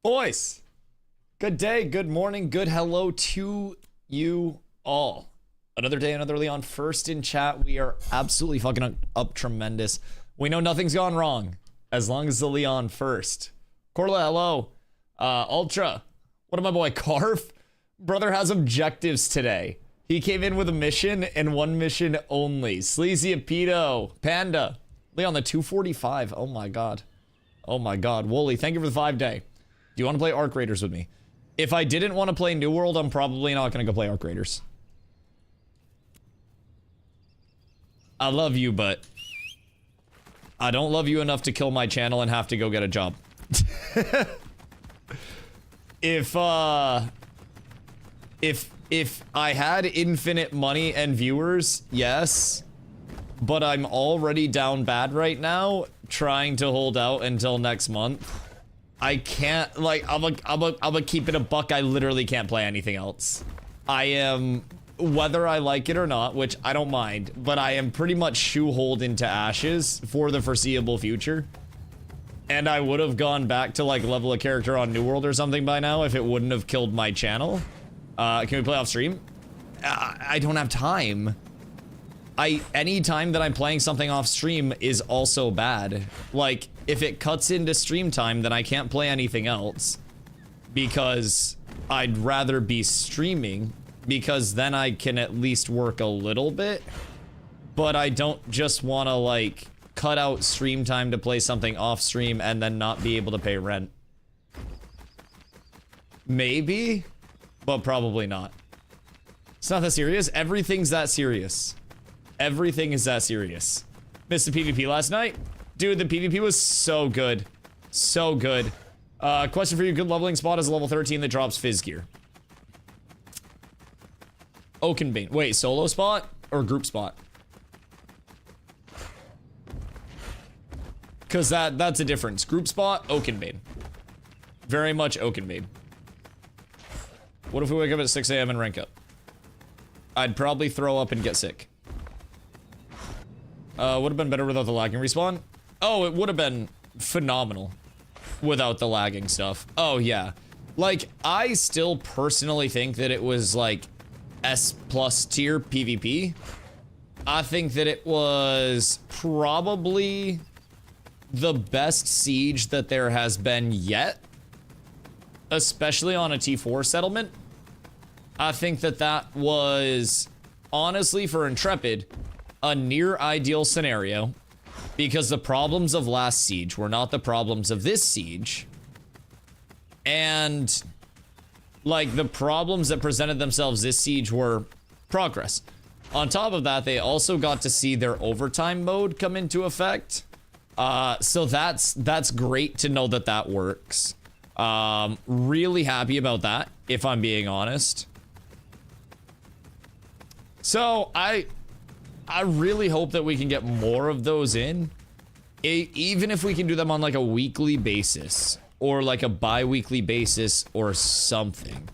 Boys, good day, good morning, good hello to you all. Another day, another Leon first in chat. We are absolutely fucking up tremendous. We know nothing's gone wrong as long as the Leon first. Corla, hello. Ultra, what am my boy, Carf? Brother has objectives today. He came in with a mission and one mission only. Sleazy Pedo, Panda, Leon the 245. Oh my god. Oh my god. Wooly, thank you for the 5-day. Do you want to play Arc Raiders with me? If I didn't want to play New World, I'm probably not going to go play Arc Raiders. I love you, but I don't love you enough to kill my channel and have to go get a job. If I had infinite money and viewers, yes. But I'm already down bad right now, trying to hold out until next month. I can't, like, I'm a keep it a buck. I literally can't play anything else. I am, whether I like it or not, which I don't mind, but I am pretty much shoeholed into Ashes for the foreseeable future. And I would have gone back to, like, level a character on New World or something by now if it wouldn't have killed my channel. Can we play off stream? I don't have time. Any time that I'm playing something off stream is also bad. Like, if it cuts into stream time, then I can't play anything else. Because I'd rather be streaming, because then I can at least work a little bit. But I don't just want to, like, cut out stream time to play something off stream and then not be able to pay rent. Maybe, but probably not. It's not that serious. Everything's that serious. Everything is that serious. Missed the PvP last night? Dude, the PvP was so good. So good. Question for you. Good leveling spot is a level 13 that drops Fizz gear. Oakenbane. Wait, solo spot or group spot? Because that's a difference. Group spot, Oakenbane. Very much Oakenbane. What if we wake up at 6 a.m. and rank up? I'd probably throw up and get sick. Would have been better without the lagging respawn. Oh, it would have been phenomenal without the lagging stuff. Oh, yeah. Like, I still personally think that it was, like, S+ tier PvP. I think that it was probably the best siege that there has been yet. Especially on a T4 settlement. I think that that was, honestly, for Intrepid, a near ideal scenario, because the problems of last siege were not the problems of this siege. And, like, the problems that presented themselves this siege were progress. On top of that, they also got to see their overtime mode come into effect. So that's great to know that that works. Really happy about that, if I'm being honest. So, I really hope that we can get more of those in. Even if we can do them on, like, a weekly basis. Or, like, a bi-weekly basis or something.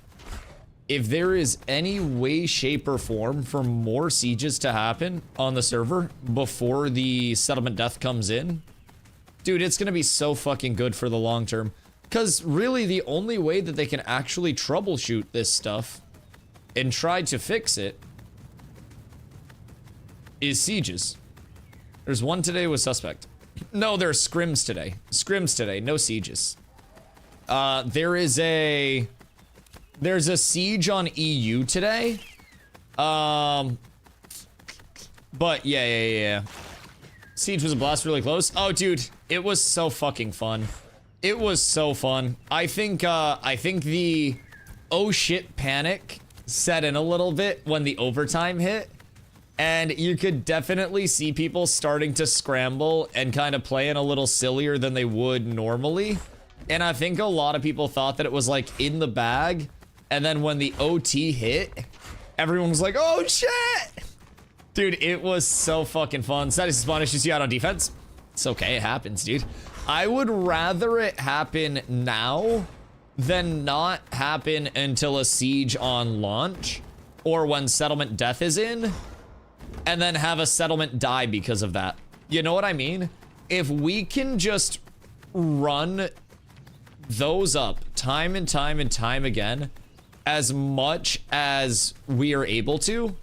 If there is any way, shape, or form for more sieges to happen on the server before the settlement death comes in, dude, it's gonna be so fucking good for the long term. Because, really, the only way that they can actually troubleshoot this stuff and try to fix it is sieges. There's one today with suspect. No, there are scrims today. Scrims today, no sieges. There's a siege on EU today. But yeah. Siege was a blast, really close. Oh, dude, it was so fucking fun. It was so fun. I think the oh shit panic set in a little bit when the overtime hit. And you could definitely see people starting to scramble and kind of playing a little sillier than they would normally. And I think a lot of people thought that it was, like, in the bag. And then when the OT hit, everyone was like, oh shit! Dude, it was so fucking fun. Status Spanish, you see out on defense? It's okay, it happens, dude. I would rather it happen now than not happen until a siege on launch. Or when settlement death is in. And then have a settlement die because of that. You know what I mean? If we can just run those up time and time and time again as much as we are able to.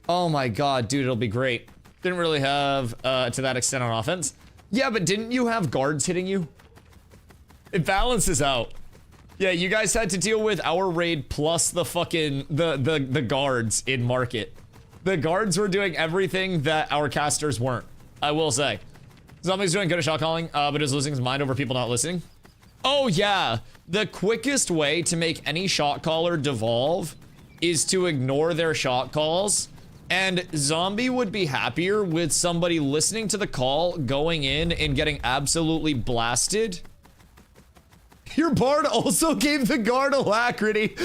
Oh my god, dude, it'll be great. Didn't really have to that extent on offense. Yeah, but didn't you have guards hitting you? It balances out. Yeah, you guys had to deal with our raid plus the fucking the guards in market. The guards were doing everything that our casters weren't, I will say. Zombie's doing good at shot calling, but is losing his mind over people not listening. Oh yeah, the quickest way to make any shot caller devolve is to ignore their shot calls. And Zombie would be happier with somebody listening to the call, going in, and getting absolutely blasted. Your bard also gave the guard alacrity.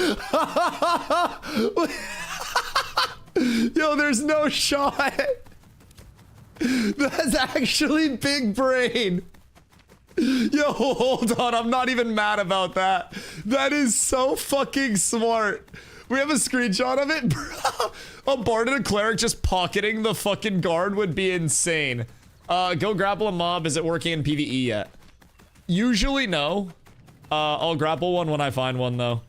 Yo, there's no shot. That's actually big brain. Yo, hold on. I'm not even mad about that. That is so fucking smart. We have a screenshot of it, bro. A bard and a cleric just pocketing the fucking guard would be insane. Go grapple a mob. Is it working in PvE yet? Usually no. I'll grapple one when I find one though.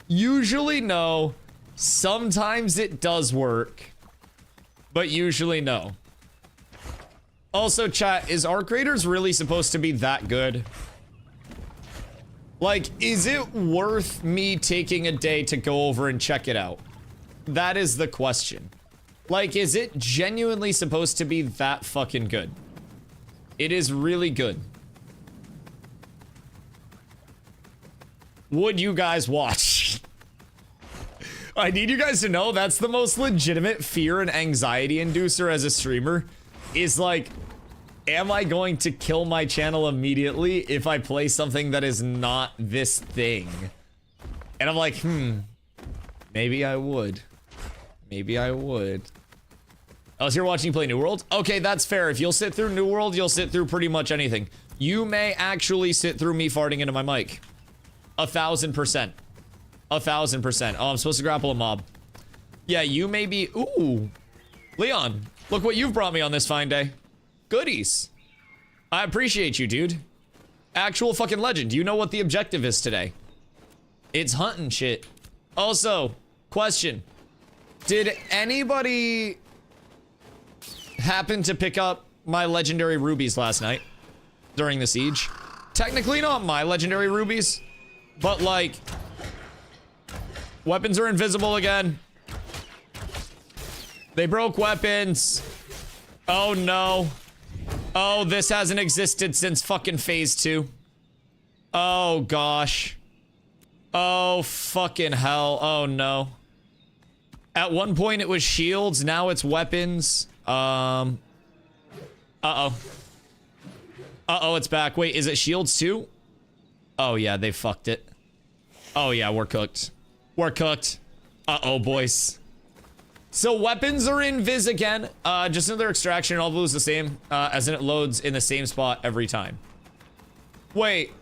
Usually no. Sometimes it does work, but usually no. Also, chat, is Arc Raiders really supposed to be that good? Like, is it worth me taking a day to go over and check it out? That is the question. Like, is it genuinely supposed to be that fucking good? It is really good. Would you guys watch? I need you guys to know that's the most legitimate fear and anxiety inducer as a streamer. Is like, am I going to kill my channel immediately if I play something that is not this thing? And I'm like, maybe I would. Maybe I would. I was here watching you play New World. Okay, that's fair. If you'll sit through New World, you'll sit through pretty much anything. You may actually sit through me farting into my mic. 1000%. 1000%. Oh, I'm supposed to grapple a mob. Yeah, you may be. Ooh. Leon, look what you've brought me on this fine day. Goodies. I appreciate you, dude. Actual fucking legend. You know what the objective is today. It's hunting shit. Also, question. Did anybody happen to pick up my legendary rubies last night during the siege? Technically not my legendary rubies, but like, weapons are invisible again. They broke weapons. Oh no. Oh, this hasn't existed since fucking phase 2. Oh gosh. Oh fucking hell. Oh no. At one point it was shields, now it's weapons. Uh-oh. Uh-oh, it's back. Wait, is it shields too? Oh yeah, they fucked it. Oh yeah, we're cooked. We're cooked. Uh-oh, boys. So weapons are in Viz again. Just another extraction, all blue is the same, as in it loads in the same spot every time. Wait.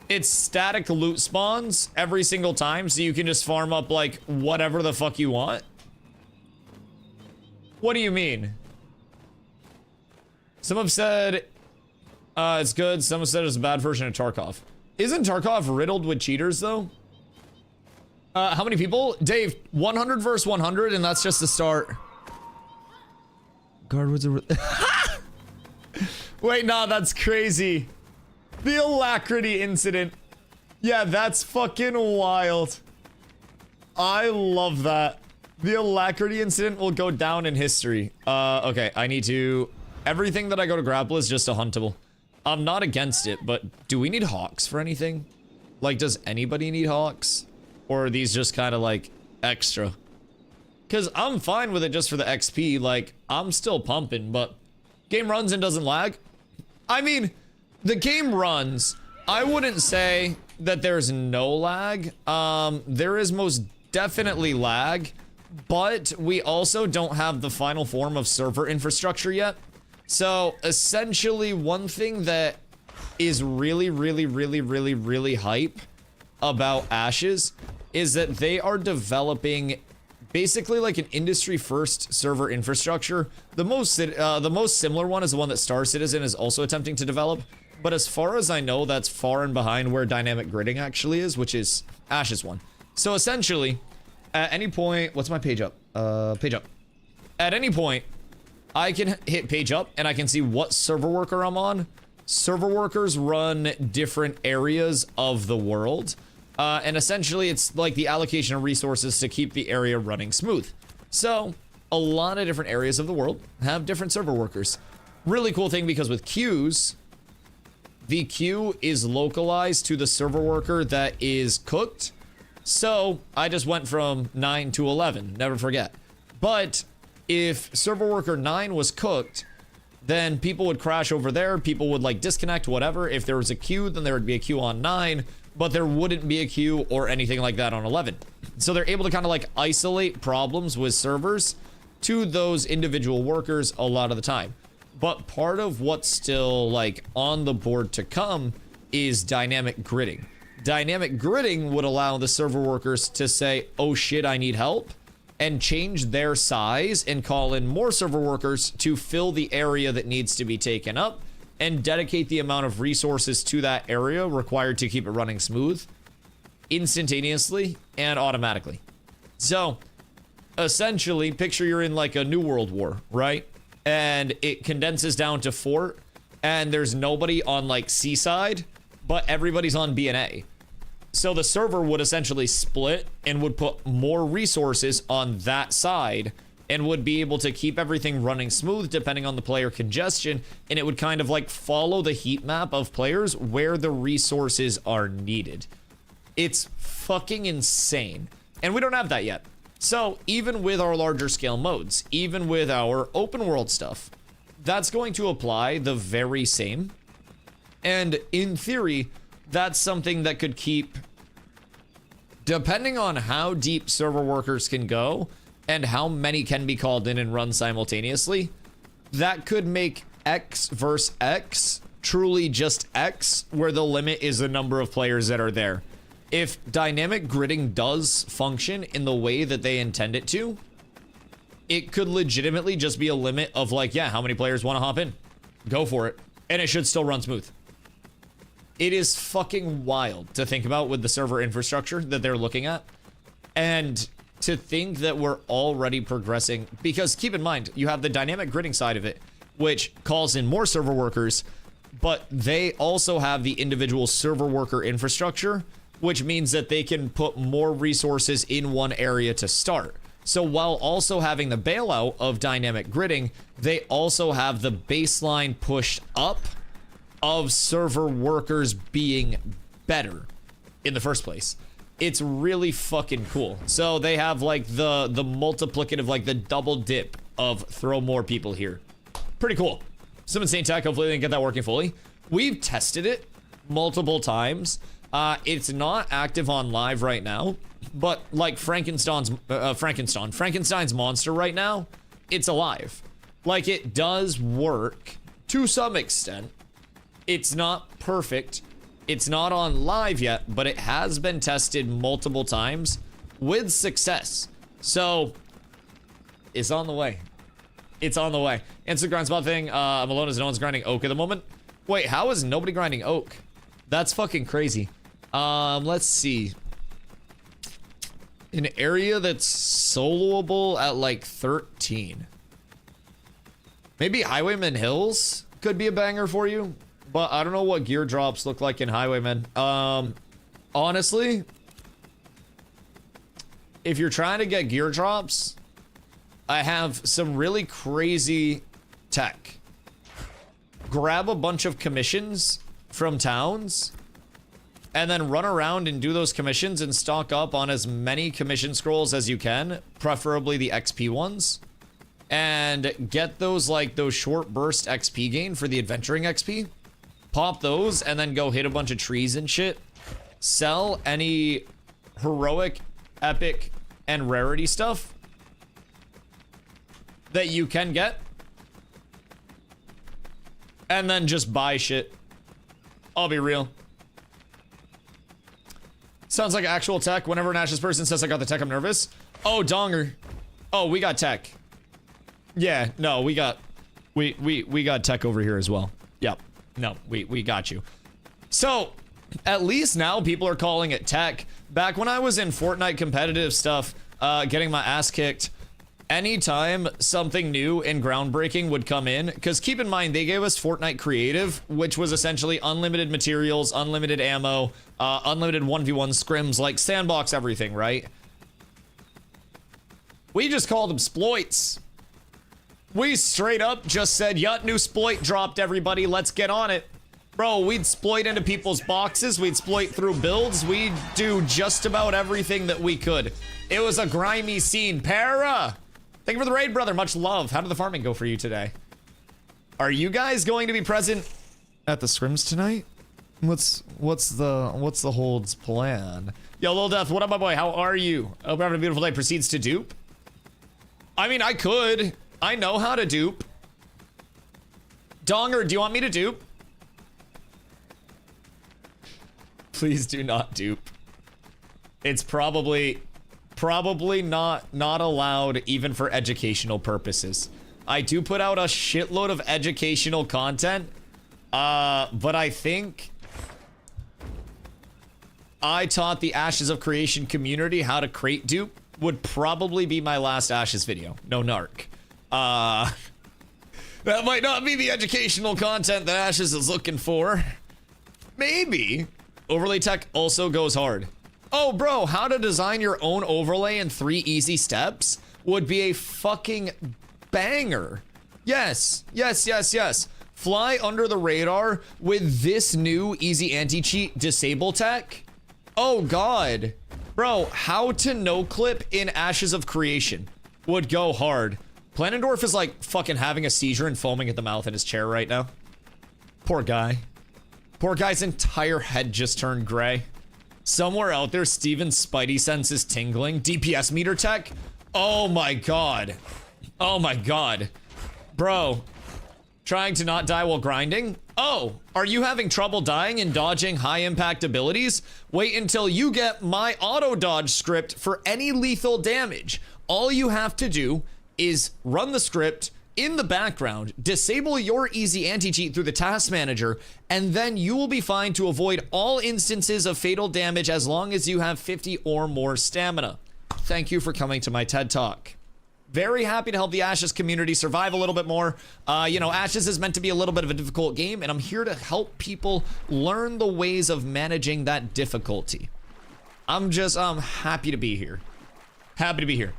It's static loot spawns every single time, so you can just farm up, like, whatever the fuck you want? What do you mean? Some have said, it's good. Some have said it's a bad version of Tarkov. Isn't Tarkov riddled with cheaters, though? How many people? Dave, 100 versus 100, and that's just the start. Guardwood's a... Wait, nah, that's crazy. The alacrity incident. Yeah, that's fucking wild. I love that. The alacrity incident will go down in history. Okay, I need to... Everything that I go to grapple is just a huntable. I'm not against it, but do we need hawks for anything? Like, does anybody need hawks? Or are these just kind of like extra? Because I'm fine with it just for the XP. Like, I'm still pumping, but game runs and doesn't lag. I mean, the game runs. I wouldn't say that there's no lag. There is most definitely lag, but we also don't have the final form of server infrastructure yet. So essentially, one thing that is really hype about Ashes is that they are developing basically like an industry first server infrastructure. The most similar one is the one that Star Citizen is also attempting to develop, But as far as I know, that's far and behind where dynamic gridding actually is, which is Ash's one. So essentially, at any point, what's my page up? Page up. At any point, I can hit page up and I can see what server worker I'm on. Server workers run different areas of the world. And essentially, it's like the allocation of resources to keep the area running smooth. So, a lot of different areas of the world have different server workers. Really cool thing, because with queues, the queue is localized to the server worker that is cooked. So, I just went from 9 to 11, never forget. But, if server worker 9 was cooked, then people would crash over there, people would like disconnect, whatever. If there was a queue, then there would be a queue on 9, but there wouldn't be a queue or anything like that on 11. So they're able to kind of like isolate problems with servers to those individual workers a lot of the time. But part of what's still like on the board to come is dynamic gridding. Dynamic gridding would allow the server workers to say, oh shit, I need help, and change their size and call in more server workers to fill the area that needs to be taken up and dedicate the amount of resources to that area required to keep it running smooth instantaneously and automatically. So essentially, picture you're in like a new world war, right? And it condenses down to fort, and there's nobody on like seaside, but everybody's on B and A. So the server would essentially split and would put more resources on that side and would be able to keep everything running smooth depending on the player congestion, and it would kind of like follow the heat map of players where the resources are needed. It's fucking insane. And we don't have that yet. So even with our larger scale modes, even with our open world stuff, that's going to apply the very same. And in theory, that's something that could keep, depending on how deep server workers can go and how many can be called in and run simultaneously, that could make X versus X truly just X, where the limit is the number of players that are there. If dynamic gridding does function in the way that they intend it to, it could legitimately just be a limit of like, yeah, how many players want to hop in? Go for it. And it should still run smooth. It is fucking wild to think about with the server infrastructure that they're looking at. And to think that we're already progressing, because keep in mind, you have the dynamic gridding side of it, which calls in more server workers, but they also have the individual server worker infrastructure, which means that they can put more resources in one area to start. So while also having the bailout of dynamic gridding, they also have the baseline pushed up of server workers being better in the first place. It's really fucking cool. So they have like the multiplicative, like the double dip of throw more people here. Pretty cool. Some insane tech. Hopefully they can get that working fully. We've tested it multiple times. It's not active on live right now, but like Frankenstein's monster right now, it's alive. Like it does work to some extent. It's not perfect. It's not on live yet, but it has been tested multiple times with success. So it's on the way. It's on the way. Instant grind spot thing. I'm alone as no one's grinding oak at the moment. Wait, how is nobody grinding oak? That's fucking crazy. Let's see. An area that's soloable at like 13. Maybe Highwayman Hills could be a banger for you, but I don't know what gear drops look like in Highwayman. Honestly, if you're trying to get gear drops, I have some really crazy tech. Grab a bunch of commissions from towns and then run around and do those commissions and stock up on as many commission scrolls as you can, preferably the XP ones, and get those like those short burst XP gain for the adventuring XP. Pop those and then go hit a bunch of trees and shit. Sell any heroic, epic, and rarity stuff that you can get, and then just buy shit. I'll be real. Sounds like actual tech. Whenever an Ashes person says I got the tech, I'm nervous. Oh, donger. Oh, we got tech. Yeah, no, we got tech over here as well. Yep. No, we got you. So, at least now people are calling it tech. Back when I was in Fortnite competitive stuff, getting my ass kicked, anytime something new and groundbreaking would come in, because keep in mind, they gave us Fortnite Creative, which was essentially unlimited materials, unlimited ammo, unlimited 1v1 scrims, like sandbox everything, right? We just called them exploits. We straight up just said, "Yut, new exploit dropped, everybody, let's get on it." Bro, we'd exploit into people's boxes, we'd exploit through builds, we'd do just about everything that we could. It was a grimy scene. Para! Thank you for the raid, brother, much love. How did the farming go for you today? Are you guys going to be present at the scrims tonight? What's the Hold's plan? Yo, Lil Death, what up, my boy? How are you? Hope you're having a beautiful day. Proceeds to dupe? I mean, I could. I know how to dupe. Donger, do you want me to dupe? Please do not dupe. It's probably not allowed even for educational purposes. I do put out a shitload of educational content, but I think I taught the Ashes of Creation community how to crate dupe would probably be my last Ashes video. No narc. That might not be the educational content that Ashes is looking for. Maybe. Overlay tech also goes hard. Oh, bro, how to design your own overlay in 3 easy steps would be a fucking banger. Yes, yes, yes, yes. Fly under the radar with this new easy anti-cheat disable tech. Oh, God. Bro, how to no-clip in Ashes of Creation would go hard. Planendorf is like fucking having a seizure and foaming at the mouth in his chair right now. Poor guy. Poor guy's entire head just turned gray. Somewhere out there, Steven's spidey sense is tingling. DPS meter tech? Oh my God. Oh my God. Bro, trying to not die while grinding? Oh, are you having trouble dying and dodging high impact abilities? Wait until you get my auto dodge script for any lethal damage. All you have to do is run the script in the background, disable your easy anti-cheat through the task manager, and then you will be fine to avoid all instances of fatal damage as long as you have 50 or more stamina. Thank you for coming to my TED Talk. Very happy to help the Ashes community survive a little bit more. You know, Ashes is meant to be a little bit of a difficult game, and I'm here to help people learn the ways of managing that difficulty. I'm happy to be here. Happy to be here.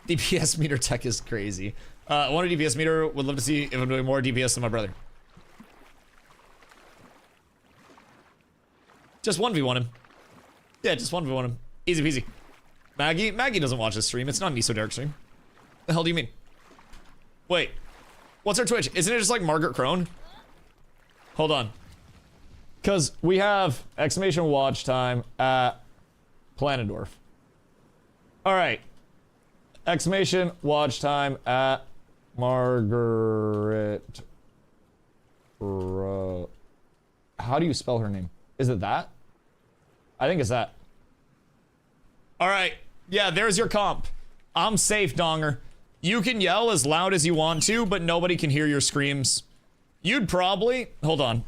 DPS meter tech is crazy. I want a DPS meter. Would love to see if I'm doing more DPS than my brother. Just 1v1 him. Yeah, just 1v1 him. Easy peasy. Maggie doesn't watch this stream. It's not an esoteric stream. The hell do you mean? Wait. What's her Twitch? Isn't it just like Margaret Crone? Hold on. Because we have exclamation watch time at Planendorf. Alright. Exclamation watch time at Margaret. How do you spell her name? Is it that? I think it's that. Alright. Yeah, there's your comp. I'm safe, Donger. You can yell as loud as you want to, but nobody can hear your screams. You'd probably... Hold on.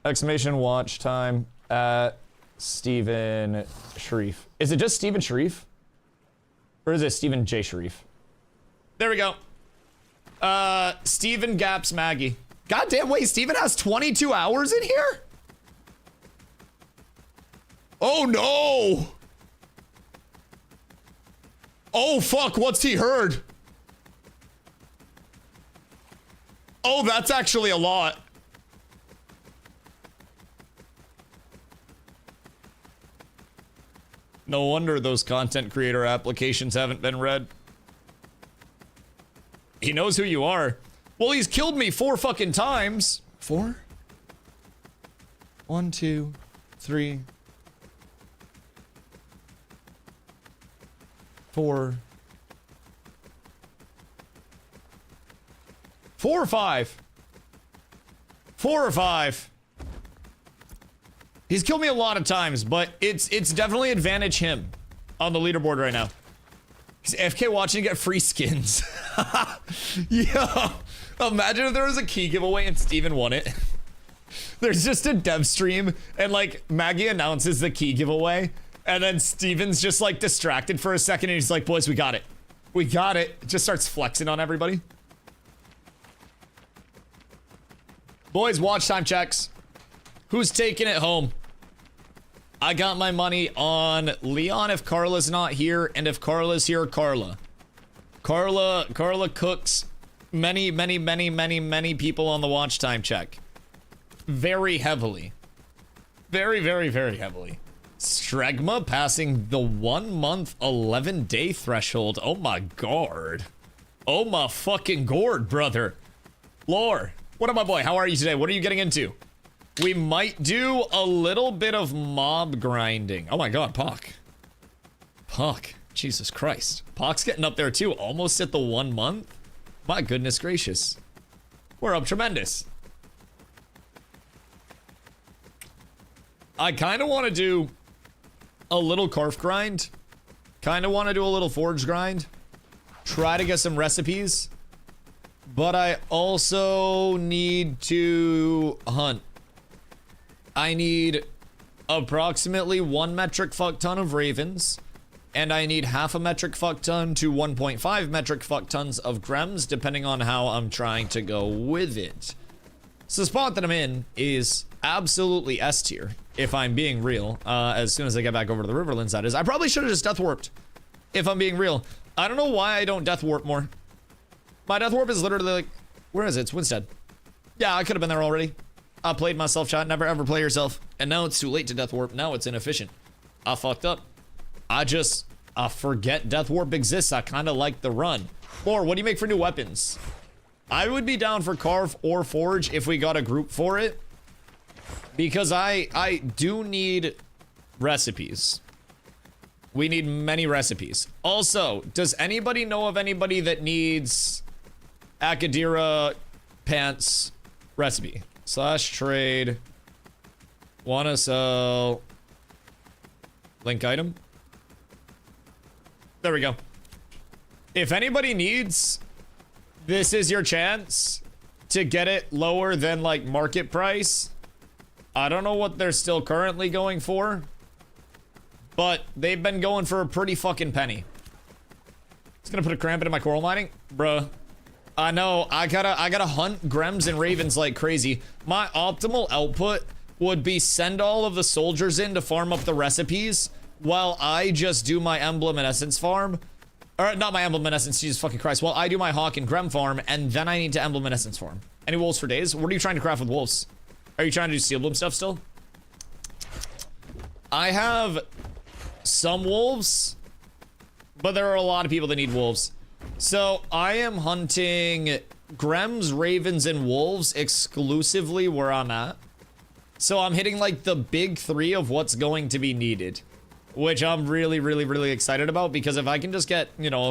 Exclamation watch time at Steven Sharif. Is it just Steven Sharif? Or is it Steven J. Sharif? There we go. Steven Gaps Maggie. Goddamn, wait, Steven has 22 hours in here? Oh no! Oh fuck, what's he heard? Oh, that's actually a lot. No wonder those content creator applications haven't been read. He knows who you are. Well, he's killed me 4 fucking times. 4? 1, 2, 3, 4. 4 or 5. 4 or 5. He's killed me a lot of times, but it's definitely advantage him on the leaderboard right now. He's AFK watching to get free skins. Yeah. Imagine if there was a key giveaway and Steven won it. There's just a dev stream, and like Maggie announces the key giveaway, and then Steven's just like distracted for a second, and he's like, boys, we got it. We got it. Just starts flexing on everybody. Boys, watch time checks. Who's taking it home? I got my money on Leon if Carla's not here, and if Carla's here, Carla. Carla cooks many people on the watch time check. Very heavily. Very heavily. Stregma passing the 1 month, 11 day threshold. Oh my god. Oh my fucking gourd, brother. Lore. What up, my boy? How are you today? What are you getting into? We might do a little bit of mob grinding. Oh my god, Pock. Pock. Jesus Christ. Pock's getting up there too. Almost at the 1 month. My goodness gracious. We're up tremendous. I kind of want to do a little Carf grind. Kind of want to do a little Forge grind. Try to get some recipes. But I also need to hunt. I need approximately 1 metric fuck ton of ravens. And I need half a metric fuck ton to 1.5 metric fuck tons of grems, depending on how I'm trying to go with it. So the spot that I'm in is absolutely S tier, if I'm being real. As soon as I get back over to the Riverlands, that is. I probably should have just death warped, if I'm being real. I don't know why I don't death warp more. My death warp is literally like, where is it? It's Winstead. Yeah, I could have been there already. I played myself, chat. Never ever play yourself. And now it's too late to death warp. Now it's inefficient. I fucked up. I forget death warp exists. I kind of like the run. Or what do you make for new weapons? I would be down for Carve or Forge if we got a group for it. Because I do need recipes. We need many recipes. Also, does anybody know of anybody that needs Akadira pants recipe? / trade. Wanna sell. Link item. There we go. If anybody needs, this is your chance to get it lower than like market price. I don't know what they're still currently going for, but they've been going for a pretty fucking penny. It's gonna put a cramp into my coral mining, bruh. I know. I gotta hunt grems and ravens like crazy. My optimal output would be send all of the soldiers in to farm up the recipes while I just do my emblem and essence farm. Or not my emblem and essence, Jesus fucking Christ. While I do my hawk and grem farm, and then I need to emblem and essence farm. Any wolves for days? What are you trying to craft with wolves? Are you trying to do steel bloom stuff still? I have some wolves, but there are a lot of people that need wolves. So I am hunting grems, ravens, and wolves exclusively where I'm at. So I'm hitting like the big 3 of what's going to be needed, which I'm really excited about, because if I can just get, you know,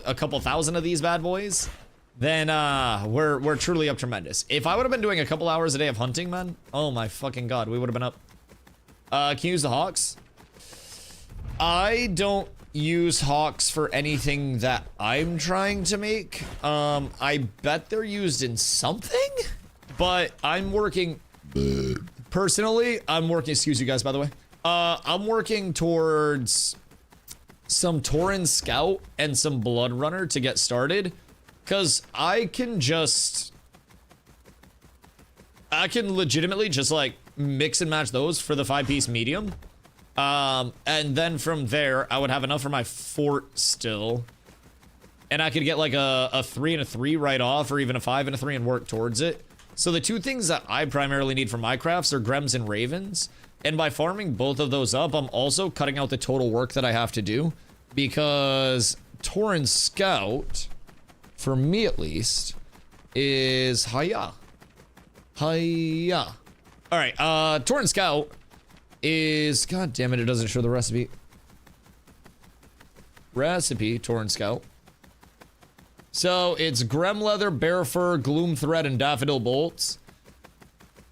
a couple thousand of these bad boys, then we're truly up tremendous. If I would have been doing a couple hours a day of hunting, man, oh my fucking god, we would have been up. Can you use the hawks? I don't use hawks for anything that I'm trying to make. I bet they're used in something, but I'm working personally. I'm working, excuse you guys, by the way. I'm working towards some Tauren Scout and some Blood Runner to get started, because I can legitimately just like mix and match those for the 5-piece medium. And then from there, I would have enough for my fort still. And I could get like a 3 and a 3 right off, or even a 5 and a 3 and work towards it. So the 2 things that I primarily need for my crafts are grems and ravens. And by farming both of those up, I'm also cutting out the total work that I have to do. Because Tauren Scout, for me at least, is hiya. Hiya. Alright, Tauren Scout is, god damn it, it doesn't show the recipe. Recipe, Tauren Scout. So it's grem leather, bear fur, gloom thread, and daffodil bolts.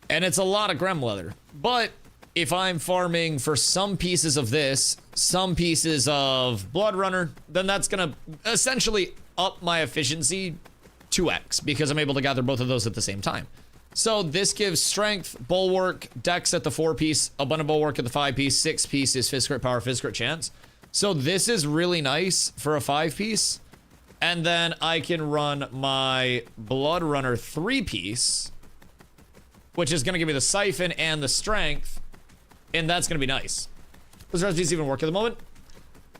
And it's a lot of grem leather. But if I'm farming for some pieces of this, some pieces of Blood Runner, then that's gonna essentially up my efficiency 2x, because I'm able to gather both of those at the same time. So this gives strength, bulwark, dex at the 4-piece, abundant bulwark at the 5-piece, 6-piece is fist crit power, fist crit chance. So this is really nice for a 5-piece. And then I can run my Blood Runner 3-piece, which is going to give me the siphon and the strength. And that's going to be nice. Those recipes even work at the moment.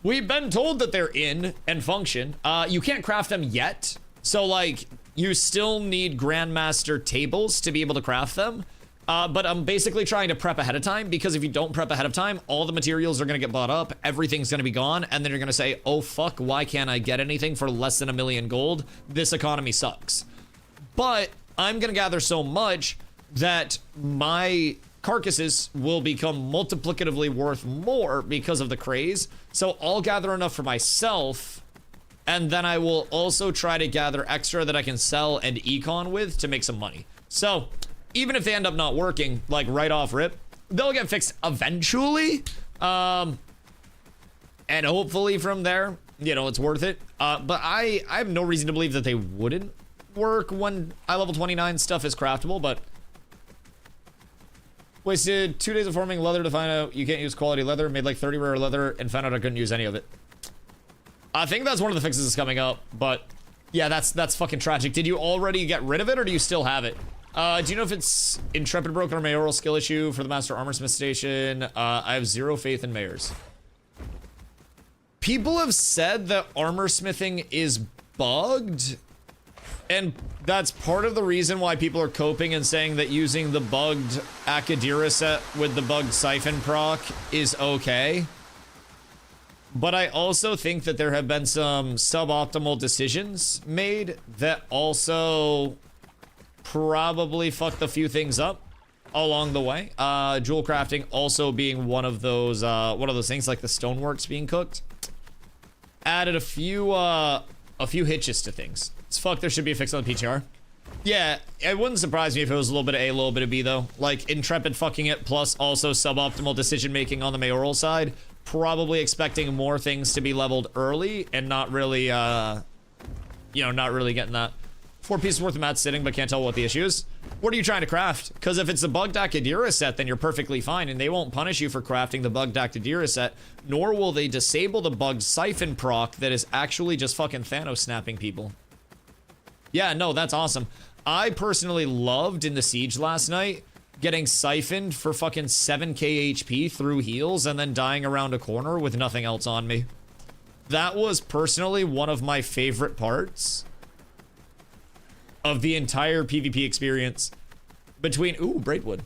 We've been told that they're in and function. You can't craft them yet. So, like, you still need Grandmaster tables to be able to craft them. But I'm basically trying to prep ahead of time, because if you don't prep ahead of time, all the materials are going to get bought up, everything's going to be gone, and then you're going to say, oh fuck, why can't I get anything for less than 1 million gold? This economy sucks. But I'm going to gather so much that my carcasses will become multiplicatively worth more because of the craze. So I'll gather enough for myself, and then I will also try to gather extra that I can sell and econ with to make some money. So even if they end up not working, like right off rip, they'll get fixed eventually. And hopefully from there, you know, it's worth it. But I have no reason to believe that they wouldn't work when level 29 stuff is craftable, but wasted 2 days of farming leather to find out you can't use quality leather, made like 30 rare leather, and found out I couldn't use any of it. I think that's one of the fixes that's coming up, but yeah, that's fucking tragic. Did you already get rid of it, or do you still have it? Do you know if it's Intrepid broken or mayoral skill issue for the Master Armorsmith station? I have 0 faith in mayors. People have said that armor smithing is bugged, and that's part of the reason why people are coping and saying that using the bugged Akadira set with the bugged Siphon proc is okay. But I also think that there have been some suboptimal decisions made that also probably fucked a few things up along the way. Jewel crafting also being one of those things, like the stoneworks being cooked. Added a few hitches to things. It's fuck, there should be a fix on the PTR. Yeah, it wouldn't surprise me if it was a little bit of A, a little bit of B though. Like Intrepid fucking it, plus also suboptimal decision making on the mayoral side. Probably expecting more things to be leveled early and not really, you know, not really getting that. 4 pieces worth of mats sitting, but can't tell what the issue is. What are you trying to craft? Because if it's a bugged Akadira set, then you're perfectly fine, and they won't punish you for crafting the bugged Akadira set, nor will they disable the bugged Siphon proc that is actually just fucking Thanos snapping people. Yeah, no, that's awesome. I personally loved in the siege last night getting siphoned for fucking 7k HP through heals and then dying around a corner with nothing else on me. That was personally one of my favorite parts of the entire PvP experience. Between, ooh, Braidwood.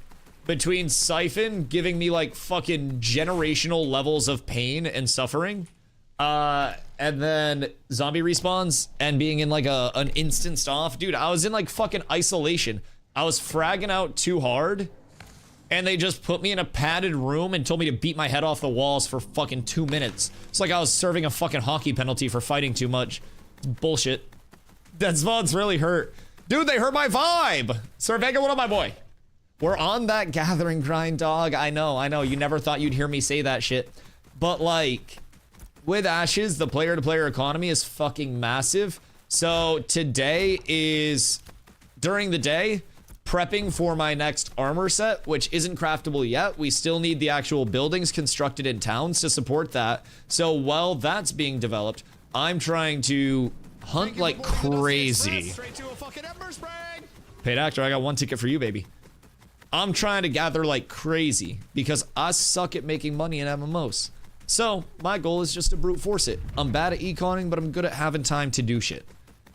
Between Siphon giving me like fucking generational levels of pain and suffering, and then zombie respawns and being in like an instanced off. Dude, I was in like fucking isolation. I was fragging out too hard, and they just put me in a padded room and told me to beat my head off the walls for fucking 2 minutes. It's like I was serving a fucking hockey penalty for fighting too much. It's bullshit. That spots really hurt. Dude, they hurt my vibe! Sir Vega, what up, my boy? We're on that gathering grind, dog. I know. You never thought you'd hear me say that shit. But, like, with Ashes, the player-to-player economy is fucking massive. So, today is, during the day, prepping for my next armor set, which isn't craftable yet. We still need the actual buildings constructed in towns to support that. So, while that's being developed, I'm trying to hunt like crazy. Paid actor, I got 1 ticket for you, baby. I'm trying to gather like crazy because I suck at making money in MMOs. So my goal is just to brute force it. I'm bad at econing, but I'm good at having time to do shit.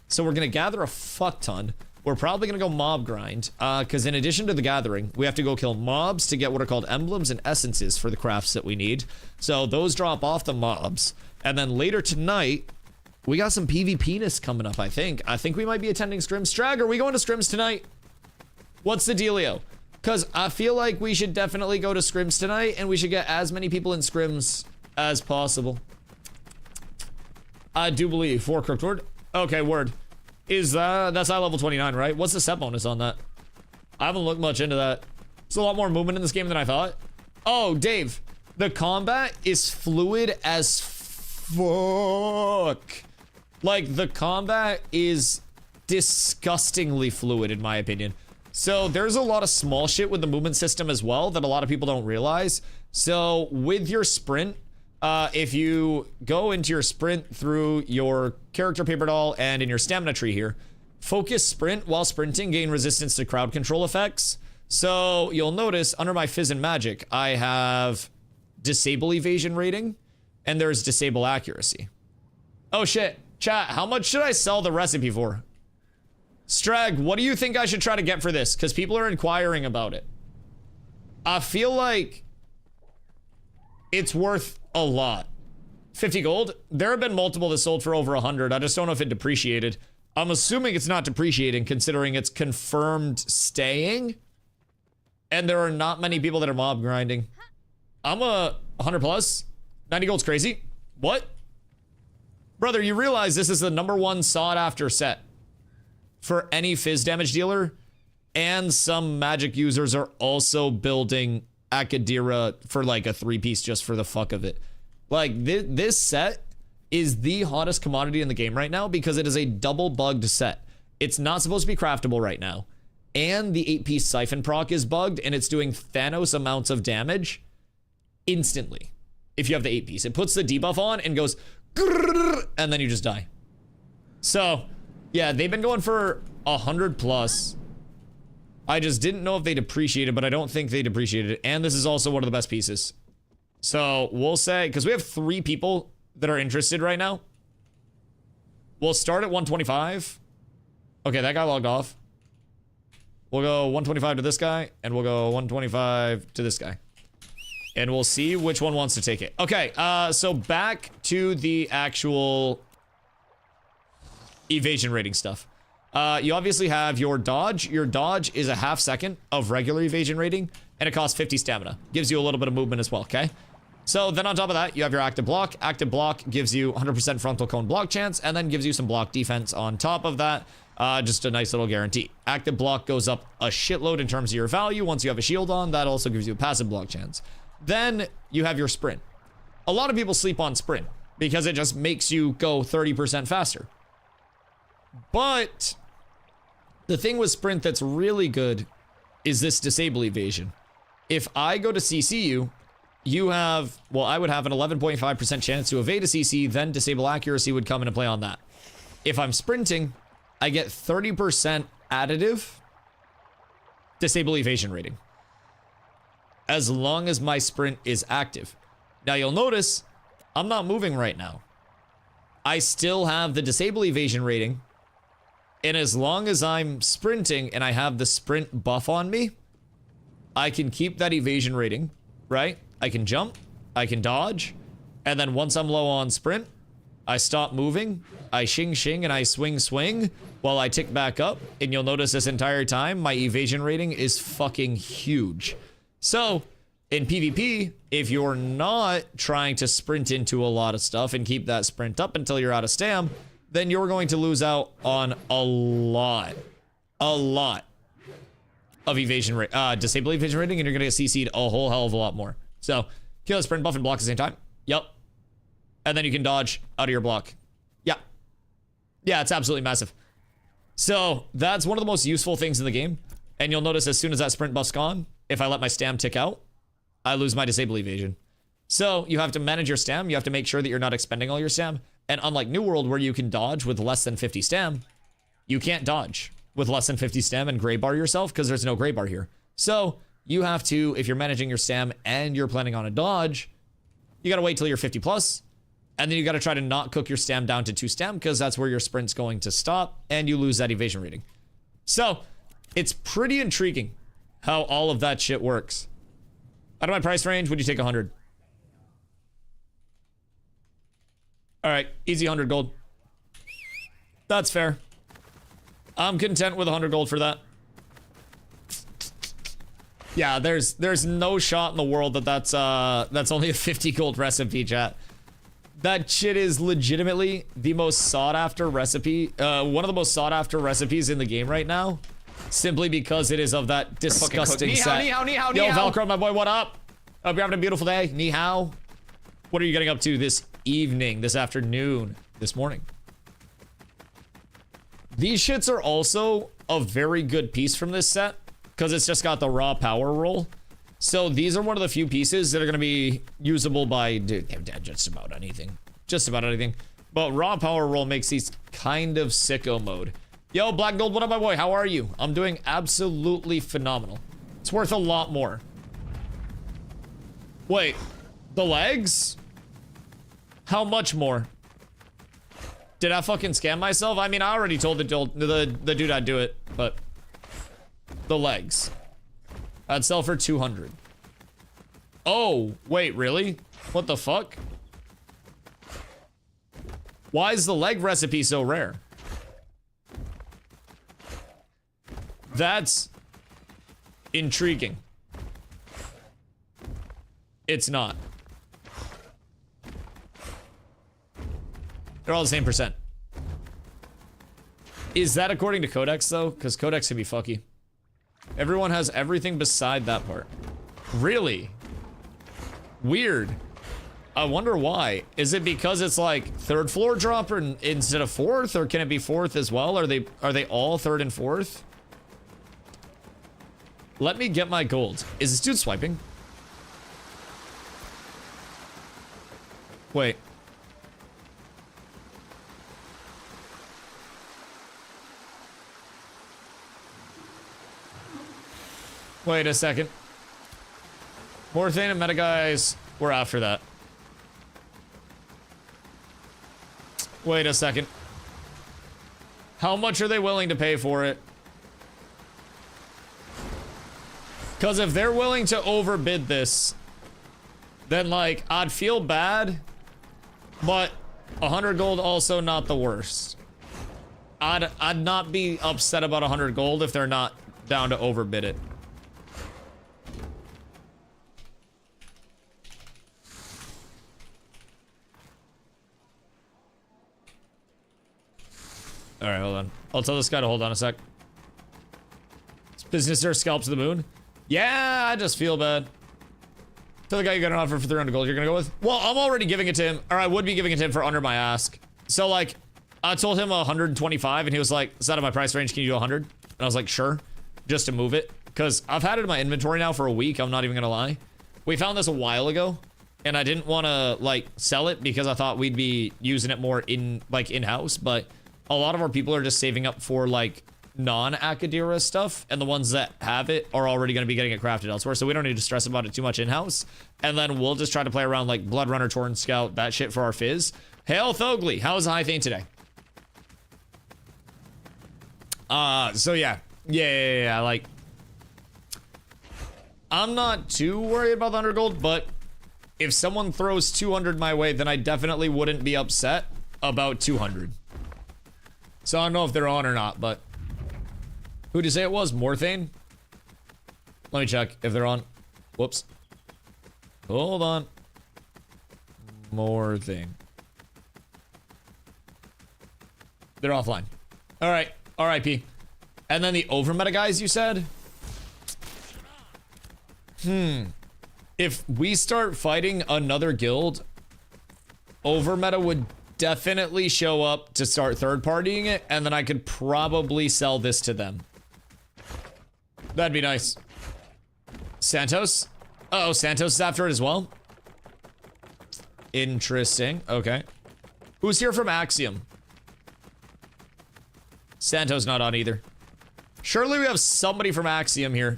So we're gonna gather a fuck ton. We're probably gonna go mob grind, because in addition to the gathering, we have to go kill mobs to get what are called emblems and essences for the crafts that we need. So those drop off the mobs, and then later tonight, we got some PvP-ness coming up, I think. I think we might be attending scrims. Strag, are we going to scrims tonight? What's the dealio? Because I feel like we should definitely go to scrims tonight, and we should get as many people in scrims as possible. I do believe. 4 crooked word. Okay, word. Is that's at level 29, right? What's the set bonus on that? I haven't looked much into that. There's a lot more movement in this game than I thought. Oh, Dave. The combat is fluid as fuck. Like, the combat is disgustingly fluid, in my opinion. So there's a lot of small shit with the movement system as well that a lot of people don't realize. So with your sprint, if you go into your sprint through your character paper doll and in your stamina tree here, focus sprint while sprinting, gain resistance to crowd control effects. So you'll notice under my Fizz and Magic, I have disable evasion rating and there's disable accuracy. Oh shit, chat, how much should I sell the recipe for? Strag, what do you think I should try to get for this? Because people are inquiring about it. I feel like it's worth a lot. 50 gold? There have been multiple that sold for over 100. I just don't know if it depreciated. I'm assuming it's not depreciating considering it's confirmed staying. And there are not many people that are mob grinding. I'm a 100 plus. 90 gold's crazy. What? Brother, you realize this is the #1 sought after set for any Fizz damage dealer, and some magic users are also building Akadira for like a 3-piece just for the fuck of it. Like this set is the hottest commodity in the game right now because it is a double bugged set. It's not supposed to be craftable right now, and the 8-piece siphon proc is bugged and it's doing Thanos amounts of damage instantly. If you have the 8-piece, it puts the debuff on and goes and then you just die. So yeah, they've been going for 100 plus. I just didn't know if they depreciated, but I don't think they depreciated. And this is also one of the best pieces. So we'll say, because we have 3 people that are interested right now. We'll start at 125. Okay, that guy logged off. We'll go 125 to this guy, and we'll go 125 to this guy. And we'll see which one wants to take it. Okay, so back to the actual evasion rating stuff. You obviously have your dodge. Your dodge is a ½ second of regular evasion rating, and it costs 50 stamina. Gives you a little bit of movement as well, okay? So then on top of that, you have your active block. Active block gives you 100% frontal cone block chance, and then gives you some block defense on top of that. Just a nice little guarantee. Active block goes up a shitload in terms of your value. Once you have a shield on, that also gives you a passive block chance. Then you have your sprint. A lot of people sleep on sprint because it just makes you go 30% faster. But the thing with sprint that's really good is this disable evasion. If I go to CC you, you have, well, I would have an 11.5% chance to evade a CC, then disable accuracy would come into play on that. If I'm sprinting, I get 30% additive disable evasion rating, as long as my sprint is active. Now you'll notice I'm not moving right now. I still have the disable evasion rating, and as long as I'm sprinting and I have the sprint buff on me, I can keep that evasion rating, right? I can jump, I can dodge, and then once I'm low on sprint, I stop moving, I shing and I swing while I tick back up, and you'll notice this entire time my evasion rating is fucking huge. So in PvP, if you're not trying to sprint into a lot of stuff and keep that sprint up until you're out of stam, then you're going to lose out on a lot of evasion rate, disable evasion rating, and you're gonna get CC'd a whole hell of a lot more. So kill a sprint buff and block at the same time. Yep. And then you can dodge out of your block. Yeah. Yeah, it's absolutely massive. So that's one of the most useful things in the game. And you'll notice as soon as that sprint buff's gone, if I let my stam tick out, I lose my disable evasion. So you have to manage your stam. You have to make sure that you're not expending all your stam. And unlike New World, where you can dodge with less than 50 stam, you can't dodge with less than 50 stam and gray bar yourself because there's no gray bar here. So you have to, if you're managing your stam and you're planning on a dodge, you gotta wait till you're 50 plus, and then you gotta try to not cook your stam down to 2 stam because that's where your sprint's going to stop and you lose that evasion rating. So it's pretty intriguing how all of that shit works. Out of my price range, would you take 100? All right, easy 100 gold. That's fair. I'm content with 100 gold for that. Yeah, there's no shot in the world that that's only a 50 gold recipe, chat. That shit is legitimately the most sought after recipe, one of the most sought after recipes in the game right now, simply because it is of that disgusting set. Ni hao. Yo, Valkyro, my boy, what up? Hope you're having a beautiful day. Ni hao. What are you getting up to this evening, this afternoon, this morning? These shits are also a very good piece from this set because it's just got the raw power roll. So these are one of the few pieces that are going to be usable by just about anything. Just about anything. But raw power roll makes these kind of sicko mode. Yo, Black Gold, what up, my boy? How are you? I'm doing absolutely phenomenal. It's worth a lot more. Wait, the legs? How much more? Did I fucking scam myself? I mean, I already told the dude I'd do it, but the legs. I'd sell for 200. Oh, wait, really? What the fuck? Why is the leg recipe so rare? That's intriguing. It's not. They're all the same percent. Is that according to Codex, though? Because Codex can be fucky. Everyone has everything beside that part. Really? Weird. I wonder why. Is it because it's like third floor dropper instead of fourth, or can it be fourth as well? Are they all third and fourth? Let me get my gold. Is this dude swiping? Wait. Wait a second. Morthane and Meta guys were after that. Wait a second. How much are they willing to pay for it? Because if they're willing to overbid this, then like, I'd feel bad, but 100 gold also not the worst. I'd not be upset about 100 gold if they're not down to overbid it. All right, hold on. I'll tell this guy to hold on a sec. Business or scalp to the moon? Yeah, I just feel bad. Tell the guy you got an offer for 300 gold you're gonna go with? Well, I'm already giving it to him, or I would be giving it to him for under my ask. So like, I told him 125 and he was like, it's out of my price range, can you do 100? And I was like, sure, just to move it. Cause I've had it in my inventory now for a week, I'm not even gonna lie. We found this a while ago and I didn't wanna like sell it because I thought we'd be using it more in-house, but a lot of our people are just saving up for like non-Akadira stuff, and the ones that have it are already going to be getting it crafted elsewhere, so we don't need to stress about it too much in-house. And then we'll just try to play around like Blood Runner, Torn Scout, that shit for our fizz. Hail Thogly, how's High Thane today? So yeah, like, I'm not too worried about the 100 gold, but if someone throws 200 my way, then I definitely wouldn't be upset about 200. So I don't know if they're on or not, but who did you say it was? Morthane? Let me check if they're on. Whoops. Hold on. Morthane. They're offline. All right. RIP. And then the over-meta guys you said? If we start fighting another guild, over-meta would definitely show up to start third-partying it, and then I could probably sell this to them. That'd be nice. Santos? Uh oh, Santos is after it as well? Interesting. Okay. Who's here from Axiom? Santos not on either. Surely we have somebody from Axiom here.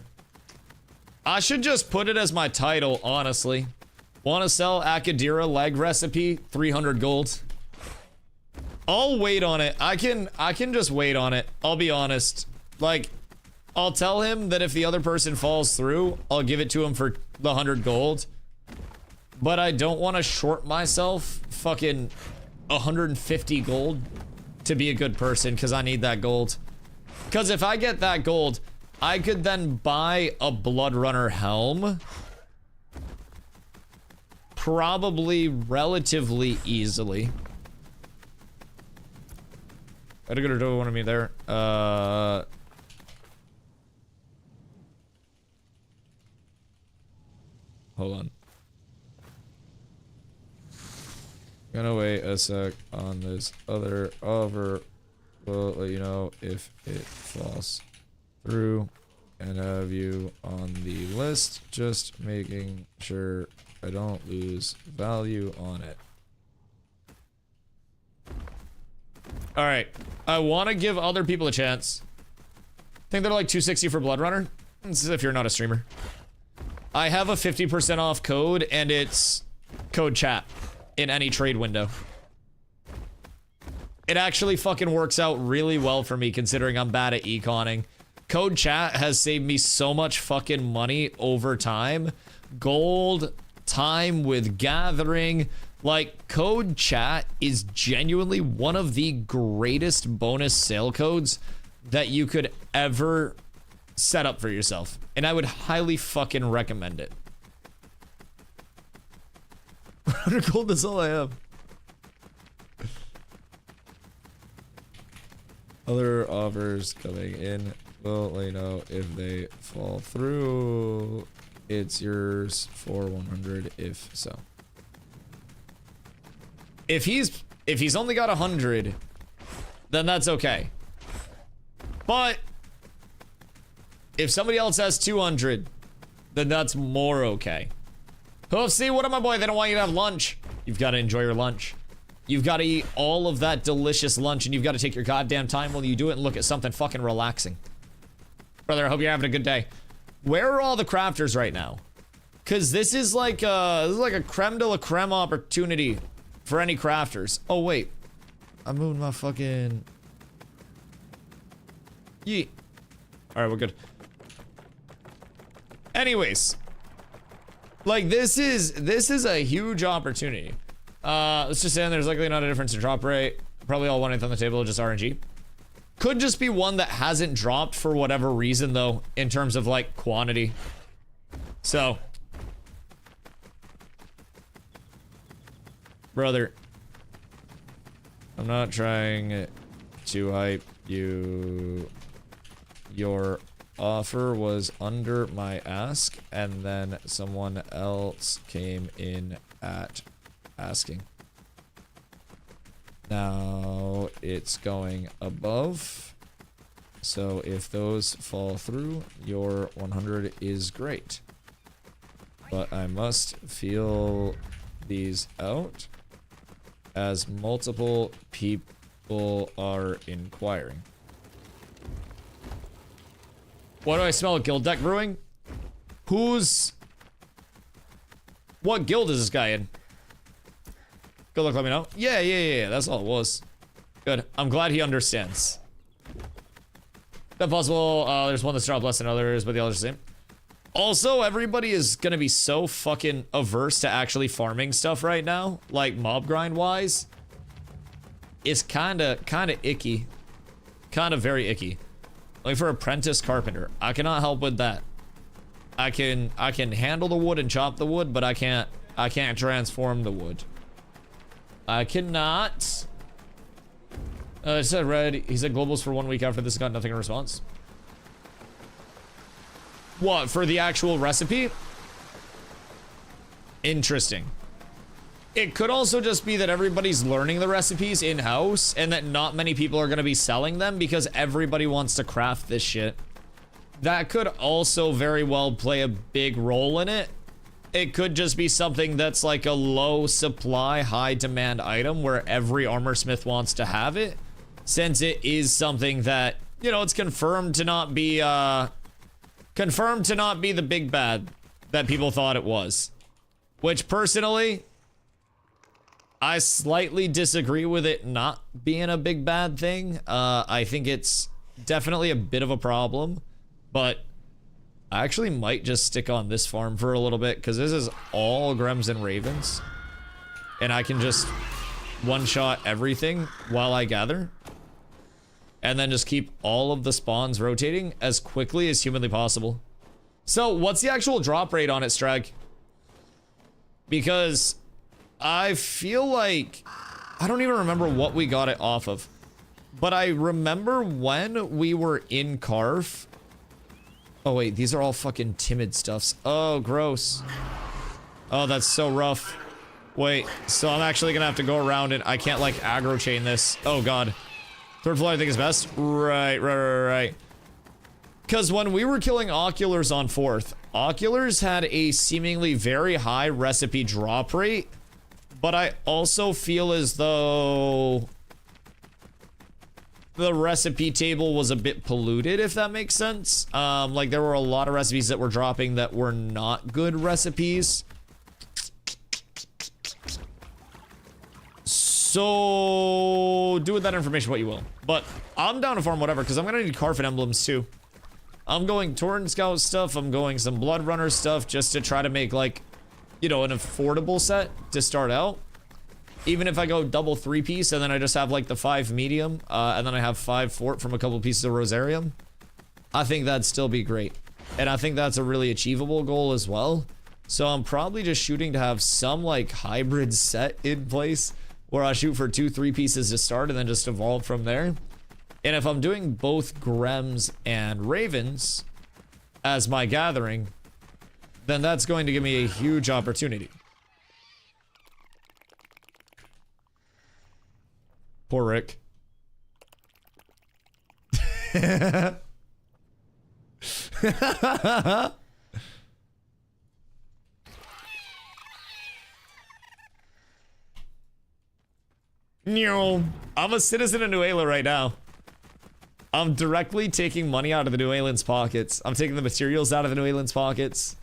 I should just put it as my title, honestly. Want to sell Akadira leg recipe? 300 gold. I'll wait on it. I can just wait on it. I'll be honest. Like, I'll tell him that if the other person falls through, I'll give it to him for the 100 gold. But I don't want to short myself fucking 150 gold to be a good person, because I need that gold. Because if I get that gold, I could then buy a Blood Runner helm. Probably relatively easily. I had a good do one of me there. Hold on. Gonna wait a sec on this other over. We'll let you know if it falls through. and have you on the list, just making sure I don't lose value on it. All right, I want to give other people a chance. I think they're like 260 for Blood Runner. This is if you're not a streamer. I have a 50% off code, and it's code chat in any trade window. It actually fucking works out really well for me considering I'm bad at econing. Code chat has saved me so much fucking money over time. Gold, time with gathering. Like, code chat is genuinely one of the greatest bonus sale codes that you could ever set up for yourself. And I would highly fucking recommend it. 100 gold, that's all I have. Other offers coming in. We'll let you know if they fall through. It's yours for 100 if so. If he's only got 100, then that's okay. But if somebody else has 200, then that's more okay. Hoofsy, what up, my boy? They don't want you to have lunch. You've got to enjoy your lunch. You've got to eat all of that delicious lunch, and you've got to take your goddamn time while you do it and look at something fucking relaxing. Brother, I hope you're having a good day. Where are all the crafters right now? Because this is like a creme de la creme opportunity for any crafters. Oh, wait. I moved my fucking... Yeet. Alright, we're good. Anyways. Like, this is a huge opportunity. Let's just say there's likely not a difference in drop rate. Probably all 1/8 on the table, just RNG. Could just be one that hasn't dropped for whatever reason, though, in terms of, like, quantity. So. Brother. I'm not trying to hype you. Your offer was under my ask, and then someone else came in at asking. Now it's going above. So if those fall through, your 100 is great. But I must feel these out as multiple people are inquiring. What do I smell? Guild deck brewing? What guild is this guy in? Good luck, let me know. Yeah, that's all it was. Good. I'm glad he understands. That's possible. There's one that's dropped less than others, but the others are the same. Also, everybody is gonna be so fucking averse to actually farming stuff right now, like mob grind wise. It's kinda icky. Kinda very icky. Like for apprentice carpenter, I cannot help with that. I can handle the wood and chop the wood, but I can't transform the wood. I cannot. It said red. He said globals for 1 week after this, got nothing in response. What, for the actual recipe? Interesting. It could also just be that everybody's learning the recipes in-house and that not many people are going to be selling them because everybody wants to craft this shit. That could also very well play a big role in it. It could just be something that's like a low supply, high demand item where every armor smith wants to have it. Since it is something that, you know, it's confirmed to not be the big bad that people thought it was. Which personally, I slightly disagree with it not being a big bad thing. I think it's definitely a bit of a problem, but I actually might just stick on this farm for a little bit because this is all Grems and Ravens. And I can just one-shot everything while I gather. And then just keep all of the spawns rotating as quickly as humanly possible. So, what's the actual drop rate on it, Strag? Because I feel like I don't even remember what we got it off of. But I remember when we were in Carf. Oh wait, these are all fucking timid stuffs. Oh, gross. Oh, that's so rough. Wait, so I'm actually gonna have to go around it. I can't like aggro chain this. Oh god. Third floor I think is best. Right. Because when we were killing oculars on 4th, oculars had a seemingly very high recipe drop rate, but I also feel as though the recipe table was a bit polluted, if that makes sense. Like there were a lot of recipes that were dropping that were not good recipes. So do with that information what you will. But I'm down to farm whatever, because I'm gonna need Carpet emblems too. I'm going Torrent Scout stuff, I'm going some Blood Runner stuff just to try to make like, you know, an affordable set to start out. Even if I go double 3-piece and then I just have like the 5 medium, and then I have 5 fort from a couple pieces of Rosarium, I think that'd still be great. And I think that's a really achievable goal as well. So I'm probably just shooting to have some like hybrid set in place where I shoot for 2 3-pieces to start and then just evolve from there. And if I'm doing both Grems and Ravens as my gathering, then that's going to give me a huge opportunity. Poor Rick. No, I'm a citizen of New Ayla right now. I'm directly taking money out of the New Aylan's pockets. I'm taking the materials out of the New Aylan's pockets.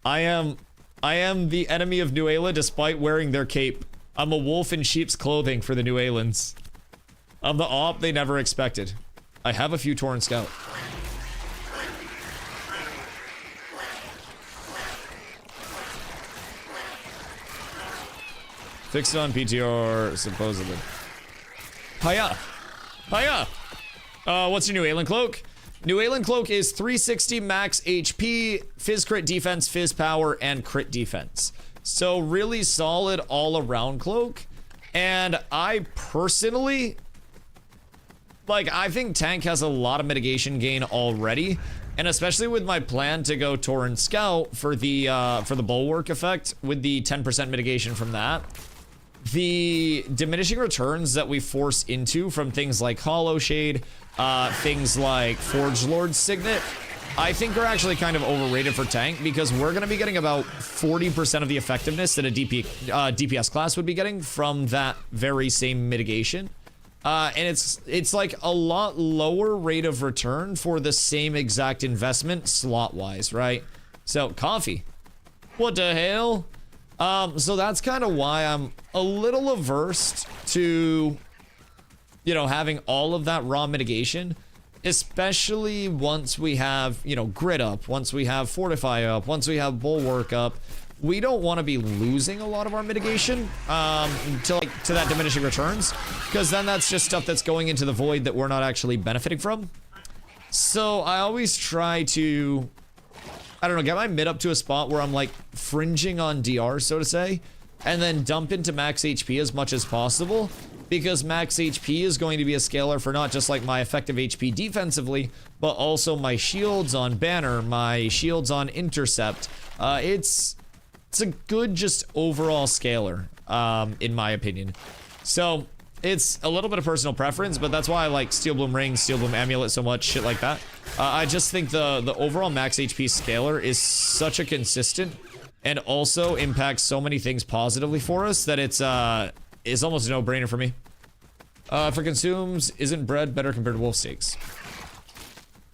I am the enemy of New Ayla despite wearing their cape. I'm a wolf in sheep's clothing for the New Aylands. I'm the op they never expected. I have a few Torrent Scout. Fixed on PTR, supposedly. Hiya! Hiya! What's your New Aylan Cloak? New Aylan Cloak is 360 max HP, Fizz crit defense, Fizz power, and crit defense. So really solid all-around cloak. And I personally, like, I think tank has a lot of mitigation gain already. And especially with my plan to go Torrent Scout for the bulwark effect with the 10% mitigation from that. The diminishing returns that we force into from things like Hollow Shade, things like Forge Lord's Signet, I think are actually kind of overrated for tank because we're going to be getting about 40% of the effectiveness that a DPS class would be getting from that very same mitigation. And it's like a lot lower rate of return for the same exact investment slot-wise, right? So, coffee. What the hell? So that's kind of why I'm a little averse to, you know, having all of that raw mitigation, especially once we have, you know, grit up, once we have fortify up, once we have bulwark up. We don't want to be losing a lot of our mitigation to that diminishing returns, because then that's just stuff that's going into the void that we're not actually benefiting from. So I always try to, I don't know, get my mid up to a spot where I'm like fringing on DR, so to say, and then dump into max HP as much as possible, because max HP is going to be a scaler for not just like my effective HP defensively, but also my shields on banner, my shields on intercept. It's a good just overall scaler, in my opinion. So it's a little bit of personal preference, but that's why I like Steel Bloom Ring, Steel Bloom Amulet so much, shit like that. I just think the overall max HP scaler is such a consistent and also impacts so many things positively for us that it's almost a no-brainer for me. For consumes, isn't bread better compared to wolf steaks?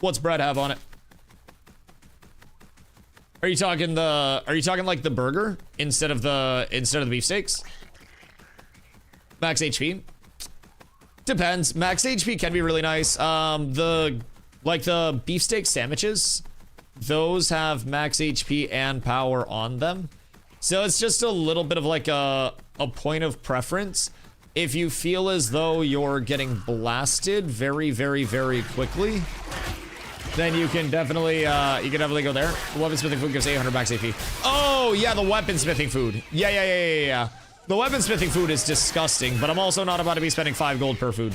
What's bread have on it? Are you talking like the burger instead of the beefsteaks? Max HP? Depends. Max HP can be really nice. The beefsteak sandwiches, those have max HP and power on them. So it's just a little bit of like a point of preference. If you feel as though you're getting blasted very, very, very quickly, then you can definitely go there. The weaponsmithing food gives 800 max AP. Oh, yeah, the weaponsmithing food. Yeah. The weaponsmithing food is disgusting, but I'm also not about to be spending 5 gold per food.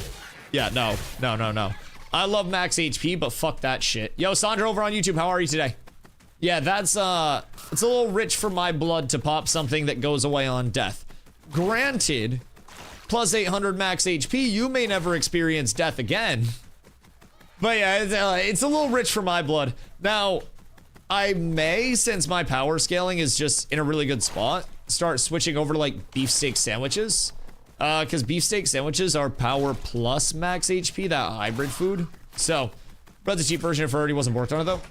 Yeah, no. I love max HP, but fuck that shit. Yo, Sandra over on YouTube, how are you today? Yeah, it's a little rich for my blood to pop something that goes away on death. Granted, plus 800 max HP, you may never experience death again. But yeah, it's a little rich for my blood. Now, I may, since my power scaling is just in a really good spot, start switching over to like beefsteak sandwiches. Because beefsteak sandwiches are power plus max HP, that hybrid food. So, but the cheap version if it already wasn't worked on it though.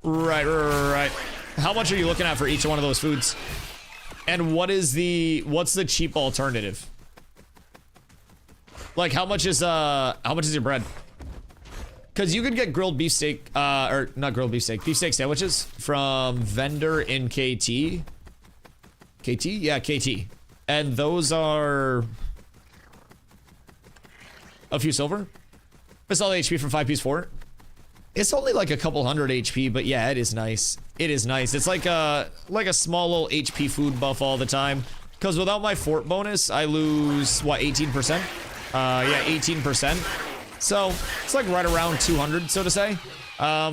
Right. How much are you looking at for each one of those foods? And what's the cheap alternative? Like how much is your bread? Because you could get grilled beefsteak, or not grilled beefsteak, beefsteak sandwiches from vendor in KT. KT? Yeah, KT. And those are a few silver. It's all HP from 5 piece fort. It's only like a couple hundred HP, but yeah, it is nice. It is nice. It's like a small little HP food buff all the time. Because without my fort bonus, I lose, what, 18%? Yeah, 18%. So, it's like right around 200, so to say.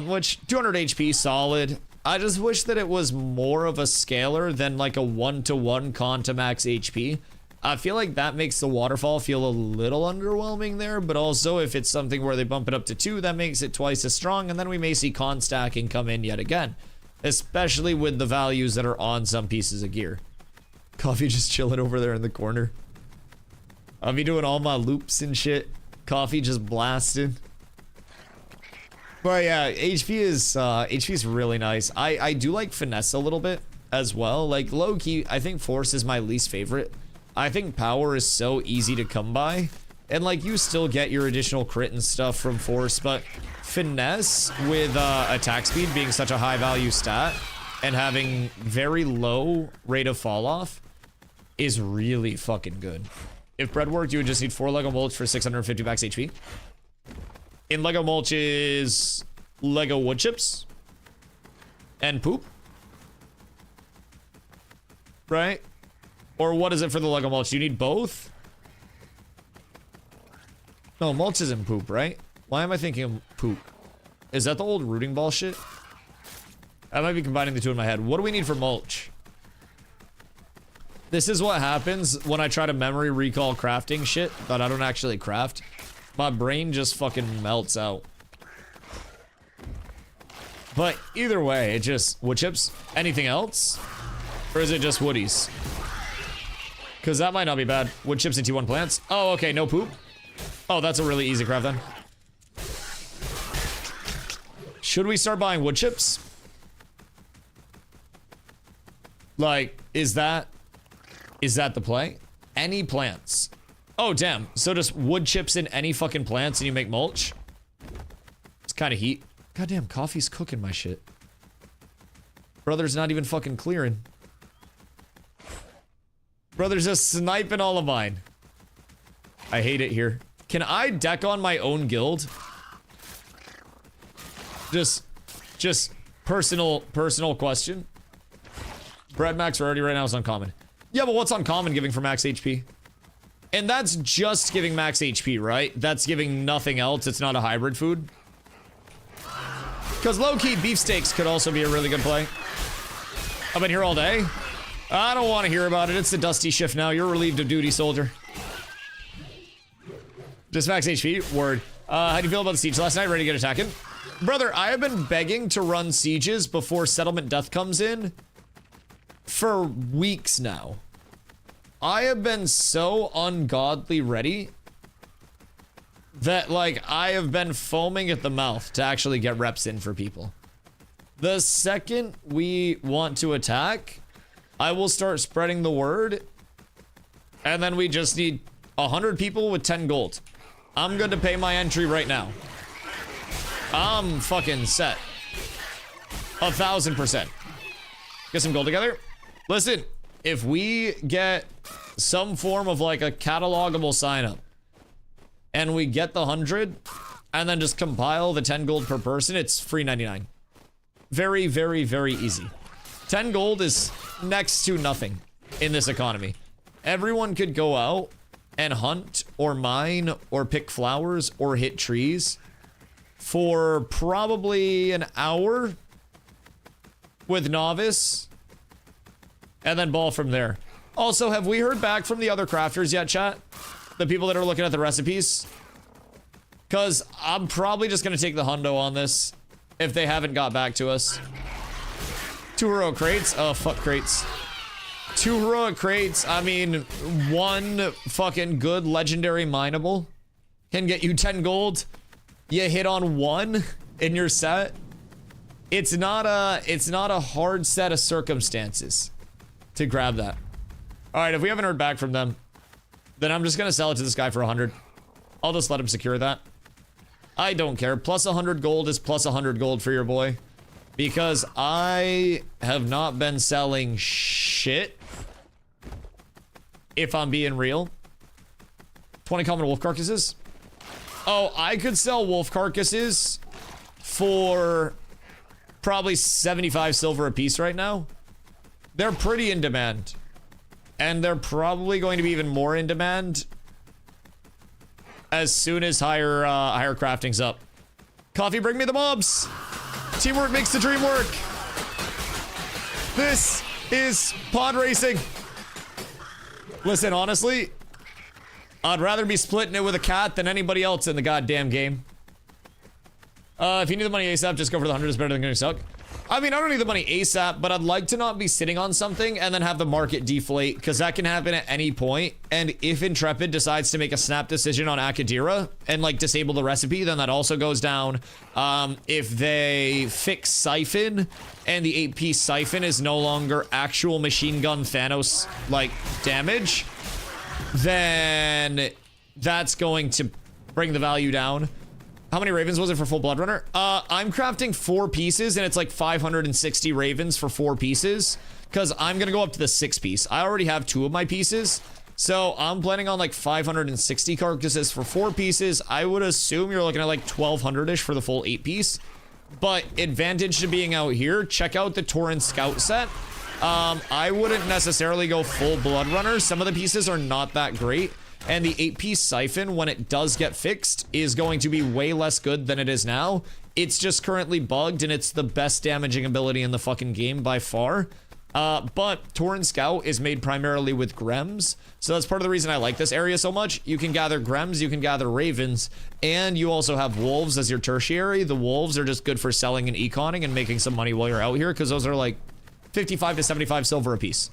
Which, 200 HP, solid. I just wish that it was more of a scaler than like a 1-to-1 con to max HP. I feel like that makes the waterfall feel a little underwhelming there, but also if it's something where they bump it up to 2, that makes it twice as strong, and then we may see con stacking come in yet again. Especially with the values that are on some pieces of gear. Coffee just chilling over there in the corner. I'll be doing all my loops and shit. Coffee just blasting. But yeah, HP is really nice. I do like finesse a little bit as well. Like low key, I think force is my least favorite. I think power is so easy to come by. And like you still get your additional crit and stuff from force, but finesse with attack speed being such a high value stat and having very low rate of fall off is really fucking good. If bread worked, you would just need 4 Lego mulch for 650 max HP. In Lego mulch is Lego wood chips and poop, right? Or what is it for the Lego mulch? Do you need both? No, mulch isn't poop, right? Why am I thinking of poop? Is that the old rooting ball shit? I might be combining the two in my head. What do we need for mulch? This is what happens when I try to memory recall crafting shit that I don't actually craft. My brain just fucking melts out. But either way, it just wood chips. Anything else? Or is it just woodies? Because that might not be bad. Wood chips and T1 plants. Oh, okay, no poop. Oh, that's a really easy craft then. Should we start buying wood chips? Like, is that the play? Any plants. Oh, damn. So just wood chips in any fucking plants and you make mulch? It's kind of heat. Goddamn, coffee's cooking my shit. Brother's not even fucking clearing. Brother's just sniping all of mine. I hate it here. Can I deck on my own guild? Just personal question. Bread max rarity right now is uncommon. Yeah, but what's uncommon giving for max HP? And that's just giving max HP, right? That's giving nothing else. It's not a hybrid food. Because low-key beefsteaks could also be a really good play. I've been here all day. I don't want to hear about it. It's the dusty shift now. You're relieved of duty, soldier. Just max HP. Word. How do you feel about the siege last night? Ready to get attacking? Brother, I have been begging to run sieges before settlement death comes in for weeks now. I have been so ungodly ready that, like, I have been foaming at the mouth to actually get reps in for people. The second we want to attack, I will start spreading the word, and then we just need 100 people with 10 gold. I'm good to pay my entry right now. I'm fucking set. 1000%. Get some gold together. Listen, if we get some form of like a catalogable sign up and we get the 100 and then just compile the 10 gold per person, it's free 99. Very, very, very easy. 10 gold is next to nothing in this economy. Everyone could go out and hunt or mine or pick flowers or hit trees for probably an hour with novice and then ball from there. Also, have we heard back from the other crafters yet, chat? The people that are looking at the recipes? Because I'm probably just going to take the hundo on this if they haven't got back to us. 2 heroic crates. Oh, fuck crates. 2 heroic crates. I mean, 1 fucking good legendary mineable can get you 10 gold. You hit on 1 in your set. It's not a hard set of circumstances to grab that. All right, if we haven't heard back from them, then I'm just gonna sell it to this guy for 100. I'll just let him secure that. I don't care. Plus 100 gold is plus 100 gold for your boy. Because I have not been selling shit. If I'm being real. 20 common wolf carcasses. Oh, I could sell wolf carcasses for probably 75 silver a piece right now. They're pretty in demand. And they're probably going to be even more in demand as soon as higher crafting's up. Coffee, bring me the mobs. Teamwork makes the dream work. This is pod racing. Listen, honestly, I'd rather be splitting it with a cat than anybody else in the goddamn game. If you need the money ASAP, just go for the 100. It's better than getting stuck. I mean, I don't need the money ASAP, but I'd like to not be sitting on something and then have the market deflate, because that can happen at any point. And if Intrepid decides to make a snap decision on Akadira and like disable the recipe, then that also goes down. If they fix Siphon and the 8-piece Siphon is no longer actual machine gun Thanos like damage, then that's going to bring the value down. How many ravens was it for full blood runner? I'm crafting 4 pieces and it's like 560 ravens for 4 pieces because I'm gonna go up to the 6-piece. I already have 2 of my pieces, so I'm planning on like 560 carcasses for 4 pieces. I would assume you're looking at like 1200-ish for the full 8-piece. But advantage to being out here, check out the Tauren Scout set. I wouldn't necessarily go full blood runner. Some of the pieces are not that great. And the 8-piece Siphon, when it does get fixed, is going to be way less good than it is now. It's just currently bugged, and it's the best damaging ability in the fucking game by far. But Tauren Scout is made primarily with Grems, so that's part of the reason I like this area so much. You can gather Grems, you can gather Ravens, and you also have Wolves as your tertiary. The Wolves are just good for selling and econing and making some money while you're out here, because those are like 55 to 75 silver a piece.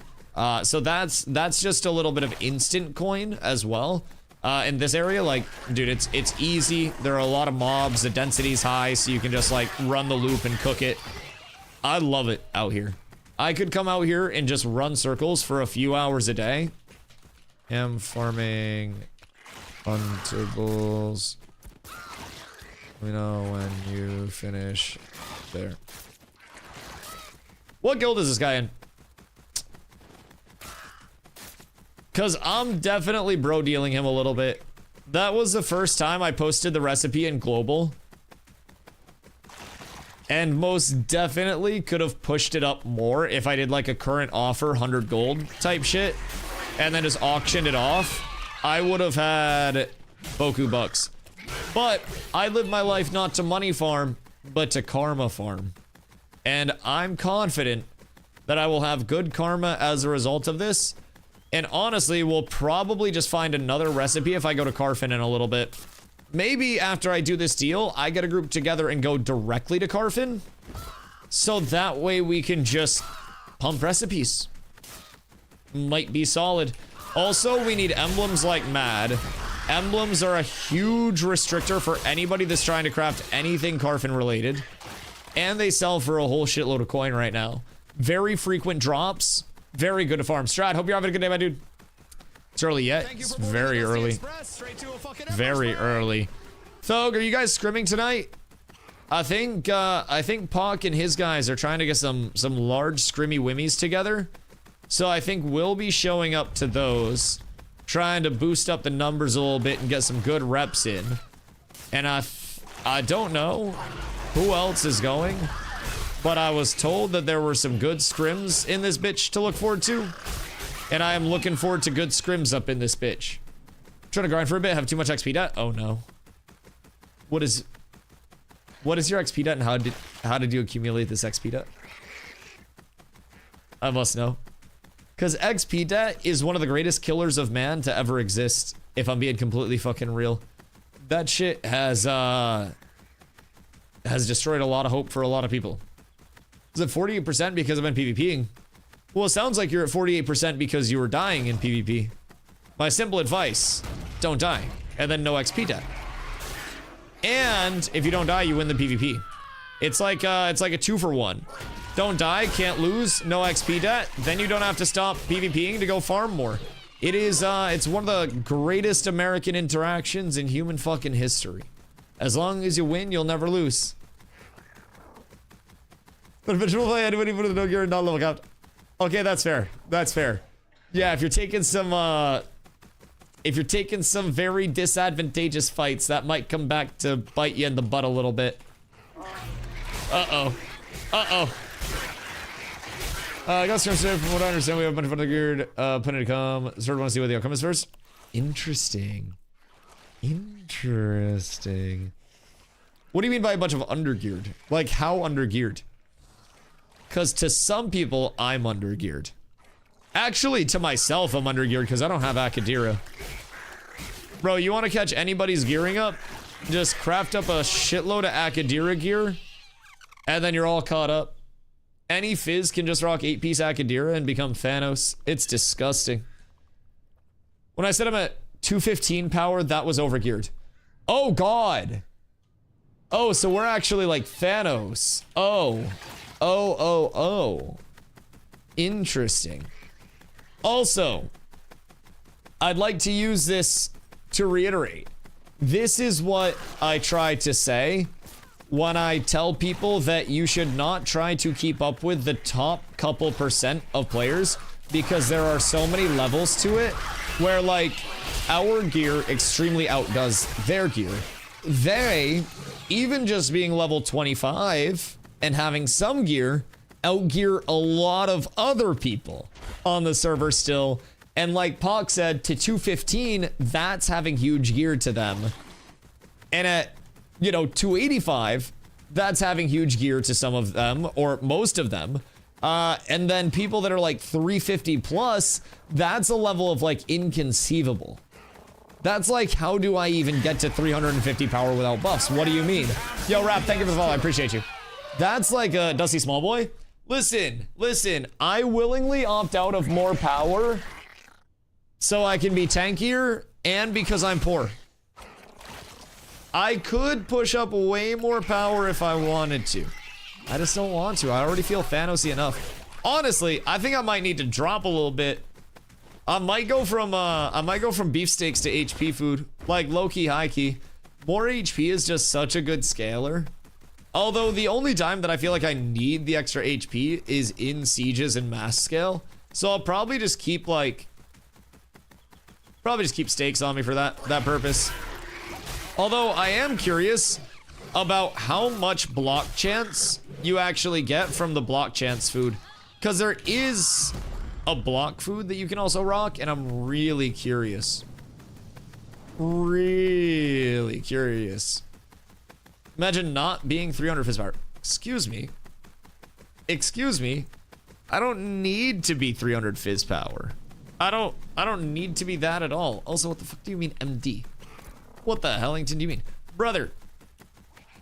So that's just a little bit of instant coin as well. In this area, like, dude, it's easy. There are a lot of mobs. The density's high, so you can just like run the loop and cook it. I love it out here. I could come out here and just run circles for a few hours a day. Am farming huntables. Let me know when you finish there. What guild is this guy in? Because I'm definitely bro dealing him a little bit. That was the first time I posted the recipe in global. And most definitely could have pushed it up more if I did like a current offer 100 gold type shit. And then just auctioned it off. I would have had Boku bucks. But I live my life not to money farm, but to karma farm. And I'm confident that I will have good karma as a result of this. And honestly, we'll probably just find another recipe if I go to Carfin in a little bit. Maybe after I do this deal, I get a group together and go directly to Carfin. So that way we can just pump recipes. Might be solid. Also, we need emblems like mad. Emblems are a huge restrictor for anybody that's trying to craft anything Carfin related. And they sell for a whole shitload of coin right now. Very frequent drops. Very good to farm. Strat, hope you're having a good day, my dude. It's early yet. It's very early. Very early. Thog, are you guys scrimming tonight? I think Puck and his guys are trying to get some large scrimmy wimmies together. So I think we'll be showing up to those. Trying to boost up the numbers a little bit and get some good reps in. And I don't know who else is going. But I was told that there were some good scrims in this bitch to look forward to. And I am looking forward to good scrims up in this bitch. Trying to grind for a bit, have too much XP debt? Oh no. What is your XP debt and how did you accumulate this XP debt? I must know. Because XP debt is one of the greatest killers of man to ever exist, if I'm being completely fucking real. That shit has destroyed a lot of hope for a lot of people. Is it 48% because I've been PvPing? Well, it sounds like you're at 48% because you were dying in PvP. My simple advice, don't die. And then no XP debt. And if you don't die, you win the PvP. It's like a 2-for-1. Don't die, can't lose, no XP debt. Then you don't have to stop PvPing to go farm more. It is, it's one of the greatest American interactions in human fucking history. As long as you win, you'll never lose. But eventually play anybody with no gear and not level cap. Okay, that's fair. That's fair. Yeah, if you're taking some very disadvantageous fights, that might come back to bite you in the butt a little bit. Uh-oh. Uh-oh. I got started from what I understand. We have a bunch of undergeared plenty to come. Sort of want to see what the outcome is first. Interesting. Interesting. What do you mean by a bunch of undergeared? Like, how undergeared? Because to some people, I'm undergeared. Actually, to myself, I'm undergeared because I don't have Akadira. Bro, you want to catch anybody's gearing up? Just craft up a shitload of Akadira gear, and then you're all caught up. Any Fizz can just rock 8-piece Akadira and become Thanos. It's disgusting. When I said I'm at 215 power, that was overgeared. Oh, God. Oh, so we're actually like Thanos. Oh. Oh. Interesting. Also, I'd like to use this to reiterate. This is what I try to say when I tell people that you should not try to keep up with the top couple % of players, because there are so many levels to it where, like, our gear extremely outdoes their gear. They, even just being level 25 and having some gear, outgear a lot of other people on the server still. And like Pock said, to 215, that's having huge gear to them. And at, you know, 285, that's having huge gear to some of them, or most of them. And then people that are like 350 plus, that's a level of like inconceivable. That's like, how do I even get to 350 power without buffs? What do you mean? Yo, Rap, thank you for the follow. I appreciate you. That's like a Dusty Smallboy. Listen, I willingly opt out of more power so I can be tankier and because I'm poor. I could push up way more power if I wanted to. I just don't want to. I already feel Thanos-y enough. Honestly, I think I might need to drop a little bit. I might go from beefsteaks to HP food, like low-key, high-key. More HP is just such a good scaler. Although the only time that I feel like I need the extra HP is in sieges and mass scale. So I'll probably just keep stakes on me for that purpose. Although I am curious about how much block chance you actually get from the block chance food. Because there is a block food that you can also rock, and I'm really curious. Really curious. Imagine not being 300 fizz power. Excuse me. I don't need to be 300 fizz power. I don't need to be that at all. Also, what the fuck do you mean MD? What the hellington do you mean? Brother,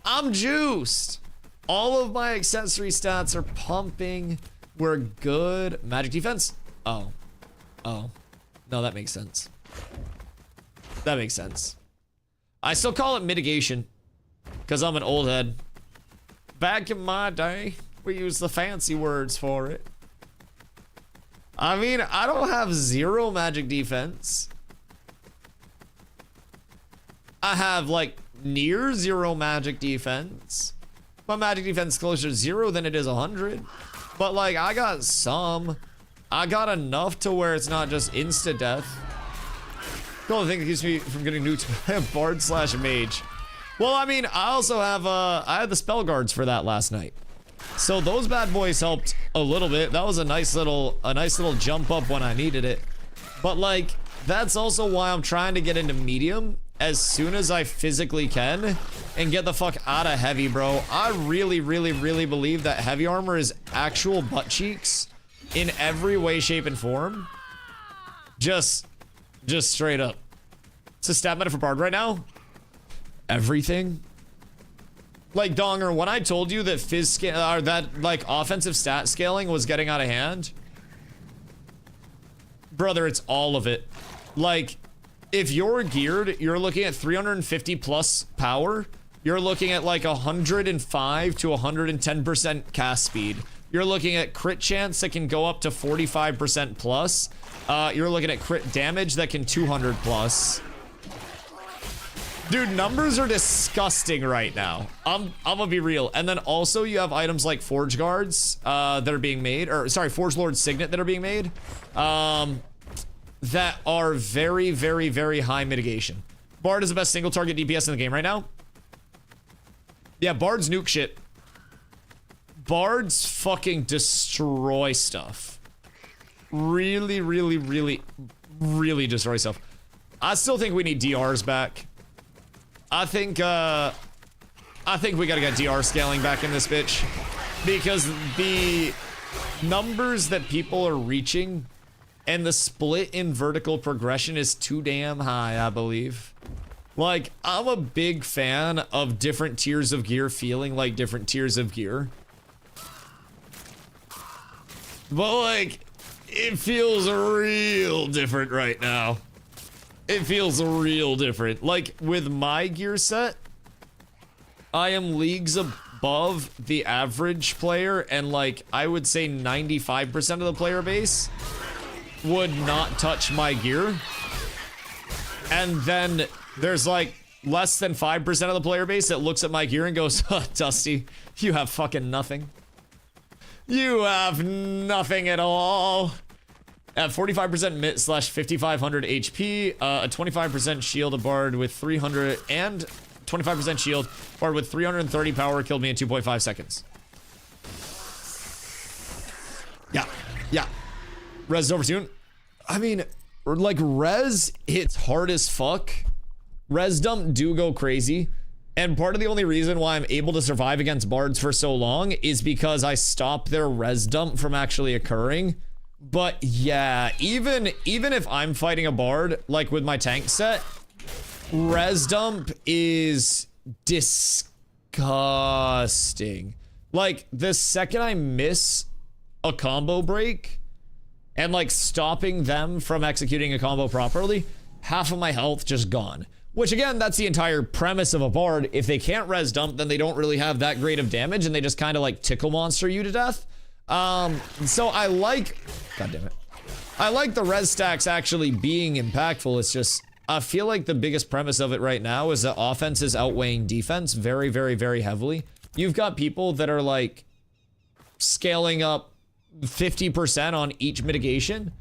I'm juiced. All of my accessory stats are pumping. We're good. Magic defense? Oh. No, that makes sense. I still call it mitigation. Because I'm an old head. Back in my day, we used the fancy words for it. I mean, I don't have 0 magic defense. I have, like, near 0 magic defense. My magic defense is closer to 0 than it is 100. But, like, I got some. I got enough to where it's not just insta-death. The only thing that keeps me from getting nuked by a bard/mage. Well, I mean, I also have, I had the spell guards for that last night. So those bad boys helped a little bit. That was a nice little jump up when I needed it. But like, that's also why I'm trying to get into medium as soon as I physically can and get the fuck out of heavy, bro. I really believe that heavy armor is actual butt cheeks in every way, shape, and form. Just straight up. It's a stat meta for Bard right now. everything. Like, Donger, when I told you that that like offensive stat scaling was getting out of hand, brother, it's all of it. Like, if you're geared, you're looking at 350 plus power. You're looking at like 105 to 110% cast speed. You're looking at crit chance that can go up to 45% plus. You're looking at crit damage that can 200 plus. Dude, numbers are disgusting right now. I'm gonna be real. And then also you have items like Forge Guards that are being made, or sorry, Forge Lord Signet that are being made, that are very, very, very high mitigation. Bard is the best single target DPS in the game right now. Yeah, Bard's nuke shit. Bards fucking destroy stuff. Really, really, really, really destroy stuff. I still think we need DRs back. I think we gotta get DR scaling back in this bitch. Because the numbers that people are reaching and the split in vertical progression is too damn high, I believe. Like, I'm a big fan of different tiers of gear feeling like different tiers of gear. But like, it feels real different right now. It feels real different. Like, with my gear set, I am leagues above the average player, and like, I would say 95% of the player base would not touch my gear. And then there's like less than 5% of the player base that looks at my gear and goes, huh, Dusty, you have fucking nothing. You have nothing at all. At 45% mit slash 5500 HP, a 25% shield, a bard with 300 and 25% shield, bard with 330 power killed me in 2.5 seconds. Yeah. Res over soon. I mean, like, res hits hard as fuck. Res dump do go crazy. And part of the only reason why I'm able to survive against bards for so long is because I stop their res dump from actually occurring. But yeah, even if I'm fighting a bard, like with my tank set, res dump is disgusting. Like, the second I miss a combo break and like stopping them from executing a combo properly, half of my health just gone. Which again, that's the entire premise of a bard. If they can't res dump, then they don't really have that great of damage and they just kind of like tickle monster you to death. So I like, god damn it, I like the res stacks actually being impactful. It's just, I feel like the biggest premise of it right now is that offense is outweighing defense very, very, very heavily. You've got people that are like scaling up 50% on each mitigation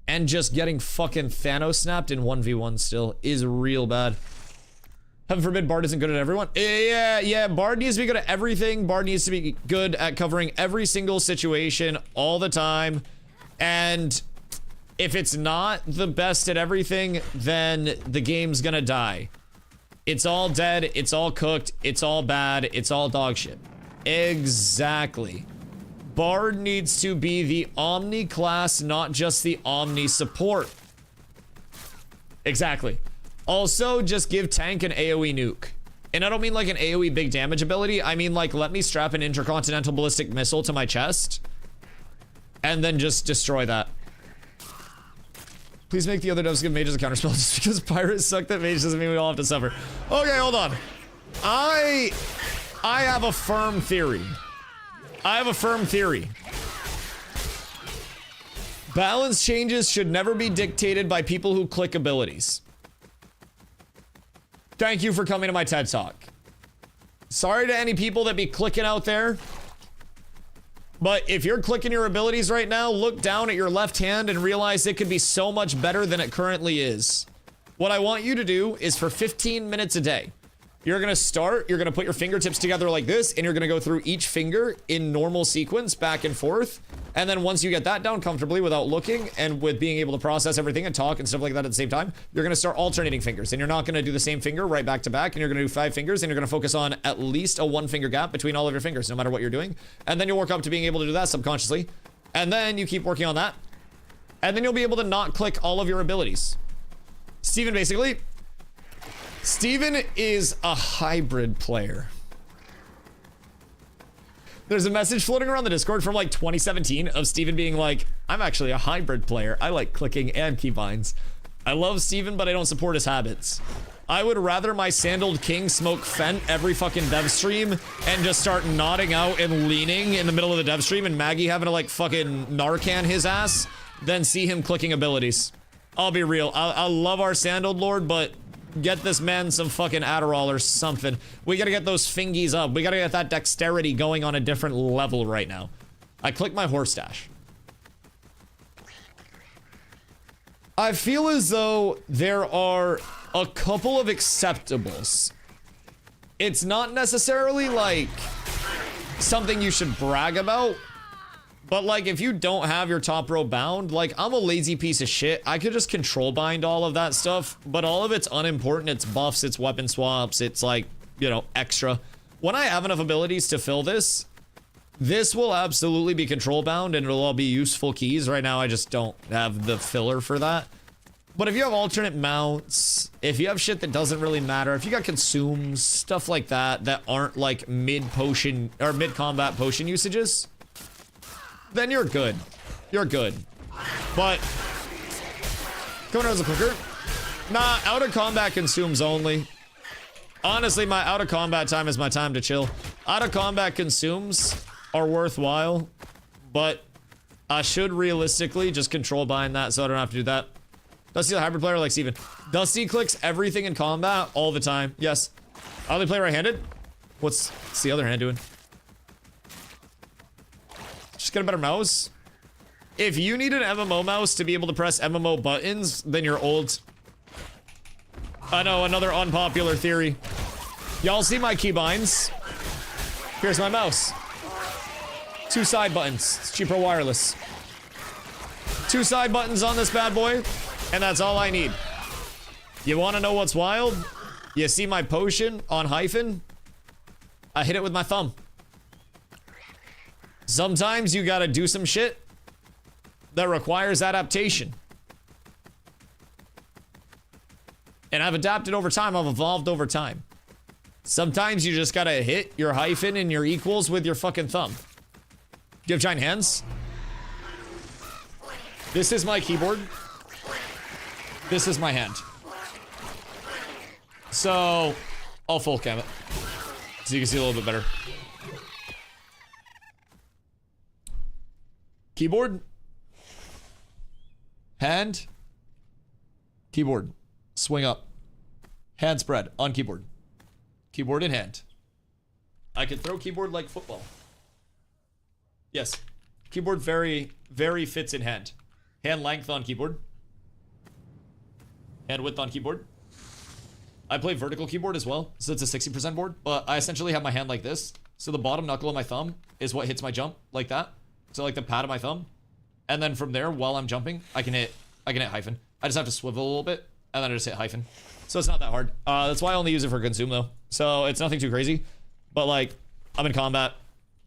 and just getting fucking Thanos snapped in 1v1 still is real bad. Heaven forbid Bard isn't good at everyone. Yeah, Bard needs to be good at everything. Bard needs to be good at covering every single situation all the time. And if it's not the best at everything, then the game's gonna die. It's all dead, it's all cooked, it's all bad, it's all dog shit. Exactly. Bard needs to be the Omni class, not just the Omni support. Exactly. Also, just give tank an AoE nuke. And I don't mean like an AoE big damage ability. I mean like, let me strap an intercontinental ballistic missile to my chest and then just destroy that. Please make the other devs give mages a counterspell. Just because pirates suck that mage doesn't mean we all have to suffer. Okay, hold on. I have a firm theory. Balance changes should never be dictated by people who click abilities. Thank you for coming to my TED Talk. Sorry to any people that be clicking out there. But if you're clicking your abilities right now, look down at your left hand and realize it could be so much better than it currently is. What I want you to do is for 15 minutes a day, you're gonna put your fingertips together like this, and you're gonna go through each finger in normal sequence, back and forth. And then once you get that down comfortably without looking and with being able to process everything and talk and stuff like that at the same time, you're gonna start alternating fingers. And you're not gonna do the same finger right back to back, and you're gonna do 5 fingers, and you're gonna focus on at least a 1 finger gap between all of your fingers, no matter what you're doing. And then you'll work up to being able to do that subconsciously. And then you keep working on that. And then you'll be able to not click all of your abilities. Steven, basically, Steven is a hybrid player. There's a message floating around the Discord from like 2017 of Steven being like, I'm actually a hybrid player. I like clicking and keybinds. I love Steven, but I don't support his habits. I would rather my sandaled king smoke Fent every fucking dev stream and just start nodding out and leaning in the middle of the dev stream and Maggie having to like fucking Narcan his ass than see him clicking abilities. I'll be real. I love our sandaled lord, but get this man some fucking Adderall or something. We gotta get those fingies up. We gotta get that dexterity going on a different level right now. I click my horse dash. I feel as though there are a couple of acceptables. It's not necessarily like something you should brag about, but like if you don't have your top row bound, like I'm a lazy piece of shit. I could just control bind all of that stuff, but all of it's unimportant. It's buffs, it's weapon swaps, it's like, you know, extra. When I have enough abilities to fill this will absolutely be control bound and it'll all be useful keys. Right now I just don't have the filler for that. But if you have alternate mounts, if you have shit that doesn't really matter, if you got consumes, stuff like that, that aren't like mid-potion or mid-combat potion usages, then you're good. You're good. But coming out as a clicker? Nah, out of combat consumes only. Honestly, my out of combat time is my time to chill. Out of combat consumes are worthwhile, but I should realistically just control bind that so I don't have to do that. Dusty the hybrid player like Steven. Dusty clicks everything in combat all the time. Yes. I only play right-handed. What's the other hand doing? Just get a better mouse. If you need an MMO mouse to be able to press MMO buttons, then you're old. I know, another unpopular theory. Y'all see my keybinds? Here's my mouse. 2 side buttons. It's cheaper wireless. 2 side buttons on this bad boy, and that's all I need. You want to know what's wild? You see my potion on hyphen? I hit it with my thumb. Sometimes you gotta do some shit that requires adaptation. And I've adapted over time, I've evolved over time. Sometimes you just gotta hit your hyphen and your equals with your fucking thumb. Do you have giant hands? This is my keyboard. This is my hand. So, I'll full cam it so you can see a little bit better. Keyboard. Hand. Keyboard. Swing up. Hand spread on keyboard. Keyboard in hand. I can throw keyboard like football. Yes. Keyboard very, very fits in hand. Hand length on keyboard. Hand width on keyboard. I play vertical keyboard as well, so it's a 60% board, but I essentially have my hand like this. So the bottom knuckle of my thumb is what hits my jump, like that. So like the pad of my thumb. And then from there, while I'm jumping, I can hit hyphen. I just have to swivel a little bit, and then I just hit hyphen. So it's not that hard. That's why I only use it for consume though. So it's nothing too crazy. But like, I'm in combat.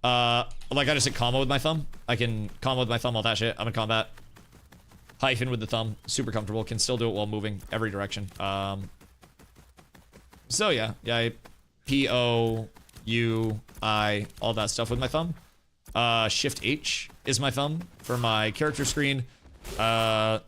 Like I just hit combo with my thumb. I can combo with my thumb, all that shit. I'm in combat. Hyphen with the thumb. Super comfortable. Can still do it while moving every direction. So yeah. Yeah, P-O, U, I, all that stuff with my thumb. Shift H is my thumb for my character screen. Don't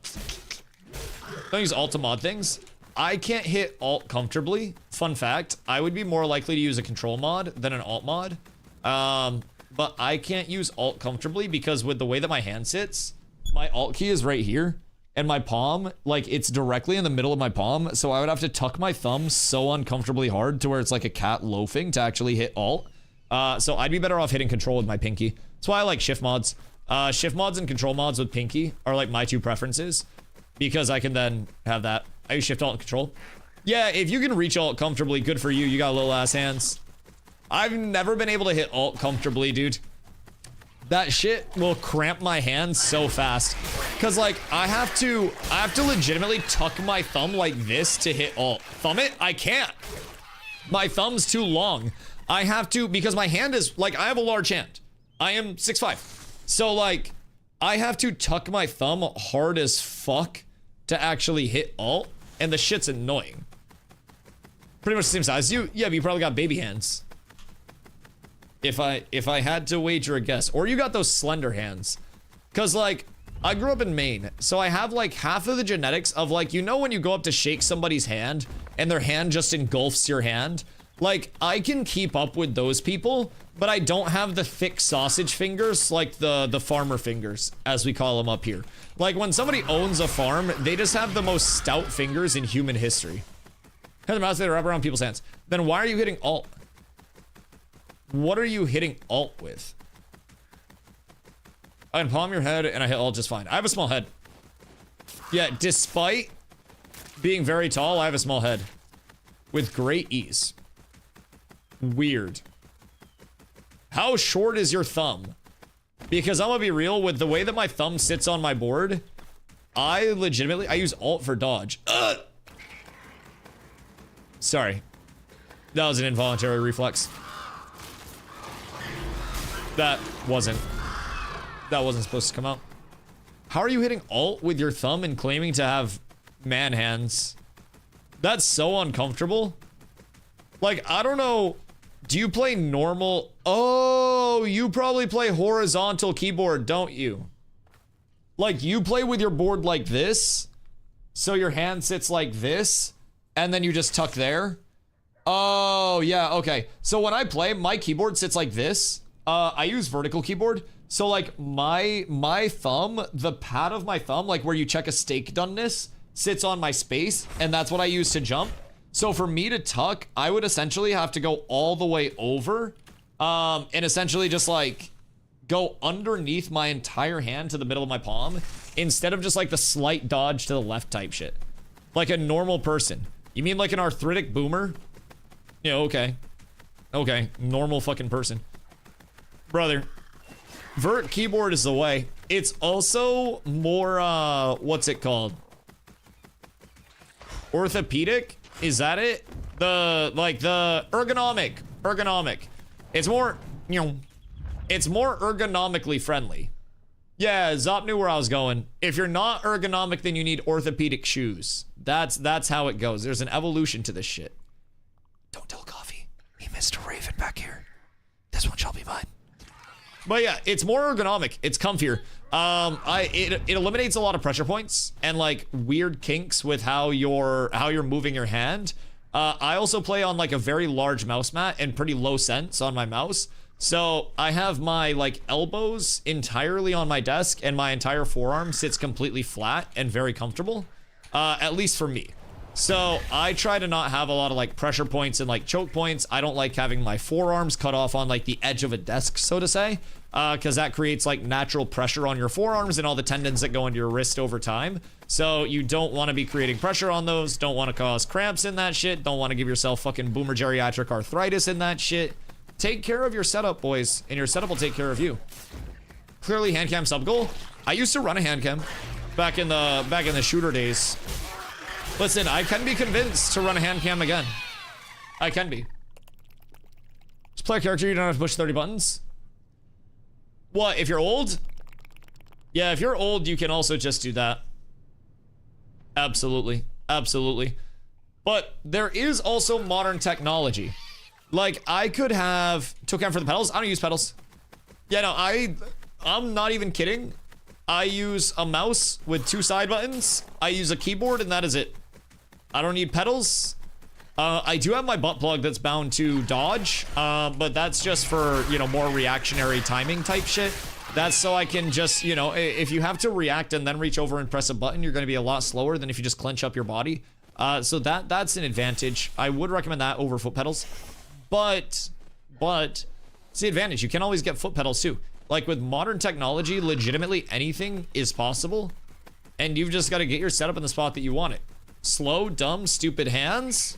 use alt to mod things. I can't hit alt comfortably. Fun fact, I would be more likely to use a control mod than an alt mod. But I can't use alt comfortably because with the way that my hand sits, my alt key is right here. And my palm, like it's directly in the middle of my palm. So I would have to tuck my thumb so uncomfortably hard to where it's like a cat loafing to actually hit alt. So I'd be better off hitting control with my pinky. That's why I like shift mods. Shift mods and control mods with pinky are like my 2 preferences. Because I can then have that. I use shift alt and control. Yeah, if you can reach alt comfortably, good for you. You got little ass hands. I've never been able to hit alt comfortably, dude. That shit will cramp my hands so fast. Cause like, I have to legitimately tuck my thumb like this to hit alt. Thumb it? I can't. My thumb's too long. I have to, because my hand is, like, I have a large hand. I am 6'5". So like, I have to tuck my thumb hard as fuck to actually hit alt. And the shit's annoying. Pretty much the same size as you. Yeah, but you probably got baby hands. If I had to wager a guess. Or you got those slender hands. Cause like, I grew up in Maine, so I have like half of the genetics of like, you know when you go up to shake somebody's hand and their hand just engulfs your hand? Like, I can keep up with those people, but I don't have the thick sausage fingers like the farmer fingers, as we call them up here. Like, when somebody owns a farm, they just have the most stout fingers in human history. Have the mouse that wrap around people's hands. Then why are you hitting alt? What are you hitting alt with? I can palm your head and I hit alt just fine. I have a small head. Yeah, despite being very tall, I have a small head. With great ease. Weird. How short is your thumb? Because I'm gonna be real, with the way that my thumb sits on my board, I use alt for dodge. Ugh! Sorry. That was an involuntary reflex. That wasn't supposed to come out. How are you hitting alt with your thumb and claiming to have man hands? That's so uncomfortable. Like, I don't know. Do you play normal? Oh, you probably play horizontal keyboard, don't you? Like, you play with your board like this, so your hand sits like this, and then you just tuck there. Oh, yeah, okay. So when I play, my keyboard sits like this. I use vertical keyboard. So like my thumb, the pad of my thumb, like where you check a stake doneness, sits on my space, and that's what I use to jump. So for me to tuck, I would essentially have to go all the way over, and essentially just like go underneath my entire hand to the middle of my palm, instead of just like the slight dodge to the left type shit. Like a normal person. You mean like an arthritic boomer? Yeah, okay. Okay, normal fucking person. Brother, vert keyboard is the way. It's also more, what's it called? Orthopedic? Is that it? The ergonomic. It's more, you know, it's more ergonomically friendly. Yeah, Zop knew where I was going. If you're not ergonomic, then you need orthopedic shoes. That's how it goes. There's an evolution to this shit. Don't tell Coffee. He missed a raven back here. This one shall be mine. But yeah, it's more ergonomic. It's comfier. It eliminates a lot of pressure points and like weird kinks with how you're moving your hand. I also play on like a very large mouse mat and pretty low sense on my mouse. So I have my like elbows entirely on my desk and my entire forearm sits completely flat and very comfortable. At least for me. So I try to not have a lot of like pressure points and like choke points. I don't like having my forearms cut off on like the edge of a desk, so to say, because that creates like natural pressure on your forearms and all the tendons that go into your wrist over time. So you don't want to be creating pressure on those, don't want to cause cramps in that shit, don't want to give yourself fucking boomer geriatric arthritis in that shit. Take care of your setup, boys, and your setup will take care of you. Clearly hand cam sub goal. I used to run a hand cam back in the shooter days. Listen, I can be convinced to run a hand cam again. I can be. Just play a character, you don't have to push 30 buttons. What, if you're old? Yeah, if you're old, you can also just do that. Absolutely. Absolutely. But there is also modern technology. Like, I could have took out for the pedals. I don't use pedals. Yeah, no, I'm not even kidding. I use a mouse with 2 side buttons. I use a keyboard, and that is it. I don't need pedals. I do have my butt plug that's bound to dodge, but that's just for, you know, more reactionary timing type shit. That's so I can just, you know, if you have to react and then reach over and press a button, you're going to be a lot slower than if you just clench up your body. So that's an advantage. I would recommend that over foot pedals. But it's the advantage. You can always get foot pedals too. Like with modern technology, legitimately anything is possible. And you've just got to get your setup in the spot that you want it. Slow, dumb, stupid hands.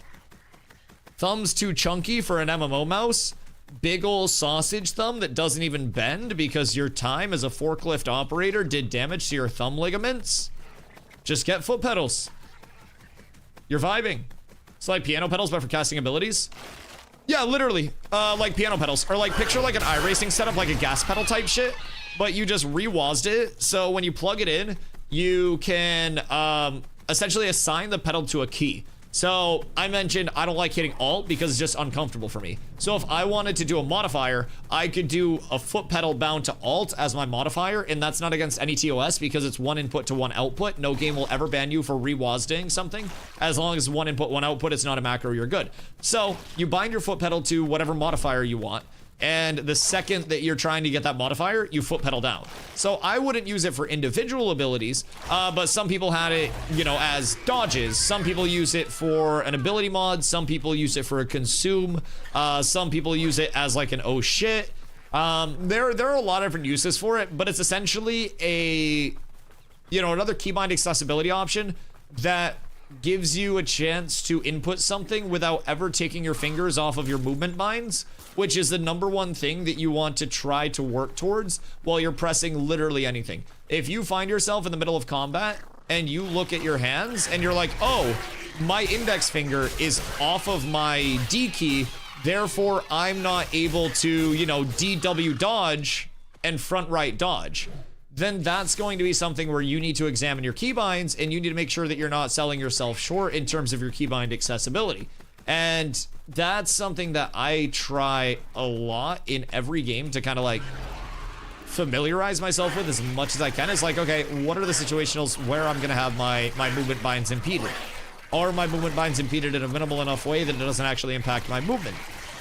Thumbs too chunky for an MMO mouse. Big ol' sausage thumb that doesn't even bend because your time as a forklift operator did damage to your thumb ligaments. Just get foot pedals. You're vibing. It's like piano pedals, but for casting abilities. Yeah, literally, like piano pedals. Or like, picture like an iRacing setup, like a gas pedal type shit. But you just re-wazzed it, so when you plug it in, you can essentially assign the pedal to a key. So I mentioned I don't like hitting Alt because it's just uncomfortable for me. So if I wanted to do a modifier, I could do a foot pedal bound to Alt as my modifier, and that's not against any TOS because it's one input to one output. No game will ever ban you for re-WASDing something. As long as one input, one output, it's not a macro, you're good. So you bind your foot pedal to whatever modifier you want. And the second that you're trying to get that modifier, you foot pedal down. So I wouldn't use it for individual abilities, but some people had it, you know, as dodges. Some people use it for an ability mod. Some people use it for a consume. Some people use it as like an oh shit. There are a lot of different uses for it, but it's essentially a, you know, another keybind accessibility option that gives you a chance to input something without ever taking your fingers off of your movement binds, which is the #1 thing that you want to try to work towards while you're pressing literally anything. If you find yourself in the middle of combat and you look at your hands and you're like, oh, my index finger is off of my D key, therefore I'm not able to, you know, DW dodge and front right dodge, then that's going to be something where you need to examine your keybinds and you need to make sure that you're not selling yourself short in terms of your keybind accessibility. And that's something that I try a lot in every game to kind of like familiarize myself with as much as I can. It's like, okay, what are the situationals where I'm gonna have my movement binds impeded? Are my movement binds impeded in a minimal enough way that it doesn't actually impact my movement?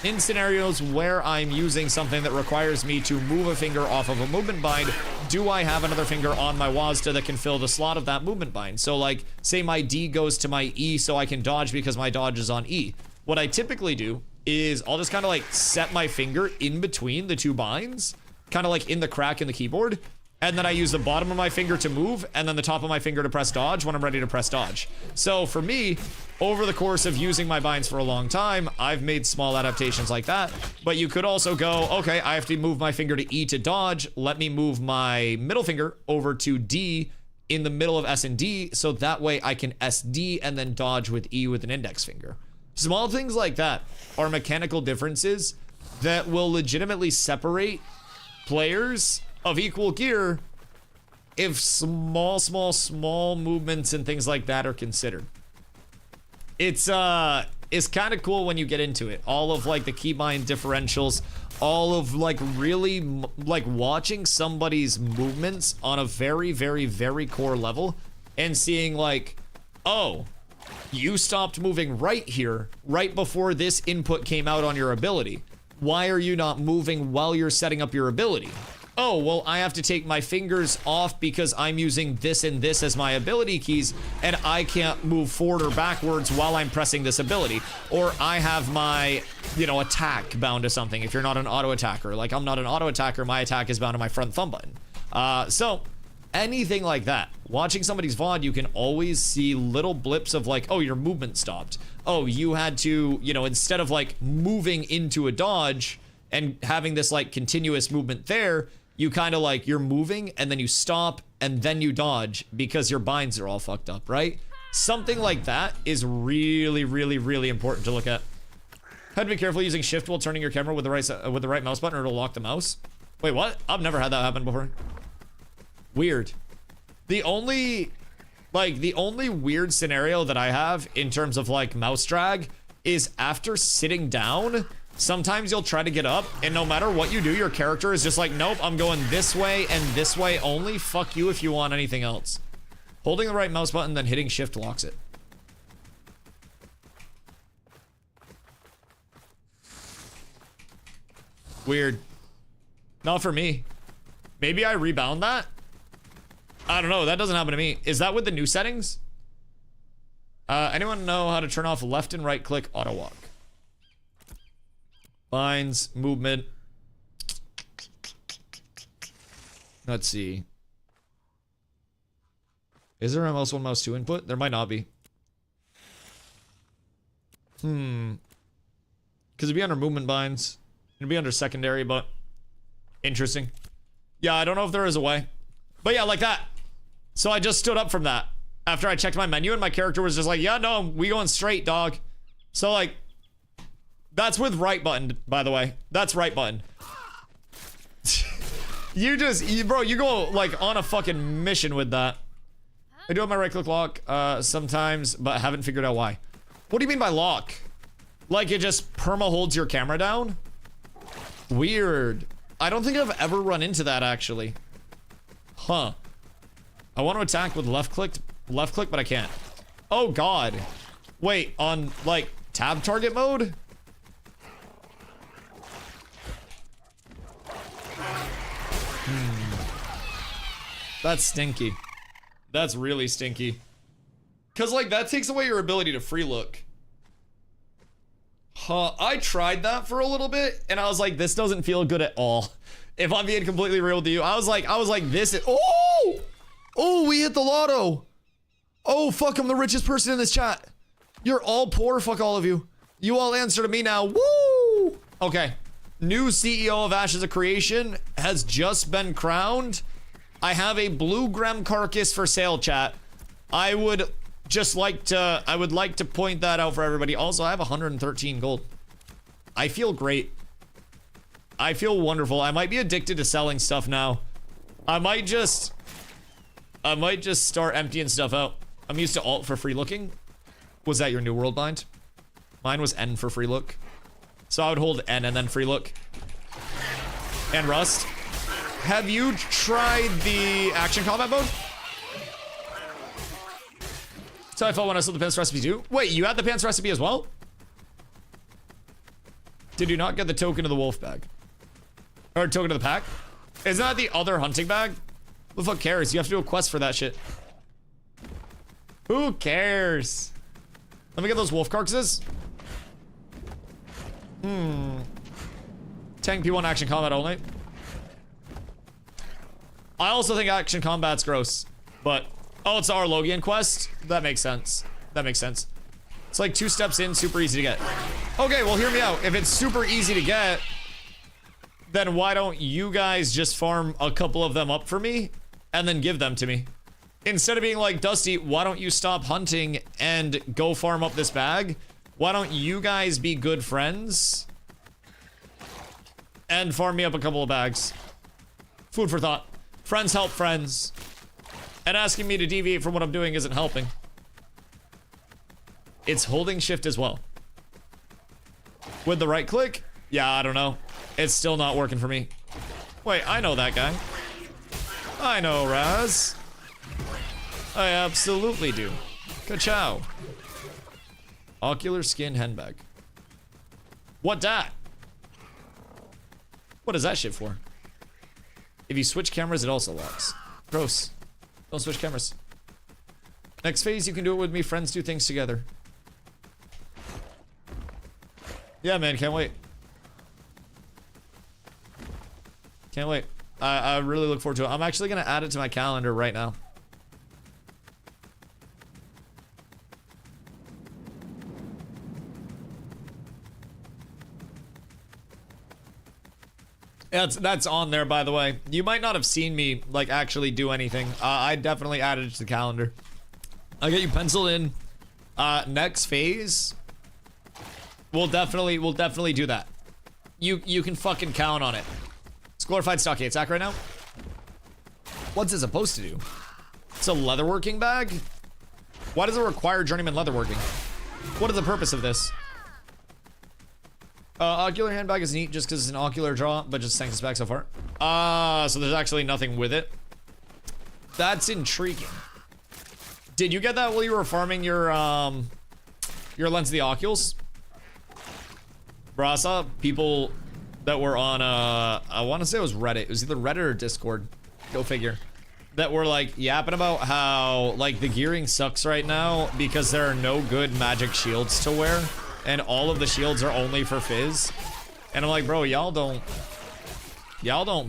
In scenarios where I'm using something that requires me to move a finger off of a movement bind, do I have another finger on my WASD that can fill the slot of that movement bind? So like, say my D goes to my E so I can dodge because my dodge is on E. What I typically do is I'll just kind of like set my finger in between the two binds, kind of like in the crack in the keyboard, and then I use the bottom of my finger to move and then the top of my finger to press dodge when I'm ready to press dodge. So for me, over the course of using my binds for a long time, I've made small adaptations like that. But you could also go, okay, I have to move my finger to E to dodge. Let me move my middle finger over to D in the middle of S and D, so that way I can SD and then dodge with E with an index finger. Small things like that are mechanical differences that will legitimately separate players of equal gear if small movements and things like that are considered. It's kind of cool when you get into it. All of like the keybind differentials, all of like really like watching somebody's movements on a very, very, very core level and seeing like, oh, you stopped moving right here, right before this input came out on your ability. Why are you not moving while you're setting up your ability? Oh, well, I have to take my fingers off because I'm using this and this as my ability keys, and I can't move forward or backwards while I'm pressing this ability. Or I have my, you know, attack bound to something. If you're not an auto attacker, like I'm not an auto attacker, my attack is bound to my front thumb button. So anything like that. Watching somebody's VOD, you can always see little blips of like, oh, your movement stopped. Oh, you had to, you know, instead of like moving into a dodge and having this like continuous movement there, you kind of like, you're moving and then you stop and then you dodge because your binds are all fucked up, right? Something like that is really, really, really important to look at. Had to be careful using shift while turning your camera with the right mouse button or it'll lock the mouse. Wait, what? I've never had that happen before. Weird. The only weird scenario that I have in terms of like mouse drag is after sitting down. Sometimes you'll try to get up, and no matter what you do, your character is just like, nope, I'm going this way and this way only. Fuck you if you want anything else. Holding the right mouse button, then hitting shift locks it. Weird. Not for me. Maybe I rebound that? I don't know, that doesn't happen to me. Is that with the new settings? Anyone know how to turn off left and right click auto walk? Binds, movement. Let's see. Is there a mouse 1, mouse 2 input? There might not be. Because it'd be under movement binds. It'd be under secondary, but interesting. Yeah, I don't know if there is a way. But yeah, like that. So I just stood up from that after I checked my menu and my character was just like, yeah, no, we going straight, dog. So like, that's with right button, by the way. That's right button. Bro, you go like on a fucking mission with that. I do have my right click lock sometimes, but I haven't figured out why. What do you mean by lock? Like it just perma holds your camera down? Weird. I don't think I've ever run into that actually. Huh. I want to attack with left click, but I can't. Oh god. Wait, on like tab target mode? That's stinky. That's really stinky. Cause like that takes away your ability to free look. Huh, I tried that for a little bit and I was like, this doesn't feel good at all. If I'm being completely real with you, I was like, this is, oh! Oh, we hit the lotto. Oh, fuck, I'm the richest person in this chat. You're all poor, fuck all of you. You all answer to me now, woo! Okay, new CEO of Ashes of Creation has just been crowned. I have a blue Grem carcass for sale, chat. I would like to point that out for everybody. Also, I have 113 gold. I feel great. I feel wonderful. I might be addicted to selling stuff now. I might just start emptying stuff out. I'm used to alt for free looking. Was that your new world bind? Mine was N for free look. So I would hold N and then free look. And rust. Have you tried the action combat mode? So I felt when I saw the pants recipe too. Wait, you had the pants recipe as well? Did you not get the token of the wolf bag? Or token of the pack? Isn't that the other hunting bag? Who the fuck cares? You have to do a quest for that shit. Who cares? Let me get those wolf carcasses. Tank P1 action combat only. I also think action combat's gross, but oh, it's our Logian quest. That makes sense. That makes sense. It's like 2 steps in, super easy to get. Okay, well, hear me out. If it's super easy to get, then why don't you guys just farm a couple of them up for me and then give them to me? Instead of being like, Dusty, why don't you stop hunting and go farm up this bag? Why don't you guys be good friends and farm me up a couple of bags? Food for thought. Friends help friends. And asking me to deviate from what I'm doing isn't helping. It's holding shift as well. With the right click? Yeah, I don't know. It's still not working for me. Wait, I know that guy. I know Raz. I absolutely do. Ka-chow. Ocular skin handbag. What dat? What is that shit for? If you switch cameras, it also locks. Gross. Don't switch cameras. Next phase, you can do it with me. Friends do things together. Yeah, man, can't wait. Can't wait. I really look forward to it. I'm actually gonna add it to my calendar right now. That's on there, by the way. You might not have seen me like actually do anything. I definitely added it to the calendar. I'll get you penciled in. Next phase, we'll definitely do that. You can fucking count on it. It's glorified stockade attack right now. What's it supposed to do? It's a leatherworking bag? Why does it require journeyman leatherworking? What is the purpose of this? Ocular handbag is neat just because it's an ocular draw, but just thanks us back so far. So there's actually nothing with it. That's intriguing. Did you get that while you were farming your lens of the ocules? Bro, I saw people that were on, I want to say it was Reddit. It was either Reddit or Discord. Go figure. That were like yapping about how like the gearing sucks right now because there are no good magic shields to wear. And all of the shields are only for Fizz. And I'm like, bro, y'all don't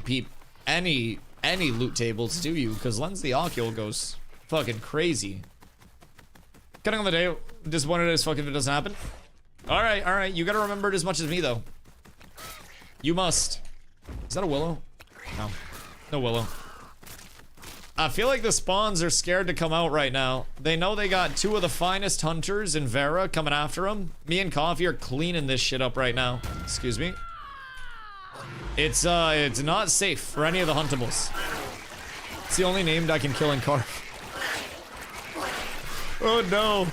peep any loot tables, do you? Because Lens the Ocule goes fucking crazy. Cutting on the day, disappointed as fuck if it doesn't happen. Alright, you gotta remember it as much as me though. You must. Is that a willow? No. No willow. I feel like the spawns are scared to come out right now. They know they got 2 of the finest hunters in Vera coming after them. Me and Coffee are cleaning this shit up right now. Excuse me. It's not safe for any of the huntables. It's the only named I can kill and carve. Oh no.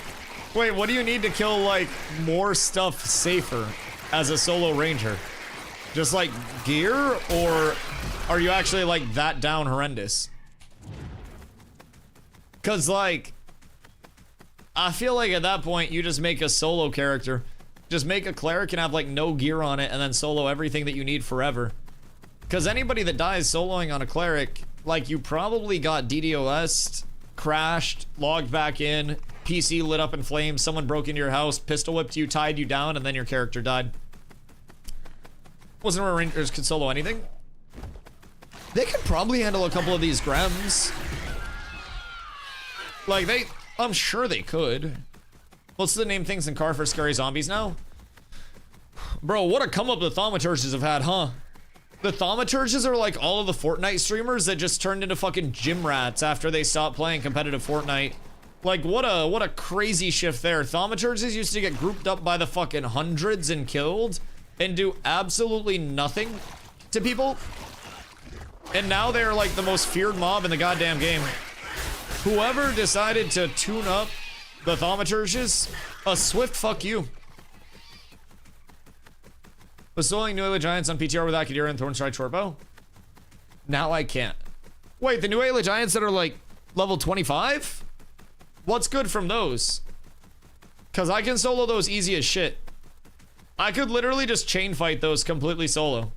Wait, what do you need to kill, like, more stuff safer as a solo ranger? Just, like, gear? Or are you actually, like, that down horrendous? Because, like, I feel like at that point, you just make a solo character. Just make a cleric and have, like, no gear on it and then solo everything that you need forever. Because anybody that dies soloing on a cleric, like, you probably got DDoS'd, crashed, logged back in, PC lit up in flames, someone broke into your house, pistol whipped you, tied you down, and then your character died. Wasn't where rangers could solo anything. They could probably handle a couple of these Grems. Like, I'm sure they could. What's the name things in car for scary zombies now? Bro, what a come up the thaumaturges have had, huh? The thaumaturges are like all of the Fortnite streamers that just turned into fucking gym rats after they stopped playing competitive Fortnite. Like, what a crazy shift there. Thaumaturges used to get grouped up by the fucking hundreds and killed and do absolutely nothing to people. And now they're like the most feared mob in the goddamn game. Whoever decided to tune up the thaumaturges, a swift fuck you. Was soloing New Ayla Giants on PTR with Akadira and Thornstride Shortbow? Now I can't. Wait, the New Ayla Giants that are like level 25? What's good from those? Because I can solo those easy as shit. I could literally just chain fight those completely solo.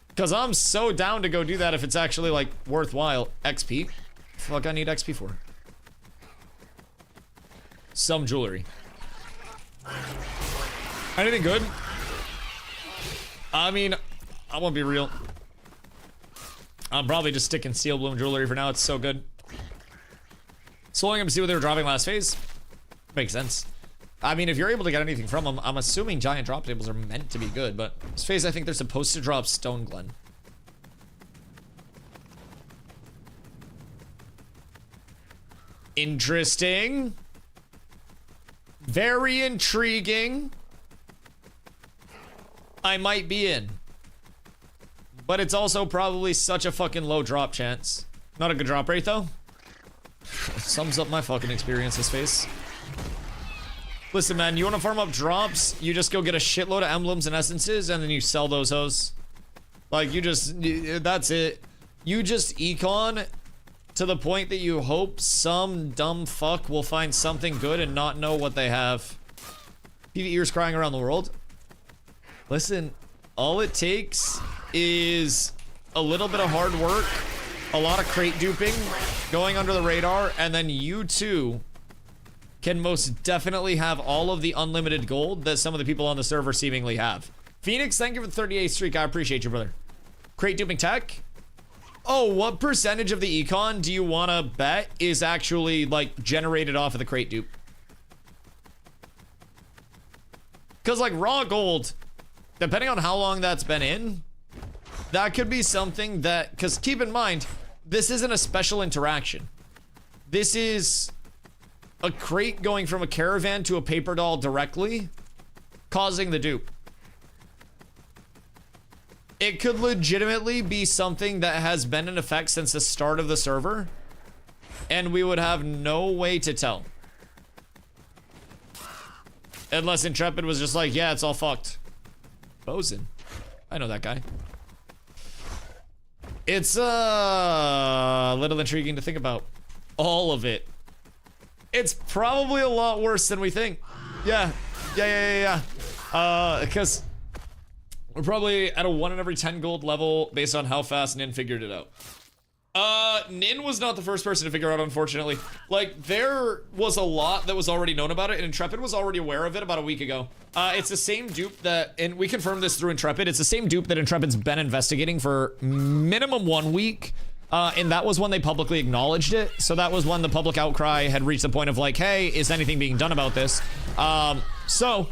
Because I'm so down to go do that if it's actually like worthwhile. XP? Fuck, I need XP for. Some jewelry. Anything good? I mean, I won't be real. I'm probably just sticking Steel Bloom jewelry for now. It's so good. Soloing them to see what they were dropping last phase. Makes sense. I mean, if you're able to get anything from them, I'm assuming giant drop tables are meant to be good, but this phase I think they're supposed to drop Stone Glen. Interesting. Very intriguing. I might be in. But it's also probably such a fucking low drop chance. Not a good drop rate though. Sums up my fucking experience this phase. Listen, man, you want to farm up drops? You just go get a shitload of emblems and essences, and then you sell those hoes. Like, that's it. You just econ to the point that you hope some dumb fuck will find something good and not know what they have. PvEers crying around the world. Listen, all it takes is a little bit of hard work, a lot of crate duping, going under the radar, and then you too can most definitely have all of the unlimited gold that some of the people on the server seemingly have. Phoenix, thank you for the 38th streak. I appreciate you, brother. Crate duping tech? Oh, what percentage of the econ do you want to bet is actually, like, generated off of the crate dupe? Because, like, raw gold, depending on how long that's been in, that could be something that... Because keep in mind, this isn't a special interaction. This is a crate going from a caravan to a paper doll directly, causing the dupe. It could legitimately be something that has been in effect since the start of the server, and we would have no way to tell. Unless Intrepid was just like, yeah, it's all fucked. Bosun. I know that guy. It's a little intriguing to think about. All of it. It's probably a lot worse than we think. Yeah. Because we're probably at a 1 in every 10 gold level based on how fast Nin figured it out. Nin was not the first person to figure out, unfortunately. Like, there was a lot that was already known about it, and Intrepid was already aware of it about a week ago. It's the same dupe that, and we confirmed this through Intrepid, it's the same dupe that Intrepid's been investigating for minimum 1 week. And that was when they publicly acknowledged it. So that was when the public outcry had reached the point of like, hey, is anything being done about this? So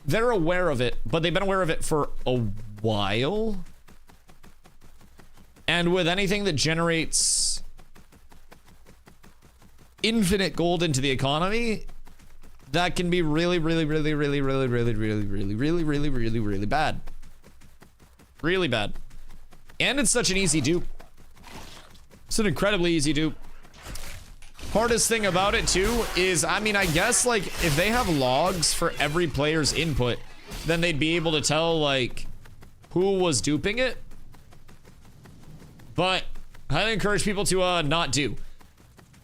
they're aware of it, but they've been aware of it for a while. And with anything that generates infinite gold into the economy, that can be really bad. Really bad. And it's such an easy dupe. It's an incredibly easy dupe. Hardest thing about it too is, I mean, I guess like if they have logs for every player's input, then they'd be able to tell like who was duping it. But I encourage people to not do.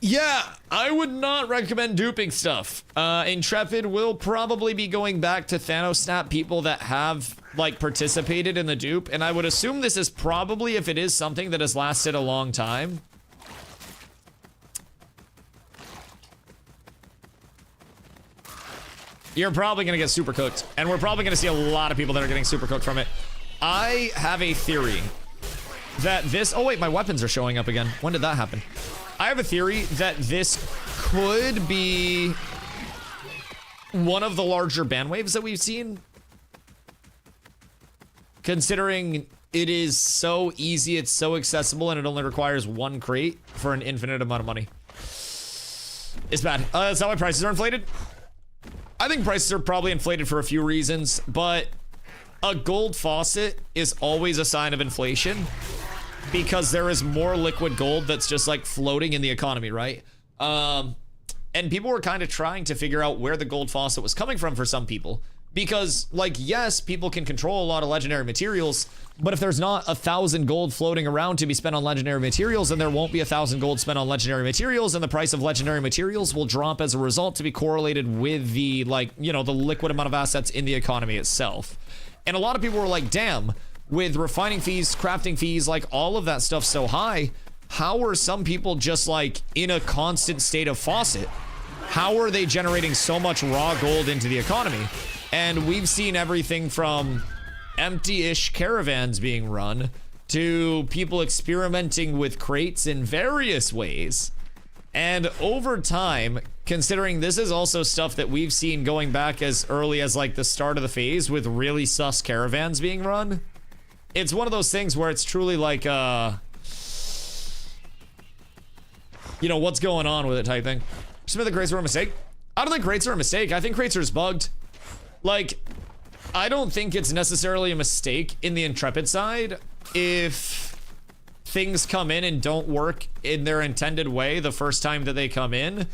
Yeah, I would not recommend duping stuff. Intrepid will probably be going back to Thanos Snap people that have like participated in the dupe, and I would assume this is probably, if it is something that has lasted a long time. You're probably gonna get super cooked, and we're probably gonna see a lot of people that are getting super cooked from it. I have a theory that this, oh wait, my weapons are showing up again. When did that happen? I have a theory that this could be one of the larger ban waves that we've seen. Considering it is so easy, it's so accessible, and it only requires one crate for an infinite amount of money. It's bad. Is that why prices are inflated? I think prices are probably inflated for a few reasons, but a gold faucet is always a sign of inflation because there is more liquid gold that's just like floating in the economy, right? And people were kind of trying to figure out where the gold faucet was coming from for some people. Because, like, yes, people can control a lot of legendary materials, but if there's not 1,000 gold floating around to be spent on legendary materials, then there won't be 1,000 gold spent on legendary materials, and the price of legendary materials will drop as a result to be correlated with the, like, you know, the liquid amount of assets in the economy itself. And a lot of people were like, damn, with refining fees, crafting fees, like, all of that stuff so high, how are some people just, like, in a constant state of faucet? How are they generating so much raw gold into the economy? And we've seen everything from empty-ish caravans being run to people experimenting with crates in various ways. And over time, considering this is also stuff that we've seen going back as early as like the start of the phase with really sus caravans being run, it's one of those things where it's truly like, you know, what's going on with it type thing. Just the crates were a mistake. I don't think crates are a mistake. I think crates are just bugged. Like, I don't think it's necessarily a mistake in the Intrepid side if things come in and don't work in their intended way the first time that they come in.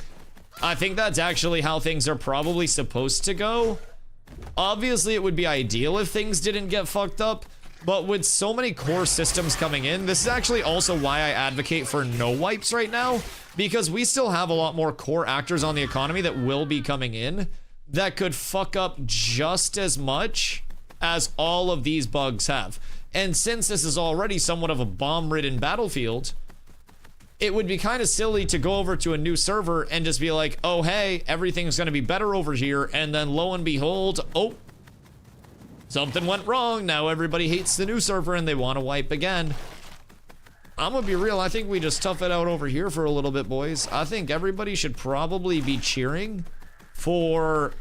I think that's actually how things are probably supposed to go. Obviously, it would be ideal if things didn't get fucked up, but with so many core systems coming in, this is actually also why I advocate for no wipes right now, because we still have a lot more core actors on the economy that will be coming in that could fuck up just as much as all of these bugs have. And since this is already somewhat of a bomb-ridden battlefield, it would be kind of silly to go over to a new server and just be like, oh, hey, everything's going to be better over here, and then lo and behold, oh, something went wrong. Now everybody hates the new server and they want to wipe again. I'm gonna be real, I think we just tough it out over here for a little bit, boys. I think everybody should probably be cheering for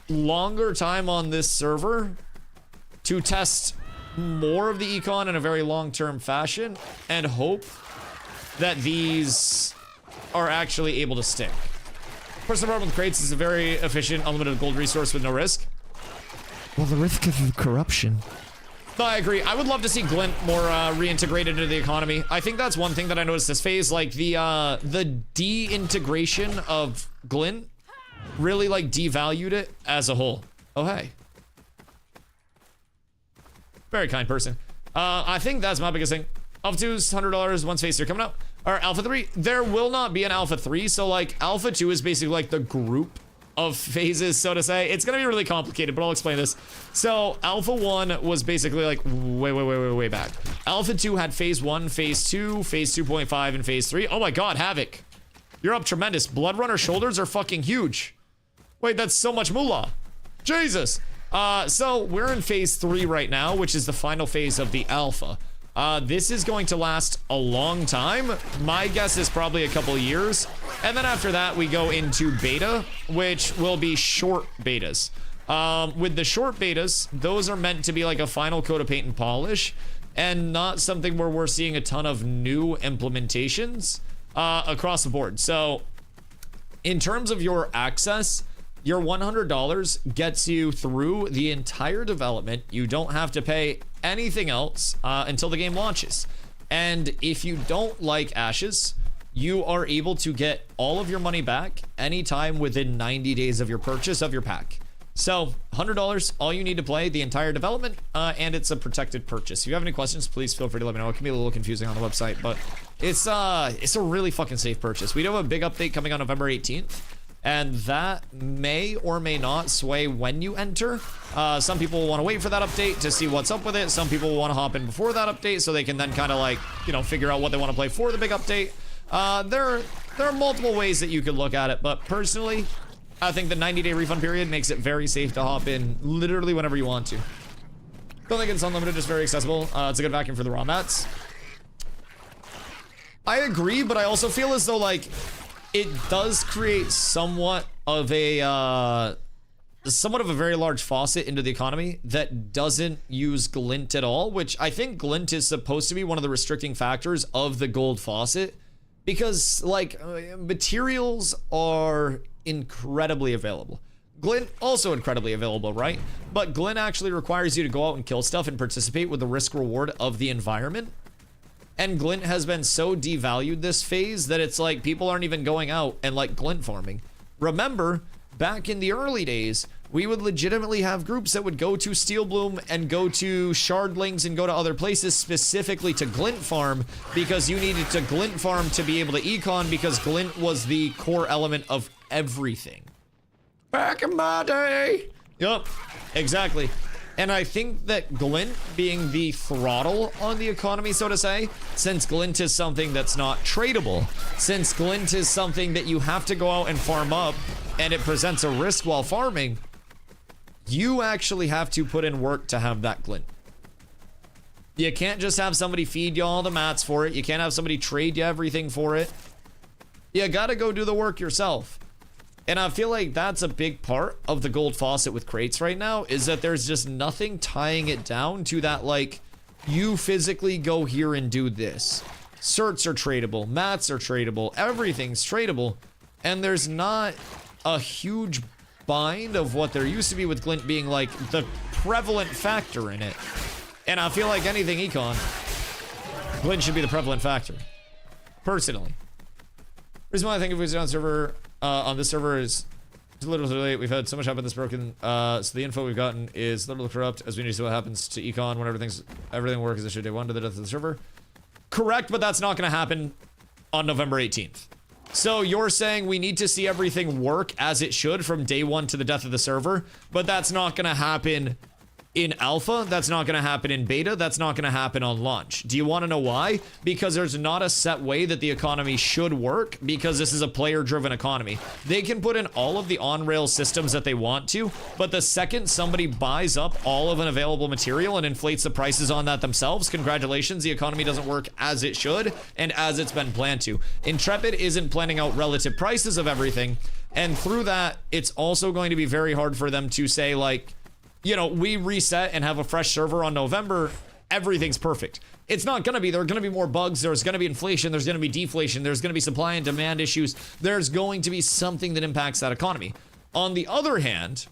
longer time on this server to test more of the econ in a very long-term fashion and hope that these are actually able to stick. Personal problem with crates is a very efficient, unlimited gold resource with no risk. Well, the risk is corruption. No, I agree. I would love to see Glint more reintegrated into the economy. I think that's one thing that I noticed this phase, like the de-integration of Glint really like devalued it as a whole. Oh, hey. Very kind person. I think that's my biggest thing. Alpha 2's $100 once phase 3 coming out. Or Alpha 3, there will not be an Alpha 3, so like Alpha 2 is basically like the group of phases, so to say. It's gonna be really complicated, but I'll explain this. So Alpha 1 was basically like way back. Alpha 2 had phase 1, phase 2, phase 2.5, and phase 3. Oh my god, Havoc. You're up tremendous. Blood Runner shoulders are fucking huge. Wait, that's so much moolah. Jesus. So we're in phase 3 right now, which is the final phase of the Alpha. This is going to last a long time. My guess is probably a couple years. And then after that, we go into beta, which will be short betas. With the short betas, those are meant to be like a final coat of paint and polish, and not something where we're seeing a ton of new implementations across the board. So in terms of your access, your $100 gets you through the entire development. You don't have to pay anything else until the game launches. And if you don't like Ashes, you are able to get all of your money back anytime within 90 days of your purchase of your pack. So $100, all you need to play the entire development, and it's a protected purchase. If you have any questions, please feel free to let me know. It can be a little confusing on the website, but it's a really fucking safe purchase. We do have a big update coming on November 18th. And that may or may not sway when you enter. Some people will want to wait for that update to see what's up with it. Some people will want to hop in before that update so they can then kind of like, you know, figure out what they want to play for the big update. There are multiple ways that you could look at it, but personally, I think the 90-day refund period makes it very safe to hop in literally whenever you want to. Don't think it's unlimited, just very accessible. It's a good vacuum for the raw mats. I agree, but I also feel as though like it does create somewhat of a very large faucet into the economy that doesn't use glint at all, which I think glint is supposed to be one of the restricting factors of the gold faucet, because like materials are incredibly available. Glint also incredibly available, right? But glint actually requires you to go out and kill stuff and participate with the risk reward of the environment. And glint has been so devalued this phase that it's like people aren't even going out and like glint farming. Remember, back in the early days, we would legitimately have groups that would go to Steel Bloom and go to Shardlings and go to other places specifically to glint farm, because you needed to glint farm to be able to econ, because glint was the core element of everything. Back in my day. Yup, exactly. And I think that glint being the throttle on the economy, so to say, since glint is something that's not tradable, since glint is something that you have to go out and farm up, and it presents a risk while farming, you actually have to put in work to have that glint. You can't just have somebody feed you all the mats for it. You can't have somebody trade you everything for it. You gotta go do the work yourself. And I feel like that's a big part of the gold faucet with crates right now, is that there's just nothing tying it down to that, like, you physically go here and do this. Certs are tradable, mats are tradable, everything's tradable, and there's not a huge bind of what there used to be with glint being like the prevalent factor in it. And I feel like anything econ, glint should be the prevalent factor, personally. Reason why I think if we was on server, on this server is literally late. We've had so much happen that's broken. So the info we've gotten is literally corrupt, as we need to see what happens to econ when everything works as it should day one to the death of the server. Correct, but that's not going to happen on November 18th. So you're saying we need to see everything work as it should from day one to the death of the server, but that's not going to happen in alpha, that's not going to happen in beta, that's not going to happen on launch. Do you want to know why? Because there's not a set way that the economy should work, because this is a player-driven economy. They can put in all of the on-rails systems that they want to, but the second somebody buys up all of an available material and inflates the prices on that themselves, congratulations, the economy doesn't work as it should and as it's been planned to. Intrepid isn't planning out relative prices of everything, and through that, it's also going to be very hard for them to say, like, you know, we reset and have a fresh server on November, everything's perfect. It's not gonna be. There are gonna be more bugs, there's gonna be inflation, there's gonna be deflation, there's gonna be supply and demand issues, there's going to be something that impacts that economy. On the other hand,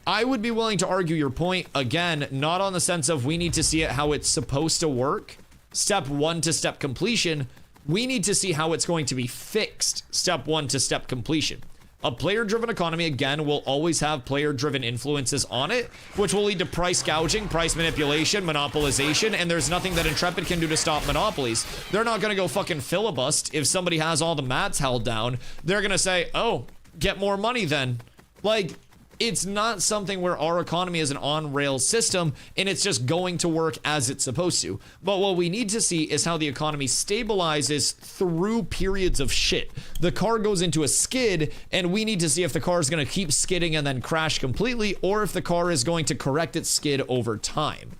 I would be willing to argue your point, again, not on the sense of we need to see it how it's supposed to work, step one to step completion, we need to see how it's going to be fixed, step one to step completion. A player-driven economy, again, will always have player-driven influences on it, which will lead to price gouging, price manipulation, monopolization, and there's nothing that Intrepid can do to stop monopolies. They're not gonna go fucking filibust if somebody has all the mats held down. They're gonna say, oh, get more money then. Like, it's not something where our economy is an on-rails system and it's just going to work as it's supposed to. But what we need to see is how the economy stabilizes through periods of shit. The car goes into a skid and we need to see if the car is going to keep skidding and then crash completely, or if the car is going to correct its skid over time.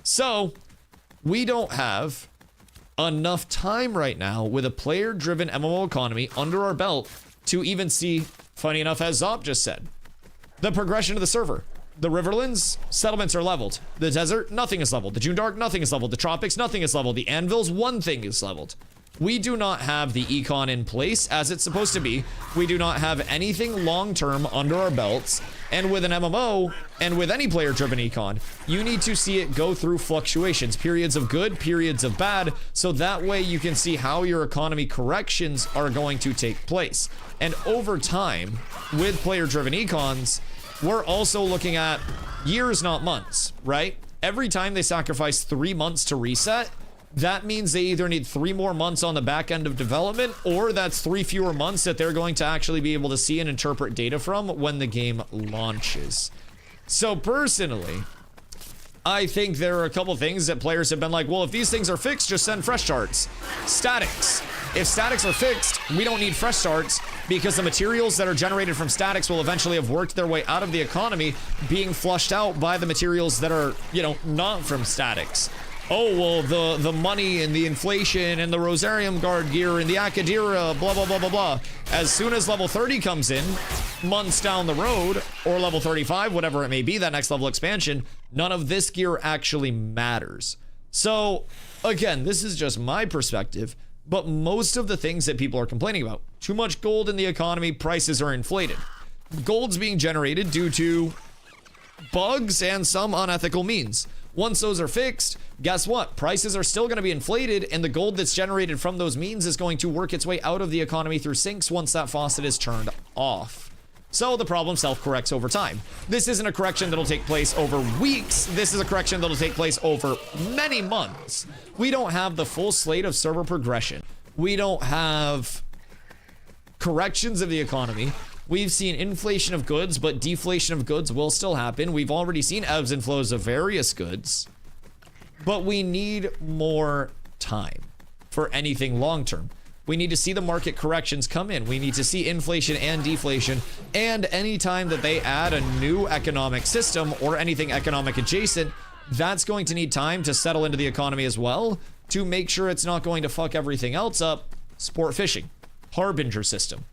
So we don't have enough time right now with a player-driven MMO economy under our belt to even see, funny enough, as Zop just said, the progression of the server. The Riverlands, settlements are leveled. The desert, nothing is leveled. The June Dark, nothing is leveled. The Tropics, nothing is leveled. The Anvils, one thing is leveled. We do not have the econ in place as it's supposed to be. We do not have anything long-term under our belts. And with an MMO, and with any player-driven econ, you need to see it go through fluctuations, periods of good, periods of bad, so that way you can see how your economy corrections are going to take place. And over time, with player-driven econs, we're also looking at years, not months, right? Every time they sacrifice 3 months to reset, that means they either need 3 more months on the back end of development, or that's 3 fewer months that they're going to actually be able to see and interpret data from when the game launches. So personally, I think there are a couple things that players have been like, well, if these things are fixed, just send fresh starts. Statics. If statics are fixed, we don't need fresh starts because the materials that are generated from statics will eventually have worked their way out of the economy, being flushed out by the materials that are, you know, not from statics. Oh, well, the money and the inflation and the Rosarium Guard gear and the Akadira, blah, blah, blah, blah, blah. As soon as level 30 comes in, months down the road, or level 35, whatever it may be, that next level expansion, none of this gear actually matters. So, again, this is just my perspective, but most of the things that people are complaining about, too much gold in the economy, prices are inflated. Gold's being generated due to bugs and some unethical means. Once those are fixed, guess what? Prices are still going to be inflated, and the gold that's generated from those means is going to work its way out of the economy through sinks once that faucet is turned off. So the problem self-corrects over time. This isn't a correction that'll take place over weeks. This is a correction that'll take place over many months. We don't have the full slate of server progression. We don't have corrections of the economy. We've seen inflation of goods, but deflation of goods will still happen. We've already seen ebbs and flows of various goods, but we need more time for anything long-term. We need to see the market corrections come in. We need to see inflation and deflation, and anytime that they add a new economic system or anything economic adjacent, that's going to need time to settle into the economy as well to make sure it's not going to fuck everything else up. Sport fishing, harbinger system.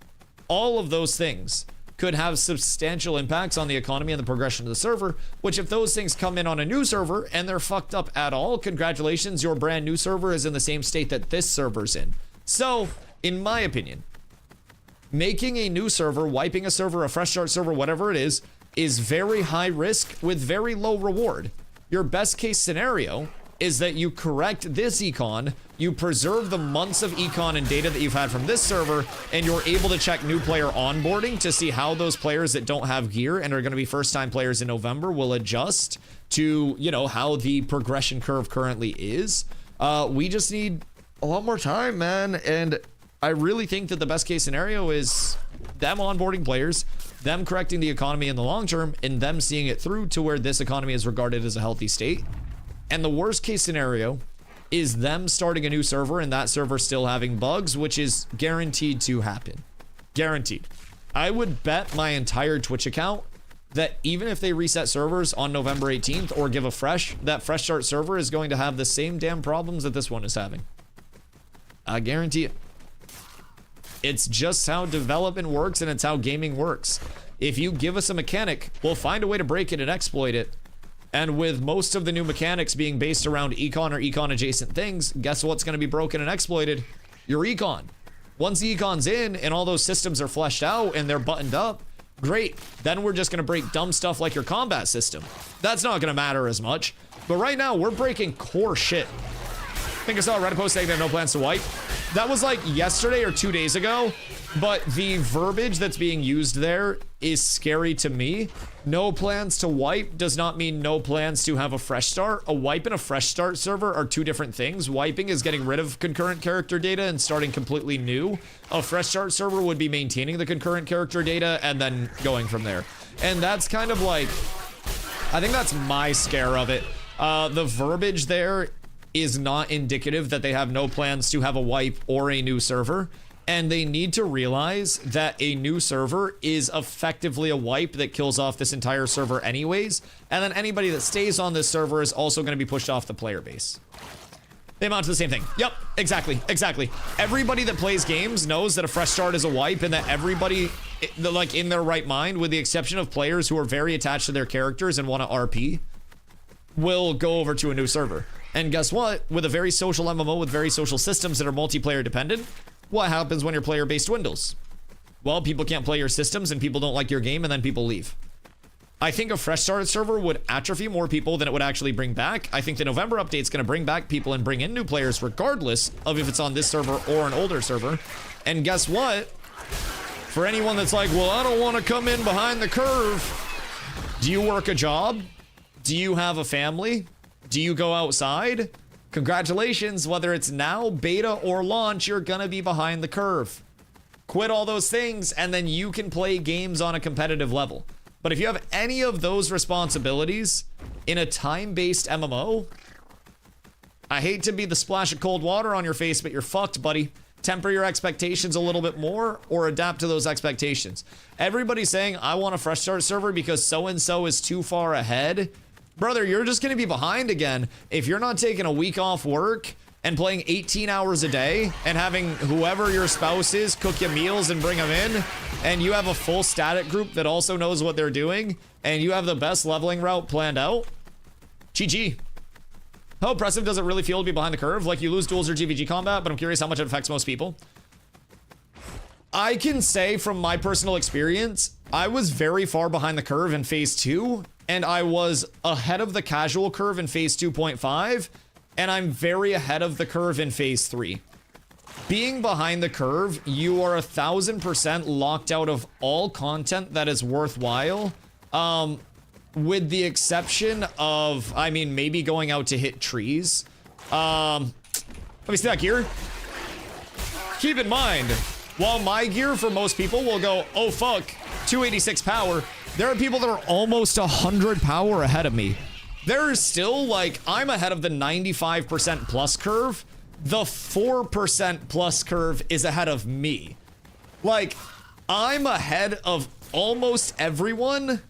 All of those things could have substantial impacts on the economy and the progression of the server, which if those things come in on a new server and they're fucked up at all, congratulations, your brand new server is in the same state that this server's in. So, in my opinion, making a new server, wiping a server, a fresh start server, whatever it is very high risk with very low reward. Your best case scenario is that you correct this econ, you preserve the months of econ and data that you've had from this server, and you're able to check new player onboarding to see how those players that don't have gear and are going to be first-time players in November will adjust to, you know, how the progression curve currently is. We just need a lot more time, man, and I really think that the best case scenario is them onboarding players, them correcting the economy in the long term, and them seeing it through to where this economy is regarded as a healthy state. And the worst case scenario is them starting a new server and that server still having bugs, which is guaranteed to happen. Guaranteed. I would bet my entire Twitch account that even if they reset servers on November 18th or give a that fresh start server is going to have the same damn problems that this one is having. I guarantee it. It's just how development works, and it's how gaming works. If you give us a mechanic, we'll find a way to break it and exploit it. And with most of the new mechanics being based around econ or econ adjacent things, guess what's going to be broken and exploited? Your econ. Once the econ's in and all those systems are fleshed out and they're buttoned up, great. Then we're just going to break dumb stuff like your combat system. That's not going to matter as much. But right now, we're breaking core shit. I think I saw a Reddit post saying they have no plans to wipe. That was like yesterday or 2 days ago, but the verbiage that's being used there is scary to me. No plans to wipe does not mean no plans to have a fresh start. A wipe and a fresh start server are two different things. Wiping is getting rid of concurrent character data and starting completely new. A fresh start server would be maintaining the concurrent character data and then going from there. And that's kind of like, I think that's my scare of it. The verbiage there is not indicative that they have no plans to have a wipe or a new server. And they need to realize that a new server is effectively a wipe that kills off this entire server anyways. And then anybody that stays on this server is also going to be pushed off the player base. They amount to the same thing. Yep, exactly, exactly. Everybody that plays games knows that a fresh start is a wipe, and that everybody, like in their right mind, with the exception of players who are very attached to their characters and want to RP, will go over to a new server. And guess what? With a very social MMO with very social systems that are multiplayer dependent, what happens when your player base dwindles? Well, people can't play your systems and people don't like your game, and then people leave. I think a fresh start server would atrophy more people than it would actually bring back. I think the November update's gonna bring back people and bring in new players regardless of if it's on this server or an older server. And guess what? For anyone that's like, well, I don't want to come in behind the curve. Do you work a job? Do you have a family? Do you go outside? Congratulations, whether it's now, beta, or launch, you're gonna be behind the curve. Quit all those things, and then you can play games on a competitive level. But if you have any of those responsibilities in a time-based MMO, I hate to be the splash of cold water on your face, but you're fucked, buddy. Temper your expectations a little bit more or adapt to those expectations. Everybody's saying, I want a fresh start server because so-and-so is too far ahead. Brother, you're just going to be behind again if you're not taking a week off work and playing 18 hours a day and having whoever your spouse is cook you meals and bring them in, and you have a full static group that also knows what they're doing, and you have the best leveling route planned out. GG. How oppressive does it really feel to be behind the curve? Like you lose duels or GVG combat, but I'm curious how much it affects most people. I can say from my personal experience, I was very far behind the curve in phase 2, and I was ahead of the casual curve in phase 2.5, and I'm very ahead of the curve in phase 3. Being behind the curve, you are 1000% locked out of all content that is worthwhile. With the exception of, I mean, maybe going out to hit trees. Let me see that gear. Keep in mind, while my gear for most people will go, oh fuck, 286 power, there are people that are almost 100 power ahead of me. There is still, like, I'm ahead of the 95% plus curve. The 4% plus curve is ahead of me. Like, I'm ahead of almost everyone,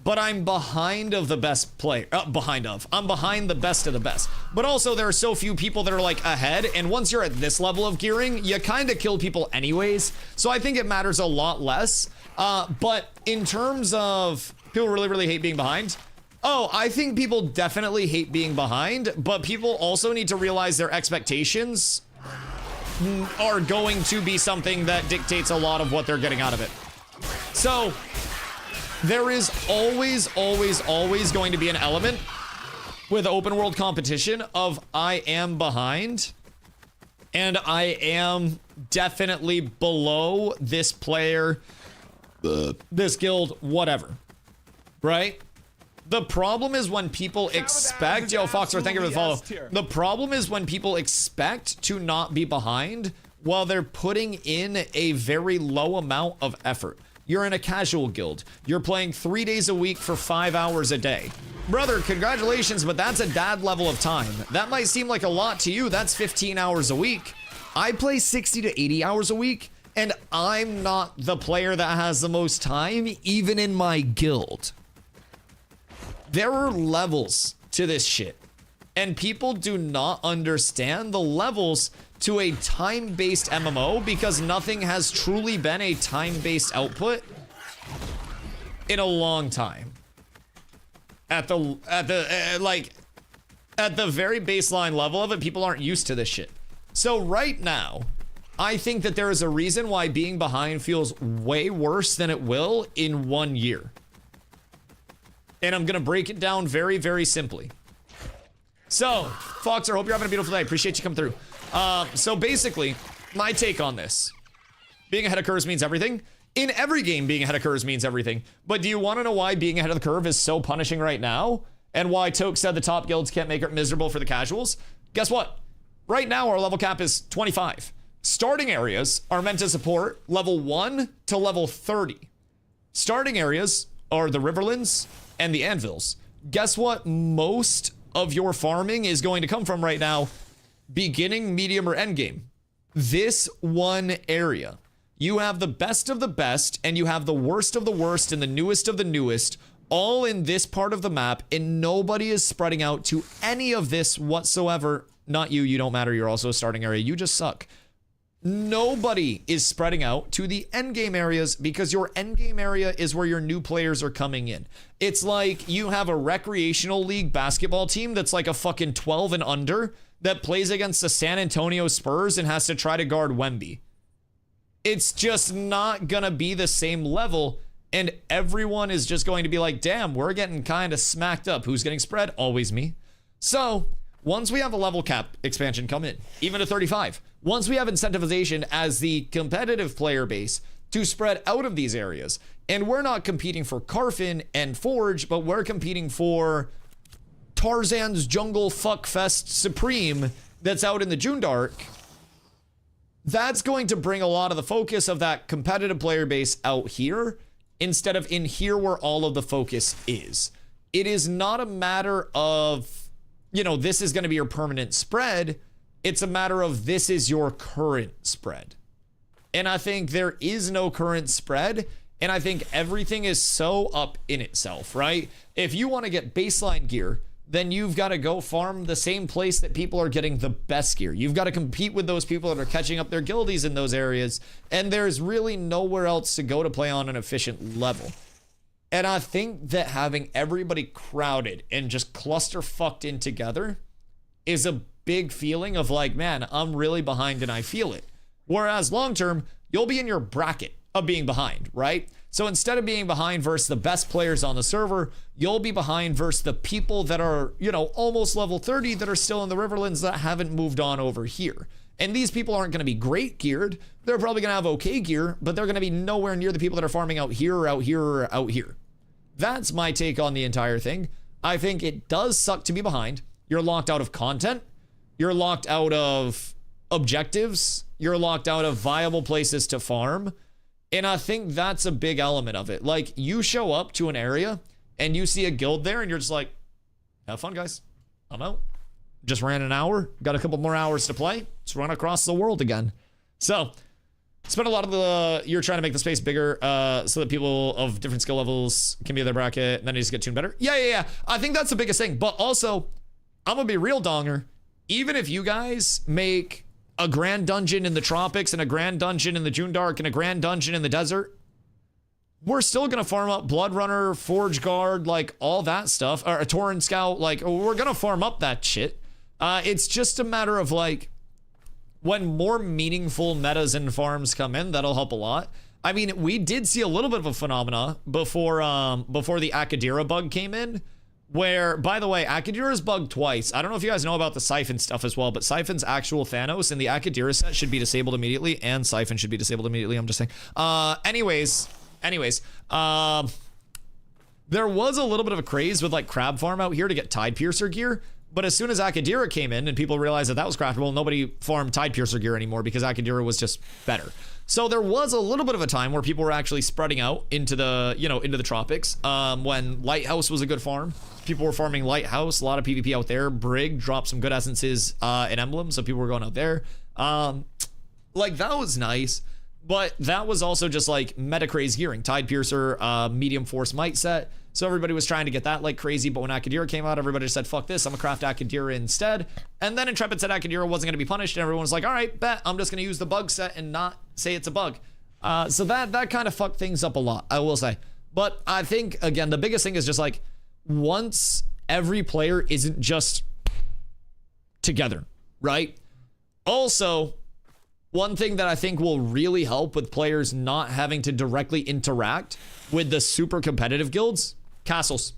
but I'm behind of the best player. I'm behind the best of the best. But also, there are so few people that are, like, ahead, and once you're at this level of gearing, you kind of kill people anyways. So I think it matters a lot less. But in terms of people really, really hate being behind, oh, I think people definitely hate being behind, but people also need to realize their expectations are going to be something that dictates a lot of what they're getting out of it. So there is always, always, always going to be an element with open world competition of I am behind and I am definitely below this player, this guild, whatever, right? The problem is when people expect, yo, Foxer, thank you for the follow. The problem is when people expect to not be behind while they're putting in a very low amount of effort. You're in a casual guild. You're playing 3 days a week for 5 hours a day. Brother, congratulations, but that's a dad level of time. That might seem like a lot to you. That's 15 hours a week. I play 60 to 80 hours a week, and I'm not the player that has the most time, even in my guild. There are levels to this shit, and people do not understand the levels to a time-based MMO because nothing has truly been a time-based output in a long time. At the very baseline level of it, people aren't used to this shit. So right now, I think that there is a reason why being behind feels way worse than it will in 1 year. And I'm gonna break it down very, very simply. So, Foxer, hope you're having a beautiful day. Appreciate you coming through. So basically, my take on this. Being ahead of curves means everything. In every game, being ahead of curves means everything. But do you want to know why being ahead of the curve is so punishing right now? And why Toke said the top guilds can't make it miserable for the casuals? Guess what? Right now, our level cap is 25. Starting areas are meant to support level 1 to level 30. Starting areas are the Riverlands and the Anvils. Guess what most of your farming is going to come from right now? Beginning, medium, or end game. This one area. You have the best of the best, and you have the worst of the worst and the newest of the newest, all in this part of the map, and nobody is spreading out to any of this whatsoever. Not you, you don't matter, you're also a starting area, you just suck. Nobody is spreading out to the endgame areas because your endgame area is where your new players are coming in. It's like you have a recreational league basketball team that's like a fucking 12 and under that plays against the San Antonio Spurs and has to try to guard Wemby. It's just not gonna be the same level And everyone is just going to be like, damn, we're getting kind of smacked up. Who's getting spread? Always me. So once we have a level cap expansion come in, even to 35, once we have incentivization as the competitive player base to spread out of these areas, and we're not competing for Carfin and Forge, but we're competing for Tarzan's Jungle Fuckfest Supreme that's out in the June Dark, that's going to bring a lot of the focus of that competitive player base out here instead of in here where all of the focus is. It is not a matter of, you know, this is going to be your permanent spread. It's a matter of this is your current spread. And I think there is no current spread. And I think everything is so up in itself, right? If you want to get baseline gear, then you've got to go farm the same place that people are getting the best gear. You've got to compete with those people that are catching up their guildies in those areas. And there's really nowhere else to go to play on an efficient level. And I think that having everybody crowded and just cluster fucked in together is a big feeling of like, man, I'm really behind and I feel it. Whereas long term, you'll be in your bracket of being behind, right? So instead of being behind versus the best players on the server, you'll be behind versus the people that are, you know, almost level 30 that are still in the Riverlands that haven't moved on over here. And these people aren't going to be great geared. They're probably going to have okay gear, but they're going to be nowhere near the people that are farming out here or out here or out here. That's my take on the entire thing. I think it does suck to be behind. You're locked out of content. You're locked out of objectives. You're locked out of viable places to farm. And I think that's a big element of it. Like, you show up to an area and you see a guild there and you're just like, have fun, guys. I'm out. Just ran an hour. Got a couple more hours to play. Let's run across the world again. So, spend a lot of the year trying to make the space bigger so that people of different skill levels can be in their bracket and then you just get tuned better. Yeah. I think that's the biggest thing. But also, I'm going to be real, Donger. Even if you guys make a grand dungeon in the tropics and a grand dungeon in the June Dark and a grand dungeon in the desert, we're still gonna farm up Blood Runner, Forge Guard, like all that stuff, or a Tauren Scout. Like, we're gonna farm up that shit. It's just a matter of like, when more meaningful metas and farms come in, that'll help a lot. I mean, we did see a little bit of a phenomena before the Akadira bug came in, where, by the way, Akadira's bugged twice. I don't know if you guys know about the Siphon stuff as well, but Siphon's actual Thanos and the Akadira set should be disabled immediately, and Siphon should be disabled immediately, I'm just saying. Anyways, there was a little bit of a craze with like Crab Farm out here to get Tide Piercer gear, but as soon as Akadira came in and people realized that that was craftable, nobody farmed Tide Piercer gear anymore because Akadira was just better. So there was a little bit of a time where people were actually spreading out into the, you know, into the tropics. When Lighthouse was a good farm, people were farming Lighthouse, a lot of PvP out there. Brig dropped some good essences and emblems, so people were going out there. Like, that was nice, but that was also just like meta craze gearing. Tide Piercer, medium force might set. So everybody was trying to get that like crazy, but when Akadira came out, everybody just said, fuck this, I'm gonna craft Akadira instead. And then Intrepid said Akadira wasn't gonna be punished, and everyone was like, all right, bet, I'm just gonna use the bug set and not say it's a bug. So that kind of fucked things up a lot, I will say. But I think, again, the biggest thing is just like, once every player isn't just together, right? Also, one thing that I think will really help with players not having to directly interact with the super competitive guilds, castles.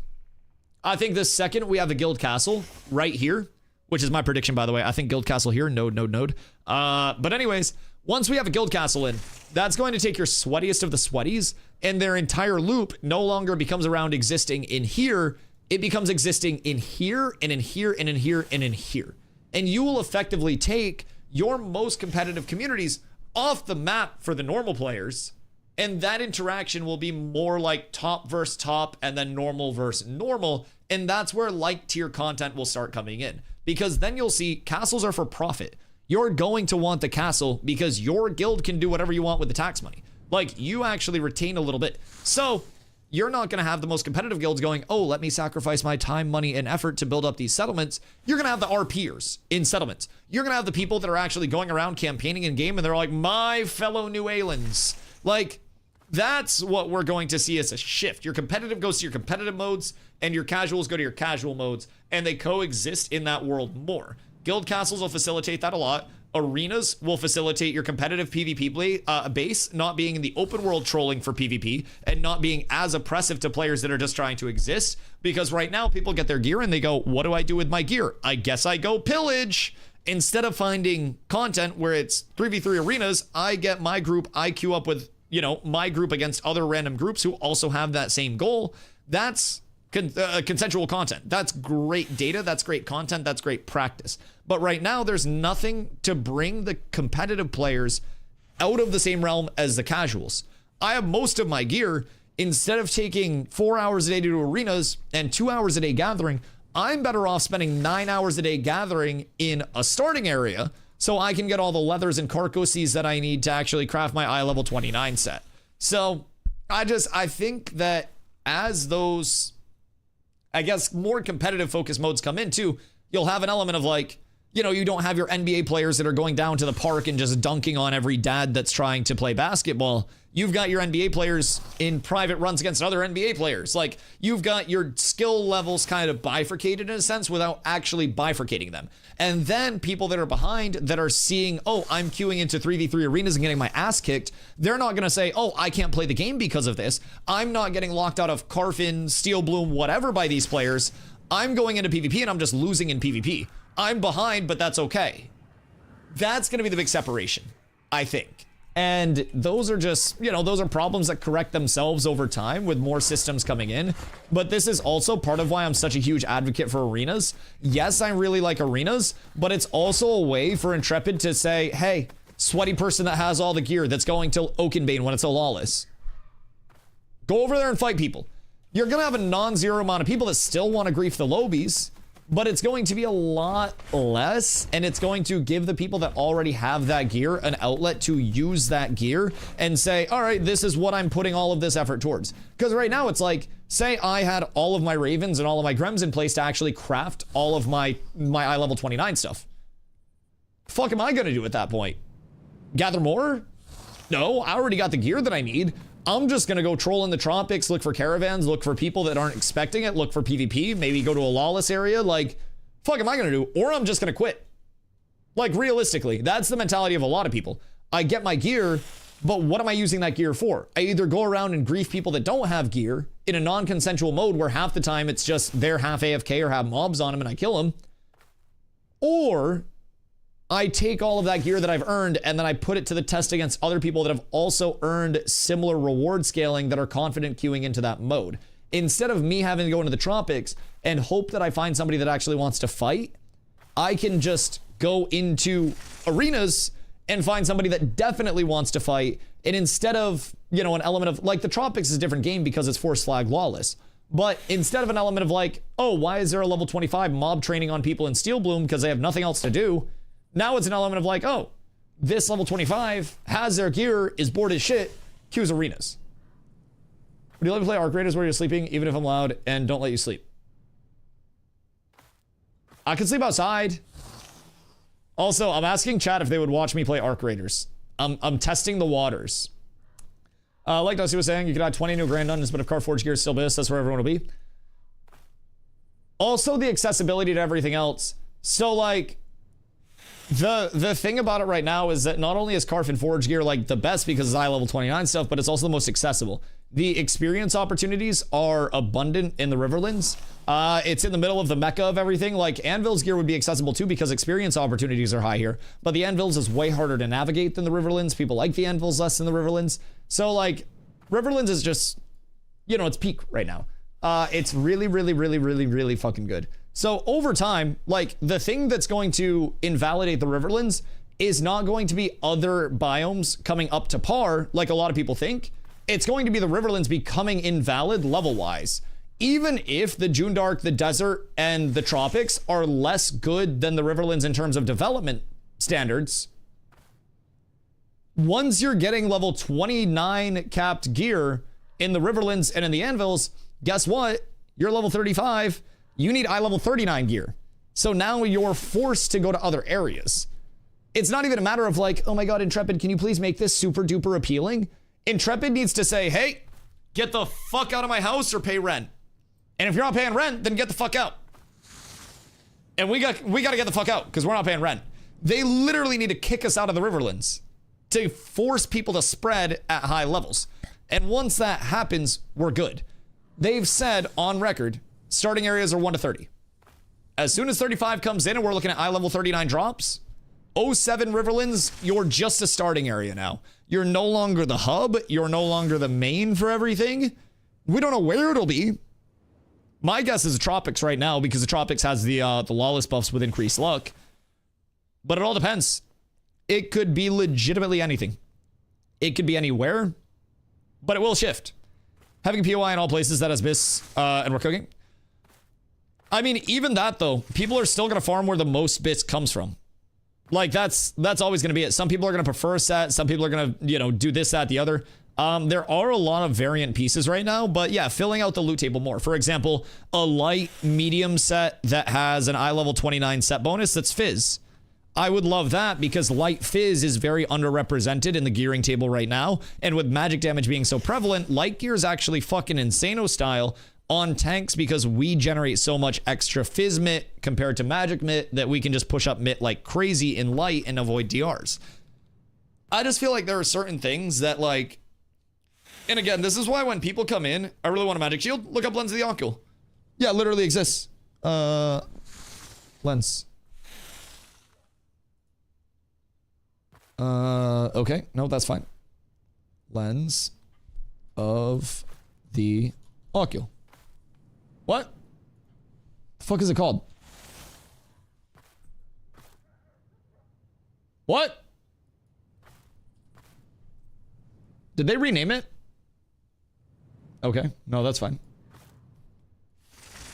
I think the second we have a guild castle right here, which is my prediction, by the way, I think guild castle here, node. But anyways, once we have a guild castle in, that's going to take your sweatiest of the sweaties, and their entire loop no longer becomes around existing in here. It becomes existing in here, and in here, and in here, and in here. And you will effectively take your most competitive communities off the map for the normal players, and that interaction will be more like top versus top and then normal versus normal, and that's where like tier content will start coming in, because then you'll see castles are for profit. You're going to want the castle because your guild can do whatever you want with the tax money. Like, you actually retain a little bit. So you're not going to have the most competitive guilds going, oh, let me sacrifice my time, money, and effort to build up these settlements. You're going to have the RPers in settlements. You're going to have the people that are actually going around campaigning in game, and they're like, my fellow New Alans. Like, that's what we're going to see as a shift. Your competitive goes to your competitive modes, and your casuals go to your casual modes, and they coexist in that world more. Guild castles will facilitate that a lot. Arenas will facilitate your competitive PvP base not being in the open world trolling for PvP and not being as oppressive to players that are just trying to exist. Because right now people get their gear and they go, what do I do with my gear? I guess I go pillage. Instead of finding content where it's 3v3 arenas, I get my group, I queue up with, you know, my group against other random groups who also have that same goal. That's consensual content. That's great data. That's great content. That's great practice. But right now, there's nothing to bring the competitive players out of the same realm as the casuals. I have most of my gear. Instead of taking 4 hours a day to do arenas and 2 hours a day gathering, I'm better off spending 9 hours a day gathering in a starting area so I can get all the leathers and carcoses that I need to actually craft my eye level 29 set. So I think that as those, I guess, more competitive focus modes come in too, you'll have an element of like, you know, you don't have your NBA players that are going down to the park and just dunking on every dad that's trying to play basketball. You've got your NBA players in private runs against other NBA players. Like, you've got your skill levels kind of bifurcated in a sense without actually bifurcating them. And then people that are behind that are seeing, oh, I'm queuing into 3v3 arenas and getting my ass kicked, they're not going to say, oh, I can't play the game because of this. I'm not getting locked out of Carfin, Steel Bloom, whatever by these players. I'm going into PvP and I'm just losing in PvP. I'm behind, but that's okay. That's going to be the big separation, I think. And those are just, you know, those are problems that correct themselves over time with more systems coming in. But this is also part of why I'm such a huge advocate for arenas. Yes, I really like arenas, but it's also a way for Intrepid to say, hey, sweaty person that has all the gear that's going to Oakenbane when it's a lawless, go over there and fight people. You're going to have a non-zero amount of people that still want to grief the lobies, but it's going to be a lot less, and it's going to give the people that already have that gear an outlet to use that gear and say, all right, this is what I'm putting all of this effort towards. Because right now it's like, say I had all of my Ravens and all of my Grems in place to actually craft all of my eye level 29 stuff. Fuck am I going to do at that point? Gather more? No, I already got the gear that I need. I'm just going to go troll in the tropics, look for caravans, look for people that aren't expecting it, look for PvP, maybe go to a lawless area. Like, fuck am I going to do? Or I'm just going to quit. Like, realistically, that's the mentality of a lot of people. I get my gear, but what am I using that gear for? I either go around and grief people that don't have gear in a non-consensual mode where half the time it's just they're half AFK or have mobs on them and I kill them. Or I take all of that gear that I've earned and then I put it to the test against other people that have also earned similar reward scaling that are confident queuing into that mode. Instead of me having to go into the tropics and hope that I find somebody that actually wants to fight, I can just go into arenas and find somebody that definitely wants to fight. And instead of, you know, an element of, like, the tropics is a different game because it's force flag lawless. But instead of an element of like, oh, why is there a level 25 mob training on people in Steel Bloom because they have nothing else to do? Now it's an element of like, oh, this level 25 has their gear, is bored as shit, queues arenas. Would you like to play Arc Raiders where you're sleeping, even if I'm loud and don't let you sleep? I can sleep outside. Also, I'm asking chat if they would watch me play Arc Raiders. I'm testing the waters. Like Dusty was saying, you could add 20 new Grand Dungeons, but if Carforge gear is still BIS, that's where everyone will be. Also, the accessibility to everything else. So, like, the thing about it right now is that not only is Carfin Forge gear like the best because it's high level 29 stuff, but it's also the most accessible. The experience opportunities are abundant in the Riverlands. It's in the middle of the mecca of everything. Like, Anvil's gear would be accessible too because experience opportunities are high here, but the Anvils is way harder to navigate than the Riverlands. People like the Anvils less than the Riverlands. So, like, Riverlands is just, you know, it's peak right now. It's really, really, really, really, really fucking good. So over time, like, the thing that's going to invalidate the Riverlands is not going to be other biomes coming up to par like a lot of people think. It's going to be the Riverlands becoming invalid level-wise. Even if the Jundark, the desert, and the tropics are less good than the Riverlands in terms of development standards, once you're getting level 29 capped gear in the Riverlands and in the Anvils, guess what? You're level 35. You need eye level 39 gear. So now you're forced to go to other areas. It's not even a matter of like, oh my God, Intrepid, can you please make this super duper appealing? Intrepid needs to say, hey, get the fuck out of my house or pay rent. And if you're not paying rent, then get the fuck out. And we got to get the fuck out because we're not paying rent. They literally need to kick us out of the Riverlands to force people to spread at high levels. And once that happens, we're good. They've said on record, starting areas are 1 to 30. As soon as 35 comes in and we're looking at eye level 39 drops, 07 Riverlands, you're just a starting area now. You're no longer the hub. You're no longer the main for everything. We don't know where it'll be. My guess is the Tropics right now because the Tropics has the lawless buffs with increased luck. But it all depends. It could be legitimately anything. It could be anywhere, but it will shift. Having POI in all places that has BIS and we're cooking. I mean, even that though, people are still going to farm where the most BIS comes from. Like that's always going to be it. Some people are going to prefer a set. Some people are going to, you know, do this, that, the other. There are a lot of variant pieces right now, but yeah, filling out the loot table more. For example, a light medium set that has an eye level 29 set bonus that's Fizz. I would love that because light Fizz is very underrepresented in the gearing table right now. And with magic damage being so prevalent, light gear is actually fucking insano style on tanks because we generate so much extra Fizz mit compared to magic mit that we can just push up mit like crazy in light and avoid DRs. I just feel like there are certain things that like, and again, this is why when people come in, I really want a magic shield, look up Lens of the Ocul. Yeah, it literally exists. Lens. Okay, no, that's fine. Lens of the Ocul. What? The fuck is it called? What? Did they rename it? Okay, no, that's fine.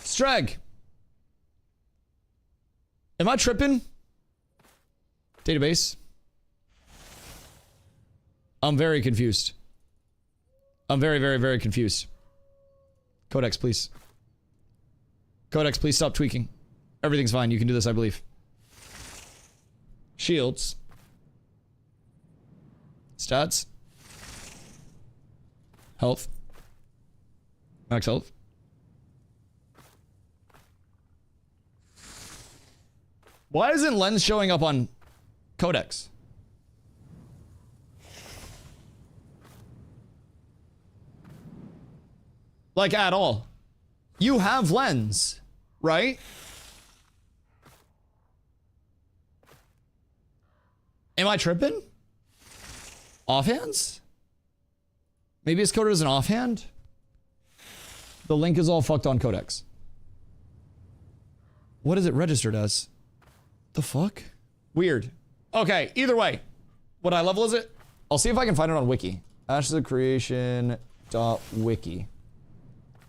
Strag. Am I tripping? Database. I'm very confused. I'm very, very, very confused. Codex, please. Codex, please stop tweaking. Everything's fine. You can do this, I believe. Shields. Stats. Health. Max health. Why isn't Lens showing up on Codex? Like at all. You have Lens, right? Am I tripping? Offhands? Maybe it's coded as an offhand? The link is all fucked on Codex. What is it registered as? The fuck? Weird. Okay, either way. What eye level is it? I'll see if I can find it on Wiki. Ashes of Creation.wiki.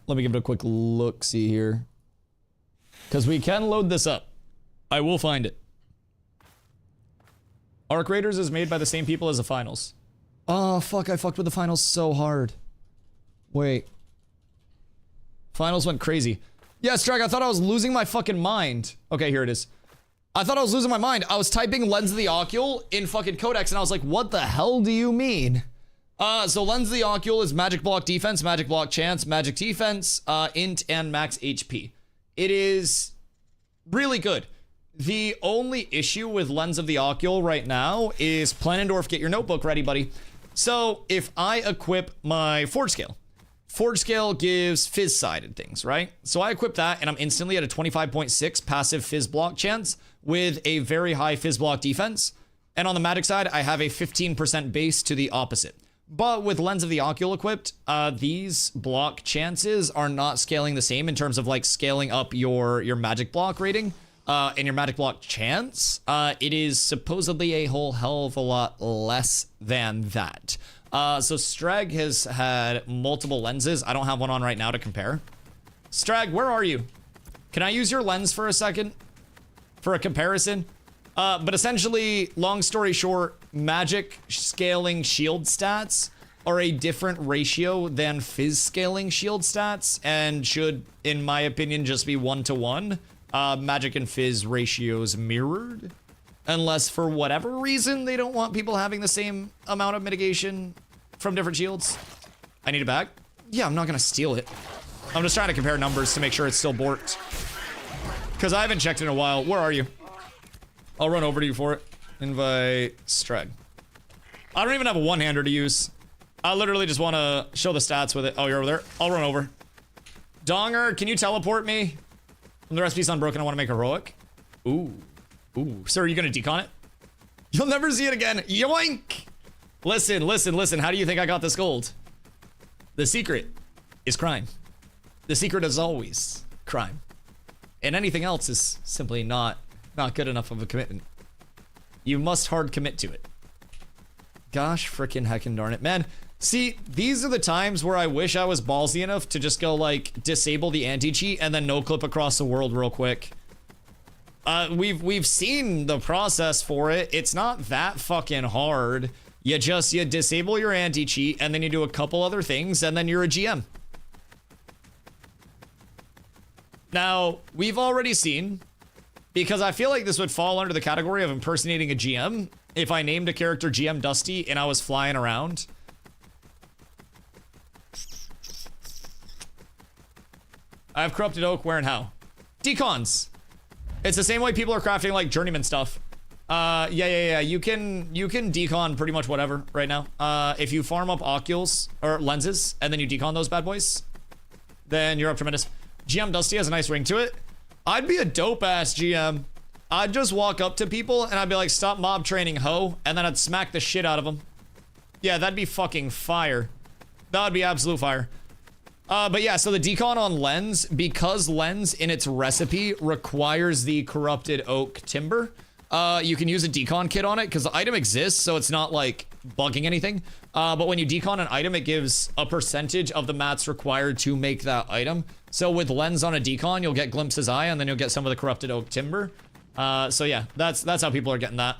Let me give it a quick look-see here. Because we can load this up. I will find it. Arc Raiders is made by the same people as the finals. Oh, fuck, I fucked with the finals so hard. Wait. Finals went crazy. Yeah, Strike, I thought I was losing my fucking mind. Okay, here it is. I thought I was losing my mind. I was typing Lens of the Ocul in fucking Codex, and I was like, what the hell do you mean? So Lens of the Ocul is magic block defense, magic block chance, magic defense, int, and max HP. It is really good. The only issue with Lens of the Ocul right now is Planendorf, get your notebook ready, buddy. So if I equip my Forge Scale gives Fizz-sided things, right? So I equip that and I'm instantly at a 25.6 passive Fizz block chance with a very high Fizz block defense. And on the magic side, I have a 15% base to the opposite. But with Lens of the Ocul equipped, these block chances are not scaling the same in terms of like scaling up your magic block rating. And your magic block chance, it is supposedly a whole hell of a lot less than that. So Strag has had multiple lenses. I don't have one on right now to compare. Strag, where are you? Can I use your lens for a second? For a comparison? But essentially, long story short, magic scaling shield stats are a different ratio than Fizz scaling shield stats and should, in my opinion, just be 1-to-1. Magic and Fizz ratios mirrored. Unless for whatever reason they don't want people having the same amount of mitigation from different shields. I need it back? Yeah, I'm not gonna steal it. I'm just trying to compare numbers to make sure it's still borked. Because I haven't checked in a while. Where are you? I'll run over to you for it. Invite Streg. I don't even have a one-hander to use. I literally just want to show the stats with it. Oh, you're over there. I'll run over. Donger, can you teleport me? When the recipe's unbroken, I want to make heroic. Ooh. Ooh. Sir, are you going to decon it? You'll never see it again. Yoink! Listen, listen, listen. How do you think I got this gold? The secret is crime. The secret is always crime. And anything else is simply not good enough of a commitment. You must hard commit to it. Gosh frickin' heckin' darn it. Man, see, these are the times where I wish I was ballsy enough to just go, like, disable the anti-cheat and then no-clip across the world real quick. We've seen the process for it. It's not that fucking hard. You disable your anti-cheat and then you do a couple other things and then you're a GM. Now, we've already seen, because I feel like this would fall under the category of impersonating a GM, if I named a character GM Dusty and I was flying around. I have corrupted oak, where and how? Decons. It's the same way people are crafting like journeyman stuff. Yeah. You can decon pretty much whatever right now. If you farm up ocules or lenses and then you decon those bad boys, then you're up tremendous. GM Dusty has a nice ring to it. I'd be a dope ass GM. I'd just walk up to people and I'd be like, stop mob training, ho, and then I'd smack the shit out of them. Yeah, that'd be fucking fire. That would be absolute fire. But yeah, so the decon on lens, because lens in its recipe requires the corrupted oak timber, you can use a decon kit on it because the item exists, so it's not like bugging anything. But when you decon an item, it gives a percentage of the mats required to make that item. So with lens on a decon, you'll get Glimpse's Eye, and then you'll get some of the corrupted oak timber. So yeah, that's how people are getting that.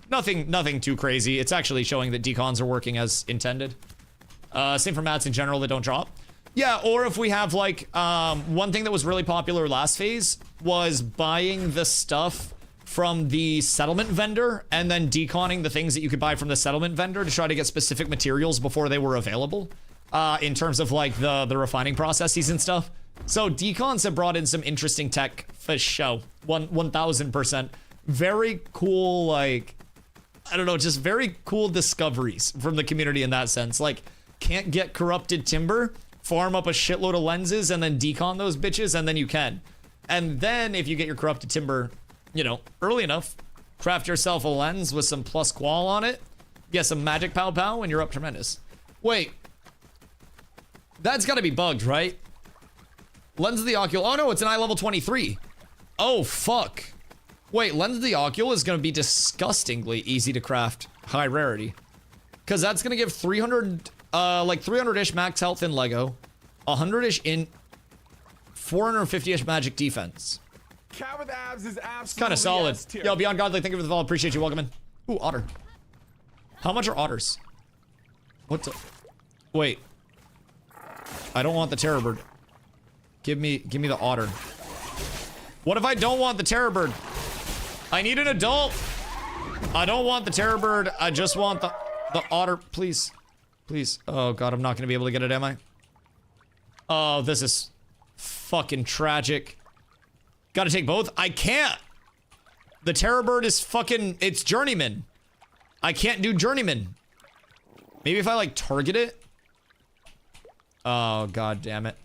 Nothing too crazy. It's actually showing that decons are working as intended. Same for mats in general that don't drop. Yeah, or if we have like, one thing that was really popular last phase was buying the stuff from the settlement vendor and then deconning the things that you could buy from the settlement vendor to try to get specific materials before they were available, in terms of like the refining processes and stuff. So decons have brought in some interesting tech for show. 1000%. Very cool, like, I don't know, just very cool discoveries from the community in that sense. Like, can't get corrupted timber, farm up a shitload of lenses and then decon those bitches, and then you can. And then if you get your corrupted timber, you know, early enough, craft yourself a lens with some plus qual on it, get some magic pow pow, and you're up tremendous. Wait, that's gotta be bugged, right? Lens of the ocule. Oh no, it's an eye level 23. Oh fuck. Wait, lens of the ocule is gonna be disgustingly easy to craft, high rarity, because that's gonna give 300, like 300-ish max health in Lego, 100-ish in 450-ish magic defense. Cat with abs is absolutely Kind of solid. S-tier. Yo, Beyond Godly, thank you for the follow. Appreciate you. Welcome in. Ooh, otter. How much are otters? What the? Wait. I don't want the terror bird. Give me the otter. What if I don't want the terror bird? I need an adult. I don't want the terror bird. I just want the otter. Please. Please. Oh god, I'm not gonna be able to get it, am I? Oh, this is fucking tragic. Gotta take both? I can't! The terror bird is fucking, it's journeyman. I can't do journeyman. Maybe if I like target it? Oh god damn it.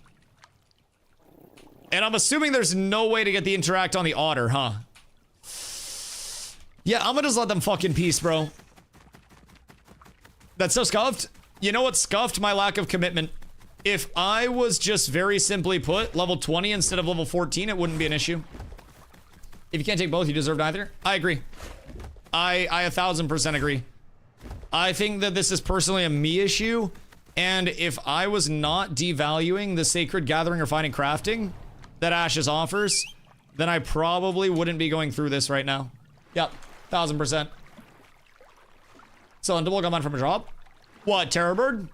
And I'm assuming there's no way to get the interact on the otter, huh? Yeah, I'm gonna just let them fucking peace, bro. That's so scuffed. You know what scuffed my lack of commitment? If I was just very simply put level 20 instead of level 14, it wouldn't be an issue. If you can't take both, you deserve neither. I agree. I 1000% agree. I think that this is personally a me issue, and if I was not devaluing the sacred gathering, refining, crafting that Ashes offers, then I probably wouldn't be going through this right now. Yep, 1000%. So, double gun mine from a drop? What, Terror Bird?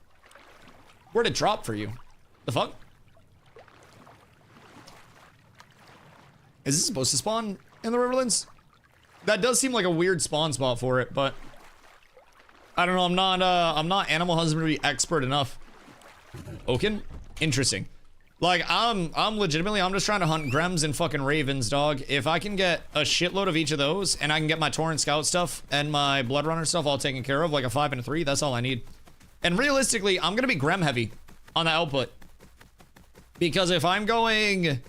Where'd it drop for you? The fuck? Is this supposed to spawn in the Riverlands? That does seem like a weird spawn spot for it, but I don't know. I'm not animal husbandry expert enough. Oaken? Interesting. Like, I'm legitimately, I'm just trying to hunt Grems and fucking Ravens, dog. If I can get a shitload of each of those, and I can get my Torrent Scout stuff and my Blood Runner stuff all taken care of, like a 5 and a 3, that's all I need. And realistically, I'm gonna be Grem heavy on the output. Because if I'm going...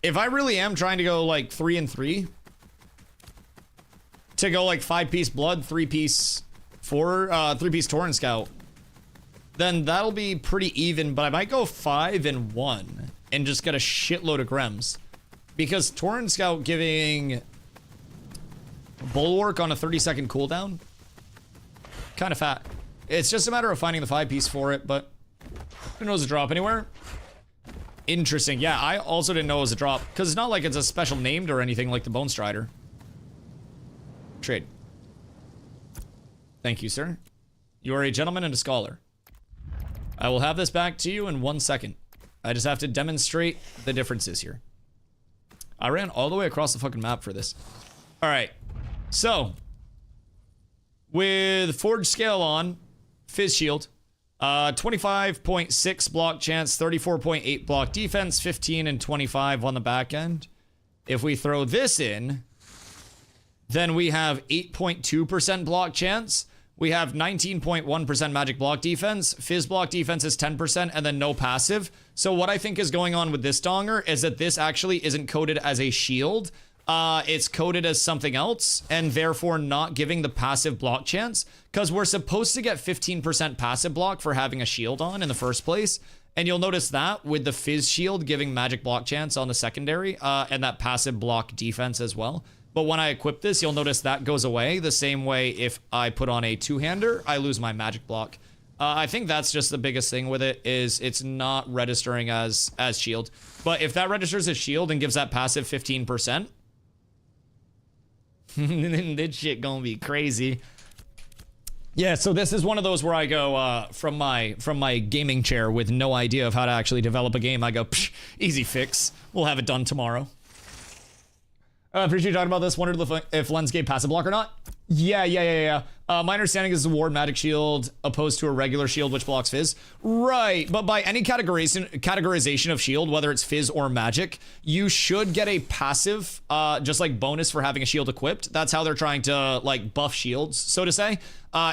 If I really am trying to go, like, 3 and 3... To go, like, 5-piece Blood, 3-piece... 3-piece Torrent Scout... Then that'll be pretty even, but I might go 5 and 1 and just get a shitload of Grems. Because Torrent Scout giving Bulwark on a 30-second cooldown, kind of fat. It's just a matter of finding the 5-piece for it, but who knows a drop anywhere? Interesting. Yeah, I also didn't know it was a drop, because it's not like it's a special named or anything like the Bone Strider. Trade. Thank you, sir. You are a gentleman and a scholar. I will have this back to you in 1 second. I just have to demonstrate the differences here. I ran all the way across the fucking map for this. Alright. So. With Forge Scale on. Fizz Shield. 25.6 block chance. 34.8 block defense. 15 and 25 on the back end. If we throw this in. Then we have 8.2% block chance. We have 19.1% magic block defense. Fizz block defense is 10% and then no passive. So what I think is going on with this donger is that this actually isn't coded as a shield. It's coded as something else and therefore not giving the passive block chance because we're supposed to get 15% passive block for having a shield on in the first place. And you'll notice that with the Fizz shield giving magic block chance on the secondary and that passive block defense as well. But when I equip this, you'll notice that goes away. The same way if I put on a two-hander, I lose my magic block. I think that's just the biggest thing with it, is it's not registering as shield. But if that registers as shield and gives that passive 15%, this shit gonna be crazy. Yeah, so this is one of those where I go from my gaming chair with no idea of how to actually develop a game. I go, psh, easy fix. We'll have it done tomorrow. Appreciate you talking about this. Wondered if Lens gave passive block or not. Yeah. My understanding is a ward magic shield opposed to a regular shield which blocks Fizz. Right, but by any categorization of shield, whether it's Fizz or magic, you should get a passive, just like bonus for having a shield equipped. That's how they're trying to like buff shields, so to say,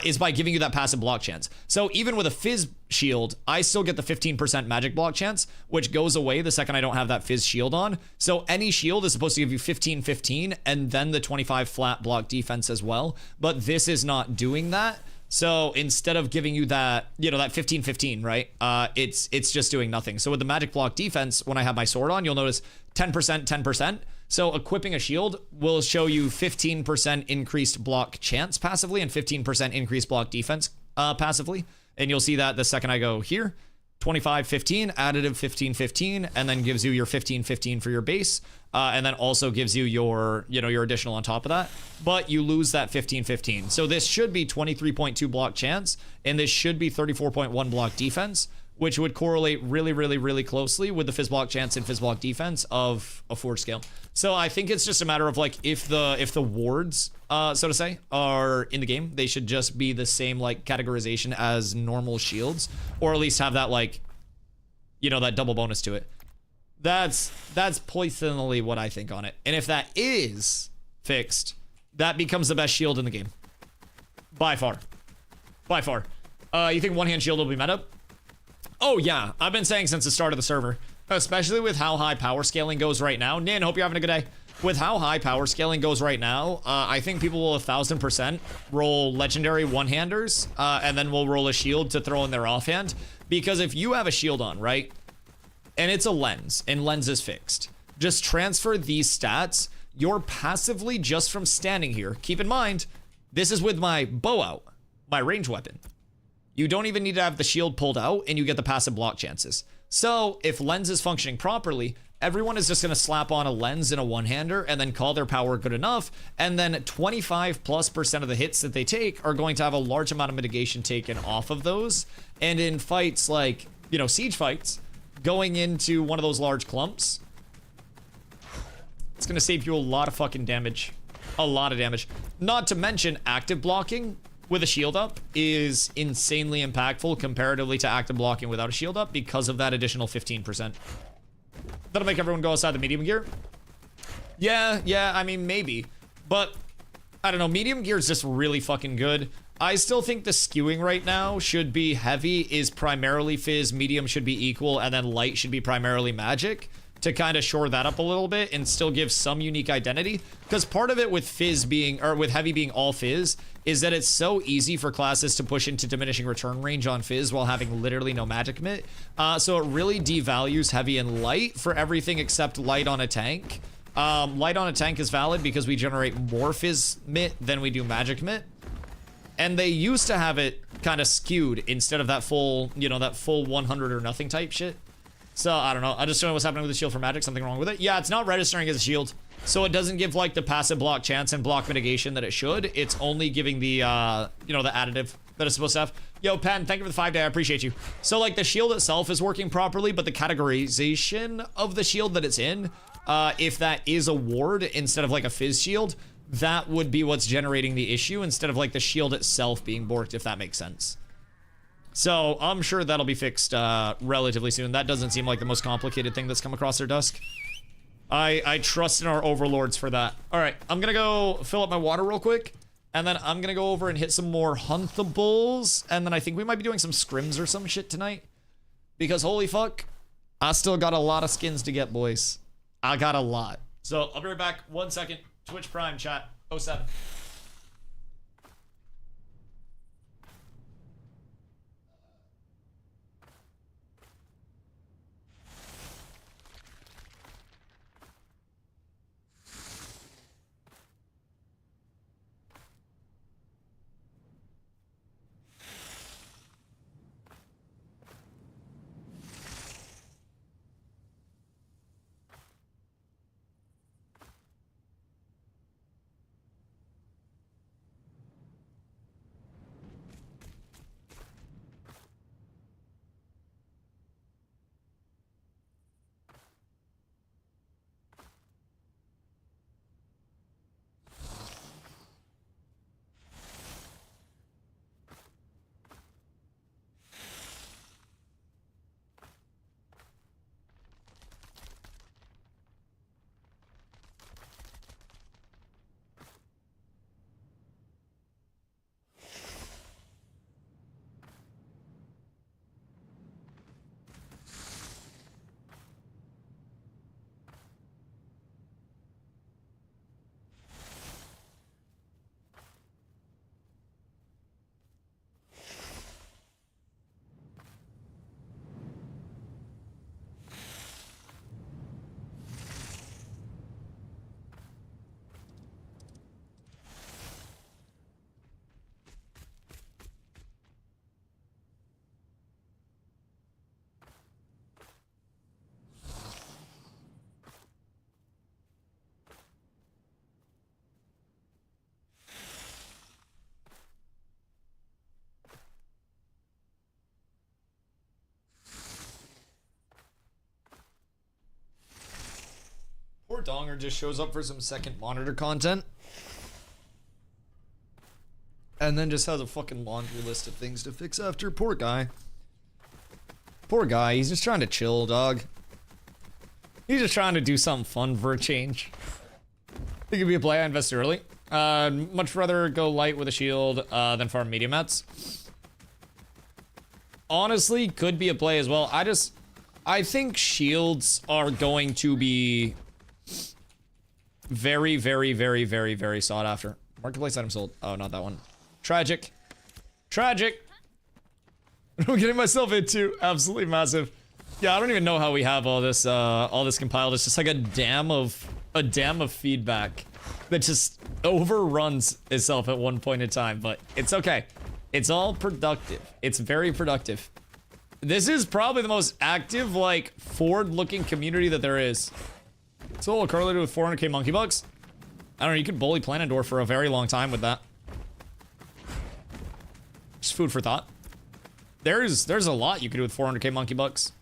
is by giving you that passive block chance. So even with a Fizz shield, I still get the 15% magic block chance, which goes away the second I don't have that Fizz shield on. So any shield is supposed to give you 15-15 and then the 25 flat block defense as well. But this is not doing that. So instead of giving you that, you know, that 15-15, right? It's just doing nothing. So with the magic block defense, when I have my sword on, you'll notice 10%. So equipping a shield will show you 15% increased block chance passively and 15% increased block defense passively. And you'll see that the second I go here, 25-15, additive 15-15, and then gives you your 15-15 for your base. And then also gives you your, you know, your additional on top of that. But you lose that 15-15. So this should be 23.2 block chance, and this should be 34.1 block defense, which would correlate really closely with the Fizz block chance and Fizz block defense of a Forge Scale. So I think it's just a matter of like if the wards, so to say, are in the game, they should just be the same like categorization as normal shields, or at least have that like, you know, that double bonus to it. That's poisonally what I think on it. And if that is fixed, that becomes the best shield in the game. By far. You think one-hand shield will be meta? Oh yeah, I've been saying since the start of the server, especially with how high power scaling goes right now. Nin, hope you're having a good day. With how high power scaling goes right now, I think people will 1000% roll legendary one-handers, and then we'll roll a shield to throw in their offhand. Because if you have a shield on, right, and it's a lens, and lens is fixed, just transfer these stats. You're passively just from standing here. Keep in mind, this is with my bow out, my range weapon. You don't even need to have the shield pulled out, and you get the passive block chances. So if lens is functioning properly, everyone is just going to slap on a lens and a one-hander and then call their power good enough, and then 25+% of the hits that they take are going to have a large amount of mitigation taken off of those. And in fights like, you know, siege fights, going into one of those large clumps, it's going to save you a lot of fucking damage. A lot of damage. Not to mention active blocking with a shield up is insanely impactful comparatively to active blocking without a shield up because of that additional 15%. That'll make everyone go outside the medium gear. Yeah, I mean, maybe. But, I don't know, medium gear is just really fucking good. I still think the skewing right now should be heavy is primarily fizz, medium should be equal, and then light should be primarily magic to kind of shore that up a little bit and still give some unique identity. Because part of it with fizz being, or with heavy being all fizz, is that it's so easy for classes to push into diminishing return range on fizz while having literally no magic mitt. So it really devalues heavy and light for everything except light on a tank. Light on a tank is valid because we generate more fizz mitt than we do magic mitt. And they used to have it kind of skewed instead of that full, you know, that full 100 or nothing type shit. So, I don't know. I just don't know what's happening with the shield for magic. Something wrong with it. Yeah, it's not registering as a shield. So it doesn't give, like, the passive block chance and block mitigation that it should. It's only giving the, you know, the additive that it's supposed to have. Yo, Pen, thank you for the 5-day. I appreciate you. So, like, the shield itself is working properly, but the categorization of the shield that it's in, if that is a ward instead of, like, a fizz shield, that would be what's generating the issue instead of, like, the shield itself being borked, if that makes sense. So, I'm sure that'll be fixed relatively soon. That doesn't seem like the most complicated thing that's come across their desk. I trust in our overlords for that. Alright, I'm gonna go fill up my water real quick, and then I'm gonna go over and hit some more huntables, and then I think we might be doing some scrims or some shit tonight. Because holy fuck, I still got a lot of skins to get, boys. I got a lot. So, I'll be right back. 1 second. Twitch Prime chat. 07. Poor Donger just shows up for some second monitor content. And then just has a fucking laundry list of things to fix after. Poor guy. Poor guy, he's just trying to chill, dog. He's just trying to do something fun for a change. Think it'd be a play I invest early. Much rather go light with a shield than farm medium mats. Honestly, could be a play as well. I think shields are going to be very, very, very, very, very sought after. Marketplace item sold. Oh, not that one. Tragic. Tragic. I'm getting myself into absolutely massive. Yeah, I don't even know how we have all this compiled. It's just like a dam of feedback that just overruns itself at one point in time, but it's okay. It's all productive. It's very productive. This is probably the most active, like, forward-looking community that there is. It's a little correlated with 400k monkey bucks. I don't know, you could bully Planendor for a very long time with that. Just food for thought. There's a lot you could do with 400k monkey bucks.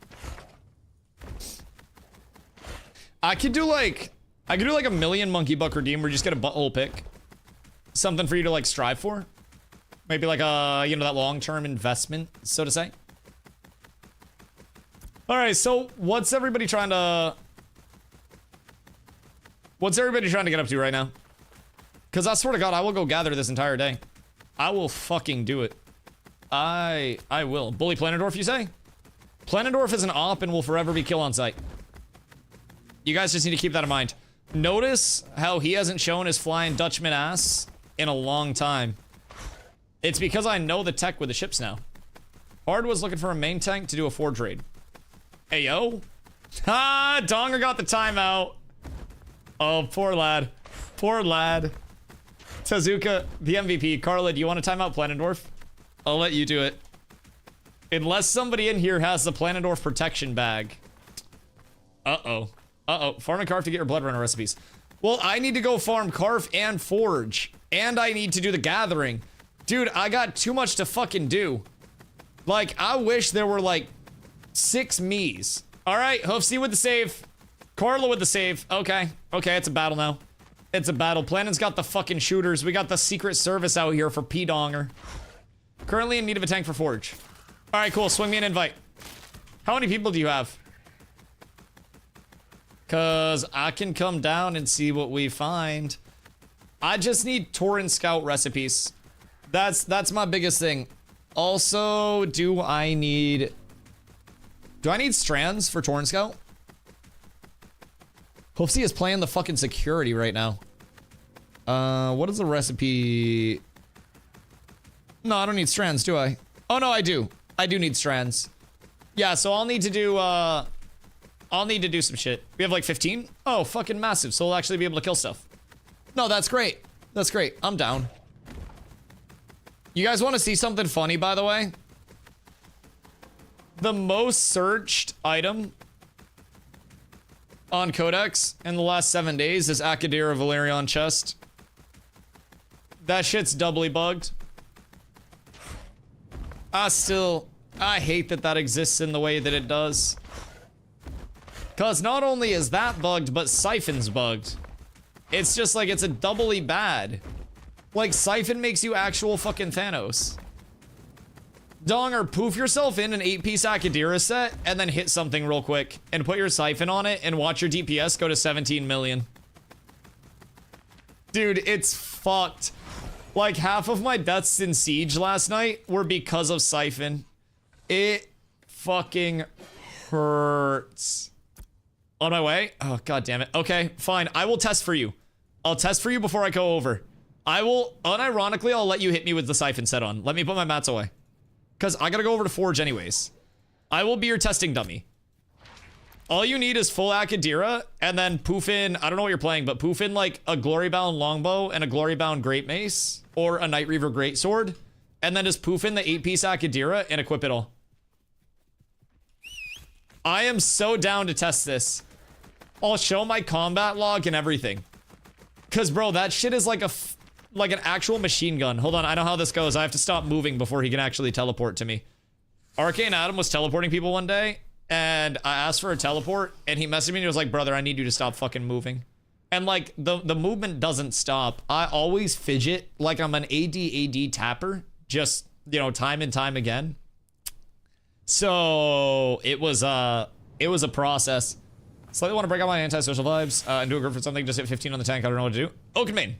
I could do like a $1,000,000 monkey buck redeem where you just get a butthole pick. Something for you to like strive for. Maybe like a, you know, that long-term investment, so to say. All right, so what's everybody trying to get up to right now? Because I swear to God, I will go gather this entire day. I will fucking do it. I will. Bully Planendorf, you say? Planendorf is an op and will forever be kill on sight. You guys just need to keep that in mind. Notice how he hasn't shown his flying Dutchman ass in a long time. It's because I know the tech with the ships now. Hard was looking for a main tank to do a forge raid. Hey, yo. Ah, Donger got the timeout. Oh, poor lad. Poor lad. Tezuka, the MVP. Carla, do you want to time out Planendorf? I'll let you do it. Unless somebody in here has the Planendorf protection bag. Uh-oh. Uh-oh. Farm and carve to get your blood runner recipes. Well, I need to go farm carve and forge. And I need to do the gathering. Dude, I got too much to fucking do. Like, I wish there were like 6 me's. Alright, Hoofsy with the save. Carla with the save. Okay. Okay, it's a battle now. It's a battle. Plannon's got the fucking shooters. We got the Secret Service out here for P-Donger. Currently in need of a tank for Forge. Alright, cool. Swing me an invite. How many people do you have? Cause I can come down and see what we find. I just need Torrent Scout recipes. That's my biggest thing. Also, do I need strands for Torrent Scout? Hoofsy is playing the fucking security right now. What is the recipe? No, I don't need strands, do I? Oh no, I do. I do need strands. Yeah, so I'll need to do some shit. We have like 15? Oh, fucking massive. So we'll actually be able to kill stuff. No, that's great. That's great. I'm down. You guys want to see something funny, by the way? The most searched item on Codex in the last 7 days is Akadira Valerion chest. That shit's doubly bugged. I hate that that exists in the way that it does. Cause not only is that bugged, but Siphon's bugged. It's just like, it's a doubly bad. Like, Siphon makes you actual fucking Thanos. Donger, poof yourself in an 8-piece Akadira set, and then hit something real quick, and put your Siphon on it, and watch your DPS go to 17 million. Dude, it's fucked. Like, half of my deaths in Siege last night were because of Siphon. It fucking hurts. On my way? Oh, god damn it. Okay, fine. I will test for you. I'll test for you before I go over. I will, unironically, I'll let you hit me with the Siphon set on. Let me put my mats away. Because I gotta go over to Forge anyways. I will be your testing dummy. All you need is full Akadira, and then poof in, I don't know what you're playing, but poof in like a Glorybound Longbow and a Glorybound Great Mace, or a Night Reaver Greatsword, and then just poof in the 8-piece Akadira and equip it all. I am so down to test this. I'll show my combat log and everything. Cause bro, that shit is like like an actual machine gun. Hold on, I know how this goes. I have to stop moving before he can actually teleport to me. Arcane Adam was teleporting people one day, and I asked for a teleport, and he messaged me and he was like, brother, I need you to stop fucking moving. And like, the movement doesn't stop. I always fidget like I'm an AD tapper, just, you know, time and time again. So, it was a process. Slightly want to break out my antisocial vibes, and do a group for something, just hit 15 on the tank, I don't know what to do. Oakenbane!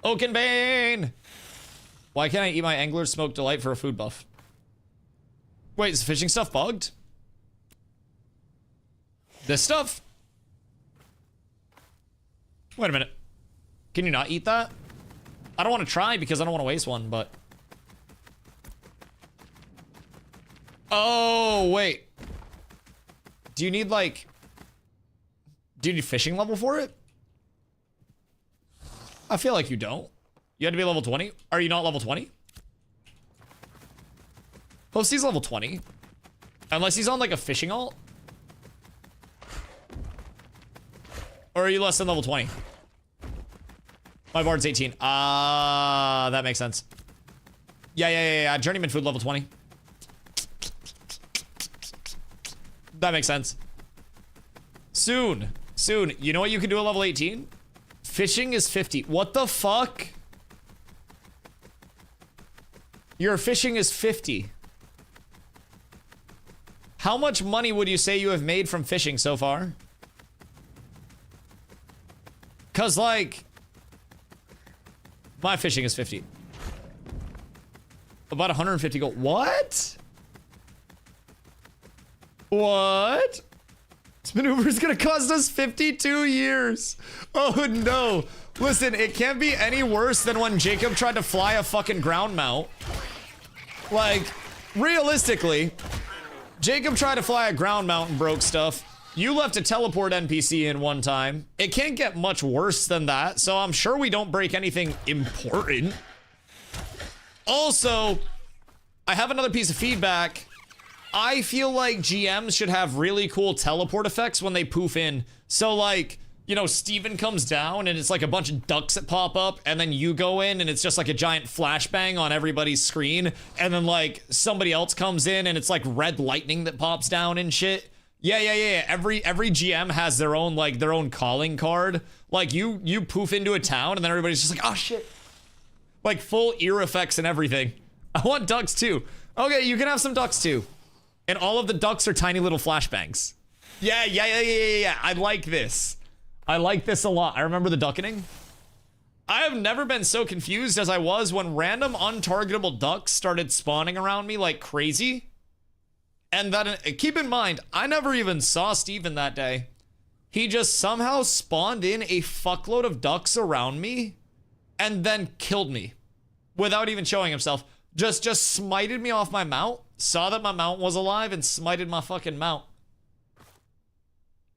Oakenbane! Why can't I eat my Angler's Smoke Delight for a food buff? Wait, is the fishing stuff bugged? This stuff? Wait a minute. Can you not eat that? I don't want to try because I don't want to waste one, but... Oh, wait. Do you need, like... Do you need fishing level for it? I feel like you don't. You had to be level 20? Are you not level 20? Hoofsy's level 20. Unless he's on, like, a fishing alt. Or are you less than level 20? My bard's 18. Ah, that makes sense. Yeah. Journeyman food level 20. That makes sense. Soon. You know what you can do at level 18? Fishing is 50. What the fuck? Your fishing is 50. How much money would you say you have made from fishing so far? Cause like, my fishing is 50. About 150 gold. What? What? This maneuver is gonna cost us 52 years. Oh no. Listen, it can't be any worse than when Jacob tried to fly a fucking ground mount. Like, realistically, Jacob tried to fly a ground mount and broke stuff. You left a teleport NPC in one time. It can't get much worse than that, so I'm sure we don't break anything important. Also, I have another piece of feedback. I feel like GMs should have really cool teleport effects when they poof in. So like, you know, Steven comes down and it's like a bunch of ducks that pop up, and then you go in and it's just like a giant flashbang on everybody's screen, and then like somebody else comes in and it's like red lightning that pops down and shit. Yeah. Every GM has their own like their own calling card. Like you poof into a town and then everybody's just like, oh shit. Like full ear effects and everything. I want ducks too. Okay, you can have some ducks too. And all of the ducks are tiny little flashbangs. Yeah. I like this. I like this a lot. I remember the duckening. I have never been so confused as I was when random untargetable ducks started spawning around me like crazy. And then, keep in mind, I never even saw Steven that day. He just somehow spawned in a fuckload of ducks around me and then killed me without even showing himself. Just smited me off my mount, saw that my mount was alive, and smited my fucking mount.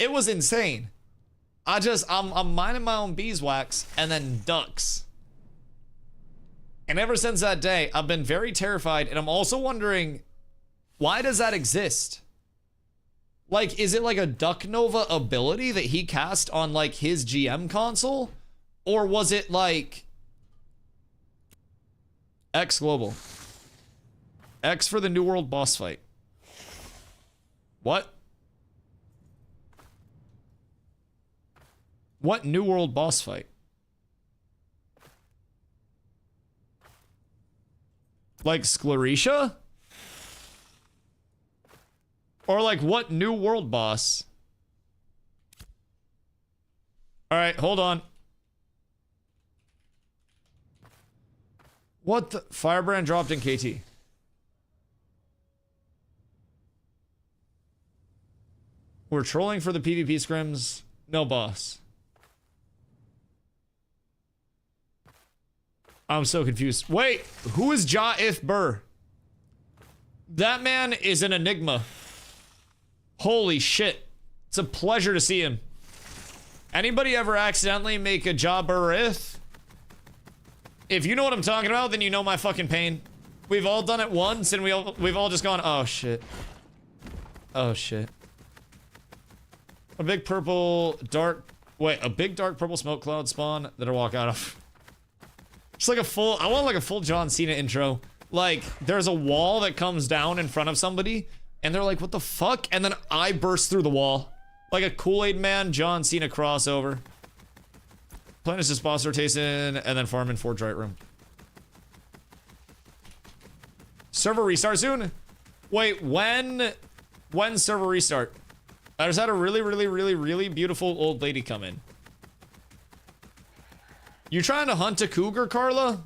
It was insane. I'm minding my own beeswax, and then ducks. And ever since that day, I've been very terrified, and I'm also wondering, why does that exist? Like, is it like a Duck Nova ability that he cast on like his GM console? Or was it like X Global? X for the New World boss fight. What? What New World boss fight? Like Scleretia? Or like what New World boss? Alright, hold on. What the? Firebrand dropped in KT. We're trolling for the PvP scrims. No boss. I'm so confused. Wait, who is Ja-If Burr? That man is an enigma. Holy shit. It's a pleasure to see him. Anybody ever accidentally make a Ja-Burr-Ith? If you know what I'm talking about, then you know my fucking pain. We've all done it once, and we've all just gone, oh shit. Oh shit. A big dark purple smoke cloud spawn that I walk out of. Just like I want like a full John Cena intro. Like, there's a wall that comes down in front of somebody, and they're like, what the fuck? And then I burst through the wall. Like a Kool-Aid Man, John Cena crossover. Plan is just boss rotation, and then farm in Forge Right Room. Server restart soon? Wait, when server restart? I just had a really beautiful old lady come in. You trying to hunt a cougar, Carla?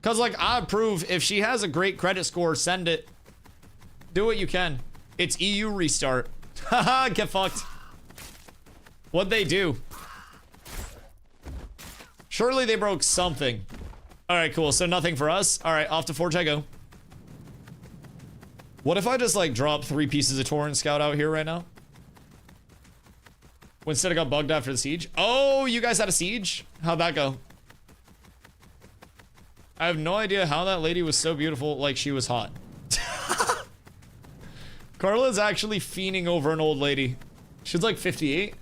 Cause like, I approve. If she has a great credit score, send it. Do what you can. It's EU restart. Haha, get fucked. What'd they do? Surely they broke something. Alright, cool. So nothing for us. Alright, off to Forge I go. What if I just like drop 3 pieces of Torrent Scout out here right now? Instead I got bugged after the siege. Oh, you guys had a siege? How'd that go? I have no idea how that lady was so beautiful, like she was hot. Carla's actually fiending over an old lady. She's like 58.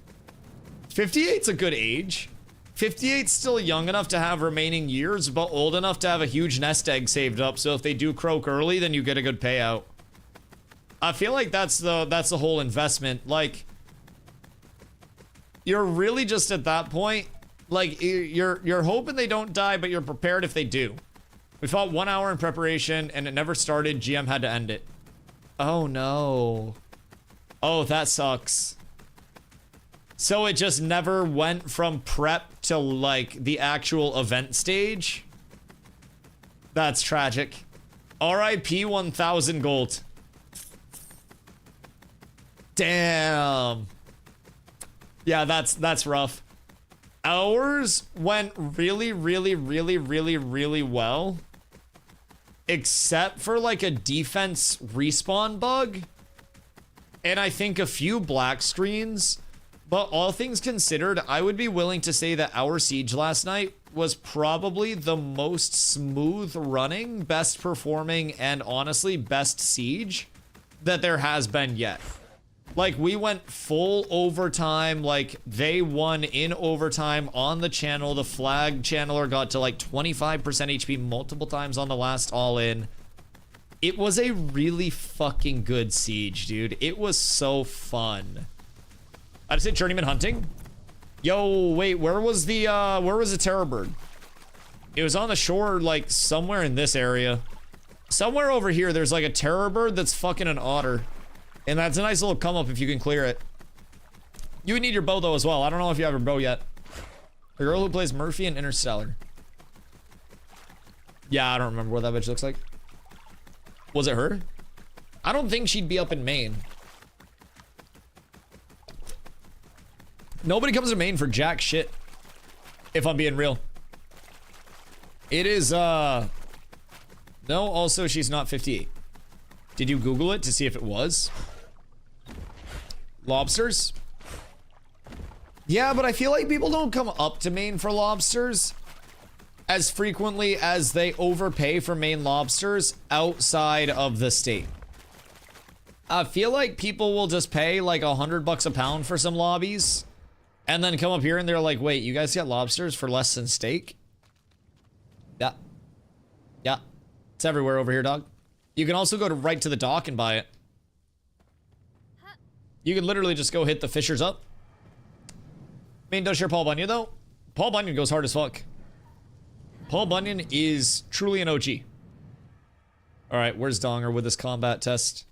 58's a good age. 58's still young enough to have remaining years, but old enough to have a huge nest egg saved up, so if they do croak early, then you get a good payout. I feel like that's the whole investment. Like, you're really just at that point, like, you're hoping they don't die, but you're prepared if they do. We fought 1 hour in preparation and it never started. GM had to end it. Oh no. Oh, that sucks. So it just never went from prep to like the actual event stage? That's tragic. RIP 1000 gold. Damn. Yeah, that's rough. Ours went really well. Except for like a defense respawn bug. And I think a few black screens. But all things considered, I would be willing to say that our siege last night was probably the most smooth running, best performing, and honestly best siege that there has been yet. Like, we went full overtime, like, they won in overtime on the channel. The flag channeler got to like 25% HP multiple times on the last all-in. It was a really fucking good siege, dude. It was so fun. I just hit Journeyman hunting. Yo, wait, where was the terror bird? It was on the shore, like, somewhere in this area. Somewhere over here, there's like a terror bird that's fucking an otter. And that's a nice little come up if you can clear it. You would need your bow though as well. I don't know if you have your bow yet. The girl who plays Murphy in Interstellar. Yeah, I don't remember what that bitch looks like. Was it her? I don't think she'd be up in Maine. Nobody comes to Maine for jack shit. If I'm being real. It is, no, also she's not 58. Did you Google it to see if it was? Lobsters? Yeah, but I feel like people don't come up to Maine for lobsters as frequently as they overpay for Maine lobsters outside of the state. I feel like people will just pay like $100 a pound for some lobbies and then come up here and they're like, wait, you guys get lobsters for less than steak? Yeah. Yeah. It's everywhere over here, dog. You can also go right to the dock and buy it. You can literally just go hit the fishers up. Maine does share Paul Bunyan, though. Paul Bunyan goes hard as fuck. Paul Bunyan is truly an OG. Alright, where's Donger with this combat test?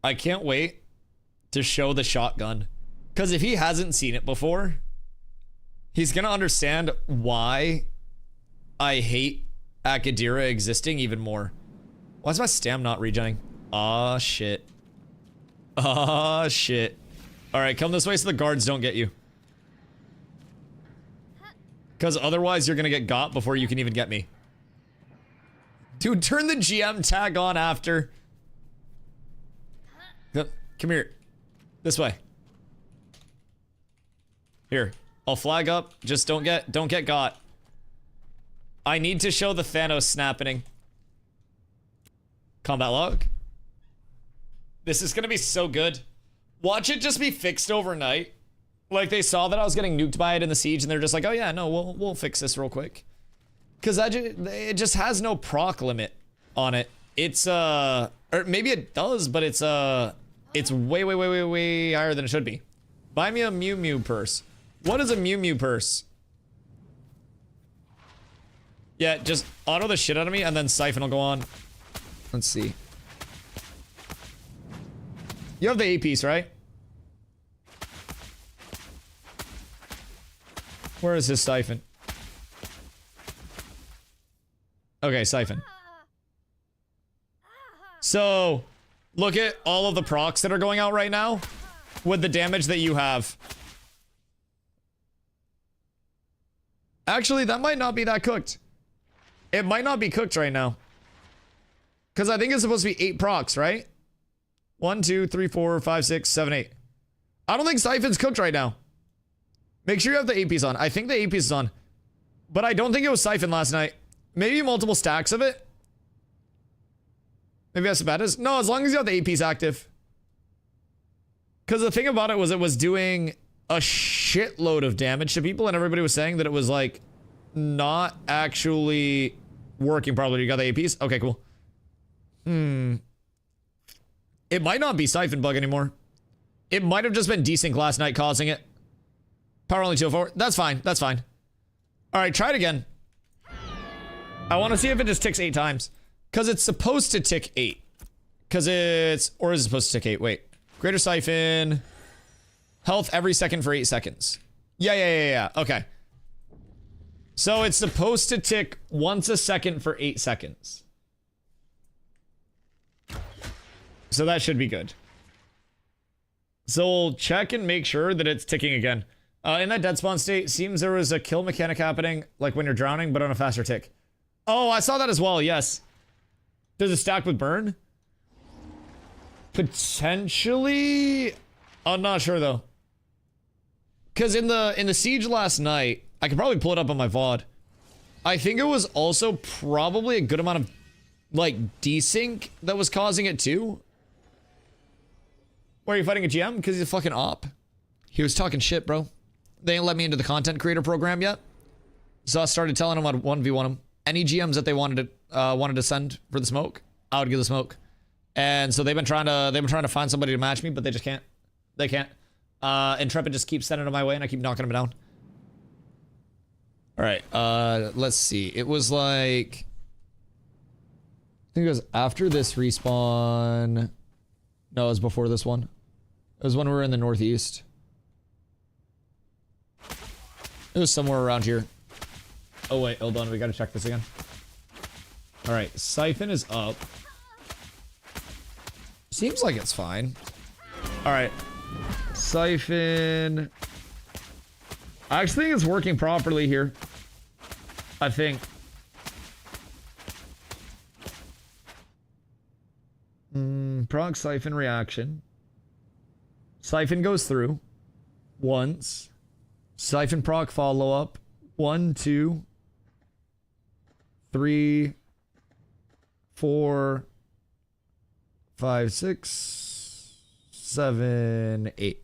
I can't wait to show the shotgun. Because if he hasn't seen it before, he's gonna understand why I hate Akadira existing even more. Why is my stam not regenning? Aw, shit. Aw, shit. Alright, come this way so the guards don't get you. Because otherwise you're gonna get got before you can even get me. Dude, turn the GM tag on after. Come here. This way. Here. I'll flag up. Just don't get got. I need to show the Thanos snapping. Combat log. This is gonna be so good. Watch it just be fixed overnight. Like they saw that I was getting nuked by it in the siege and they're just like, oh yeah, no, we'll fix this real quick. Cause it just has no proc limit on it. It's or maybe it does, but it's way higher than it should be. Buy me a Mew Mew purse. What is a Mew Mew purse? Yeah, just auto the shit out of me and then Siphon will go on. Let's see. You have the A piece, right? Where is his Siphon? Okay, Siphon. So, look at all of the procs that are going out right now with the damage that you have. Actually, that might not be that cooked. It might not be cooked right now. Because I think it's supposed to be 8 procs, right? 1, 2, 3, 4, 5, 6, 7, 8. I don't think Siphon's cooked right now. Make sure you have the AP on. I think the AP is on. But I don't think it was Siphon last night. Maybe multiple stacks of it. Maybe that's bad as. No, as long as you have the APs active. Because the thing about it was doing a shitload of damage to people, and everybody was saying that it was like not actually working properly. You got the APs? Okay, cool. It might not be Siphon bug anymore. It might have just been desync last night causing it. Power only 204. That's fine. That's fine. Alright, try it again. I want to see if it just ticks 8 times. Because it's supposed to tick 8. Because it's... Or is it supposed to tick 8? Wait. Greater siphon. Health every second for 8 seconds. Yeah. Okay. So it's supposed to tick once a second for 8 seconds. So that should be good. So we'll check and make sure that it's ticking again. In that dead spawn state, seems there was a kill mechanic happening, like when you're drowning, but on a faster tick. Oh, I saw that as well, yes. Does it stack with burn? Potentially? I'm not sure though. Because in the siege last night, I could probably pull it up on my VOD. I think it was also probably a good amount of, like, desync that was causing it too. Why are you fighting a GM? Because he's a fucking op. He was talking shit, bro. They ain't let me into the content creator program yet. So I started telling them I'd 1v1 them. Any GMs that they wanted to send for the smoke, I would give the smoke. And so they've been trying to find somebody to match me, but they just can't. They can't. Intrepid just keeps sending them my way and I keep knocking them down. Alright, let's see. It was like... I think it was after this respawn... No, it was before this one. It was when we were in the northeast. It was somewhere around here. Oh wait, hold on, we gotta check this again. Alright, siphon is up. Seems like it's fine. Alright. Siphon... I actually think it's working properly here. I think. Proc siphon reaction. Siphon goes through. Once. Siphon proc follow up. 1, 2, 3, 4, 5, 6, 7, 8.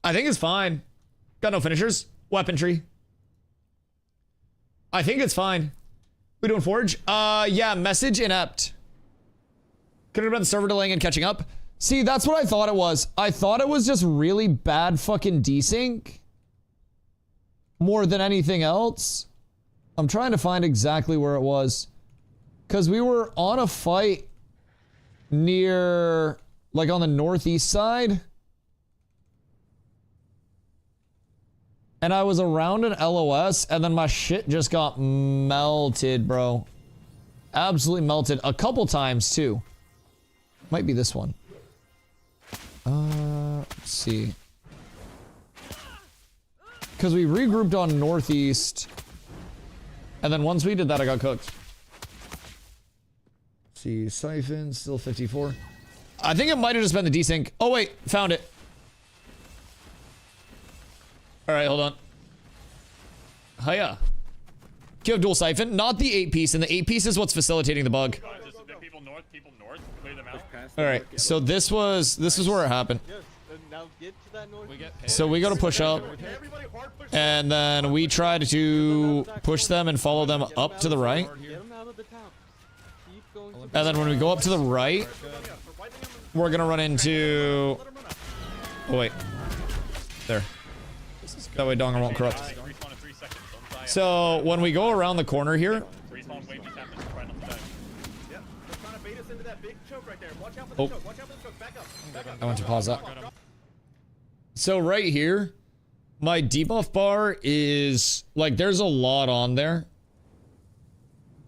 I think it's fine. Got no finishers. Weaponry. I think it's fine. We doing forge? Yeah, message inept. Could have been the server delaying and catching up. See, that's what I thought it was. I thought it was just really bad fucking desync. More than anything else. I'm trying to find exactly where it was. Because we were on a fight near, like on the northeast side. And I was around an LOS, and then my shit just got melted, bro. Absolutely melted. A couple times, too. Might be this one. Let's see. Because we regrouped on northeast. And then once we did that, I got cooked. Let's see, siphon, still 54. I think it might have just been the desync. Oh, wait, found it. Alright, hold on. Hiya. Do you have dual siphon? Not the 8-piece, and the 8-piece is what's facilitating the bug. People north, clear them out. Alright, so this was where it happened. Now get to that north. So we go to push up, and then we try to push them and follow them up to the right. Get them out of the town. Keep going to And then when we go up to the right, we're gonna run into... Oh wait. There. That way Donger won't corrupt. So when we go around the corner here... Oh. I want to pause that. So right here, my debuff bar is... Like, there's a lot on there.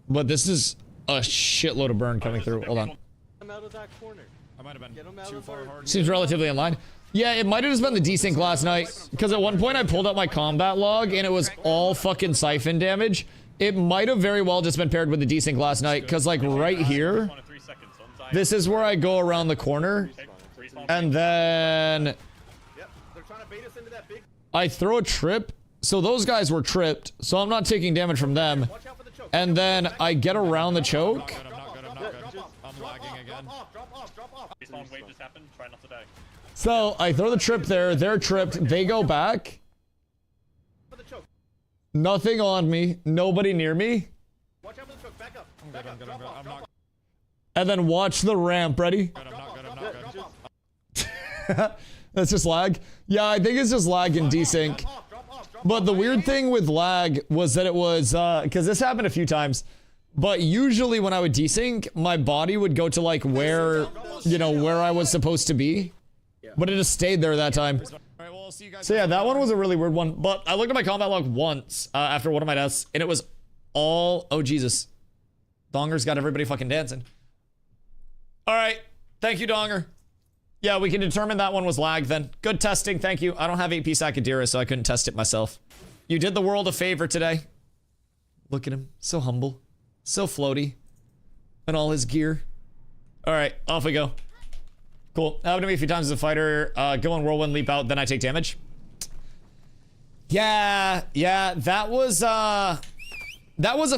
But this is a shitload of burn coming through. Hold on. Get them out of that corner. I might have been Get them out too of far our... hard. Seems relatively in line. Yeah, it might have just been the desync last night. Because at one point I pulled up my combat log and it was all fucking siphon damage. It might have very well just been paired with the desync last night. Because like right here, this is where I go around the corner. And then I throw a trip. So those guys were tripped. So I'm not taking damage from them. And then I get around the choke. I'm lagging again. Respawn wave just happened. Try not to die. So I throw the trip there. They're tripped. They go back. Nothing on me. Nobody near me. I'm not And then watch the ramp. Ready? good. I'm not good. That's just lag. Yeah, I think it's just lag and desync. But the weird thing with lag was that it was, because this happened a few times, but usually when I would desync, my body would go to like where, you know, where I was supposed to be. But it just stayed there that time. Alright, well, I'll see you guys. So yeah, that one was a really weird one. But I looked at my combat log once after one of my deaths, and it was all, oh Jesus. Donger's got everybody fucking dancing. Alright, thank you, Donger. Yeah, we can determine that one was lag then. Good testing, thank you. I don't have AP Sakadira, so I couldn't test it myself. You did the world a favor today. Look at him, so humble, so floaty, and all his gear. Alright, off we go. Cool. Happened to me a few times as a fighter. Go on whirlwind, leap out, then I take damage. Yeah, that was a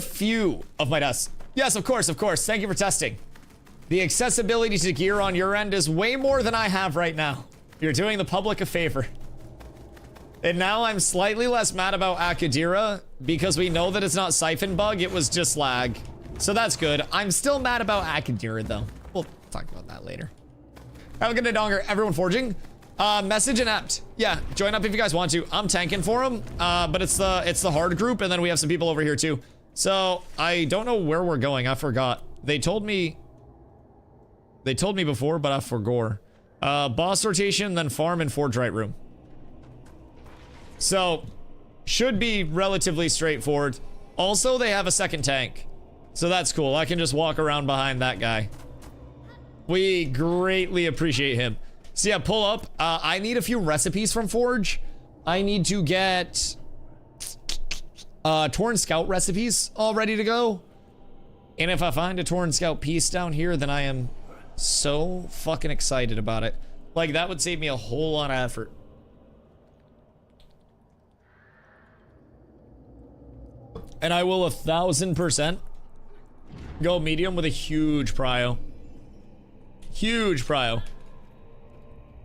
few of my deaths. Yes, of course. Thank you for testing. The accessibility to gear on your end is way more than I have right now. You're doing the public a favor. And now I'm slightly less mad about Akadira because we know that it's not siphon bug, it was just lag. So that's good. I'm still mad about Akadira though. We'll talk about that later. Have a good day, Donger. Everyone forging. Message inept. Yeah, join up if you guys want to. I'm tanking for them, but it's the hard group, and then we have some people over here too. So I don't know where we're going. I forgot. They told me before, but I forgot. Boss rotation, then farm and forge right room. So should be relatively straightforward. Also, they have a second tank, so that's cool. I can just walk around behind that guy. We greatly appreciate him. So yeah, pull up. I need a few recipes from Forge. I need to get Torn Scout recipes all ready to go. And if I find a Torn Scout piece down here, then I am so fucking excited about it. Like, that would save me a whole lot of effort. And I will 1000% go medium with a huge prio. Huge prio.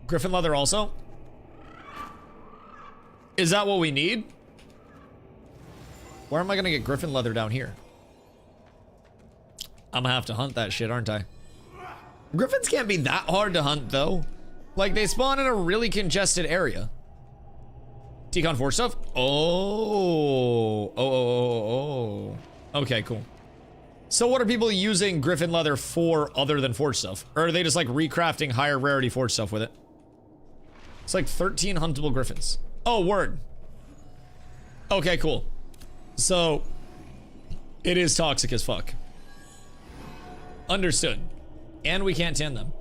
Griffin leather also? Is that what we need? Where am I gonna get griffin leather down here? I'm gonna have to hunt that shit, aren't I? Griffins can't be that hard to hunt though. Like, they spawn in a really congested area. Decon 4 stuff? Oh. Okay, cool. So what are people using griffin leather for other than forge stuff? Or are they just like recrafting higher rarity forge stuff with it? It's like 13 huntable griffins. Oh, word. Okay, cool. So it is toxic as fuck. Understood. And we can't tan them.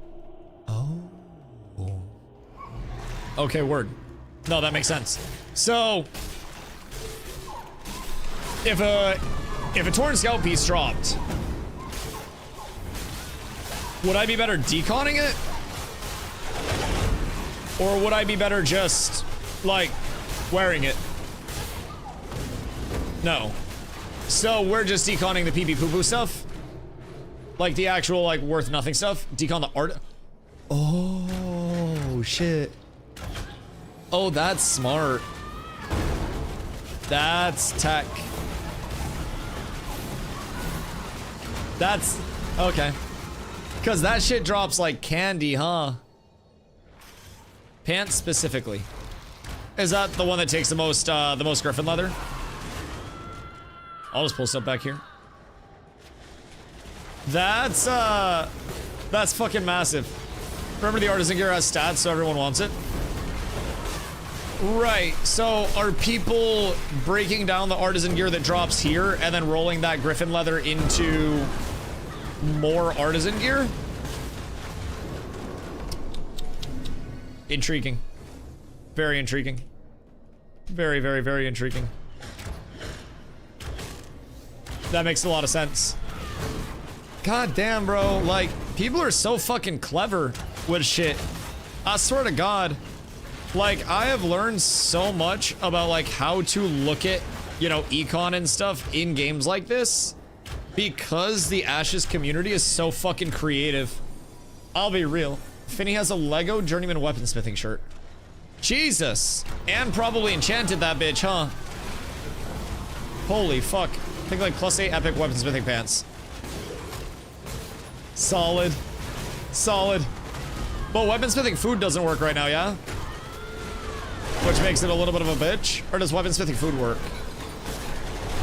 Oh. Okay, word. No, that makes sense. So if a Torn Scout piece dropped, would I be better deconning it? Or would I be better just, like, wearing it? No. So we're just deconning the pee-pee poo-poo stuff? Like the actual, like, worth nothing stuff? Decon the art? Oh, shit. Oh, that's smart. That's tech. That's okay. Cause that shit drops like candy, huh? Pants specifically. Is that the one that takes the most griffin leather? I'll just pull stuff back here. That's fucking massive. Remember the artisan gear has stats, so everyone wants it? Right, so are people breaking down the artisan gear that drops here and then rolling that griffin leather into more artisan gear? Intriguing. Very intriguing. Very, very, very intriguing. That makes a lot of sense. God damn, bro. Like, people are so fucking clever with shit. I swear to God. Like, I have learned so much about, like, how to look at, you know, econ and stuff in games like this because the Ashes community is so fucking creative. I'll be real. Finny has a Lego Journeyman Weaponsmithing shirt. Jesus! And probably enchanted that bitch, huh? Holy fuck. I think like +8 epic weaponsmithing pants. Solid. Solid. But weaponsmithing food doesn't work right now, yeah? which makes it a little bit of a bitch. Or does weaponsmithing food work?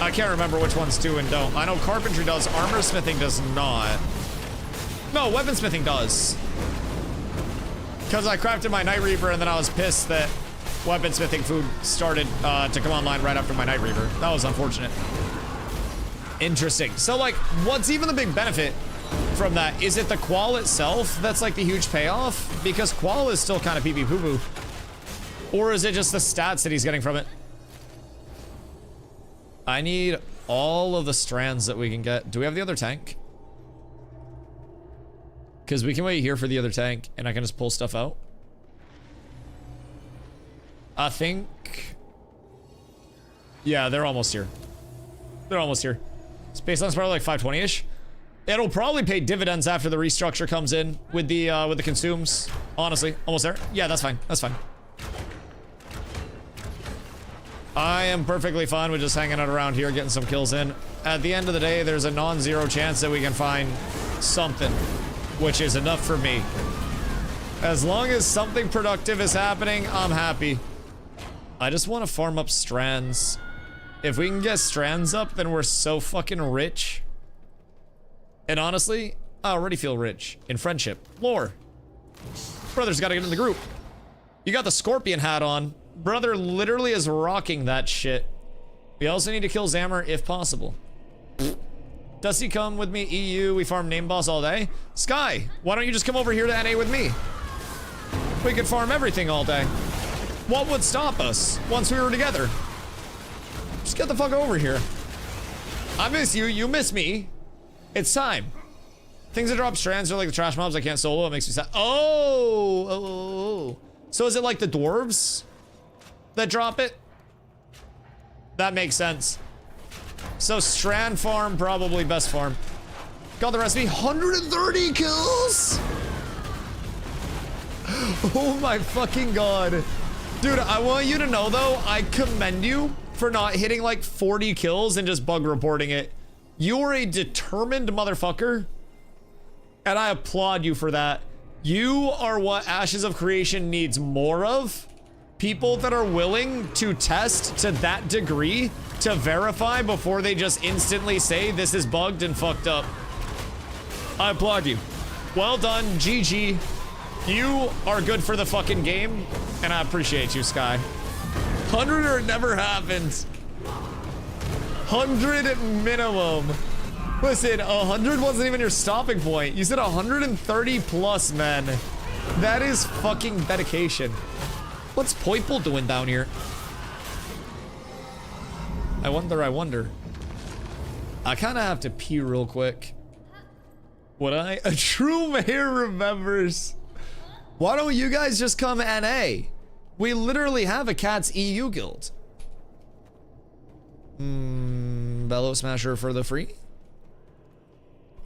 I can't remember which ones do and don't. I know carpentry does, armor smithing does not. No, weaponsmithing does. Because I crafted my Night Reaver and then I was pissed that weaponsmithing food started to come online right after my Night Reaver. That was unfortunate. Interesting. So, like, what's even the big benefit from that? Is it the qual itself that's like the huge payoff? Because qual is still kind of pee-pee poo-poo. Or is it just the stats that he's getting from it? I need all of the strands that we can get. Do we have the other tank? Because we can wait here for the other tank and I can just pull stuff out. I think... Yeah, they're almost here. They're almost here. Space line's probably like 520-ish. It'll probably pay dividends after the restructure comes in with the consumes. Honestly, almost there. Yeah, that's fine. That's fine. I am perfectly fine with just hanging out around here, getting some kills in. At the end of the day, there's a non-zero chance that we can find something, which is enough for me. As long as something productive is happening, I'm happy. I just want to farm up strands. If we can get strands up, then we're so fucking rich. And honestly, I already feel rich in friendship. Lore. Brother's got to get in the group. You got the scorpion hat on. Brother literally is rocking that shit. We also need to kill Zammer if possible. Dusty, come with me, EU. We farm name boss all day. Sky, why don't you just come over here to NA with me? We could farm everything all day. What would stop us once we were together? Just get the fuck over here. I miss you, you miss me. It's time. Things that drop strands are like the trash mobs I can't solo. It makes me sad. Oh. So is it like the dwarves that drop it? That makes sense. So strand farm, probably best farm. Got the recipe. 130 kills? Oh my fucking god. Dude, I want you to know though, I commend you for not hitting like 40 kills and just bug reporting it. You are a determined motherfucker, and I applaud you for that. You are what Ashes of Creation needs more of. People that are willing to test to that degree to verify before they just instantly say this is bugged and fucked up. I applaud you. Well done, GG. You are good for the fucking game, and I appreciate you, Sky. 100 or it never happens. 100 minimum. Listen, 100 wasn't even your stopping point. You said 130 plus, man. That is fucking dedication. What's Poiple doing down here? I wonder. I kind of have to pee real quick. Would I? A true mayor remembers. Why don't you guys just come NA? We literally have a Cats EU guild. Bellow Smasher for the free?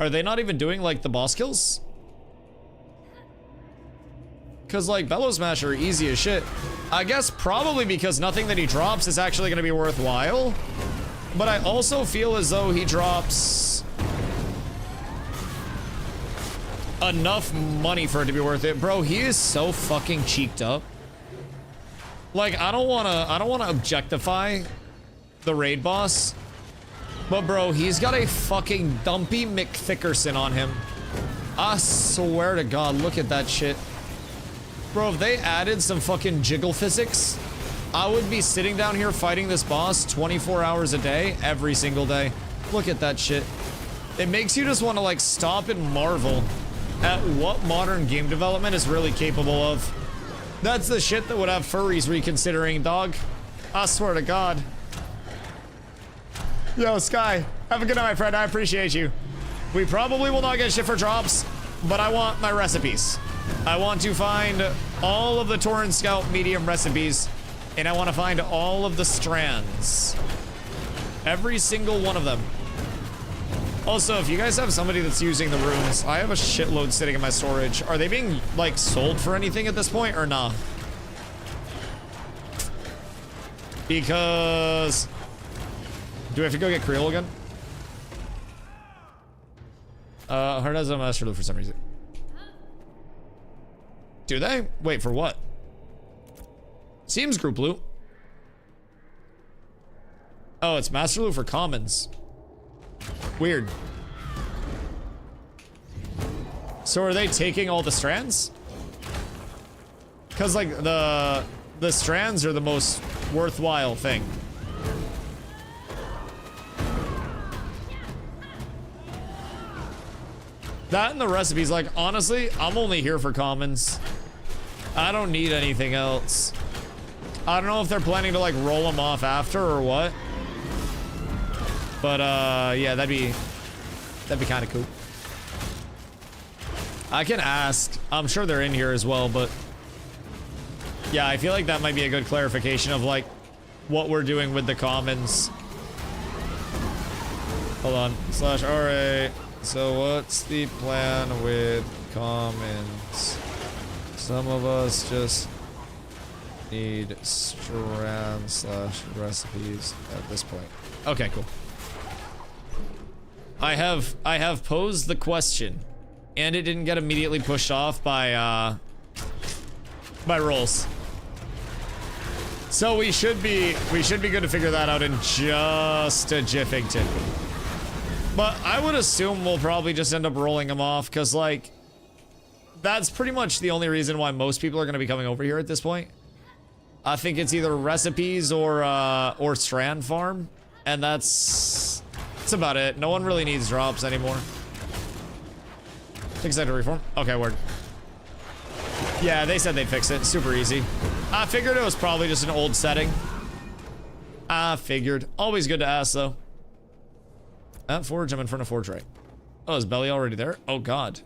Are they not even doing like the boss kills? Cause like Bellow Smasher, easy as shit. I guess probably because nothing that he drops is actually gonna be worthwhile. But I also feel as though he drops enough money for it to be worth it. Bro, he is so fucking cheeked up. Like, I don't wanna objectify the raid boss, but bro, he's got a fucking dumpy McThickerson on him. I swear to God, look at that shit. Bro, if they added some fucking jiggle physics, I would be sitting down here fighting this boss 24 hours a day, every single day. Look at that shit. It makes you just want to like stop and marvel at what modern game development is really capable of. That's the shit that would have furries reconsidering, dog. I swear to God. Yo, Sky, have a good night, my friend. I appreciate you. We probably will not get shit for drops, but I want my recipes. I want to find all of the Torrent Scout medium recipes, and I want to find all of the strands. Every single one of them. Also, if you guys have somebody that's using the runes, I have a shitload sitting in my storage. Are they being, like, sold for anything at this point, or nah? Because... do we have to go get Creel again? Hard has a master loot for some reason. Do they? Wait, for what? Seems group loot. Oh, it's master loot for commons. Weird. So are they taking all the strands? Because like the strands are the most worthwhile thing. That and the recipes, like honestly, I'm only here for commons. I don't need anything else. I don't know if they're planning to like roll them off after or what. But yeah, that'd be kind of cool. I can ask. I'm sure they're in here as well, but yeah, I feel like that might be a good clarification of like what we're doing with the commons. Hold on. /RA. So what's the plan with commons? Some of us just need strand/recipes at this point. Okay, cool. I have posed the question, and it didn't get immediately pushed off by rolls. So we should be good to figure that out in just a jiffington. But I would assume we'll probably just end up rolling them off, because like that's pretty much the only reason why most people are going to be coming over here at this point. I think it's either recipes or strand farm, and that's about it. No one really needs drops anymore. Fix that to reform. Okay, word. Yeah, they said they'd fix it. Super easy. I figured it was probably just an old setting. I figured. Always good to ask, though. At Forge, I'm in front of Forge, right? Oh, is Belly already there? Oh, God.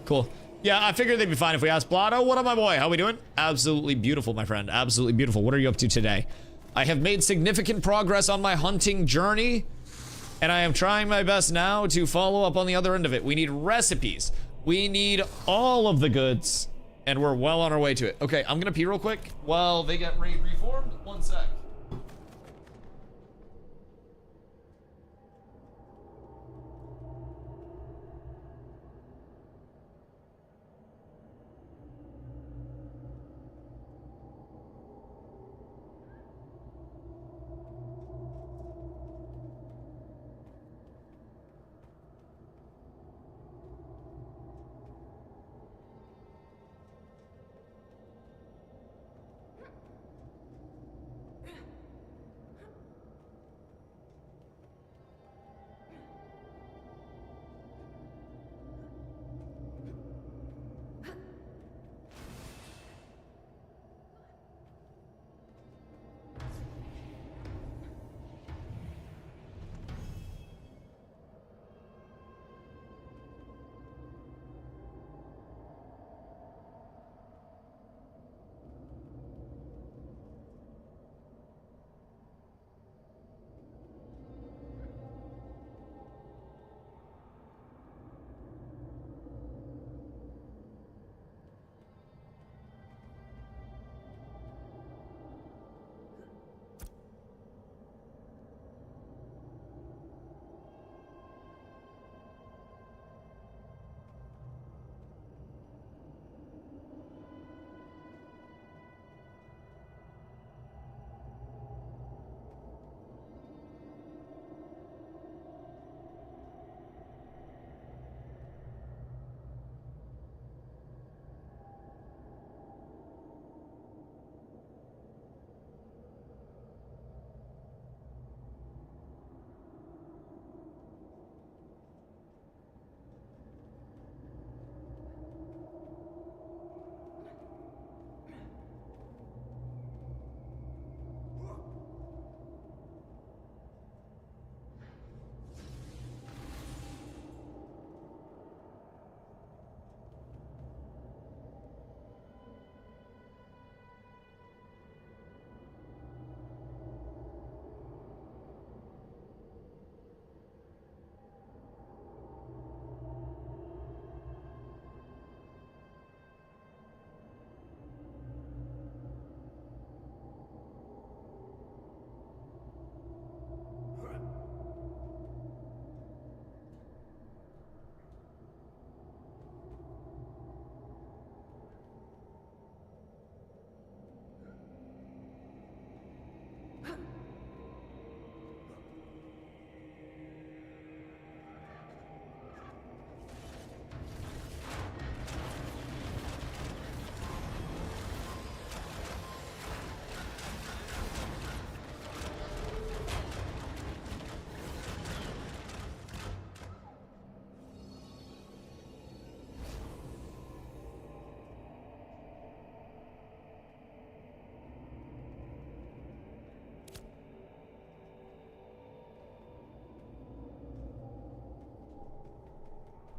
Cool. Yeah, I figured they'd be fine if we asked Blotto. What up, my boy? How we doing? Absolutely beautiful, my friend. Absolutely beautiful. What are you up to today? I have made significant progress on my hunting journey, and I am trying my best now to follow up on the other end of it. We need recipes. We need all of the goods, and we're well on our way to it. Okay, I'm gonna pee real quick while they get reformed. One sec.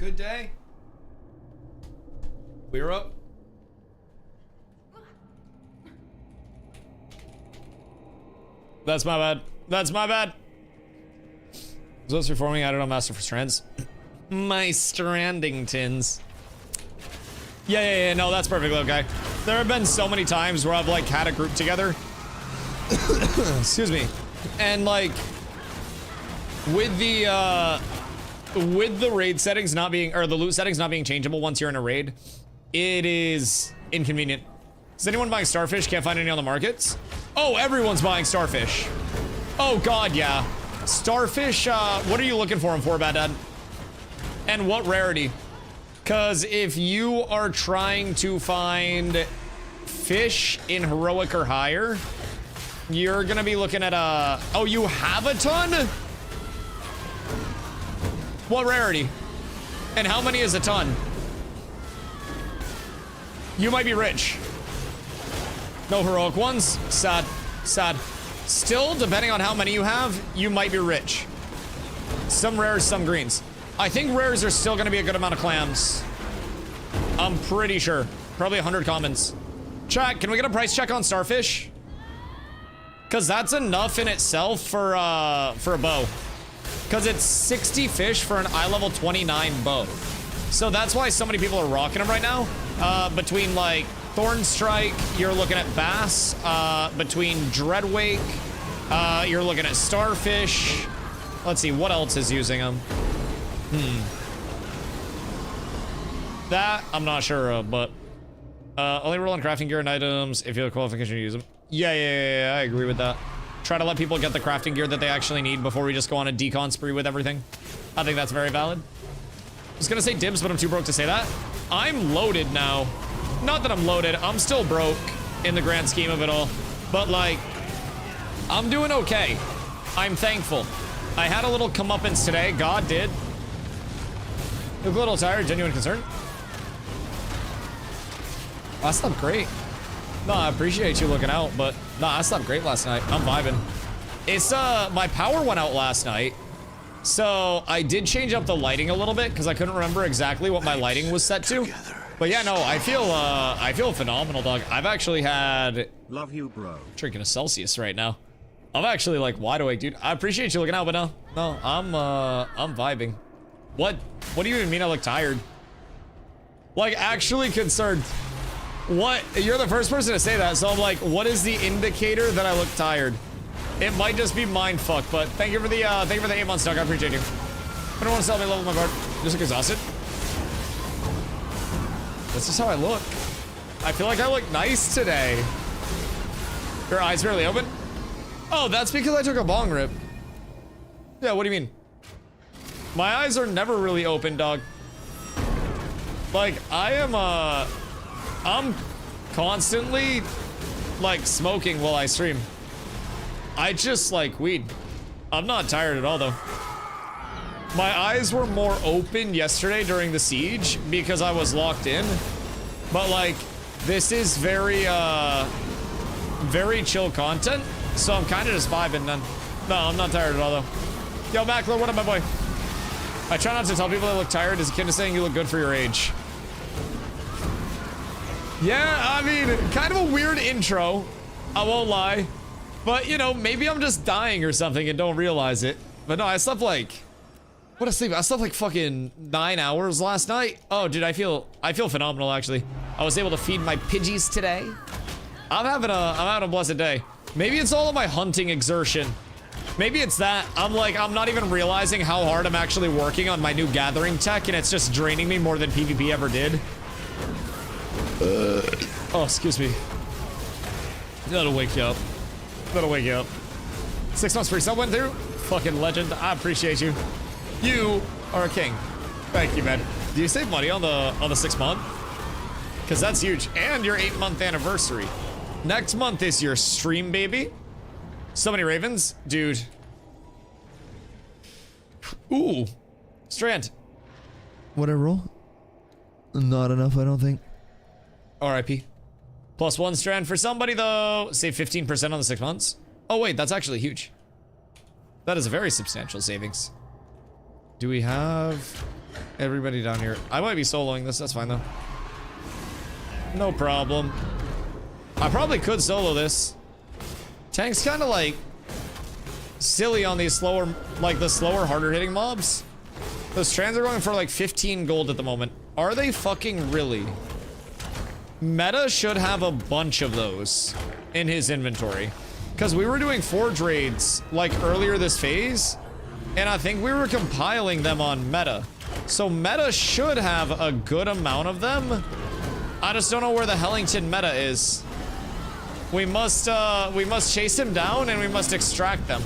Good day. We're up. That's my bad. That's my bad. So it's performing. I don't know, Master for Strands. My Strandingtons. Yeah, no, that's perfect, little guy. There have been so many times where I've like had a group together. Excuse me. And like with the raid settings not being, or the loot settings not being changeable once you're in a raid, it is inconvenient. Is anyone buying starfish? Can't find any on the markets? Oh, everyone's buying starfish. Oh god, yeah. Starfish, what are you looking for them for, Bad Dad? And what rarity? Because if you are trying to find fish in heroic or higher, you're gonna be looking at oh, you have a ton? What rarity? And how many is a ton? You might be rich. No heroic ones? Sad. Sad. Still, depending on how many you have, you might be rich. Some rares, some greens. I think rares are still gonna be a good amount of clams. I'm pretty sure. Probably 100 commons. Chat, can we get a price check on starfish? Cause that's enough in itself for a bow. Cause it's 60 fish for an eye level 29 bow. So that's why so many people are rocking them right now. Between like Thorn Strike, you're looking at bass. Between Dreadwake, you're looking at starfish. Let's see, what else is using them? That, I'm not sure of, but only roll on crafting gear and items if you have the qualification to use them. Yeah, I agree with that. Try to let people get the crafting gear that they actually need before we just go on a decon spree with everything. I think that's very valid. I was gonna say dibs, but I'm too broke to say that. I'm loaded now. Not that I'm loaded, I'm still broke in the grand scheme of it all. But like, I'm doing okay. I'm thankful. I had a little comeuppance today, God did. Look a little tired, genuine concern. I slept great. No, I appreciate you looking out, but no, I slept great last night. I'm vibing. It's, my power went out last night. So I did change up the lighting a little bit because I couldn't remember exactly what my lighting was set to. But yeah, no, I feel phenomenal, dog. I've actually had... Love you, bro. Drinking a Celsius right now. I'm actually like wide awake, dude. I appreciate you looking out, but no, I'm vibing. What do you even mean I look tired? Like, actually concerned. What? You're the first person to say that, so I'm like, what is the indicator that I look tired? It might just be mind fuck, but thank you for the 8 months, Doug. I appreciate you. I don't want to sell me level my card. Just look exhausted. That's just how I look. I feel like I look nice today. Your eyes barely open? Oh, that's because I took a bong rip. Yeah, what do you mean? My eyes are never really open, dog. Like, I'm constantly, like, smoking while I stream. I just like weed. I'm not tired at all, though. My eyes were more open yesterday during the siege because I was locked in. But, like, this is very chill content. So I'm kind of just vibing then. No, I'm not tired at all, though. Yo, Mackler, what up, my boy? I try not to tell people I look tired as akin to saying you look good for your age. Yeah, I mean, kind of a weird intro. I won't lie. But, you know, maybe I'm just dying or something and don't realize it. But no, I slept like... What a sleep. I slept like fucking 9 hours last night. Oh, dude, I feel phenomenal, actually. I was able to feed my pidgeys today. I'm having a blessed day. Maybe it's all of my hunting exertion. Maybe it's that. I'm not even realizing how hard I'm actually working on my new gathering tech, and it's just draining me more than PvP ever did. Oh, excuse me. That'll wake you up. That'll wake you up. 6 months free sub went through? Fucking legend. I appreciate you. You are a king. Thank you, man. Do you save money on the 6 month? Because that's huge. And your 8-month anniversary. Next month is your stream, baby. So many ravens. Dude. Ooh. Strand. What I roll? Not enough, I don't think. RIP. +1 strand for somebody, though. Save 15% on the 6 months. Oh, wait, that's actually huge. That is a very substantial savings. Do we have... Everybody down here. I might be soloing this. That's fine though. No problem. I probably could solo this. Tank's kind of like silly on these slower, like the slower, harder hitting mobs. Those strands are going for like 15 gold at the moment. Are they fucking really? Meta should have a bunch of those in his inventory. Because we were doing forge raids like earlier this phase. And I think we were compiling them on Meta. So Meta should have a good amount of them. I just don't know where the Hellington Meta is. We must chase him down and we must extract them.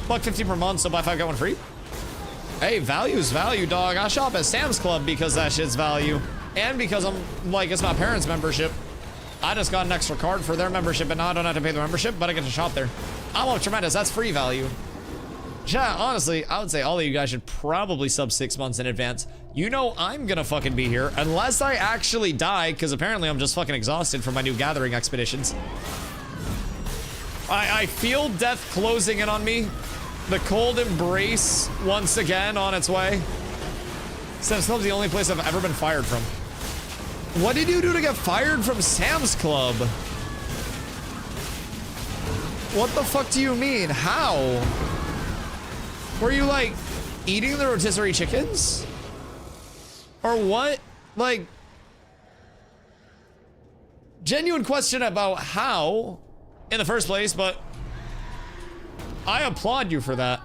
$1.50 per month, so buy 5 get 1 free. Hey, value's value, dog. I shop at Sam's Club because that shit's value. And because I'm, like, it's my parents' membership. I just got an extra card for their membership, and now I don't have to pay the membership, but I get to shop there. I'm up tremendous. That's free value. Yeah, honestly, I would say all of you guys should probably sub 6 months in advance. You know I'm gonna fucking be here, unless I actually die, because apparently I'm just fucking exhausted from my new gathering expeditions. I feel death closing in on me. The cold embrace once again on its way. Sam's Club's the only place I've ever been fired from. What did you do to get fired from Sam's Club? What the fuck do you mean? How? Were you like eating the rotisserie chickens? Or what? Like, genuine question about how in the first place, but I applaud you for that.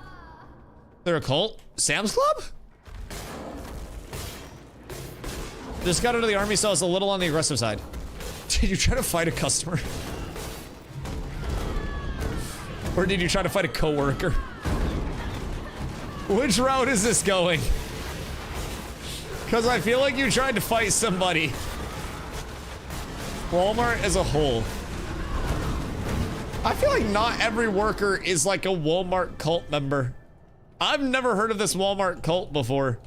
They're a cult? Sam's Club? Just got into the army, so it's a little on the aggressive side. Did you try to fight a customer? Or did you try to fight a coworker? Which route is this going? Because I feel like you tried to fight somebody. Walmart as a whole. I feel like not every worker is like a Walmart cult member. I've never heard of this Walmart cult before.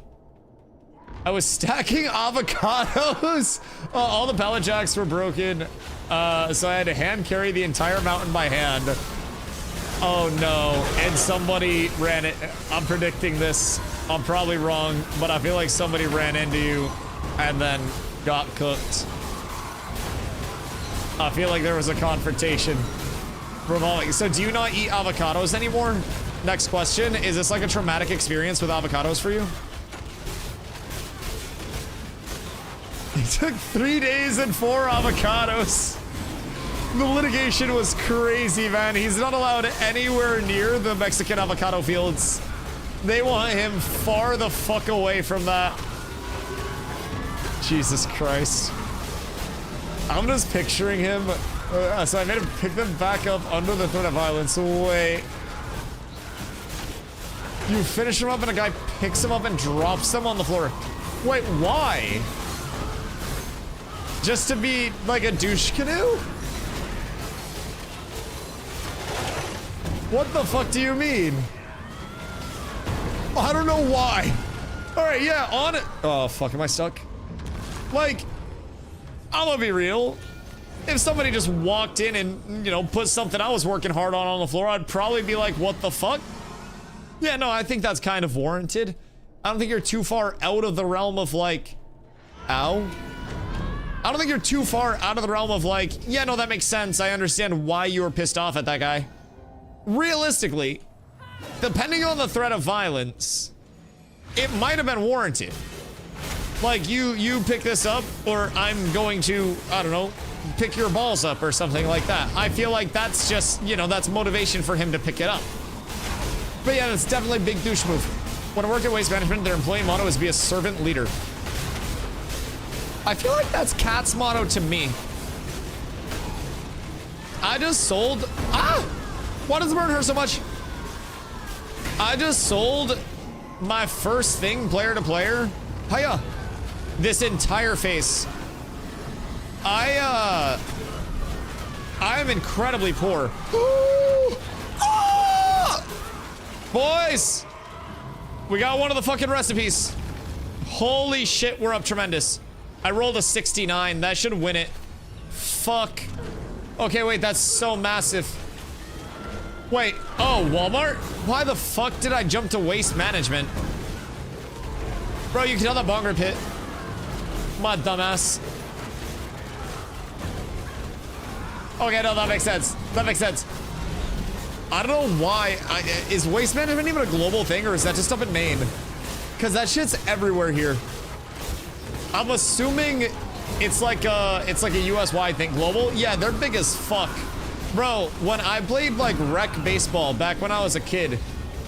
I was stacking avocados. All the pallet jacks were broken. So I had to hand carry the entire mountain by hand. Oh no, and somebody ran it. I'm predicting this. I'm probably wrong, but I feel like somebody ran into you and then got cooked. I feel like there was a confrontation revolving. So do you not eat avocados anymore? Next question, is this like a traumatic experience with avocados for you? It took 3 days and 4 avocados. The litigation was crazy, man. He's not allowed anywhere near the Mexican avocado fields. They want him far the fuck away from that. Jesus Christ. I'm just picturing him. So I made him pick them back up under the threat of violence. Wait. You finish him up and a guy picks him up and drops them on the floor. Wait, why? Just to be like a douche canoe? What the fuck do you mean? I don't know why. All right, yeah, on it. Oh, fuck, am I stuck? Like, I'm gonna be real. If somebody just walked in and, you know, put something I was working hard on the floor, I'd probably be like, what the fuck? Yeah, no, I think that's kind of warranted. I don't think you're too far out of the realm of like, ow. I don't think you're too far out of the realm of like, yeah, no, that makes sense. I understand why you were pissed off at that guy. Realistically, depending on the threat of violence, it might have been warranted. Like, you pick this up, or I'm going to, I don't know, pick your balls up or something like that. I feel like that's just, you know, that's motivation for him to pick it up. But yeah, that's definitely a big douche move. When I work at Waste Management, their employee motto is be a servant leader. I feel like that's Cat's motto to me. I just sold, why does the burn hurt so much? I just sold my first thing player to player. Hiya. This entire face. I am incredibly poor. Ooh. Ah! Boys, we got one of the fucking recipes. Holy shit, we're up tremendous. I rolled a 69. That should win it. Fuck. Okay, wait, that's so massive. Wait, oh, Walmart? Why the fuck did I jump to Waste Management? Bro, you can tell that bong rip hit. My dumbass. Okay, no, that makes sense. That makes sense. I don't know why. Is waste management even a global thing, or is that just up in Maine? Because that shit's everywhere here. I'm assuming it's like a US-wide thing. Global? Yeah, they're big as fuck. Bro, when I played like rec baseball back when I was a kid,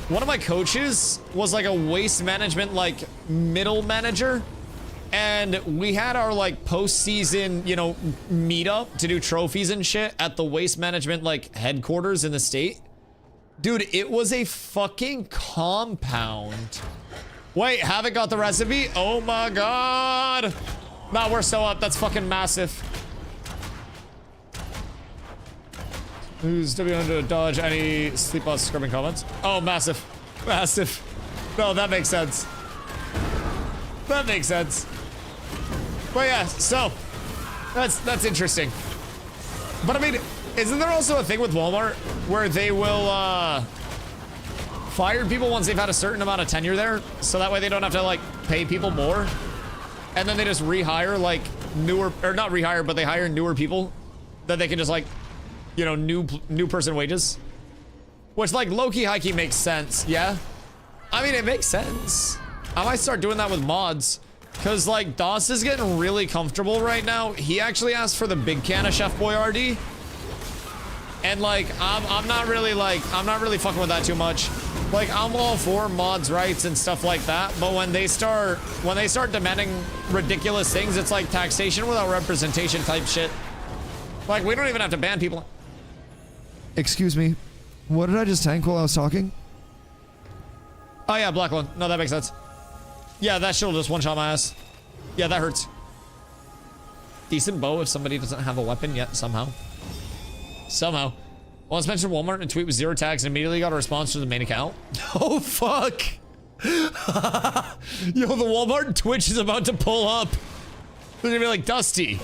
one of my coaches was like a waste management like middle manager. And we had our like postseason, you know, meetup to do trophies and shit at the waste management like headquarters in the state. Dude, it was a fucking compound. Wait, haven't got the recipe? Oh my god. Nah, we're so up. That's fucking massive. Who's W1 to dodge any sleep on scrubbing comments? Oh, massive. Massive. No, that makes sense. That makes sense. But yeah, so that's interesting. But I mean, isn't there also a thing with Walmart where they will fire people once they've had a certain amount of tenure there, so that way they don't have to like pay people more, and then they just rehire like newer, or not rehire, but they hire newer people that they can just like, you know, new person wages, which like low-key high-key makes sense. Yeah, I mean, it makes sense. I might start doing that with mods. Cause like DOS is getting really comfortable right now. He actually asked for the big can of Chef Boyardee. And like, I'm not really fucking with that too much. Like, I'm all for mods' rights and stuff like that. But when they start demanding ridiculous things, it's like taxation without representation type shit. Like, we don't even have to ban people. Excuse me. What did I just tank while I was talking? Oh yeah, black one. No, that makes sense. Yeah, that shit'll just one-shot my ass. Yeah, that hurts. Decent bow if somebody doesn't have a weapon yet, somehow. Somehow. Once mentioned Walmart in a tweet with 0 tags and immediately got a response to the main account. Oh, fuck. Yo, the Walmart Twitch is about to pull up. They're gonna be like, Dusty,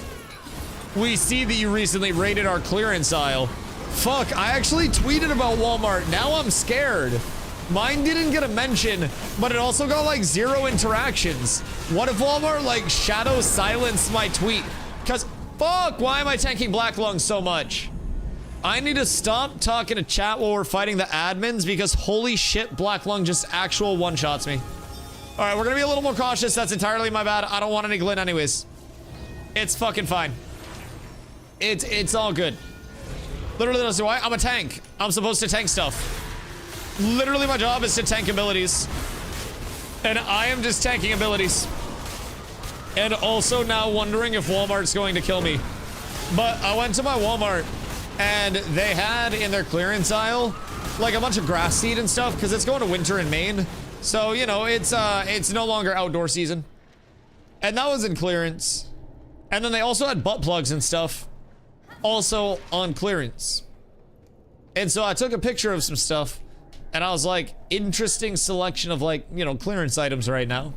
we see that you recently raided our clearance aisle. Fuck, I actually tweeted about Walmart. Now I'm scared. Mine didn't get a mention, but it also got like 0 interactions. What if Walmart like shadow silenced my tweet? Cause fuck, why am I tanking Black Lung so much? I need to stop talking to chat while we're fighting the admins because holy shit, Black Lung just actual one-shots me. All right, we're gonna be a little more cautious. That's entirely my bad. I don't want any glint anyways. It's fucking fine. It's all good. Literally, that's why I'm a tank. I'm supposed to tank stuff. Literally, my job is to tank abilities. And I am just tanking abilities. And also now wondering if Walmart's going to kill me. But I went to my Walmart and they had in their clearance aisle like a bunch of grass seed and stuff because it's going to winter in Maine. So, you know, it's no longer outdoor season. And that was in clearance. And then they also had butt plugs and stuff also on clearance. And so I took a picture of some stuff. And I was like, interesting selection of like, you know, clearance items right now.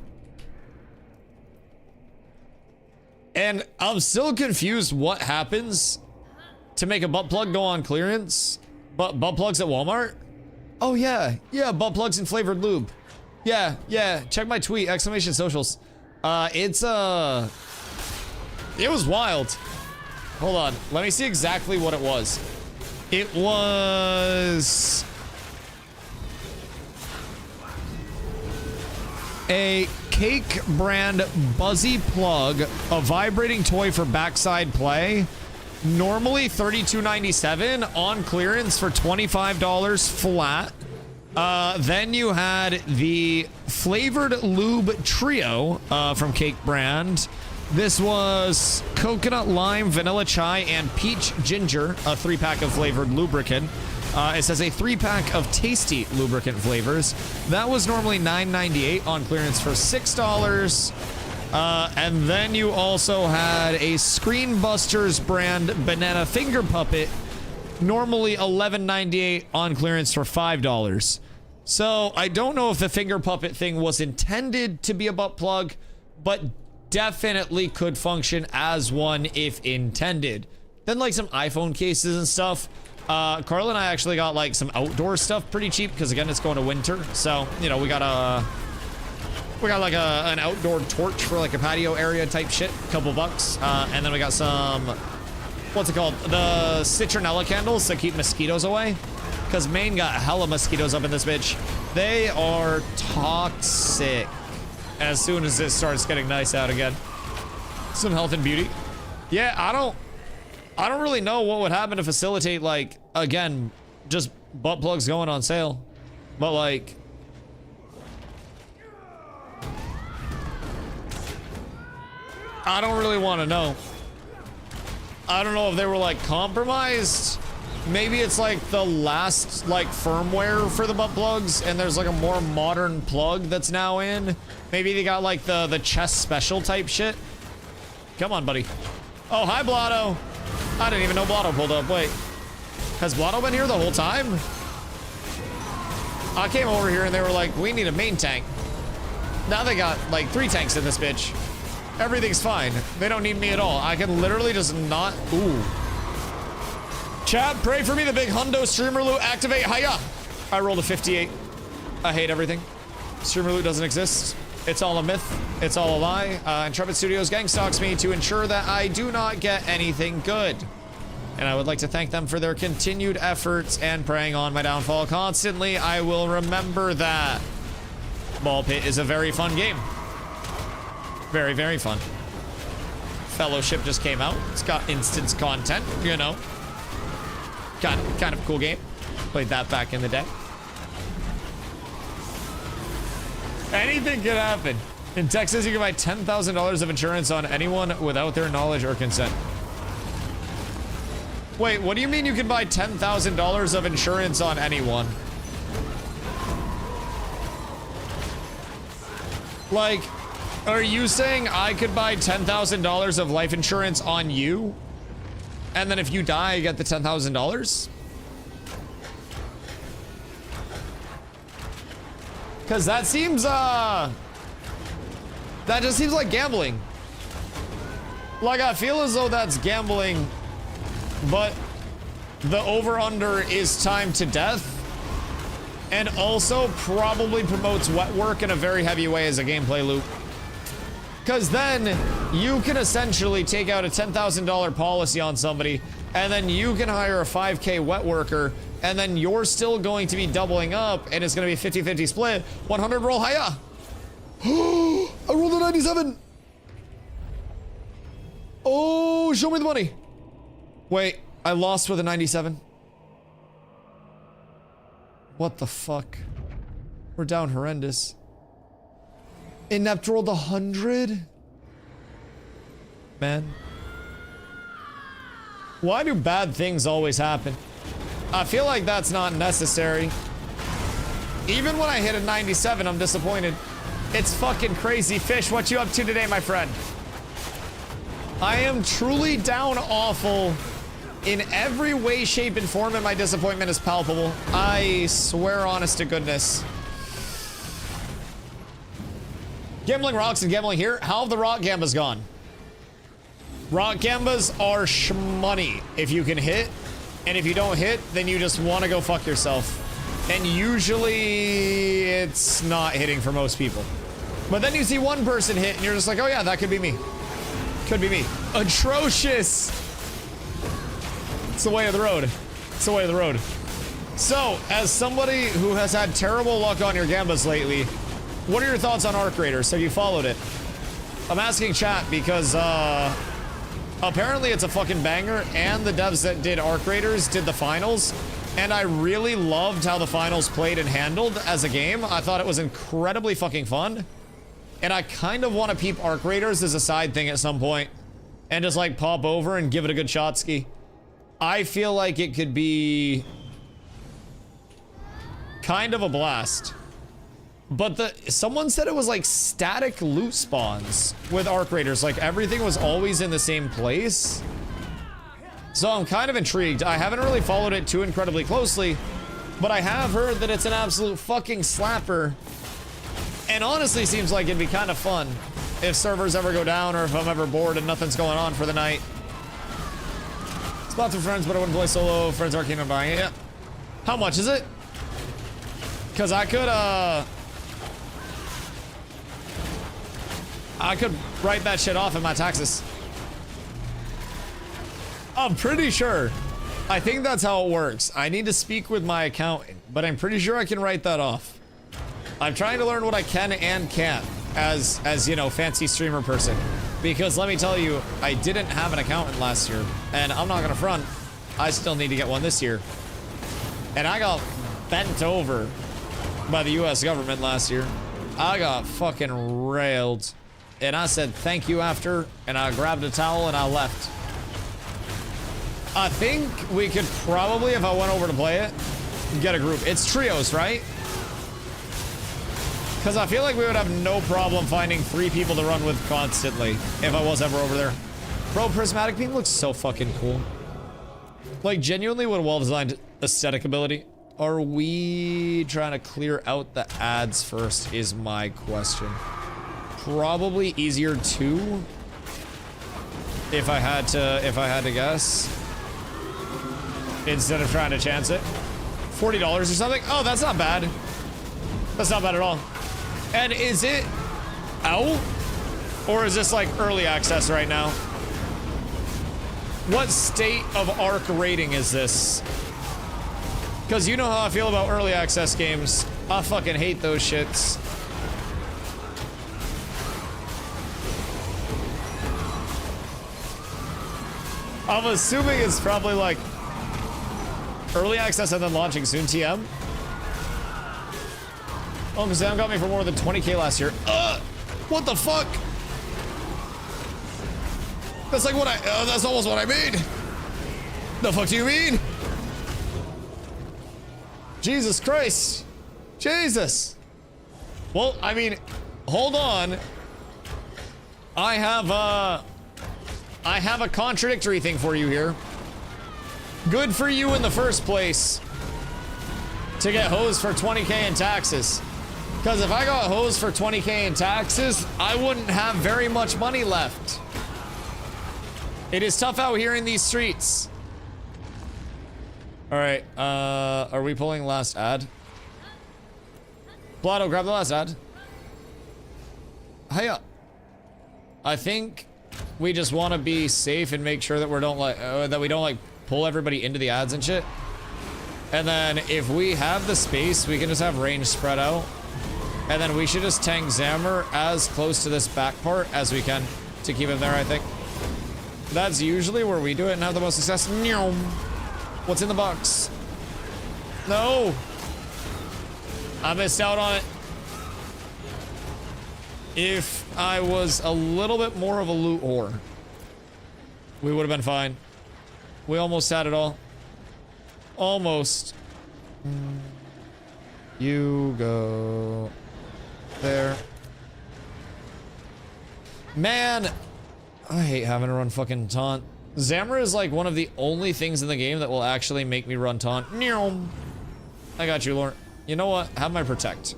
And I'm still confused what happens to make a butt plug go on clearance. But butt plugs at Walmart? Oh yeah, yeah, butt plugs and flavored lube. Yeah, check my tweet, exclamation socials. It was wild. Hold on, let me see exactly what it was. It was a Cake brand Buzzy plug, a vibrating toy for backside play. Normally $32.97 on clearance for $25 flat. Then you had the flavored lube trio from Cake brand. This was coconut, lime, vanilla chai, and peach ginger, a 3-pack of flavored lubricant. It says a 3-pack of tasty lubricant flavors. That was normally $9.98 on clearance for $6. And then you also had a Screen Busters brand banana finger puppet, normally $11.98 on clearance for $5. So I don't know if the finger puppet thing was intended to be a butt plug, but definitely could function as one if intended. Then like some iPhone cases and stuff. Carl and I actually got like some outdoor stuff pretty cheap because again it's going to winter, so you know we got We got like an outdoor torch for like a patio area type shit, couple bucks. And then we got some, what's it called? The citronella candles that keep mosquitoes away. Because Maine got hella mosquitoes up in this bitch. They are toxic as soon as it starts getting nice out again. Some health and beauty. Yeah, I don't really know what would happen to facilitate, like, again, just butt plugs going on sale. But like, I don't really want to know. I don't know if they were like compromised. Maybe it's like the last like firmware for the butt plugs and there's like a more modern plug that's now in. Maybe they got like the chest special type shit. Come on, buddy. Oh, hi, Blotto. I didn't even know Blotto pulled up. Wait, has Blotto been here the whole time? I came over here and they were like, we need a main tank. Now they got like 3 tanks in this bitch. Everything's fine. They don't need me at all. I can literally just not. Ooh. Chat, pray for me. The big hundo streamer loot activate. Hiya. I rolled a 58. I hate everything. Streamer loot doesn't exist. It's all a myth. It's all a lie. Intrepid Studios gang stalks me to ensure that I do not get anything good. And I would like to thank them for their continued efforts and preying on my downfall constantly. I will remember that. Ball Pit is a very fun game. Very, very fun. Fellowship just came out. It's got instance content, you know. Kind of a cool game. Played that back in the day. Anything could happen. In Texas, you can buy $10,000 of insurance on anyone without their knowledge or consent. Wait, what do you mean you can buy $10,000 of insurance on anyone? Like, are you saying I could buy $10,000 of life insurance on you? And then if you die, I get the $10,000? Because that seems, that just seems like gambling. Like, I feel as though that's gambling, but the over-under is time to death. And also probably promotes wet work in a very heavy way as a gameplay loop. Because then you can essentially take out a $10,000 policy on somebody, and then you can hire a 5K wet worker, and then you're still going to be doubling up, and it's going to be 50-50 split. 100 roll, hiya! I rolled a 97! Oh, show me the money! Wait, I lost with a 97. What the fuck? We're down horrendous. Inept rolled 100? Man. Why do bad things always happen? I feel like that's not necessary. Even when I hit a 97, I'm disappointed. It's fucking crazy. Fish, what you up to today, my friend? I am truly down awful in every way, shape, and form, and my disappointment is palpable. I swear honest to goodness. Gambling rocks and gambling here. How have the rock gambas gone? Rock gambas are shmoney if you can hit, and if you don't hit, then you just want to go fuck yourself. And usually it's not hitting for most people. But then you see one person hit and you're just like, oh yeah, that could be me. Could be me. Atrocious. It's the way of the road. It's the way of the road. So, as somebody who has had terrible luck on your gambas lately, what are your thoughts on Arc Raiders? Have you followed it? I'm asking chat because, apparently it's a fucking banger, and the devs that did Arc Raiders did the finals, and I really loved how the finals played and handled as a game. I thought it was incredibly fucking fun, and I kind of want to peep Arc Raiders as a side thing at some point, and just like pop over and give it a good shot ski. I feel like it could be kind of a blast. But someone said it was like static loot spawns with Arc Raiders. Like everything was always in the same place. So I'm kind of intrigued. I haven't really followed it too incredibly closely, but I have heard that it's an absolute fucking slapper. And honestly seems like it'd be kind of fun if servers ever go down or if I'm ever bored and nothing's going on for the night. Spots with friends, but I wouldn't play solo. Friends are keen on buying it. Yeah. How much is it? Because I could, I could write that shit off in my taxes. I'm pretty sure. I think that's how it works. I need to speak with my accountant, but I'm pretty sure I can write that off. I'm trying to learn what I can and can't as you know, fancy streamer person. Because let me tell you, I didn't have an accountant last year, and I'm not gonna front. I still need to get one this year. And I got bent over by the US government last year. I got fucking railed. And I said thank you after, and I grabbed a towel and I left. I think we could probably, if I went over to play it, get a group. It's trios, right? Because I feel like we would have no problem finding 3 people to run with constantly if I was ever over there. Bro, prismatic beam looks so fucking cool. Like, genuinely with a well-designed aesthetic ability. Are we trying to clear out the ads first is my question. Probably easier to, if I had to guess. Instead of trying to chance it. $40 or something? Oh, that's not bad. That's not bad at all. And is it out? Or is this like early access right now? What state of ARC rating is this? Because you know how I feel about early access games. I fucking hate those shits. I'm assuming it's probably like early access and then launching soon, TM. Oh, because Sam got me for more than 20k last year. What the fuck? That's like what that's almost what I made. The fuck do you mean? Jesus Christ. Jesus. Well, I mean, hold on. I have a contradictory thing for you here. Good for you in the first place to get hosed for 20k in taxes. Because if I got hosed for 20k in taxes, I wouldn't have very much money left. It is tough out here in these streets. All right, are we pulling last ad? Blotto, grab the last ad. Hiya. I think we just want to be safe and make sure that we don't like pull everybody into the ads and shit. And then if we have the space, we can just have range spread out. And then we should just tank Zammer as close to this back part as we can to keep him there, I think. That's usually where we do it and have the most success. What's in the box? No! I missed out on it. If I was a little bit more of a loot whore, we would have been fine. We almost had it all. Almost. You go there. Man, I hate having to run fucking taunt. Zammer is like one of the only things in the game that will actually make me run taunt. I got you, Lauren. You know what? Have my protect.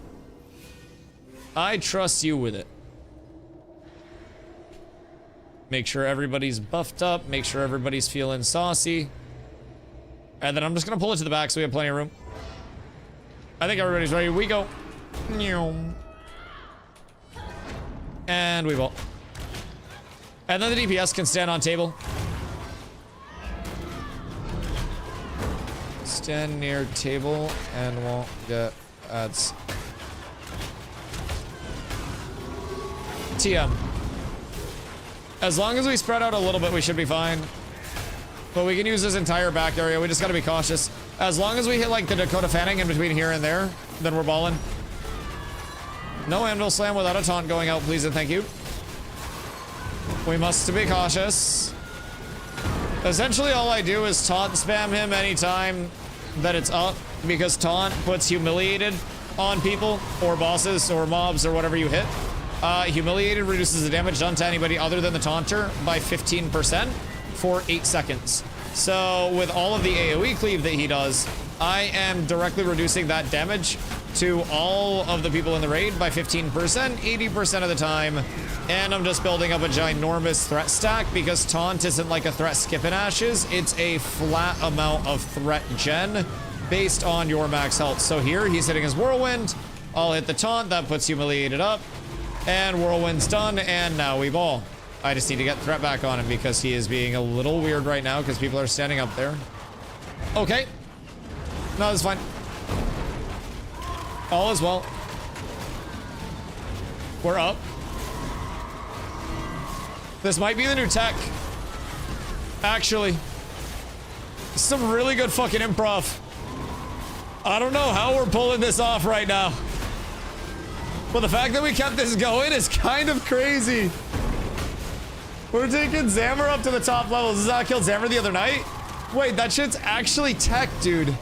I trust you with it. Make sure everybody's buffed up. Make sure everybody's feeling saucy. And then I'm just gonna pull it to the back so we have plenty of room. I think everybody's ready. We go. And we will. And then the DPS can stand on table. Stand near table and won't get ads. TM. As long as we spread out a little bit, we should be fine. But we can use this entire back area. We just gotta be cautious. As long as we hit like the Dakota Fanning in between here and there, then we're balling. No anvil slam without a taunt going out, please and thank you. We must be cautious. Essentially, all I do is taunt spam him anytime that it's up, because taunt puts humiliated on people or bosses or mobs or whatever you hit. Humiliated reduces the damage done to anybody other than the taunter by 15% for 8 seconds. So with all of the AoE cleave that he does, I am directly reducing that damage to all of the people in the raid by 15%, 80% of the time. And I'm just building up a ginormous threat stack because taunt isn't like a threat skip in Ashes. It's a flat amount of threat gen based on your max health. So here he's hitting his whirlwind. I'll hit the taunt. That puts humiliated up. And Whirlwind's done, and now we ball. I just need to get threat back on him because he is being a little weird right now because people are standing up there. Okay. No, that's fine. All is well. We're up. This might be the new tech. Actually. Some really good fucking improv. I don't know how we're pulling this off right now. But the fact that we kept this going is kind of crazy. We're taking Zammer up to the top levels. This is how I killed Zammer the other night. Wait, that shit's actually tech, dude.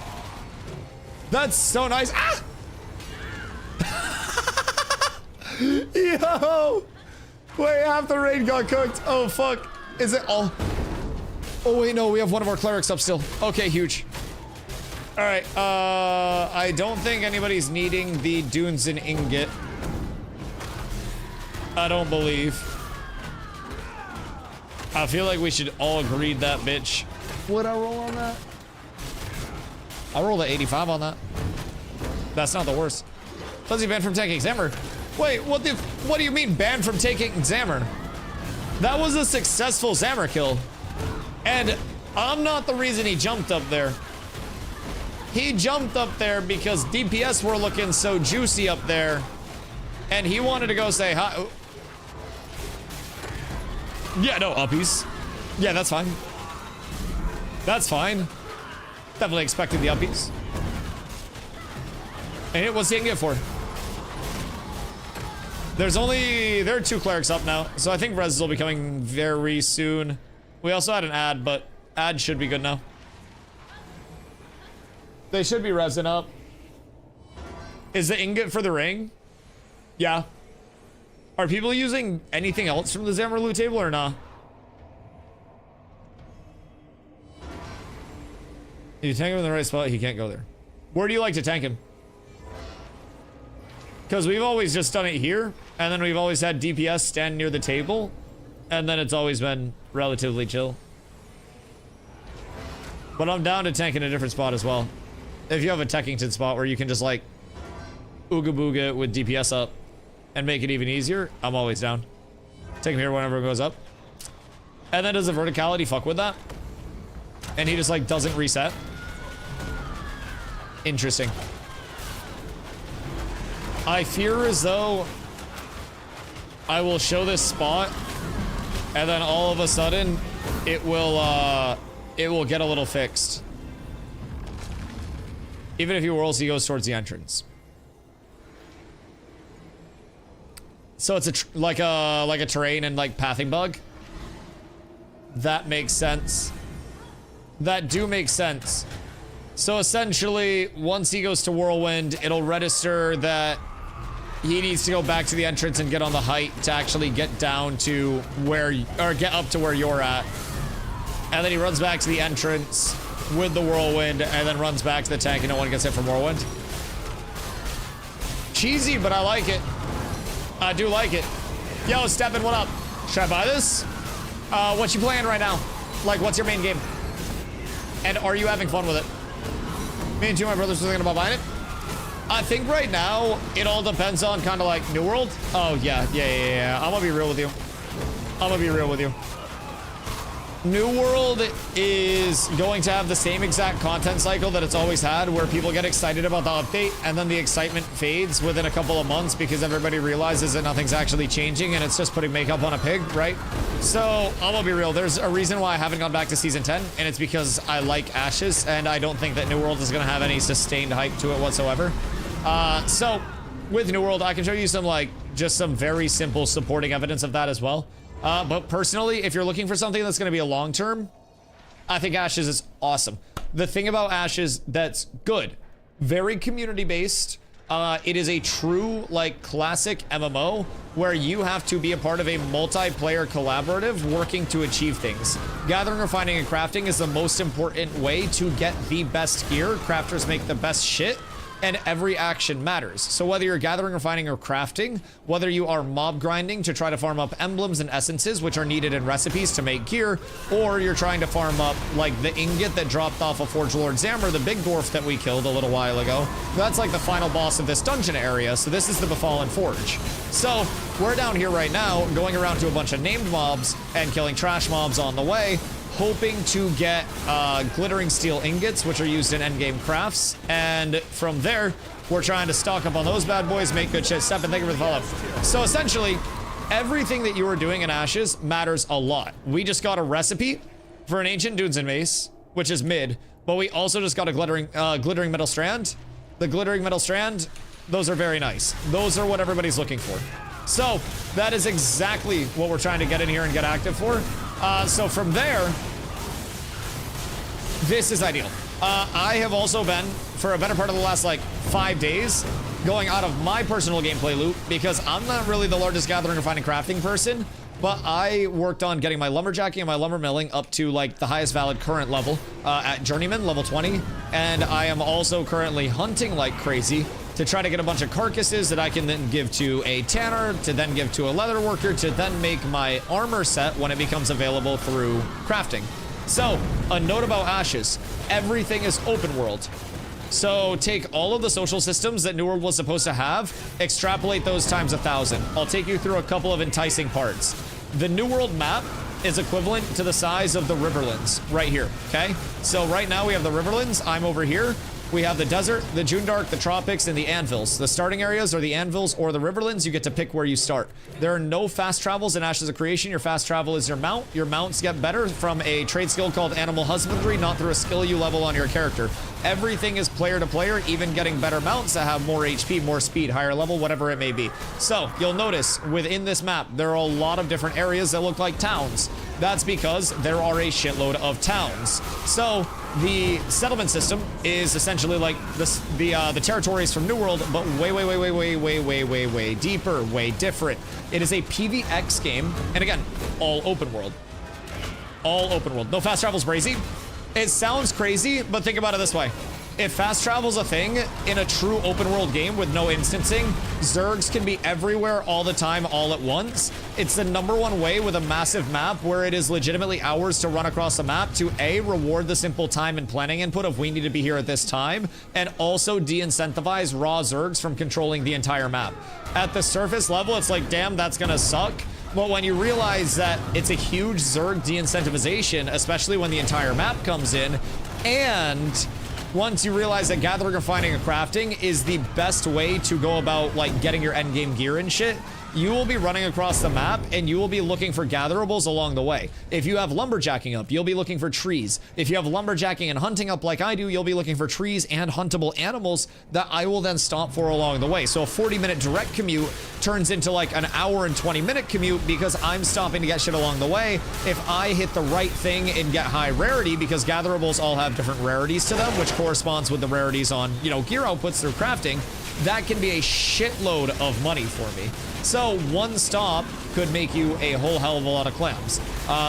That's so nice. Ah! Yo! Wait, half the raid got cooked. Oh, fuck. Is it all? Oh, wait, no. We have one of our clerics up still. Okay, huge. All right. I don't think anybody's needing the Dunes and Ingot. I don't believe. I feel like we should all greed that bitch. What'd I roll on that? I rolled an 85 on that. That's not the worst. Fuzzy banned from taking Zammer. Wait, what do you mean banned from taking Zammer? That was a successful Zammer kill. And I'm not the reason he jumped up there. He jumped up there because DPS were looking so juicy up there. And he wanted to go say hi. Yeah, no, uppies. Yeah, that's fine. That's fine. Definitely expected the uppies. And what's he gonna get for? There are 2 clerics up now, so I think res will be coming very soon. We also had an ad, but ad should be good now. They should be resing up. Is the ingot for the ring? Yeah. Are people using anything else from the Zammer loot table or not? If you tank him in the right spot, he can't go there. Where do you like to tank him? Because we've always just done it here, and then we've always had DPS stand near the table, and then it's always been relatively chill. But I'm down to tank in a different spot as well. If you have a Tekkington spot where you can just like ooga booga with DPS up and make it even easier, I'm always down. Take him here whenever it goes up. And then does the verticality fuck with that? And he just like doesn't reset? Interesting. I fear as though I will show this spot and then all of a sudden it will get a little fixed. Even if he whirls, he goes towards the entrance. So it's like a terrain and like pathing bug. That makes sense. That do make sense. So essentially, once he goes to Whirlwind, it'll register that he needs to go back to the entrance and get on the height to actually get down to where, or get up to where you're at. And then he runs back to the entrance with the Whirlwind and then runs back to the tank and no one gets hit from Whirlwind. Cheesy, but I like it. I do like it. Yo, Steppin', what up? Should I buy this? What you playing right now? Like, what's your main game? And are you having fun with it? Me and 2 of my brothers were thinking about buying it. I think right now, it all depends on kind of like New World. Oh, yeah. I'm gonna be real with you. New World is going to have the same exact content cycle that it's always had, where people get excited about the update and then the excitement fades within a couple of months because everybody realizes that nothing's actually changing and it's just putting makeup on a pig, right? So I'm gonna be real, there's a reason why I haven't gone back to season 10, and it's because I like Ashes and I don't think that New World is gonna have any sustained hype to it whatsoever. So with New World, I can show you some like just some very simple supporting evidence of that as well. But personally, if you're looking for something that's going to be a long term, I think Ashes is awesome. The thing about Ashes that's good, very community based. It is a true like classic MMO where you have to be a part of a multiplayer collaborative working to achieve things. Gathering, refining, and crafting is the most important way to get the best gear. Crafters make the best shit. and every action matters. So whether you're gathering, refining, or crafting, whether you are mob grinding to try to farm up emblems and essences, which are needed in recipes to make gear, or you're trying to farm up like the ingot that dropped off of Forge Lord Zammer, the big dwarf that we killed a little while ago. That's like the final boss of this dungeon area. So this is the Befallen Forge. So we're down here right now, going around to a bunch of named mobs and killing trash mobs on the way, hoping to get glittering steel ingots, which are used in endgame crafts. And from there, we're trying to stock up on those bad boys, make good shit. Step and thank you for the follow. So essentially, everything that you are doing in Ashes matters a lot. We just got a recipe for an Ancient Dunes and Mace, which is mid, but we also just got a glittering metal strand. The glittering metal strand, those are very nice. Those are what everybody's looking for. So that is exactly what we're trying to get in here and get active for. So from there, this is ideal. I have also been, for a better part of the last like 5 days, going out of my personal gameplay loop because I'm not really the largest gathering, refining, crafting person, but I worked on getting my lumberjacking and my lumber milling up to like the highest valid current level at Journeyman, level 20. And I am also currently hunting like crazy to try to get a bunch of carcasses that I can then give to a tanner, to then give to a leather worker, to then make my armor set when it becomes available through crafting. So, a note about Ashes. Everything is open world. So take all of the social systems that New World was supposed to have, extrapolate those times 1,000. I'll take you through a couple of enticing parts. The New World map is equivalent to the size of the Riverlands right here, okay? So right now we have the Riverlands, I'm over here. We have the desert, the Jundark, the tropics, and the anvils. The starting areas are the anvils or the Riverlands. You get to pick where you start. There are no fast travels in Ashes of Creation. Your fast travel is your mount. Your mounts get better from a trade skill called Animal Husbandry, not through a skill you level on your character. Everything is player to player, even getting better mounts that have more HP, more speed, higher level, whatever it may be. So you'll notice within this map, there are a lot of different areas that look like towns. That's because there are a shitload of towns. So the settlement system is essentially like the territories from New World, but way deeper, way different. It is a PvX game, and again, all open world. All open world. No fast travel's crazy. It sounds crazy, but think about it this way. If fast travel's a thing in a true open world game with no instancing, Zergs can be everywhere all the time, all at once. It's the #1 way with a massive map where it is legitimately hours to run across the map to A, reward the simple time and planning input of we need to be here at this time, and also de-incentivize raw Zergs from controlling the entire map. At the surface level, it's like, damn, that's gonna suck. But when you realize that it's a huge Zerg de-incentivization, especially when the entire map comes in, and once you realize that gathering, refining, and crafting is the best way to go about like getting your endgame gear and shit, you will be running across the map and you will be looking for gatherables along the way. If you have lumberjacking up, you'll be looking for trees. If you have lumberjacking and hunting up like I do, you'll be looking for trees and huntable animals that I will then stop for along the way. So a 40-minute direct commute turns into like an hour and 20-minute commute because I'm stopping to get shit along the way. If I hit the right thing and get high rarity, because gatherables all have different rarities to them, which corresponds with the rarities on, you know, gear outputs through crafting, that can be a shitload of money for me. So one stop could make you a whole hell of a lot of clams.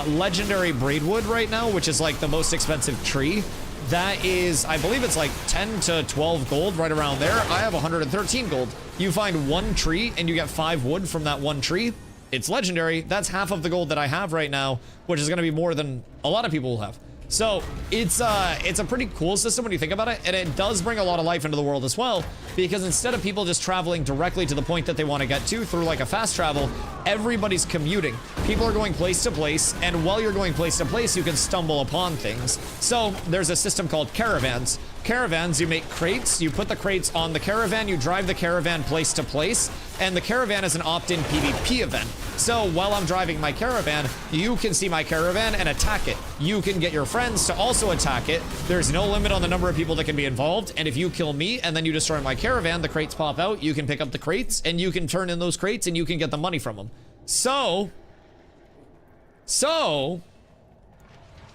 Legendary braidwood right now, which is like the most expensive tree, that is, I believe it's like 10 to 12 gold, right around there. I have 113 gold. You find one tree and you get 5 wood from that one tree. It's legendary. That's half of the gold that I have right now, which is going to be more than a lot of people will have. So it's a pretty cool system when you think about it, and it does bring a lot of life into the world as well, because instead of people just traveling directly to the point that they want to get to through like a fast travel, everybody's commuting. People are going place to place, and while you're going place to place, you can stumble upon things. So there's a system called caravans. Caravans, you make crates, you put the crates on the caravan, you drive the caravan place to place, and the caravan is an opt-in PvP event. So while I'm driving my caravan, you can see my caravan and attack it. You can get your friends to also attack it. There's no limit on the number of people that can be involved, and if you kill me and then you destroy my caravan, the crates pop out, you can pick up the crates, and you can turn in those crates, and you can get the money from them. So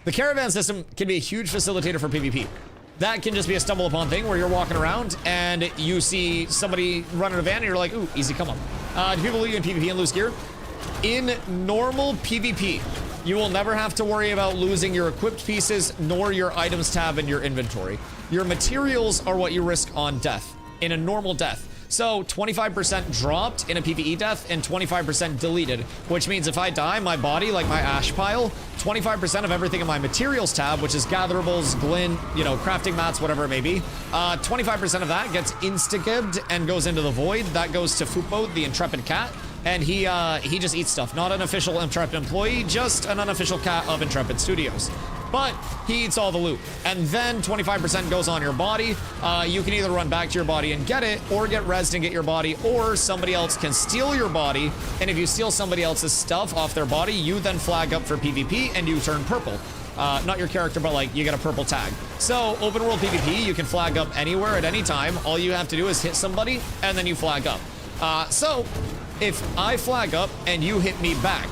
the caravan system can be a huge facilitator for PvP. That can just be a stumble upon thing where you're walking around and you see somebody running a van and you're like, ooh, easy, come on. Do people leave you in PvP and lose gear? In normal PvP, you will never have to worry about losing your equipped pieces nor your items tab in your inventory. Your materials are what you risk on death. in a normal death. So 25% dropped in a PvE death and 25% deleted, which means if I die, my body, like my ash pile, 25% of everything in my materials tab, which is gatherables, glint, you know, crafting mats, whatever it may be, 25% of that gets insta-gibbed and goes into the void. That goes to Fupo, the intrepid cat. And he just eats stuff. Not an official Intrepid employee, just an unofficial cat of Intrepid Studios. But he eats all the loot. And then 25% goes on your body. You can either run back to your body and get it, or get rezzed and get your body, or somebody else can steal your body. And if you steal somebody else's stuff off their body, you then flag up for PvP and you turn purple. Not your character, but like you get a purple tag. So open world PvP, you can flag up anywhere at any time. All you have to do is hit somebody and then you flag up. So if I flag up and you hit me back,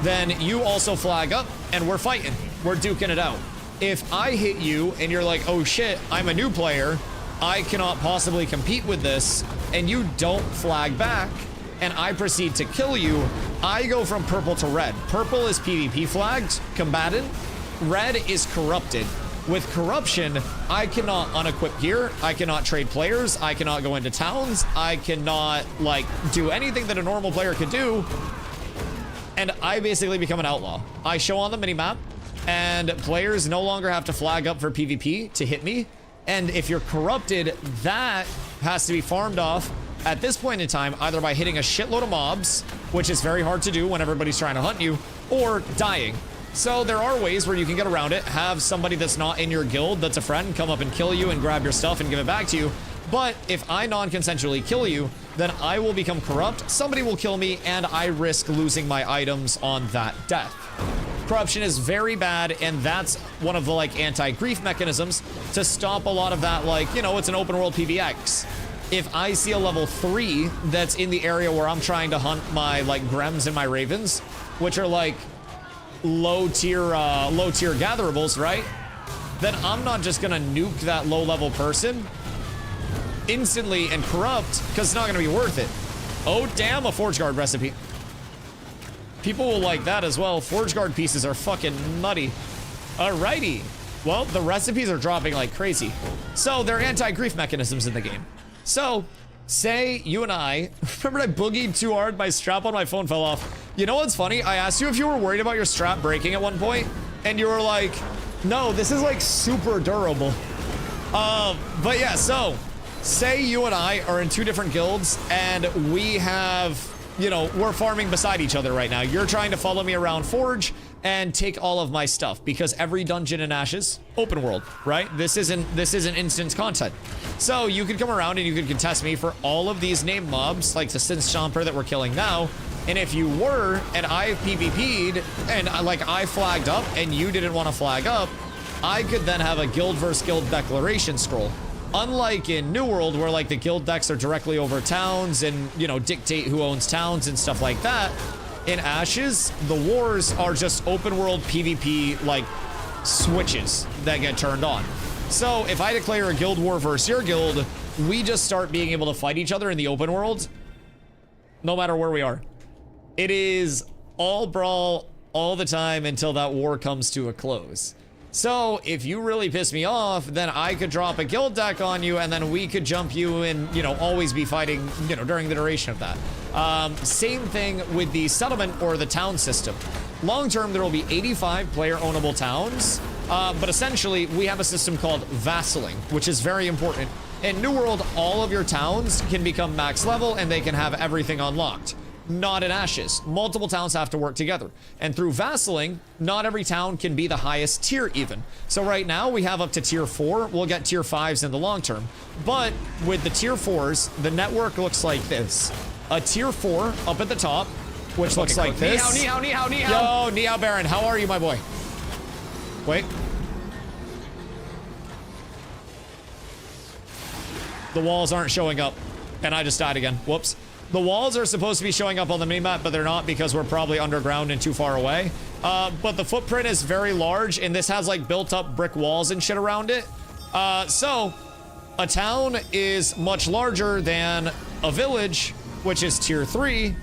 then you also flag up and we're fighting. We're duking it out. If I hit you and you're like, oh shit, I'm a new player, I cannot possibly compete with this, and you don't flag back, and I proceed to kill you, I go from purple to red. Purple is PvP flagged, combatant. Red is corrupted. With corruption, I cannot unequip gear, I cannot trade players, I cannot go into towns, I cannot, like, do anything that a normal player could do, and I basically become an outlaw. I show on the minimap, and players no longer have to flag up for PvP to hit me, and if you're corrupted, that has to be farmed off at this point in time, either by hitting a shitload of mobs, which is very hard to do when everybody's trying to hunt you, or dying. So there are ways where you can get around it, have somebody that's not in your guild that's a friend come up and kill you and grab your stuff and give it back to you. But if I non-consensually kill you, then I will become corrupt, somebody will kill me, and I risk losing my items on that death. Corruption is very bad, and that's one of the like anti-grief mechanisms to stop a lot of that, like, you know, it's an open world PvX. If I see a level 3 that's in the area where I'm trying to hunt my like Grems and my Ravens, which are like low tier gatherables, right? Then I'm not just gonna nuke that low level person instantly and corrupt, because it's not gonna be worth it. Oh damn, a Forge Guard recipe. People will like that as well. Forge Guard pieces are fucking nutty. Alrighty. Well, the recipes are dropping like crazy. So they're anti-grief mechanisms in the game. So say you and I, remember I boogied too hard, my strap on my phone fell off. You know what's funny? I asked you if you were worried about your strap breaking at one point, and you were like, no, this is like super durable. But yeah, so say you and I are in two different guilds and we have, you know, we're farming beside each other right now. You're trying to follow me around Forge and take all of my stuff, because every dungeon in Ashes, open world, right? This isn't instance content. So you could come around and you could contest me for all of these named mobs, like the Synth Stomper that we're killing now. And if you were, and I PvP'd, and like I flagged up and you didn't want to flag up, I could then have a guild versus guild declaration scroll. Unlike in New World, where like the guild decks are directly over towns and, you know, dictate who owns towns and stuff like that, in Ashes, the wars are just open world PvP like switches that get turned on. So if I declare a guild war versus your guild, we just start being able to fight each other in the open world, no matter where we are. It is all brawl all the time until that war comes to a close. So if you really piss me off, then I could drop a guild deck on you, and then we could jump you and, you know, always be fighting, you know, during the duration of that. Same thing with the settlement or the town system. Long term, there will be 85 player ownable towns, but essentially we have a system called vassaling, which is very important. In New World, all of your towns can become max level and they can have everything unlocked. Not in Ashes. Multiple towns have to work together. And through vassaling, not every town can be the highest tier even. So right now we have up to tier 4. We'll get tier 5s in the long term. But with the tier 4s, the network looks like this. A tier 4 up at the top, which looks like this. Ni hao, ni hao, ni hao. Yo, Ni hao Baron, how are you, my boy? Wait. The walls aren't showing up. And I just died again. Whoops. The walls are supposed to be showing up on the minimap, but they're not because we're probably underground and too far away. But the footprint is very large, and this has like built up brick walls and shit around it. So a town is much larger than a village, which is tier 3,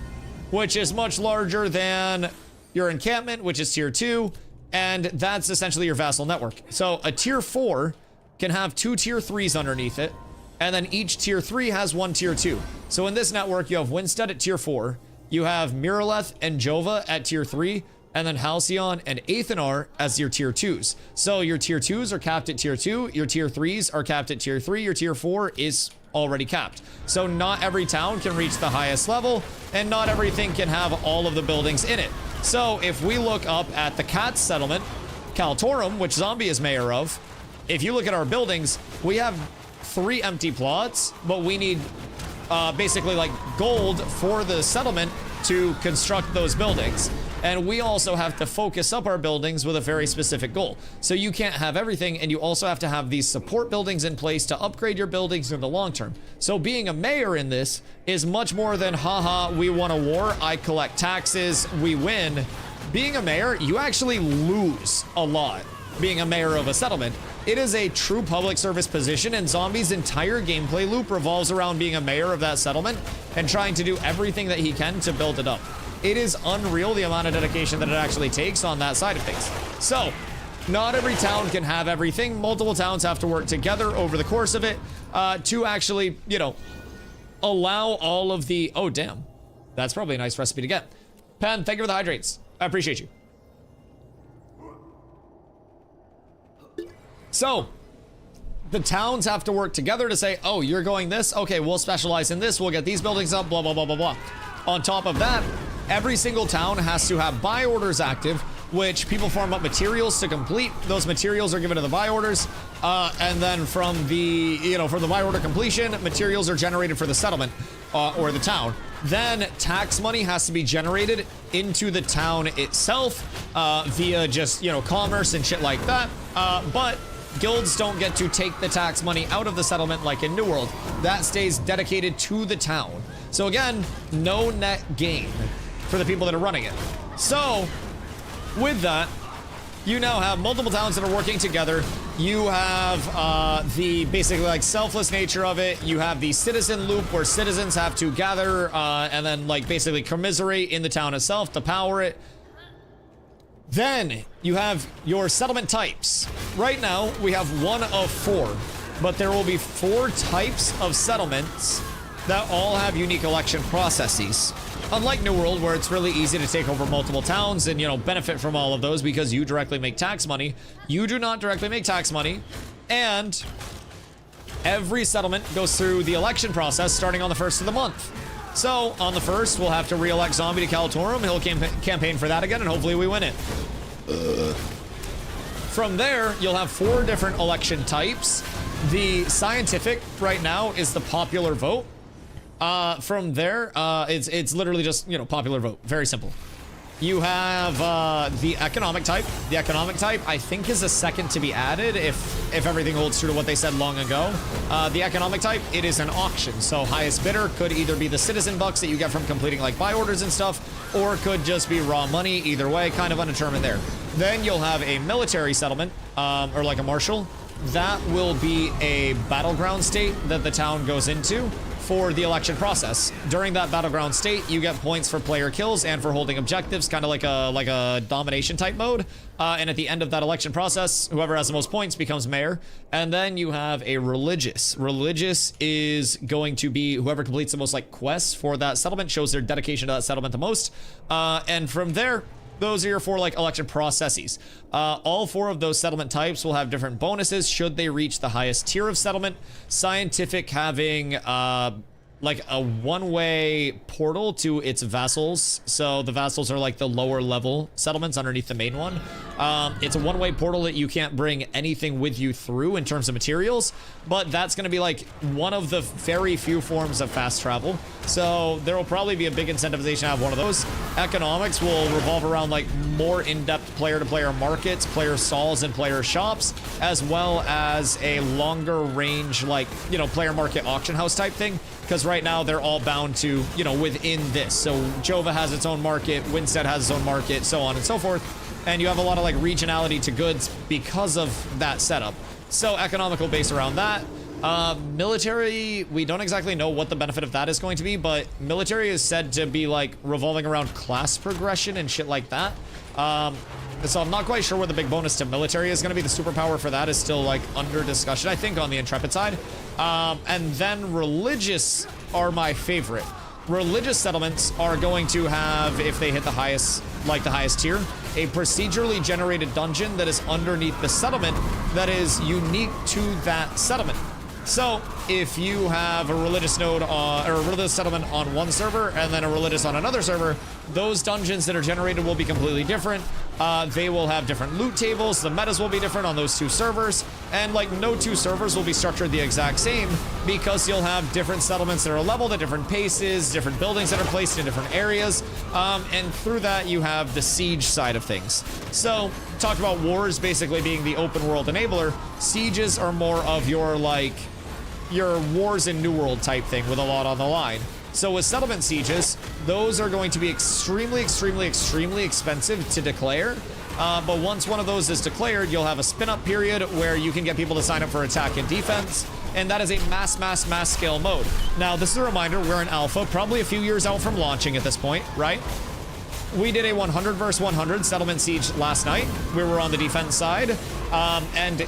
which is much larger than your encampment, which is tier 2. And that's essentially your vassal network. So a tier 4 can have 2 tier 3s underneath it. And then each tier 3 has one tier 2. So in this network, you have Winstead at tier 4. You have Miraleth and Jova at tier 3. And then Halcyon and Athenar as your tier 2s. So your tier 2s are capped at tier 2. Your tier 3s are capped at tier 3. Your tier 4 is already capped. So not every town can reach the highest level, and not everything can have all of the buildings in it. So if we look up at the Cats settlement, Kaltorum, which Zombie is mayor of, if you look at our buildings, we have 3 empty plots, but we need basically like gold for the settlement to construct those buildings. And we also have to focus up our buildings with a very specific goal. So you can't have everything, and you also have to have these support buildings in place to upgrade your buildings in the long term. So being a mayor in this is much more than, haha, we won a war, I collect taxes, we win. Being a mayor, you actually lose a lot being a mayor of a settlement. It is a true public service position, and Zombie's entire gameplay loop revolves around being a mayor of that settlement and trying to do everything that he can to build it up. It is unreal the amount of dedication that it actually takes on that side of things. So, not every town can have everything. Multiple towns have to work together over the course of it to actually, you know, allow all of the... Oh, damn. That's probably a nice recipe to get. Pen, thank you for the hydrates. I appreciate you. So, the towns have to work together to say, oh, you're going this? Okay, we'll specialize in this. We'll get these buildings up, blah, blah, blah, blah, blah. On top of that, every single town has to have buy orders active, which people farm up materials to complete. Those materials are given to the buy orders. And then from the, you know, for the buy order completion, materials are generated for the settlement or the town. Then tax money has to be generated into the town itself via just, you know, commerce and shit like that. But guilds don't get to take the tax money out of the settlement like in New World. That stays dedicated to the town. So again, no net gain for the people that are running it. So, with that, you now have multiple towns that are working together. You have the basically like selfless nature of it. You have the citizen loop where citizens have to gather and then like basically commiserate in the town itself to power it. Then you have your settlement types. Right now, we have 1 of 4, but there will be 4 types of settlements that all have unique election processes. Unlike New World, where it's really easy to take over multiple towns and, you know, benefit from all of those because you directly make tax money, you do not directly make tax money, and every settlement goes through the election process starting on the 1st of the month. So, on the 1st, we'll have to re-elect Zombie to Kaltorum. He'll campaign for that again, and hopefully we win it. From there, you'll have 4 different election types. The scientific, right now, is the popular vote. From there, it's literally just, you know, popular vote. Very simple. You have the economic type. The economic type, I think, is a second to be added if everything holds true to what they said long ago. The economic type, it is an auction. So highest bidder could either be the citizen bucks that you get from completing like buy orders and stuff, or it could just be raw money. Either way, kind of undetermined there. Then you'll have a military settlement, or like a marshal. That will be a battleground state that the town goes into for the election process. During that battleground state, you get points for player kills and for holding objectives, kind of like a domination type mode. And at the end of that election process, whoever has the most points becomes mayor. And then you have a religious. Religious is going to be whoever completes the most like quests for that settlement, shows their dedication to that settlement the most. And from there, those are your 4 like election processes. All 4 of those settlement types will have different bonuses should they reach the highest tier of settlement. Scientific having like a one-way portal to its vassals. So the vassals are like the lower level settlements underneath the main one. It's a one-way portal that you can't bring anything with you through in terms of materials, but that's going to be like one of the very few forms of fast travel. So there will probably be a big incentivization to have one of those. Economics will revolve around like more in-depth player-to-player markets, player stalls, and player shops, as well as a longer range like, you know, player market auction house type thing. Because right now they're all bound to, you know, within this. So Jova has its own market, Winstead has its own market, so on and so forth. And you have a lot of like regionality to goods because of that setup. So economical base around that. Military, we don't exactly know what the benefit of that is going to be, but military is said to be like revolving around class progression and shit like that. So I'm not quite sure what the big bonus to military is going to be. The superpower for that is still like under discussion, I think, on the Intrepid side. And then religious are my favorite. Religious settlements are going to have, if they hit the highest, like the highest tier, a procedurally generated dungeon that is underneath the settlement that is unique to that settlement. So if you have a religious node or a religious settlement on one server and then a religious on another server, those dungeons that are generated will be completely different. They will have different loot tables. The metas will be different on those two servers. And like no two servers will be structured the exact same because you'll have different settlements that are leveled at different paces, different buildings that are placed in different areas. And through that, you have the siege side of things. So talked about wars basically being the open world enabler. Sieges are more of your like your wars in New World type thing with a lot on the line. So with settlement sieges, those are going to be extremely, extremely, extremely expensive to declare. But once one of those is declared, you'll have a spin-up period where you can get people to sign up for attack and defense. And that is a mass scale mode. Now, this is a reminder, we're in alpha, probably a few years out from launching at this point, right? We did a 100 versus 100 settlement siege last night. We were on the defense side, and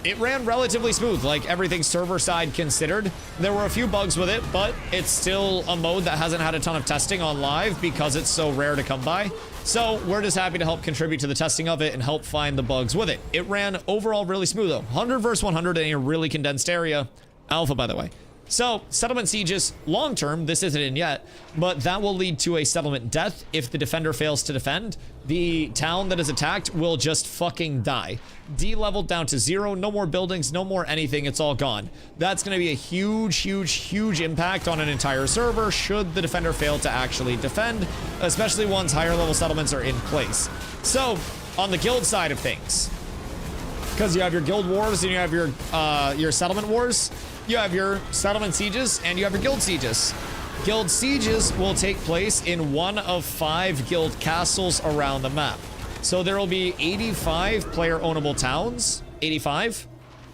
it ran relatively smooth, like everything server side considered. There were a few bugs with it, but it's still a mode that hasn't had a ton of testing on live because it's so rare to come by. So we're just happy to help contribute to the testing of it and help find the bugs with it. It ran overall really smooth though. 100 versus 100 in a really condensed area. Alpha, by the way. So, settlement sieges, long term, this isn't in yet, but that will lead to a settlement death if the defender fails to defend. The town that is attacked will just fucking die. De-leveled down to 0, no more buildings, no more anything, it's all gone. That's going to be a huge impact on an entire server should the defender fail to actually defend, especially once higher level settlements are in place. So, on the guild side of things, because you have your guild wars and you have your settlement wars, you have your settlement sieges and you have your guild sieges. Guild sieges will take place in one of 5 guild castles around the map. So there will be 85 player ownable towns, 85.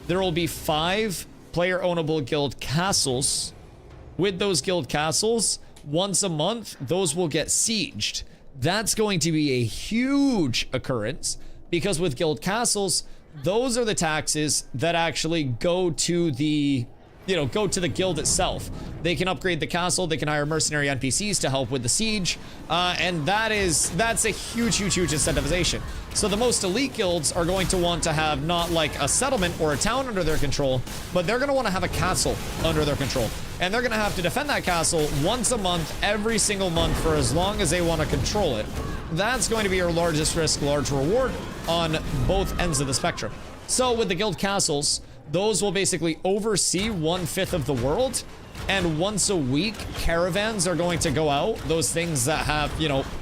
There will be 5 player ownable guild castles. With those guild castles, once a month, those will get sieged. That's going to be a huge occurrence because with guild castles, those are the taxes that actually go to the go to the guild itself. They can upgrade the castle, they can hire mercenary NPCs to help with the siege, and that's a huge incentivization. So the most elite guilds are going to want to have not like a settlement or a town under their control, but they're going to want to have a castle under their control. And they're going to have to defend that castle once a month, every single month, for as long as they want to control it. That's going to be your largest risk, large reward on both ends of the spectrum. So with the guild castles, those will basically oversee 1/5 of the world, and once a week, caravans are going to go out. Those things that have,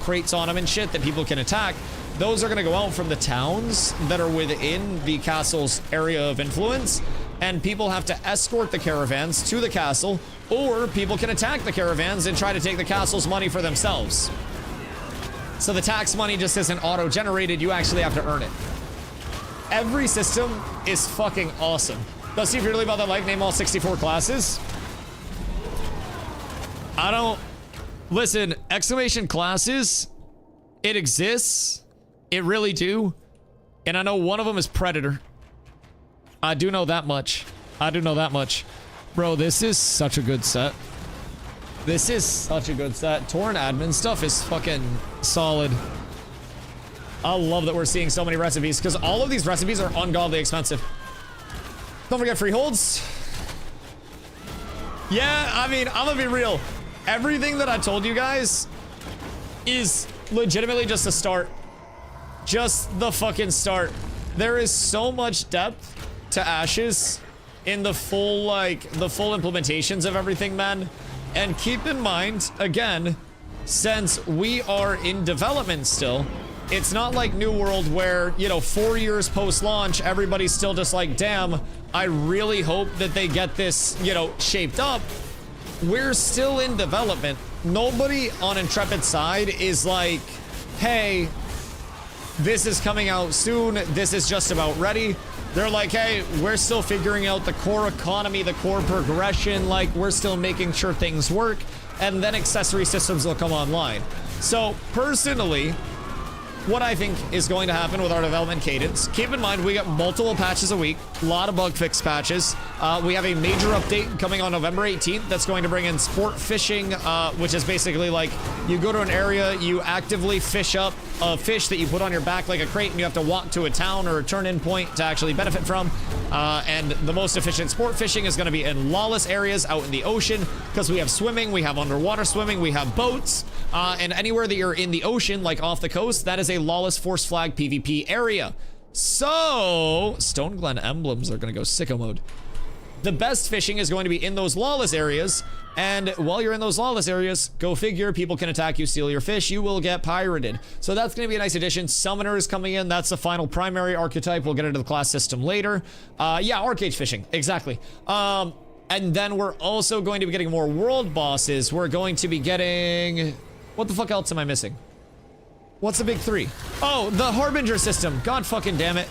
crates on them and shit that people can attack, those are going to go out from the towns that are within the castle's area of influence, and people have to escort the caravans to the castle, or people can attack the caravans and try to take the castle's money for themselves. So the tax money just isn't auto-generated, you actually have to earn it. Every system is fucking awesome. Dusty, if you're really about that life, name all 64 classes. Listen, exclamation classes, it exists. It really do. And I know one of them is Predator. I do know that much. Bro, this is such a good set. Torrent admin stuff is fucking solid. I love that we're seeing so many recipes because all of these recipes are ungodly expensive. Don't forget freeholds. Yeah, I mean, I'm gonna be real. Everything that I told you guys is legitimately just a start. Just the fucking start. There is so much depth to Ashes in the full implementations of everything, man. And keep in mind, again, since we are in development still, it's not like New World where, 4 years post-launch, everybody's still just like, damn, I really hope that they get this, shaped up. We're still in development. Nobody on Intrepid's side is like, hey, this is coming out soon, this is just about ready. They're like, hey, we're still figuring out the core economy, the core progression, like, we're still making sure things work, and then accessory systems will come online. So, personally, what I think is going to happen with our development cadence. Keep in mind, we get multiple patches a week, a lot of bug fix patches. We have a major update coming on November 18th that's going to bring in sport fishing, which is basically like you go to an area, you actively fish up a fish that you put on your back like a crate, and you have to walk to a town or a turn-in point to actually benefit from. And the most efficient sport fishing is going to be in lawless areas out in the ocean, because we have swimming, we have underwater swimming, we have boats, and anywhere that you're in the ocean, like off the coast, that is a lawless force flag PvP area. So Stone Glen emblems are going to go sicko mode. The best fishing is going to be in those lawless areas, and while you're in those lawless areas, go figure, people can attack you, steal your fish, you will get pirated. So that's going to be a nice addition. Summoner is coming in. That's the final primary archetype. We'll get into the class system later. Yeah, Arcade fishing, exactly. And then we're also going to be getting more world bosses. We're going to be getting... What the fuck else am I missing? What's the big three? Oh, the Harbinger system. God fucking damn it.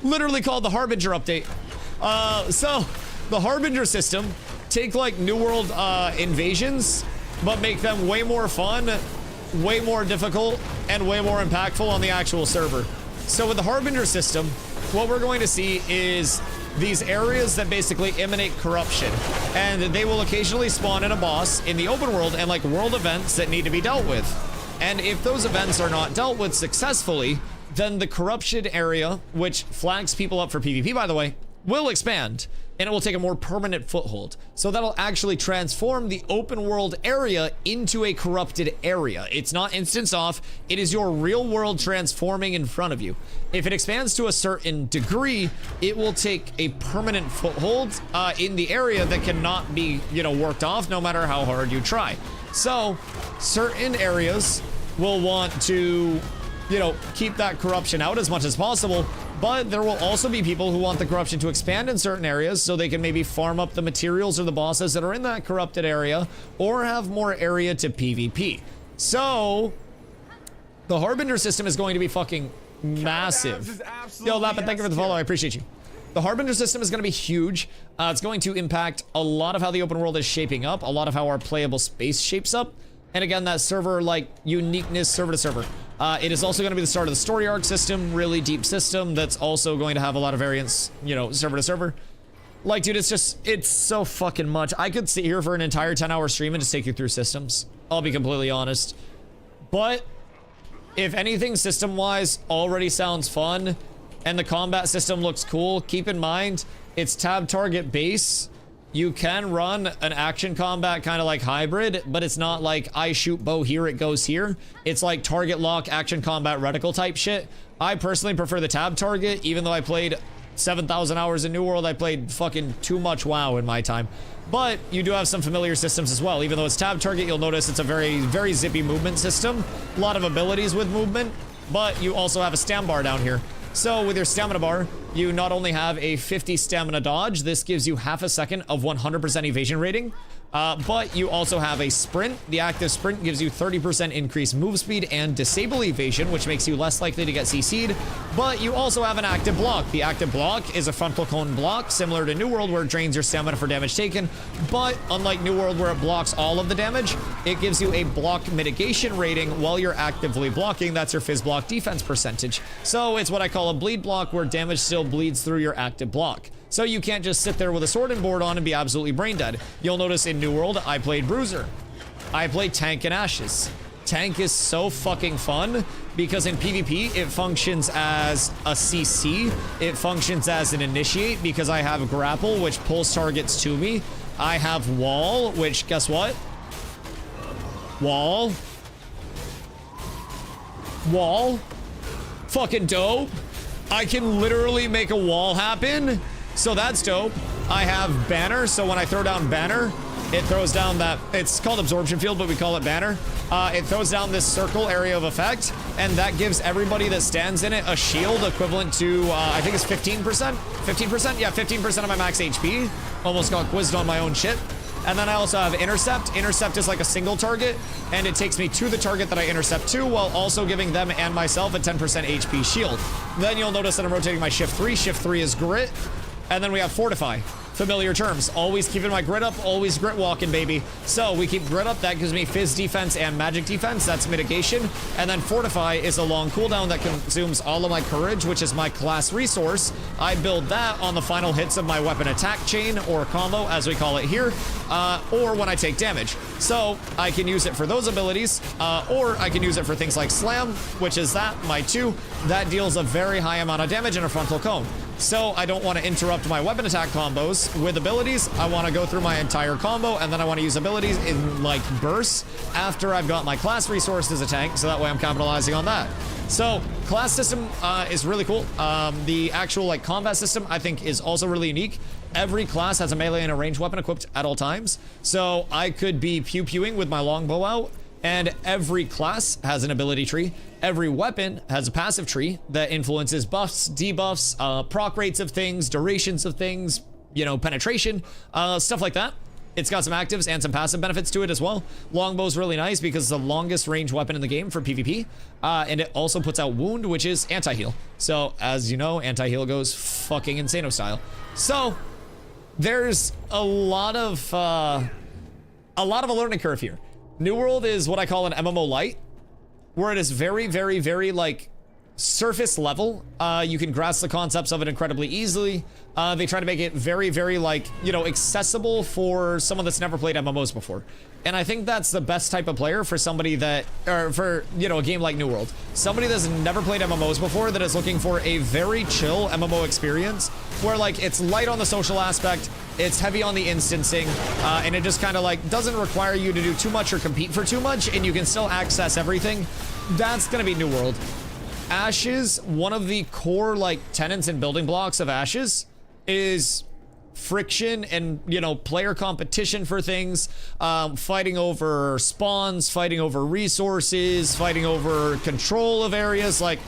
Literally called the Harbinger update. So, the Harbinger system, take like New World invasions, but make them way more fun, way more difficult, and way more impactful on the actual server. So with the Harbinger system, what we're going to see is these areas that basically emanate corruption, and they will occasionally spawn in a boss in the open world and like world events that need to be dealt with. And if those events are not dealt with successfully, then the corruption area, which flags people up for PvP, by the way, will expand, and it will take a more permanent foothold. So that'll actually transform the open world area into a corrupted area. It's not instance off, it is your real world transforming in front of you. If it expands to a certain degree, it will take a permanent foothold in the area that cannot be, you know, worked off no matter how hard you try. So certain areas will want to, you know, keep that corruption out as much as possible, but there will also be people who want the corruption to expand in certain areas so they can maybe farm up the materials or the bosses that are in that corrupted area, or have more area to PvP. So the Harbinger system is going to be fucking massive. Yo, Lapin, thank you for the follow. I appreciate you. The Harbinger system is going to be huge. It's going to impact a lot of how the open world is shaping up, a lot of how our playable space shapes up. And again, that server, like, uniqueness server to server. It is also going to be the start of the story arc system, really deep system that's also going to have a lot of variance, you know, server to server. Like, dude, it's just, it's so fucking much. I could sit here for an entire 10-hour stream and just take you through systems. I'll be completely honest. But if anything system-wise already sounds fun, and the combat system looks cool, keep in mind, it's tab target base. You can run an action combat kind of like hybrid, but it's not like I shoot bow here, it goes here. It's like target lock, action combat, reticle type shit. I personally prefer the tab target, even though I played 7,000 hours in New World, I played fucking too much WoW in my time. But you do have some familiar systems as well. Even though it's tab target, you'll notice it's a very, very zippy movement system. A lot of abilities with movement, but you also have a stam bar down here. So with your stamina bar, you not only have a 50 stamina dodge, this gives you half a second of 100% evasion rating, but you also have a sprint. The active sprint gives you 30% increased move speed and disable evasion, which makes you less likely to get CC'd, but you also have an active block. The active block is a frontal cone block, similar to New World, where it drains your stamina for damage taken, but unlike New World, where it blocks all of the damage, it gives you a block mitigation rating while you're actively blocking. That's your fizz block defense percentage. So it's what I call a bleed block, where damage still bleeds through your active block. So you can't just sit there with a sword and board on and be absolutely brain dead. You'll notice in New World, I played Bruiser. I played Tank and Ashes. Tank is so fucking fun because in PvP, it functions as a CC. It functions as an initiate because I have grapple, which pulls targets to me. I have wall, which, guess what? Wall. Wall. Fucking dope. I can literally make a wall happen. So that's dope. I have banner, so when I throw down banner, it throws down that, it's called absorption field, but we call it banner. It throws down this circle area of effect, and that gives everybody that stands in it a shield equivalent to, I think it's 15%? 15%? Yeah, 15% of my max HP. Almost got quizzed on my own shit. And then I also have intercept. Intercept is like a single target, and it takes me to the target that I intercept to, while also giving them and myself a 10% HP shield. Then you'll notice that I'm rotating my shift 3. Shift 3 is grit. And then we have Fortify. familiar terms. Always keeping my grit up, always grit walking, baby. So we keep grit up, that gives me fizz defense and magic defense, that's mitigation. And then fortify is a long cooldown that consumes all of my courage, which is my class resource. I build that on the final hits of my weapon attack chain, or combo as we call it here, or when I take damage. So I can use it for those abilities, or I can use it for things like slam, which is that, my 2, that deals a very high amount of damage in a frontal cone. So I don't want to interrupt my weapon attack combos with abilities. I want to go through my entire combo, and then I want to use abilities in like bursts after I've got my class resource as a tank, so that way I'm capitalizing on that. So class system is really cool. The actual like combat system I think is also really unique. Every class has a melee and a ranged weapon equipped at all times. So I could be pew-pewing with my longbow out, and every class has an ability tree. Every weapon has a passive tree that influences buffs, debuffs, proc rates of things, durations of things, you know, penetration, stuff like that. It's got some actives and some passive benefits to it as well. Longbow's really nice because it's the longest range weapon in the game for PvP. And it also puts out wound, which is anti-heal. So as you know, anti-heal goes fucking Insano style. So there's a lot of a learning curve here. New World is what I call an MMO light, where it is very, very, very like surface level. You can grasp the concepts of it incredibly easily. They try to make it very, very like, you know, accessible for someone that's never played MMOs before. And I think that's the best type of player for somebody that, or for, you know, a game like New World. Somebody that's never played MMOs before that is looking for a very chill MMO experience where like it's light on the social aspect, it's heavy on the instancing, and it just kind of like doesn't require you to do too much or compete for too much, and you can still access everything. That's gonna be New World. Ashes, one of the core like tenets and building blocks of Ashes is friction and, you know, player competition for things, fighting over spawns, fighting over resources, fighting over control of areas. Like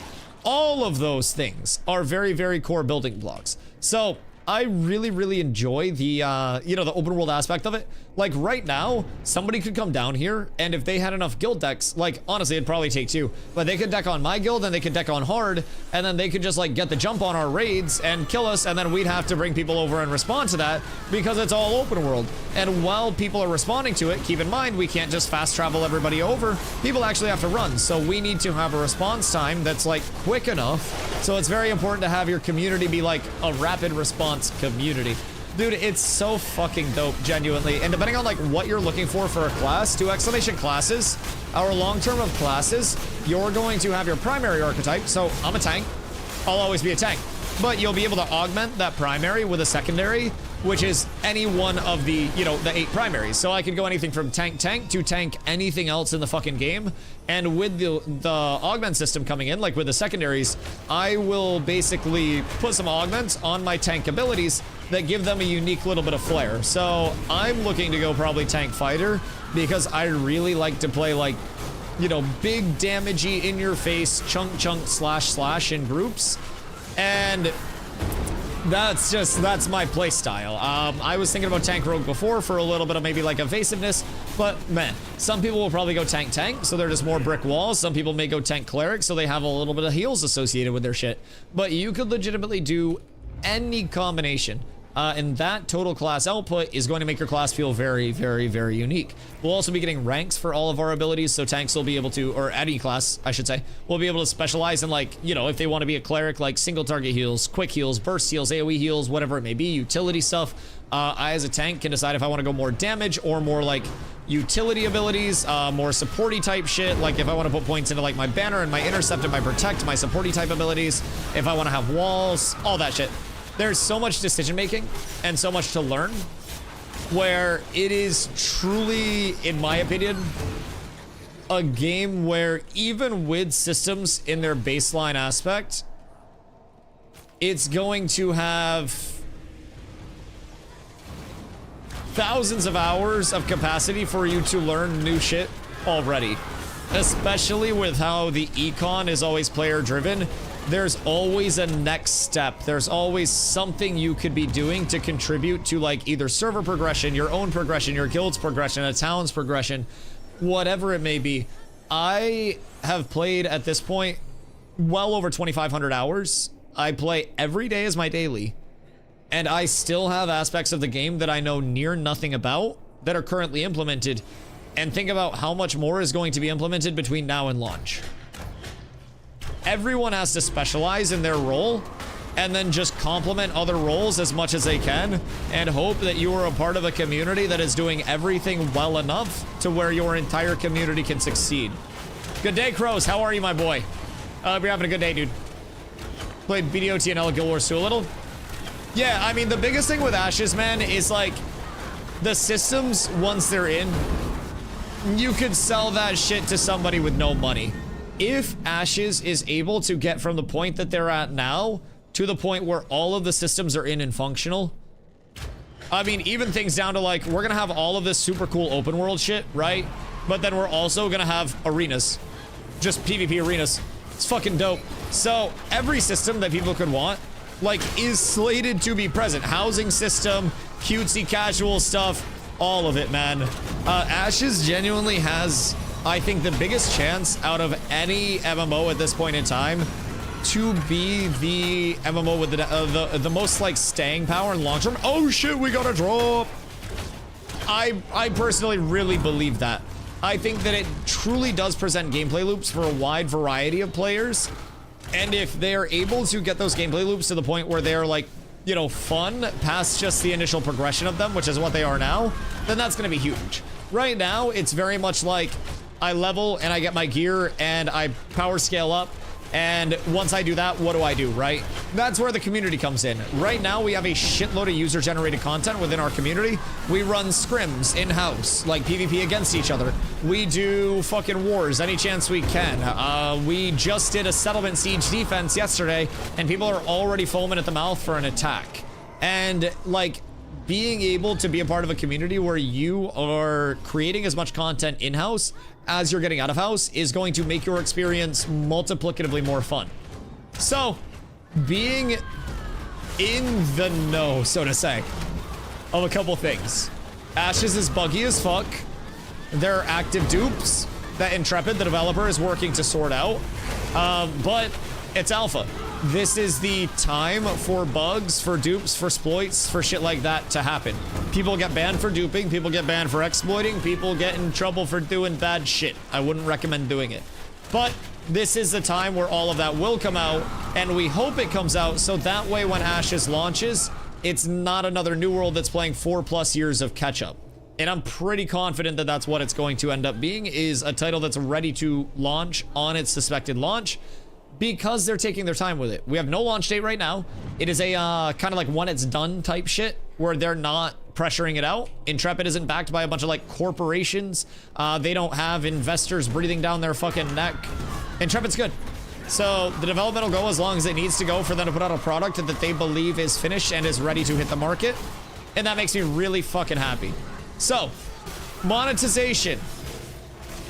all of those things are very, very core building blocks. So I really, really enjoy the, you know, the open world aspect of it. Like right now, somebody could come down here, and if they had enough guild decks, like honestly, it'd probably take 2, but they could deck on my guild, and they could deck on hard, and then they could just like get the jump on our raids and kill us, and then we'd have to bring people over and respond to that because it's all open world. And while people are responding to it, keep in mind, we can't just fast travel everybody over. People actually have to run, so we need to have a response time that's like quick enough. So it's very important to have your community be like a rapid response community. Dude, it's so fucking dope, genuinely. And depending on like what you're looking for a class, 2 exclamation classes, our long term of classes, you're going to have your primary archetype. So I'm a tank, I'll always be a tank, but you'll be able to augment that primary with a secondary, which is any one of the, you know, the 8 primaries. So I can go anything from tank to tank anything else in the fucking game. And with the augment system coming in, like with the secondaries, I will basically put some augments on my tank abilities that give them a unique little bit of flair. So I'm looking to go probably tank fighter because I really like to play like, you know, big damagey in your face chunk slash in groups. And that's my play style. I was thinking about tank rogue before for a little bit of maybe like evasiveness, but man, some people will probably go tank, so they're just more brick walls. Some people may go tank cleric, so they have a little bit of heals associated with their shit. But you could legitimately do any combination. And that total class output is going to make your class feel very, very, very unique. We'll also be getting ranks for all of our abilities, so tanks will be able to, or any class, I should say, will be able to specialize in like, you know, if they want to be a cleric, like single target heals, quick heals, burst heals, AoE heals, whatever it may be, utility stuff. I, as a tank, can decide if I want to go more damage or more like utility abilities, more supporty type shit. Like if I want to put points into like my banner and my intercept and my protect, my supporty type abilities, if I want to have walls, all that shit. There's so much decision making and so much to learn where it is truly, in my opinion, a game where even with systems in their baseline aspect, it's going to have thousands of hours of capacity for you to learn new shit already. Especially with how the econ is always player driven. There's always a next step. There's always something you could be doing to contribute to like either server progression, your own progression, your guild's progression, a town's progression, whatever it may be. I have played at this point well over 2,500 hours. I play every day as my daily. And I still have aspects of the game that I know near nothing about that are currently implemented. And think about how much more is going to be implemented between now and launch. Everyone has to specialize in their role and then just complement other roles as much as they can and hope that you are a part of a community that is doing everything well enough to where your entire community can succeed. Good day, Crows. How are you, my boy? Hope you're having a good day, dude. Played BDOT and Guild Wars 2 a little. Yeah, I mean, the biggest thing with Ashes, man, is like the systems, once they're in, you could sell that shit to somebody with no money. If Ashes is able to get from the point that they're at now to the point where all of the systems are in and functional, I mean, even things down to like, we're gonna have all of this super cool open world shit, right? But then we're also gonna have arenas, just PvP arenas. It's fucking dope. So every system that people could want, like, is slated to be present. Housing system, cutesy casual stuff, all of it, man. Ashes genuinely has, I think, the biggest chance out of any MMO at this point in time to be the MMO with the most, like, staying power and long term. Oh shit, we got a drop. I personally really believe that. I think that it truly does present gameplay loops for a wide variety of players. And if they're able to get those gameplay loops to the point where they're, like, you know, fun past just the initial progression of them, which is what they are now, then that's going to be huge. Right now, it's very much like I level and I get my gear and I power scale up. And once I do that, what do, right? That's where the community comes in. Right now, we have a shitload of user-generated content within our community. We run scrims in-house, like PvP against each other. We do fucking wars any chance we can. We just did a settlement siege defense yesterday, and people are already foaming at the mouth for an attack. And, like, being able to be a part of a community where you are creating as much content in-house as you're getting out of house is going to make your experience multiplicatively more fun. So, being in the know, so to say, of a couple things. Ashes is buggy as fuck. There are active dupes that Intrepid, the developer, is working to sort out. But it's alpha. This is the time for bugs, for dupes, for exploits, for shit like that to happen. People get banned for duping, people get banned for exploiting, people get in trouble for doing bad shit. I wouldn't recommend doing it. But this is the time where all of that will come out, and we hope it comes out so that way when Ashes launches, it's not another New World that's playing 4+ years of catch-up. And I'm pretty confident that that's what it's going to end up being, is a title that's ready to launch on its suspected launch, because they're taking their time with it. We have no launch date right now. It is a kind of like when it's done type shit, where they're not pressuring it out. Intrepid isn't backed by a bunch of like corporations. They don't have investors breathing down their fucking neck. Intrepid's good. So the development will go as long as it needs to go for them to put out a product that they believe is finished and is ready to hit the market. And that makes me really fucking happy. So, monetization.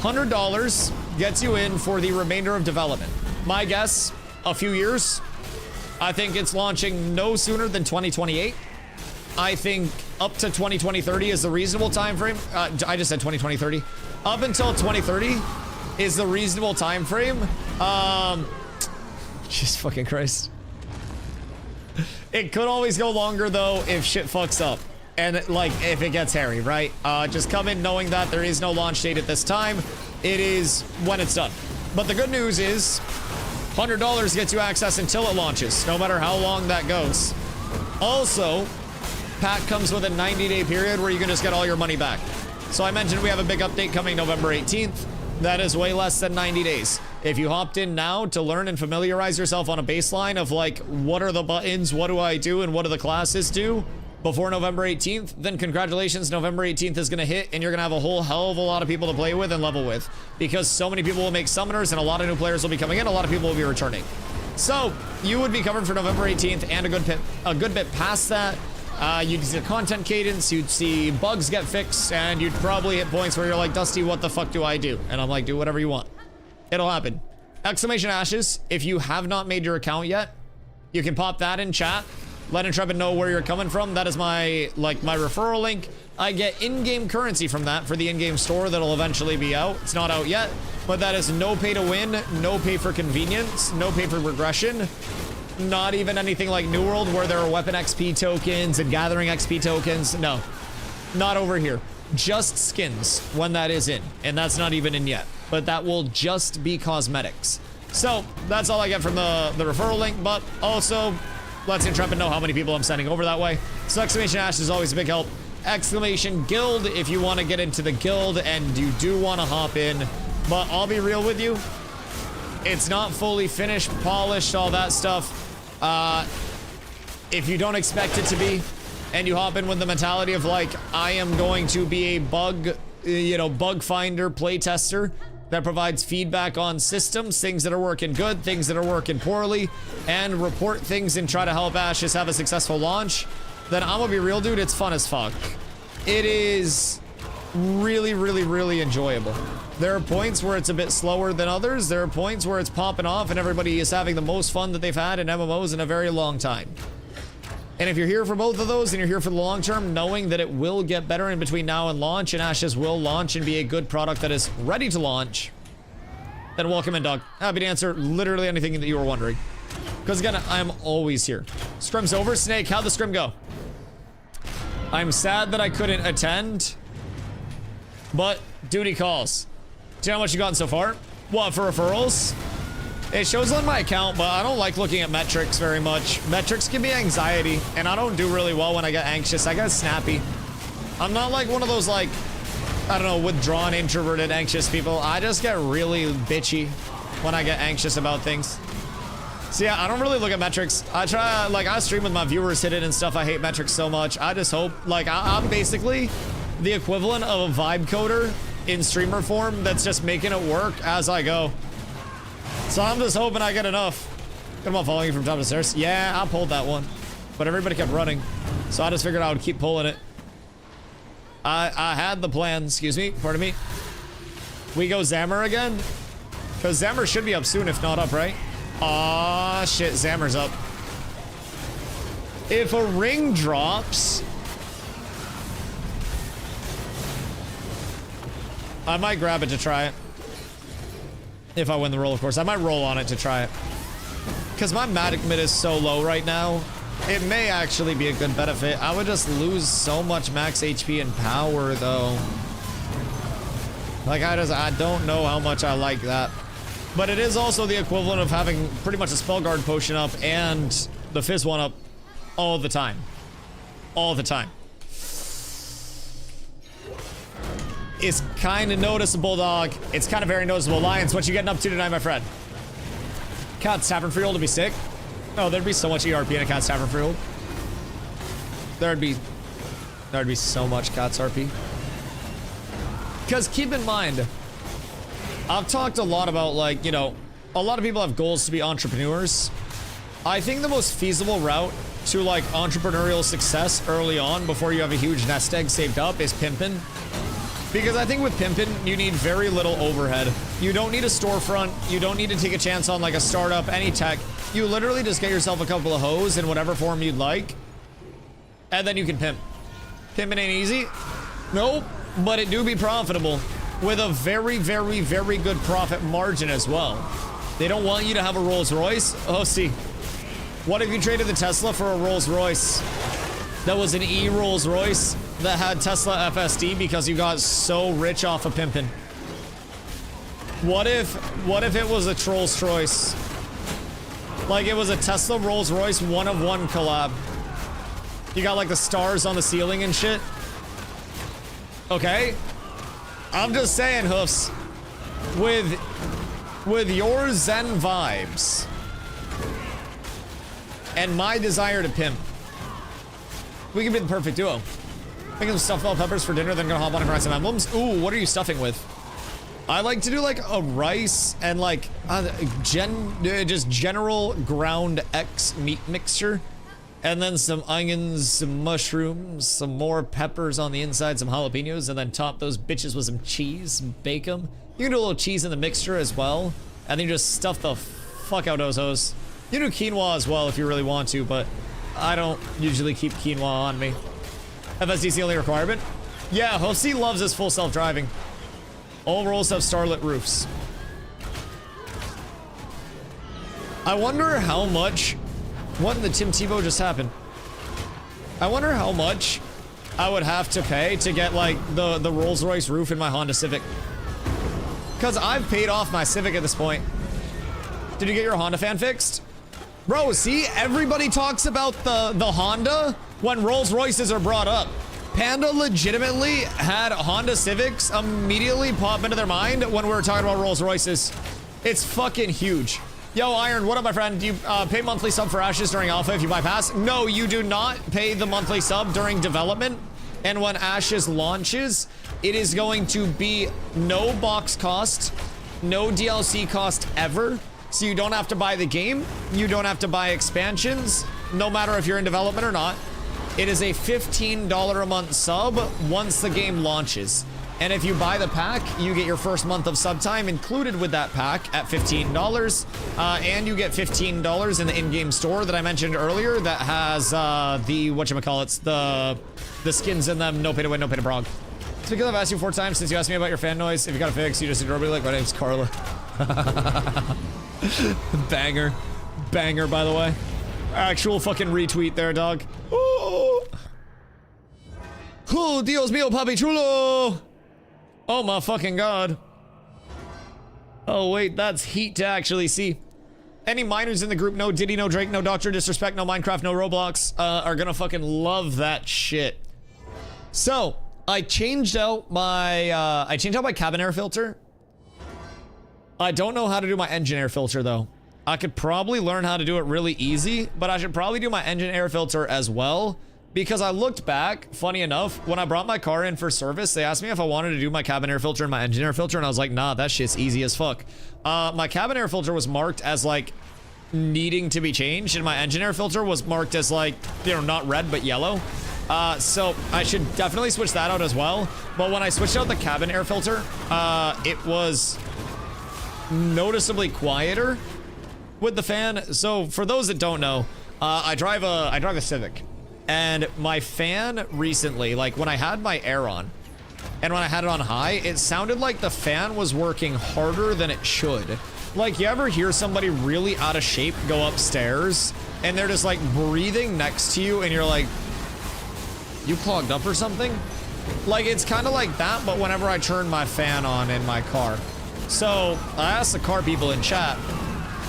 $100 gets you in for the remainder of development. My guess, a few years. I think it's launching no sooner than 2028. I think up to 2030 is the reasonable time frame. I just said 2030. Up until 2030 is the reasonable time frame. Jesus fucking Christ. It could always go longer though if shit fucks up. And like if it gets hairy, right? Just come in knowing that there is no launch date at this time. It is when it's done. But the good news is $100 gets you access until it launches, no matter how long that goes. Also, pack comes with a 90-day period where you can just get all your money back. So I mentioned we have a big update coming November 18th. That is way less than 90 days. If you hopped in now to learn and familiarize yourself on a baseline of like, what are the buttons, what do I do, and what do the classes do before November 18th, then congratulations, November 18th is going to hit, and you're going to have a whole hell of a lot of people to play with and level with, because so many people will make summoners, and a lot of new players will be coming in, a lot of people will be returning. So, you would be covered for November 18th, and a good bit past that. You'd see the content cadence, you'd see bugs get fixed, and you'd probably hit points where you're like, Dusty, what the fuck do I do? And I'm like, do whatever you want. It'll happen. Exclamation Ashes, if you have not made your account yet, you can pop that in chat. Let Intrepid know where you're coming from. That is my referral link. I get in-game currency from that for the in-game store that'll eventually be out. It's not out yet, but that is no pay to win, no pay for convenience, no pay for regression. Not even anything like New World where there are weapon XP tokens and gathering XP tokens. No, not over here. Just skins when that is in, and that's not even in yet. But that will just be cosmetics. So that's all I get from the referral link, but also lets Intrepid know how many people I'm sending over that way. So exclamation Ash is always a big help. Exclamation guild if you want to get into the guild and you do want to hop in. But I'll be real with you. It's not fully finished, polished, all that stuff. If you don't expect it to be, and you hop in with the mentality of like, I am going to be a bug, bug finder, playtester that provides feedback on systems, things that are working good, things that are working poorly, and report things and try to help Ashes have a successful launch, then I'm gonna be real, dude, it's fun as fuck. It is really, really, really enjoyable. There are points where it's a bit slower than others. There are points where it's popping off and everybody is having the most fun that they've had in MMOs in a very long time. And if you're here for both of those and you're here for the long term, knowing that it will get better in between now and launch, and Ashes will launch and be a good product that is ready to launch, then welcome in, dog. Happy to answer literally anything that you were wondering. Because again, I'm always here. Scrim's over. Snake, how'd the scrim go? I'm sad that I couldn't attend, but duty calls. Do you know how much you gotten so far? What, for referrals? It shows on my account, but I don't like looking at metrics very much. Metrics give me anxiety, and I don't do really well when I get anxious. I get snappy. I'm not like one of those, like, I don't know, withdrawn, introverted, anxious people. I just get really bitchy when I get anxious about things. So yeah, I don't really look at metrics. I try, like, I stream with my viewers hidden and stuff. I hate metrics so much. I just hope, like, I'm basically the equivalent of a vibe coder in streamer form that's just making it work as I go. So I'm just hoping I get enough. Come on, following you from top of the stairs. Yeah, I pulled that one. But everybody kept running. So I just figured I would keep pulling it. I had the plan, excuse me, pardon me. We go Zammer again? Because Zammer should be up soon, if not up, right? Aw, shit, Zammer's up. If a ring drops, I might grab it to try it. If I win the roll, of course. I might roll on it to try it. Because my Matic mid is so low right now, it may actually be a good benefit. I would just lose so much max HP and power, though. Like, I don't know how much I like that. But it is also the equivalent of having pretty much a spell guard potion up and the Fizz one up all the time. All the time. It's kind of noticeable, dog. It's kind of very noticeable. Lions, what you getting up to tonight, my friend? Cat's Tavern Freehold to be sick. Oh, thered be so much ERP in a Cat's Tavern Freehold. There'd be so much Cat's RP. Because keep in mind, I've talked a lot about, like, you know, a lot of people have goals to be entrepreneurs. I think the most feasible route to, like, entrepreneurial success early on before you have a huge nest egg saved up is pimping. Because I think with pimpin', you need very little overhead. You don't need a storefront. You don't need to take a chance on like a startup, any tech. You literally just get yourself a couple of hoes in whatever form you'd like. And then you can pimp. Pimpin' ain't easy. Nope. But it do be profitable with a very, very, very good profit margin as well. They don't want you to have a Rolls Royce. Oh, see. What if you traded the Tesla for a Rolls Royce? That was an E-Rolls Royce that had Tesla FSD because you got so rich off of pimpin'. What if it was a Trolls Royce? Like it was a Tesla Rolls Royce one-of-one collab. You got like the stars on the ceiling and shit. Okay? I'm just saying, Hoofs. With your Zen vibes and my desire to pimp, we can be the perfect duo. Making some stuffed bell peppers for dinner, then gonna hop on and grind some emblems. Ooh, what are you stuffing with? I like to do like a rice and like just general ground X meat mixture. And then some onions, some mushrooms, some more peppers on the inside, some jalapenos, and then top those bitches with some cheese, bake them. You can do a little cheese in the mixture as well. And then you just stuff the fuck out those hoes. You can do quinoa as well if you really want to, but I don't usually keep quinoa on me. FSD's the only requirement? Yeah, Hosey loves his full self-driving. All rolls have starlit roofs. I wonder how much What in the Tim Tebow just happened? I wonder how much I would have to pay to get like the Rolls Royce roof in my Honda Civic. Cause I've paid off my Civic at this point. Did you get your Honda fan fixed? Bro, see, everybody talks about the Honda when Rolls Royces are brought up. Panda legitimately had Honda Civics immediately pop into their mind when we were talking about Rolls Royces. It's fucking huge. Yo, Iron, what up, my friend? Do you pay monthly sub for Ashes during Alpha if you buy pass? No, you do not pay the monthly sub during development. And when Ashes launches, it is going to be no box cost, no DLC cost ever. So you don't have to buy the game. You don't have to buy expansions, no matter if you're in development or not. It is a $15 a month sub once the game launches. And if you buy the pack, you get your first month of sub time included with that pack at $15. And you get $15 in the in-game store that I mentioned earlier that has the whatchamacallits, the skins in them, no pay to win, no pay to brog. So because I've asked you 4 times since you asked me about your fan noise, if you got a fix, you just ignore me like, my name's Carla. Banger. Banger, by the way. Actual fucking retweet there, dog. Oh, oh Dios mío, papi chulo. Oh my fucking god. Oh wait, that's heat to actually see. Any minors in the group, no Diddy, no Drake, no Dr. Disrespect, no Minecraft, no Roblox, are gonna fucking love that shit. So, I changed out my cabin air filter. I don't know how to do my engine air filter though. I could probably learn how to do it really easy, but I should probably do my engine air filter as well. Because I looked back, funny enough, when I brought my car in for service, they asked me if I wanted to do my cabin air filter and my engine air filter, and I was like, nah, that shit's easy as fuck. My cabin air filter was marked as like needing to be changed, and my engine air filter was marked as like, you know, not red, but yellow. So I should definitely switch that out as well. But when I switched out the cabin air filter, it was noticeably quieter with the fan. So for those that don't know, I drive a Civic. And my fan recently, like when I had my air on and when I had it on high, it sounded like the fan was working harder than it should. Like, you ever hear somebody really out of shape go upstairs and they're just like breathing next to you and you're like, you clogged up or something? Like, it's kind of like that, but whenever I turn my fan on in my car. So I asked the car people in chat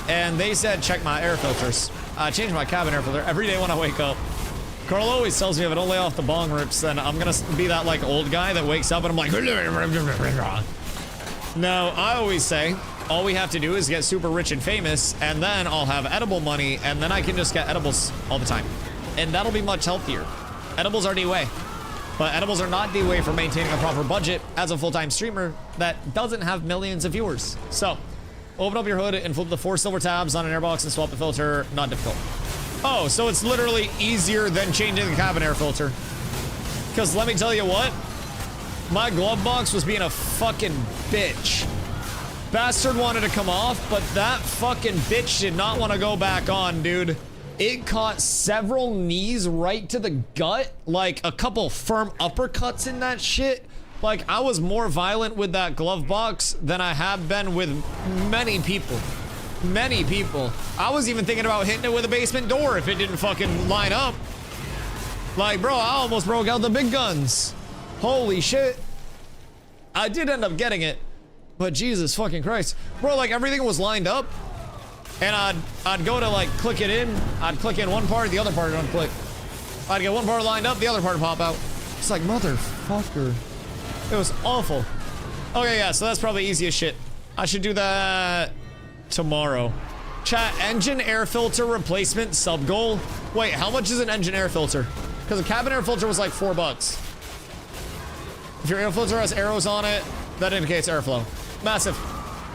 and they said, check my air filters. I change my cabin air filter every day when I wake up. Carl always tells me if I don't lay off the bong rips, then I'm gonna be that like old guy that wakes up and I'm like, no, I always say, all we have to do is get super rich and famous, and then I'll have edible money, and then I can just get edibles all the time. And that'll be much healthier. Edibles are the way. But edibles are not the way for maintaining a proper budget as a full-time streamer that doesn't have millions of viewers. So, open up your hood and flip the 4 silver tabs on an airbox and swap the filter. Not difficult. Oh, so it's literally easier than changing the cabin air filter. Because let me tell you what, my glove box was being a fucking bitch. Bastard wanted to come off, but that fucking bitch did not want to go back on, dude. It caught several knees right to the gut, like a couple firm uppercuts in that shit. Like, I was more violent with that glove box than I have been with many people. Many people. I was even thinking about hitting it with a basement door if it didn't fucking line up. Like, bro, I almost broke out the big guns. Holy shit. I did end up getting it, but Jesus fucking Christ. Bro, like, everything was lined up, and I'd go to, like, click it in. I'd click in one part, the other part would unclick. I'd get one part lined up, the other part would pop out. It's like, motherfucker. It was awful. Okay, yeah, so that's probably easy as shit. I should do that tomorrow. Chat, engine air filter replacement sub goal. Wait, how much is an engine air filter? Because a cabin air filter was like $4. If your air filter has arrows on it, that indicates airflow. Massive.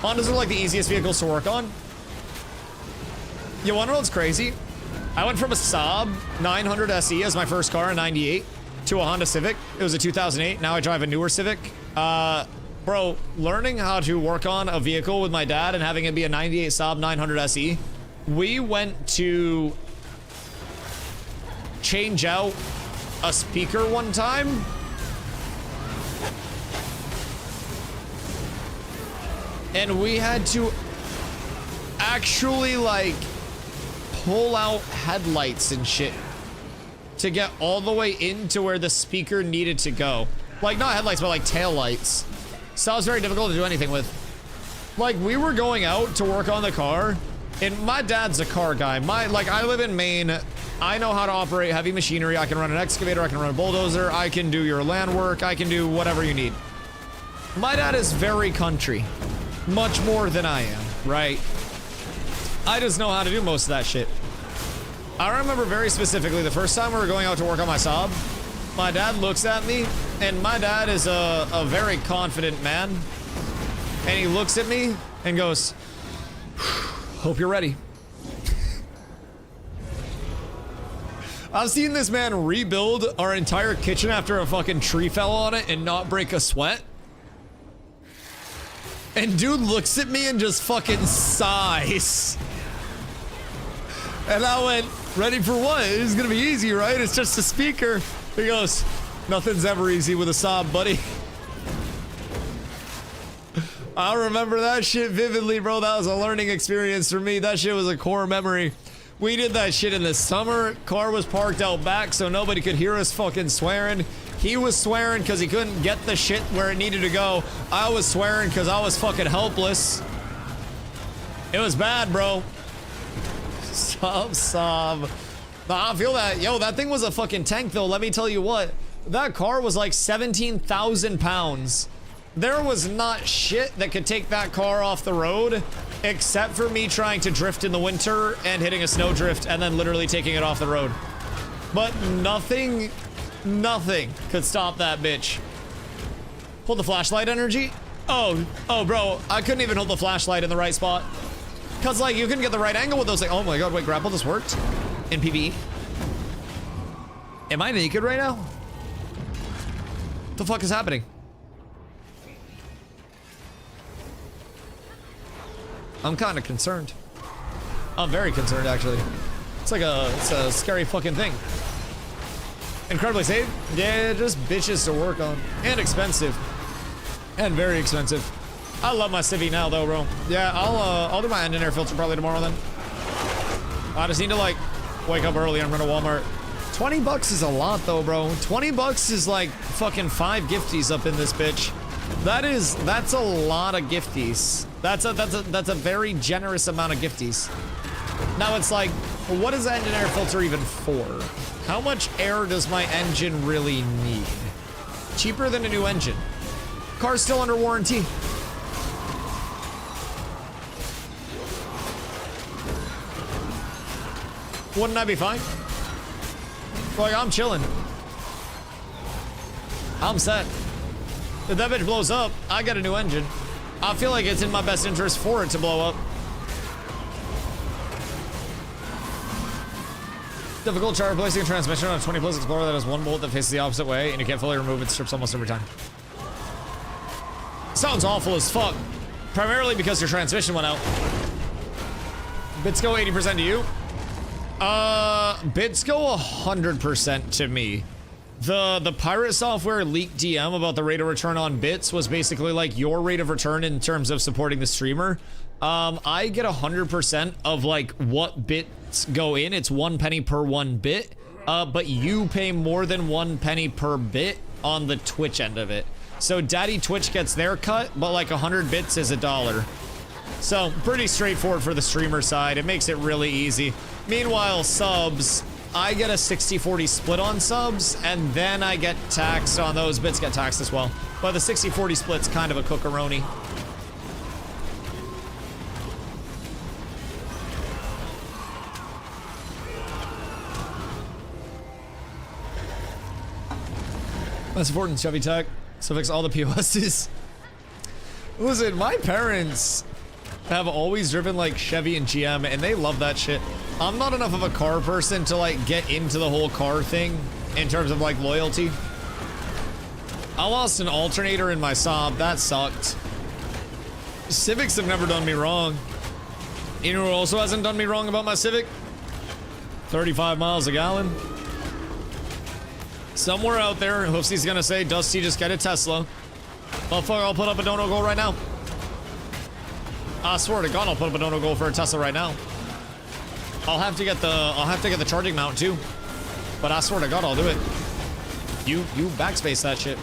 Hondas are like the easiest vehicles to work on. You wanna know what's crazy? I went from a Saab 900 SE as my first car in '98 to a Honda Civic. It was a 2008. Now I drive a newer Civic. Bro, learning how to work on a vehicle with my dad and having it be a 98 Saab 900 SE, we went to change out a speaker one time. And we had to actually, like, pull out headlights and shit to get all the way into where the speaker needed to go. Like, not headlights, but like tail lights. So that was very difficult to do anything with. Like, we were going out to work on the car, and my dad's a car guy. Like, I live in Maine. I know how to operate heavy machinery. I can run an excavator. I can run a bulldozer. I can do your land work. I can do whatever you need. My dad is very country. Much more than I am, right? I just know how to do most of that shit. I remember very specifically the first time we were going out to work on my Saab. My dad looks at me, and my dad is a very confident man. And he looks at me and goes, "Hope you're ready." I've seen this man rebuild our entire kitchen after a fucking tree fell on it and not break a sweat. And dude looks at me and just fucking sighs. And I went, "Ready for what? It's gonna be easy, right? It's just a speaker." He goes, "Nothing's ever easy with a Saab, buddy." I remember that shit vividly, bro. That was a learning experience for me. That shit was a core memory. We did that shit in the summer. Car was parked out back so nobody could hear us fucking swearing. He was swearing because he couldn't get the shit where it needed to go. I was swearing because I was fucking helpless. It was bad, bro. Saab. Nah, I feel that. Yo, that thing was a fucking tank, though. Let me tell you what. That car was like 17,000 pounds. There was not shit that could take that car off the road, except for me trying to drift in the winter and hitting a snowdrift and then literally taking it off the road. But nothing could stop that bitch. Hold the flashlight energy? Oh, bro, I couldn't even hold the flashlight in the right spot. Cause like, you couldn't get the right angle with those things. Oh my God, wait, grapple just worked? In PvE? Am I naked right now? What the fuck is happening? I'm kind of concerned. I'm very concerned, actually. It's a scary fucking thing. Incredibly safe? Yeah, just bitches to work on. And expensive. And very expensive. I love my Civi now, though, bro. Yeah, I'll do my engine air filter probably tomorrow, then. I just need to, like, wake up early and run to Walmart. 20 bucks is a lot, though, bro. 20 bucks is, like, fucking 5 gifties up in this bitch. That's a lot of gifties. That's a very generous amount of gifties. Now it's like, what is the engine air filter even for? How much air does my engine really need? Cheaper than a new engine. Car's still under warranty. Wouldn't I be fine? Like, I'm chilling. I'm set. If that bitch blows up, I got a new engine. I feel like it's in my best interest for it to blow up. Difficult try replacing a transmission on a 20 Plus Explorer that has one bolt that faces the opposite way and you can't fully remove it, strips almost every time. Sounds awful as fuck. Primarily because your transmission went out. Bits go 80% to you. Bits go 100% to me. The pirate software leaked DM about the rate of return on bits was basically like your rate of return in terms of supporting the streamer. I get 100% of like what bits go in. It's 1 penny per 1 bit. But you pay more than 1 penny per bit on the Twitch end of it. So Daddy Twitch gets their cut, but like 100 bits is $1. So pretty straightforward for the streamer side. It makes it really easy. Meanwhile, subs, I get a 60-40 split on subs, and then I get taxed on those. Bits get taxed as well. But the 60-40 split's kind of a cookaroni. That's important, Chevy Tech. So fix all the POSs. Listen, my parents have always driven like Chevy and GM, and they love that shit. I'm not enough of a car person to like get into the whole car thing in terms of like loyalty. I lost an alternator in my Saab. That sucked. Civics have never done me wrong. You know who also hasn't done me wrong about my Civic? 35 miles a gallon. Somewhere out there, Hoofsy's gonna say, Dusty, just get a Tesla. Motherfucker, I'll put up a dono goal right now. I swear to God, I'll put up a dono goal for a Tesla right now. I'll have to get the charging mount too. But I swear to God, I'll do it. You backspace that shit.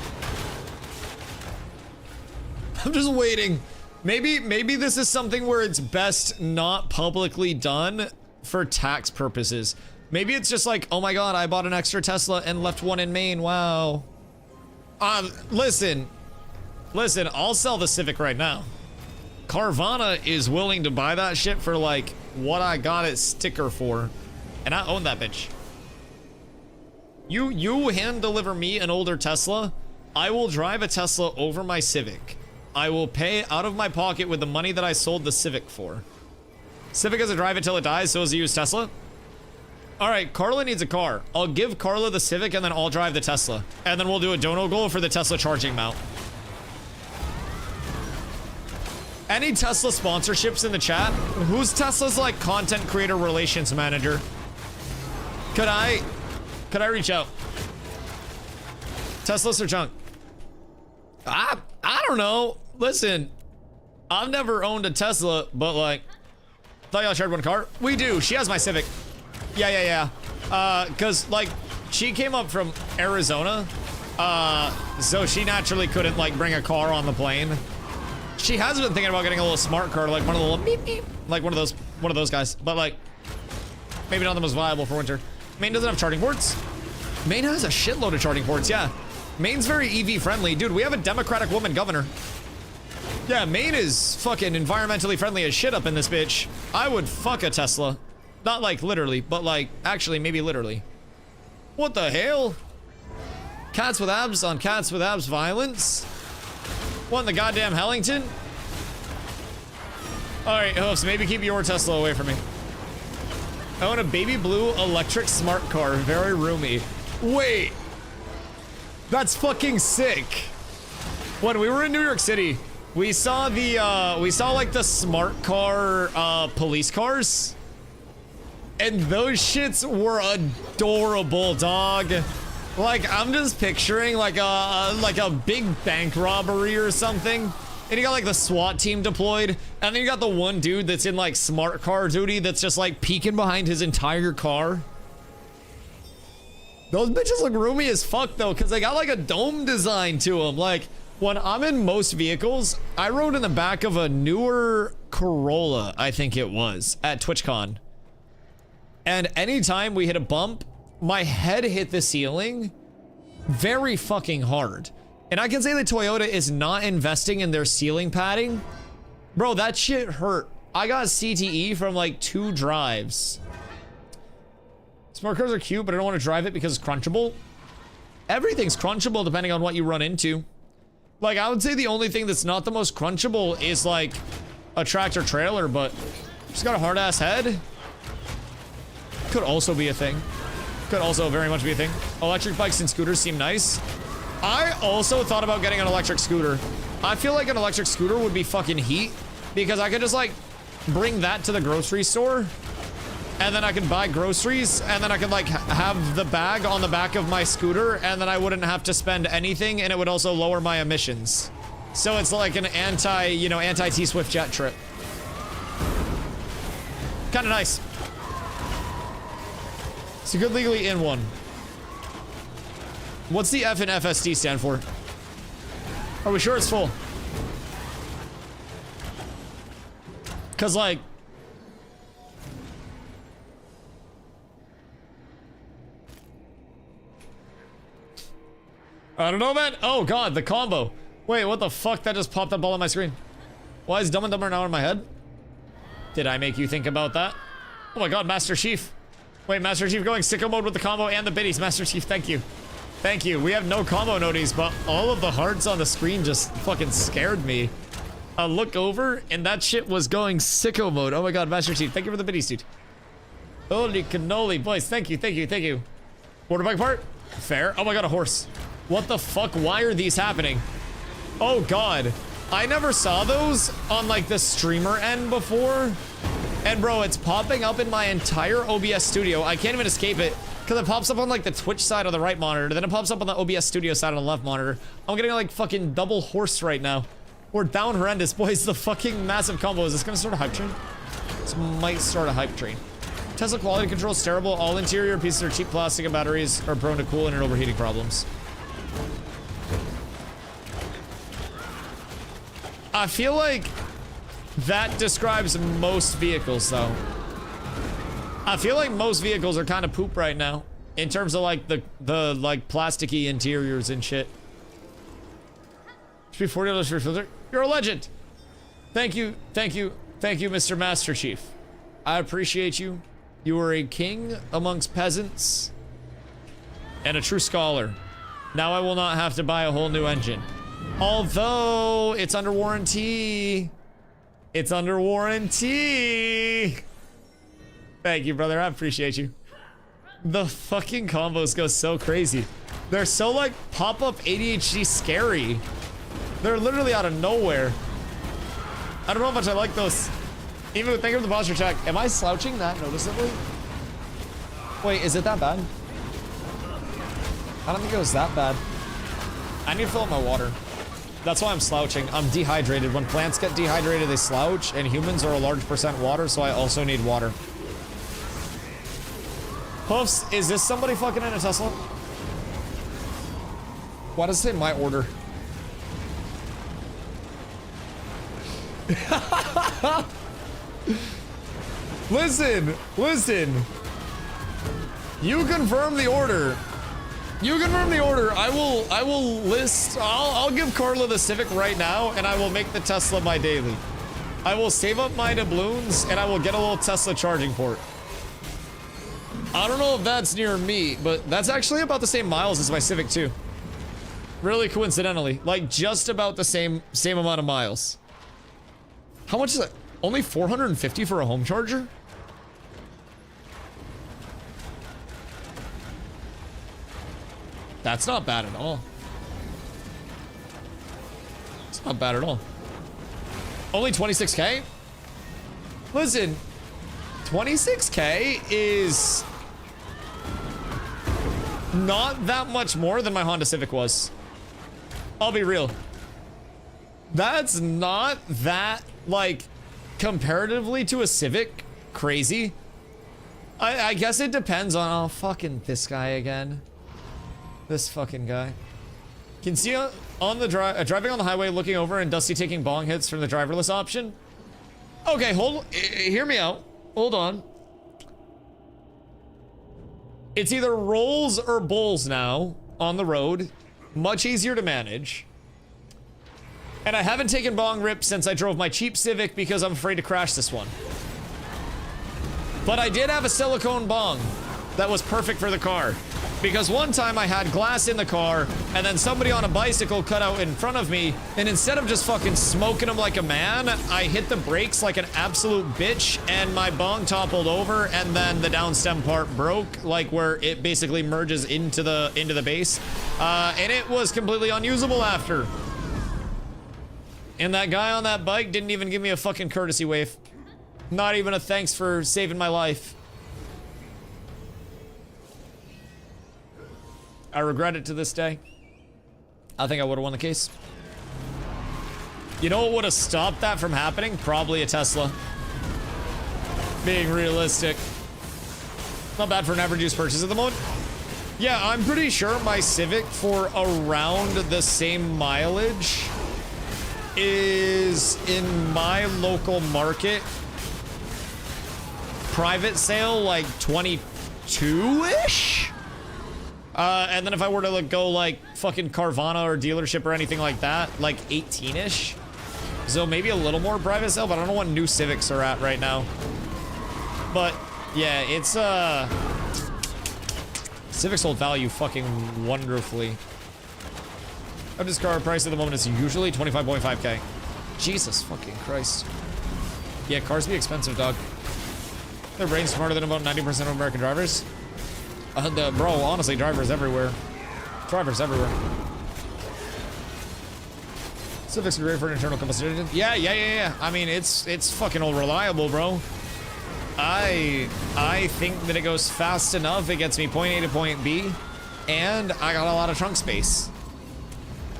I'm just waiting. Maybe this is something where it's best not publicly done for tax purposes. Maybe it's just like, oh my God, I bought an extra Tesla and left one in Maine. Wow. Listen, I'll sell the Civic right now. Carvana is willing to buy that shit for like what I got its sticker for. And I own that bitch. You hand deliver me an older Tesla, I will drive a Tesla over my Civic. I will pay out of my pocket with the money that I sold the Civic for. Civic has to drive it till it dies, so is a used Tesla. All right, Carla needs a car. I'll give Carla the Civic and then I'll drive the Tesla. And then we'll do a dono goal for the Tesla charging mount. Any Tesla sponsorships in the chat? Who's Tesla's like content creator relations manager? Could I reach out? Tesla's or junk? I don't know. Listen, I've never owned a Tesla, but like, thought y'all shared one car. We do. She has my Civic. Yeah. Cause like, she came up from Arizona, so she naturally couldn't like bring a car on the plane. She has been thinking about getting a little smart car, like one of the little beep beep, like one of those guys. But like, maybe not the most viable for winter. Maine doesn't have charging ports. Maine has a shitload of charging ports. Yeah, Maine's very EV friendly, dude. We have a Democratic woman governor. Yeah, Maine is fucking environmentally friendly as shit up in this bitch. I would fuck a Tesla, not like literally, but like actually maybe literally. What the hell? Cats with abs on cats with abs violence. What in the goddamn Hellington? Alright, hosts, maybe keep your Tesla away from me. I own a baby blue electric smart car, very roomy. Wait. That's fucking sick. When we were in New York City, we saw like the smart car police cars. And those shits were adorable, dog. Like, I'm just picturing like a big bank robbery or something. And you got like the SWAT team deployed. And then you got the one dude that's in like smart car duty that's just like peeking behind his entire car. Those bitches look roomy as fuck though, because they got like a dome design to them. Like, when I'm in most vehicles, I rode in the back of a newer Corolla, I think it was, at TwitchCon. And anytime we hit a bump, my head hit the ceiling very fucking hard. And I can say that Toyota is not investing in their ceiling padding. Bro, that shit hurt. I got CTE from like 2 drives. Smart cars are cute, but I don't want to drive it because it's crunchable. Everything's crunchable depending on what you run into. Like, I would say the only thing that's not the most crunchable is like a tractor trailer, but it's got a hard ass head. Could also be a thing. Could also very much be a thing. Electric bikes and scooters seem nice. I also thought about getting an electric scooter. I feel like an electric scooter would be fucking heat because I could just like bring that to the grocery store and then I could buy groceries and then I could like have the bag on the back of my scooter and then I wouldn't have to spend anything and it would also lower my emissions. So it's like an anti-T-Swift jet trip. Kind of nice. So good legally in one. What's the F in FSD stand for? Are we sure it's full? Cause like, I don't know, man. Oh god, the combo. Wait, what the fuck? That just popped up all on my screen. Why is Dumb and Dumber now in my head? Did I make you think about that? Oh my god, Master Chief. Wait, Master Chief going sicko mode with the combo and the biddies. Master Chief, thank you. Thank you. We have no combo noties, but all of the hearts on the screen just fucking scared me. I look over and that shit was going sicko mode. Oh my god, Master Chief, thank you for the biddies, dude. Holy cannoli, boys. Thank you, thank you, thank you. Motorbike part? Fair. Oh my god, a horse. What the fuck? Why are these happening? Oh god. I never saw those on like the streamer end before. And bro, it's popping up in my entire OBS studio. I can't even escape it because it pops up on like the Twitch side of the right monitor. Then it pops up on the OBS studio side on the left monitor. I'm getting like fucking double horse right now. We're down horrendous. Boys, the fucking massive combo. Is this gonna start a hype train? This might start a hype train. Tesla quality control is terrible. All interior pieces are cheap plastic and batteries are prone to cooling and overheating problems. I feel like that describes most vehicles, though. I feel like most vehicles are kind of poop right now in terms of like the like plasticky interiors and shit. Should be $40 for your filter. You're a legend. Thank you, Mr. Master Chief. I appreciate you. You are a king amongst peasants and a true scholar. Now I will not have to buy a whole new engine. Although it's under warranty. It's under warranty. Thank you, brother. I appreciate you. The fucking combos go so crazy. They're so like pop-up ADHD scary. They're literally out of nowhere. I don't know how much I like those. Even with thank you for the posture check. Am I slouching that noticeably? Wait, is it that bad? I don't think it was that bad. I need to fill up my water. That's why I'm slouching. I'm dehydrated. When plants get dehydrated, they slouch, and humans are a large percent water, so I also need water. Hoofs, is this somebody fucking in a Tesla? Why does it say my order? Listen. You confirm the order. I will list. I'll give Carla the Civic right now, and I will make the Tesla my daily. I will save up my doubloons, and I will get a little Tesla charging port. I don't know if that's near me, but that's actually about the same miles as my Civic too. Really coincidentally, like just about the same amount of miles. How much is that? Only 450 for a home charger? That's not bad at all. It's not bad at all. Only 26K? Listen, 26K is not that much more than my Honda Civic was. I'll be real. That's not that, like, comparatively to a Civic, crazy. I guess it depends on, oh, fucking this guy again. This fucking guy. Can see on the driving on the highway, looking over, and Dusty taking bong hits from the driverless option. Okay, hear me out. Hold on. It's either rolls or bowls now on the road. Much easier to manage. And I haven't taken bong rips since I drove my cheap Civic because I'm afraid to crash this one. But I did have a silicone bong that was perfect for the car. Because one time I had glass in the car, and then somebody on a bicycle cut out in front of me, and instead of just fucking smoking them like a man, I hit the brakes like an absolute bitch, and my bong toppled over, and then the downstem part broke, like where it basically merges into the base, and it was completely unusable after. And that guy on that bike didn't even give me a fucking courtesy wave. Not even a thanks for saving my life. I regret it to this day. I think I would have won the case. You know what would have stopped that from happening? Probably a Tesla. Being realistic. Not bad for an average use purchase at the moment. Yeah, I'm pretty sure my Civic for around the same mileage is in my local market. Private sale like 22-ish? And then if I were to like, go like fucking Carvana or dealership or anything like that, like 18-ish. So maybe a little more private sale, but I don't know what new Civics are at right now. But yeah, it's Civics hold value fucking wonderfully. Of this car price at the moment is usually 25.5K. Jesus fucking Christ. Yeah, cars be expensive, dog. Their brain's smarter than about 90% of American drivers. Bro, honestly, drivers everywhere. Drivers everywhere. Civics are great for an internal combustion engine. Yeah. I mean, it's fucking all reliable, bro. I think that it goes fast enough. It gets me point A to point B, and I got a lot of trunk space.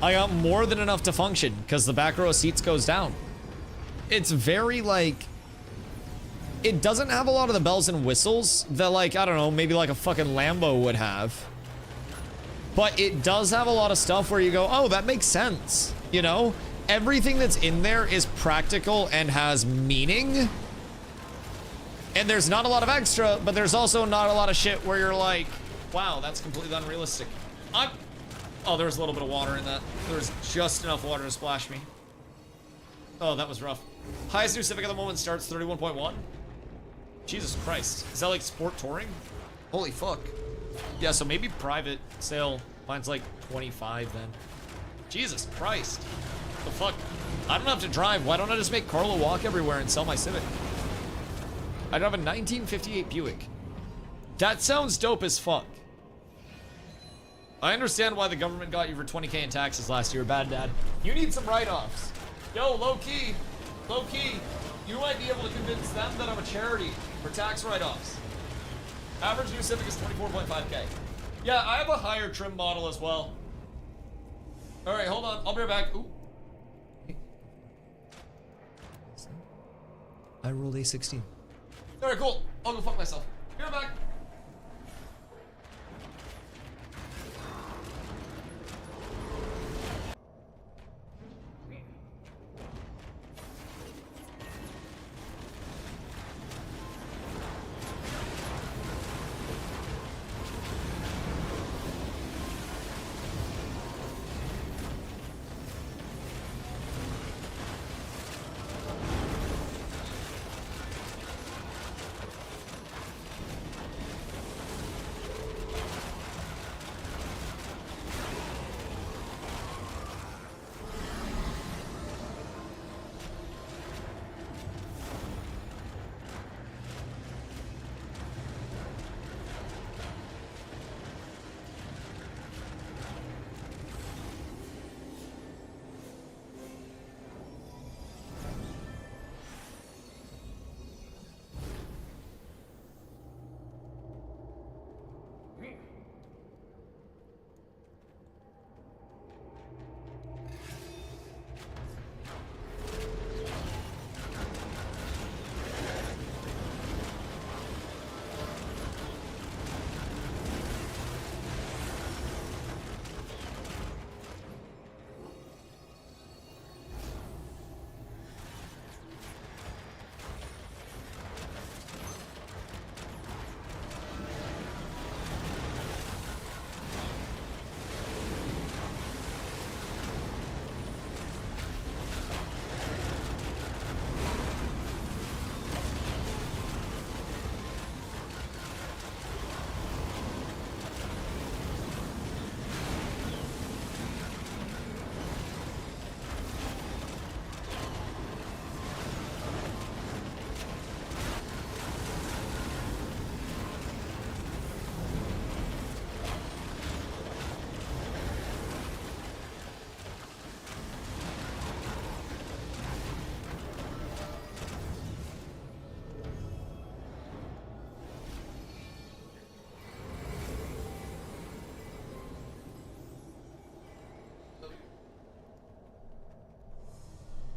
I got more than enough to function because the back row of seats goes down. It's very like it doesn't have a lot of the bells and whistles that, like, I don't know, maybe like a fucking Lambo would have. But it does have a lot of stuff where you go, oh, that makes sense, you know? Everything that's in there is practical and has meaning. And there's not a lot of extra, but there's also not a lot of shit where you're like, wow, that's completely unrealistic. Oh, there was a little bit of water in that. There was just enough water to splash me. Oh, that was rough. Highest new Civic at the moment starts 31.1. Jesus Christ. Is that like sport touring? Holy fuck. Yeah, so maybe private sale. Mine's like 25 then. Jesus Christ. The fuck? I don't have to drive. Why don't I just make Carlo walk everywhere and sell my Civic? I don't have a 1958 Buick. That sounds dope as fuck. I understand why the government got you for 20K in taxes last year, bad dad. You need some write-offs. Yo, low-key, you might be able to convince them that I'm a charity for tax write-offs. Average new Civic is 24.5K. Yeah, I have a higher trim model as well. All right, hold on, I'll be right back. Ooh. I rolled a 16. All right, cool. I'll go fuck myself. Be right back.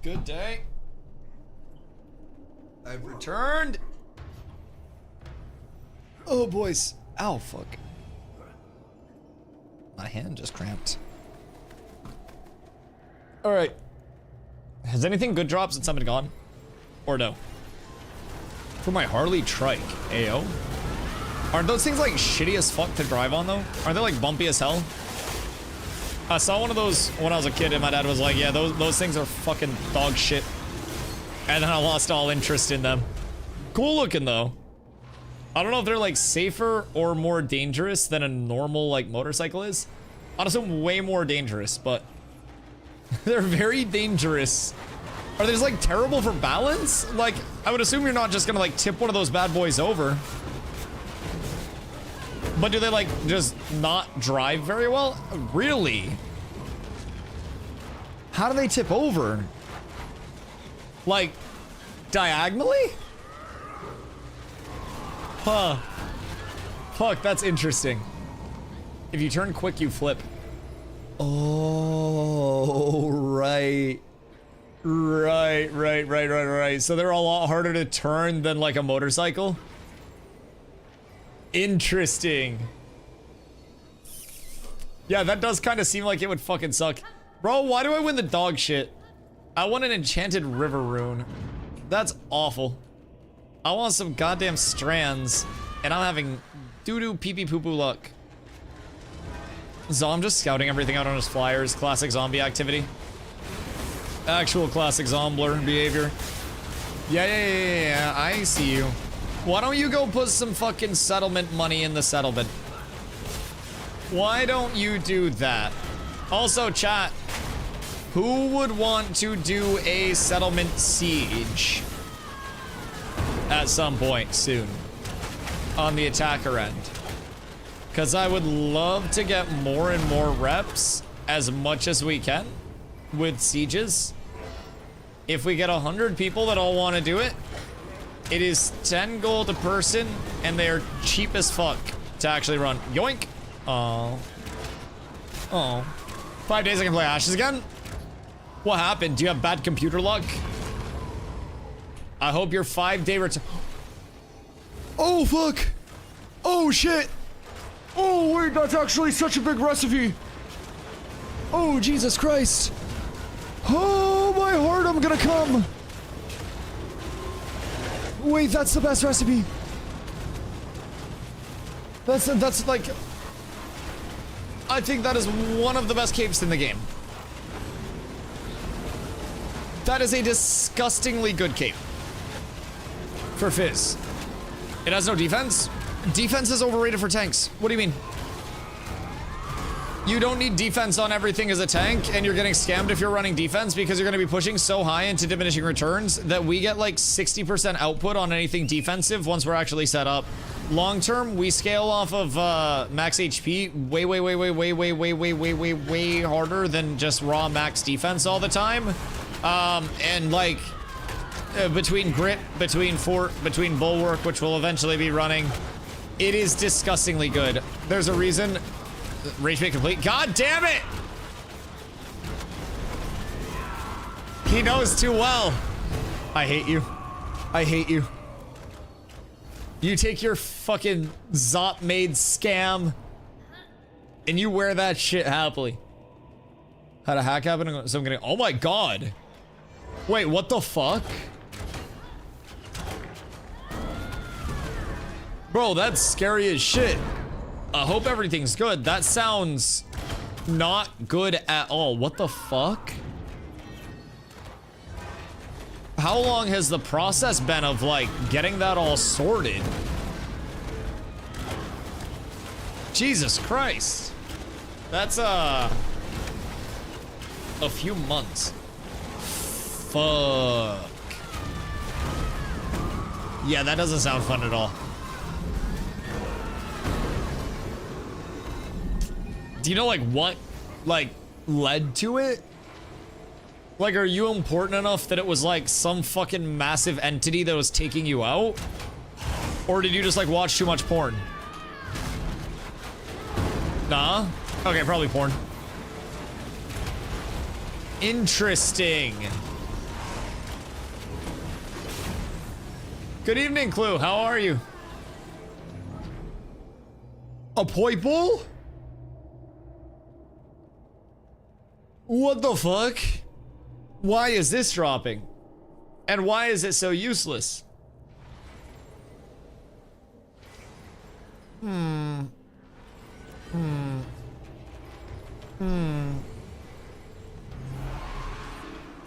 Good day. I've returned. Oh, boys. Ow, fuck. My hand just cramped. All right. Has anything good dropped since I've been gone? Or no? For my Harley trike, AO? Aren't those things like shitty as fuck to drive on though? Aren't they like bumpy as hell? I saw one of those when I was a kid and my dad was like, yeah, those things are fucking dog shit. And then I lost all interest in them. Cool looking though. I don't know if they're like safer or more dangerous than a normal like motorcycle is. I'd assume way more dangerous, but they're very dangerous. Are they just like terrible for balance? Like, I would assume you're not just gonna like tip one of those bad boys over. But do they like just not drive very well? Really? How do they tip over? Like, diagonally? Huh. Fuck, that's interesting. If you turn quick, you flip. Oh, right. Right. So they're a lot harder to turn than like a motorcycle. Interesting. Yeah, that does kind of seem like it would fucking suck. Bro, why do I win the dog shit? I want an enchanted river rune. That's awful. I want some goddamn strands, and I'm having doo-doo pee-pee poo-poo luck. Zom just scouting everything out on his flyers. Classic zombie activity. Actual classic zombler behavior. Yeah, I see you. Why don't you go put some fucking settlement money in the settlement? Why don't you do that? Also, chat, who would want to do a settlement siege at some point soon on the attacker end? Because I would love to get more and more reps as much as we can with sieges. If we get 100 people that all want to do it, it is 10 gold a person, and they are cheap as fuck to actually run. Yoink. Oh. 5 days I can play Ashes again? What happened? Do you have bad computer luck? I hope your 5-day return. Oh, fuck. Oh, shit. Oh, wait, that's actually such a big recipe. Oh, Jesus Christ. Oh, my heart, I'm gonna come. Wait, that's the best recipe. That's like... I think that is one of the best capes in the game. That is a disgustingly good cape. For Fizz. It has no defense? Defense is overrated for tanks. What do you mean? You don't need defense on everything as a tank, and you're getting scammed if you're running defense because you're going to be pushing so high into diminishing returns that we get like 60% output on anything defensive once we're actually set up. Long term, we scale off of max HP way harder than just raw max defense all the time. And like between grit, between fort, between bulwark, which will eventually be running, it is disgustingly good. There's a reason. Rage bait complete. God damn it! He knows too well. I hate you. I hate you. You take your fucking Zop made scam and you wear that shit happily. Had a hack happen, so I'm getting. Oh my god. Wait, what the fuck? Bro, that's scary as shit. I hope everything's good. That sounds not good at all. What the fuck? How long has the process been of like getting that all sorted? Jesus Christ. That's a few months. Fuck. Yeah, that doesn't sound fun at all. Do you know like what like led to it? Like, are you important enough that it was like some fucking massive entity that was taking you out? Or did you just like watch too much porn? Nah? Okay, probably porn. Interesting. Good evening, Clue. How are you? A poi bull? What the fuck? Why is this dropping? And why is it so useless?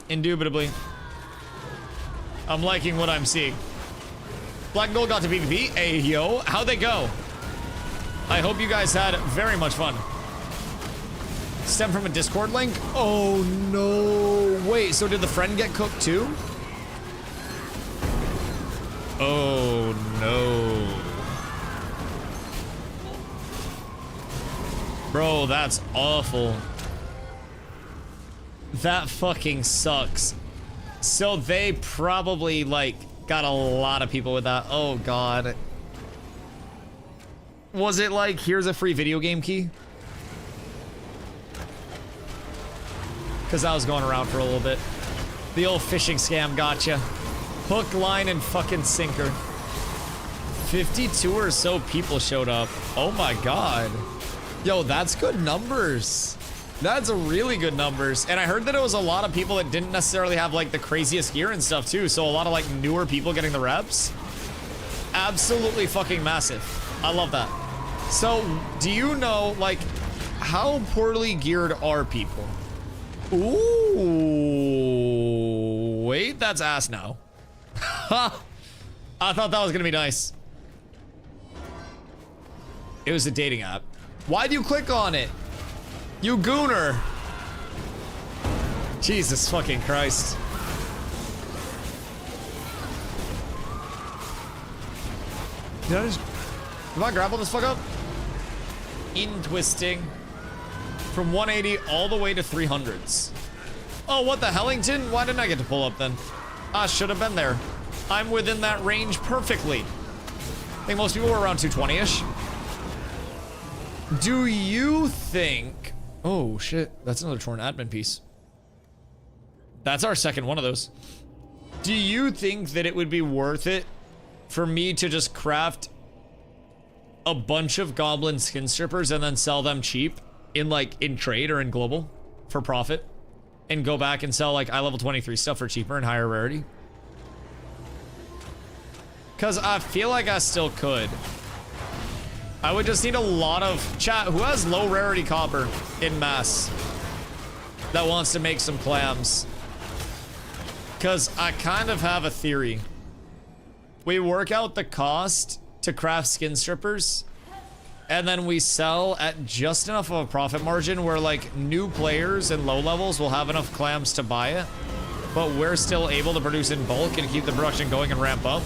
Indubitably. I'm liking what I'm seeing. Black and Gold got to PvP. Hey, yo. How'd they go? I hope you guys had very much fun. Stem from a Discord link? Oh, no. Wait, so did the friend get cooked too? Oh, no. Bro, that's awful. That fucking sucks. So they probably, like, got a lot of people with that. Oh, God. Was it like, here's a free video game key? Because that was going around for a little bit. The old fishing scam gotcha. Hook, line, and fucking sinker. 52 or so people showed up. Oh my god. Yo, that's good numbers. That's a really good numbers. And I heard that it was a lot of people that didn't necessarily have like the craziest gear and stuff too. So a lot of like newer people getting the reps. Absolutely fucking massive. I love that. So do you know like how poorly geared are people? Ooh, wait, that's ass now. I thought that was gonna be nice. It was a dating app. Why'd you click on it? You gooner. Jesus fucking Christ. Did I just... Come on, grapple this fuck up. In twisting. From 180 all the way to 300s. Oh, what the Hellington? Why didn't I get to pull up then? I should have been there. I'm within that range perfectly. I think most people were around 220-ish. Do you think... Oh, shit. That's another torn admin piece. That's our second one of those. Do you think that it would be worth it for me to just craft a bunch of goblin skin strippers and then sell them cheap in, like, in trade or in global for profit? And go back and sell, like, level 23 stuff for cheaper and higher rarity? Because I feel like I still could. I would just need a lot of chat. Who has low rarity copper in mass that wants to make some clams? Because I kind of have a theory. We work out the cost to craft skin strippers, and then we sell at just enough of a profit margin where like new players and low levels will have enough clams to buy it, but we're still able to produce in bulk and keep the production going and ramp up.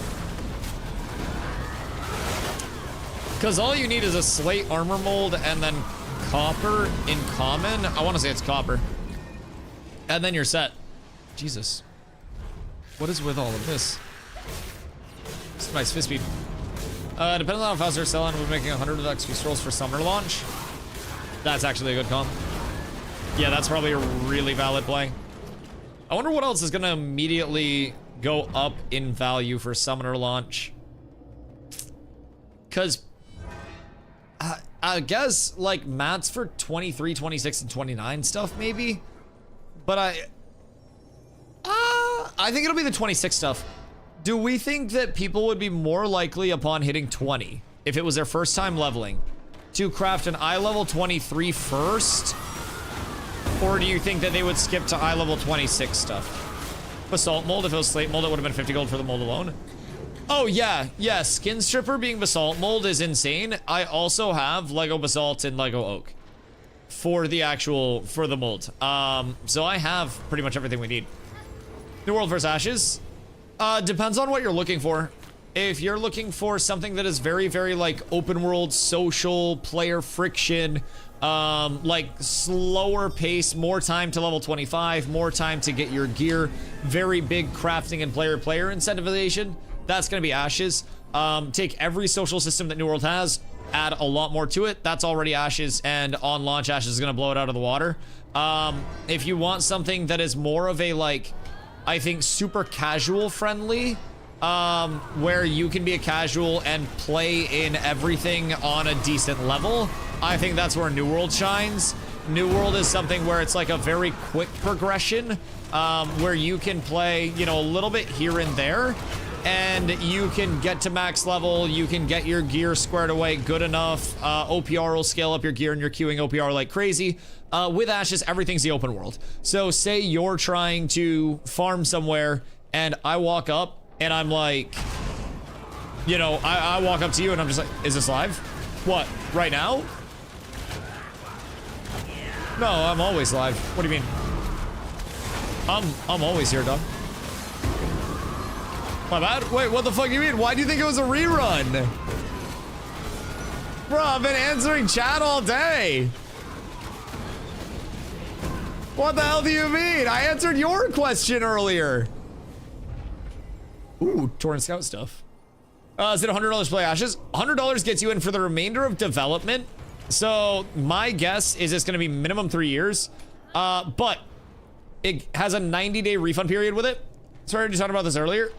Because all you need is a slate armor mold and then copper in common. I want to say it's copper. And then you're set. Jesus. What is with all of this? This is nice fist speed. Depending on how fast they're selling, we're making 100 of XP scrolls for summer launch. That's actually a good comp. Yeah, that's probably a really valid play. I wonder what else is going to immediately go up in value for summoner launch. Because... I guess, like, mats for 23, 26, and 29 stuff, maybe? But I think it'll be the 26 stuff. Do we think that people would be more likely upon hitting 20, if it was their first time leveling, to craft an eye level 23 first? Or do you think that they would skip to eye level 26 stuff? Basalt mold, if it was slate mold, it would have been 50 gold for the mold alone. Oh yeah, yeah, skin stripper being basalt mold is insane. I also have Lego basalt and Lego oak for the actual, for the mold. So I have pretty much everything we need. New World vs. Ashes. Depends on what you're looking for. If you're looking for something that is very, very like open world, social, player friction, like slower pace, more time to level 25, more time to get your gear, very big crafting and player incentivization, that's gonna be Ashes. Take every social system that New World has, add a lot more to it. That's already Ashes, and on launch, Ashes is gonna blow it out of the water. If you want something that is more of a like, I think super casual friendly, where you can be a casual and play in everything on a decent level, I think that's where New World shines. New World is something where it's like a very quick progression, where you can play, you know, a little bit here and there, and you can get to max level, you can get your gear squared away good enough. OPR will scale up your gear and you're queuing OPR like crazy. With Ashes, everything's the open world. So say you're trying to farm somewhere and I walk up and I'm like, you know, I walk up to you and I'm just like, is this live? What, right now? No, I'm always live. What do you mean? I'm always here, dog. My bad? Wait, what the fuck do you mean? Why do you think it was a rerun? Bro, I've been answering chat all day. What the hell do you mean? I answered your question earlier. Ooh, Torn Scout stuff. Is it $100 to play Ashes? $100 gets you in for the remainder of development. So my guess is it's going to be minimum 3 years. But It has a 90-day refund period with it. Sorry, I just talked about this earlier.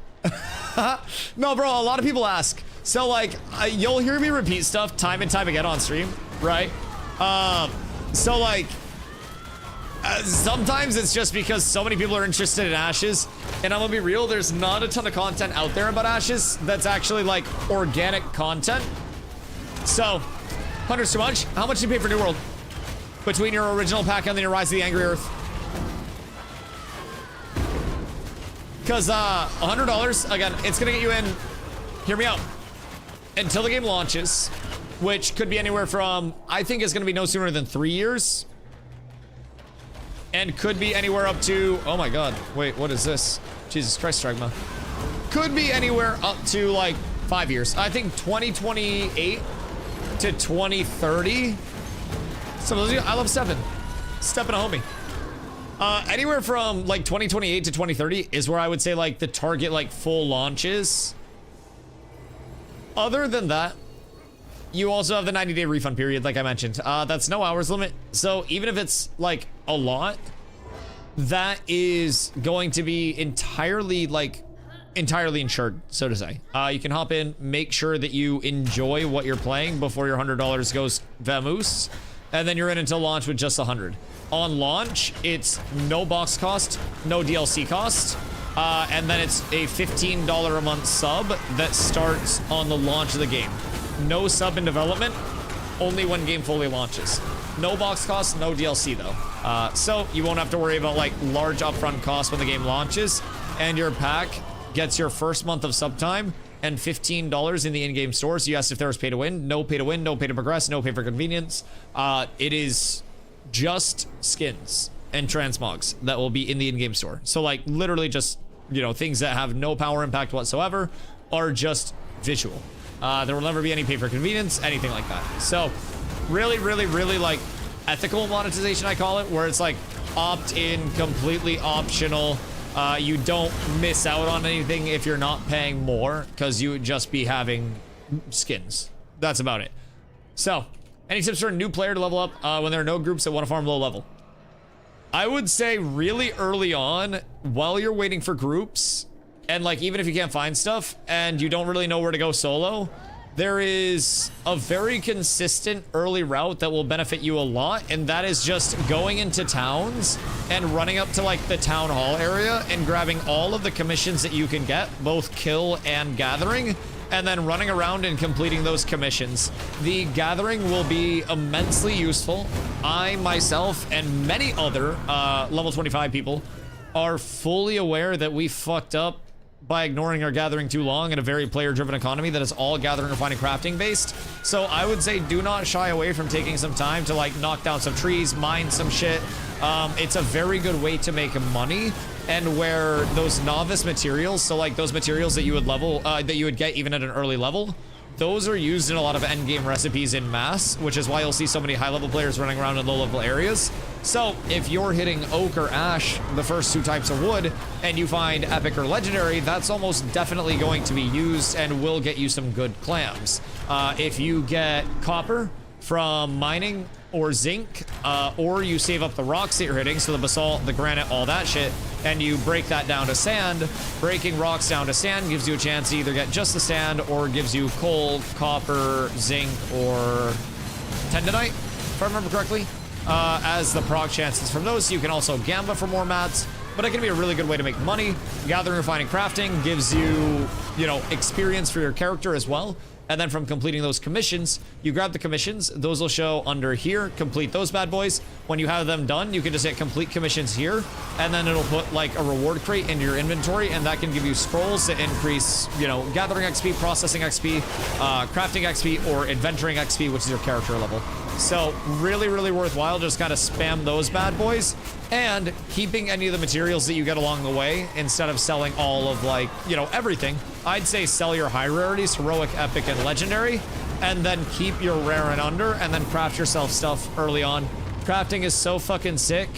No, bro, a lot of people ask. So, like, you'll hear me repeat stuff time and time again on stream, right? So, like, sometimes it's just because so many people are interested in Ashes. And I'm gonna be real, there's not a ton of content out there about Ashes that's actually, like, organic content. So, 100's too much. How much do you pay for New World? Between your original pack and then your Rise of the Angry Earth. Because, $100, again, it's gonna get you in, hear me out, until the game launches, which could be anywhere from, I think it's gonna be no sooner than 3 years. And could be anywhere up to, oh my god, wait, what is this? Jesus Christ, Stragma. Could be anywhere up to, like, 5 years. I think 2028 to 2030. So those of you, I love stepping a homie. Anywhere from like 2028 to 2030 is where I would say like the target like full launches. Other than that, you also have the 90-day refund period, like I mentioned. That's no hours limit. So even if it's like a lot, that is going to be entirely insured, so to say. You can hop in, make sure that you enjoy what you're playing before your $100 goes vamoose, and then you're in until launch with just 100. On launch, it's no box cost, no DLC cost, and then it's a $15 a month sub that starts on the launch of the game. No sub in development, only when game fully launches. No box cost, no DLC though. So you won't have to worry about like large upfront costs when the game launches, and your pack gets your first month of sub time and $15 in the in-game store. So you asked if there was pay to win. No pay to win, no pay to progress, no pay for convenience. It is just skins and transmogs that will be in the in-game store. So like literally just, you know, things that have no power impact whatsoever are just visual. There will never be any pay for convenience, anything like that. So really, really, really like ethical monetization, I call it, where it's like opt-in, completely optional. You don't miss out on anything if you're not paying more, because you would just be having skins. That's about it. So, any tips for a new player to level up when there are no groups that want to farm low level? I would say really early on, while you're waiting for groups, and like even if you can't find stuff and you don't really know where to go solo, there is a very consistent early route that will benefit you a lot, and that is just going into towns and running up to like the town hall area and grabbing all of the commissions that you can get, both kill and gathering, and then running around and completing those commissions. The gathering will be immensely useful. I myself and many other level 25 people are fully aware that we fucked up by ignoring our gathering too long in a very player-driven economy that is all gathering, refining, crafting based. So I would say do not shy away from taking some time to like knock down some trees, mine some shit. It's a very good way to make money, and where those novice materials, so like those materials that you would level, that you would get even at an early level, those are used in a lot of endgame recipes in mass, which is why you'll see so many high-level players running around in low-level areas. So if you're hitting oak or ash, the first two types of wood, and you find epic or legendary, that's almost definitely going to be used and will get you some good clams. If you get copper from mining or zinc, or you save up the rocks that you're hitting, so the basalt, the granite, all that shit, and you break that down to sand, breaking rocks down to sand gives you a chance to either get just the sand or gives you coal, copper, zinc, or tendonite, if I remember correctly, as the proc chances from those. You can also gamba for more mats, but it can be a really good way to make money. Gathering, refining, crafting gives you, you know, experience for your character as well. And then from completing those commissions, you grab the commissions. Those will show under here. Complete those bad boys. When you have them done, you can just hit complete commissions here, and then it'll put like a reward crate into your inventory, and that can give you scrolls to increase, you know, gathering XP, processing XP, crafting XP, or adventuring XP, which is your character level. So really, really worthwhile. Just kind of spam those bad boys, and keeping any of the materials that you get along the way instead of selling all of like, you know, everything. I'd say sell your high rarities, heroic, epic, and legendary, and then keep your rare and under, and then craft yourself stuff early on. Crafting is so fucking sick,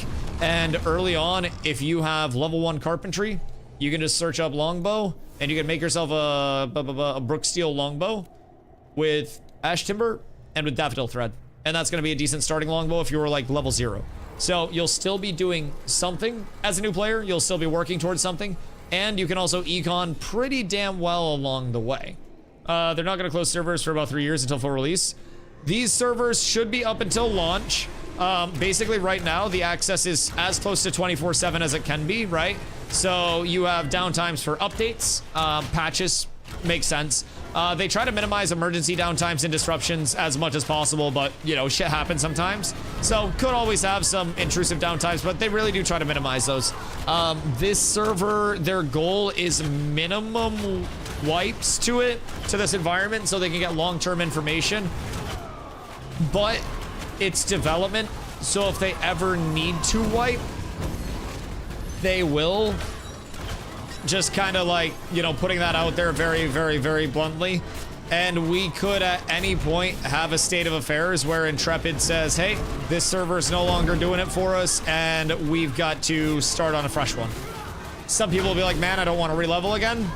and early on, if you have level 1 carpentry, you can just search up longbow, and you can make yourself a brook steel longbow with ash timber and with daffodil thread. And that's going to be a decent starting longbow if you were like level 0. So you'll still be doing something as a new player. You'll still be working towards something. And you can also econ pretty damn well along the way. They're not going to close servers for about 3 years until full release. These servers should be up until launch. Basically right now, the access is as close to 24/7 as it can be, right? So you have downtimes for updates, patches, makes sense. They try to minimize emergency downtimes and disruptions as much as possible, but, you know, shit happens sometimes. So could always have some intrusive downtimes, but they really do try to minimize those. This server, their goal is minimum wipes to this environment so they can get long-term information. But it's development, so if they ever need to wipe, they will. Just kind of like, you know, putting that out there very, very, very bluntly. And we could at any point have a state of affairs where Intrepid says, hey, this server is no longer doing it for us and we've got to start on a fresh one. Some people will be like, man, I don't want to re-level again.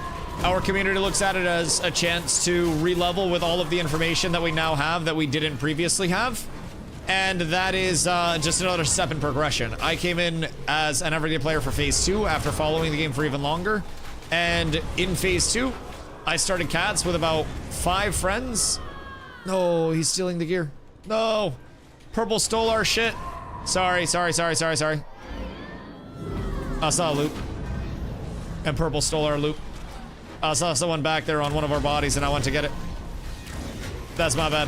Our community looks at it as a chance to re-level with all of the information that we now have that we didn't previously have. And that is just another step in progression. I came in as an everyday player for Phase 2 after following the game for even longer. And in Phase 2, I started Cats with about 5 friends. No, he's stealing the gear. No. Purple stole our shit. Sorry. I saw a loot. And Purple stole our loot. I saw someone back there on one of our bodies and I went to get it. That's my bad.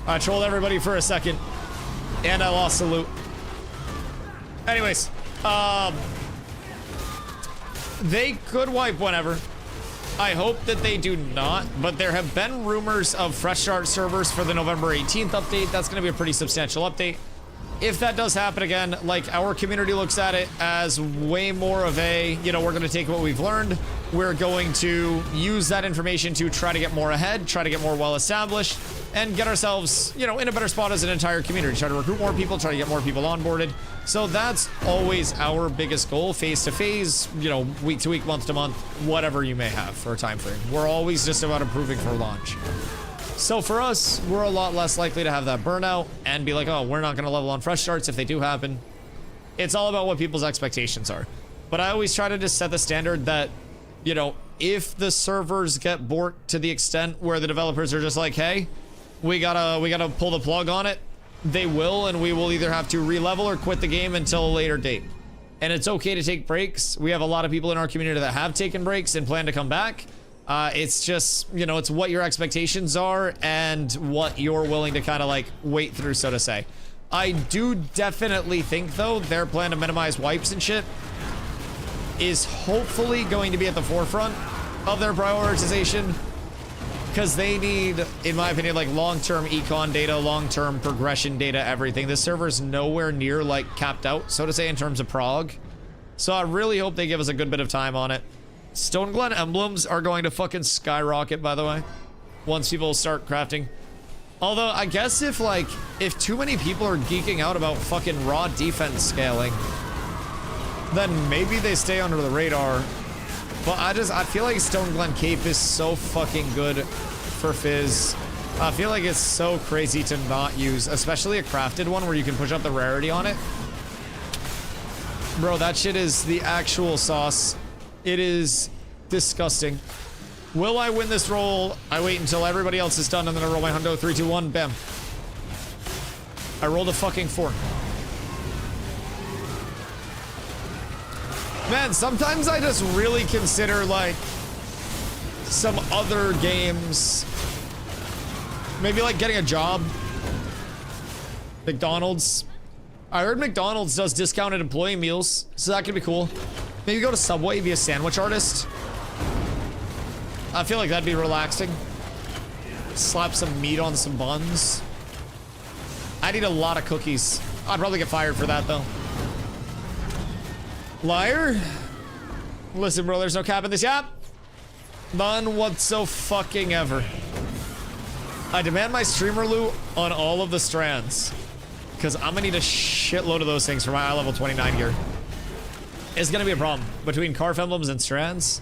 I trolled everybody for a second, and I lost the loot. Anyways, they could wipe whenever. I hope that they do not, but there have been rumors of fresh start servers for the November 18th update. That's going to be a pretty substantial update. If that does happen again, like, our community looks at it as way more of a, you know, we're going to take what we've learned. We're going to use that information to try to get more ahead, try to get more well established, and get ourselves, you know, in a better spot as an entire community. Try to recruit more people, try to get more people onboarded. So that's always our biggest goal, phase to phase, you know, week to week, month to month, whatever you may have for a time frame. We're always just about improving for launch. So for us, we're a lot less likely to have that burnout and be like, oh, we're not going to level on fresh starts if they do happen. It's all about what people's expectations are. But I always try to just set the standard that, you know, if the servers get borked to the extent where the developers are just like, hey, we gotta pull the plug on it, they will, and we will either have to re-level or quit the game until a later date. And it's okay to take breaks. We have a lot of people in our community that have taken breaks and plan to come back. It's just, you know, it's what your expectations are and what you're willing to kind of like wait through, so to say. I do definitely think, though, their plan to minimize wipes and shit is hopefully going to be at the forefront of their prioritization, because they need, in my opinion, like long-term econ data, long-term progression data, everything. This server's nowhere near like capped out, so to say, in terms of prog. So I really hope they give us a good bit of time on it. Stone Glen emblems are going to fucking skyrocket, by the way, once people start crafting. Although, I guess if too many people are geeking out about fucking raw defense scaling, then maybe they stay under the radar. But I feel like Stone Glen Cape is so fucking good for Fizz. I feel like it's so crazy to not use, especially a crafted one where you can push up the rarity on it. Bro, that shit is the actual sauce. It is disgusting. Will I win this roll? I wait until everybody else is done and then I roll my hundo. 3, 2, 1, bam. I rolled a fucking 4. Man, sometimes I just really consider like some other games. Maybe like getting a job. McDonald's. I heard McDonald's does discounted employee meals, so that could be cool. Maybe go to Subway, be a sandwich artist. I feel like that'd be relaxing. Slap some meat on some buns. I'd eat a lot of cookies. I'd probably get fired for that, though. Liar? Listen, bro, there's no cap in this. Yep. None whatso-fucking-ever. I demand my streamer loot on all of the strands, because I'm gonna need a shitload of those things for my eye level 29 gear. It's gonna be a problem between Carf emblems and strands.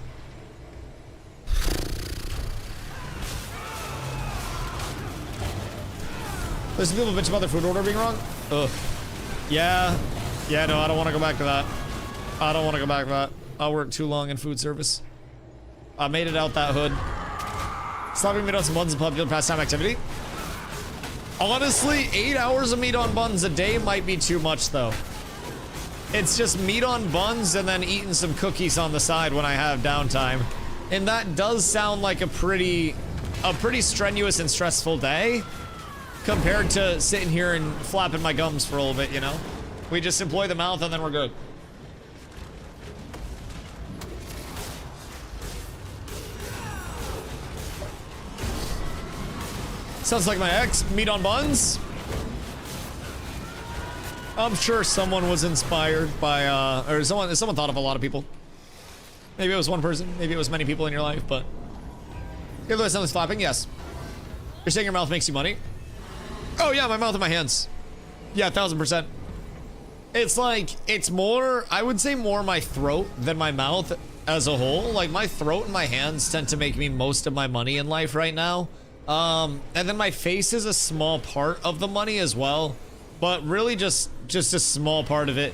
There's some people bitch about their food order being wrong. Ugh. Yeah. Yeah, no, I don't want to go back to that. I don't want to go back to that. I worked too long in food service. I made it out that hood. Slapping meat on some buns is a popular pastime activity. Honestly, 8 hours of meat on buns a day might be too much, though. It's just meat on buns and then eating some cookies on the side when I have downtime. And that does sound like a pretty strenuous and stressful day compared to sitting here and flapping my gums for a little bit, you know? We just employ the mouth and then we're good. Sounds like my ex, meat on buns. I'm sure someone was inspired by, or someone thought of a lot of people. Maybe it was one person, maybe it was many people in your life, but... If there's something flapping, yes. You're saying your mouth makes you money? Oh yeah, my mouth and my hands. Yeah, 1000%. It's like, it's more, I would say more my throat than my mouth as a whole. Like, my throat and my hands tend to make me most of my money in life right now. And then my face is a small part of the money as well. But really just a small part of it.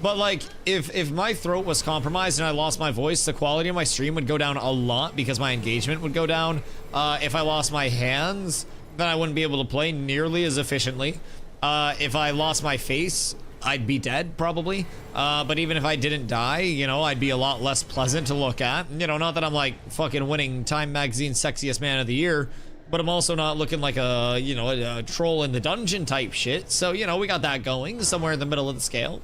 But like, if my throat was compromised and I lost my voice, the quality of my stream would go down a lot because my engagement would go down. If I lost my hands, then I wouldn't be able to play nearly as efficiently. If I lost my face, I'd be dead, probably. But even if I didn't die, you know, I'd be a lot less pleasant to look at. You know, not that I'm like fucking winning Time Magazine's Sexiest Man of the Year, but I'm also not looking like a, you know, a troll in the dungeon type shit. So, you know, we got that going somewhere in the middle of the scale.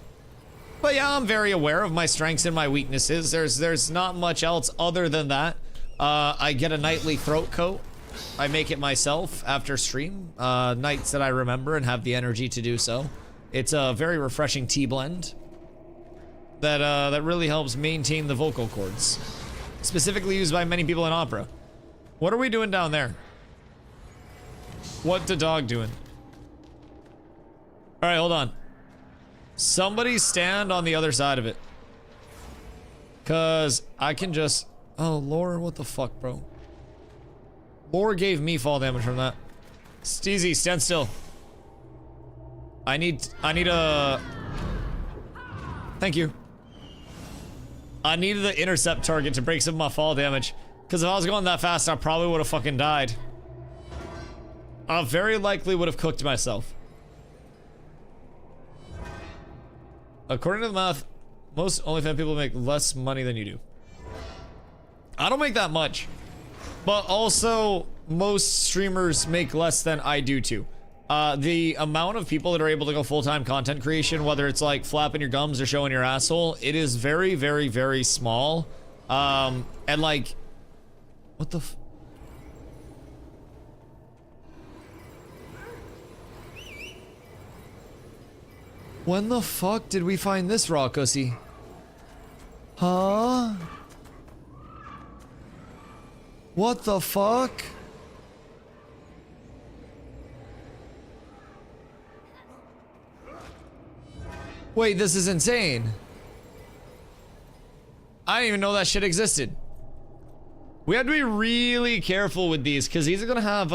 But yeah, I'm very aware of my strengths and my weaknesses. There's not much else other than that. I get a nightly throat coat. I make it myself after stream, nights that I remember and have the energy to do so. It's a very refreshing tea blend that really helps maintain the vocal cords. Specifically used by many people in opera. What are we doing down there? What the dog doing? All right, hold on. Somebody stand on the other side of it. Cause I can just... Oh, Laura, what the fuck, bro? Laura gave me fall damage from that. Steezy, stand still. I need a... Thank you. I needed the intercept target to break some of my fall damage. Cause if I was going that fast, I probably would have fucking died. I very likely would have cooked myself. According to the math, most OnlyFans people make less money than you do. I don't make that much. But also, most streamers make less than I do too. The amount of people that are able to go full-time content creation, whether it's like flapping your gums or showing your asshole, it is very, very, very small. And like... What the f... When the fuck did we find this raw cussy? Huh? What the fuck? Wait, this is insane. I didn't even know that shit existed. We have to be really careful with these, because these are gonna have,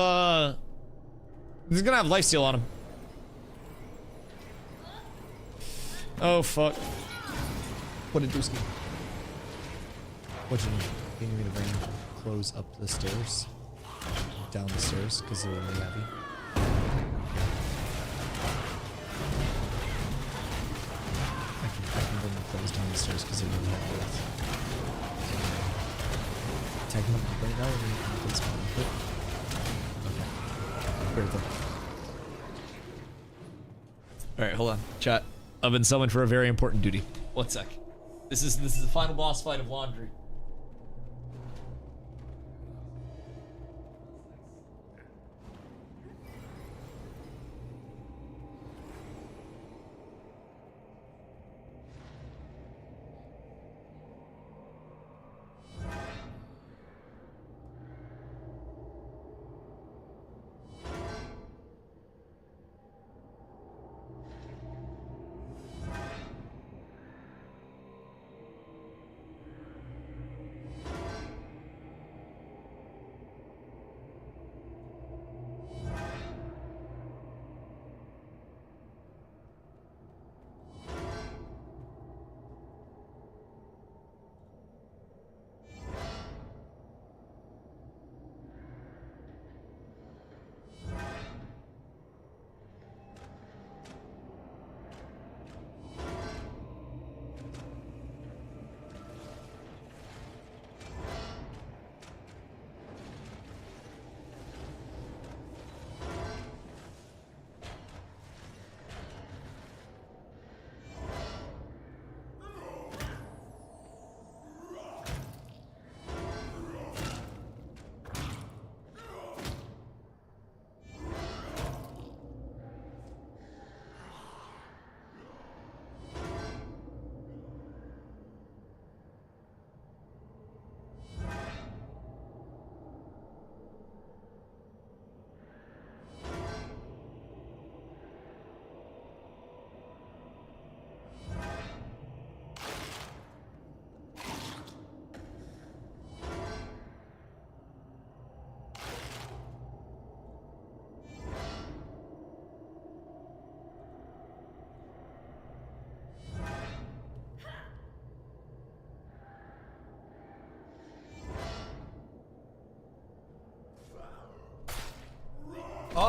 lifesteal on them. Oh, fuck. What did Dusky? What did you need? You need me to bring clothes up the stairs? Down the stairs, because they're really heavy. I can bring the clothes down the stairs because they're really heavy. Tag them up right now, or you can place them on the foot? Okay. Very good. Alright, hold on. Chat. I've been summoned for a very important duty. One sec. This is the final boss fight of laundry.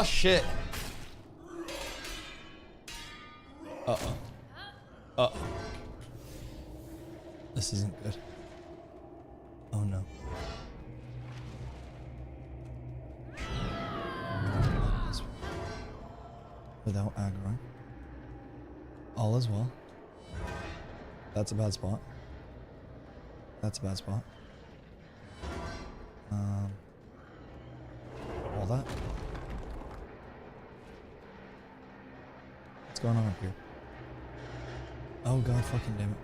Oh shit. Uh-oh. Uh-oh. This isn't good. Oh no. Without aggro. All is well. That's a bad spot. That's a bad spot. All that. What's going on up here? Oh god fucking damn it.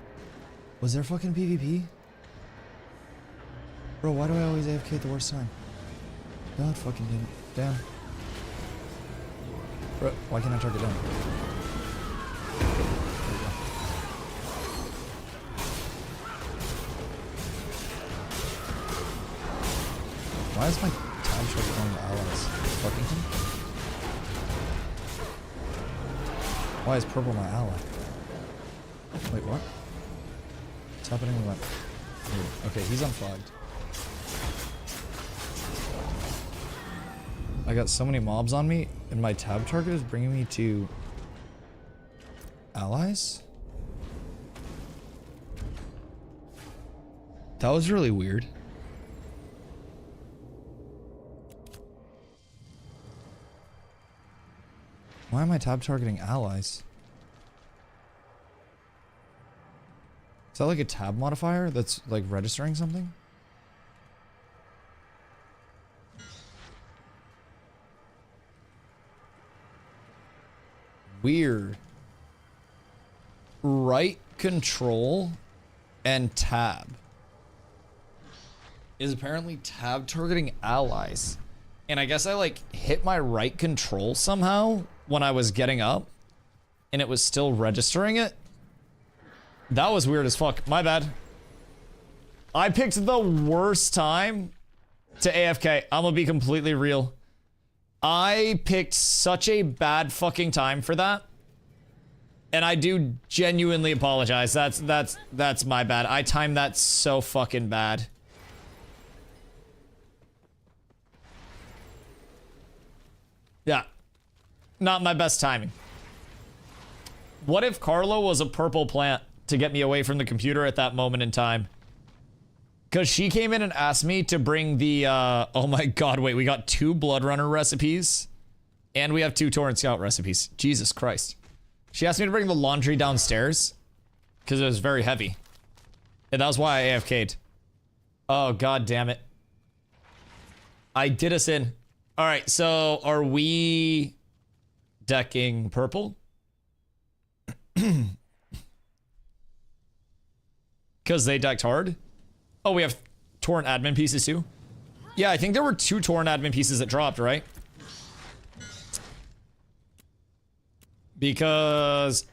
Was there fucking PvP? Bro, why do I always AFK at the worst time? God fucking damn it. Damn. Bro, why can't I target down? Why is my time shot going to allies? Fucking him? Why is purple my ally? Wait, what? What's happening with my... Okay, he's unflagged. I got so many mobs on me, and my tab target is bringing me to... allies? That was really weird. Why am I tab targeting allies? Is that like a tab modifier that's like registering something? Weird. Right control and tab is apparently tab targeting allies. And I guess I like hit my right control somehow when I was getting up and it was still registering it. That was weird as fuck. My bad. I picked the worst time to AFK. I'm gonna be completely real. I picked such a bad fucking time for that. And I do genuinely apologize. That's my bad. I timed that so fucking bad. Yeah. Not my best timing. What if Carlo was a purple plant to get me away from the computer at that moment in time? Because she came in and asked me to bring the, oh my god, wait, we got 2 Blood Runner recipes. And we have 2 Torrent Scout recipes. Jesus Christ. She asked me to bring the laundry downstairs. Because it was very heavy. And that was why I AFK'd. Oh, god damn it. I did us in. Alright, so are we decking purple? Because they decked hard? Oh, we have torrent admin pieces too? Yeah, I think there were 2 torrent admin pieces that dropped, right? Because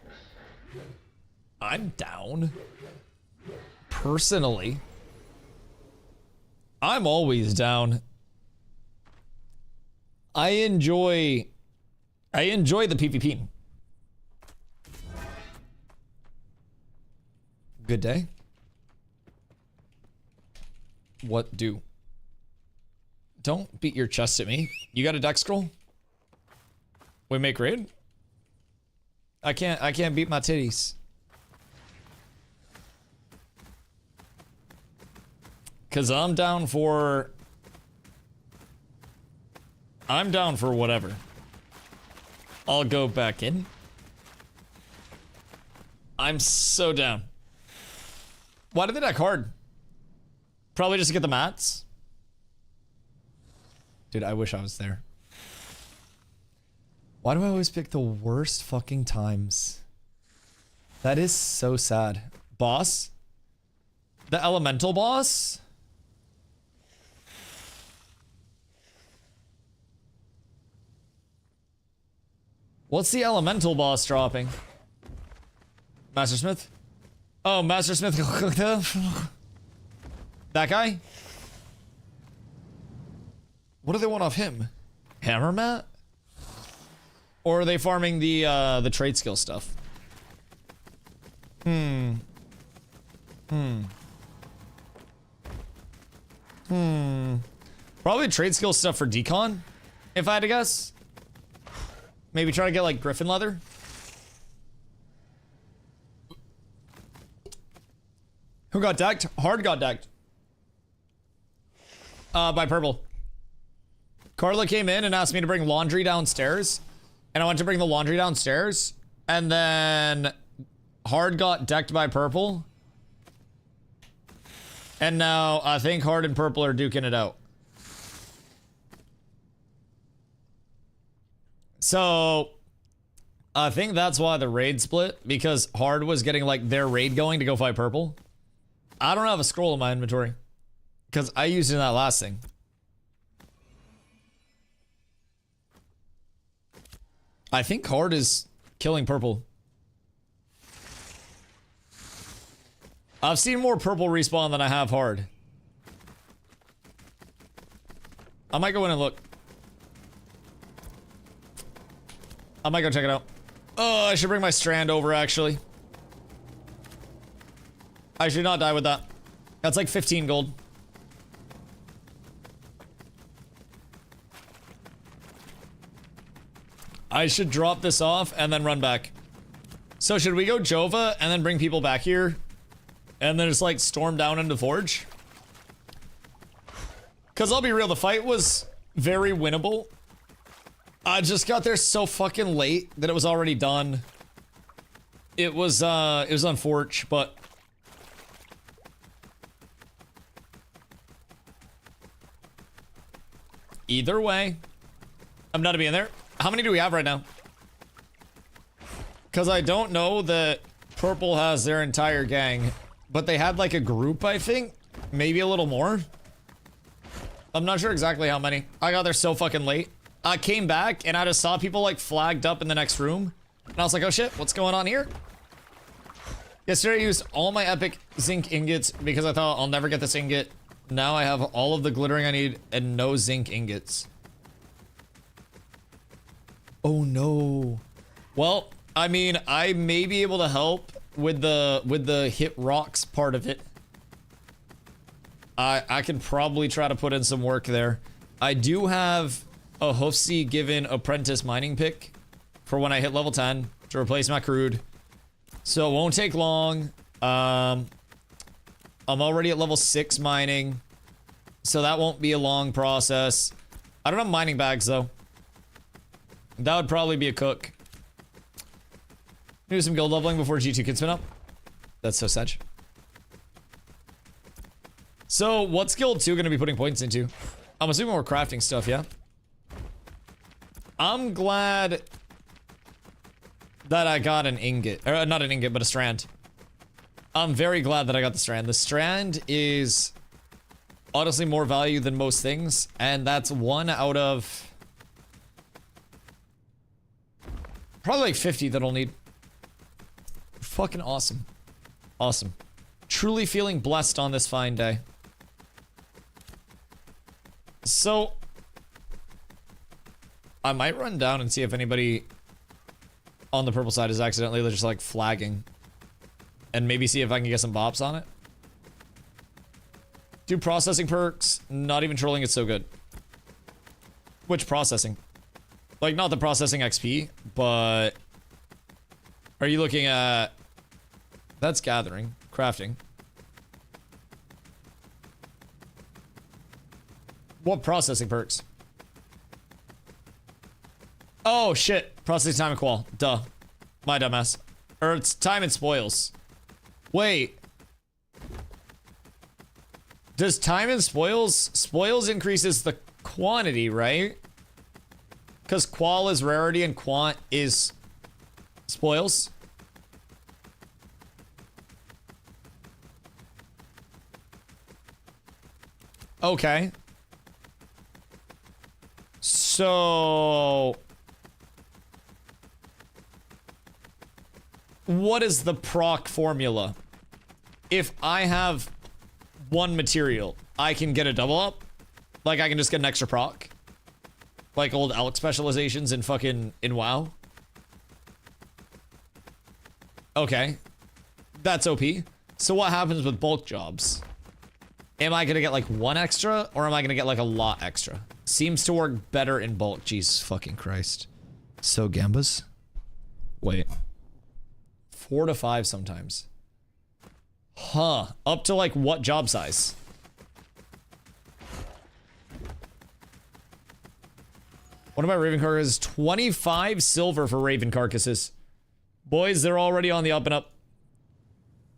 I'm down. Personally. I'm always down. I enjoy the PvP. Good day. What do? Don't beat your chest at me. You got a deck scroll? We make raid? I can't beat my titties. Cause I'm down for whatever. I'll go back in. I'm so down. Why did they deck hard? Probably just to get the mats. Dude, I wish I was there. Why do I always pick the worst fucking times? That is so sad. Boss? The elemental boss? What's the elemental boss dropping? Master Smith? Oh, Master Smith. That guy? What do they want off him? Hammer mat? Or are they farming the trade skill stuff? Probably trade skill stuff for decon, if I had to guess. Maybe try to get like griffin leather. Who got decked? Hard got decked. By purple. Carla came in and asked me to bring laundry downstairs. And I went to bring the laundry downstairs. And then Hard got decked by purple. And now I think Hard and purple are duking it out. So I think that's why the raid split, because Hard was getting like their raid going to go fight purple. I don't have a scroll in my inventory because I used it in that last thing. I think Hard is killing purple. I've seen more purple respawn than I have Hard. I might go in and look. I might go check it out. Oh, I should bring my strand over, actually. I should not die with that. That's like 15 gold. I should drop this off and then run back. So should we go Jova and then bring people back here? And then just like storm down into Forge? Because I'll be real, the fight was very winnable. I just got there so fucking late that it was already done. It was on Forge, but... Either way, I'm not to be in there. How many do we have right now? Because I don't know that purple has their entire gang, but they had like a group, I think. Maybe a little more. I'm not sure exactly how many. I got there so fucking late. I came back and I just saw people like flagged up in the next room. And I was like, oh shit, what's going on here? Yesterday I used all my epic zinc ingots because I thought I'll never get this ingot. Now I have all of the glittering I need and no zinc ingots. Oh no. Well, I mean, I may be able to help with the hit rocks part of it. I can probably try to put in some work there. I do have a Hoofsy given apprentice mining pick for when I hit level 10 to replace my crude. So it won't take long. I'm already at level 6 mining, so that won't be a long process. I don't have mining bags, though. That would probably be a cook. Do some guild leveling before G2 can spin up. That's so sad. So, what's guild 2 going to be putting points into? I'm assuming more crafting stuff, yeah? I'm glad that I got an ingot. Or, not an ingot, but a strand. I'm very glad that I got the strand. The strand is honestly more value than most things, and that's 1 out of probably like 50 that I'll need. Fucking awesome. Awesome. Truly feeling blessed on this fine day. So I might run down and see if anybody on the purple side is accidentally just like flagging. And maybe see if I can get some bops on it. Do processing perks. Not even trolling, it's so good. Which processing? Like, not the processing XP, but... Are you looking at... That's gathering. Crafting. What processing perks? Oh, shit. Processing time and qual. Duh. My dumbass. Or it's time and spoils. Wait. Does time and spoils... Spoils increases the quantity, right? Because qual is rarity and quant is spoils. Okay. So... What is the proc formula? If I have one material, I can get a double up? Like, I can just get an extra proc? Like old Alec specializations in fucking... in WoW? Okay. That's OP. So what happens with bulk jobs? Am I gonna get like 1 extra, or am I gonna get like a lot extra? Seems to work better in bulk. Jesus fucking Christ. So Gambas? Wait. 4 to 5 sometimes. Huh. Up to like what job size? One of my Raven carcasses, 25 silver for Raven carcasses. Boys, they're already on the up and up.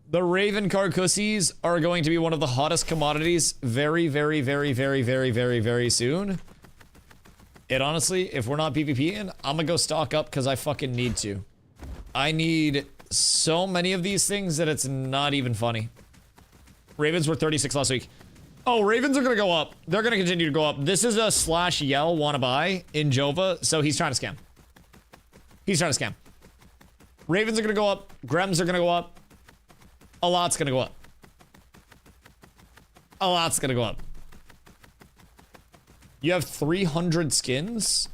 The Raven carcasses are going to be one of the hottest commodities very, very, very, very, very, very, very soon. It honestly, if we're not PvPing, I'm gonna go stock up because I fucking need to. I need so many of these things that it's not even funny. Ravens were 36 last week. Oh, Ravens are gonna go up. They're gonna continue to go up. This is a slash yell wanna buy in Jova, so he's trying to scam. He's trying to scam. Ravens are gonna go up. Grems are gonna go up. A lot's gonna go up. A lot's gonna go up. You have 300 skins?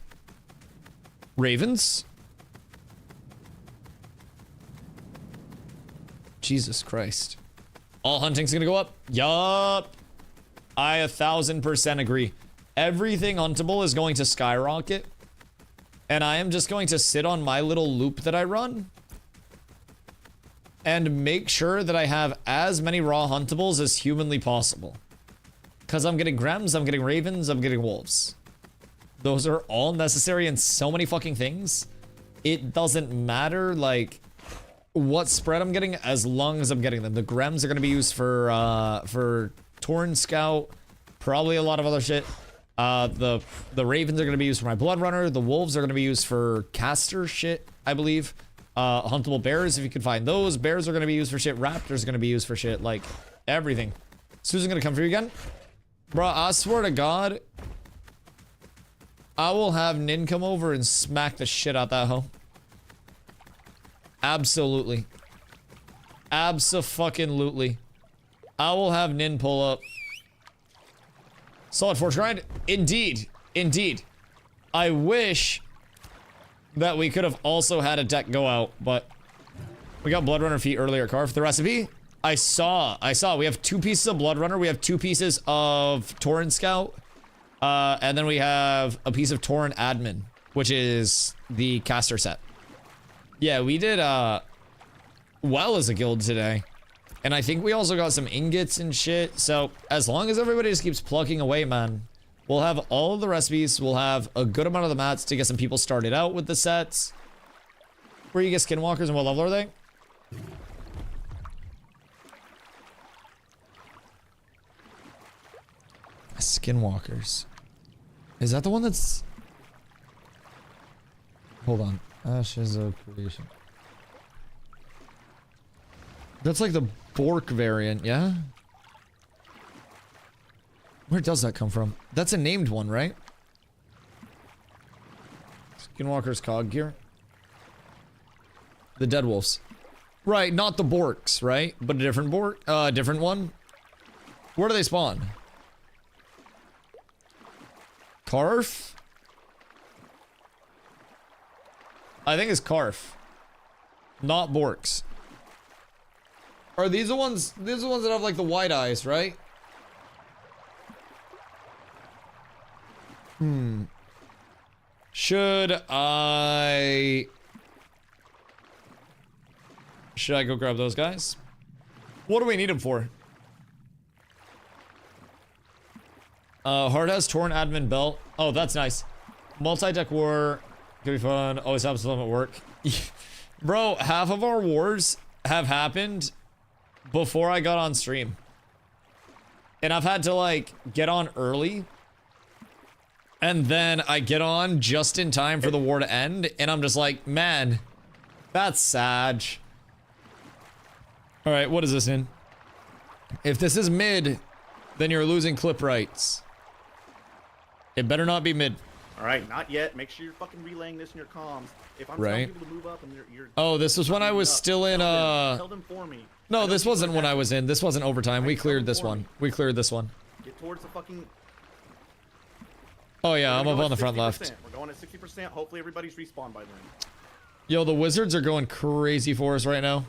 Ravens? Jesus Christ. All hunting's gonna go up? Yup. I 1000% agree. Everything huntable is going to skyrocket. And I am just going to sit on my little loop that I run. And make sure that I have as many raw huntables as humanly possible. Because I'm getting Grems, I'm getting Ravens, I'm getting Wolves. Those are all necessary in so many fucking things. It doesn't matter, like, what spread I'm getting as long as I'm getting them. The Grems are going to be used for Torn Scout, probably a lot of other shit. The Ravens are going to be used for my Blood Runner. The Wolves are going to be used for caster shit, I believe. Huntable bears, if you can find those. Bears are going to be used for shit. Raptors are going to be used for shit. Like, everything. Susan going to come for you again? Bro, I swear to God, I will have Nin come over and smack the shit out that hoe. Absolutely. Abso-fucking-lutely. I will have Nin pull up. Solid Forge grind? Indeed. Indeed. I wish that we could have also had a deck go out, but we got Blood Runner feet earlier. Carve the recipe. I saw. We have 2 pieces of Blood Runner. We have 2 pieces of Tauren Scout. And then we have a piece of Tauren Admin, which is the caster set. Yeah, we did well as a guild today. And I think we also got some ingots and shit. So as long as everybody just keeps plugging away, man, we'll have all of the recipes. We'll have a good amount of the mats to get some people started out with the sets. Where you get skinwalkers and what level are they? Skinwalkers. Is that the one that's... Hold on. Ashes of Creation. That's like the Bork variant, yeah? Where does that come from? That's a named one, right? Skinwalker's cog gear. The Dead Wolves. Right, not the Borks, right? But a different Bork, different one. Where do they spawn? Karf? I think it's Karf. Not Borks. Are these the ones that have like the white eyes, right? Should I go grab those guys? What do we need them for? Hard has Torn Admin Belt. Oh, that's nice. Multi-deck war. Could be fun. Always happens to them at work. Bro, half of our wars have happened before I got on stream. And I've had to, like, get on early. And then I get on just in time for the war to end. And I'm just like, man, that's sad. Alright, what is this in? If this is mid, then you're losing clip rights. It better not be mid. Alright, not yet. Make sure you're fucking relaying this in your comms. If I'm Right. telling people to move up and you're Oh, this was when I was still in, tell them for me. No, this wasn't when I was in. This wasn't overtime. We cleared this one. We cleared this one. Get towards the fucking... Oh yeah, I'm We're up going on the at front 60%. left. We're going at 60%. Hopefully everybody's respawned by then. Yo, the wizards are going crazy for us right now.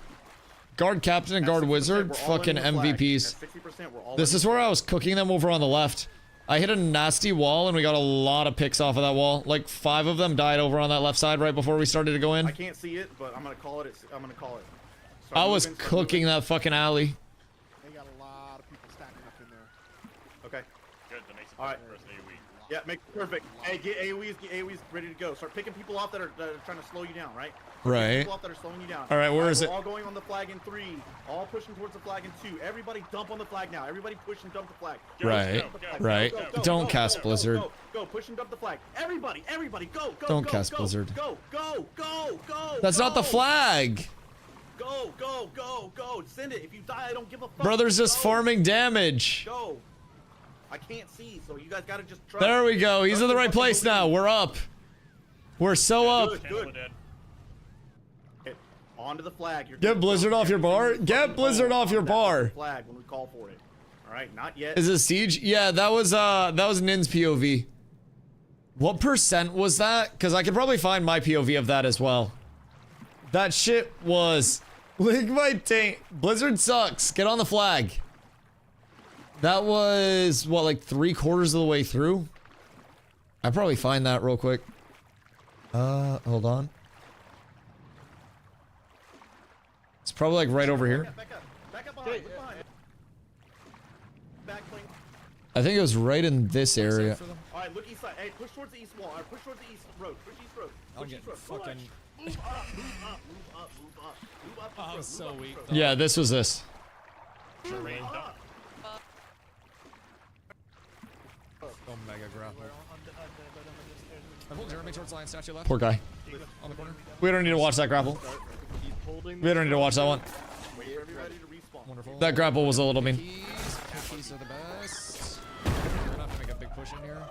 Guard captain and At guard 60%, wizard, we're all in fucking the flag. MVPs. At 60%, we're all This in is the where flag. I was cooking them over on the left. I hit a nasty wall and we got a lot of picks off of that wall. Like 5 of them died over on that left side right before we started to go in. I can't see it, but I'm gonna call it. I'm gonna call it. I was cooking that fucking alley. They got a lot of people stacking up in there. Okay. Good, that makes it All right. first AoE. Yeah, make it perfect. Hey, get AoEs ready to go. Start picking people off that are trying to slow you down, right? Right. People off that are slowing you down. All right, where is we're it? All going on the flag in 3. All pushing towards the flag in 2. Everybody dump on the flag now. Everybody push and dump the flag. Right, right. Don't cast Blizzard. Go, push and dump the flag. Everybody, go. Don't cast Blizzard. Go. That's not the flag. Go. Send it. If you die, I don't give a fuck. Brother's just Go. farming damage. Go. I can't see, so you guys gotta just try. There we go. He's in the right place now. We're up. We're so up. Good. Okay, onto the flag. You're Get Blizzard off your bar. Get Blizzard off your bar. Flag when we call for it. All right, not yet. Is it Siege? Yeah, that was Nin's POV. What percent was that? Because I could probably find my POV of that as well. That shit was... Lick my taint. Blizzard sucks. Get on the flag. That was, what, like 3/4 of the way through? I'd probably find that real quick. Hold on. It's probably like right over here. Back up behind. Look behind. Back flank. I think it was right in this area. All right, look east side. Hey, push towards the east wall. All right, push towards the east road. Push east road. Push east road. fucking... Move up. Oh, so weak. Yeah, this was this. Terrain dump. Omega grapple. I pulled Jeremy towards lion statue left. Poor guy. On the corner. We don't need to watch that grapple. Keep holding. We don't need to watch that one. Wait for everybody to respawn. Wonderful. That grapple was a little mean. Cookies are the best. We're gonna have to make a big push in here.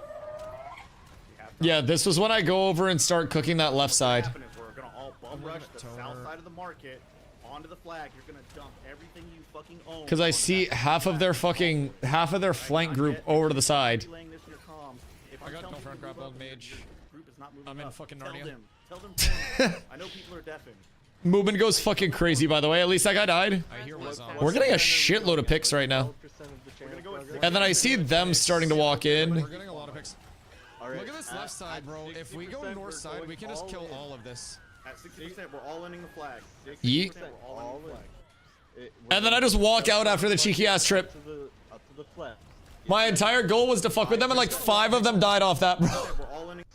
Yeah, this was when I go over and start cooking that left side. What is we're gonna all bum rush the south side of the market onto the flag. You're gonna dump everything you fucking own. Because I see half of their flank group over to the side. Relaying this in your comms. If I I'm got telling no front you to move grapple, up, mage. your group is not moving I'm in up. fucking Tell Narnia. them. Tell them. I know people are deafened. Movement goes fucking crazy, by the way. At least that guy died. I hear what's on. We're getting a shitload of picks right now. 12% of the channel go with progress. And then I see them starting to walk in. We're getting a lot of picks. Alright, Look at this left side, bro. If we go 60%, north side, we're we can just going kill all in. all of this. At 60%, we're all ending the flag. 60%, Yeet. we're all ending the flag. And then I just walk out after the cheeky ass trip. Up to the flat. My entire goal was to fuck with them, and like 5 of them died off that, bro. We're all ending.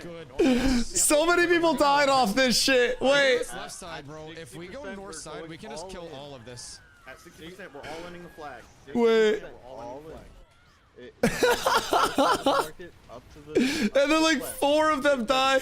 Good. So many people died off this shit. Wait. This left side, bro. If we go 60%, north side, we're we can just going kill all in. all of this. At 60%, we're all ending the flag. 60%, Wait. We're all ending the flag. Market up to the And then like 4 of them die.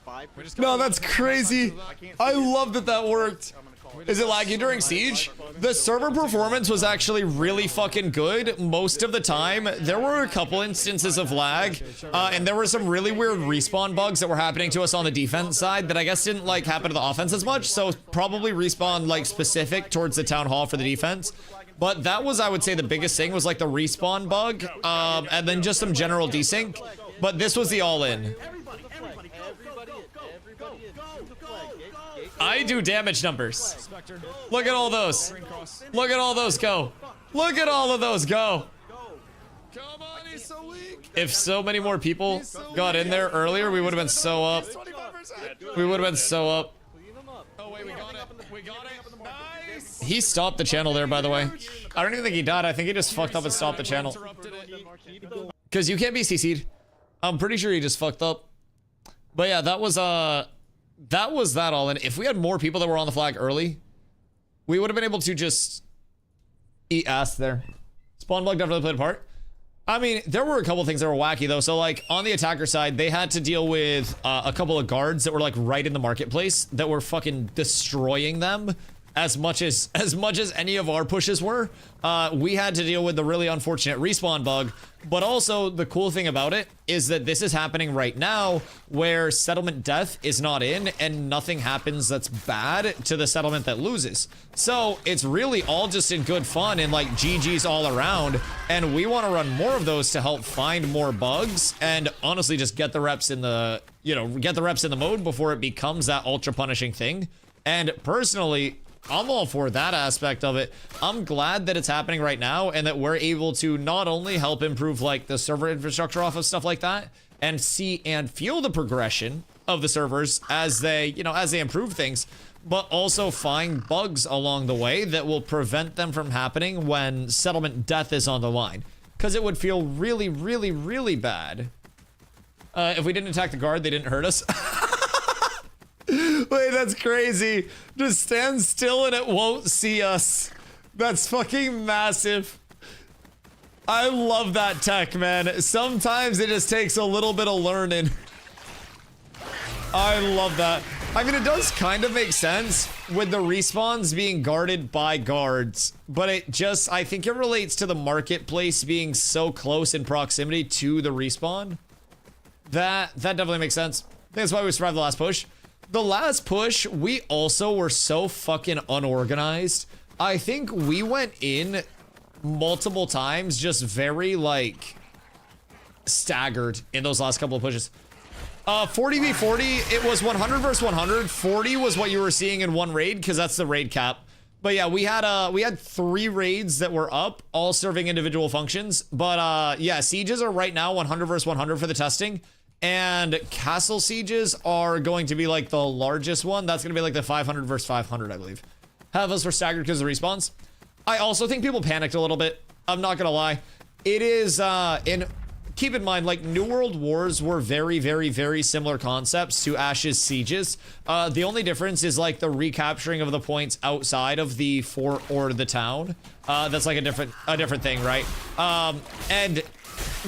5%. We just No, got that's crazy. I love that that worked. I'm gonna call it. Is it laggy during Siege? The server performance was actually really fucking good most of the time. There were a couple instances of lag, and there were some really weird respawn bugs that were happening to us on the defense side that I guess didn't like happen to the offense as much, so probably respawn like specific towards the town hall for the defense. But that was, I would say, the biggest thing was like the respawn bug, and then just some general desync. But this was the all-in. Everybody, Everybody in. To the flag. Get I do damage numbers. Look at all those. Look at all those go. Look at all of those go. Come on, he's so weak. If so many more people got in there earlier, we would have been so up. 25%. We would have been so up. Clean them up. Oh wait, we got it. We got it. Nice. He stopped the channel there, by the way. I don't even think he died. I think he just fucked up and stopped the channel. Interrupted it. Keep them. Because you can't be CC'd. I'm pretty sure he just fucked up. But yeah, that was that all in. If we had more people that were on the flag early, we would have been able to just eat ass there. Spawn bug definitely played a part. I mean, there were a couple things that were wacky though. So like on the attacker side, they had to deal with a couple of guards that were like right in the marketplace that were fucking destroying them as much as any of our pushes were. We had to deal with the really unfortunate respawn bug. But also the cool thing about it is that this is happening right now where settlement death is not in and nothing happens that's bad to the settlement that loses. So it's really all just in good fun and like GG's all around. And we want to run more of those to help find more bugs and honestly just get the reps in the, get the reps in the mode before it becomes that ultra punishing thing. And personally, I'm all for that aspect of it. I'm glad that it's happening right now and that we're able to not only help improve like the server infrastructure off of stuff like that and see and feel the progression of the servers as they, you know, as they improve things, but also find bugs along the way that will prevent them from happening when settlement death is on the line. Because it would feel really, really, really bad if we didn't attack the guard, they didn't hurt us. Wait, that's crazy. Just stand still and it won't see us. That's fucking massive. I love that tech, man. Sometimes it just takes a little bit of learning. I love that. I mean, it does kind of make sense with the respawns being guarded by guards, but it just, I think it relates to the marketplace being so close in proximity to the respawn. That definitely makes sense. I think that's why we survived the last push. The last push, we also were so fucking unorganized. I think we went in multiple times just very, like, staggered in those last couple of pushes. 40v40, it was 100 versus 100. 40 was what you were seeing in one raid, because that's the raid cap. But yeah, we had 3 raids that were up, all serving individual functions. But yeah, sieges are right now 100 versus 100 for the testing. And castle sieges are going to be like the largest one. That's going to be like the 500 versus 500, I believe. Have us for staggered because of the respawns. I also think people panicked a little bit. I'm not going to lie. It is, keep in mind, like, New World Wars were very, very, very similar concepts to Ash's sieges. The only difference is, like, the recapturing of the points outside of the fort or the town. That's, like, a different thing, right? And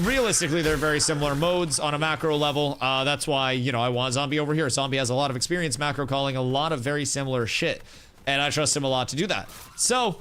realistically, they're very similar modes on a macro level. That's why, you know, I want Zombie over here. Zombie has a lot of experience macro calling a lot of very similar shit. And I trust him a lot to do that. So,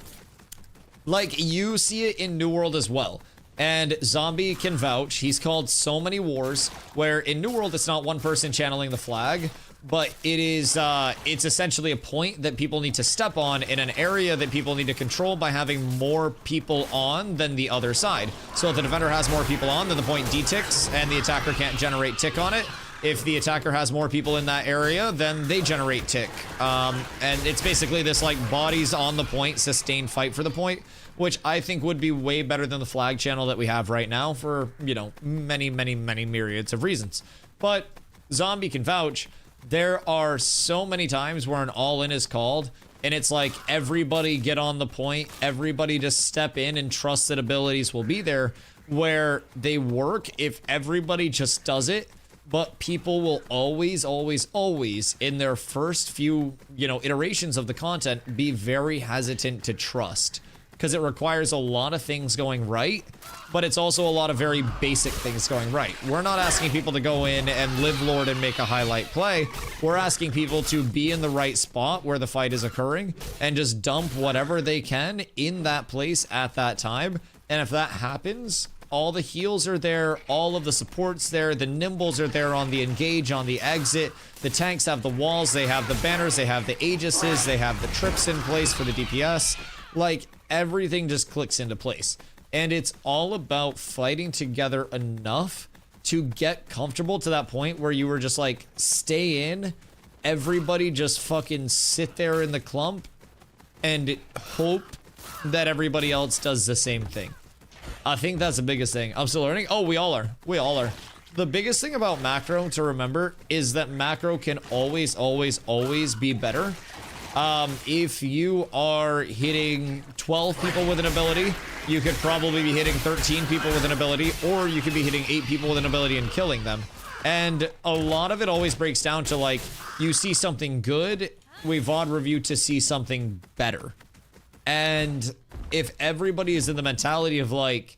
like, you see it in New World as well. And Zombie can vouch. He's called so many wars where in New World it's not one person channeling the flag, but it is it's essentially a point that people need to step on in an area that people need to control by having more people on than the other side. So if the defender has more people on, then the point deticks and the attacker can't generate tick on it. If the attacker has more people in that area, then they generate tick. And it's basically this, like, bodies on the point, sustained fight for the point, which I think would be way better than the flag channel that we have right now for, you know, many, many, many myriads of reasons. But Zombie can vouch, there are so many times where an all-in is called, and it's like, everybody get on the point, everybody just step in and trust that abilities will be there, where they work if everybody just does it. But people will always, always, always, in their first few, you know, iterations of the content, be very hesitant to trust. Because it requires a lot of things going right, but it's also a lot of very basic things going right. We're not asking people to go in and live Lord and make a highlight play. We're asking people to be in the right spot where the fight is occurring and just dump whatever they can in that place at that time. And if that happens, all the heals are there, all of the support's there, the nimbles are there on the engage, on the exit, the tanks have the walls, they have the banners, they have the Aegises, they have the trips in place for the DPS. Like, everything just clicks into place. And it's all about fighting together enough to get comfortable to that point where you were just like, stay in, everybody just fucking sit there in the clump and hope that everybody else does the same thing. I think that's the biggest thing. I'm still learning. Oh, we all are. We all are. The biggest thing about macro to remember is that macro can always, always, always be better. If you are hitting 12 people with an ability, you could probably be hitting 13 people with an ability, or you could be hitting 8 people with an ability and killing them. And a lot of it always breaks down to, like, you see something good, we VOD review to see something better. And if everybody is in the mentality of, like,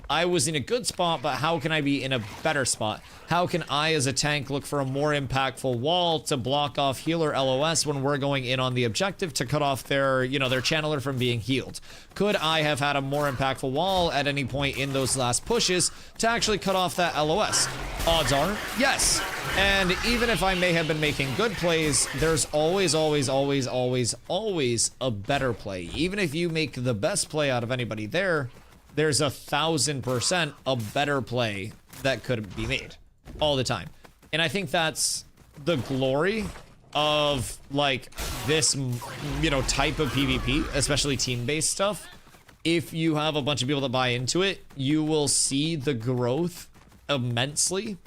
I was in a good spot, but how can I be in a better spot? How can I, as a tank, look for a more impactful wall to block off healer LOS when we're going in on the objective to cut off their, you know, their channeler from being healed? Could I have had a more impactful wall at any point in those last pushes to actually cut off that LOS? Odds are, yes. And even if I may have been making good plays, there's always, always, always, always, always a better play. Even if you make the best play out of anybody there, there's 1,000% a better play that could be made all the time. And I think that's the glory of like this, you know, type of PvP, especially team-based stuff, if you have a bunch of people that buy into it, you will see the growth immensely,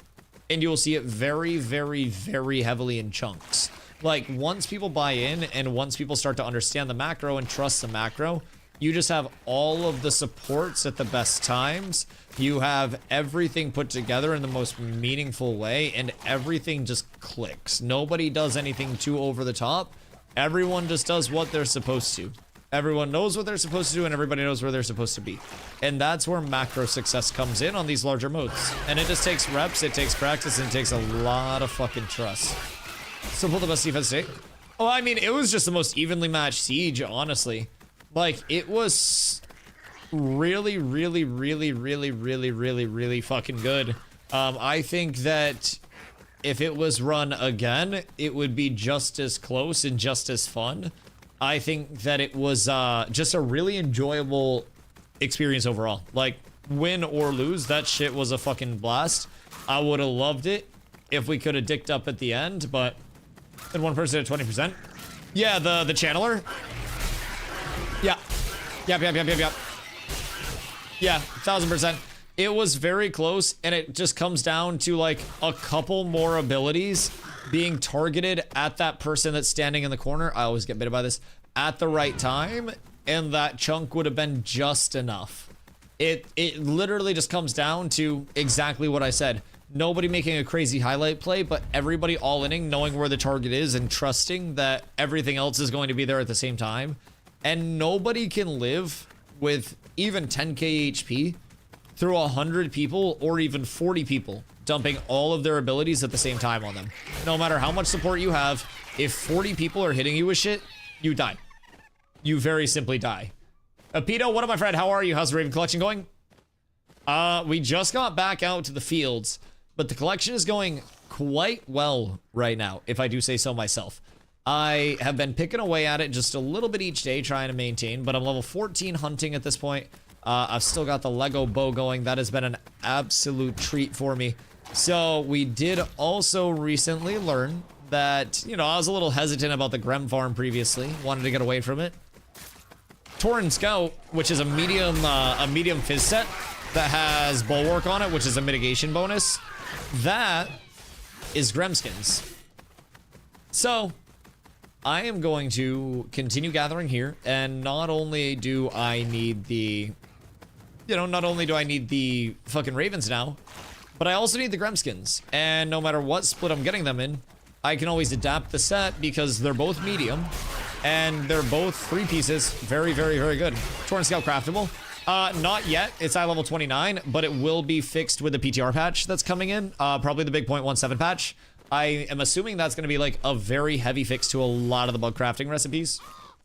and you will see it very, very, very heavily in chunks. Like, once people buy in and once people start to understand the macro and trust the macro, you just have all of the supports at the best times. You have everything put together in the most meaningful way, and everything just clicks. Nobody does anything too over the top. Everyone just does what they're supposed to. Everyone knows what they're supposed to do, and everybody knows where they're supposed to be. And that's where macro success comes in on these larger modes. And it just takes reps, it takes practice, and it takes a lot of fucking trust. Simple the best defense today. Oh, I mean, it was just the most evenly matched siege, honestly. Like, it was really, really, really, really, really, really, really fucking good. I think that if it was run again, it would be just as close and just as fun. I think that it was just a really enjoyable experience overall. Like, win or lose, that shit was a fucking blast. I would have loved it if we could have dicked up at the end, but then one person at 20%. Yeah, the channeler. Yeah. Yep. Yeah, 1000%. It was very close, and it just comes down to like a couple more abilities being targeted at that person that's standing in the corner. I always get bitten by this. At the right time, and that chunk would have been just enough. It literally just comes down to exactly what I said. Nobody making a crazy highlight play, but everybody all-inning, knowing where the target is and trusting that everything else is going to be there at the same time. And nobody can live with even 10k HP through 100 people or even 40 people dumping all of their abilities at the same time on them. No matter how much support you have, if 40 people are hitting you with shit, you die. You very simply die. Apito, what up, my friend? How are you? How's the Raven collection going? We just got back out to the fields, but the collection is going quite well right now, if I do say so myself. I have been picking away at it just a little bit each day, trying to maintain, but I'm level 14 hunting at this point. I've still got the Lego bow going. That has been an absolute treat for me. So we did also recently learn that, you know, I was a little hesitant about the Grem farm previously. Wanted to get away from it. Tauren Scout, which is a medium fizz set that has Bulwark on it, which is a mitigation bonus. That is Gremskins. So I am going to continue gathering here, and not only do I need the, you know, not only do I need the fucking Ravens now, but I also need the Gremskins. And no matter what split I'm getting them in, I can always adapt the set because they're both medium, and they're both 3 pieces. Very, very, very good. Tauren Scout craftable. Not yet. It's eye level 29, but it will be fixed with the PTR patch that's coming in. Probably the big 0.17 patch. I am assuming that's going to be like a very heavy fix to a lot of the bug crafting recipes.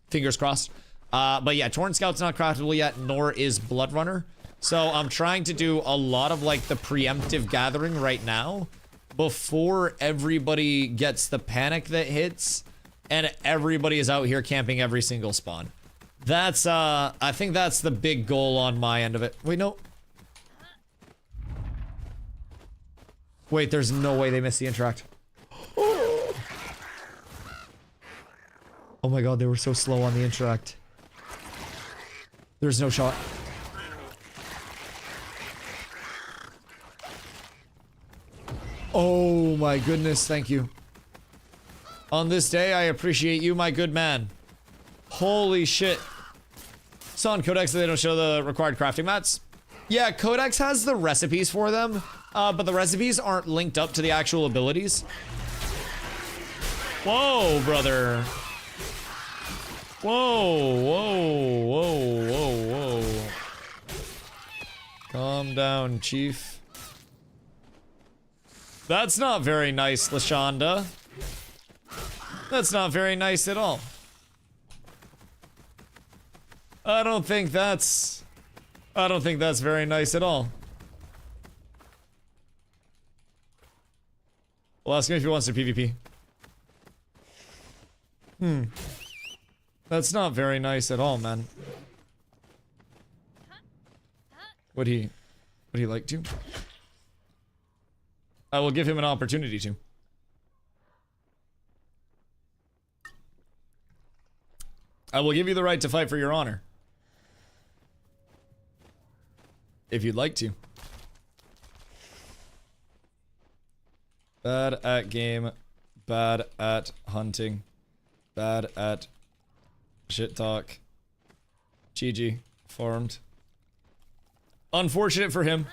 Fingers crossed. But yeah, Tauren Scout's not craftable yet, nor is Blood Runner. So I'm trying to do a lot of like the preemptive gathering right now before everybody gets the panic that hits and everybody is out here camping every single spawn. That's, I think that's the big goal on my end of it. Wait, no. Wait, there's no way they missed the interact. Oh my god, they were so slow on the interact. There's no shot. Oh my goodness, thank you. On this day, I appreciate you, my good man. Holy shit. So on Codex, they don't show the required crafting mats. Yeah, Codex has the recipes for them, but the recipes aren't linked up to the actual abilities. Whoa, brother. Whoa, whoa, whoa, whoa, whoa. Calm down, chief. That's not very nice, Lashonda. That's not very nice at all. I don't think that's very nice at all. Well, ask him if he wants to PvP. That's not very nice at all, man. Would he like to? I will give him an opportunity to. I will give you the right to fight for your honor. If you'd like to. Bad at game. Bad at hunting. Bad at shit talk. GG. Farmed. Unfortunate for him.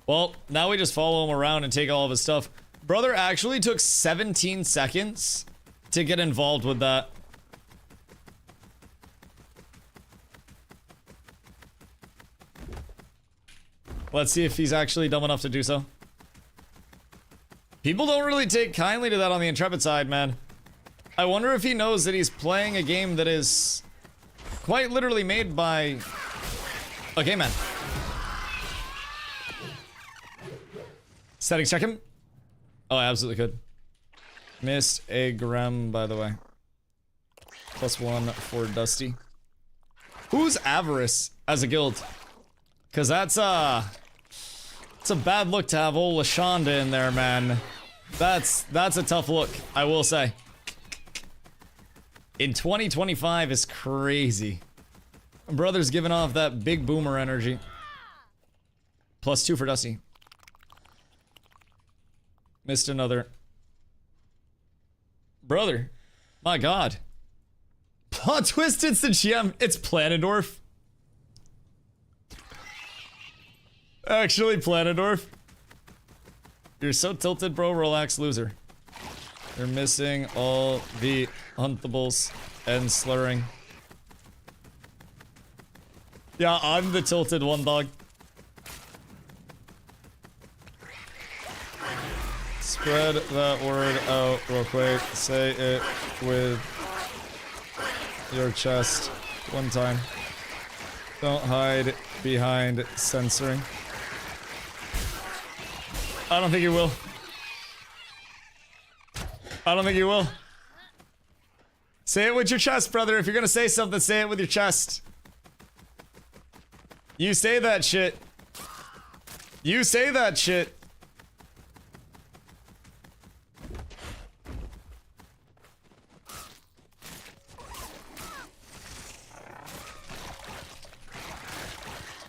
Well, now we just follow him around and take all of his stuff. Brother actually took 17 seconds to get involved with that. Let's see if he's actually dumb enough to do so. People don't really take kindly to that on the Intrepid side, man. I wonder if he knows that he's playing a game that is quite literally made by a game man. Settings check him. Oh, I absolutely could. Missed a gram, by the way. +1 for Dusty. Who's Avarice as a guild? Cause that's it's a bad look to have old Lashonda in there, man. That's a tough look, I will say. In 2025 is crazy. Brother's giving off that big boomer energy. +2 for Dusty. Missed another. Brother, my god. Plot twist, it's the GM. It's Planendorf. Actually, Planendorf. You're so tilted, bro. Relax, loser. You're missing all the huntables and slurring. Yeah, I'm the tilted one, dog. Spread that word out real quick. Say it with your chest one time. Don't hide behind censoring. I don't think you will. I don't think you will. Say it with your chest, brother. If you're gonna say something, say it with your chest. You say that shit. You say that shit.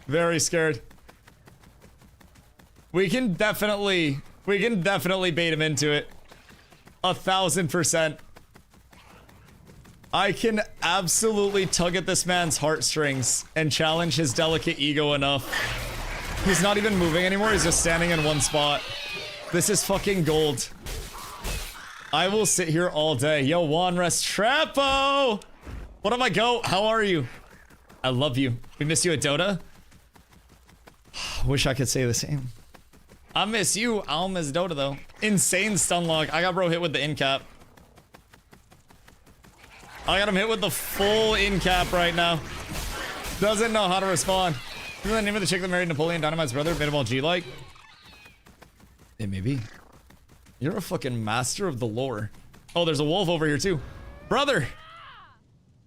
Very scared. We can definitely bait him into it. 1000%. I can absolutely tug at this man's heartstrings and challenge his delicate ego enough. He's not even moving anymore, he's just standing in one spot. This is fucking gold. I will sit here all day. Yo, Juan Restrepo! What am I go? How are you? I love you. We miss you at Dota. Wish I could say the same. I miss you. I'll miss Dota though. Insane stun lock. I got bro hit with the in cap. I got him hit with the full in cap right now. Doesn't know how to respond. Isn't that name of the chick that married Napoleon Dynamite's brother? Made him all G-like? It may be. You're a fucking master of the lore. Oh, there's a wolf over here too. Brother!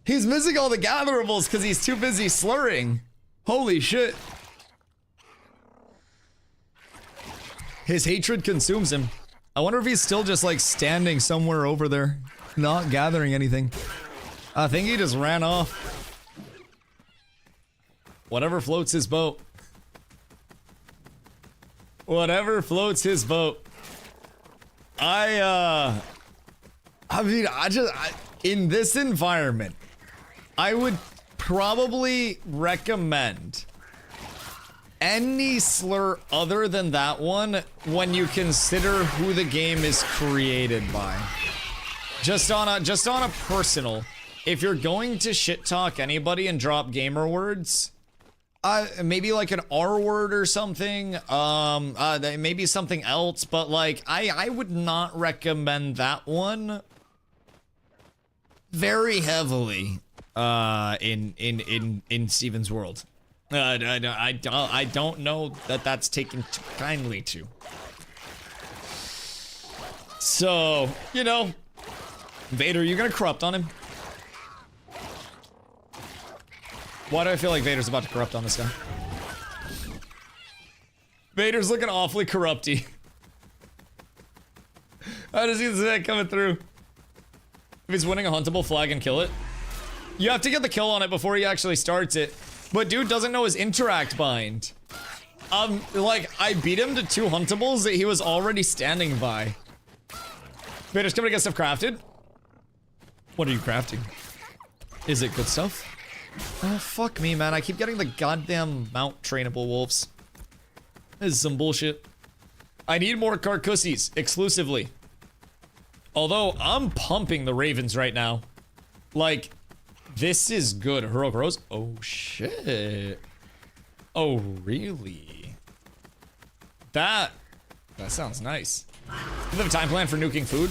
He's missing all the gatherables because he's too busy slurring. Holy shit. His hatred consumes him. I wonder if he's still just like standing somewhere over there, not gathering anything. I think he just ran off. Whatever floats his boat. Whatever floats his boat. I mean, in this environment, I would probably recommend any slur other than that one when you consider who the game is created by. Just on a personal, if you're going to shit talk anybody and drop gamer words, maybe like an R word or something, maybe something else, but like I would not recommend that one very heavily in Steven's world. I don't know that that's taken kindly to. So, you know, Vader, you gonna corrupt on him? Why do I feel like Vader's about to corrupt on this guy? Vader's looking awfully corrupty. I just see that coming through. If he's winning a huntable, flag and kill it. You have to get the kill on it before he actually starts it. But dude doesn't know his interact bind. Like, I beat him to 2 huntables that he was already standing by. Vader's coming to get stuff crafted. What are you crafting? Is it good stuff? Oh, fuck me, man. I keep getting the goddamn mount trainable wolves. This is some bullshit. I need more Carcussies, exclusively. Although, I'm pumping the ravens right now. Like, this is good. Heroic Rose? Oh, shit. Oh, really? That sounds nice. Do they have a time plan for nuking food?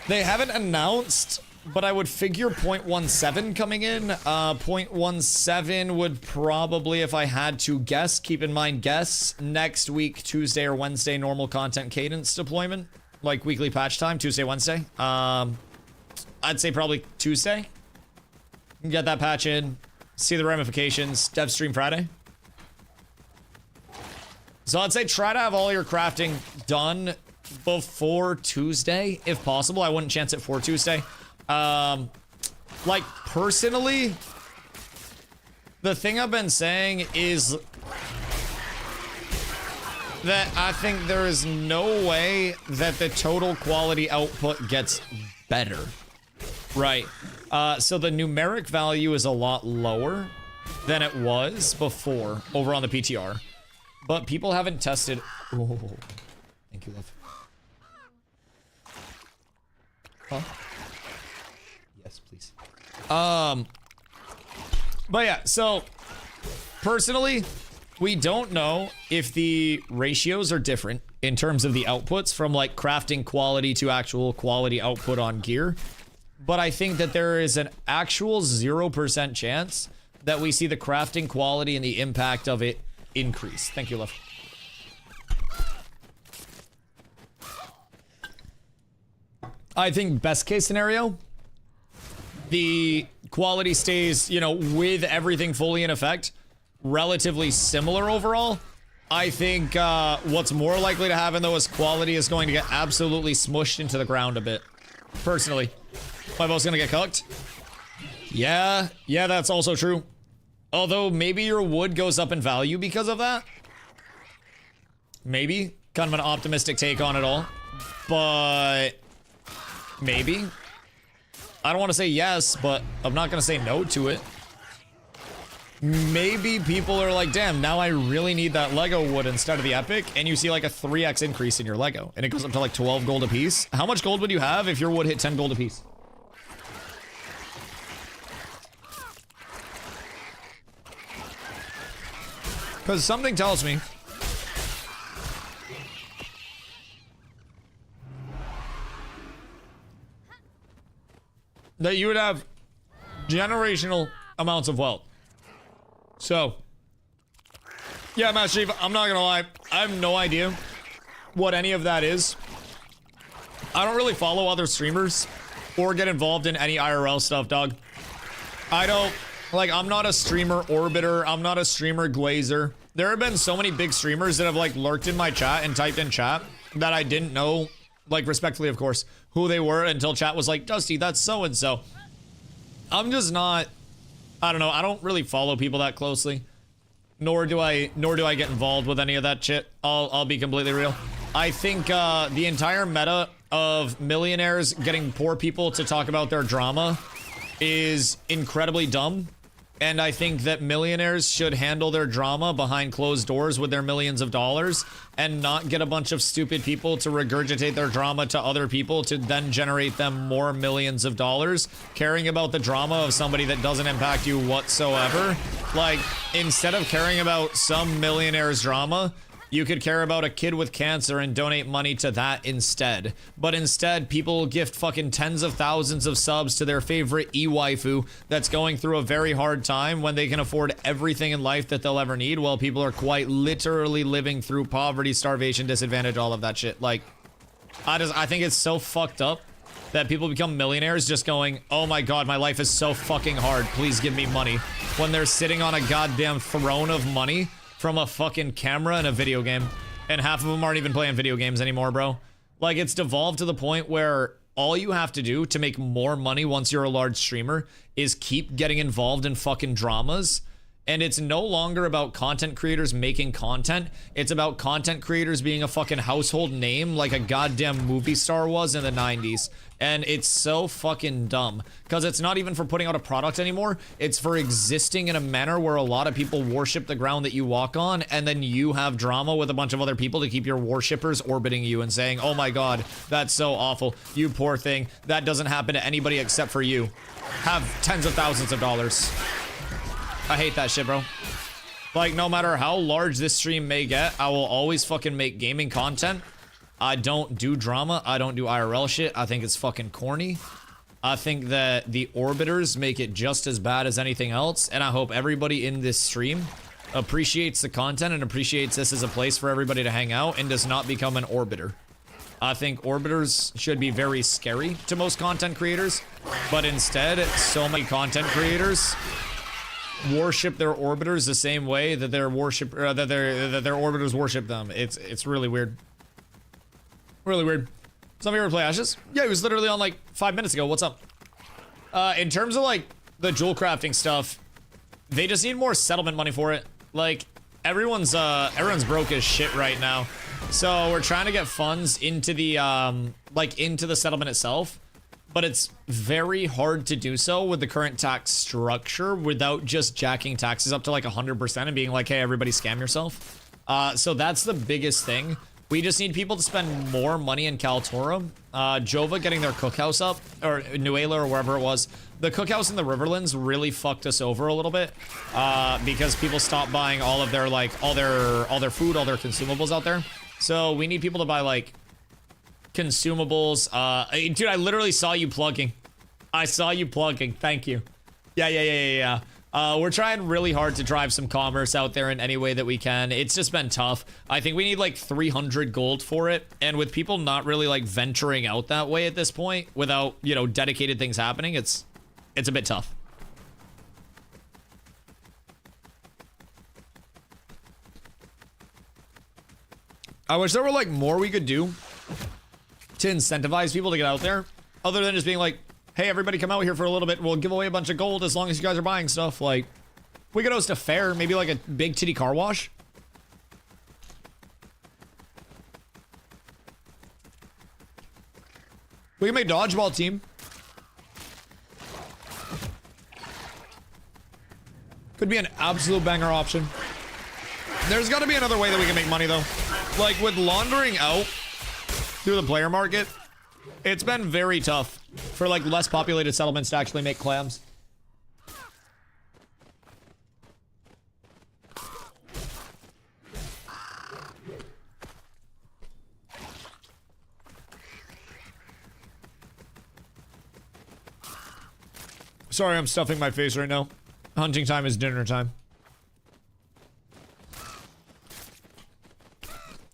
They haven't announced, but I would figure 0.17 coming in. 0.17 would probably, if I had to guess, keep in mind guess, next week, Tuesday or Wednesday, normal content cadence deployment. Like weekly patch time, Tuesday, Wednesday. I'd say probably Tuesday. Get that patch in, see the ramifications, dev stream Friday. So I'd say try to have all your crafting done before Tuesday, if possible. I wouldn't chance it for Tuesday. Like, personally, the thing I've been saying is that I think there is no way that the total quality output gets better. Right. So the numeric value is a lot lower than it was before over on the PTR. But people haven't tested. Oh, thank you, love. Huh? Yes, please. But yeah, so personally, we don't know if the ratios are different in terms of the outputs from like crafting quality to actual quality output on gear. But I think that there is an actual 0% chance that we see the crafting quality and the impact of it increase. Thank you, love. I think best case scenario, the quality stays, you know, with everything fully in effect, relatively similar overall. I think what's more likely to happen though is quality is going to get absolutely smushed into the ground a bit. Personally. My boat's gonna get cooked? Yeah, that's also true. Although maybe your wood goes up in value because of that. Maybe. Kind of an optimistic take on it all. But maybe. I don't want to say yes, but I'm not gonna say no to it. Maybe people are like, damn, now I really need that Lego wood instead of the epic, and you see like a 3x increase in your Lego, and it goes up to like 12 gold a piece. How much gold would you have if your wood hit 10 gold a piece? Because something tells me that you would have generational amounts of wealth. So, yeah, Master Chief, I'm not gonna lie, I have no idea what any of that is. I don't really follow other streamers or get involved in any IRL stuff, dog. I don't, like, I'm not a streamer orbiter, I'm not a streamer glazer. There have been so many big streamers that have, like, lurked in my chat and typed in chat that I didn't know, like, respectfully, of course, who they were until chat was like, Dusty, that's so-and-so. I'm just not, I don't know, I don't really follow people that closely. Nor do I get involved with any of that shit. I'll be completely real. I think the entire meta of millionaires getting poor people to talk about their drama is incredibly dumb. And I think that millionaires should handle their drama behind closed doors with their millions of dollars and not get a bunch of stupid people to regurgitate their drama to other people to then generate them more millions of dollars. Caring about the drama of somebody that doesn't impact you whatsoever. Like, instead of caring about some millionaire's drama, you could care about a kid with cancer and donate money to that instead. But instead, people gift fucking tens of thousands of subs to their favorite e-waifu that's going through a very hard time when they can afford everything in life that they'll ever need, while people are quite literally living through poverty, starvation, disadvantage, all of that shit. Like, I think it's so fucked up that people become millionaires just going, oh my god, my life is so fucking hard, please give me money, when they're sitting on a goddamn throne of money from a fucking camera and a video game. And half of them aren't even playing video games anymore, bro. Like, it's devolved to the point where all you have to do to make more money once you're a large streamer is keep getting involved in fucking dramas. And it's no longer about content creators making content. It's about content creators being a fucking household name like a goddamn movie star was in the 90s. And it's so fucking dumb. Because it's not even for putting out a product anymore. It's for existing in a manner where a lot of people worship the ground that you walk on. And then you have drama with a bunch of other people to keep your worshippers orbiting you and saying, oh my god, that's so awful. You poor thing. That doesn't happen to anybody except for you. Have tens of thousands of dollars. I hate that shit, bro. Like, no matter how large this stream may get, I will always fucking make gaming content. I don't do drama. I don't do IRL shit. I think it's fucking corny. I think that the orbiters make it just as bad as anything else, and I hope everybody in this stream appreciates the content and appreciates this as a place for everybody to hang out and does not become an orbiter. I think orbiters should be very scary to most content creators, but instead, so many content creators worship their orbiters the same way that their orbiters worship them. It's really weird. Really weird. Some of you ever play Ashes? Yeah, he was literally on like 5 minutes ago. What's up? In terms of like the jewel crafting stuff, they just need more settlement money for it. Like everyone's broke as shit right now. So we're trying to get funds into the into the settlement itself. But it's very hard to do so with the current tax structure without just jacking taxes up to like 100% and being like, hey, everybody scam yourself. So that's the biggest thing. We just need people to spend more money in Kaltura. Jova getting their cookhouse up, or Nuela or wherever it was. The cookhouse in the Riverlands really fucked us over a little bit because people stopped buying all of their all their food, all their consumables out there. So we need people to buy like consumables. Dude, I literally saw you plugging. I saw you plugging. Thank you. Yeah. We're trying really hard to drive some commerce out there in any way that we can. It's just been tough. I think we need like 300 gold for it. And with people not really like venturing out that way at this point without, you know, dedicated things happening, it's a bit tough. I wish there were like more we could do to incentivize people to get out there, other than just being like, hey, everybody come out here for a little bit, we'll give away a bunch of gold as long as you guys are buying stuff. Like, we could host a fair, maybe like a big titty car wash. We can make dodgeball team. Could be an absolute banger option. There's got to be another way that we can make money though. Like with laundering out through the player market, it's been very tough for like less populated settlements to actually make clams. Sorry, I'm stuffing my face right now. Hunting time is dinner time.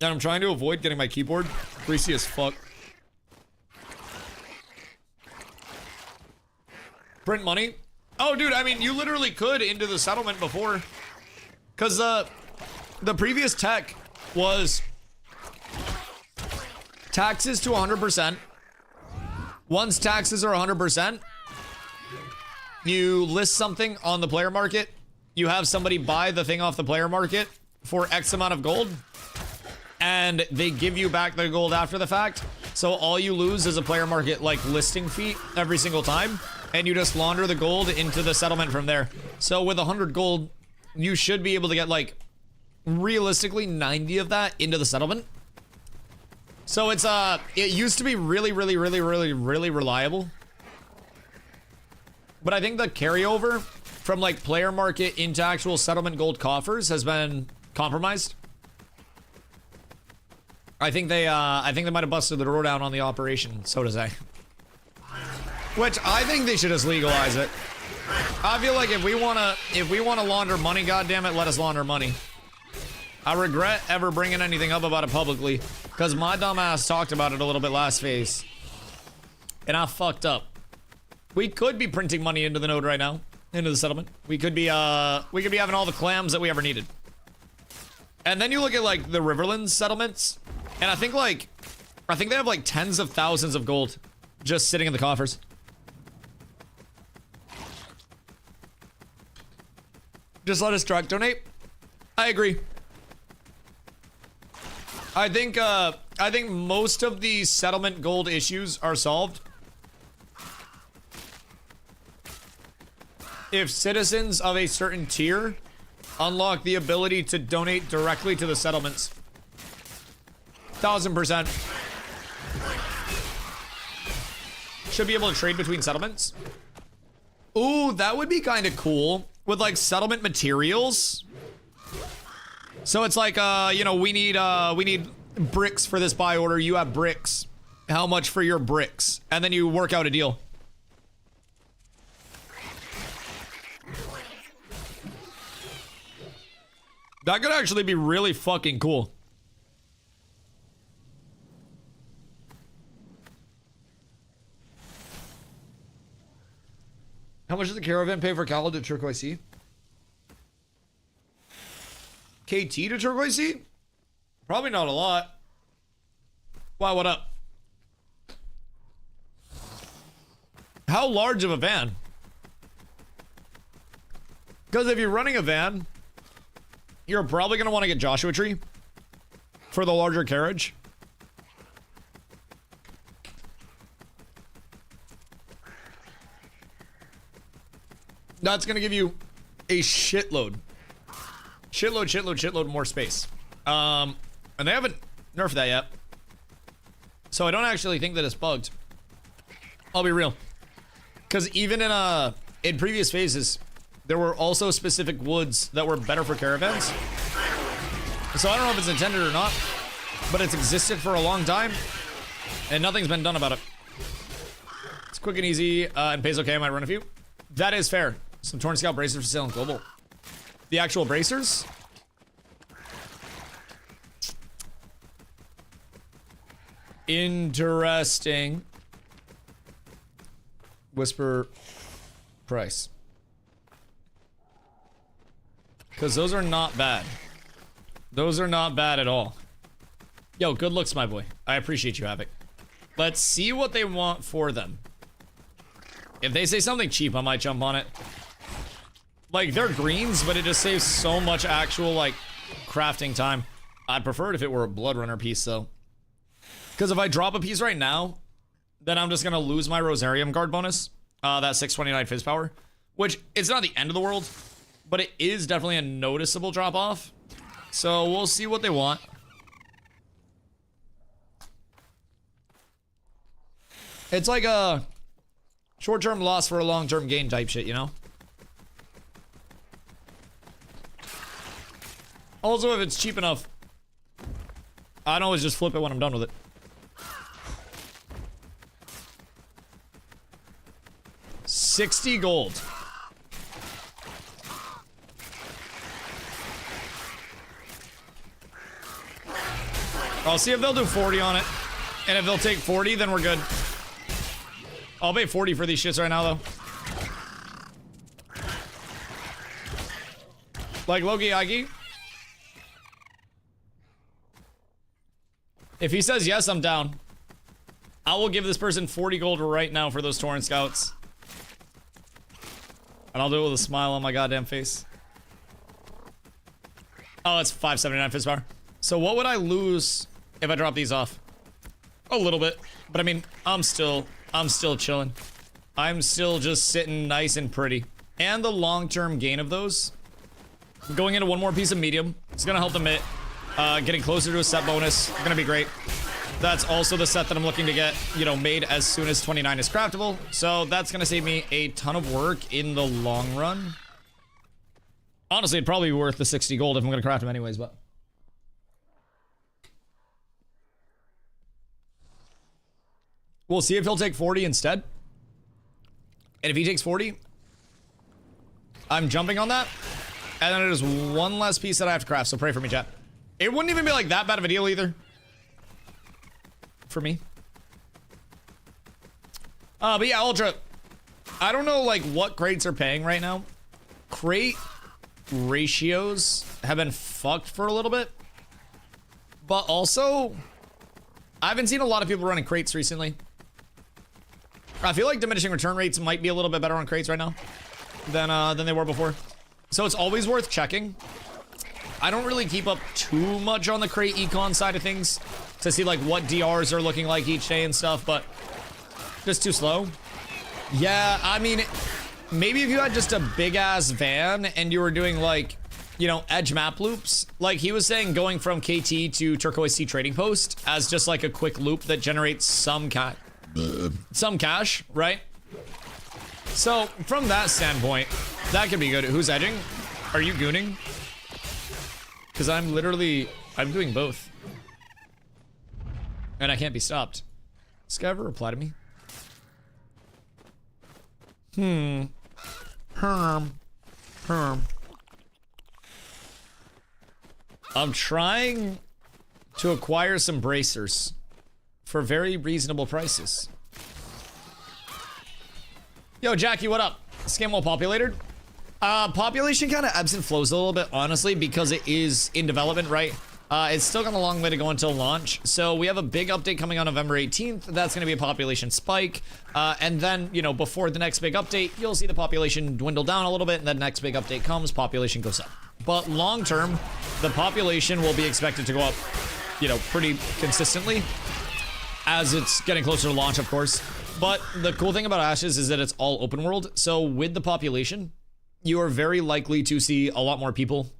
And I'm trying to avoid getting my keyboard greasy as fuck. Print money? Oh, dude, I mean, you literally could into the settlement before. Because the previous tech was taxes to 100%. Once taxes are 100%, you list something on the player market. You have somebody buy the thing off the player market for X amount of gold. And they give you back the gold after the fact. So all you lose is a player market like listing fee every single time. And you just launder the gold into the settlement from there. So with 100 gold, you should be able to get like realistically 90 of that into the settlement. So it's it used to be really reliable. But I think the carryover from like player market into actual settlement gold coffers has been compromised. I think they might have busted the door down on the operation, so to say. Which I think they should just legalize it. I feel like if we wanna launder money, goddammit, let us launder money. I regret ever bringing anything up about it publicly, because my dumbass talked about it a little bit last phase. And I fucked up. We could be printing money into the node right now, into the settlement. We could be having all the clams that we ever needed. And then you look at like the Riverlands settlements, and I think they have like tens of thousands of gold just sitting in the coffers. Just let us direct donate. I agree. I think most of the settlement gold issues are solved if citizens of a certain tier unlock the ability to donate directly to the settlements. 1000%. Should be able to trade between settlements. Ooh, that would be kind of cool with like settlement materials. So it's like, you know, we need bricks for this buy order. You have bricks. How much for your bricks? And then you work out a deal. That could actually be really fucking cool. How much does the caravan pay for Khaled to Turquoise Sea? KT to Turquoise Sea? Probably not a lot. Why, what up? How large of a van? Because if you're running a van, you're probably going to want to get Joshua Tree for the larger carriage. That's going to give you a shitload. Shitload more space. And they haven't nerfed that yet. So I don't actually think that it's bugged. I'll be real. Because even in previous phases, there were also specific woods that were better for caravans. So I don't know if it's intended or not, but it's existed for a long time, and nothing's been done about it. It's quick and easy, and pays okay. I might run a few. That is fair. Some Torn Scout bracers for sale in Global. The actual bracers? Interesting. Whisper price. Because those are not bad. Those are not bad at all. Yo, good looks, my boy. I appreciate you, Havoc. Let's see what they want for them. If they say something cheap, I might jump on it. Like, they're greens, but it just saves so much actual, like, crafting time. I'd prefer it if it were a Blood Runner piece, though. Because if I drop a piece right now, then I'm just going to lose my Rosarium guard bonus. That 629 Fizz power. Which, it's not the end of the world, but it is definitely a noticeable drop-off. So, we'll see what they want. It's like a short-term loss for a long-term gain type shit, you know? Also, if it's cheap enough, I can always just flip it when I'm done with it. $60 gold. I'll see if they'll do 40 on it. And if they'll take 40, then we're good. I'll pay 40 for these shits right now, though. Like Loki Agi. If he says yes, I'm down. I will give this person 40 gold right now for those Torrent Scouts. And I'll do it with a smile on my goddamn face. Oh, it's 579 Fizz power. So what would I lose if I drop these off? A little bit. But I mean, I'm still chilling. I'm still just sitting nice and pretty. And the long-term gain of those. Going into one more piece of medium. It's gonna help them hit. Getting closer to a set bonus. Gonna be great. That's also the set that I'm looking to get, you know, made as soon as 29 is craftable. So that's gonna save me a ton of work in the long run. Honestly, it'd probably be worth the 60 gold if I'm gonna craft them anyways, but... We'll see if he'll take 40 instead. And if he takes 40, I'm jumping on that. And then it is one less piece that I have to craft, so pray for me, chat. It wouldn't even be like that bad of a deal either. For me. But yeah, Ultra. I don't know like what crates are paying right now. Crate ratios have been fucked for a little bit. But also, I haven't seen a lot of people running crates recently. I feel like diminishing return rates might be a little bit better on crates right now than they were before. So it's always worth checking. I don't really keep up too much on the crate econ side of things to see like what DRs are looking like each day and stuff, but just too slow. Yeah, I mean, maybe if you had just a big ass van and you were doing like, you know, edge map loops, like he was saying, going from KT to Turquoise Sea Trading Post as just like a quick loop that generates some cash, right? So from that standpoint, that could be good. Who's edging? Are you gooning? Because I'm doing both. And I can't be stopped. Does this guy ever reply to me? I'm trying to acquire some bracers for very reasonable prices. Yo, Jackie, what up? Scam well populated? Population kind of ebbs and flows a little bit, honestly, because it is in development, right? It's still got a long way to go until launch. So we have a big update coming on November 18th. That's going to be a population spike. And then, you know, before the next big update, you'll see the population dwindle down a little bit. And then next big update comes, population goes up. But long term, the population will be expected to go up, you know, pretty consistently as it's getting closer to launch, of course. But the cool thing about Ashes is that it's all open world. So with the population, you are very likely to see a lot more people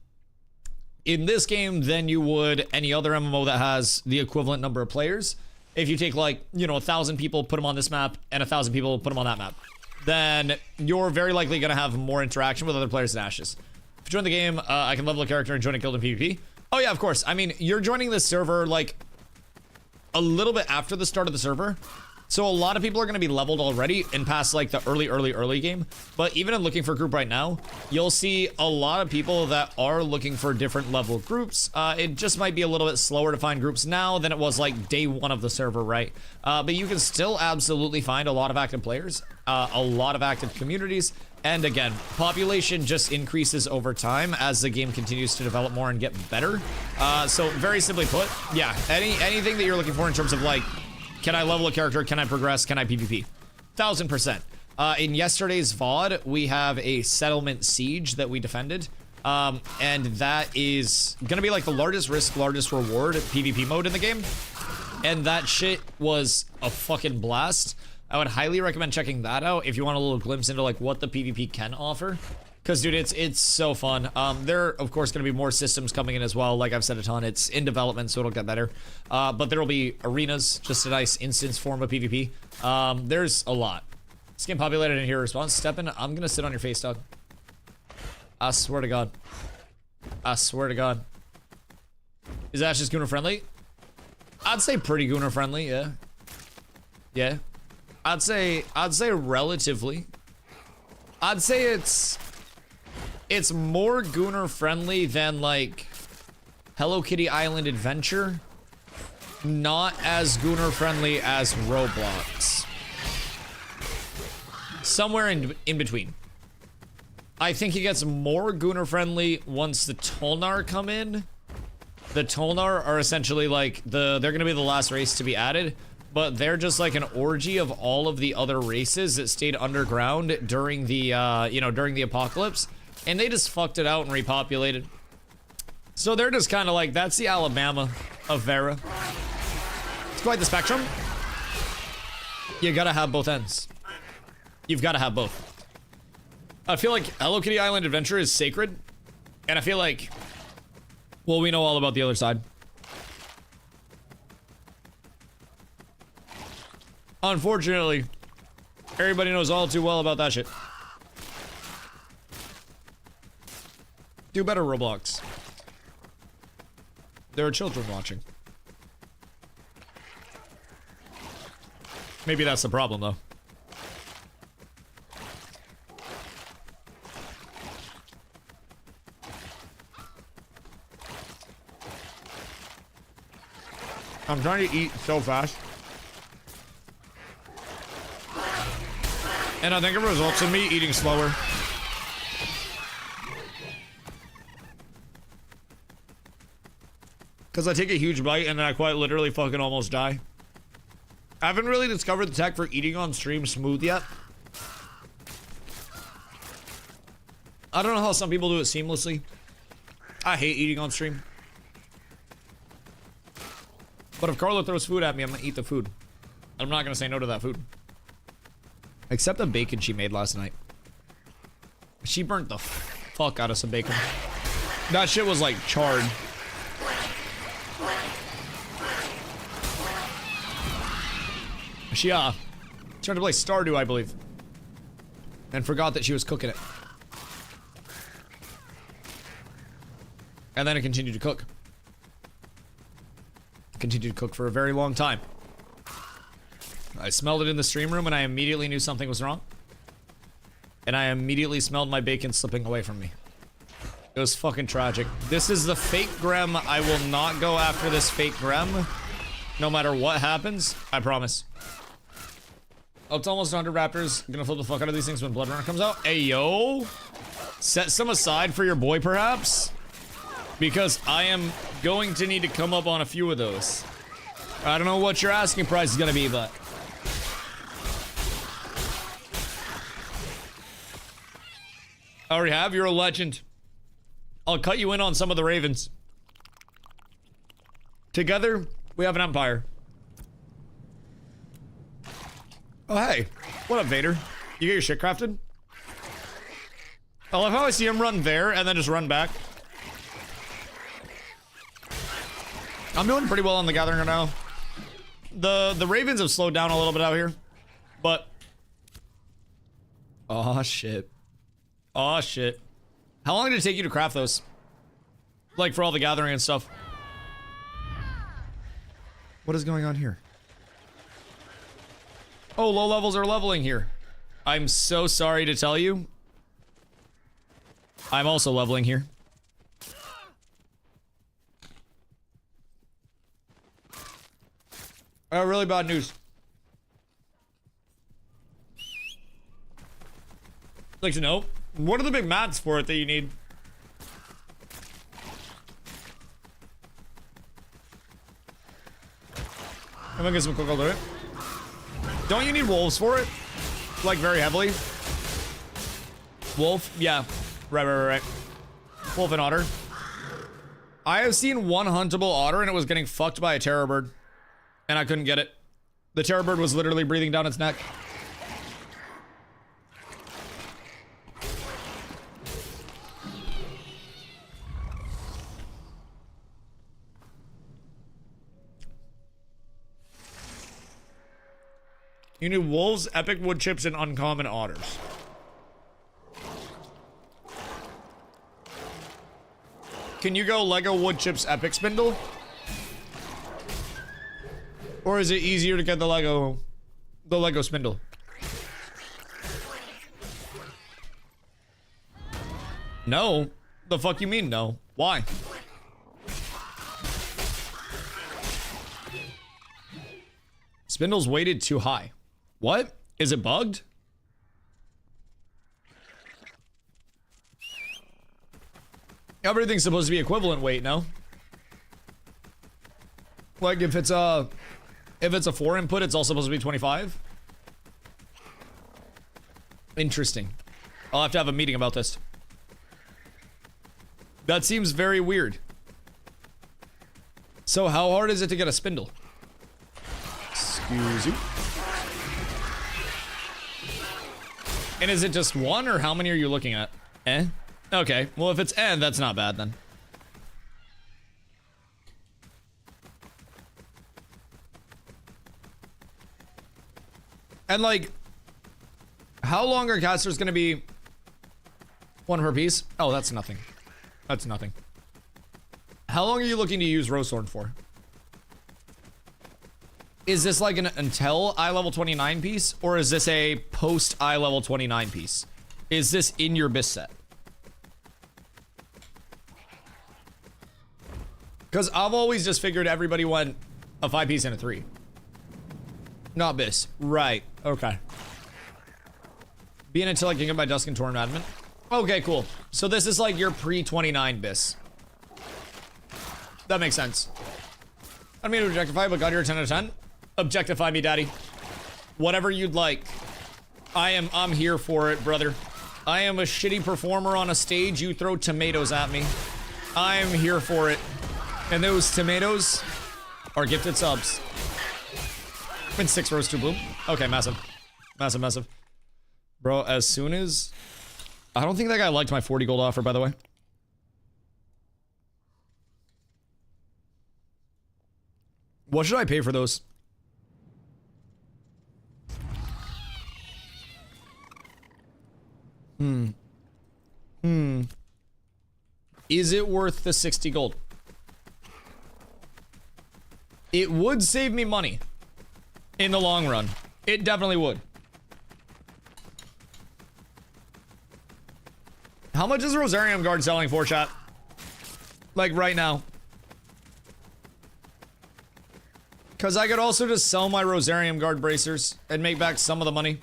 in this game than you would any other MMO that has the equivalent number of players. If you take like, you know, 1,000 people, put them on this map, and 1,000 people, put them on that map, then you're very likely going to have more interaction with other players in Ashes. If you join the game, I can level a character and join a guild in PvP. Oh yeah, of course. I mean, you're joining this server like a little bit after the start of the server. So a lot of people are going to be leveled already and past like the early game. But even in looking for a group right now, you'll see a lot of people that are looking for different level groups. It just might be a little bit slower to find groups now than it was like day one of the server, right? But you can still absolutely find a lot of active players, a lot of active communities. And again, population just increases over time as the game continues to develop more and get better. So very simply put, yeah, anything that you're looking for in terms of like, can I level a character? Can I progress? Can I PvP? 1000%. In yesterday's VOD, we have a settlement siege that we defended. And that is gonna be like the largest risk, largest reward PvP mode in the game. And that shit was a fucking blast. I would highly recommend checking that out if you want a little glimpse into like what the PvP can offer. Because, dude, it's so fun. There are, of course, going to be more systems coming in as well. Like I've said a ton, it's in development, so it'll get better. But there will be arenas, just a nice instance form of PvP. There's a lot. Skin populated in here. Response. Steppin', I'm going to sit on your face, dog. I swear to God. I swear to God. Is that just Gooner friendly? I'd say pretty Gooner friendly, yeah. Yeah. I'd say relatively. I'd say it's more Gooner friendly than like Hello Kitty Island Adventure. Not as Gooner friendly as Roblox. Somewhere in between. I think it gets more Gooner friendly once the Tolnar come in. The Tolnar are essentially like they're gonna be the last race to be added. But they're just like an orgy of all of the other races that stayed underground during the, during the apocalypse. And they just fucked it out and repopulated. So they're just kind of like, that's the Alabama of Vera. It's quite the spectrum. You gotta have both ends. You've gotta have both. I feel like Hello Kitty Island Adventure is sacred. And I feel like, well, we know all about the other side. Unfortunately, everybody knows all too well about that shit. Do better, Roblox. There are children watching. Maybe that's the problem, though. I'm trying to eat so fast. And I think it results in me eating slower. Because I take a huge bite and then I quite literally fucking almost die. I haven't really discovered the tech for eating on stream smooth yet. I don't know how some people do it seamlessly. I hate eating on stream. But if Carla throws food at me, I'm gonna eat the food. I'm not gonna say no to that food. Except the bacon she made last night. She burnt the fuck out of some bacon. That shit was like charred. She tried to play Stardew, I believe. And forgot that she was cooking it. And then it continued to cook. Continued to cook for a very long time. I smelled it in the stream room and I immediately knew something was wrong. And I immediately smelled my bacon slipping away from me. It was fucking tragic. This is the fake Grem. I will not go after this fake Grem. No matter what happens. I promise. Oh, it's almost 100 raptors. I'm gonna flip the fuck out of these things when Blood Runner comes out. Hey, yo. Set some aside for your boy, perhaps. Because I am going to need to come up on a few of those. I don't know what your asking price is gonna be, but... I already have. You're a legend. I'll cut you in on some of the ravens. Together, we have an empire. Oh, hey. What up, Vader? You get your shit crafted? I love how I see him run there and then just run back. I'm doing pretty well on the gathering right now. The ravens have slowed down a little bit out here. But... oh, shit. Oh, shit. How long did it take you to craft those? Like, for all the gathering and stuff. What is going on here? Oh, low levels are leveling here. I'm so sorry to tell you. I'm also leveling here. Oh, really bad news. I'd like to know, what are the big mats for it that you need? I'm gonna get some cook, I'll do it. Don't you need wolves for it? Like, very heavily? Wolf? Yeah. Right. Wolf and otter. I have seen one huntable otter and it was getting fucked by a terror bird. And I couldn't get it. The terror bird was literally breathing down its neck. You need wolves, epic wood chips, and uncommon otters. Can you go Lego wood chips epic spindle? Or is it easier to get the Lego spindle? No. The fuck you mean no? Why? Spindle's weighted too high. What? Is it bugged? Everything's supposed to be equivalent weight, no? Like if it's a 4 input, it's all supposed to be 25? Interesting. I'll have to have a meeting about this. That seems very weird. So how hard is it to get a spindle? Excuse you. And is it just one, or how many are you looking at? Eh? Okay, well if it's eh, that's not bad then. And like, how long are casters gonna be? One per piece? Oh, that's nothing. That's nothing. How long are you looking to use Rosethorn for? Is this like an until eye level 29 piece, or is this a post eye level 29 piece? Is this in your BIS set? Because I've always just figured everybody went a 5 piece and a 3. Not BIS. Right. Okay. Being until I can get my Dusk and Torn Adamant. Okay, cool. So this is like your pre-29 BIS. That makes sense. I don't mean to objectify, but got your 10 out of 10. Objectify me, daddy. Whatever you'd like. I'm here for it, brother. I am a shitty performer on a stage. You throw tomatoes at me. I'm here for it. And those tomatoes are gifted subs. And 6 roast 2 bloom. Okay, massive. Massive, massive. Bro, as soon as... I don't think that guy liked my 40 gold offer, by the way. What should I pay for those? Is it worth the 60 gold? It would save me money. In the long run. It definitely would. How much is Rosarium Guard selling for, chat? Like, right now. Because I could also just sell my Rosarium Guard bracers and make back some of the money.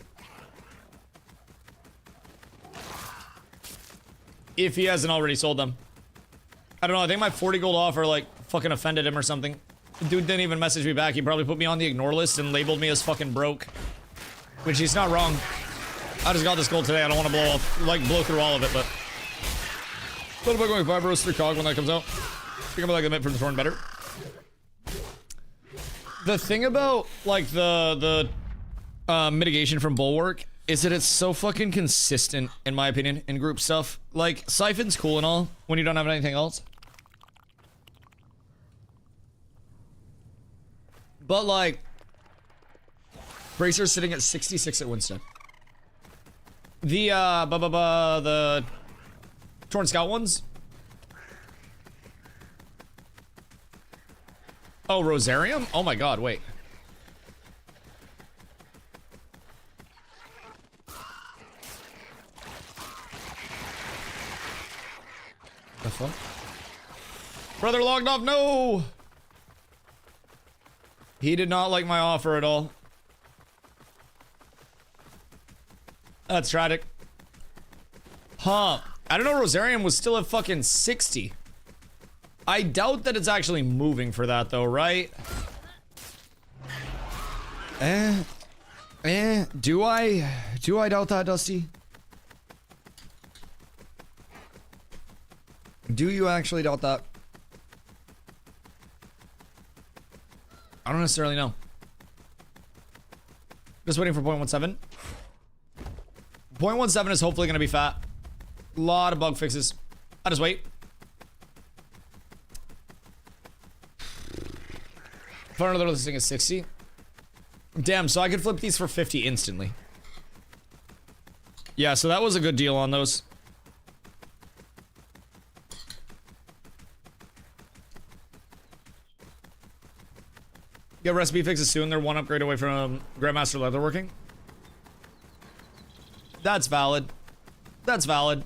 If he hasn't already sold them. I don't know, I think my 40 gold offer, like, fucking offended him or something. The dude didn't even message me back. He probably put me on the ignore list and labeled me as fucking broke. Which he's not wrong. I just got this gold today. I don't want to blow through all of it, but... What about going 5 rows through cog when that comes out? I think I'm like the mint from the thorn better. The thing about, like, the mitigation from Bulwark is that it's so fucking consistent, in my opinion, in group stuff. Like, Siphon's cool and all, when you don't have anything else. But, like, Bracer's sitting at 66 at Winston. The, the Torn Scout ones? Oh, Rosarium? Oh my god, wait. The fuck? Brother logged off, no! He did not like my offer at all. That's tragic. Huh. I don't know, Rosarium was still at fucking 60. I doubt that it's actually moving for that though, right? Do I doubt that, Dusty? Do you actually doubt that? I don't necessarily know. Just waiting for 0.17. 0.17 is hopefully gonna be fat. A lot of bug fixes. I'll just wait. If another listing is 60. Damn, so I could flip these for 50 instantly. Yeah, so that was a good deal on those. Get recipe fixes soon. They're one upgrade away from Grandmaster Leatherworking. That's valid. That's valid.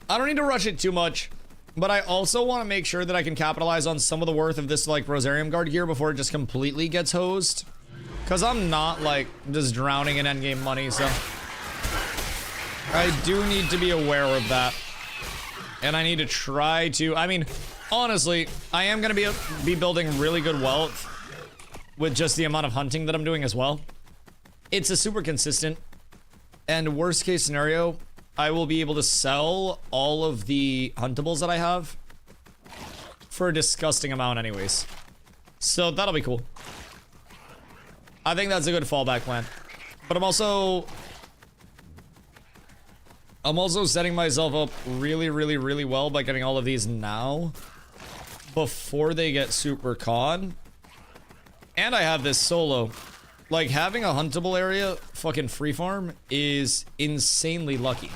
I don't need to rush it too much, but I also want to make sure that I can capitalize on some of the worth of this, like, Rosarium Guard gear before it just completely gets hosed. Because I'm not, like, just drowning in endgame money, so... I do need to be aware of that. And I need to try to... I mean, honestly, I am going to be building really good wealth with just the amount of hunting that I'm doing as well. It's a super consistent. And worst case scenario, I will be able to sell all of the huntables that I have for a disgusting amount anyways. So that'll be cool. I think that's a good fallback plan. But I'm also setting myself up really, really, really well by getting all of these now before they get super con. And I have this solo. Like, having a huntable area fucking free farm is insanely lucky.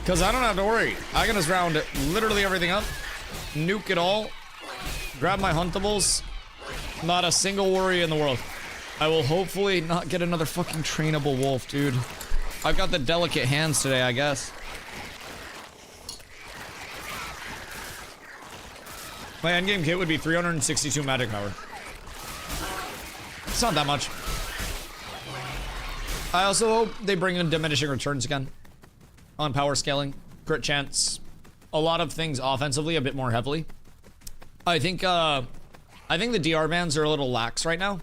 Because I don't have to worry. I can just round literally everything up, nuke it all, grab my huntables. Not a single worry in the world. I will hopefully not get another fucking trainable wolf, dude. I've got the delicate hands today, I guess. My endgame kit would be 362 magic power. It's not that much. I also hope they bring in diminishing returns again. On power scaling, crit chance, a lot of things offensively a bit more heavily. I think I think the DR bans are a little lax right now.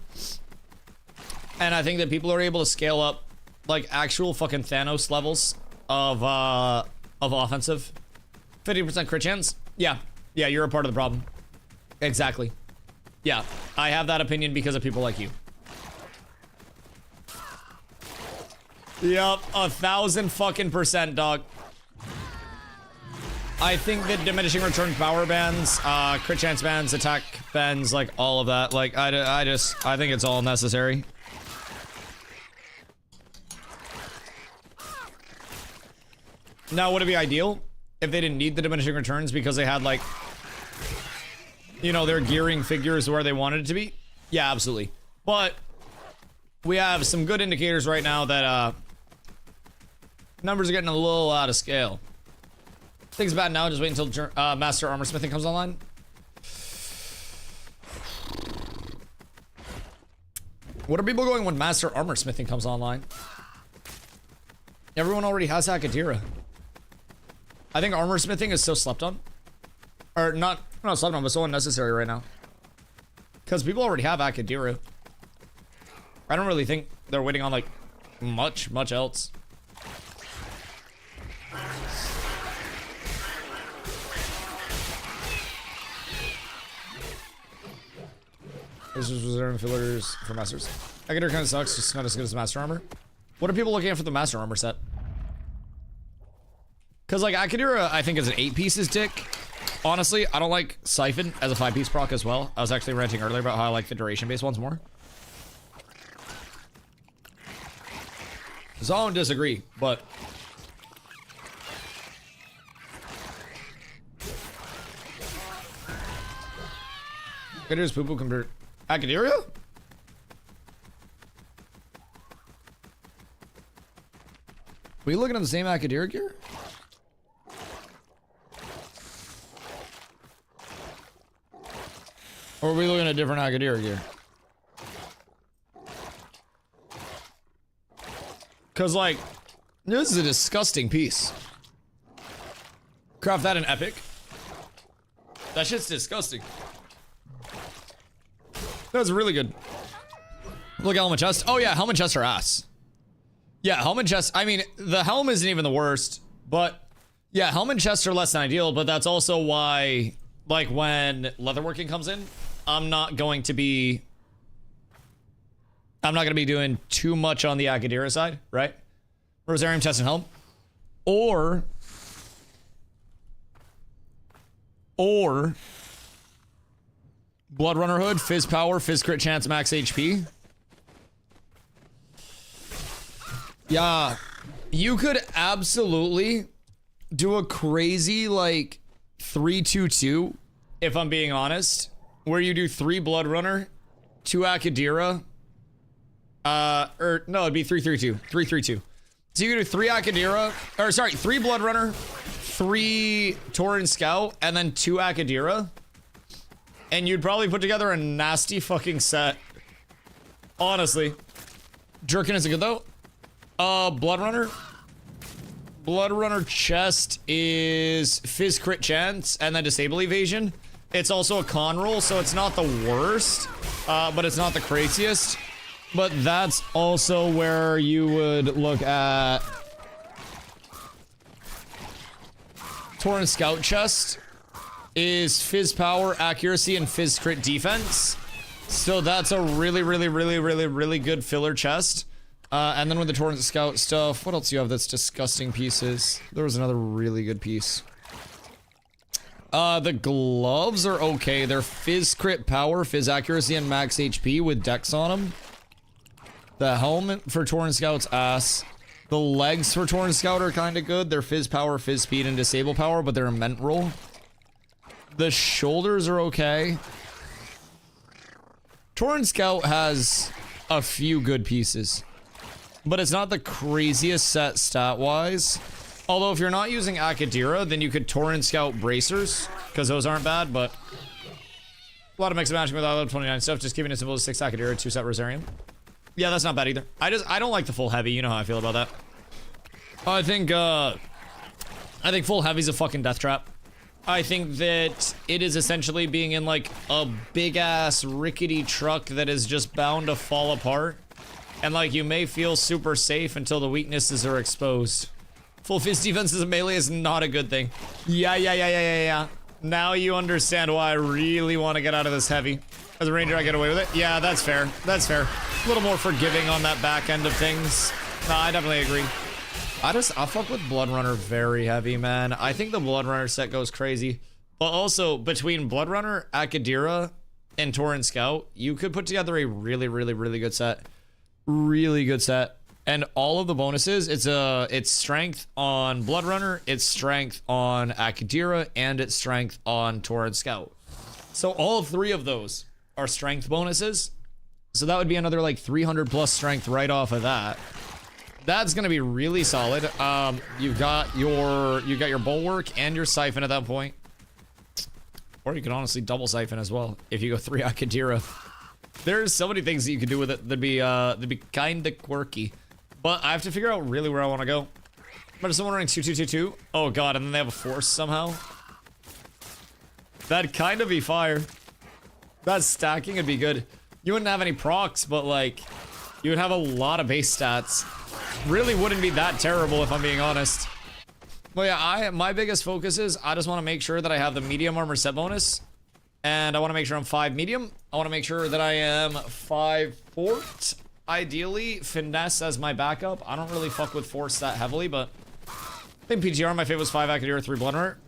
And I think that people are able to scale up like actual fucking Thanos levels of offensive. 50% crit chance? Yeah. Yeah, you're a part of the problem. Exactly. Yeah, I have that opinion because of people like you. Yup, 1,000 fucking percent, dog. I think that diminishing return power bans, crit chance bans, attack bans, like all of that, like I think it's all necessary. Now, would it be ideal if they didn't need the diminishing returns because they had like, you know, their gearing figures where they wanted it to be? Yeah, absolutely. But we have some good indicators right now that numbers are getting a little out of scale. Things bad now, just wait until Master Armor Smithing comes online. What are people going when Master Armor Smithing comes online? Everyone already has Akadira. I think armor smithing is so slept on. Or not slept on, but so unnecessary right now. Because people already have Akadira. I don't really think they're waiting on like much else. This is reserving fillers for masters. Akadira kind of sucks, just not as good as Master Armor. What are people looking at for the Master Armor set? Because like Akadira, I think is an 8 pieces dick. Honestly, I don't like Siphon as a 5-piece proc as well. I was actually ranting earlier about how I like the duration-based ones more. So I don't disagree, but Akadira's poo-poo compared Akadira? Were you looking at the same Akadira gear? Or are we looking at different Akadira gear? Cause like, this is a disgusting piece. Craft that in Epic. That shit's disgusting. That's really good. Look, helmet chest. Oh yeah, helmet chests are ass. Yeah, helmet chests. I mean, the helm isn't even the worst, but yeah, helmet chests are less than ideal, but that's also why, like, when leatherworking comes in, I'm not going to be doing too much on the Akadira side, right? Rosarium chest and helm. Or Blood Runner Hood, Fizz Power, Fizz Crit Chance, Max HP. Yeah, you could absolutely do a crazy, like, 3-2-2, if I'm being honest, where you do 3 Blood Runner, 2 Akadira, or, no, it'd be 3-3-2, 3-3-2. So you could do 3 Akadira, or sorry, 3 Blood Runner, 3 Tauren Scout, and then 2 Akadira, and you'd probably put together a nasty fucking set. Honestly. Jerkin is a good though. Blood Runner. Blood Runner chest is Fizz Crit Chance and then Disable Evasion. It's also a con roll, so it's not the worst, but it's not the craziest. But that's also where you would look at Tauren Scout chest is Fizz Power, Accuracy, and Fizz Crit Defense. So that's a really good filler chest. And then with the Tauren Scout stuff, what else do you have that's disgusting pieces? There was another really good piece. The gloves are okay. They're Fizz Crit Power, Fizz Accuracy, and Max HP with Dex on them. The helmet for Tauren Scout's ass. The legs for Tauren Scout are kind of good. They're Fizz Power, Fizz Speed, and Disable Power, but they're a Ment roll. The shoulders are okay. Tauren Scout has a few good pieces, but it's not the craziest set stat-wise. Although if you're not using Akadira, then you could Tauren Scout Bracers, because those aren't bad, but a lot of mix and matching with level 29 stuff, just keeping it simple as 6 Akadira, 2 set Rosarium. Yeah, that's not bad either. I don't like the full heavy, you know how I feel about that. I think full heavy's a fucking death trap. I think that it is essentially being in like a big ass rickety truck that is just bound to fall apart. And like you may feel super safe until the weaknesses are exposed. Full fist defense as a melee is not a good thing. Yeah. Now you understand why I really want to get out of this heavy. As a ranger, I get away with it. Yeah, that's fair. That's fair. A little more forgiving on that back end of things. No, I definitely agree. I fuck with Blood Runner very heavy, man. I think the Blood Runner set goes crazy. But also, between Blood Runner, Akadira, and Torrent Scout, you could put together a really good set. Really good set. And all of the bonuses, it's strength on Blood Runner, it's strength on Akadira, and it's strength on Torrent Scout. So all three of those are strength bonuses. So that would be another like 300 plus strength right off of that. That's gonna be really solid. You've got your bulwark and your siphon at that point. Or you can honestly double siphon as well if you go 3 Akadira. There's so many things that you could do with it that'd be kinda quirky. But I have to figure out really where I want to go. But is someone running 2-2-2-2? Oh god, and then they have a force somehow. That'd kind of be fire. That stacking would be good. You wouldn't have any procs, but like, you would have a lot of base stats. Really wouldn't be that terrible if I'm being honest. But yeah, my biggest focus is I just want to make sure that I have the medium armor set bonus. And I want to make sure I'm 5 medium. I want to make sure that I am 5 fort. Ideally, finesse as my backup. I don't really fuck with force that heavily, but I think PTR, my favorite was 5 Akadira, 3 Blood Runner.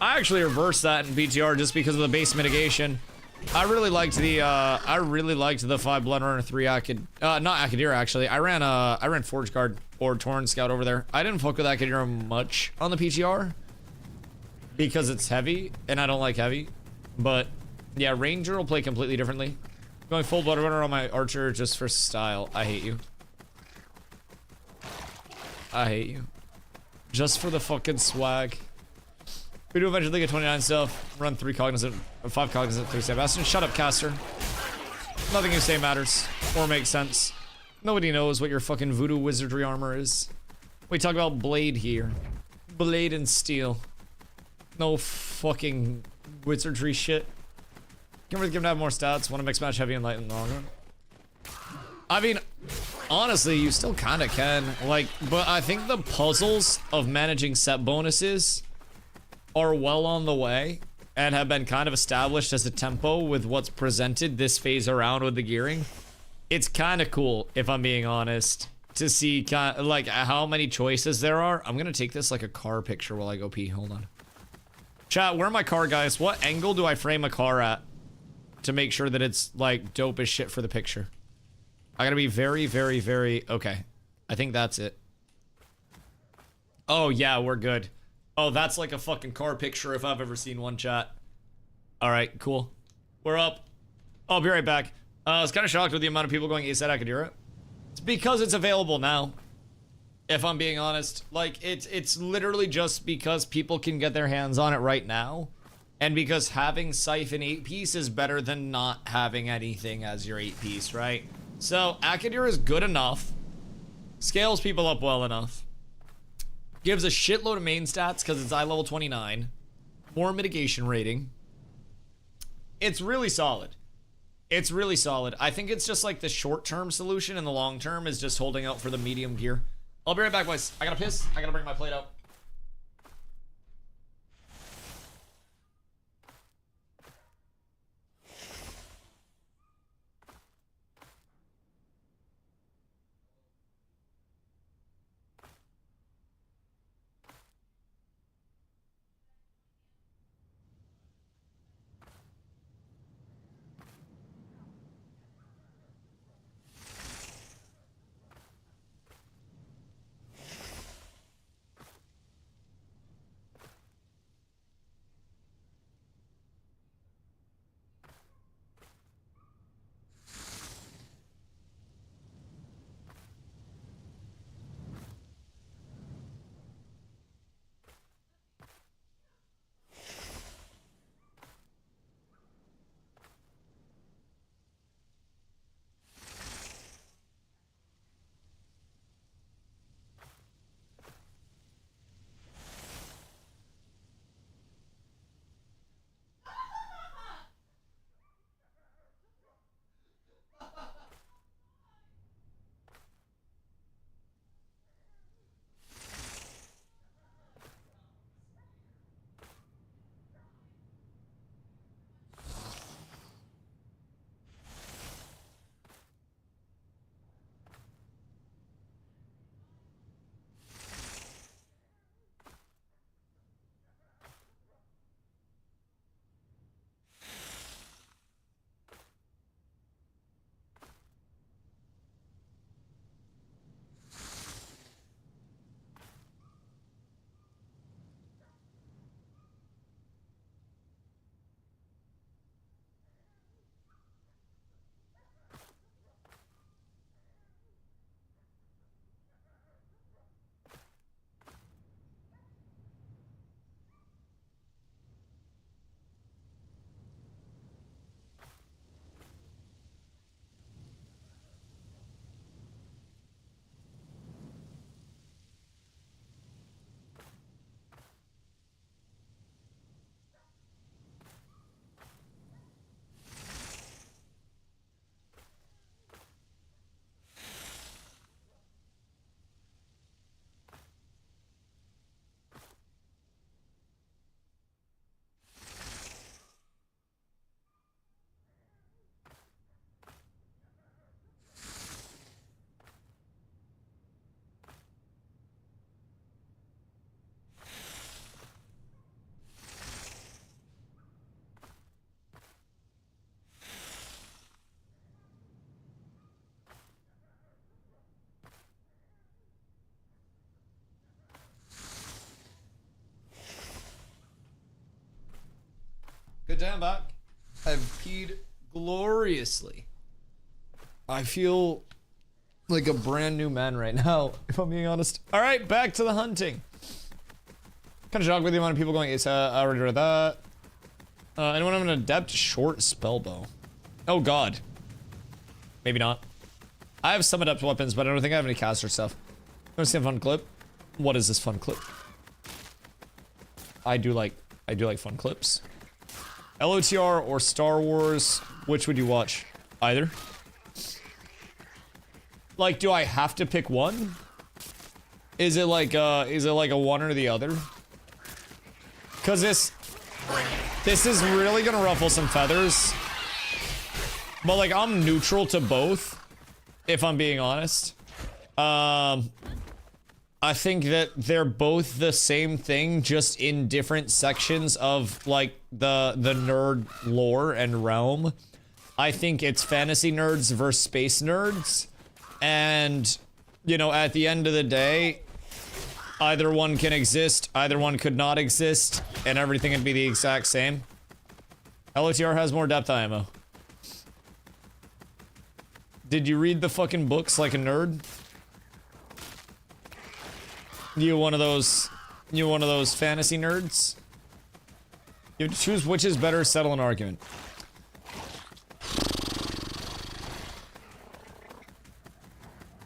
I actually reversed that in PTR just because of the base mitigation. I really liked the 5 Blood Runner, 3 not Akadira actually. I ran Forge Guard or Torrent Scout over there. I didn't fuck with Akadira much on the PTR because it's heavy and I don't like heavy. But yeah, Ranger will play completely differently. Going full Blood Runner on my Archer just for style. I hate you. I hate you. Just for the fucking swag. We do eventually get 29 stuff. Run 3 Cognizant, 5 Cognizant, 3 Sebastian. Shut up, caster. Nothing you say matters or makes sense. Nobody knows what your fucking voodoo wizardry armor is. We talk about blade here. Blade and steel. No fucking wizardry shit. Can we give him to have more stats? Want to mix match heavy and light in the long run? I mean, honestly, you still kind of can. Like, but I think the puzzles of managing set bonuses are well on the way and have been kind of established as a tempo with what's presented this phase around with the gearing. It's kind of cool, if I'm being honest, to see like how many choices there are. I'm gonna take this like a car picture while I go pee. Hold on. Chat, where are my car guys? What angle do I frame a car at to make sure that it's like dope as shit for the picture? I gotta be very okay. I think that's it. Oh yeah, we're good. Oh, that's like a fucking car picture if I've ever seen one, chat. Alright, cool. We're up. I'll be right back. I was kind of shocked with the amount of people going ASAT Akadira. It's because it's available now. If I'm being honest. Like, it's literally just because people can get their hands on it right now. And because having Siphon 8-piece is better than not having anything as your 8-piece, right? So, Akadira is good enough. Scales people up well enough. Gives a shitload of main stats because it's eye level 29. More mitigation rating. It's really solid. It's really solid. I think it's just like the short-term solution, and the long-term is just holding out for the medium gear. I'll be right back, boys. I gotta piss. I gotta bring my plate out. Okay, I'm back. I've peed gloriously. I feel like a brand new man right now, if I'm being honest. All right, back to the hunting. Kind of shocked with the amount of people going, I already read that. Anyone have an adept short spell bow? Oh god. Maybe not. I have some adept weapons, but I don't think I have any caster stuff. You wanna see a fun clip? What is this fun clip? I do like fun clips. LOTR or Star Wars, which would you watch? Either. Like, do I have to pick one? Is it like a one or the other? Cause this is really gonna ruffle some feathers. But like, I'm neutral to both, if I'm being honest. I think that they're both the same thing, just in different sections of like the nerd lore and realm. I think it's fantasy nerds versus space nerds. And, you know, at the end of the day, either one can exist, either one could not exist, and everything would be the exact same. LOTR has more depth ammo. Did you read the fucking books like a nerd? You one of those fantasy nerds? You have to choose which is better, settle an argument.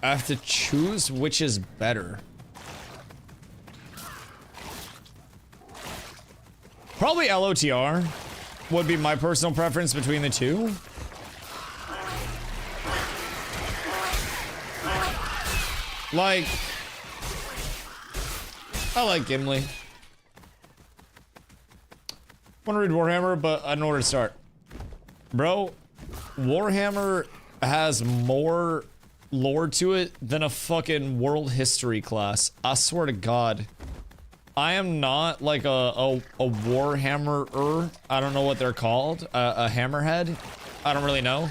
I have to choose which is better. Probably LOTR would be my personal preference between the two. Like, I like Gimli. Wanna read Warhammer, but I don't know where to start. Bro, Warhammer has more lore to it than a fucking world history class. I swear to God. I am not like a Warhammer-er. I don't know what they're called. A hammerhead? I don't really know.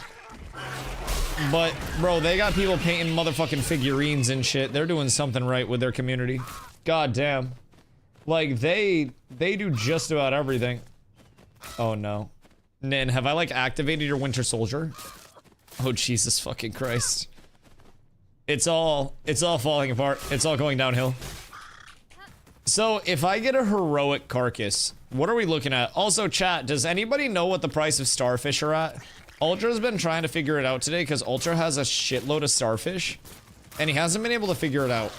But, bro, they got people painting motherfucking figurines and shit. They're doing something right with their community. God damn. Like, they do just about everything. Oh, no. Nin, have I, like, activated your Winter Soldier? Oh, Jesus fucking Christ. It's all falling apart. It's all going downhill. So, if I get a heroic carcass, what are we looking at? Also, chat, does anybody know what the price of starfish are at? Ultra's been trying to figure it out today because Ultra has a shitload of starfish. And he hasn't been able to figure it out.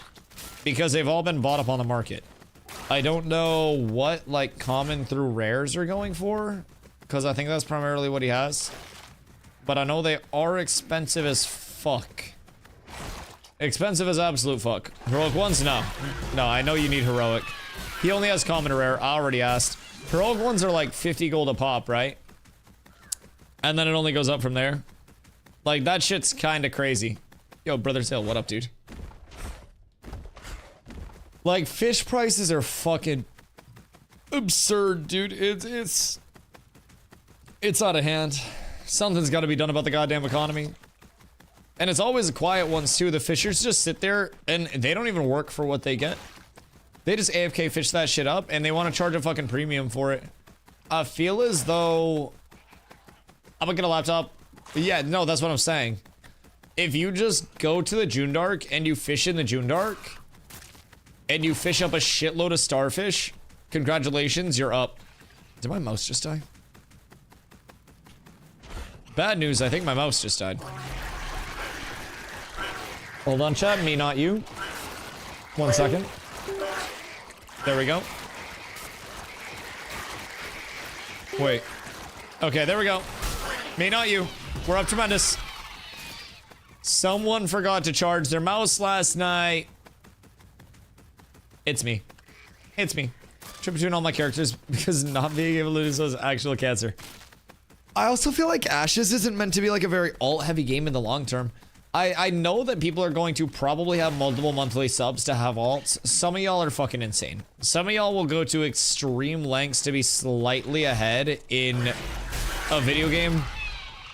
Because they've all been bought up on the market. I don't know what, like, common through rares are going for. Because I think that's primarily what he has. But I know they are expensive as fuck. Expensive as absolute fuck. Heroic ones? No. No, I know you need heroic. He only has common or rare. I already asked. Heroic ones are like 50 gold a pop, right? And then it only goes up from there. Like, that shit's kinda crazy. Yo, Brother Sale, what up, dude? Like, fish prices are fucking absurd, dude. It's out of hand. Something's gotta be done about the goddamn economy. And it's always the quiet ones, too. The fishers just sit there, and they don't even work for what they get. They just AFK fish that shit up, and they want to charge a fucking premium for it. I feel as though... I'm gonna get a laptop. Yeah, no, that's what I'm saying. If you just go to the June Dark, and you fish in the June Dark, and you fish up a shitload of starfish, congratulations, you're up. Did my mouse just die? Bad news, I think my mouse just died. Hold on, chat. Me, not you. 1 second. There we go. Wait. Okay, there we go. Me, not you. We're up tremendous. Someone forgot to charge their mouse last night. It's me. It's me. Trip between all my characters because not being able to do so is actual cancer. I also feel like Ashes isn't meant to be like a very alt-heavy game in the long term. I know that people are going to probably have multiple monthly subs to have alts. Some of y'all are fucking insane. Some of y'all will go to extreme lengths to be slightly ahead in a video game.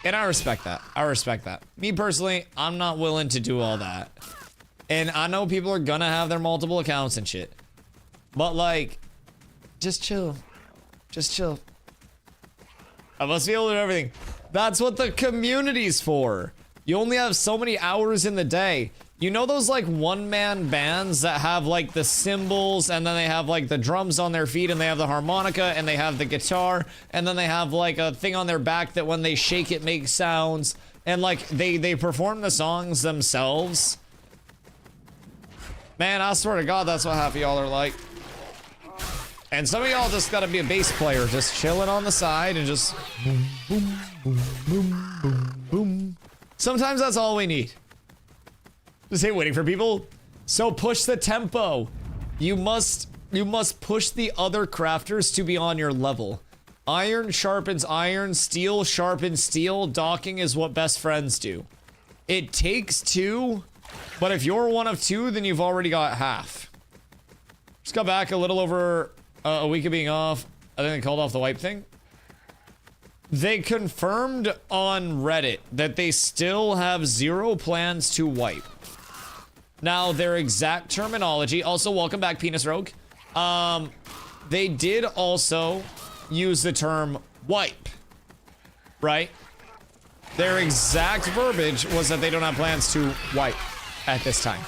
And I respect that. I respect that. Me personally, I'm not willing to do all that. And I know people are gonna have their multiple accounts and shit. But like, just chill. Just chill. I must be able to do everything. That's what the community's for. You only have so many hours in the day. You know those like one-man bands that have like the cymbals and then they have like the drums on their feet and they have the harmonica and they have the guitar and then they have like a thing on their back that when they shake it makes sounds and like they perform the songs themselves. Man, I swear to God, that's what half of y'all are like. And some of y'all just gotta be a bass player, just chilling on the side and just boom, boom, boom, boom, boom, boom. Sometimes that's all we need. Just hate waiting for people. So push the tempo. You must push the other crafters to be on your level. Iron sharpens iron, steel sharpens steel. Docking is what best friends do. It takes two, but if you're one of two, then you've already got half. Just got back a little over a week of being off. I think they called off the wipe thing. They confirmed on Reddit that they still have 0 plans to wipe. Now, their exact terminology, also welcome back, Penis Rogue. They did also use the term wipe, right? Their exact verbiage was that they don't have plans to wipe at this time.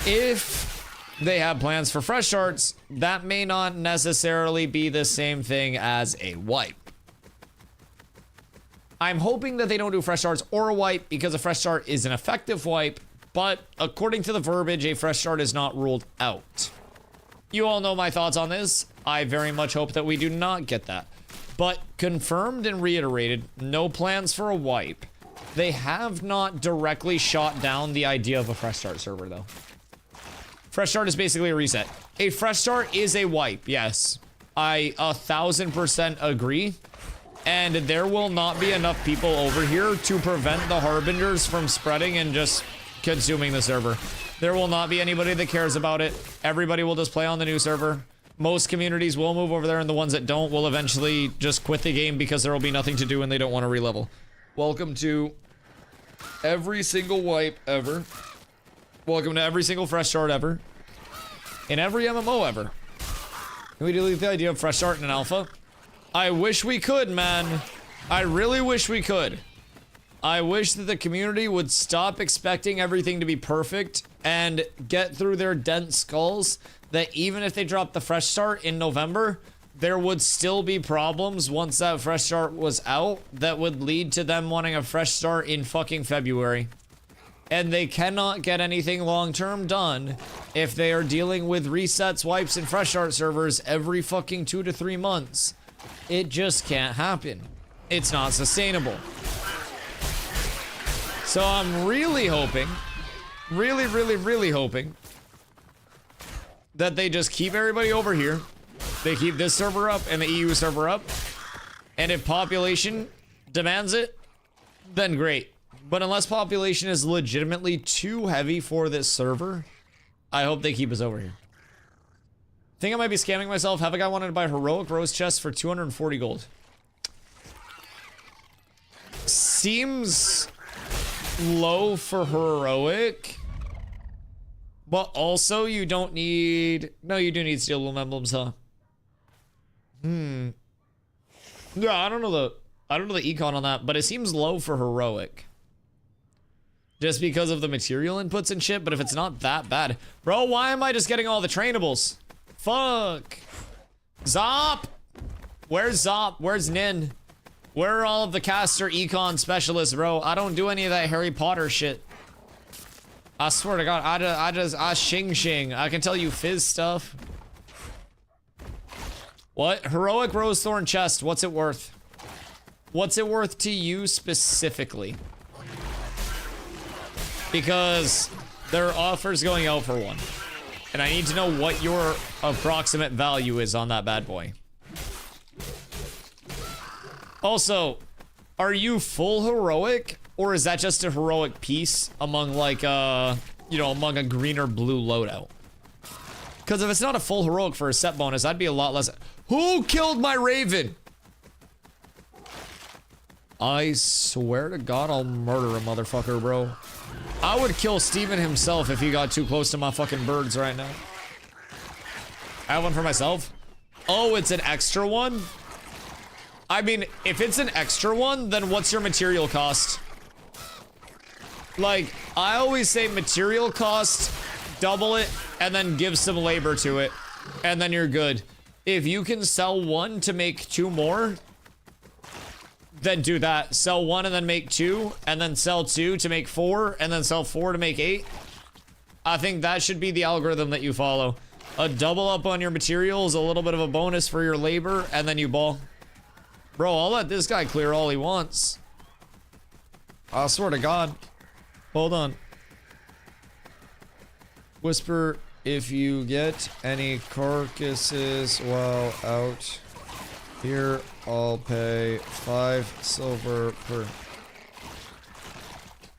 If they have plans for fresh starts, that may not necessarily be the same thing as a wipe. I'm hoping that they don't do fresh starts or a wipe because a fresh start is an effective wipe, but according to the verbiage, a fresh start is not ruled out. You all know my thoughts on this. I very much hope that we do not get that. But confirmed and reiterated, no plans for a wipe. They have not directly shot down the idea of a fresh start server, though. Fresh start is basically a reset. A fresh start is a wipe, yes. I 1000% agree. And there will not be enough people over here to prevent the Harbingers from spreading and just consuming the server. There will not be anybody that cares about it. Everybody will just play on the new server. Most communities will move over there, and the ones that don't will eventually just quit the game because there will be nothing to do and they don't want to re-level. Welcome to every single wipe ever. Welcome to every single fresh start ever. In every MMO ever. Can we delete the idea of fresh start in an alpha? I wish we could, man. I really wish we could. I wish that the community would stop expecting everything to be perfect and get through their dense skulls that even if they drop the fresh start in November, there would still be problems once that fresh start was out that would lead to them wanting a fresh start in fucking February. And they cannot get anything long-term done if they are dealing with resets, wipes, and fresh start servers every fucking 2 to 3 months. It just can't happen. It's not sustainable. So I'm really hoping, really hoping that they just keep everybody over here. They keep this server up and the EU server up. And if population demands it, then great. But unless population is legitimately too heavy for this server, I hope they keep us over here. Think I might be scamming myself. Have a guy wanted to buy heroic rose chest for 240 gold. Seems low for heroic. But also you don't need... No, you do need steel emblems, huh? Yeah, I don't know the econ on that, but it seems low for heroic. Just because of the material inputs and shit, but if it's not that bad. Bro, why am I just getting all the trainables? Fuck. Zop! Where's Zop? Where's Nin? Where are all of the caster econ specialists, bro? I don't do any of that Harry Potter shit. I swear to God, I shing. I can tell you fizz stuff. What? Heroic Rose Thorn chest, what's it worth? What's it worth to you specifically? Because there are offers going out for one. And I need to know what your approximate value is on that bad boy. Also, are you full heroic? Or is that just a heroic piece among like, you know, among a green or blue loadout? Because if it's not a full heroic for a set bonus, I'd be a lot less... Who killed my raven? I swear to God, I'll murder a motherfucker, bro. I would kill Steven himself if he got too close to my fucking birds right now. I have one for myself. Oh, it's an extra one? I mean, if it's an extra one, then what's your material cost? Like, I always say material cost, double it, and then give some labor to it, and then you're good. If you can sell one to make 2 more, then do that. Sell 1 and then make 2, and then sell 2 to make 4, and then sell 4 to make 8. I think that should be the algorithm that you follow. A double up on your materials, a little bit of a bonus for your labor, and then you ball. Bro, I'll let this guy clear all he wants. I swear to God. Hold on. Whisper, if you get any carcasses while out here, I'll pay 5 silver per.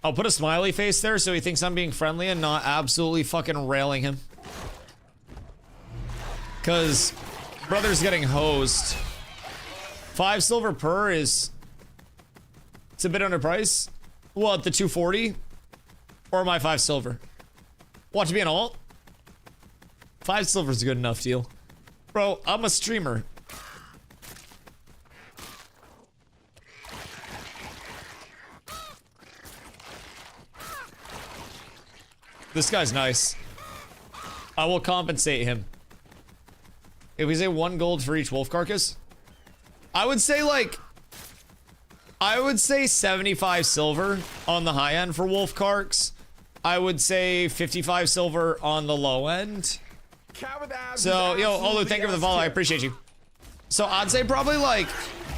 I'll put a smiley face there so he thinks I'm being friendly and not absolutely fucking railing him. Cause brother's getting hosed. 5 silver per is... It's a bit underpriced. What, the 240? Or my 5 silver? Want to be an alt? 5 silver is a good enough deal. Bro, I'm a streamer. This guy's nice. I will compensate him. If we say 1 gold for each wolf carcass, I would say like... I would say 75 silver on the high end for wolf carks. I would say 55 silver on the low end. So, yo, Olu, thank you for the follow. I appreciate you. So I'd say probably like...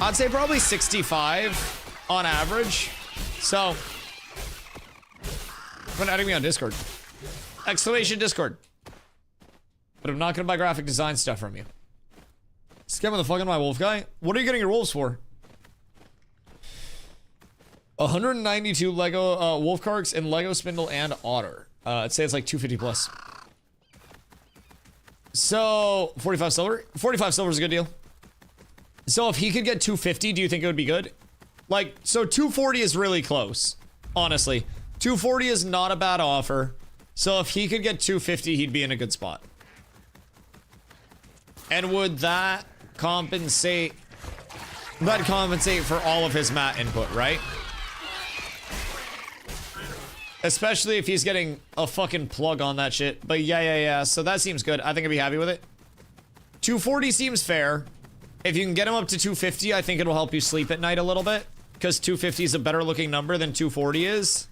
I'd say probably 65 on average. So... When adding me on Discord. Exclamation Discord. But I'm not gonna buy graphic design stuff from you. Scamming the fuck out of my wolf guy? What are you getting your wolves for? 192 Lego wolf carks and Lego spindle and otter. I'd say it's like 250 plus. So 45 silver. 45 silver is a good deal. So if he could get 250, do you think it would be good? Like, so 240 is really close. Honestly, 240 is not a bad offer. So if he could get 250, he'd be in a good spot. And would that compensate? That'd compensate for all of his mat input, right? Especially if he's getting a fucking plug on that shit. But yeah. So that seems good. I think I'd be happy with it. 240 seems fair. If you can get him up to 250, I think it'll help you sleep at night a little bit. Because 250 is a better looking number than 240 is.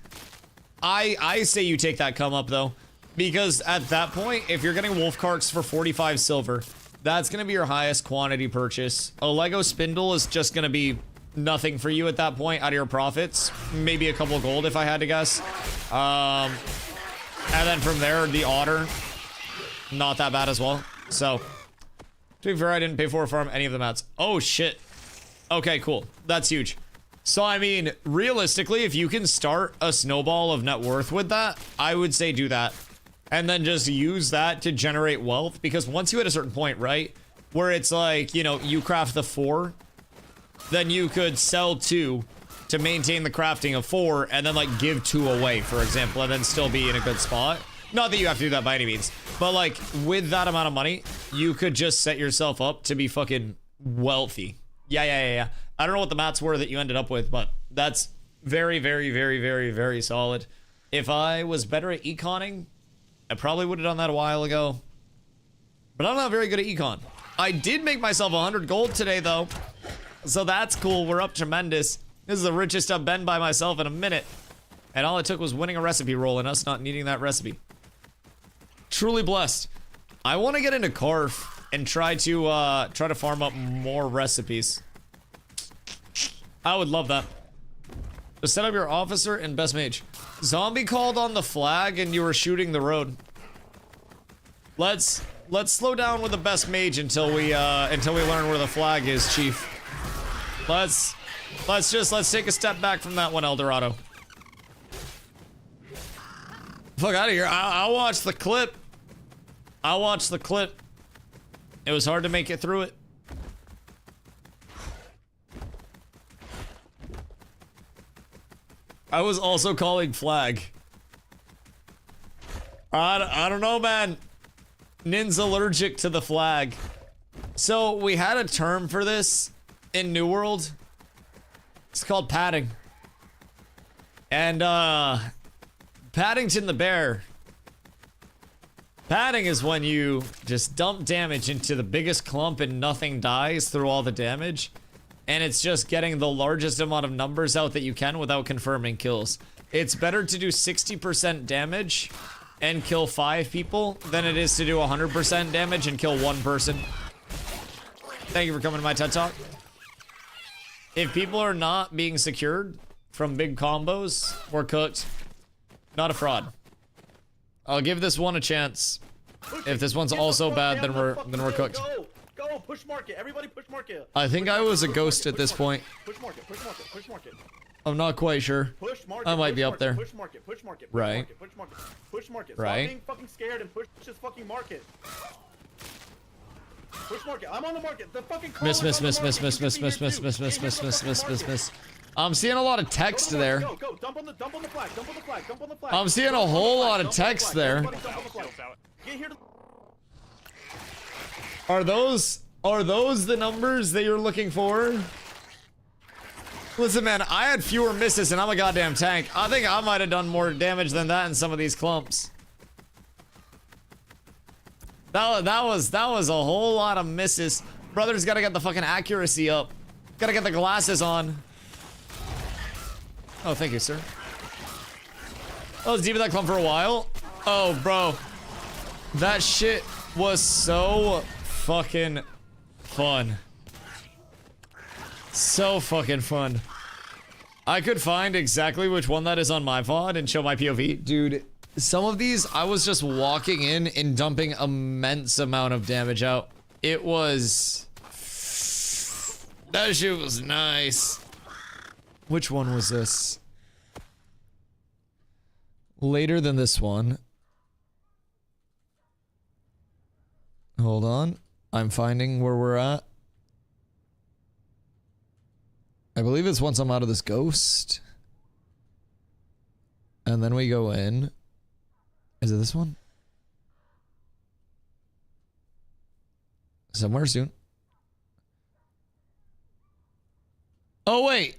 I say you take that come up though. Because at that point, if you're getting wolf carts for 45 silver, that's going to be your highest quantity purchase. A Lego spindle is just going to be nothing for you at that point out of your profits. Maybe a couple gold if I had to guess. And then from there, the otter, not that bad as well. So, to be fair, I didn't pay for farm any of the mats. Oh shit. Okay, cool. That's huge. So, I mean, realistically, if you can start a snowball of net worth with that, I would say do that. And then just use that to generate wealth. Because once you hit a certain point, right? Where it's like, you know, you craft the 4. Then you could sell 2 to maintain the crafting of 4. And then, like, give 2 away, for example. And then still be in a good spot. Not that you have to do that by any means. But, like, with that amount of money, you could just set yourself up to be fucking wealthy. Yeah. I don't know what the mats were that you ended up with. But that's very, very, very, very, very solid. If I was better at econing, I probably would have done that a while ago. But I'm not very good at econ. I did make myself 100 gold today, though. So that's cool. We're up tremendous. This is the richest I've been by myself in a minute. And all it took was winning a recipe roll and us not needing that recipe. Truly blessed. I want to get into Carf and try to farm up more recipes. I would love that. Just set up your officer and best mage. Zombie called on the flag and you were shooting the road. Let's slow down with the best mage until we learn where the flag is, chief. Let's take a step back from that one, Eldorado. Fuck out of here. I'll watch the clip. I'll watch the clip. It was hard to make it through it. I was also calling flag. I don't know, man. Nin's allergic to the flag. So we had a term for this in New World. It's called padding. And Paddington the Bear. Padding is when you just dump damage into the biggest clump and nothing dies through all the damage. And it's just getting the largest amount of numbers out that you can without confirming kills. It's better to do 60% damage and kill 5 people than it is to do 100% damage and kill 1 person. Thank you for coming to my TED Talk. If people are not being secured from big combos, we're cooked. Not a fraud. I'll give this one a chance. If this one's also bad, then we're cooked. Go, push market. Everybody push market. I think I was a ghost at this point. Push market, push market, push market. I'm not quite sure. Push market. I might be up there. Push market, push market, Right. push market, push market. Right. Stop being fucking scared and push this fucking market. Push market. I'm on the market. The fucking Miss. I'm seeing a lot of text there. Go. Dump on the flag. Dump on the flag. Dump on the flag. I'm seeing a whole lot of text there. Everybody dump on the flag. Get here to Are those the numbers that you're looking for? Listen, man, I had fewer misses and I'm a goddamn tank. I think I might have done more damage than that in some of these clumps. That was a whole lot of misses. Brother's gotta get the fucking accuracy up. Gotta get the glasses on. Oh, thank you, sir. I was deep in that clump for a while. Oh, bro. That shit was so fucking fun. So fucking fun. I could find exactly which one that is on my VOD and show my POV. Dude, some of these, I was just walking in and dumping immense amount of damage out. It was... That shit was nice. Which one was this? Later than this one. Hold on. I'm finding where we're at. I believe it's once I'm out of this ghost. And then we go in. Is it this one? Somewhere soon. Oh, wait.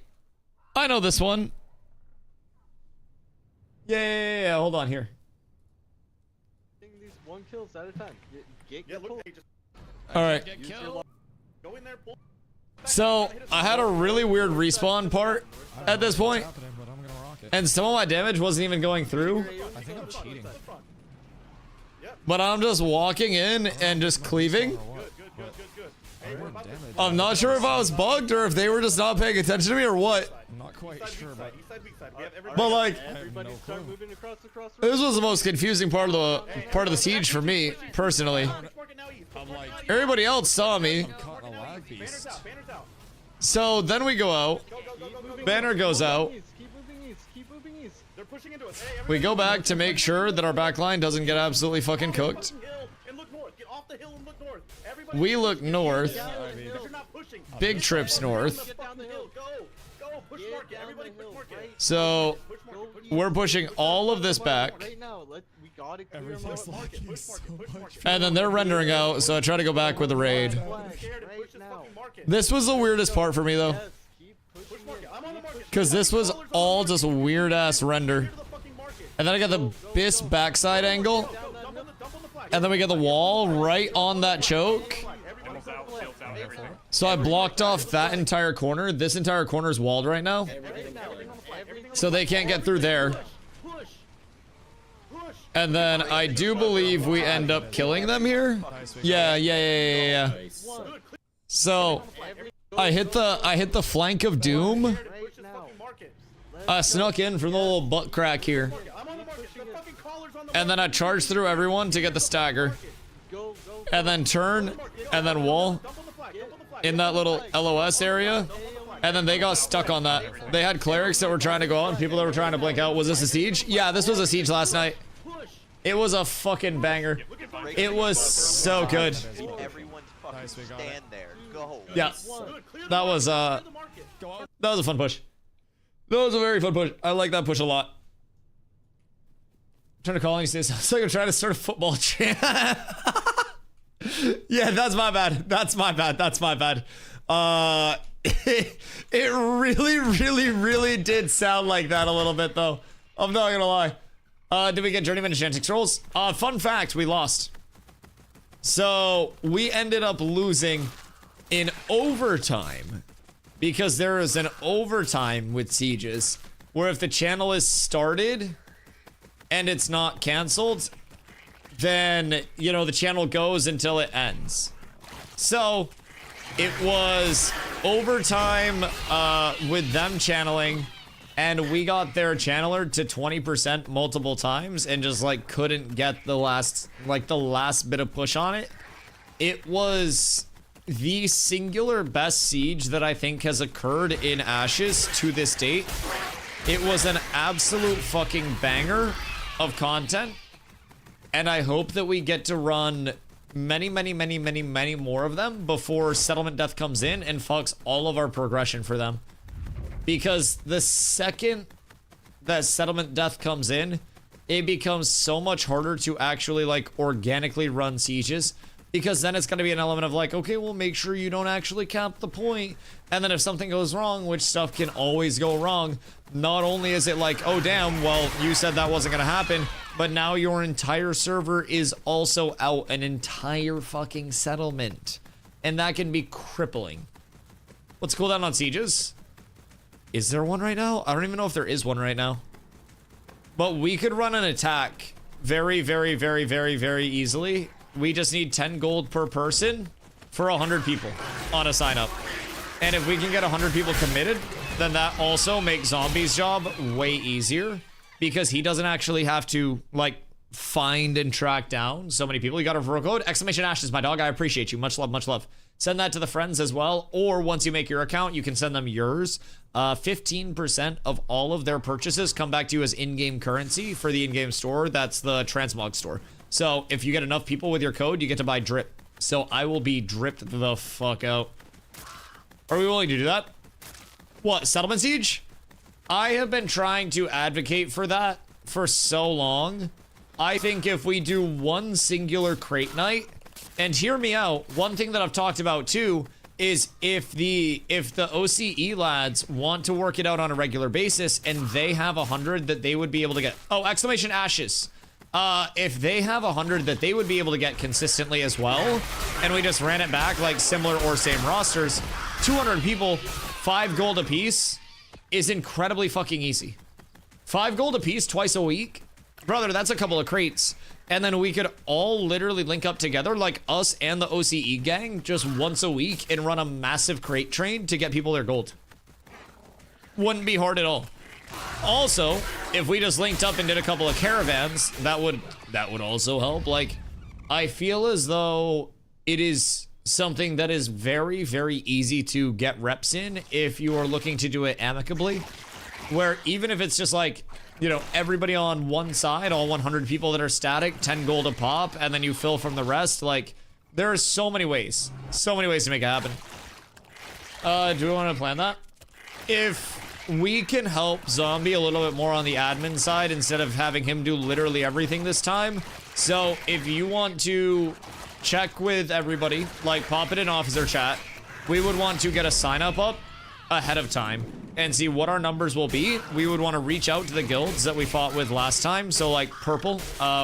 I know this one. Yeah. Hold on here. These 1 kills at a time. Get look, they just All right. go in there, pull. So, I had a really weird respawn part at this point. And some of my damage wasn't even going through. I think I'm cheating. But I'm just walking in and just cleaving. Good. Hey, we're about to I'm not sure if I was bugged or if they were just not paying attention to me or what. I'm not quite sure, but east side, weak side. We have everybody. But like, Everybody start moving across the this was the most confusing part of the siege for me, personally. Push market now east. I'm like, Everybody else saw me. caught in a lag Banners beast. out, banners out. So then we go out. Go. Banner goes out. Keep moving east. They're pushing into us. Hey, We go back to make sure that our backline doesn't get absolutely fucking cooked. hill and look north. Get off the hill and look north. Everybody We look north. if you're not pushing. Big trips north. Get down the hill. Go. Push market. Everybody push market. So Push market. we're pushing all of this back. Right now, we gotta clear Everything's them out. lagging so much. And then they're rendering out, so I try to go back with a raid. Scared and push Right this now. fucking market. This was the weirdest part for me though. Yes, keep pushing Push market. I'm on the market. Because this was all just weird ass render. To the fucking market. And then I got the BIS backside angle. Dump on the flag. And then we get the wall right on that choke. Everybody Shields out, shields out, everything. So I blocked off that entire corner. This entire corner is walled right now. So they can't get through there. push. And then I do believe we end up killing them here. Yeah. So I hit the flank of doom. Push this fucking market. I snuck in from the little butt crack here. I'm on the market. The fucking collar's on the And then I charged through everyone to get the stagger. Go. And then turn. And then wall. Dump on the flag. Dump on the flag. In that little LOS area. And then they got stuck on that. They had clerics that were trying to go out and people that were trying to blink out. Was this a siege? Yeah, this was a siege last night. Push. It was a fucking banger. It was so good. Everyone fucking stand there. Go. Yeah. That was The market. that was a fun push. That was a very fun push. I like that push a lot. I'm trying to call and you say sounds like I'm trying to start a football chant. Yeah, that's my bad. It really did sound like that a little bit, though. I'm not gonna lie. Did we get Journeyman Enchanting Scrolls? Fun fact, we lost. So, we ended up losing in overtime. Because there is an overtime with sieges, where if the channel is started and it's not canceled, then, you know, the channel goes until it ends. So, it was overtime with them channeling, and we got their channeler to 20% multiple times and just like couldn't get the last bit of push on it. It was the singular best siege that I think has occurred in Ashes to this date. It was an absolute fucking banger of content, and I hope that we get to run many more of them before Settlement Death comes in and fucks all of our progression for them. Because the second that Settlement Death comes in, it becomes so much harder to actually like organically run sieges, because then it's going to be an element of like, okay, well, make sure you don't actually cap the point. And then if something goes wrong, which stuff can always go wrong, not only is it like, oh, damn, well, you said that wasn't going to happen, but now your entire server is also out an entire fucking settlement. And that can be crippling. What's cooldown on sieges? Is there one right now? I don't even know if there is one right now. But we could run an attack very easily. We just need 10 gold per person for 100 people on a sign up. And if we can get 100 people committed, then that also makes Zombie's job way easier, because he doesn't actually have to like find and track down so many people. You got a referral code, !Ashes, my dog. I appreciate you. Much love, much love. Send that to the friends as well. Or once you make your account, you can send them yours. 15% of all of their purchases come back to you as in-game currency for the in-game store. That's the Transmog store. So if you get enough people with your code, you get to buy drip. So I will be dripped the fuck out. Are we willing to do that? What, Settlement Siege? I have been trying to advocate for that for so long. I think if we do one singular crate night, and hear me out, one thing that I've talked about too is if the OCE lads want to work it out on a regular basis and they have 100 that they would be able to get. Oh, !Ashes. If they have 100 that they would be able to get consistently as well, and we just ran it back like similar or same rosters, 200 people, 5 gold apiece is incredibly fucking easy. 5 gold apiece twice a week? Brother, that's a couple of crates. And then we could all literally link up together, like us and the OCE gang, just once a week and run a massive crate train to get people their gold. Wouldn't be hard at all. Also, if we just linked up and did a couple of caravans, that would also help. Like, I feel as though it is something that is very easy to get reps in if you are looking to do it amicably, where even if it's just like, you know, everybody on one side, all 100 people that are static, 10 gold a pop, and then you fill from the rest, like, there are so many ways to make it happen. Do we want to plan that? If we can help Zombie a little bit more on the admin side instead of having him do literally everything this time. So if you want to check with everybody, like pop it in officer chat, we would want to get a sign up ahead of time and see what our numbers will be. We would want to reach out to the guilds that we fought with last time. So like Purple,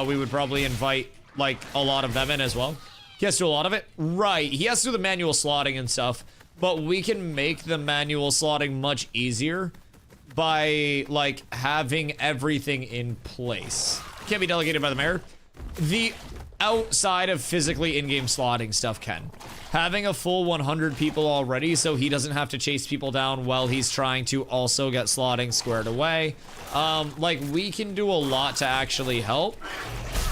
we would probably invite like a lot of them in as well. He has to do a lot of it. Right, he has to do the manual slotting and stuff. But we can make the manual slotting much easier by, like, having everything in place. Can't be delegated by the mayor. The outside of physically in-game slotting stuff can. Having a full 100 people already so he doesn't have to chase people down while he's trying to also get slotting squared away. Like, we can do a lot to actually help.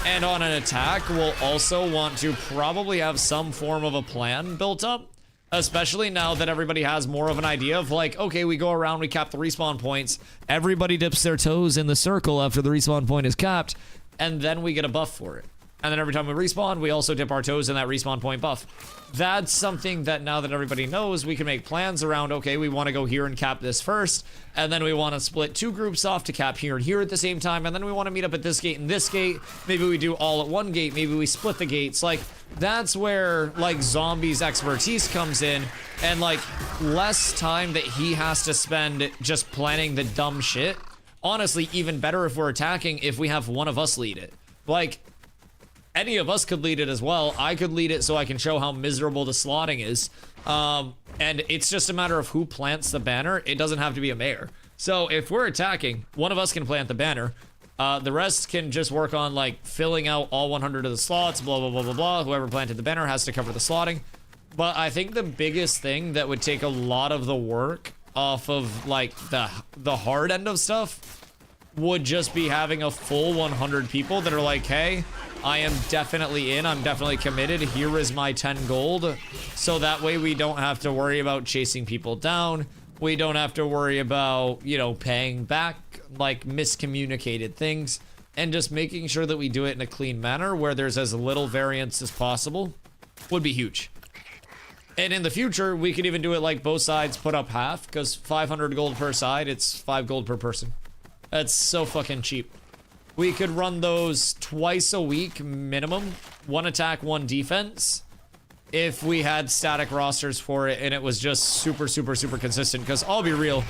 And on an attack, we'll also want to probably have some form of a plan built up. Especially now that everybody has more of an idea of like, okay, we go around, we cap the respawn points, everybody dips their toes in the circle after the respawn point is capped, and then we get a buff for it. And then every time we respawn, we also dip our toes in that respawn point buff. That's something that now that everybody knows, we can make plans around, okay, we want to go here and cap this first, and then we want to split 2 groups off to cap here and here at the same time, and then we want to meet up at this gate and this gate. Maybe we do all at one gate, maybe we split the gates. Like, that's where, like, Zombie's expertise comes in, and, like, less time that he has to spend just planning the dumb shit. Honestly, even better if we're attacking if we have one of us lead it. Like, any of us could lead it as well. I could lead it so I can show how miserable the slotting is. And it's just a matter of who plants the banner. It doesn't have to be a mayor. So if we're attacking, one of us can plant the banner. The rest can just work on like filling out all 100 of the slots, blah, blah, blah, blah, blah. Whoever planted the banner has to cover the slotting. But I think the biggest thing that would take a lot of the work off of like the hard end of stuff would just be having a full 100 people that are like, hey, I am definitely in, I'm definitely committed, here is my 10 gold. So that way we don't have to worry about chasing people down. We don't have to worry about, you know, paying back like miscommunicated things, and just making sure that we do it in a clean manner where there's as little variance as possible would be huge. And in the future, we could even do it like both sides put up half, because 500 gold per side, it's 5 gold per person. That's so fucking cheap. We could run those twice a week minimum, 1 attack, 1 defense, if we had static rosters for it and it was just super, super, super consistent. Because I'll be real,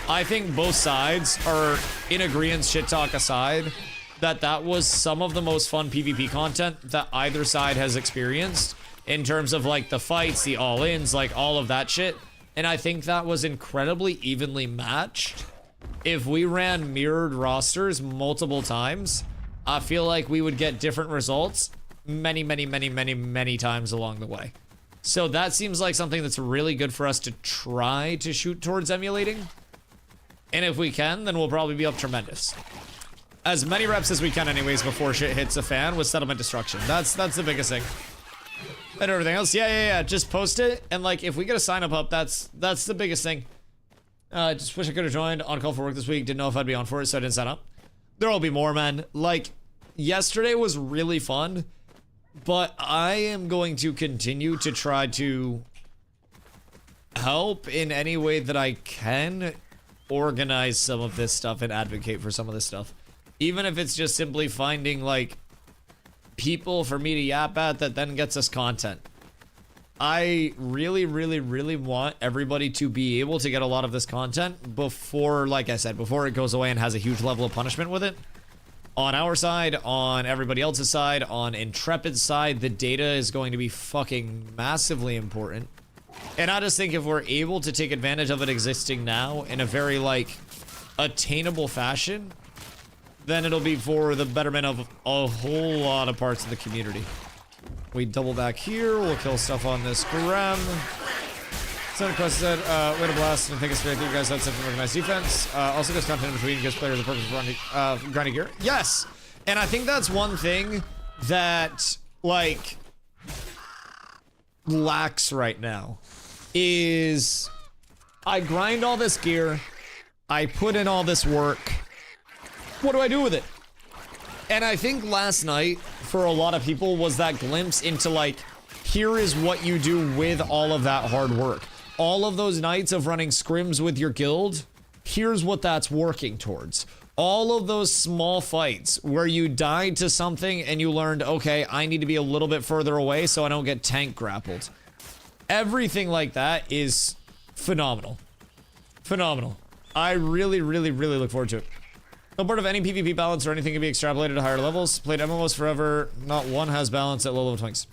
I think both sides are in agreement, shit talk aside, that was some of the most fun PvP content that either side has experienced in terms of like the fights, the all-ins, like all of that shit. And I think that was incredibly evenly matched. If we ran mirrored rosters multiple times, I feel like we would get different results many, many, many, many, many times along the way. So that seems like something that's really good for us to try to shoot towards emulating. And if we can, then we'll probably be up tremendous. As many reps as we can anyways before shit hits a fan with settlement destruction. That's the biggest thing. And everything else, yeah, just post it. And like, if we get a sign up, that's the biggest thing. Just wish I could have joined on call for work this week. Didn't know if I'd be on for it, so I didn't sign up. There'll be more, man. Like, yesterday was really fun, but I am going to continue to try to help in any way that I can organize some of this stuff and advocate for some of this stuff. Even if it's just simply finding, like, people for me to yap at that then gets us content. I really, really, really want everybody to be able to get a lot of this content before, like I said, before it goes away and has a huge level of punishment with it. On our side, on everybody else's side, on Intrepid's side, the data is going to be fucking massively important. And I just think if we're able to take advantage of it existing now in a very, like, attainable fashion, then it'll be for the betterment of a whole lot of parts of the community. We double back here, we'll kill stuff on this Grem. Santa Quest said, way to blast, and I think it's great that you guys had such an organized defense. Also gives content in between, gives players the purpose of grinding gear. Yes! And I think that's one thing that, like, lacks right now. Is I grind all this gear, I put in all this work, what do I do with it? And I think last night, for a lot of people, was that glimpse into, like, here is what you do with all of that hard work. All of those nights of running scrims with your guild, here's what that's working towards. All of those small fights where you died to something and you learned, okay, I need to be a little bit further away so I don't get tank grappled. Everything like that is phenomenal. Phenomenal. I really, really, really look forward to it. No part of any PvP balance or anything can be extrapolated to higher levels. Played MMOs forever. Not one has balance at low level twinks.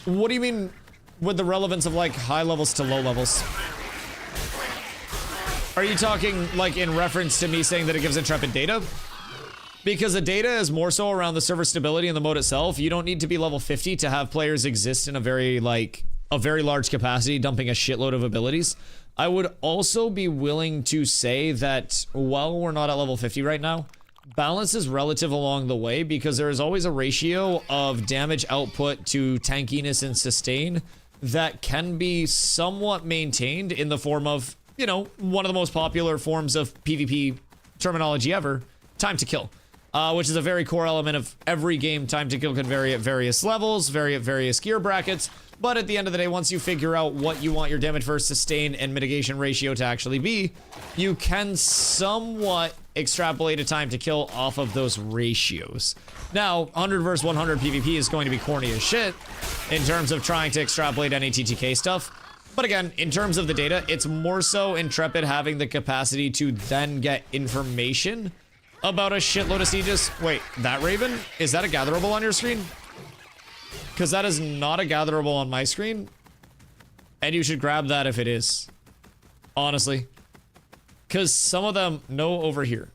What do you mean with the relevance of like high levels to low levels? Are you talking like in reference to me saying that it gives Intrepid data? Because the data is more so around the server stability and the mode itself. You don't need to be level 50 to have players exist in a very large capacity, dumping a shitload of abilities. I would also be willing to say that while we're not at level 50 right now, balance is relative along the way because there is always a ratio of damage output to tankiness and sustain that can be somewhat maintained in the form of, you know, one of the most popular forms of PvP terminology ever, time to kill. which is a very core element of every game. Time to kill can vary at various levels, vary at various gear brackets, but at the end of the day, once you figure out what you want your damage versus sustain and mitigation ratio to actually be, you can somewhat extrapolate a time to kill off of those ratios. Now, 100 versus 100 PvP is going to be corny as shit in terms of trying to extrapolate any TTK stuff. But again, in terms of the data, it's more so Intrepid having the capacity to then get information about a shitload of sieges. Wait, that Raven? Is that a gatherable on your screen? Because that is not a gatherable on my screen. And you should grab that if it is. Honestly. Because some of them... No, over here.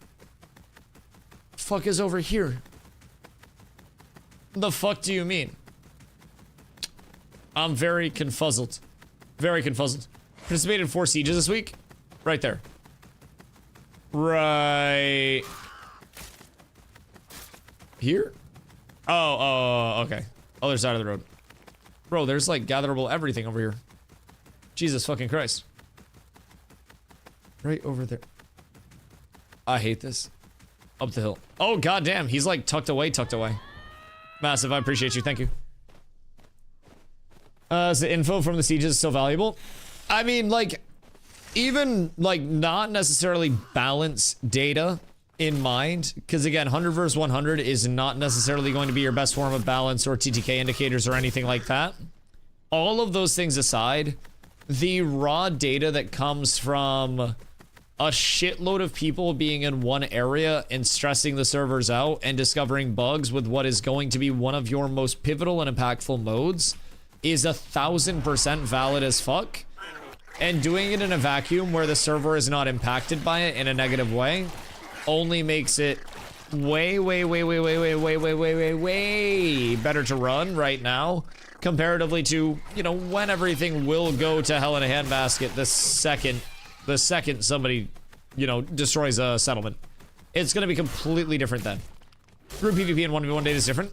Fuck is over here? The fuck do you mean? I'm very confuzzled. Very confuzzled. Participated in 4 sieges this week. Right there. Right... Here? Oh, okay. Other side of the road. Bro, there's like gatherable everything over here. Jesus fucking Christ. Right over there. I hate this. Up the hill. Oh, goddamn. He's like tucked away, tucked away. Massive, I appreciate you. Thank you. Is the info from the sieges still valuable? I mean, like, even like not necessarily balanced data in mind, because again, 100 versus 100 is not necessarily going to be your best form of balance or TTK indicators or anything like that. All of those things aside, the raw data that comes from a shitload of people being in one area and stressing the servers out and discovering bugs with what is going to be one of your most pivotal and impactful modes is 1000% valid as fuck. And doing it in a vacuum where the server is not impacted by it in a negative way only makes it way better to run right now comparatively to, you know, when everything will go to hell in a handbasket the second somebody, you know, destroys a settlement. It's gonna be completely different then. Group PvP and 1v1 data is different.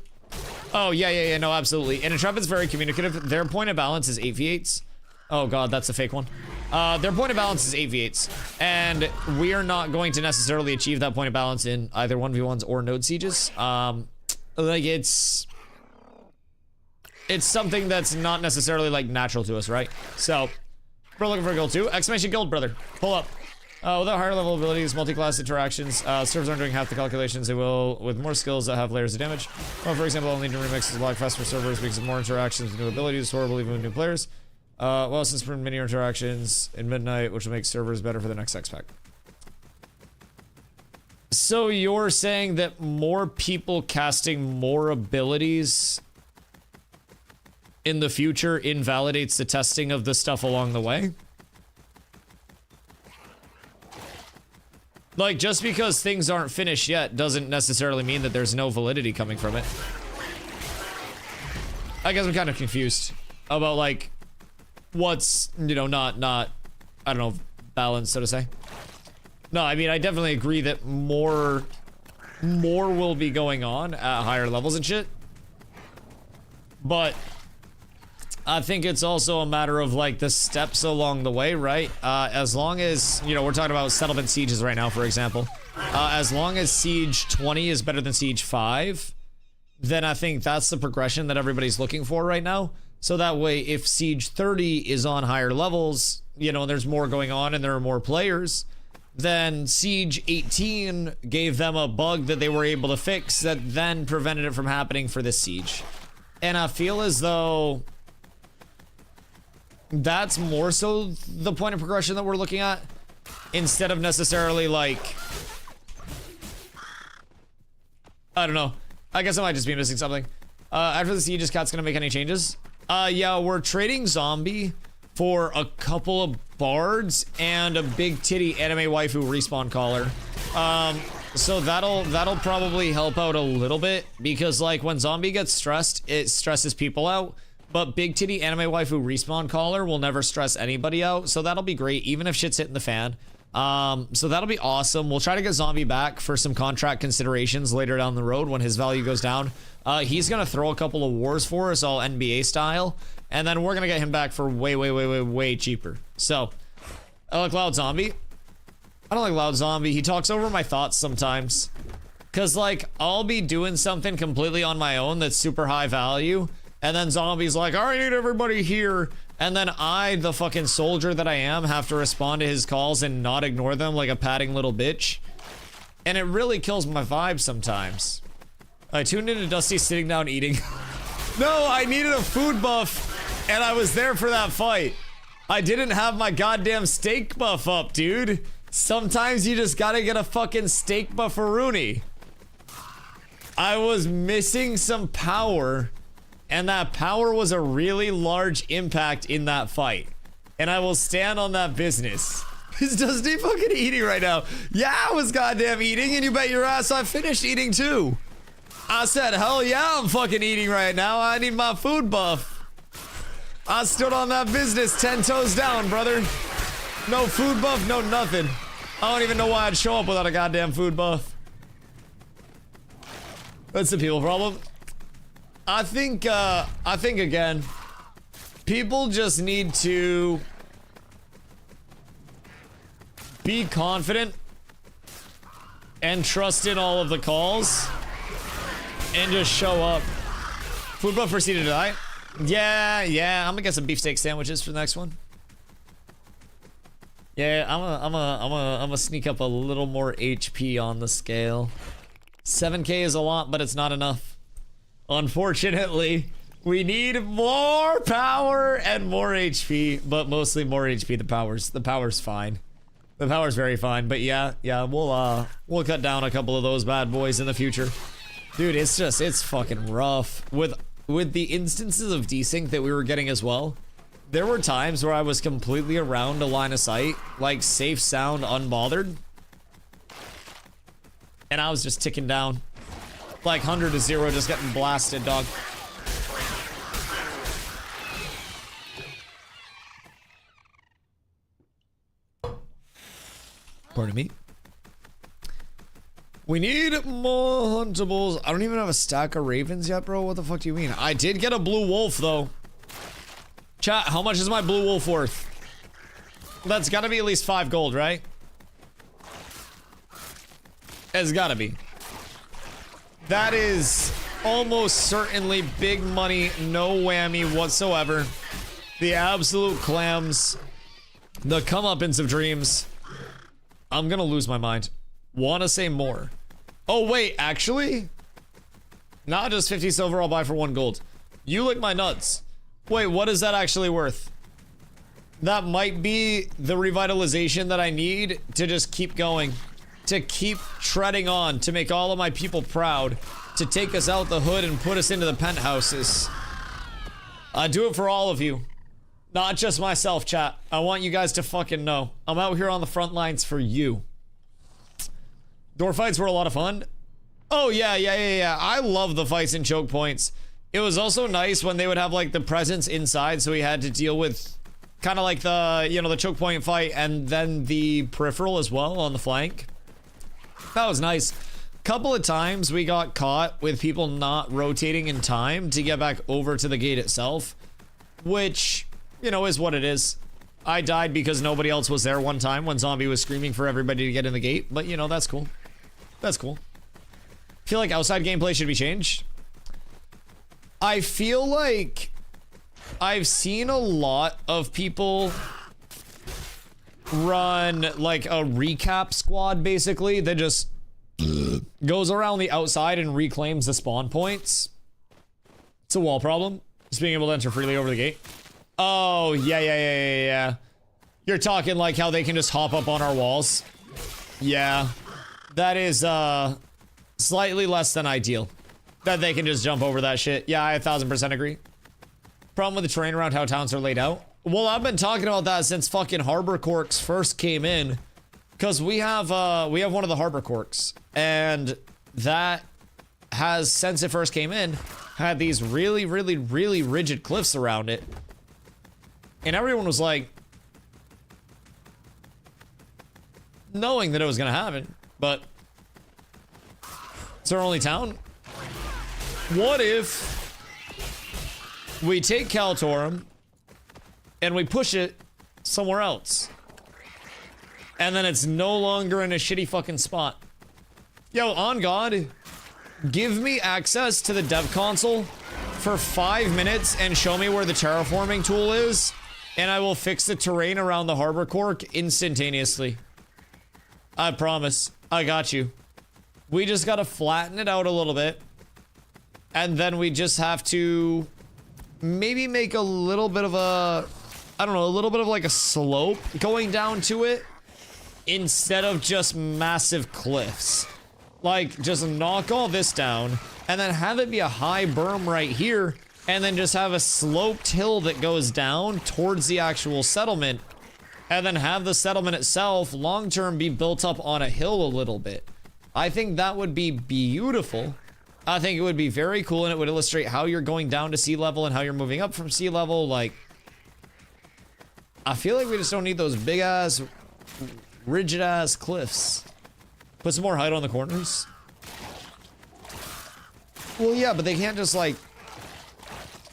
Oh, yeah, no, absolutely. And Intrepid's very communicative. Their point of balance is 8v8s. Oh god, that's a fake one. Their point of balance is 8v8s, and we are not going to necessarily achieve that point of balance in either 1v1s or node sieges. Like, it's something that's not necessarily, like, natural to us, right? So, we're looking for a guild too. Exclamation guild, brother. Pull up. Without higher level abilities, multi-class interactions, servers aren't doing half the calculations they will with more skills that have layers of damage. Well, for example, only to remix is a lot faster for servers because of more interactions with new abilities. It's horrible even with new players. Well, since we're in many interactions in Midnight, which will make servers better for the next X pack. So you're saying that more people casting more abilities in the future invalidates the testing of the stuff along the way? Like, just because things aren't finished yet doesn't necessarily mean that there's no validity coming from it. I guess I'm kind of confused about, like, what's, you know, not, I don't know, balanced, so to say. No, I mean, I definitely agree that more will be going on at higher levels and shit. But I think it's also a matter of, like, the steps along the way, right? As long as, you know, we're talking about settlement sieges right now, for example. As long as Siege 20 is better than Siege 5, then I think that's the progression that everybody's looking for right now. So that way, if Siege 30 is on higher levels, you know, there's more going on and there are more players, then Siege 18 gave them a bug that they were able to fix that then prevented it from happening for this siege. And I feel as though that's more so the point of progression that we're looking at, instead of necessarily, like, I don't know. I guess I might just be missing something. After the siege, is Cat's gonna make any changes? Yeah, we're trading Zombie for a couple of bards and a big titty anime waifu respawn caller. So that'll probably help out a little bit, because, like, when Zombie gets stressed, it stresses people out. But big titty anime waifu respawn caller will never stress anybody out, so that'll be great, even if shit's hitting the fan. So that'll be awesome. We'll try to get Zombie back for some contract considerations later down the road when his value goes down. He's gonna throw a couple of wars for us, all NBA style, and then we're gonna get him back for way cheaper. So, I like Loud Zombie. I don't like Loud Zombie. He talks over my thoughts sometimes. Cause like, I'll be doing something completely on my own that's super high value, and then Zombie's like, I need everybody here. And then I, the fucking soldier that I am, have to respond to his calls and not ignore them like a patting little bitch. And it really kills my vibe sometimes. I tuned into Dusty sitting down eating. No, I needed a food buff, and I was there for that fight. I didn't have my goddamn steak buff up, dude. Sometimes you just gotta get a fucking steak bufferoonie. I was missing some power, and that power was a really large impact in that fight. And I will stand on that business. Is Dusty fucking eating right now? Yeah, I was goddamn eating, and you bet your ass I finished eating too. I said, hell yeah, I'm fucking eating right now. I need my food buff. I stood on that business 10 toes down, brother. No food buff, no nothing. I don't even know why I'd show up without a goddamn food buff. That's the people problem. I think again, people just need to be confident and trust in all of the calls and just show up. Food buff for C to die. Yeah, I'm gonna get some beefsteak sandwiches for the next one. Yeah, I'm gonna sneak up a little more HP on the scale. 7K is a lot, but it's not enough. Unfortunately, we need more power and more HP, but mostly more HP. The power's fine. The power's very fine, but yeah, we'll cut down a couple of those bad boys in the future. Dude, it's fucking rough. With the instances of desync that we were getting as well, there were times where I was completely around a line of sight, like safe sound, unbothered. And I was just ticking down. Like 100 to 0, just getting blasted, dog. Pardon me. We need more huntables. I don't even have a stack of ravens yet, bro. What the fuck do you mean? I did get a blue wolf, though. Chat, how much is my blue wolf worth? That's gotta be at least 5 gold, right? It's gotta be. That is almost certainly big money, no whammy whatsoever. The absolute clams. The comeuppance of dreams. I'm gonna lose my mind. Wanna say more. Oh wait, actually? Not just 50 silver, I'll buy for 1 gold. You lick my nuts. Wait, what is that actually worth? That might be the revitalization that I need to just keep going. To keep treading on, to make all of my people proud, to take us out the hood and put us into the penthouses. I do it for all of you. Not just myself, chat. I want you guys to fucking know. I'm out here on the front lines for you. Door fights were a lot of fun. Oh yeah. I love the fights in choke points. It was also nice when they would have like the presence inside, so we had to deal with kind of like the, you know, the choke point fight and then the peripheral as well on the flank. That was nice. Couple of times we got caught with people not rotating in time to get back over to the gate itself, which, you know, is what it is. I died because nobody else was there one time when Zombie was screaming for everybody to get in the gate, but you know, that's cool. That's cool. Feel like outside gameplay should be changed. I feel like I've seen a lot of people run like a recap squad, basically, that just goes around the outside and reclaims the spawn points. It's a wall problem. Just being able to enter freely over the gate. Oh, yeah. You're talking like how they can just hop up on our walls. Yeah. That is, slightly less than ideal. That they can just jump over that shit. Yeah, I 1000% agree. Problem with the terrain around how towns are laid out. Well, I've been talking about that since fucking Harbor Corks first came in. Because we have one of the Harbor Corks. And that has, since it first came in, had these really rigid cliffs around it. And everyone was like, knowing that it was gonna happen, but it's our only town. What if we take Kaltorum and we push it somewhere else? And then it's no longer in a shitty fucking spot. Yo, on God, give me access to the dev console for 5 minutes and show me where the terraforming tool is, and I will fix the terrain around the harbor cork instantaneously. I promise. I got you. We just gotta flatten it out a little bit, and then we just have to maybe make a little bit of a, I don't know, a little bit of like a slope going down to it instead of just massive cliffs. Like, just knock all this down and then have it be a high berm right here, and then just have a sloped hill that goes down towards the actual settlement, and then have the settlement itself long term be built up on a hill a little bit. I think that would be beautiful. I think it would be very cool, and it would illustrate how you're going down to sea level and how you're moving up from sea level. Like, I feel like we just don't need those big ass, rigid ass cliffs. Put some more height on the corners. Well, yeah, but they can't just like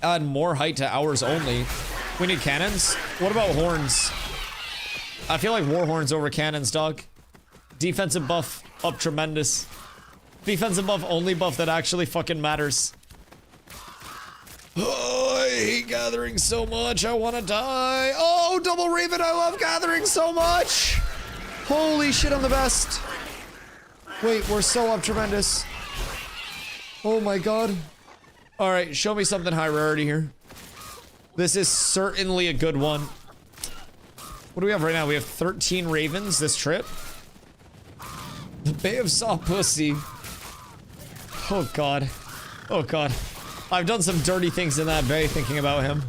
add more height to ours only. We need cannons. What about horns? I feel like war horns over cannons, dog. Defensive buff up tremendous. Defensive buff, only buff that actually fucking matters. Oh, I hate gathering so much. I want to die. Oh, double raven. I love gathering so much. Holy shit, I'm the best. Wait, we're so up tremendous. Oh my god. All right, show me something high rarity here. This is certainly a good one. What do we have right now? We have 13 ravens this trip. The Bay of Soft Pussy. Oh god. Oh god. I've done some dirty things in that bay thinking about him.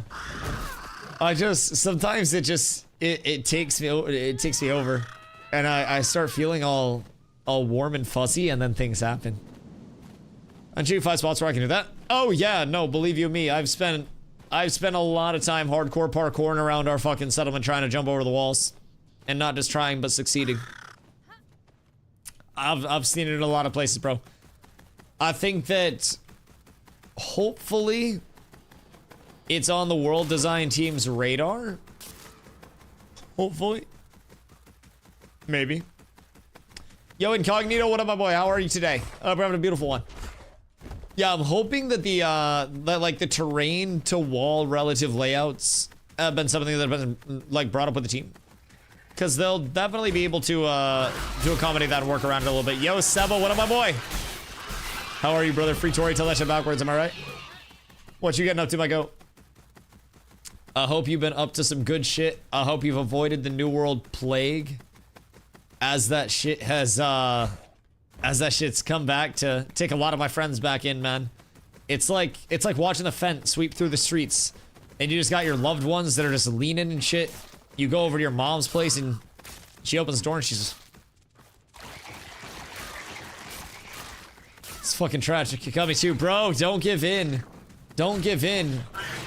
Sometimes it takes me over. And I start feeling all warm and fuzzy, and then things happen. I'm shooting 5 spots where I can do that. Oh yeah, no, believe you me, I've spent a lot of time hardcore parkouring around our fucking settlement trying to jump over the walls. And not just trying, but succeeding. I've seen it in a lot of places, bro. I think that hopefully it's on the world design team's radar. Hopefully. Maybe. Yo, Incognito, what up, my boy? How are you today? We're having a beautiful one. Yeah, I'm hoping that the terrain to wall relative layouts have been something that have been like brought up with the team, because they'll definitely be able to accommodate that and work around it a little bit. Yo, Seba, what up, my boy? How are you, brother? Free Tory, tell that shit backwards. Am I right? What you getting up to, my goat? I hope you've been up to some good shit. I hope you've avoided the New World plague, as that shit has as that shit's come back to take a lot of my friends back in, man. It's like watching the Fent sweep through the streets, and you just got your loved ones that are just leaning and shit. You go over to your mom's place and she opens the door and she's just... It's fucking tragic. You got me too, bro. Don't give in. Don't give in.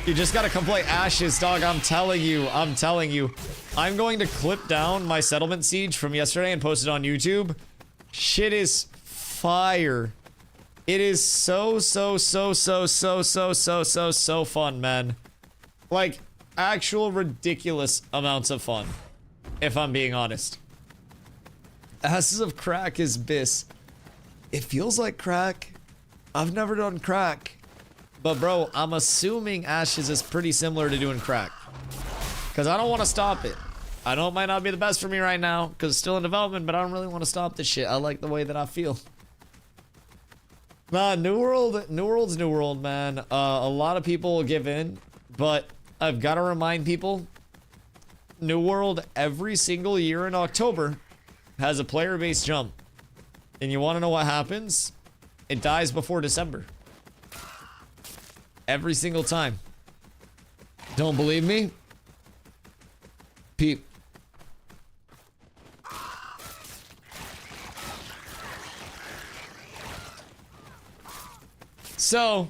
You just gotta come play Ashes, dog. I'm telling you. I'm telling you. I'm going to clip down my settlement siege from yesterday and post it on YouTube. Shit is fire. It is so fun, man. Like, actual ridiculous amounts of fun, if I'm being honest. Asses of Crack is BIS. It feels like crack. I've never done crack. But bro, I'm assuming Ashes is pretty similar to doing crack, because I don't want to stop it. I know it might not be the best for me right now, because it's still in development, but I don't really want to stop this shit. I like the way that I feel. Nah, New World's New World, man. A lot of people will give in, but I've got to remind people, New World every single year in October has a player-based jump. And you want to know what happens? It dies before December. Every single time. Don't believe me? Peep. So,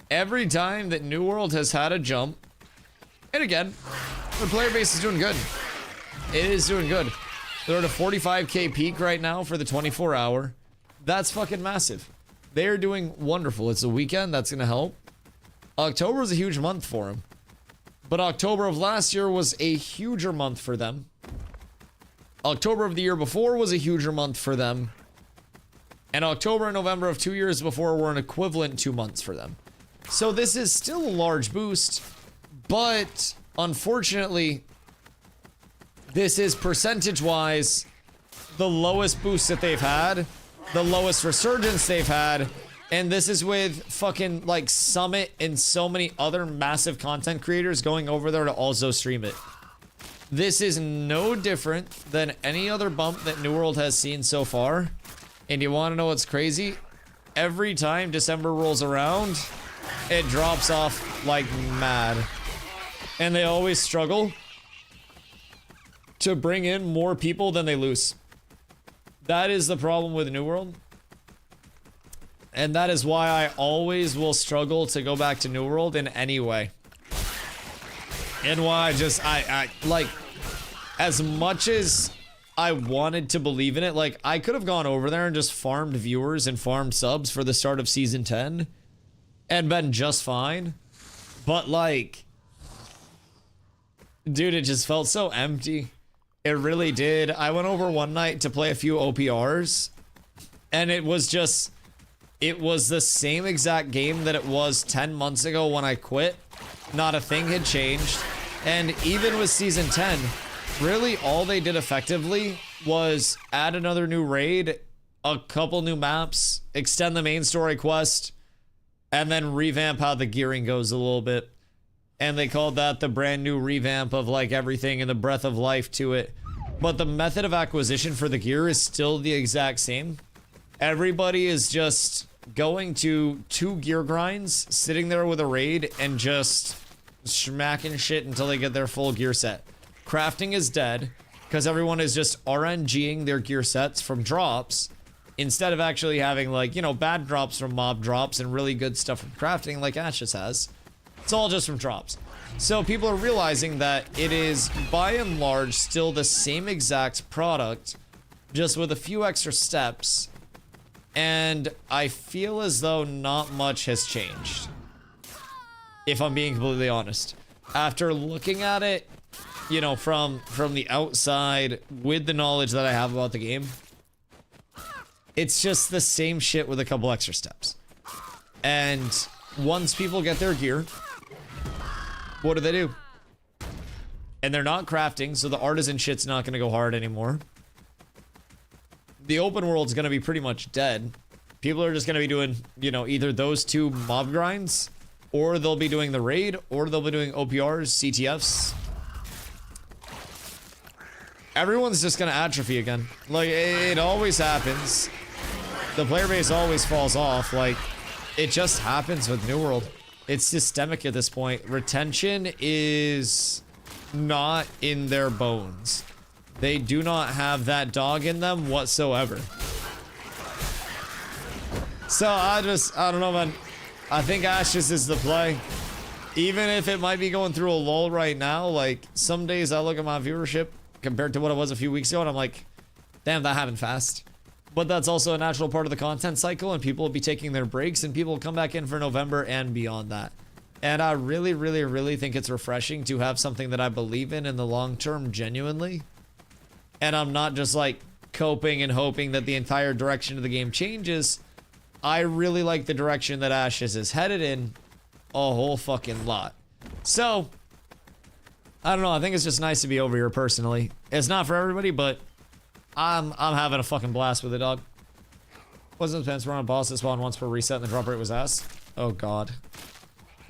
every time that New World has had a jump, and again, the player base is doing good. It is doing good. They're at a 45k peak right now for the 24-hour. That's fucking massive. They're doing wonderful. It's a weekend. That's going to help. October is a huge month for them. But October of last year was a huger month for them. October of the year before was a huger month for them. And October and November of 2 years before were an equivalent 2 months for them. So this is still a large boost, but unfortunately, this is percentage-wise the lowest boost that they've had, the lowest resurgence they've had, and this is with fucking like Summit and so many other massive content creators going over there to also stream it. This is no different than any other bump that New World has seen so far. And you want to know what's crazy? Every time December rolls around, it drops off like mad. And they always struggle to bring in more people than they lose. That is the problem with New World. And that is why I always will struggle to go back to New World in any way. And why I like, as much as I wanted to believe in it, like, I could have gone over there and just farmed viewers and farmed subs for the start of Season 10 and been just fine. But, like, dude, it just felt so empty. It really did. I went over one night to play a few OPRs, and it was just, it was the same exact game that it was 10 months ago when I quit. Not a thing had changed. And even with Season 10, really all they did effectively was add another new raid, a couple new maps, extend the main story quest, and then revamp how the gearing goes a little bit. And they called that the brand new revamp of like everything and the breath of life to it. But the method of acquisition for the gear is still the exact same. Everybody is just going to 2 gear grinds, sitting there with a raid, and just smacking shit until they get their full gear set. Crafting is dead because everyone is just RNGing their gear sets from drops instead of actually having, like, you know, bad drops from mob drops and really good stuff from crafting like Ashes has. It's all just from drops. So people are realizing that it is by and large still the same exact product, just with a few extra steps. And I feel as though not much has changed, if I'm being completely honest. After looking at it, you know, from the outside, with the knowledge that I have about the game, it's just the same shit with a couple extra steps. And once people get their gear, what do? And they're not crafting, so the artisan shit's not gonna go hard anymore. The open world's gonna be pretty much dead. People are just gonna be doing, you know, either those 2 mob grinds, or they'll be doing the raid, or they'll be doing OPRs, CTFs. Everyone's just gonna atrophy again. Like, it always happens. The player base always falls off. Like, it just happens with New World. It's systemic at this point. Retention is not in their bones. They do not have that dog in them whatsoever. So I don't know, man. I think Ashes is the play. Even if it might be going through a lull right now, like, some days I look at my viewership compared to what it was a few weeks ago, and I'm like, damn, that happened fast. But that's also a natural part of the content cycle, and people will be taking their breaks, and people will come back in for November and beyond that. And I really, really, really think it's refreshing to have something that I believe in the long term genuinely. And I'm not just like coping and hoping that the entire direction of the game changes. I really like the direction that Ashes is headed in a whole fucking lot. So, I don't know, I think it's just nice to be over here personally. It's not for everybody, but I'm having a fucking blast with it, dog. Wasn't the pants run a boss that spawned once per reset and the drop rate was ass? Oh god.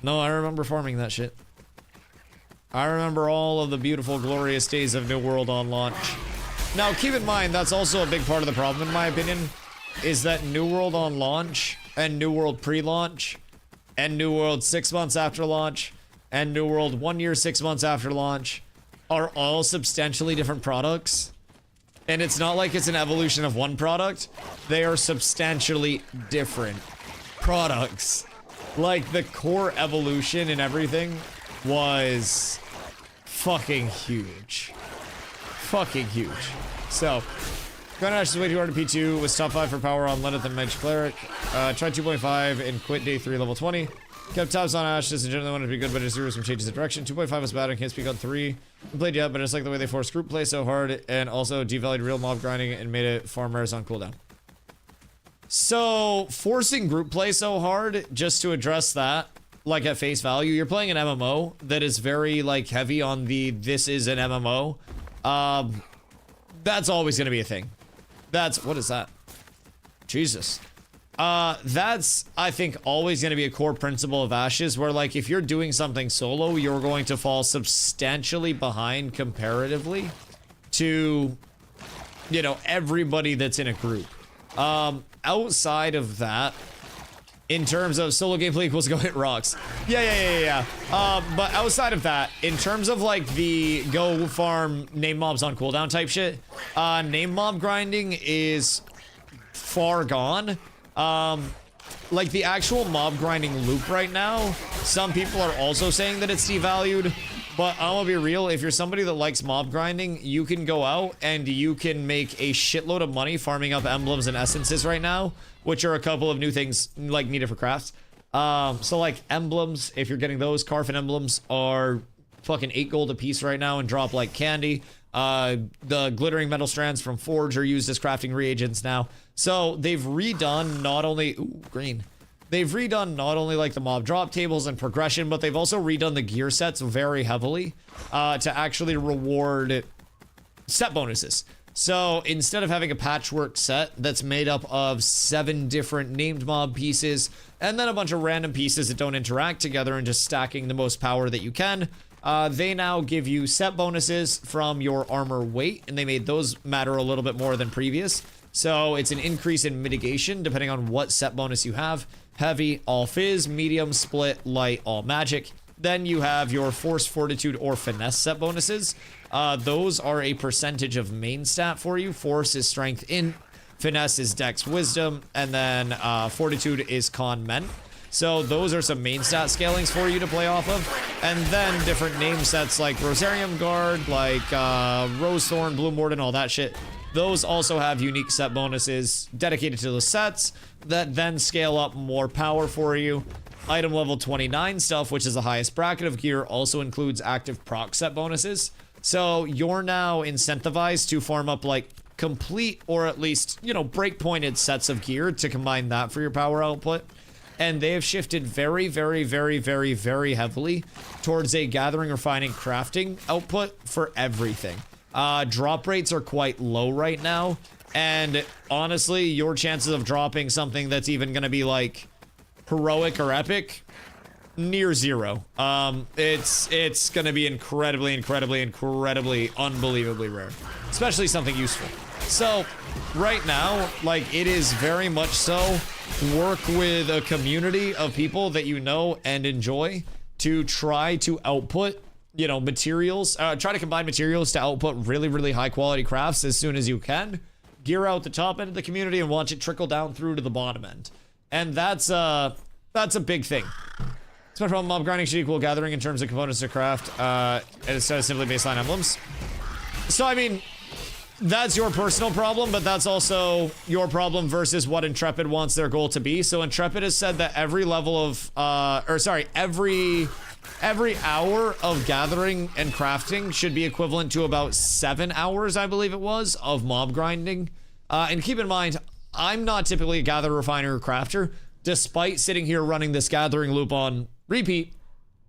No, I remember farming that shit. I remember all of the beautiful, glorious days of New World on launch. Now, keep in mind, that's also a big part of the problem, in my opinion, is that New World on launch, and New World pre-launch, and New World 6 months after launch, and New World 1 year, 6 months after launch, are all substantially different products. And it's not like it's an evolution of one product. They are substantially different products. Like, the core evolution and everything was fucking huge. Fucking huge. So, Grand Ashes way too hard to P2 was top 5 for power on Lenneth and Mage Cleric. Tried 2.5 and quit day 3 level 20. Kept tabs on Ashes and generally wanted to be good, but it's 0 some changes of direction. 2.5 was bad and can't speak on 3. I played yet, but it's like the way they forced group play so hard and also devalued real mob grinding and made it far more on cooldown. So, forcing group play so hard, just to address that, like at face value, you're playing an MMO that is very like heavy on the this is an MMO. That's always going to be a thing. What is that? Jesus. That's, I think, always going to be a core principle of Ashes, where, like, if you're doing something solo, you're going to fall substantially behind comparatively to, you know, everybody that's in a group. Outside of that, in terms of solo gameplay equals go hit rocks. Yeah. But outside of that, in terms of, like, the go farm name mobs on cooldown type shit, name mob grinding is far gone. Like the actual mob grinding loop right now, some people are also saying that it's devalued, but I'm gonna be real, if you're somebody that likes mob grinding, you can go out and you can make a shitload of money farming up emblems and essences right now, which are a couple of new things like needed for crafts. So like emblems, if you're getting those, Carfin emblems are fucking 8 gold a piece right now and drop like candy. The glittering metal strands from Forge are used as crafting reagents now. So they've redone not only they've redone not only like the mob drop tables and progression, but they've also redone the gear sets very heavily to actually reward set bonuses. So instead of having a patchwork set that's made up of 7 different named mob pieces and then a bunch of random pieces that don't interact together and just stacking the most power that you can, they now give you set bonuses from your armor weight, and they made those matter a little bit more than previous. So it's an increase in mitigation depending on what set bonus you have. Heavy, all fizz, medium, split, light, all magic. Then you have your force, fortitude, or finesse set bonuses. Those are a percentage of main stat for you. Force is strength int, finesse is dex wisdom, and then fortitude is con ment. So those are some main stat scalings for you to play off of. And then different name sets like Rosarium Guard, like Rosethorn, Blue Morden, all that shit. Those also have unique set bonuses dedicated to the sets that then scale up more power for you. Item level 29 stuff, which is the highest bracket of gear, also includes active proc set bonuses. So you're now incentivized to farm up like complete or at least, you know, break-pointed sets of gear to combine that for your power output. And they have shifted very, very, very, very, very heavily towards a gathering, refining, crafting output for everything. Drop rates are quite low right now, and honestly, your chances of dropping something that's even gonna be like heroic or epic, near 0. It's gonna be incredibly, unbelievably rare, especially something useful. So right now, like, it is very much so work with a community of people that you know and enjoy to try to output, you know, materials, try to combine materials to output really, really high quality crafts as soon as you can. Gear out the top end of the community and watch it trickle down through to the bottom end. And that's a big thing. It's problem mob grinding should equal gathering in terms of components to craft, instead of simply baseline emblems. So, I mean, that's your personal problem, but that's also your problem versus what Intrepid wants their goal to be. So Intrepid has said that every level of, every hour of gathering and crafting should be equivalent to about 7 hours, I believe it was, of mob grinding. And keep in mind, I'm not typically a gatherer, refiner, or crafter. Despite sitting here running this gathering loop on repeat,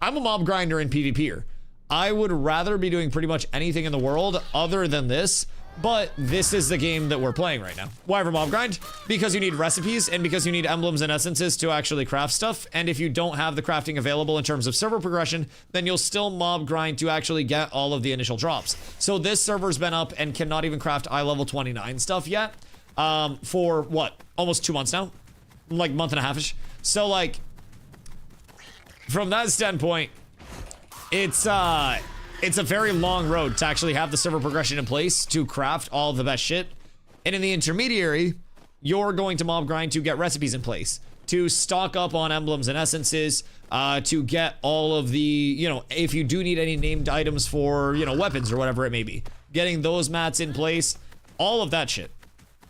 I'm a mob grinder and PvPer. I would rather be doing pretty much anything in the world other than this, but this is the game that we're playing right now. Why ever mob grind? Because you need recipes and because you need emblems and essences to actually craft stuff. And if you don't have the crafting available in terms of server progression, then you'll still mob grind to actually get all of the initial drops. So this server's been up and cannot even craft eye level 29 stuff yet. For what? Almost 2 months now? Like month and a half-ish. So like, from that standpoint, it's a very long road to actually have the server progression in place to craft all of the best shit. And in the intermediary, you're going to mob grind to get recipes in place, to stock up on emblems and essences, to get all of the, you know, if you do need any named items for, you know, weapons or whatever it may be, getting those mats in place, all of that shit.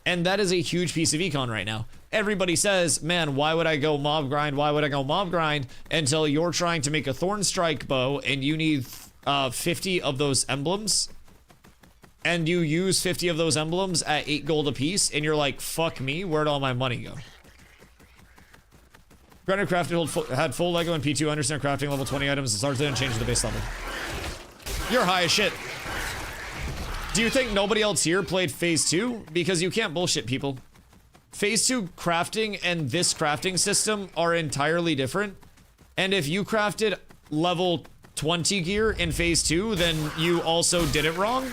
And that is a huge piece of econ right now. everybody says, man, why would I go mob grind? Why would I go mob grind? Until you're trying to make a thorn strike bow and you need 50 of those emblems. And you use 50 of those emblems at 8 gold apiece, and you're like, fuck me, where'd all my money go? Grinder crafted had full Lego and P2, understand crafting level 20 items, and started and changed the base level. You're high as shit. Do you think nobody else here played phase 2? Because you can't bullshit people. Phase 2 crafting and this crafting system are entirely different. And if you crafted level 20 gear in phase 2, then you also did it wrong.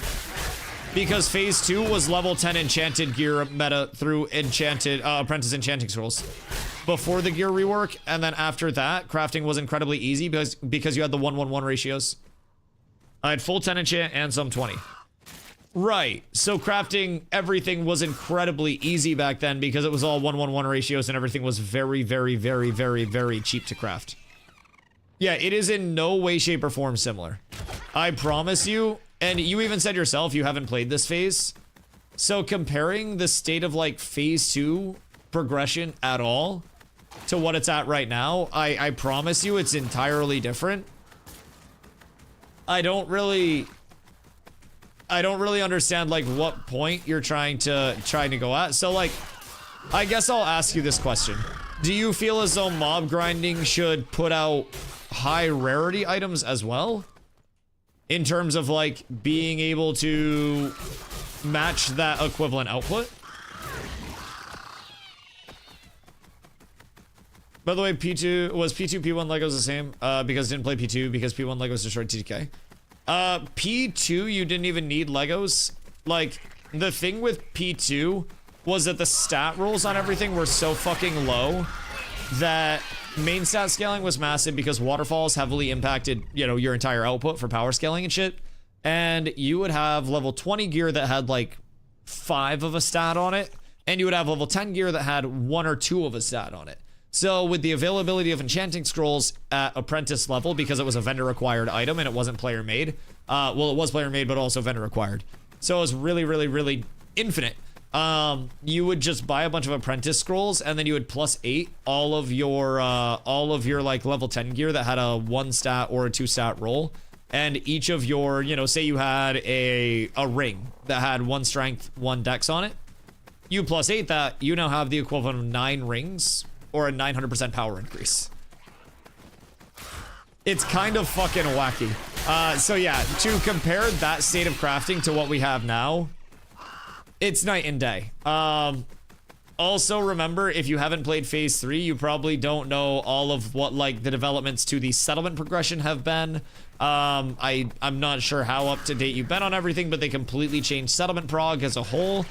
Because phase 2 was level 10 enchanted gear meta through enchanted apprentice enchanting scrolls before the gear rework, and then after that crafting was incredibly easy because you had the 1-1-1 ratios. I had full 10 enchant and some 20. Right, so crafting everything was incredibly easy back then because it was all 1-1-1 ratios and everything was very, very, very, very, very cheap to craft. Yeah, it is in no way, shape, or form similar. I promise you. And you even said yourself you haven't played this phase. So comparing the state of like phase 2 progression at all to what it's at right now, I promise you it's entirely different. I don't really understand like what point you're trying to go at. So like, I guess I'll ask you this question. Do you feel as though mob grinding should put out high rarity items as well? In terms of like being able to match that equivalent output. By the way, P2 P1 Legos the same because didn't play P2 because P1 Legos destroyed TTK. P2 you didn't even need Legos. Like the thing with P2 was that the stat rolls on everything were so fucking low that main stat scaling was massive because waterfalls heavily impacted, you know, your entire output for power scaling and shit. And you would have level 20 gear that had like 5 of a stat on it, and you would have level 10 gear that had 1 or 2 of a stat on it. So with the availability of enchanting scrolls at apprentice level, because it was a vendor required item and it wasn't player made, well, it was player made but also vendor required, so it was really, really, really infinite. You would just buy a bunch of apprentice scrolls and then you would +8 all of your like level 10 gear that had a 1 stat or a 2 stat roll. And each of your, you know, say you had a ring that had 1 strength, 1 dex on it. You +8 that, you now have the equivalent of 9 rings or a 900% power increase. It's kind of fucking wacky. So yeah, to compare that state of crafting to what we have now, it's night and day. Also remember, if you haven't played phase 3, you probably don't know all of what like the developments to the settlement progression have been. I'm not sure how up to date you've been on everything, but they completely changed settlement prog as a whole.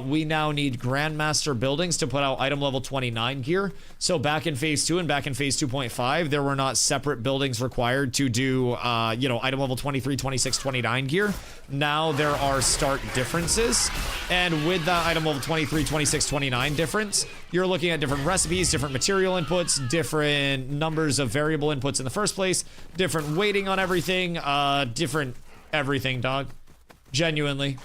We now need Grandmaster buildings to put out item level 29 gear. So back in phase 2 and back in phase 2.5, there were not separate buildings required to do, you know, item level 23, 26, 29 gear. Now there are start differences. And with that item level 23, 26, 29 difference, you're looking at different recipes, different material inputs, different numbers of variable inputs in the first place, different weighting on everything, different everything, dog. Genuinely.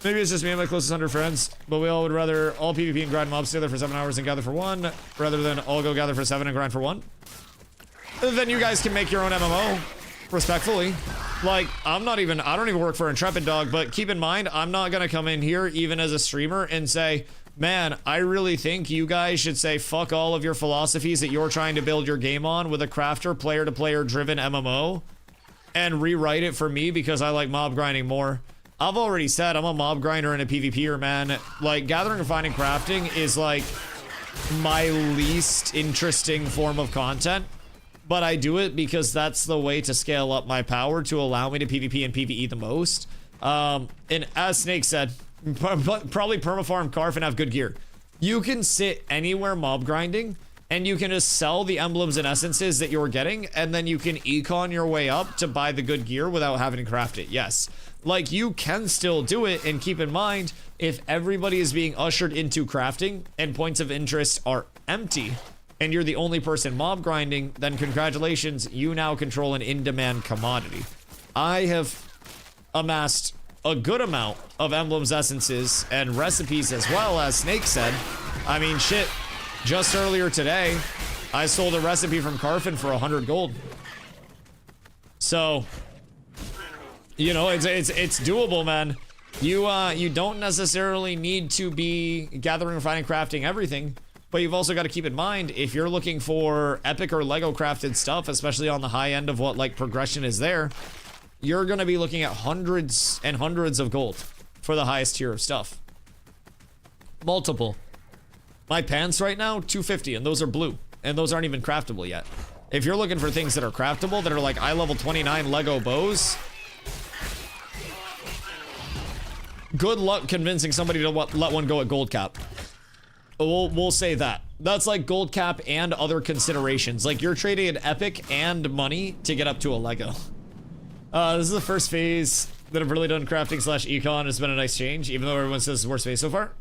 Maybe it's just me and my closest 100 friends, but we all would rather all PvP and grind mobs together for 7 hours and gather for 1, rather than all go gather for 7 and grind for 1. Then you guys can make your own MMO, respectfully. Like, I don't even work for Intrepid, dog, but keep in mind, I'm not gonna come in here, even as a streamer, and say, man, I really think you guys should say fuck all of your philosophies that you're trying to build your game on with a crafter, player-to-player driven MMO, and rewrite it for me because I like mob grinding more. I've already said I'm a mob grinder and a PvPer, man. Like, gathering, refining, crafting is like my least interesting form of content, but I do it because that's the way to scale up my power to allow me to PvP and PvE the most. And as Snake said, probably permafarm Carf and have good gear. You can sit anywhere mob grinding and you can just sell the emblems and essences that you're getting, and then you can econ your way up to buy the good gear without having to craft it. Yes. Like, you can still do it, and keep in mind, if everybody is being ushered into crafting and points of interest are empty, and you're the only person mob grinding, then congratulations, you now control an in-demand commodity. I have amassed a good amount of emblems, essences, and recipes as well, as Snake said. I mean, shit, just earlier today, I sold a recipe from Carfin for 100 gold. So, you know, it's doable, man. You don't necessarily need to be gathering, refining, crafting everything, but you've also got to keep in mind, if you're looking for epic or Lego crafted stuff, especially on the high end of what like progression is there, you're going to be looking at hundreds and hundreds of gold for the highest tier of stuff. Multiple. My pants right now, 250, and those are blue, and those aren't even craftable yet. If you're looking for things that are craftable, that are like eye level 29 Lego bows, good luck convincing somebody to let one go at gold cap. We'll say that. That's like gold cap and other considerations. Like, you're trading an epic and money to get up to a Lego. This is the first phase that I've really done crafting / econ. It's been a nice change, even though everyone says it's the worst phase so far.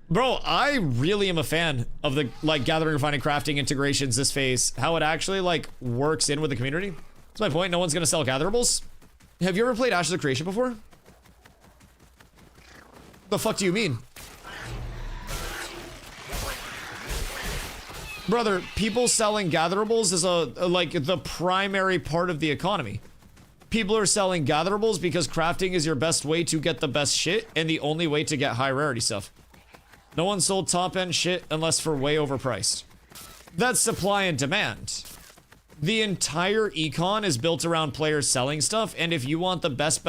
Bro, I really am a fan of the, like, gathering, refining, crafting integrations this phase. How it actually, like, works in with the community. That's my point. No one's gonna sell gatherables. Have you ever played Ashes of Creation before? The fuck do you mean? Brother, people selling gatherables is like the primary part of the economy. People are selling gatherables because crafting is your best way to get the best shit and the only way to get high rarity stuff. No one sold top end shit unless for way overpriced. That's supply and demand. The entire econ is built around players selling stuff, and if you want the best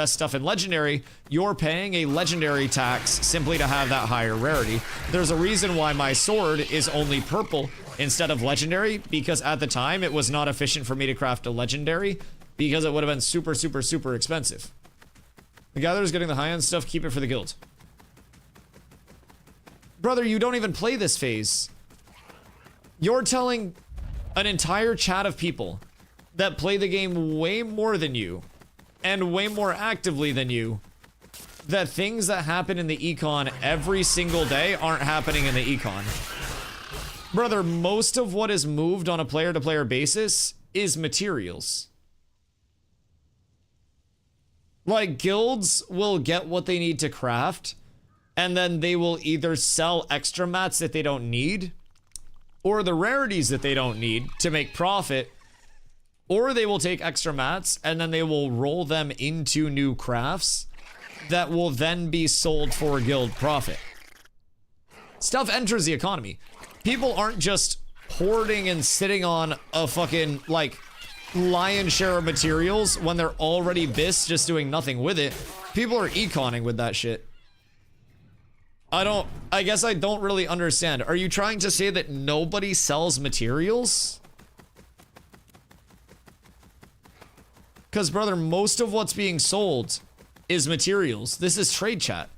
stuff in Legendary, you're paying a Legendary tax simply to have that higher rarity. There's a reason why my sword is only purple instead of Legendary, because at the time it was not efficient for me to craft a Legendary, because it would have been super expensive. The Gatherer's getting the high-end stuff, keep it for the guild. Brother, you don't even play this phase. You're telling an entire chat of people that play the game way more than you and way more actively than you that things that happen in the econ every single day aren't happening in the econ. Brother, most of what is moved on a player-to-player basis is materials. Like, guilds will get what they need to craft, and then they will either sell extra mats that they don't need, or the rarities that they don't need to make profit, or they will take extra mats and then they will roll them into new crafts that will then be sold for guild profit. Stuff enters the economy. People aren't just hoarding and sitting on a fucking, like, lion's share of materials when they're already BIS just doing nothing with it. People are econing with that shit. I guess I don't really understand. Are you trying to say that nobody sells materials? Because, brother, most of what's being sold is materials. This is trade chat.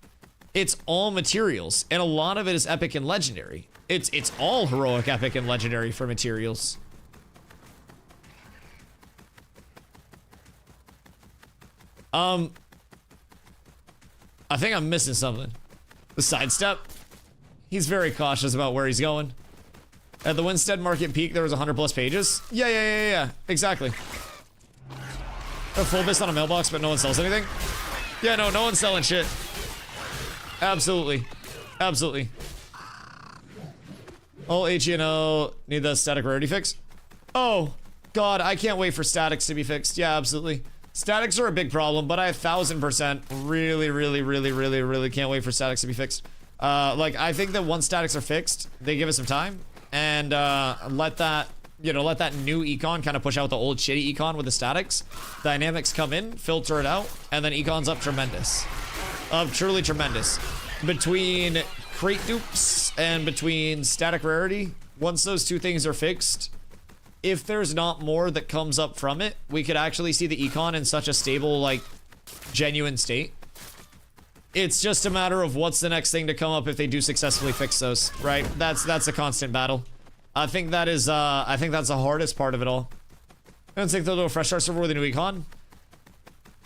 It's all materials, and a lot of it is epic and legendary. It's all heroic, epic, and legendary for materials. I think I'm missing something. The sidestep. He's very cautious about where he's going. At the Winstead Market peak, there was 100+ pages. Yeah, exactly. A full BIS on a mailbox, but no one sells anything. Yeah, no one's selling shit. Absolutely. All HNO need the static rarity fix. Oh, God, I can't wait for statics to be fixed. Yeah, absolutely. Statics are a big problem, but I 1000% really can't wait for statics to be fixed. Like, I think that once statics are fixed, they give us some time and let that new econ kind of push out the old shitty econ with the statics. Dynamics come in, filter it out, and then econ's up tremendous. Truly tremendous. Between crate dupes and between static rarity, once those two things are fixed, if there's not more that comes up from it, we could actually see the econ in such a stable, like, genuine state. It's just a matter of what's the next thing to come up if they do successfully fix those, right? That's a constant battle. I think that is, I think that's the hardest part of it all. I don't think they'll do a fresh start server with a new econ.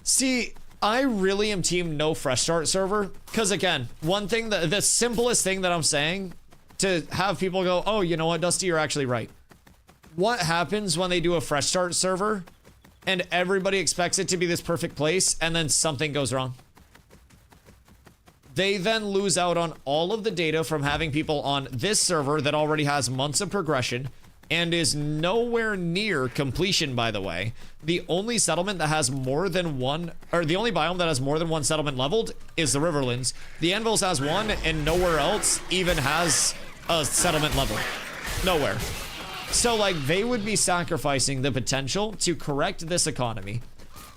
See, I really am team no fresh start server, because again, one thing, the simplest thing that I'm saying to have people go, oh, you know what, Dusty, you're actually right. What happens when they do a fresh start server and everybody expects it to be this perfect place, and then something goes wrong. They then lose out on all of the data from having people on this server that already has months of progression and is nowhere near completion, by the way. The only settlement that has more than one, or the only biome that has more than one settlement leveled is the Riverlands. The Anvils has one, and nowhere else even has a settlement level. Nowhere. So, like, they would be sacrificing the potential to correct this economy,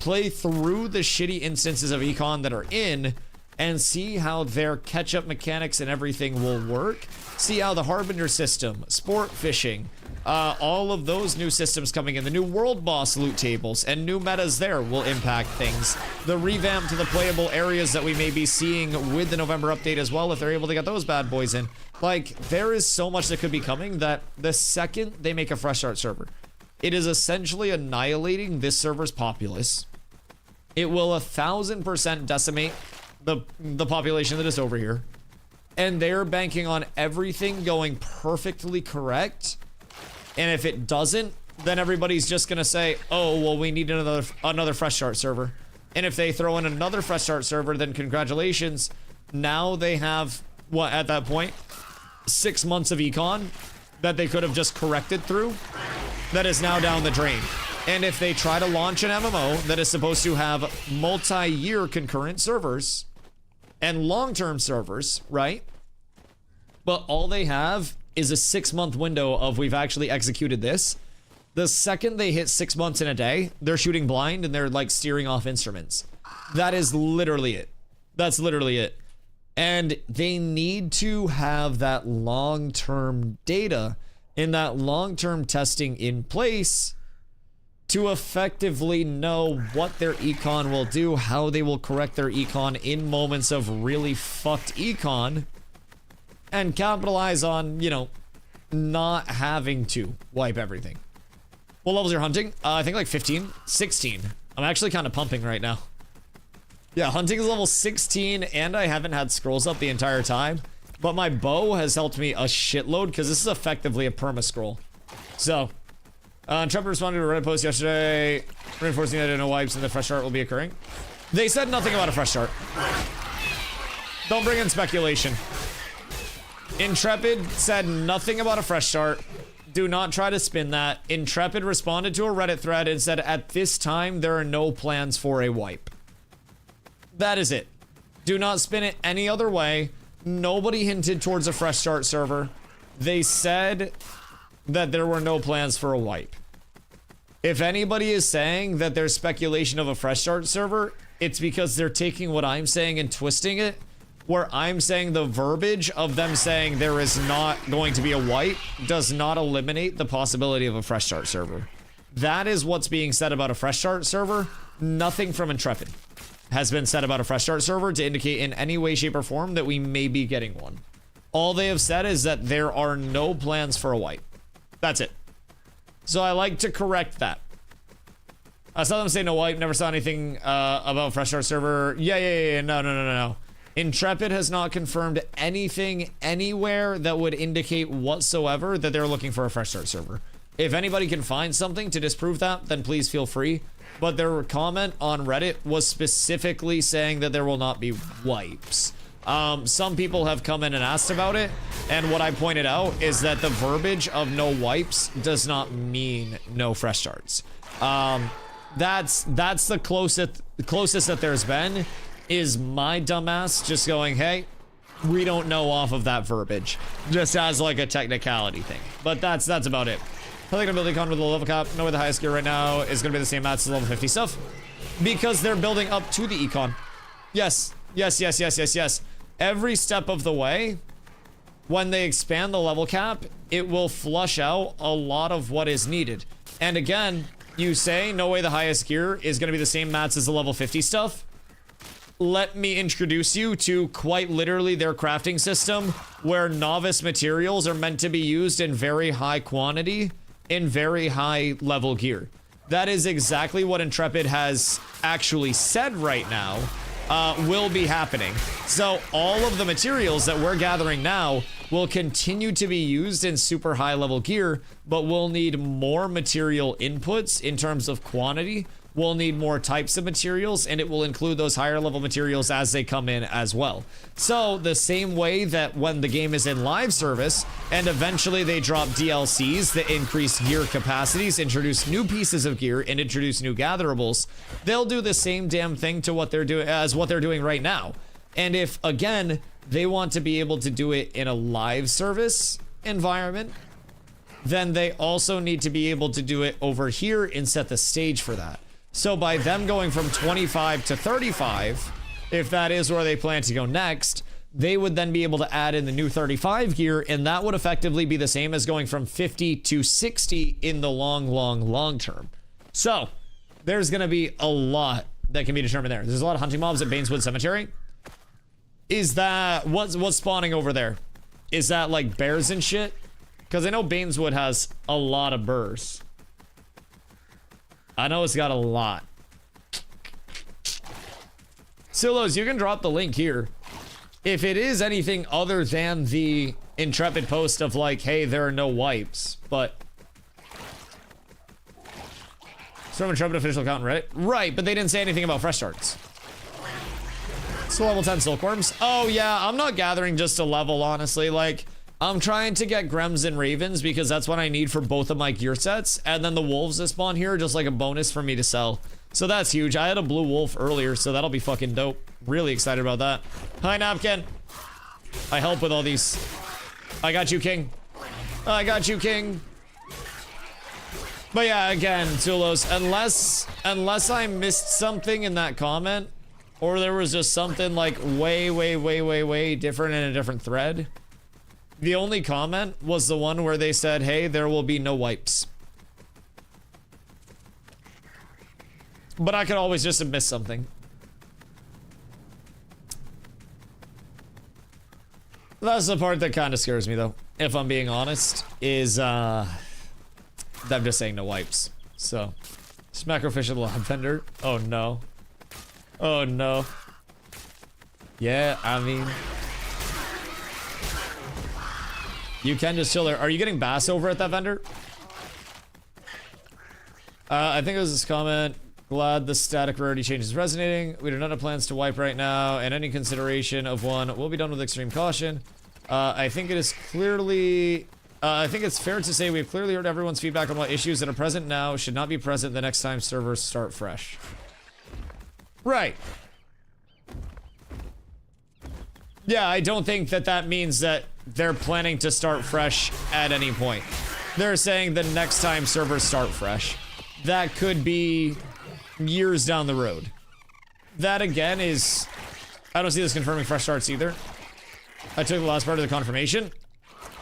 play through the shitty instances of econ that are in, and see how their catch-up mechanics and everything will work. See how the Harbinger system, sport fishing, all of those new systems coming in, the new world boss loot tables, and new metas there will impact things. The revamp to the playable areas that we may be seeing with the November update as well, if they're able to get those bad boys in. Like, there is so much that could be coming that the second they make a fresh start server, it is essentially annihilating this server's populace. It will 1000% decimate the population that is over here. And they're banking on everything going perfectly correct. And if it doesn't, then everybody's just gonna say, oh, well, we need another fresh start server. And if they throw in another fresh start server, then congratulations. Now they have, what, at that point, 6 months of econ that they could have just corrected through that is now down the drain. And if they try to launch an MMO that is supposed to have multi-year concurrent servers and long-term servers, right? But all they have is a 6-month window of we've actually executed this. The second they hit 6 months in a day, they're shooting blind and they're like steering off instruments. That is literally it. That's literally it. And they need to have that long-term data and that long-term testing in place to effectively know what their econ will do, how they will correct their econ in moments of really fucked econ, and capitalize on, you know, not having to wipe everything. What levels you're hunting? I think like 15, 16. I'm actually kind of pumping right now. Yeah, hunting is level 16, and I haven't had scrolls up the entire time, but my bow has helped me a shitload because this is effectively a perma scroll. So, Trump responded to a Reddit post yesterday, reinforcing that no wipes and the fresh start will be occurring. They said nothing about a fresh start. Don't bring in speculation. Intrepid said nothing about a fresh start. Do not try to spin that. Intrepid responded to a Reddit thread and said, at this time, there are no plans for a wipe. That is it. Do not spin it any other way. Nobody hinted towards a fresh start server. They said that there were no plans for a wipe. If anybody is saying that there's speculation of a fresh start server, it's because they're taking what I'm saying and twisting it, where I'm saying the verbiage of them saying there is not going to be a wipe does not eliminate the possibility of a fresh start server. That is what's being said about a fresh start server. Nothing from Intrepid has been said about a fresh start server to indicate in any way, shape, or form that we may be getting one. All they have said is that there are no plans for a wipe. That's it. So I like to correct that. I saw them say no wipe, never saw anything about fresh start server. Yeah, no. Intrepid has not confirmed anything anywhere that would indicate whatsoever that they're looking for a fresh start server. If anybody can find something to disprove that, then please feel free. But their comment on Reddit was specifically saying that there will not be wipes. Some people have come in and asked about it, and what I pointed out is that the verbiage of no wipes does not mean no fresh starts. That's the closest that there's been, is my dumbass just going, hey, we don't know off of that verbiage, just as like a technicality thing. But that's about it. I think I'm building con with a level cap. No way the highest gear right now is going to be the same mats as level 50 stuff, because they're building up to the econ. Yes. Every step of the way, when they expand the level cap, it will flush out a lot of what is needed. And again, you say no way the highest gear is going to be the same mats as the level 50 stuff. Let me introduce you to quite literally their crafting system, where novice materials are meant to be used in very high quantity in very high level gear. That is exactly what Intrepid has actually said right now, will be happening. So all of the materials that we're gathering now will continue to be used in super high level gear, but we'll need more material inputs in terms of quantity. We'll need more types of materials, and it will include those higher level materials as they come in as well. So the same way that when the game is in live service and eventually they drop DLCs that increase gear capacities, introduce new pieces of gear, and introduce new gatherables, they'll do the same damn thing to what they're doing as what they're doing right now. And if again they want to be able to do it in a live service environment, then they also need to be able to do it over here and set the stage for that. So by them going from 25 to 35, if that is where they plan to go next, they would then be able to add in the new 35 gear, and that would effectively be the same as going from 50 to 60 in the long term. So there's going to be a lot that can be determined there. There's a lot of hunting mobs at Baineswood Cemetery. Is that what's spawning over there? Is that like bears and shit? Because I know Baineswood has a lot of burrs. I know it's got a lot. Silos, you can drop the link here. If it is anything other than the Intrepid post of like, hey, there are no wipes, but... It's from Intrepid official account, right? Right, but they didn't say anything about fresh starts. So level 10 silkworms. Oh yeah, I'm not gathering just a level, honestly. Like, I'm trying to get Grems and Ravens because that's what I need for both of my gear sets. And then the wolves that spawn here are just like a bonus for me to sell. So that's huge. I had a blue wolf earlier, so that'll be fucking dope. Really excited about that. Hi, Napkin. I help with all these. I got you, King. I got you, King. But yeah, again, Tulos, unless I missed something in that comment, or there was just something like way different in a different thread. The only comment was the one where they said, hey, there will be no wipes. But I could always just have missed something. That's the part that kind of scares me, though, if I'm being honest, is them just saying no wipes. So, Smackerfish at the lab vendor. Oh no. Oh no. Yeah, I mean... You can just chill there. Are you getting bass over at that vendor? I think it was this comment. Glad the static rarity change is resonating. We do not have plans to wipe right now, and any consideration of one will be done with extreme caution. I think it is clearly... I think it's fair to say we've clearly heard everyone's feedback on what issues that are present now should not be present the next time servers start fresh. Right. Yeah, I don't think that that means that they're planning to start fresh at any point. They're saying the next time servers start fresh. That could be years down the road. That again is... I don't see this confirming fresh starts either. I took the last part of the confirmation.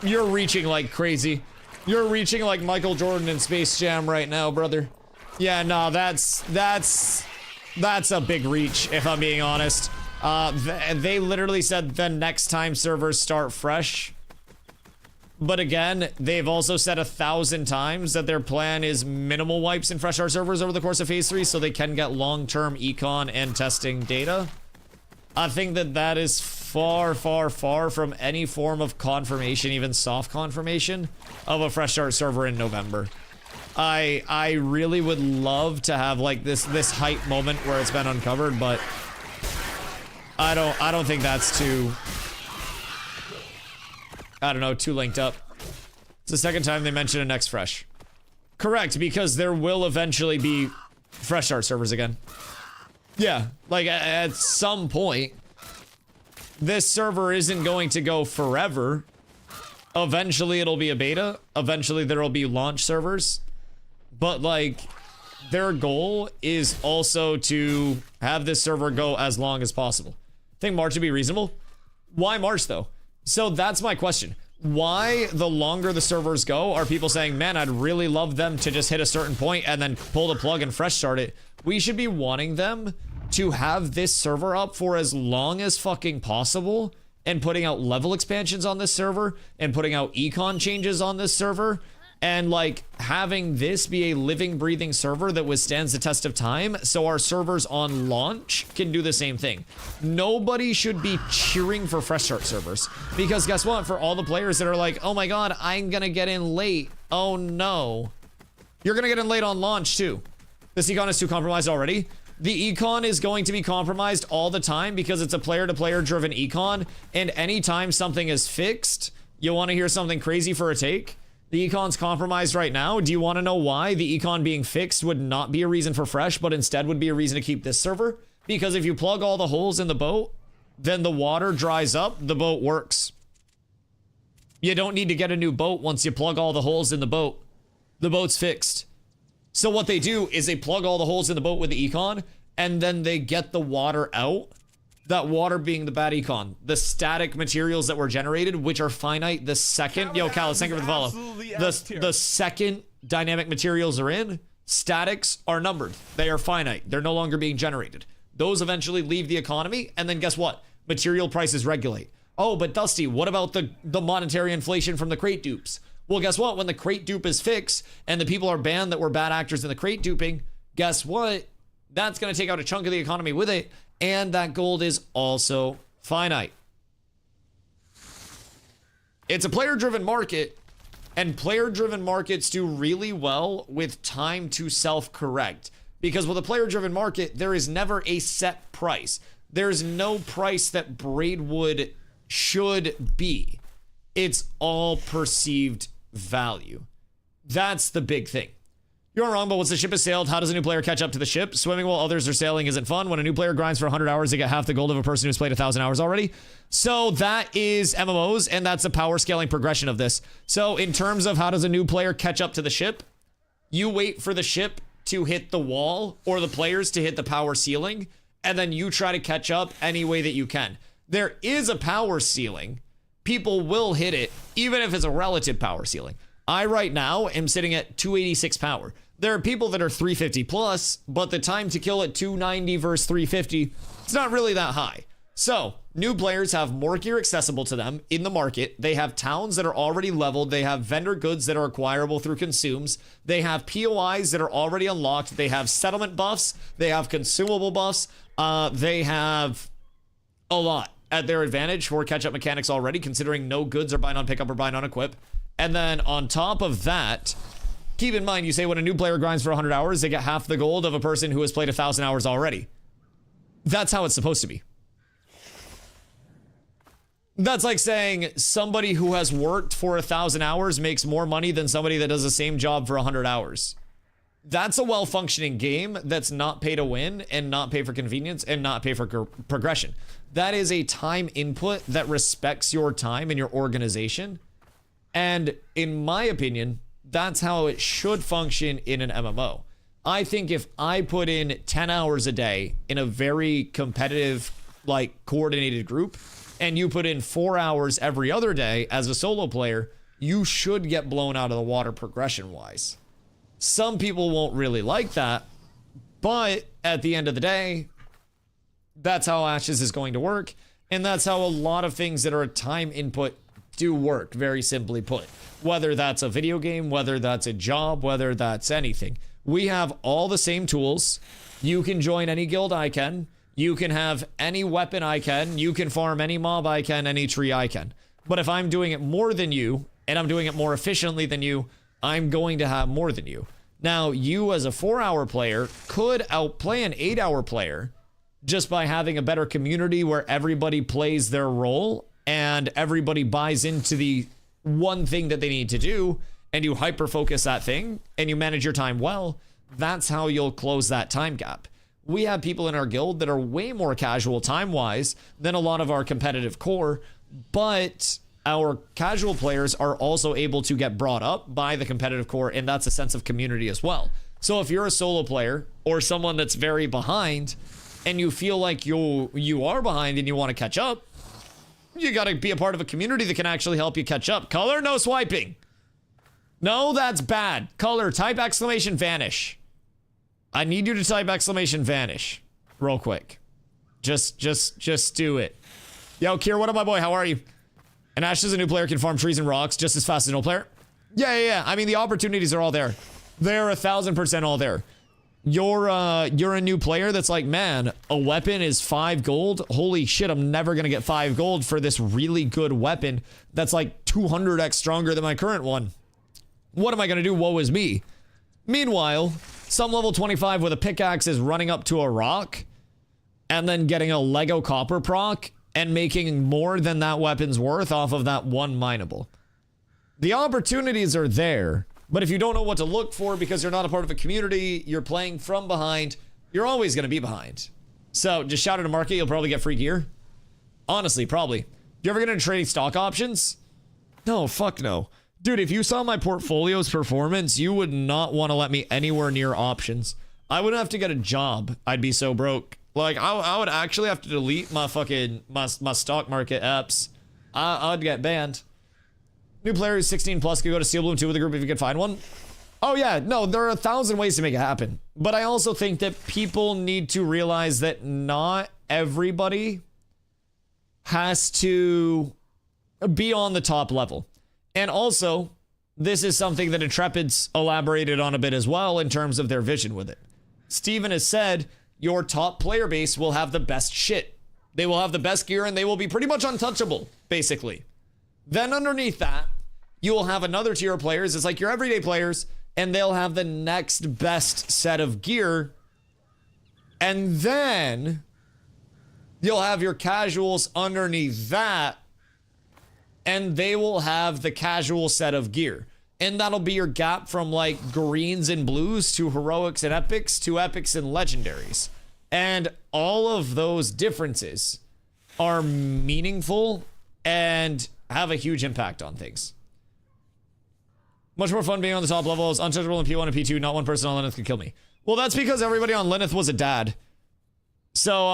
You're reaching like crazy. You're reaching like Michael Jordan in Space Jam right now, brother. Yeah, no, that's a big reach, if I'm being honest. They literally said the next time servers start fresh. But again, they've also said 1,000 times that their plan is minimal wipes in fresh start servers over the course of phase 3 so they can get long-term econ and testing data. I think that that is far from any form of confirmation, even soft confirmation, of a fresh start server in November. I really would love to have like this hype moment where it's been uncovered, but I don't think that's too, I don't know, too linked up. It's the second time they mention a next fresh. Correct, because there will eventually be fresh start servers again. Yeah, like at some point, this server isn't going to go forever. Eventually it'll be a beta. Eventually there will be launch servers. But like, their goal is also to have this server go as long as possible. I think March would be reasonable. Why March though? So that's my question. Why the longer the servers go are people saying, man, I'd really love them to just hit a certain point and then pull the plug and fresh start it. We should be wanting them to have this server up for as long as fucking possible and putting out level expansions on this server and putting out econ changes on this server and like having this be a living, breathing server that withstands the test of time, so our servers on launch can do the same thing. Nobody should be cheering for fresh start servers, because guess what? For all the players that are like, oh my god, I'm gonna get in late. Oh no. You're gonna get in late on launch too. This econ is too compromised already. The econ is going to be compromised all the time because it's a player-to-player driven econ, and anytime something is fixed, you want to hear something crazy for a take? The econ's compromised right now. Do you want to know why the econ being fixed would not be a reason for fresh, but instead would be a reason to keep this server? Because if you plug all the holes in the boat, then the water dries up, the boat works. You don't need to get a new boat once you plug all the holes in the boat. The boat's fixed. So what they do is they plug all the holes in the boat with the econ, and then they get the water out. That water being the bad econ. The static materials that were generated, which are finite the second... Yo, Callus, thank you for the follow. The second dynamic materials are in, statics are numbered. They are finite. They're no longer being generated. Those eventually leave the economy, and then guess what? Material prices regulate. Oh, but Dusty, what about the monetary inflation from the crate dupes? Well, guess what? When the crate dupe is fixed and the people are banned that were bad actors in the crate duping, guess what? That's going to take out a chunk of the economy with it, and that gold is also finite. It's a player-driven market, and player-driven markets do really well with time to self-correct. Because with a player-driven market, there is never a set price. There's no price that Braidwood should be. It's all perceived value. That's the big thing. You're wrong, but once the ship has sailed, how does a new player catch up to the ship? Swimming while others are sailing isn't fun. When a new player grinds for 100 hours, they get half the gold of a person who's played 1,000 hours already. So that is MMOs, and that's the power scaling progression of this. So in terms of how does a new player catch up to the ship, you wait for the ship to hit the wall or the players to hit the power ceiling, and then you try to catch up any way that you can. There is a power ceiling. People will hit it, even if it's a relative power ceiling. I, right now, am sitting at 286 power. There are people that are 350 plus, but the time to kill at 290 versus 350, it's not really that high. So, new players have more gear accessible to them in the market. They have towns that are already leveled. They have vendor goods that are acquirable through consumes. They have POIs that are already unlocked. They have settlement buffs. They have consumable buffs. They have a lot at their advantage for catch-up mechanics already, considering no goods are buying on pickup or buying on equip. And then on top of that, keep in mind, you say when a new player grinds for 100 hours, they get half the gold of a person who has played 1,000 hours already. That's how it's supposed to be. That's like saying somebody who has worked for 1,000 hours makes more money than somebody that does the same job for 100 hours. That's a well-functioning game that's not pay to win and not pay for convenience and not pay for progression. That is a time input that respects your time and your organization. And in my opinion, that's how it should function in an MMO. I think if I put in 10 hours a day in a very competitive, like, coordinated group, and you put in 4 hours every other day as a solo player, you should get blown out of the water progression-wise. Some people won't really like that, but at the end of the day, that's how Ashes is going to work, and that's how a lot of things that are a time input do work, very simply put. Whether that's a video game, whether that's a job, whether that's anything. We have all the same tools. You can join any guild I can. You can have any weapon I can. You can farm any mob I can, any tree I can. But if I'm doing it more than you, and I'm doing it more efficiently than you, I'm going to have more than you. Now, you as a 4-hour player could outplay an 8-hour player just by having a better community where everybody plays their role and everybody buys into the one thing that they need to do, and you hyper focus that thing and you manage your time well. That's how you'll close that time gap. We have people in our guild that are way more casual time-wise than a lot of our competitive core, but our casual players are also able to get brought up by the competitive core, and that's a sense of community as well. So if you're a solo player or someone that's very behind and you feel like you are behind and you want to catch up, you got to be a part of a community that can actually help you catch up. Color, no swiping. No, that's bad. Color, type exclamation vanish. I need you to type exclamation vanish real quick. Just do it. Yo, Kier, what up, my boy? How are you? And Ash, as a new player, can farm trees and rocks just as fast as an old player. Yeah. I mean, the opportunities are all there. They're 1,000% all there. You're a new player that's like, man, a weapon is 5 gold. Holy shit, I'm never gonna get 5 gold for this really good weapon that's like 200x stronger than my current one. What am I gonna do? Woe is me. Meanwhile, some level 25 with a pickaxe is running up to a rock and then getting a Lego copper proc and making more than that weapon's worth off of that one mineable. The opportunities are there, but if you don't know what to look for because you're not a part of a community, you're playing from behind, you're always going to be behind. So just shout at a market, you'll probably get free gear. Honestly, probably. You ever get into trading stock options? No, fuck no. Dude, if you saw my portfolio's performance, you would not want to let me anywhere near options. I would have to get a job. I'd be so broke. Like, I would actually have to delete my fucking, my stock market apps. I'd get banned. New player who's 16 plus could go to Steel Bloom 2 with the group if you could find one. Oh yeah, no, there are 1,000 ways to make it happen. But I also think that people need to realize that not everybody has to be on the top level. And also, this is something that Intrepid's elaborated on a bit as well in terms of their vision with it. Steven has said, your top player base will have the best shit. They will have the best gear and they will be pretty much untouchable, basically. Then underneath that, you will have another tier of players. It's like your everyday players, and they'll have the next best set of gear. And then you'll have your casuals underneath that, and they will have the casual set of gear. And that'll be your gap from like greens and blues to heroics and epics to epics and legendaries. And all of those differences are meaningful and have a huge impact on things. Much more fun being on the top levels, untouchable in P1 and P2, not one person on Lyneth could kill me. Well, that's because everybody on Lyneth was a dad. So,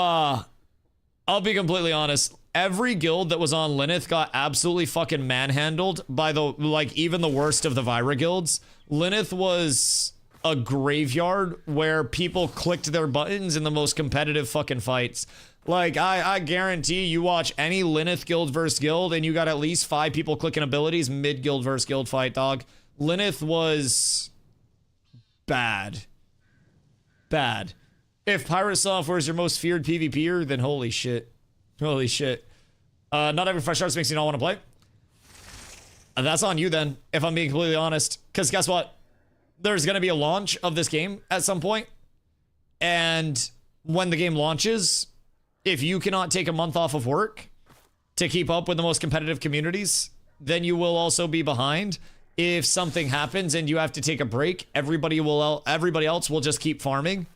I'll be completely honest. Every guild that was on Lyneth got absolutely fucking manhandled by the, like, even the worst of the Vira guilds. Lyneth was a graveyard where people clicked their buttons in the most competitive fucking fights. Like, I guarantee you watch any Lyneth guild versus guild and you got at least 5 people clicking abilities mid-guild versus guild fight, dog. Lyneth was bad. Bad. If Pirate Software is your most feared PvPer, then holy shit. Holy shit. Not every fresh starts makes you not want to play. That's on you then, if I'm being completely honest. Because guess what? There's going to be a launch of this game at some point. And when the game launches, if you cannot take a month off of work to keep up with the most competitive communities, then you will also be behind. If something happens and you have to take a break, everybody else will just keep farming.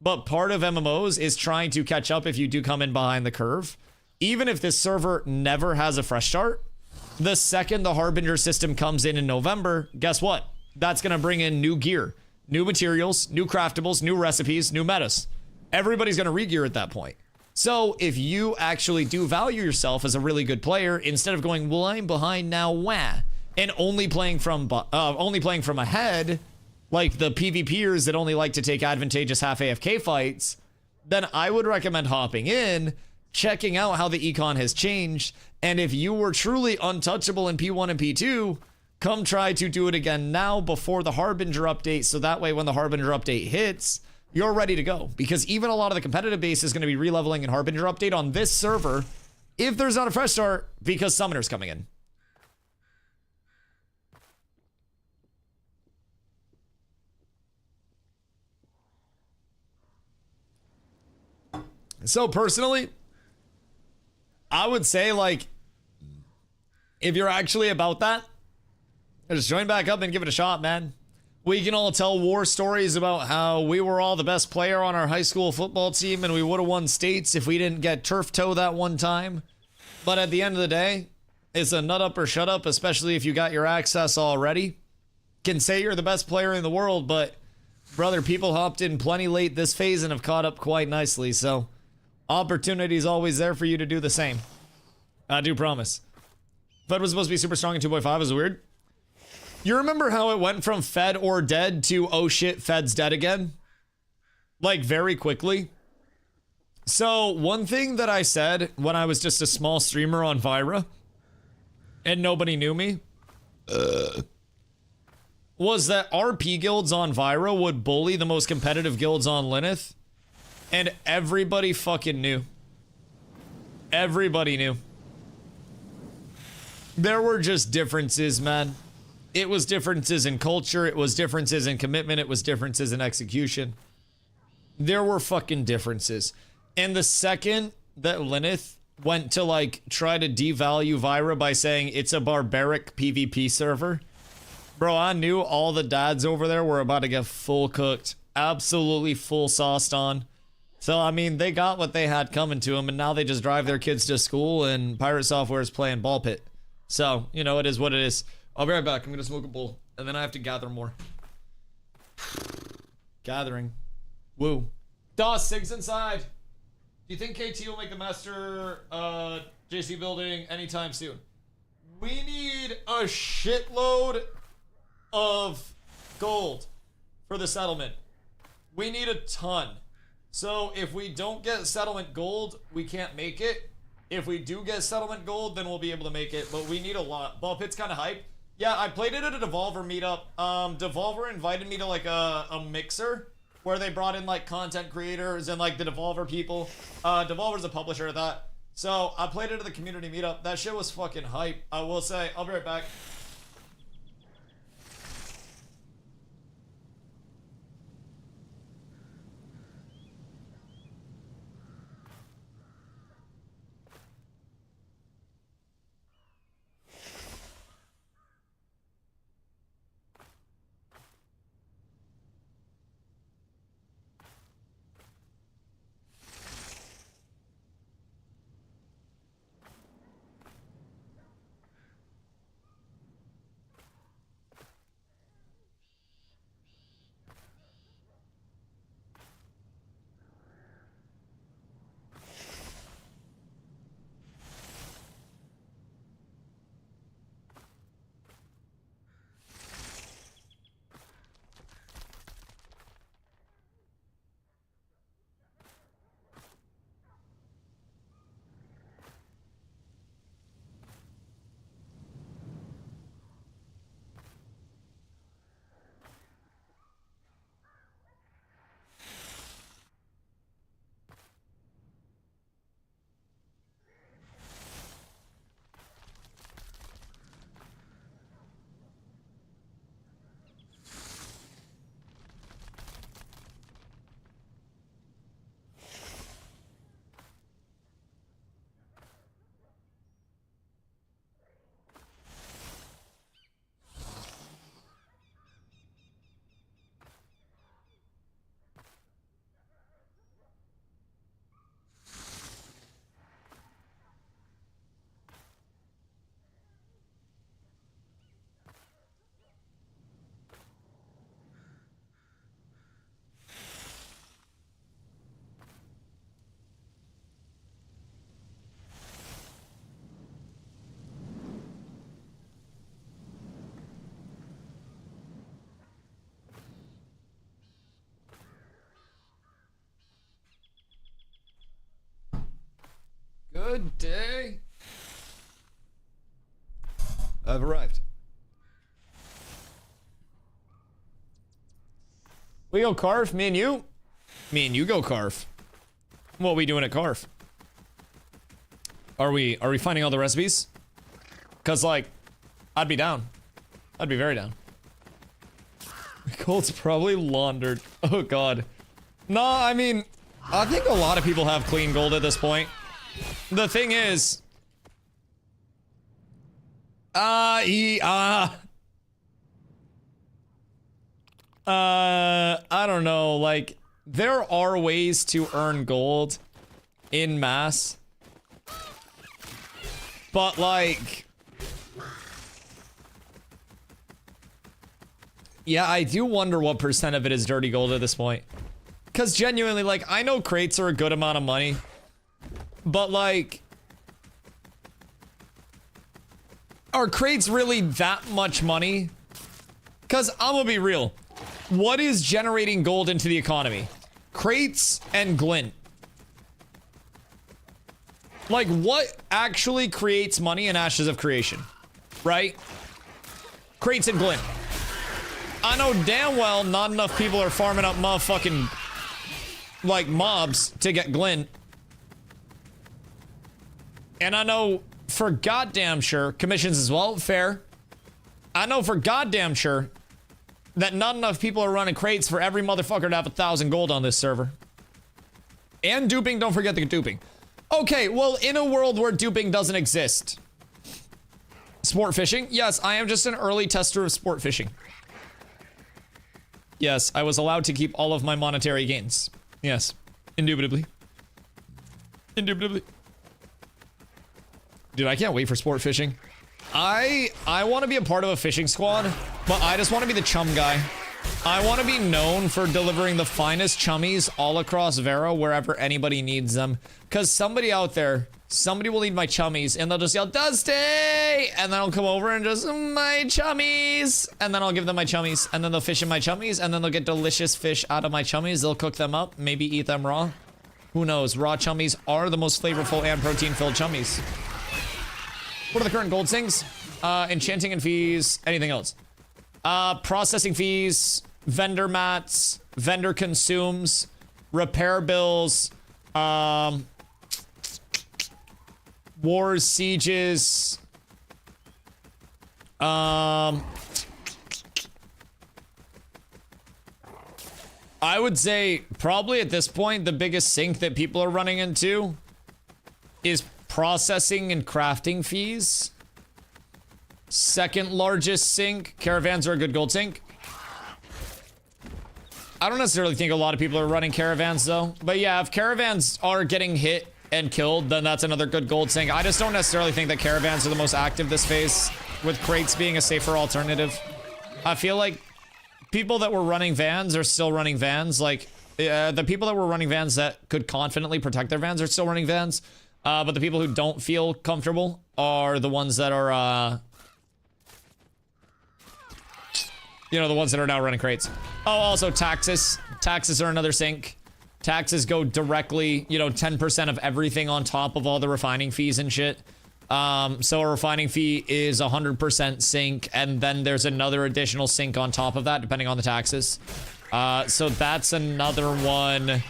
But part of MMOs is trying to catch up if you do come in behind the curve. Even if this server never has a fresh start, the second the Harbinger system comes in November, guess what? That's going to bring in new gear, new materials, new craftables, new recipes, new metas. Everybody's going to re-gear at that point. So if you actually do value yourself as a really good player, instead of going, well, I'm behind now, wah, and only playing from ahead, like the PvPers that only like to take advantageous half AFK fights, then I would recommend hopping in, checking out how the econ has changed, and if you were truly untouchable in P1 and P2, come try to do it again now before the Harbinger update, so that way when the Harbinger update hits, you're ready to go. Because even a lot of the competitive base is going to be re-leveling in Harbinger update on this server if there's not a fresh start because Summoner's coming in. So personally, I would say, like, if you're actually about that, just join back up and give it a shot, man. We can all tell war stories about how we were all the best player on our high school football team and we would have won states if we didn't get turf toe that one time. But at the end of the day, it's a nut up or shut up, especially if you got your access already. Can say you're the best player in the world, but brother, people hopped in plenty late this phase and have caught up quite nicely, so opportunity is always there for you to do the same. I do promise. Fed was supposed to be super strong in 2.5. Is it weird? You remember how it went from Fed or dead to, oh shit, Fed's dead again? Like, very quickly. So, one thing that I said when I was just a small streamer on Vira, and nobody knew me, was that RP guilds on Vyra would bully the most competitive guilds on Lyneth, and everybody fucking knew. Everybody knew. There were just differences, man. It was differences in culture, it was differences in commitment, it was differences in execution. There were fucking differences. And the second that Lyneth went to like try to devalue Vyra by saying it's a barbaric PvP server, bro, I knew all the dads over there were about to get full cooked. Absolutely full sauced on. So, I mean, they got what they had coming to them, and now they just drive their kids to school, and Pirate Software is playing ball pit. So, you know, it is what it is. I'll be right back. I'm gonna smoke a bowl, and then I have to gather more. Gathering. Woo. DOS, Sig's inside. Do you think KT will make the master JC building anytime soon? We need a shitload of gold for the settlement. We need a ton. So if we don't get settlement gold, we can't make it. If we do get settlement gold, then we'll be able to make it, but we need a lot. Ball Pit's kind of hype. Yeah, I played it at a Devolver meetup. Devolver invited me to like a mixer where they brought in like content creators and like the Devolver people. Devolver's a publisher of that. So I played it at the community meetup. That shit was fucking hype. I will say, I'll be right back. Good day. I've arrived. We go carve, me and you? Me and you go carve. What are we doing at carve? Are we finding all the recipes? Cause like, I'd be down. I'd be very down. Gold's probably laundered. Oh god. No, I mean, I think a lot of people have clean gold at this point. The thing is, I don't know, like, there are ways to earn gold in mass, but like, yeah, I do wonder what percent of it is dirty gold at this point. Because genuinely, like, I know crates are a good amount of money, but like, are crates really that much money? Because I'm gonna be real. What is generating gold into the economy? Crates and glint. Like, what actually creates money in Ashes of Creation? Right? Crates and glint. I know damn well not enough people are farming up motherfucking, like, mobs to get glint. And I know for goddamn sure, commissions as well, fair. I know for goddamn sure that not enough people are running crates for every motherfucker to have 1,000 gold on this server. And duping, don't forget the duping. Okay, well, in a world where duping doesn't exist. Sport fishing? Yes, I am just an early tester of sport fishing. Yes, I was allowed to keep all of my monetary gains. Yes, indubitably. Indubitably. Dude, I can't wait for sport fishing. I want to be a part of a fishing squad, but I just want to be the chum guy. I want to be known for delivering the finest chummies all across Vero wherever anybody needs them. Because somebody out there, somebody will need my chummies and they'll just yell, Dusty! And then I'll come over and just, my chummies! And then I'll give them my chummies. And then they'll fish in my chummies. And then they'll get delicious fish out of my chummies. They'll cook them up, maybe eat them raw. Who knows? Raw chummies are the most flavorful and protein-filled chummies. What are the current gold sinks? Enchanting and fees. Anything else? Processing fees, vendor mats, vendor consumes, repair bills, wars, sieges, I would say probably at this point the biggest sink that people are running into is processing and crafting fees. Second largest sink. Caravans are a good gold sink. I don't necessarily think a lot of people are running caravans though. But yeah, if caravans are getting hit and killed, then that's another good gold sink. I just don't necessarily think that caravans are the most active this phase, with crates being a safer alternative. I feel like people that were running vans are still running vans. Like, the people that were running vans that could confidently protect their vans are still running vans. But the people who don't feel comfortable are the ones that are, you know, the ones that are now running crates. Oh, also taxes. Taxes are another sink. Taxes go directly, you know, 10% of everything on top of all the refining fees and shit. So a refining fee is 100% sink, and then there's another additional sink on top of that, depending on the taxes. So that's another one.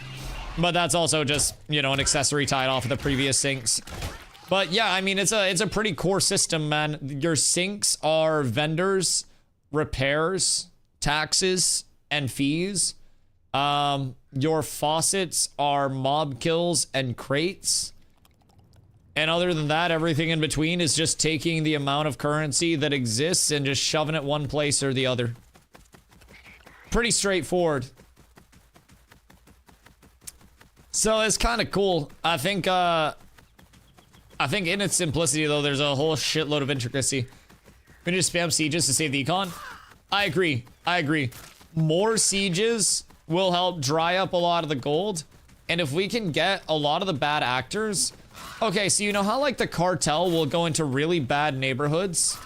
But that's also just, you know, an accessory tied off of the previous sinks. But yeah, I mean, it's a pretty core system, man. Your sinks are vendors, repairs, taxes, and fees. Your faucets are mob kills and crates. And other than that, everything in between is just taking the amount of currency that exists and just shoving it one place or the other. Pretty straightforward. So it's kind of cool. I think in its simplicity, though, there's a whole shitload of intricacy. We need to spam sieges to save the econ. I agree. I agree. More sieges will help dry up a lot of the gold. And if we can get a lot of the bad actors... Okay, so you know how, like, the cartel will go into really bad neighborhoods?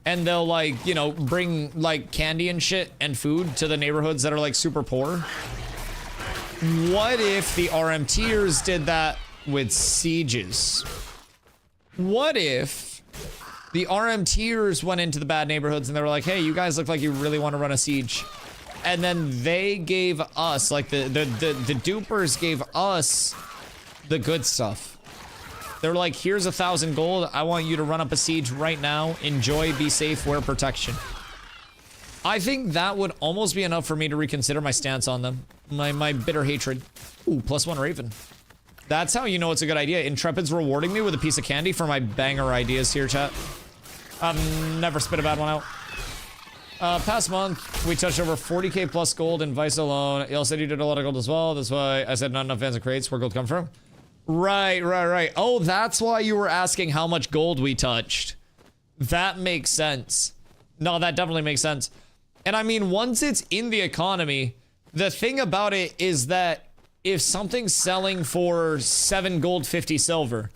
And they'll, like, you know, bring, like, candy and shit and food to the neighborhoods that are, like, super poor? What if the RMTers did that with sieges? What if the RMTers went into the bad neighborhoods and they were like, hey, you guys look like you really want to run a siege. And then they gave us, like, the dupers gave us the good stuff. They were like, here's 1,000 gold. I want you to run up a siege right now. Enjoy, be safe, wear protection. I think that would almost be enough for me to reconsider my stance on them. My bitter hatred. Ooh, +1 Raven. That's how you know it's a good idea. Intrepid's rewarding me with a piece of candy for my banger ideas here, chat. Never spit a bad one out. Past month, we touched over 40k plus gold in Vice alone. Y'all said you did a lot of gold as well. That's why I said not enough fans of crates. Where gold come from? Right. Oh, that's why you were asking how much gold we touched. That makes sense. No, that definitely makes sense. And I mean, once it's in the economy, the thing about it is that if something's selling for 7 gold, 50 silver,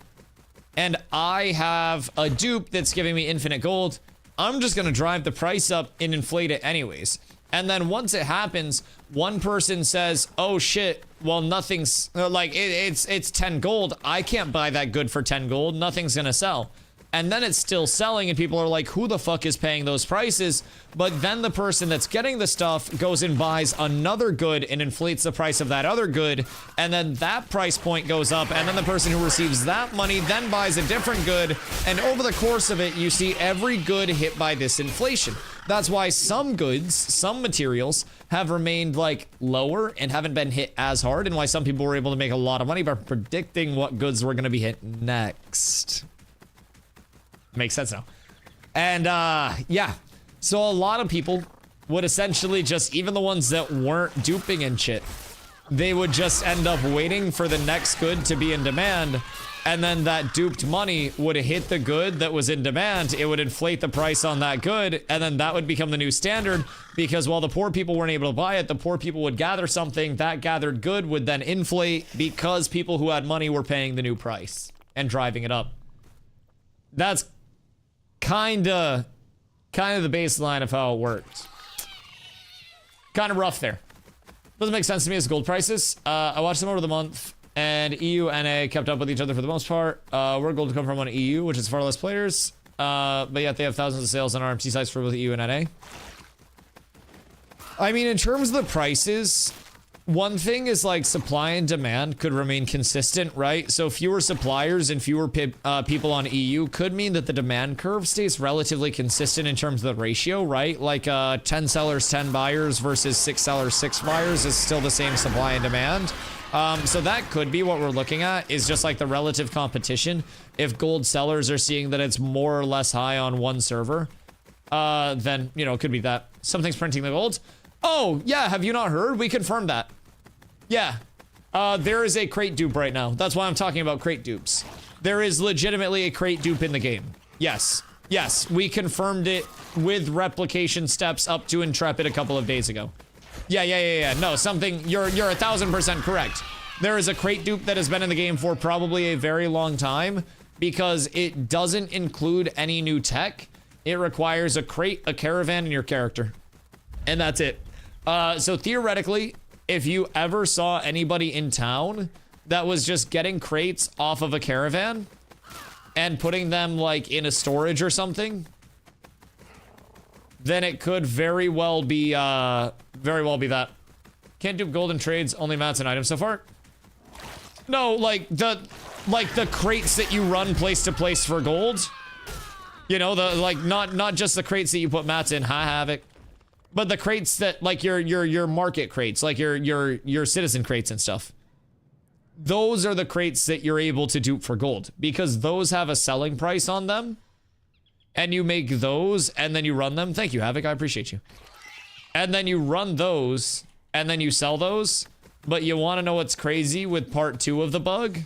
and I have a dupe that's giving me infinite gold, I'm just gonna drive the price up and inflate it anyways. And then once it happens, one person says, oh shit, well nothing's, like, it's 10 gold. I can't buy that good for 10 gold. Nothing's gonna sell. and then it's still selling, and people are like, who the fuck is paying those prices? But then the person that's getting the stuff goes and buys another good and inflates the price of that other good, and then that price point goes up, and then the person who receives that money then buys a different good, and over the course of it, you see every good hit by this inflation. That's why some goods, some materials, have remained like lower and haven't been hit as hard, and why some people were able to make a lot of money by predicting what goods were going to be hit next. Makes sense now. And yeah, so a lot of people would essentially just, even the ones that weren't duping and shit, they would just end up waiting for the next good to be in demand, and then that duped money would hit the good that was in demand. It would inflate the price on that good, and then that would become the new standard, because while the poor people weren't able to buy it, the poor people would gather something. That gathered good would then inflate because people who had money were paying the new price and driving it up. That's kind of the baseline of how it worked. Kind of rough there. Doesn't make sense to me as gold prices. I watched them over the month, and EU and NA kept up with each other for the most part. We're gold to come from on EU, which is far less players. But yet they have thousands of sales on RMC sites for both EU and NA. I mean, in terms of the prices, one thing is like supply and demand could remain consistent, right? So fewer suppliers and fewer people on EU could mean that the demand curve stays relatively consistent in terms of the ratio, right? Like 10 sellers, 10 buyers versus 6 sellers, 6 buyers is still the same supply and demand. So that could be what we're looking at, is just like the relative competition. If gold sellers are seeing that it's more or less high on one server, then, you know, it could be that. Something's printing the gold. Oh, yeah, have you not heard? We confirmed that. Yeah. There is a crate dupe right now. That's why I'm talking about crate dupes. There is legitimately a crate dupe in the game. Yes. Yes, we confirmed it with replication steps up to Intrepid a couple of days ago. Yeah. No, something, you're 1000% correct. There is a crate dupe that has been in the game for probably a very long time because it doesn't include any new tech. It requires a crate, a caravan, and your character. And that's it. So theoretically, if you ever saw anybody in town that was just getting crates off of a caravan and putting them like in a storage or something, then it could very well be that. Can't do golden trades, only mats and items so far. No, like the crates that you run place to place for gold. You know, the like not just the crates that you put mats in, Havoc. But the crates that, like, your market crates, like your citizen crates and stuff. Those are the crates that you're able to dupe for gold, because those have a selling price on them. And you make those, and then you run them. Thank you, Havoc, I appreciate you. And then you run those, and then you sell those. But you want to know what's crazy with part 2 of the bug?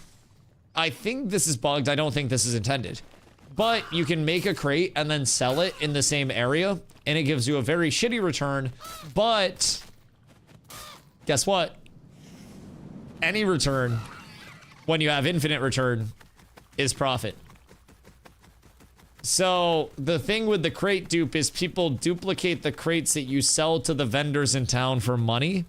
I think this is bugged, I don't think this is intended. But you can make a crate and then sell it in the same area, and it gives you a very shitty return, but guess what? Any return, when you have infinite return, is profit. So the thing with the crate dupe is people duplicate the crates that you sell to the vendors in town for money,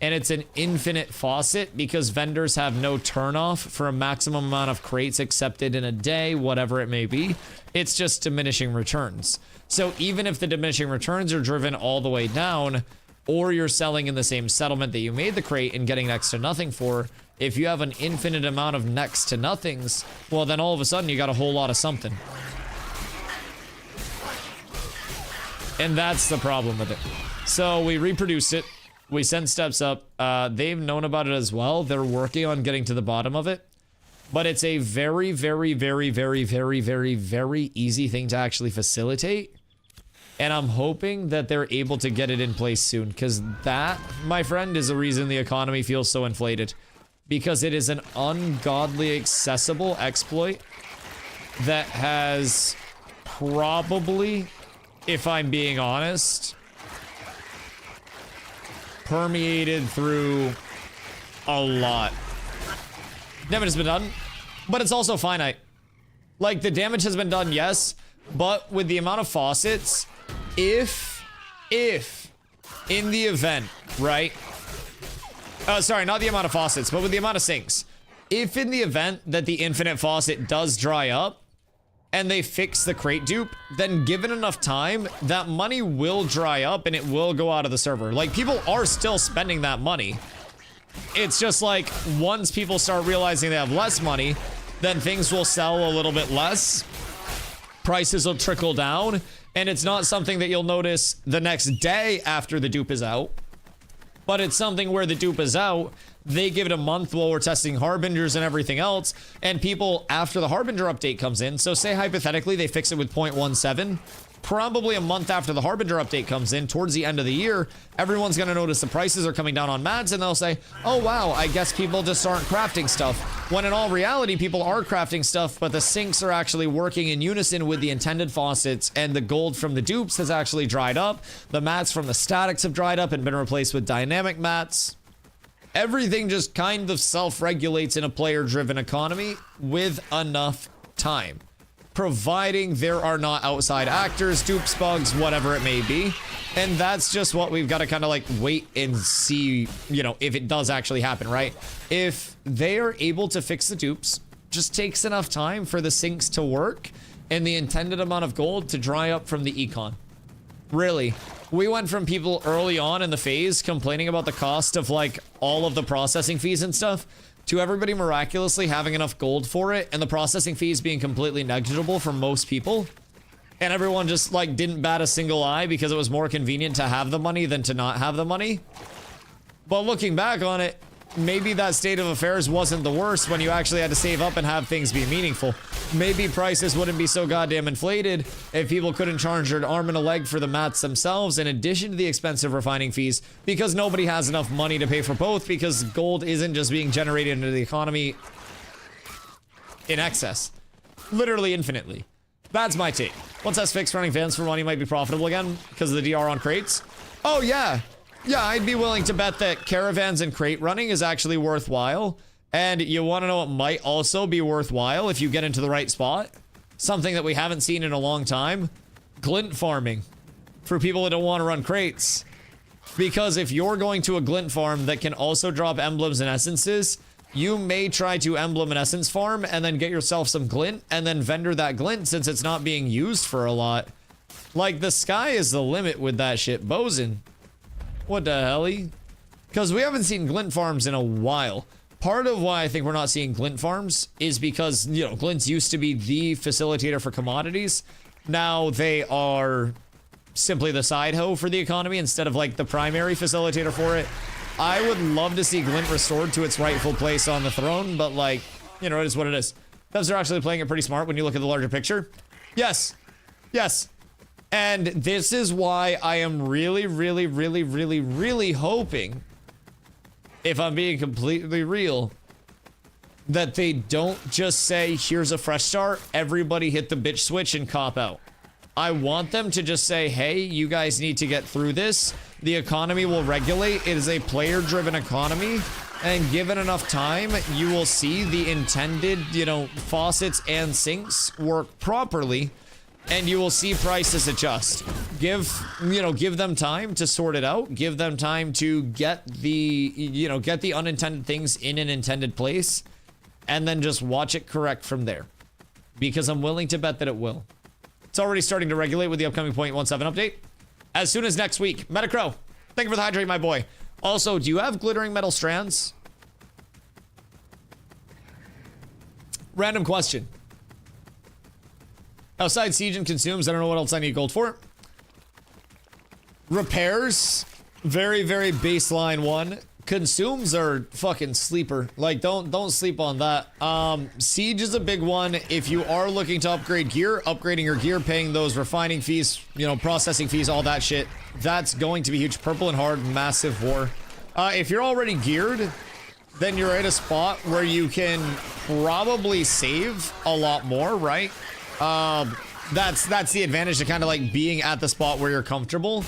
and it's an infinite faucet because vendors have no turnoff for a maximum amount of crates accepted in a day, whatever it may be. It's just diminishing returns. So even if the diminishing returns are driven all the way down, or you're selling in the same settlement that you made the crate and getting next to nothing for, if you have an infinite amount of next to nothings, well then all of a sudden you got a whole lot of something. And that's the problem with it. So we reproduced it. We sent steps up. They've known about it as well. They're working on getting to the bottom of it. But it's a very, very, very, very, very, very, very easy thing to actually facilitate. And I'm hoping that they're able to get it in place soon. Because that, my friend, is the reason the economy feels so inflated. Because it is an ungodly accessible exploit that has probably, if I'm being honest, permeated through a lot. Damage has been done, but it's also finite. Like, the damage has been done, yes, but with the amount of faucets, if in the event, right? Sorry, not the amount of faucets, but with the amount of sinks. If in the event that the infinite faucet does dry up, and they fix the crate dupe, then given enough time, that money will dry up and it will go out of the server. Like, people are still spending that money. It's just like, once people start realizing they have less money, then things will sell a little bit less. Prices will trickle down, and it's not something that you'll notice the next day after the dupe is out. But it's something where the dupe is out, they give it a month while we're testing Harbingers and everything else, and people, after the Harbinger update comes in, so say hypothetically they fix it with 0.17, probably a month after the Harbinger update comes in, towards the end of the year, everyone's gonna notice the prices are coming down on mats, and they'll say, oh wow, I guess people just aren't crafting stuff. When in all reality, people are crafting stuff, but the sinks are actually working in unison with the intended faucets, and the gold from the dupes has actually dried up. The mats from the statics have dried up and been replaced with dynamic mats. Everything just kind of self-regulates in a player-driven economy with enough time. Providing there are not outside actors, dupes, bugs, whatever it may be. And that's just what we've got to kind of like wait and see, you know, if it does actually happen, right? If they are able to fix the dupes, just takes enough time for the sinks to work and the intended amount of gold to dry up from the econ. Really, we went from people early on in the phase complaining about the cost of like all of the processing fees and stuff to everybody miraculously having enough gold for it and the processing fees being completely negligible for most people. And everyone just like didn't bat a single eye because it was more convenient to have the money than to not have the money. But looking back on it, maybe that state of affairs wasn't the worst when you actually had to save up and have things be meaningful. Maybe prices wouldn't be so goddamn inflated if people couldn't charge an arm and a leg for the mats themselves in addition to the expensive refining fees, because nobody has enough money to pay for both, because gold isn't just being generated into the economy in excess. Literally infinitely. That's my take. Once that's fixed, running fans for money might be profitable again because of the DR on crates. Oh yeah. Yeah, I'd be willing to bet that caravans and crate running is actually worthwhile. And you want to know what might also be worthwhile if you get into the right spot? Something that we haven't seen in a long time. Glint farming. For people that don't want to run crates. Because if you're going to a glint farm that can also drop emblems and essences, you may try to emblem and essence farm and then get yourself some glint and then vendor that glint since it's not being used for a lot. Like, the sky is the limit with that shit. Bosun. What the hell-y? Because we haven't seen glint farms in a while. Part of why I think we're not seeing glint farms is because, you know, glints used to be the facilitator for commodities. Now they are simply the side hoe for the economy instead of like the primary facilitator for it. I would love to see glint restored to its rightful place on the throne, but like, you know, it is what it is. Devs are actually playing it pretty smart when you look at the larger picture. Yes. Yes. And this is why I am really hoping, if I'm being completely real, that they don't just say, here's a fresh start, everybody hit the bitch switch and cop out. I want them to just say, hey, you guys need to get through this. The economy will regulate. It is a player-driven economy. And given enough time, you will see the intended, you know, faucets and sinks work properly. And you will see prices adjust. Give them time to sort it out. Give them time to get the unintended things in an intended place. And then just watch it correct from there. Because I'm willing to bet that it will. It's already starting to regulate with the upcoming 0.17 update. As soon as next week. Metacrow, thank you for the hydrate, my boy. Also, do you have glittering metal strands? Random question. Outside siege and consumes, I don't know what else I need gold for. Repairs, very baseline one. Consumes are fucking sleeper. Like, don't sleep on that. Siege is a big one. If you are looking to upgrade gear, upgrading your gear, paying those refining fees, you know, processing fees, all that shit, that's going to be huge. Purple and hard, massive war. If you're already geared, then you're at a spot where you can probably save a lot more, right? That's the advantage to kind of like being at the spot where you're comfortable.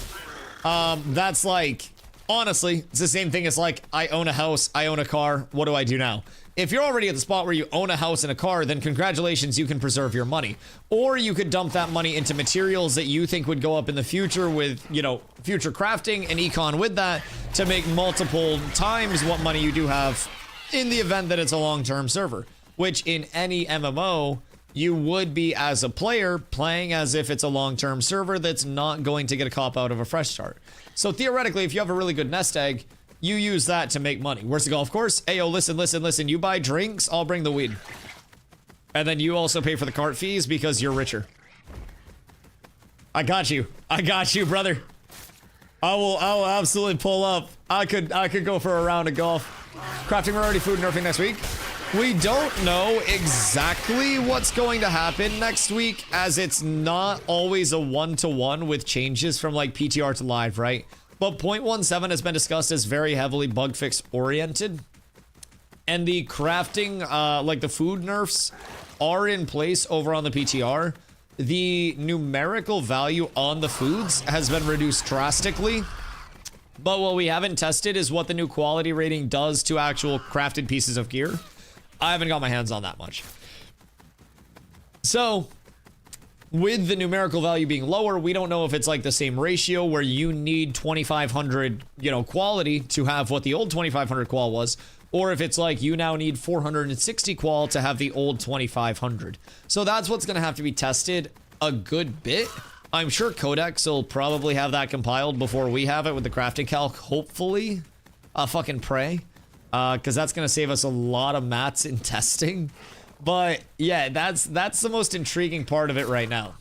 That's like, honestly, it's the same thing as like, I own a house, I own a car, what do I do now? If you're already at the spot where you own a house and a car, then congratulations, you can preserve your money. Or you could dump that money into materials that you think would go up in the future with, you know, future crafting and econ with that to make multiple times what money you do have in the event that it's a long-term server. Which in any MMO, you would be, as a player, playing as if it's a long-term server that's not going to get a cop out of a fresh start. So theoretically, if you have a really good nest egg, you use that to make money. Where's the golf course? Hey, yo, listen. You buy drinks, I'll bring the weed. And then you also pay for the cart fees because you're richer. I got you, brother. I will absolutely pull up. I could go for a round of golf. Crafting rarity food nerfing next week. We don't know exactly what's going to happen next week, as it's not always a one-to-one with changes from like PTR to live, right? But 0.17 has been discussed as very heavily bug fix oriented. And the crafting, like the food nerfs are in place over on the PTR. The numerical value on the foods has been reduced drastically. But what we haven't tested is what the new quality rating does to actual crafted pieces of gear. I haven't got my hands on that much. So, with the numerical value being lower, we don't know if it's like the same ratio where you need 2500, you know, quality to have what the old 2500 qual was, or if it's like you now need 460 qual to have the old 2500. So that's what's going to have to be tested a good bit. I'm sure Codex will probably have that compiled before we have it with the crafting calc, hopefully. Fucking pray. Because that's going to save us a lot of mats in testing. But yeah, that's the most intriguing part of it right now.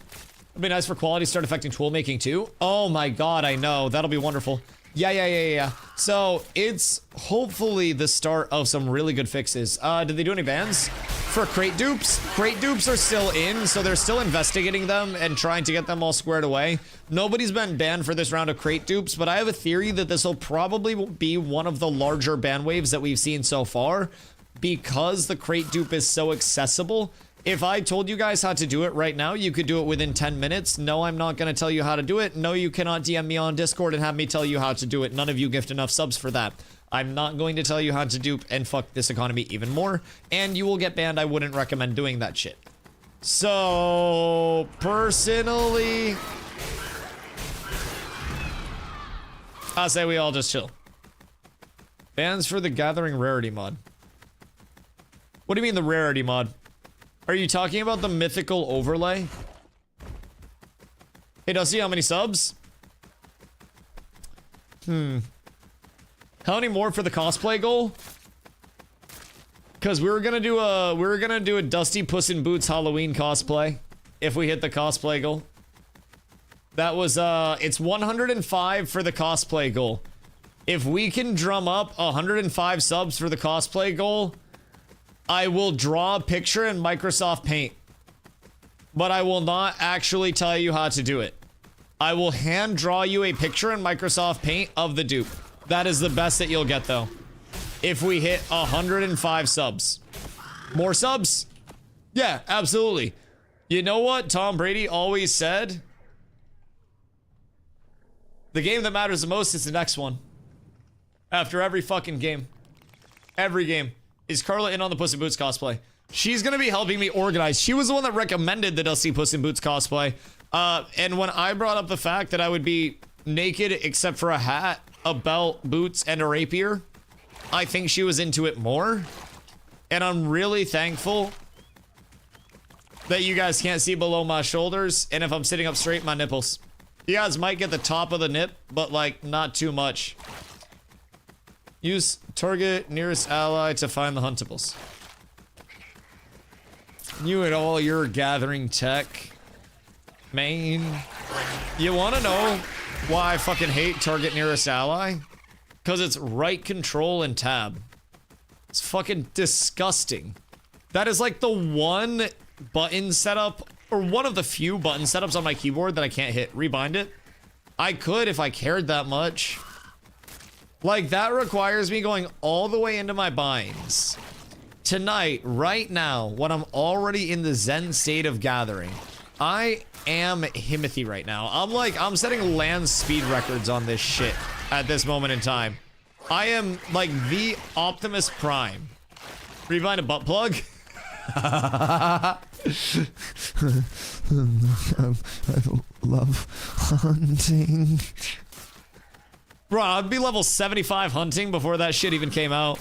It'd be nice for quality to start affecting tool making too. Oh my god, I know. That'll be wonderful. Yeah. So it's hopefully the start of some really good fixes. Did they do any bans? For crate dupes? Crate dupes are still in, so they're still investigating them and trying to get them all squared away. Nobody's been banned for this round of crate dupes, but I have a theory that this will probably be one of the larger ban waves that we've seen so far, because the crate dupe is so accessible. If I told you guys how to do it right now, you could do it within 10 minutes. No, I'm not going to tell you how to do it. No, you cannot DM me on Discord and have me tell you how to do it. None of you gift enough subs for that. I'm not going to tell you how to dupe and fuck this economy even more. And you will get banned. I wouldn't recommend doing that shit. So, personally, I say we all just chill. Bans for the Gathering Rarity mod. What do you mean the Rarity mod? Are you talking about the mythical overlay? Hey, Dusty, how many subs? How many more for the cosplay goal? Because we were gonna do a Dusty Puss in Boots Halloween cosplay if we hit the cosplay goal. That was it's 105 for the cosplay goal. If we can drum up 105 subs for the cosplay goal, I will draw a picture in Microsoft Paint. But I will not actually tell you how to do it. I will hand draw you a picture in Microsoft Paint of the dupe. That is the best that you'll get, though. If we hit 105 subs. More subs? Yeah, absolutely. You know what Tom Brady always said? The game that matters the most is the next one. After every fucking game. Every game. Is Carla in on the Puss in Boots cosplay? She's gonna be helping me organize. She was the one that recommended the Dusty Puss in Boots cosplay. And when I brought up the fact that I would be naked except for a hat, a belt, boots, and a rapier, I think she was into it more. And I'm really thankful that you guys can't see below my shoulders, and if I'm sitting up straight, my nipples. You guys might get the top of the nip, but like, not too much. Use target nearest ally to find the huntables. You and all your gathering tech. Main. You wanna know why I fucking hate target nearest ally? Because it's right control and tab. It's fucking disgusting. That is like the one button setup, or one of the few button setups on my keyboard that I can't hit. Rebind it. I could if I cared that much. Like, that requires me going all the way into my binds. Tonight, right now, when I'm already in the zen state of gathering, I am Himothy right now. I'm setting land speed records on this shit at this moment in time. I am, like, the Optimus Prime. Rebind a butt plug? I love hunting. Bro, I'd be level 75 hunting before that shit even came out.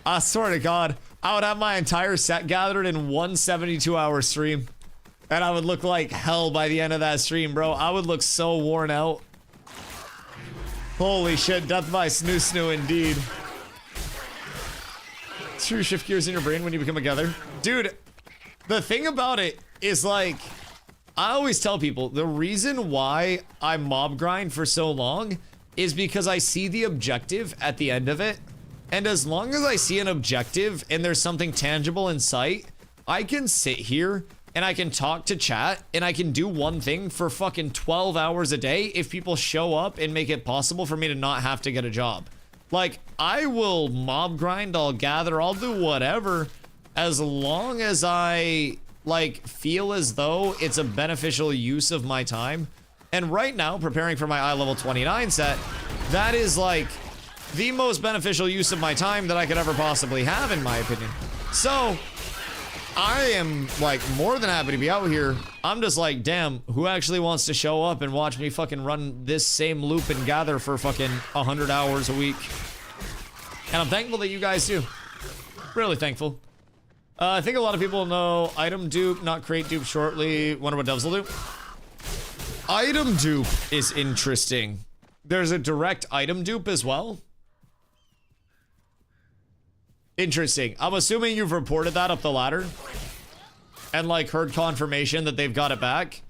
I swear to God. I would have my entire set gathered in one 72-hour stream. And I would look like hell by the end of that stream, bro. I would look so worn out. Holy shit, death by snoo snoo indeed. It's true, shift gears in your brain when you become a gather. Dude, the thing about it is like, I always tell people, the reason why I mob grind for so long is because I see the objective at the end of it. And as long as I see an objective and there's something tangible in sight, I can sit here and I can talk to chat and I can do one thing for fucking 12 hours a day if people show up and make it possible for me to not have to get a job. Like, I will mob grind, I'll gather, I'll do whatever as long as I, like, feel as though it's a beneficial use of my time. And right now, preparing for my eye level 29 set, that is, like, the most beneficial use of my time that I could ever possibly have, in my opinion. So, I am, like, more than happy to be out here. I'm just like, damn, who actually wants to show up and watch me fucking run this same loop and gather for fucking 100 hours a week? And I'm thankful that you guys do. Really thankful. I think a lot of people know item dupe, not crate dupe shortly. Wonder what devs will do. Item dupe is interesting. There's a direct item dupe as well. Interesting. I'm assuming you've reported that up the ladder and like heard confirmation that they've got it back.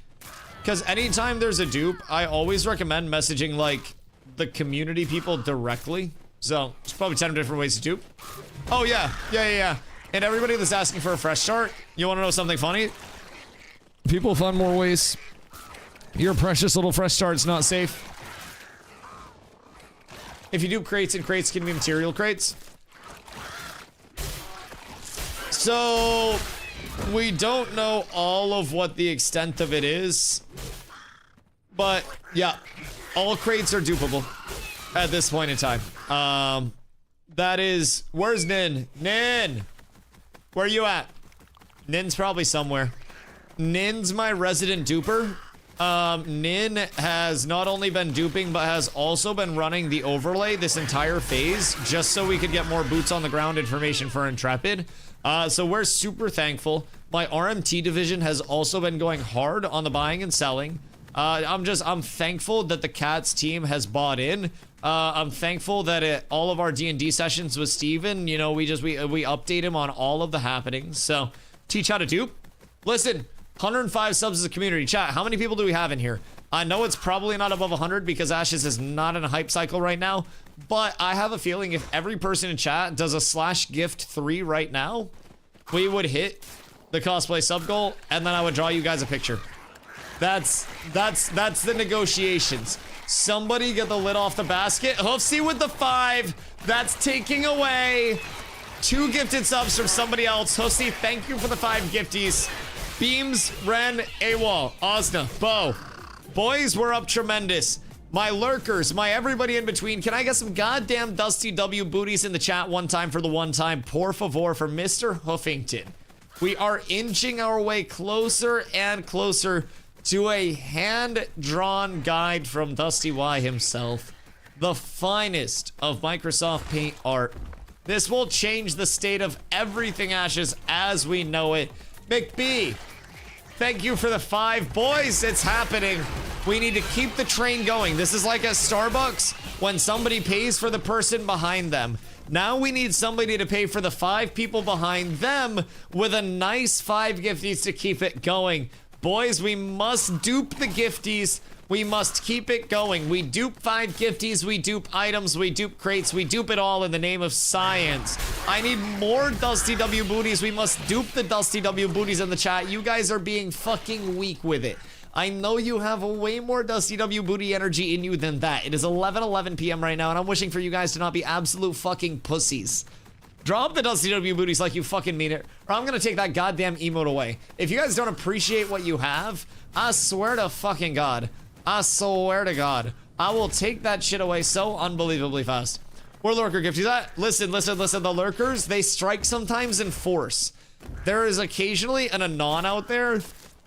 Because anytime there's a dupe, I always recommend messaging like the community people directly. So there's probably 10 different ways to dupe. Oh yeah. And everybody that's asking for a fresh start, you want to know something funny? People find more ways. Your precious little fresh start's not safe. If you do crates, and crates can be material crates. So we don't know all of what the extent of it is. But yeah, all crates are dupable at this point in time. That is, where's Nin? Nin! Where you at? Nin's probably somewhere. Nin's my resident duper. Nin has not only been duping, but has also been running the overlay this entire phase, just so we could get more boots on the ground information for Intrepid. So we're super thankful. My RMT division has also been going hard on the buying and selling. I'm thankful that the Cats team has bought in. I'm thankful that all of our D&D sessions with Steven, you know, we update him on all of the happenings. So, teach how to dupe. Listen, 105 subs as a community. Chat, how many people do we have in here? I know it's probably not above 100 because Ashes is not in a hype cycle right now. But I have a feeling if every person in chat does a /gift3 right now, we would hit the cosplay sub goal, and then I would draw you guys a picture. That's the negotiations. Somebody get the lid off the basket. Hoofsy with the 5. That's taking away 2 gifted subs from somebody else. Hoofsy, thank you for the 5 gifties. Beams, Ren, AWOL, Osna, Bo. Boys, we're up tremendous. My lurkers, my everybody in between. Can I get some goddamn Dusty W booties in the chat one time for the one time? Por favor for Mr. Hoofington. We are inching our way closer and closer to a hand-drawn guide from DustyWhy himself. The finest of Microsoft Paint art. This will change the state of everything Ashes as we know it. McB, thank you for the 5. Boys, it's happening. We need to keep the train going. This is like at Starbucks when somebody pays for the person behind them. Now we need somebody to pay for the 5 people behind them with a nice 5 gifties to keep it going. Boys, we must dupe the gifties. We must keep it going. We dupe 5 gifties, we dupe items, we dupe crates, we dupe it all in the name of science. I need more Dusty W booties. We must dupe the Dusty W booties in the chat. You guys are being fucking weak with it. I know you have way more Dusty W booty energy in you than that. It is 11:11 p.m. right now, and I'm wishing for you guys to not be absolute fucking pussies. Drop the Dusty W booties like you fucking mean it, or I'm gonna take that goddamn emote away. If you guys don't appreciate what you have, I swear to fucking God. I swear to God. I will take that shit away so unbelievably fast. Where lurker gifties at? Listen. The lurkers, they strike sometimes in force. There is occasionally an Anon out there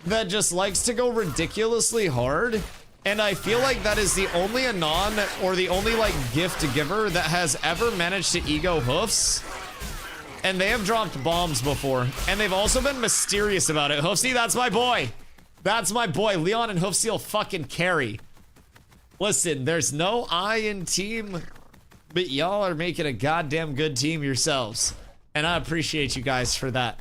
that just likes to go ridiculously hard. And I feel like that is the only Anon or the only like gift giver that has ever managed to ego hoofs And they have dropped bombs before. And they've also been mysterious about it. Hoofsy, that's my boy. That's my boy. Leon and Hoofsy'll fucking carry. Listen, there's no I in team, but y'all are making a goddamn good team yourselves. And I appreciate you guys for that.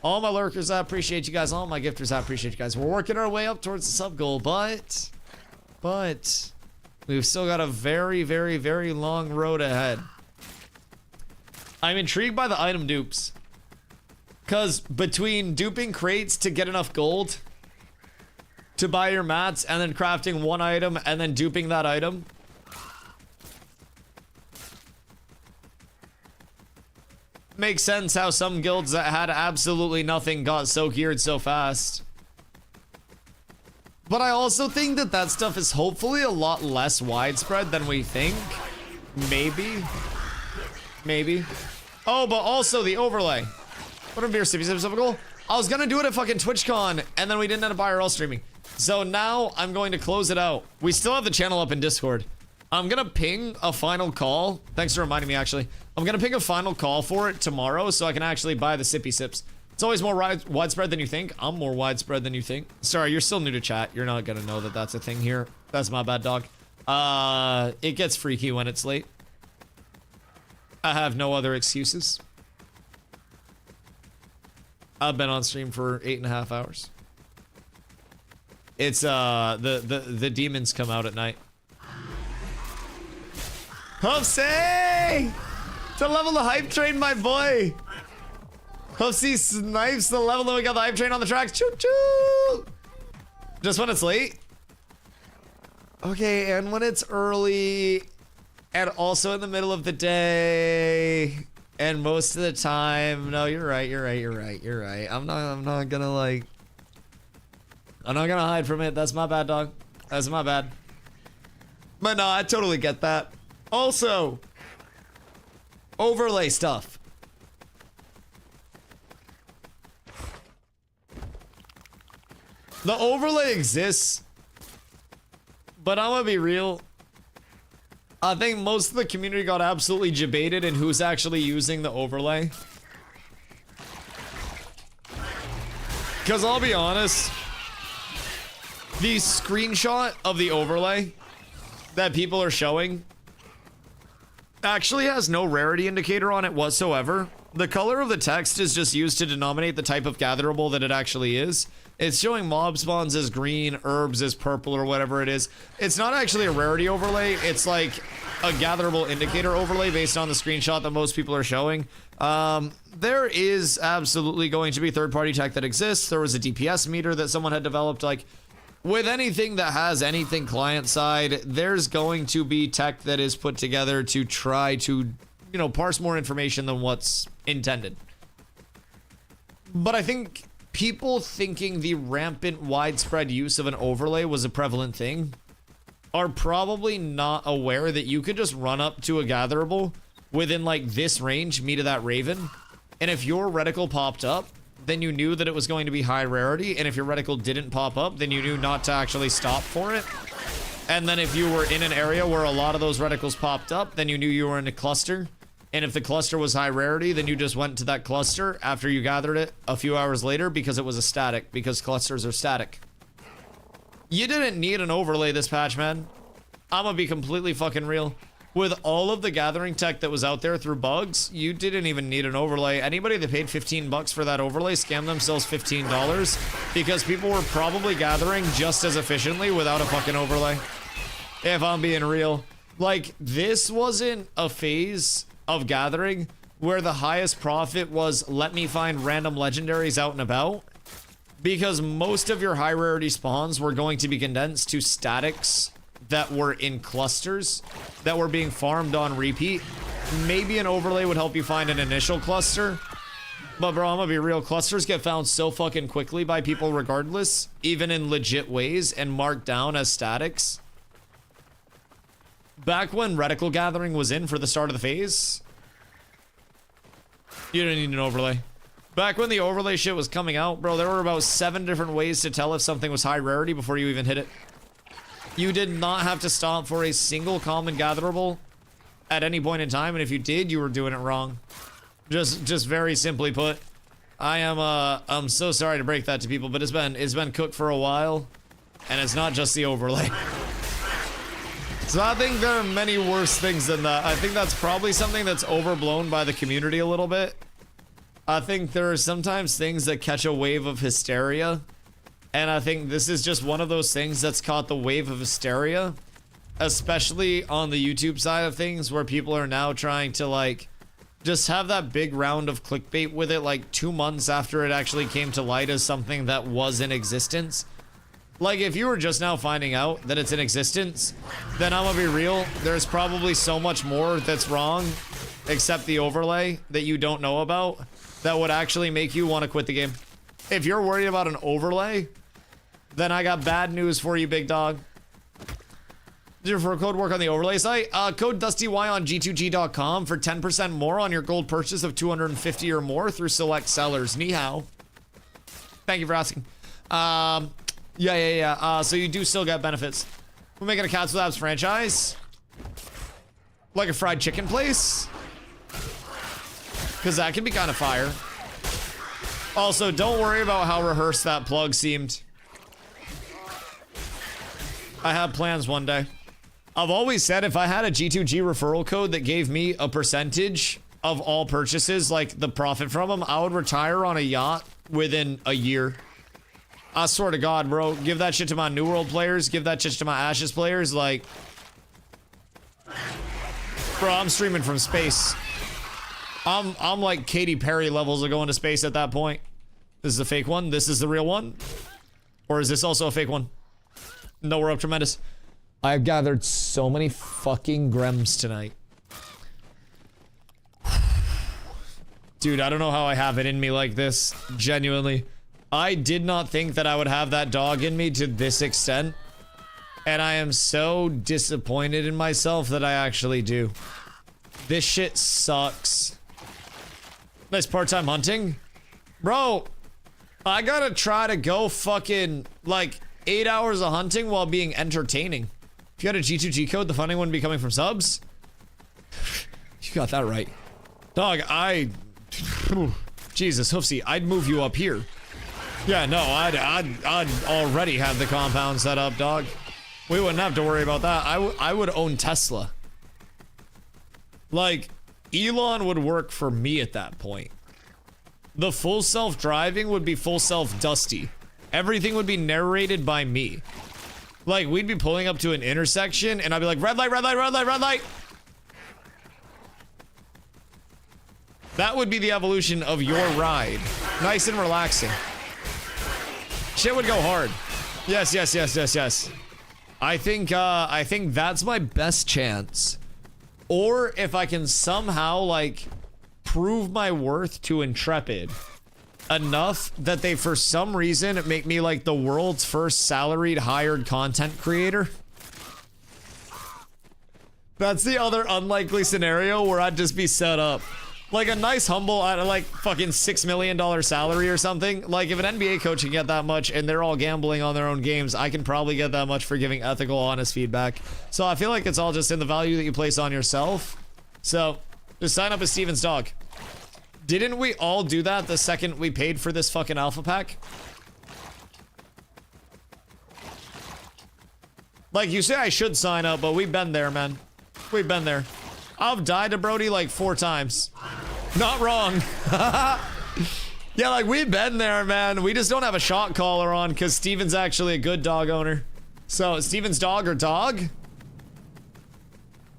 All my lurkers, I appreciate you guys. All my gifters, I appreciate you guys. We're working our way up towards the sub goal, but we've still got a very, very, very long road ahead. I'm intrigued by the item dupes. Because between duping crates to get enough gold to buy your mats and then crafting one item and then duping that item, makes sense how some guilds that had absolutely nothing got so geared so fast. But I also think that that stuff is hopefully a lot less widespread than we think. Maybe. Oh, but also the overlay. What a beer typical. I was gonna do it at fucking TwitchCon, and then we didn't end up IRL streaming. So now I'm going to close it out. We still have the channel up in Discord. I'm gonna ping a final call. Thanks for reminding me, actually. I'm gonna ping a final call for it tomorrow so I can actually buy the sippy sips. It's always more widespread than you think. I'm more widespread than you think. Sorry, you're still new to chat. You're not gonna know that that's a thing here. That's my bad, dog. It gets freaky when it's late. I have no other excuses. I've been on stream for 8.5 hours. It's the demons come out at night. Hoofsy! To level the hype train, my boy! Hoofsy snipes the level, and we got the hype train on the tracks. Choo choo! Just when it's late? Okay, and when it's early, and also in the middle of the day, and most of the time. No, you're right. I'm not gonna like. I'm not gonna hide from it. That's my bad, dog. That's my bad. But no, I totally get that. Also, overlay stuff. The overlay exists, but I'm gonna be real. I think most of the community got absolutely debated in who's actually using the overlay. Because I'll be honest, the screenshot of the overlay that people are showing actually has no rarity indicator on it whatsoever. The color of the text is just used to denominate the type of gatherable that it actually is. It's showing mob spawns as green, herbs as purple, or whatever it is. It's not actually a rarity overlay. It's like a gatherable indicator overlay based on the screenshot that most people are showing. There is absolutely going to be third-party tech that exists. There was a DPS meter that someone had developed. Like, with anything that has anything client-side, there's going to be tech that is put together to try to, you know, parse more information than what's intended. But I think people thinking the rampant, widespread use of an overlay was a prevalent thing are probably not aware that you could just run up to a gatherable within, like, this range, me to that raven, and if your reticle popped up, then you knew that it was going to be high rarity, and if your reticle didn't pop up, then you knew not to actually stop for it. And then if you were in an area where a lot of those reticles popped up, then you knew you were in a cluster. And if the cluster was high rarity, then you just went to that cluster after you gathered it a few hours later because it was a static, because clusters are static. You didn't need an overlay this patch, man. I'm gonna be completely fucking real. With all of the gathering tech that was out there through bugs, you didn't even need an overlay. Anybody that paid 15 bucks for that overlay scammed themselves $15 because people were probably gathering just as efficiently without a fucking overlay. If I'm being real. Like, this wasn't a phase of gathering where the highest profit was let me find random legendaries out and about, because most of your high rarity spawns were going to be condensed to statics that were in clusters that were being farmed on repeat. Maybe an overlay would help you find an initial cluster, but bro, I'm gonna be real, clusters get found so fucking quickly by people regardless, even in legit ways, and marked down as statics. Back when reticle gathering was in for the start of the phase, you didn't need an overlay. Back when the overlay shit was coming out, bro, there were about 7 different ways to tell if something was high rarity before you even hit it. You did not have to stop for a single common gatherable at any point in time, and if you did, you were doing it wrong. Just very simply put. I'm so sorry to break that to people, but it's been cooked for a while, and it's not just the overlay. So I think there are many worse things than that. I think that's probably something that's overblown by the community a little bit. I think there are sometimes things that catch a wave of hysteria, and I think this is just one of those things that's caught the wave of hysteria, especially on the YouTube side of things, where people are now trying to like just have that big round of clickbait with it like 2 months after it actually came to light as something that was in existence. Like, if you were just now finding out that it's in existence, then I'm gonna be real, there's probably so much more that's wrong, except the overlay, that you don't know about, that would actually make you want to quit the game. If you're worried about an overlay, then I got bad news for you, big dog. Does your referral code work on the overlay site? Code DustyWhy on g2g.com for 10% more on your gold purchase of 250 or more through select sellers. Ni hao. Thank you for asking. Yeah. So you do still get benefits. We're making a Cats with Abs franchise. Like a fried chicken place. Because that can be kind of fire. Also, don't worry about how rehearsed that plug seemed. I have plans one day. I've always said if I had a G2G referral code that gave me a percentage of all purchases, like the profit from them, I would retire on a yacht within a year. I swear to God, bro. Give that shit to my New World players. Give that shit to my Ashes players. Like, bro, I'm streaming from space. I'm like Katy Perry levels of going to space at that point. This is a fake one. This is the real one. Or is this also a fake one? No, we're up tremendous. I've gathered so many fucking grems tonight. Dude, I don't know how I have it in me like this. Genuinely. I did not think that I would have that dog in me to this extent. And I am so disappointed in myself that I actually do. This shit sucks. Nice part-time hunting. Bro, I gotta try to go fucking, like, 8 hours of hunting while being entertaining. If you had a G2G code, the funding wouldn't be coming from subs. You got that right. Dog, Jesus, Hoofsy, I'd move you up here. Yeah, no, I'd already have the compound set up, dog. We wouldn't have to worry about that. I would own Tesla. Like, Elon would work for me at that point. The full self-driving would be full self-Dusty. Everything would be narrated by me. Like, we'd be pulling up to an intersection, and I'd be like, red light, red light, red light, red light. That would be the evolution of your ride. Nice and relaxing. Shit would go hard. Yes. I think that's my best chance. Or if I can somehow, like, prove my worth to Intrepid enough that they, for some reason, make me, like, the world's first salaried hired content creator. That's the other unlikely scenario where I'd just be set up. Like a nice humble, like, fucking $6 million salary or something. Like, if an NBA coach can get that much and they're all gambling on their own games, I can probably get that much for giving ethical, honest feedback. So I feel like it's all just in the value that you place on yourself. So, just sign up as Steven's dog. Didn't we all do that the second we paid for this fucking alpha pack? Like, you say I should sign up, but we've been there, man. We've been there. I've died to Brody like 4 times. Not wrong. Yeah, like, we've been there, man. We just don't have a shot caller on because Steven's actually a good dog owner. So, Steven's dog or dog?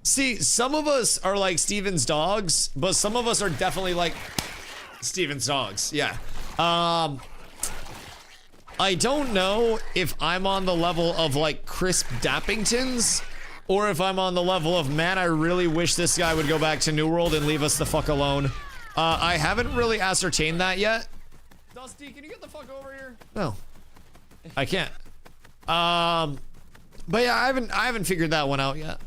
See, some of us are like Steven's dogs, but some of us are definitely like Steven's dogs. Yeah. I don't know if I'm on the level of like Crisp Dappingtons or if I'm on the level of, man, I really wish this guy would go back to New World and leave us the fuck alone. I haven't really ascertained that yet. Dusty, can you get the fuck over here? No. I can't. But yeah, I haven't figured that one out yet.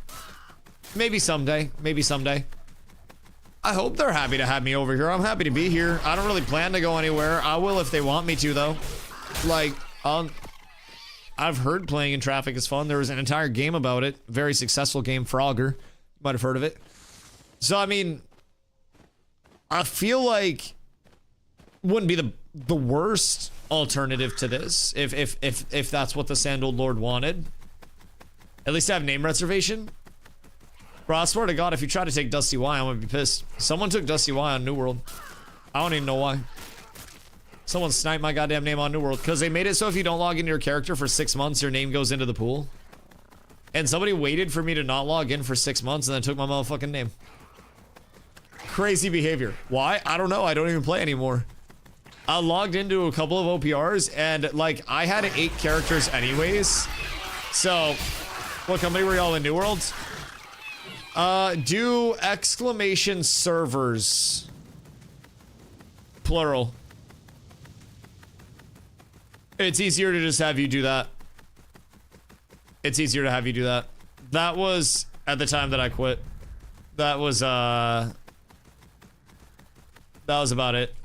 Maybe someday. Maybe someday. I hope they're happy to have me over here. I'm happy to be here. I don't really plan to go anywhere. I will if they want me to, though. Like, I've heard playing in traffic is fun. There was an entire game about it. Very successful game, Frogger. Might have heard of it. So, I mean, I feel like wouldn't be the worst alternative to this if that's what the Sand Old Lord wanted. At least have name reservation. Bro, I swear to God, if you try to take DustyWhy, I'm gonna be pissed. Someone took DustyWhy on New World. I don't even know why. Someone sniped my goddamn name on New World because they made it so if you don't log into your character for 6 months, your name goes into the pool. And somebody waited for me to not log in for 6 months and then took my motherfucking name. Crazy behavior. Why? I don't know. I don't even play anymore. I logged into a couple of OPRs and like I had 8 characters anyways. So, what company were y'all in New World? Do exclamation servers. Plural. It's easier to just have you do that. It's easier to have you do that. That was at the time that I quit. That was about it.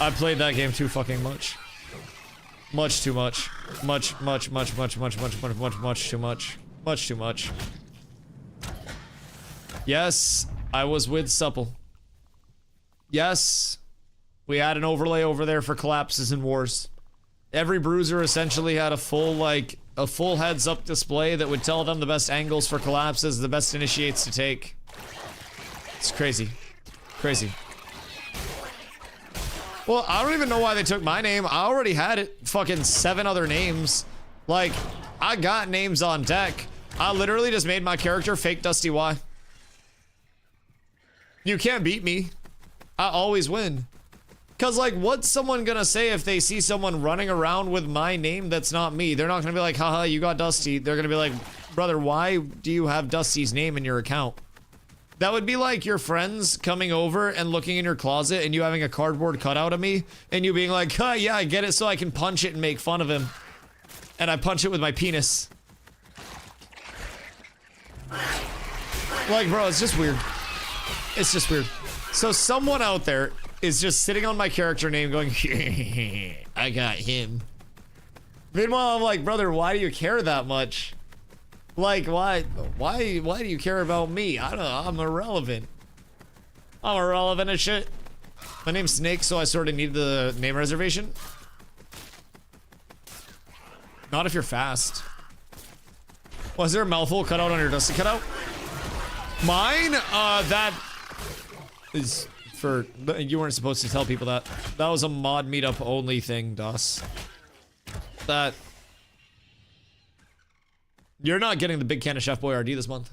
I played that game too fucking much. Much too much. Much too much. Much too much. Yes, I was with Supple. Yes, we had an overlay over there for collapses and wars. Every bruiser essentially had a full heads up display that would tell them the best angles for collapses, the best initiates to take. It's crazy. Crazy. Well, I don't even know why they took my name. I already had it. Fucking 7 other names. Like, I got names on deck. I literally just made my character fake DustyWhy. You can't beat me. I always win. Cause like, what's someone gonna say if they see someone running around with my name that's not me? They're not gonna be like, haha, you got Dusty. They're gonna be like, brother, why do you have Dusty's name in your account? That would be like your friends coming over and looking in your closet and you having a cardboard cutout of me and you being like, huh, yeah, I get it so I can punch it and make fun of him. And I punch it with my penis. Like, bro, it's just weird. It's just weird. So someone out there is just sitting on my character name going, I got him. Meanwhile, I'm like, brother, why do you care that much? Like, why do you care about me? I don't know, I'm irrelevant. I'm irrelevant as shit. My name's Snake, so I sort of need the name reservation. Not if you're fast. Was there a mouthful cut out on your Dusty cutout? Mine? That is for, you weren't supposed to tell people that. That was a mod meetup only thing, Dust. That. You're not getting the big can of Chef Boyardee this month.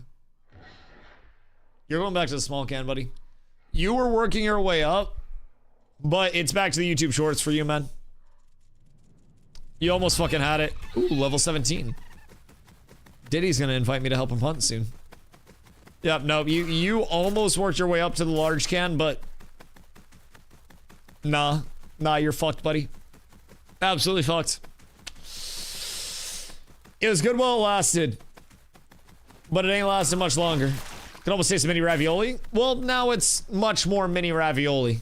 You're going back to the small can, buddy. You were working your way up, but it's back to the YouTube shorts for you, man. You almost fucking had it. Ooh, level 17. Diddy's gonna invite me to help him hunt soon. Yep, no, you almost worked your way up to the large can, but nah, you're fucked, buddy. Absolutely fucked. It was good while it lasted, but it ain't lasted much longer. Could almost say some mini ravioli. Well, now it's much more mini ravioli.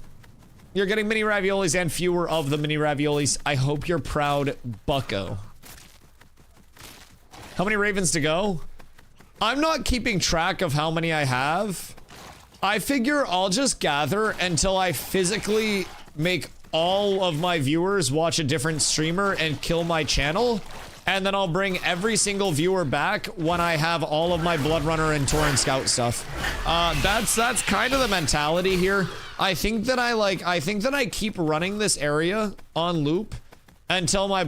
You're getting mini raviolis and fewer of the mini raviolis. I hope you're proud, bucko. How many ravens to go? I'm not keeping track of how many I have. I figure I'll just gather until I physically make all of my viewers watch a different streamer and kill my channel. And then I'll bring every single viewer back when I have all of my Blood Runner and Torrent Scout stuff. That's kind of the mentality here. I think that I keep running this area on loop until my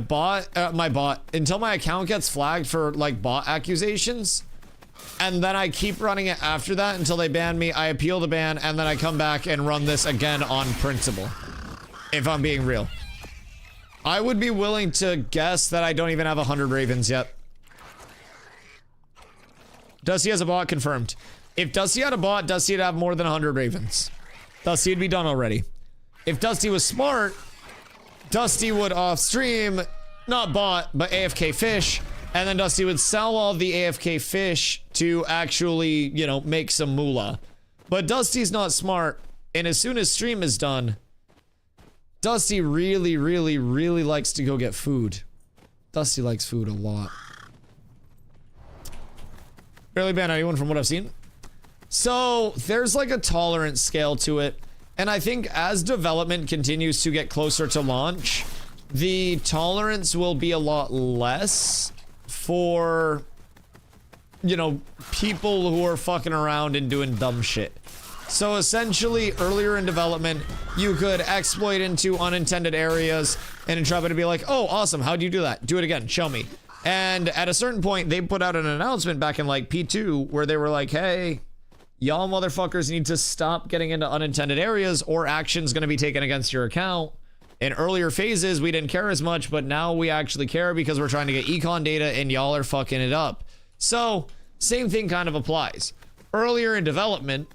until my account gets flagged for like bot accusations. And then I keep running it after that until they ban me. I appeal the ban and then I come back and run this again on principle. If I'm being real. I would be willing to guess that I don't even have 100 ravens yet. Dusty has a bot confirmed. If Dusty had a bot, Dusty would have more than 100 ravens. Dusty would be done already. If Dusty was smart, Dusty would off stream, not bot, but AFK fish, and then Dusty would sell all the AFK fish to actually, you know, make some moolah. But Dusty's not smart, and as soon as stream is done, Dusty really likes to go get food. Dusty likes food a lot. Barely banned anyone from what I've seen. So there's like a tolerance scale to it. And I think as development continues to get closer to launch, the tolerance will be a lot less for, you know, people who are fucking around and doing dumb shit. So essentially, earlier in development, you could exploit into unintended areas and Intrepid to be like, oh, awesome, how'd you do that? Do it again, show me. And at a certain point, they put out an announcement back in like P2 where they were like, hey, y'all motherfuckers need to stop getting into unintended areas or action's gonna be taken against your account. In earlier phases, we didn't care as much, but now we actually care because we're trying to get econ data and y'all are fucking it up. So, same thing kind of applies. Earlier in development,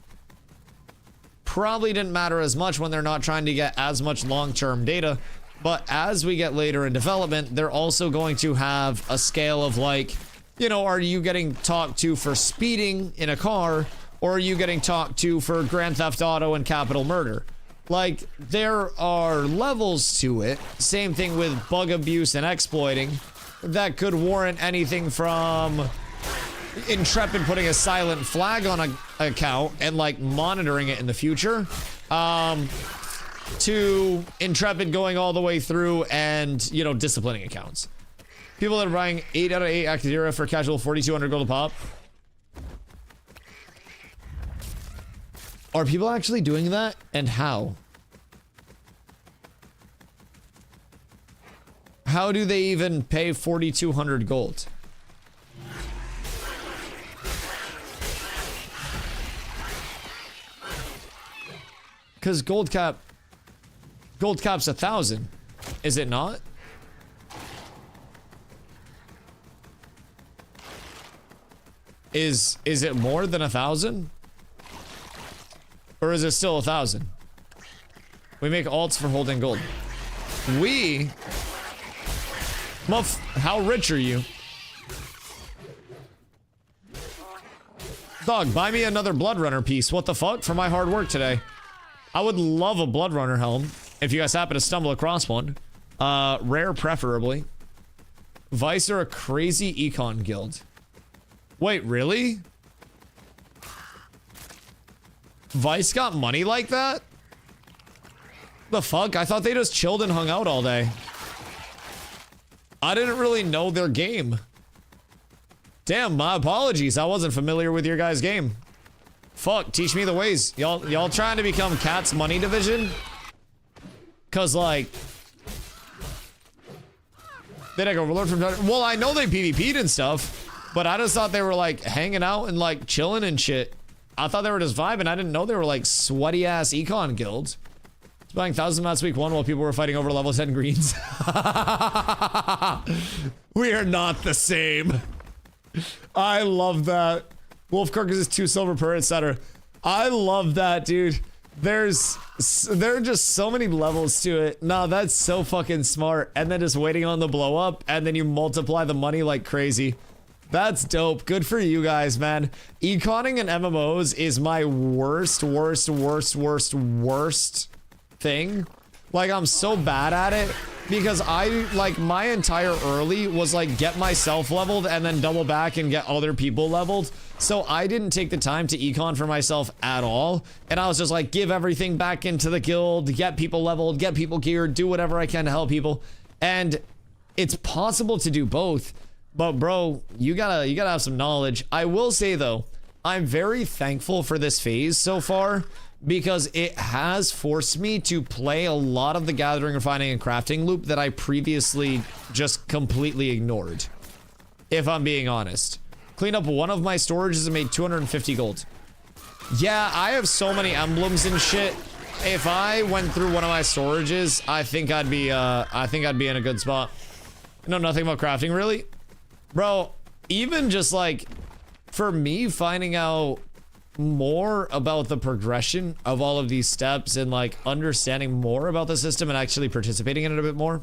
probably didn't matter as much when they're not trying to get as much long-term data, but as we get later in development, they're also going to have a scale of like, you know, are you getting talked to for speeding in a car? Or are you getting talked to for Grand Theft Auto and capital murder? Like, there are levels to it. Same thing with bug abuse and exploiting. That could warrant anything from Intrepid putting a silent flag on an account and, like, monitoring it in the future. To Intrepid going all the way through and, you know, disciplining accounts. People that are buying 8 out of 8 active era for casual 4,200 gold a pop. Are people actually doing that? And how? How do they even pay 4,200 gold? Because gold cap's 1,000. Is it not? Is it more than 1,000? Or is it still 1,000? We make alts for holding gold. We? Muff, how rich are you? Dog, buy me another Blood Runner piece. What the fuck? For my hard work today. I would love a Blood Runner helm. If you guys happen to stumble across one. Rare preferably. Vice are a crazy econ guild. Wait, really? Vice got money like that? The fuck? I thought they just chilled and hung out all day. I didn't really know their game. Damn, my apologies. I wasn't familiar with your guys' game. Fuck, teach me the ways. Y'all trying to become Cat's money division? Cause like... Did I go overlord from... Well, I know they PvP'd and stuff. But I just thought they were like hanging out and like chilling and shit. I thought they were just vibing. I didn't know they were like sweaty ass econ guilds. It's buying 1,000 mats week 1 while people were fighting over level 10 greens. We are not the same. I love that. Wolf carcass is 2 silver per, etc. I love that, dude. There are just so many levels to it. Nah, that's so fucking smart. And then just waiting on the blow up, and then you multiply the money like crazy. That's dope. Good for you guys, man. Econing and MMOs is my worst thing. Like, I'm so bad at it because my entire early was like get myself leveled and then double back and get other people leveled. So I didn't take the time to econ for myself at all. And I was just like, give everything back into the guild, get people leveled, get people geared, do whatever I can to help people. And it's possible to do both. But bro, you gotta have some knowledge. I will say though, I'm very thankful for this phase so far because it has forced me to play a lot of the gathering, refining, and crafting loop that I previously just completely ignored. If I'm being honest. Clean up one of my storages and made 250 gold. Yeah, I have so many emblems and shit. If I went through one of my storages, I think I'd be in a good spot. I know nothing about crafting really. Bro, even just like, for me, finding out more about the progression of all of these steps and like understanding more about the system and actually participating in it a bit more.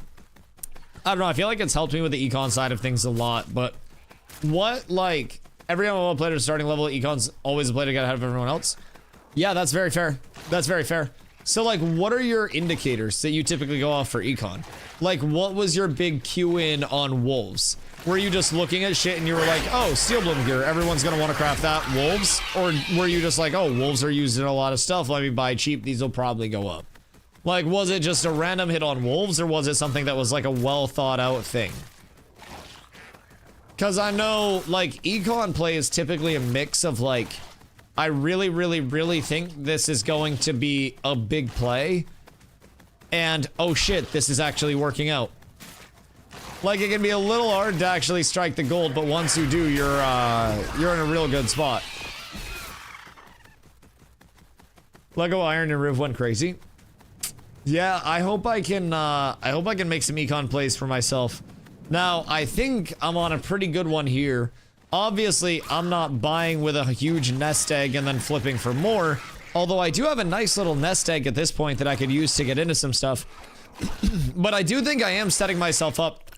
I don't know, I feel like it's helped me with the econ side of things a lot, but what, like, every MMO player starting level econ's always a player to get ahead of everyone else? Yeah, that's very fair. That's very fair. So like, what are your indicators that you typically go off for econ? Like, what was your big Q in on wolves? Were you just looking at shit and you were like, oh, steel bloom gear, everyone's gonna want to craft that, wolves? Or were you just like, oh, wolves are used in a lot of stuff, let me buy cheap, these will probably go up? Like, was it just a random hit on wolves, or was it something that was like a well thought out thing? Because I know, like, econ play is typically a mix of like, I really, really, really think this is going to be a big play. And, oh shit, this is actually working out. Like, it can be a little hard to actually strike the gold, but once you do, you're in a real good spot. Lego Iron and Riv went crazy. Yeah, I hope I can make some econ plays for myself. Now, I think I'm on a pretty good one here. Obviously, I'm not buying with a huge nest egg and then flipping for more. Although I do have a nice little nest egg at this point that I could use to get into some stuff. But I do think I am setting myself up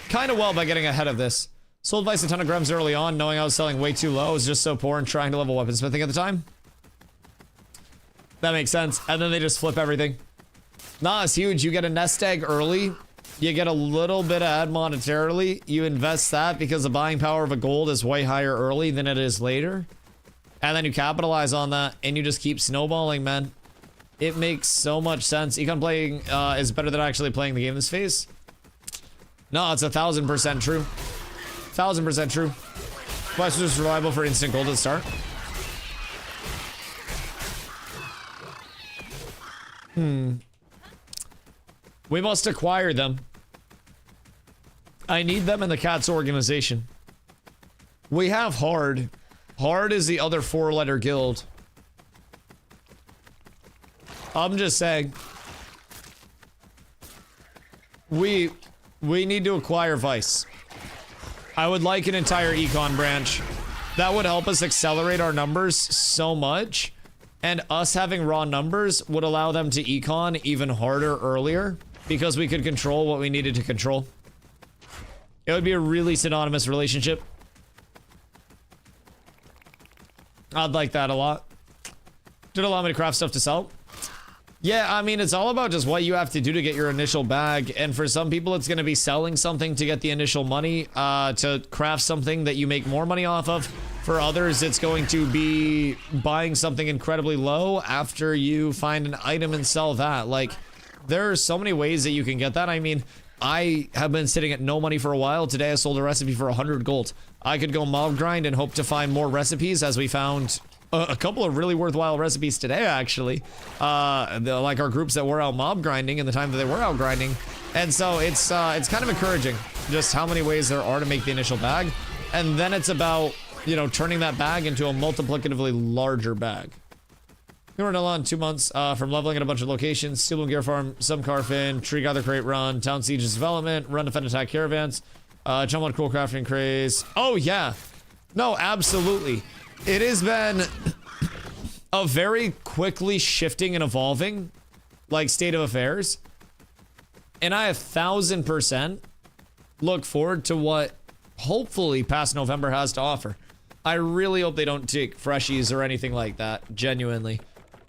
kind of well by getting ahead of this. Sold Vice a ton of grams early on, knowing I was selling way too low. I was just so poor and trying to level weaponsmithing at the time. That makes sense. And then they just flip everything. Nah, it's huge. You get a nest egg early. You get a little bit ahead monetarily. You invest that because the buying power of a gold is way higher early than it is later. And then you capitalize on that and you just keep snowballing, man. It makes so much sense. Econ playing is better than actually playing the game this phase. No, it's 1000% true. 1000% true. Quest is reliable for instant gold at the start. We must acquire them. I need them in the Cats organization. We have Hard. Hard is the other 4-letter guild. I'm just saying. We need to acquire Vice. I would like an entire econ branch. That would help us accelerate our numbers so much. And us having raw numbers would allow them to econ even harder earlier. Because we could control what we needed to control. It would be a really synonymous relationship. I'd like that a lot. Did allow me to craft stuff to sell. Yeah, I mean, it's all about just what you have to do to get your initial bag. And for some people, it's going to be selling something to get the initial money, to craft something that you make more money off of. For others, it's going to be buying something incredibly low after you find an item and sell that. Like, there are so many ways that you can get that. I mean, I have been sitting at no money for a while. Today, I sold a recipe for 100 gold. I could go mob grind and hope to find more recipes, as we found a couple of really worthwhile recipes today, actually. Like our groups that were out mob grinding in the time that they were out grinding. And so it's kind of encouraging just how many ways there are to make the initial bag. And then it's about, you know, turning that bag into a multiplicatively larger bag. We were in 2 months from leveling at a bunch of locations: Steel Bloom Gear Farm, some Carfin, Tree Gather Crate Run, Town Sieges Development, Run Defend Attack Caravans, jump on Cool Crafting Craze. Oh yeah, no, absolutely. It has been a very quickly shifting and evolving, like, state of affairs, and I 1000% look forward to what hopefully past November has to offer. I really hope they don't take freshies or anything like that, genuinely.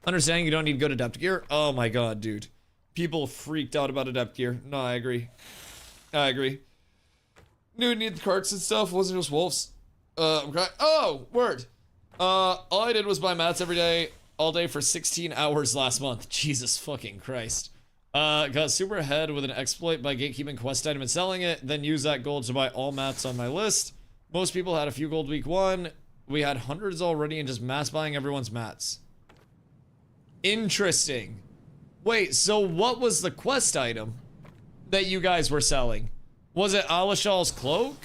Understanding you don't need good adept gear. Oh my god, dude. People freaked out about adept gear. No, I agree. I agree. Dude, need the carts and stuff. Wasn't just wolves. I'm crying. Oh, word. All I did was buy mats every day, all day for 16 hours last month. Jesus fucking Christ. Got super ahead with an exploit by gatekeeping quest item and selling it, then use that gold to buy all mats on my list. Most people had a few gold week 1. We had hundreds already and just mass buying everyone's mats. Interesting. Wait, so what was the quest item that you guys were selling? Was it Alashal's cloak?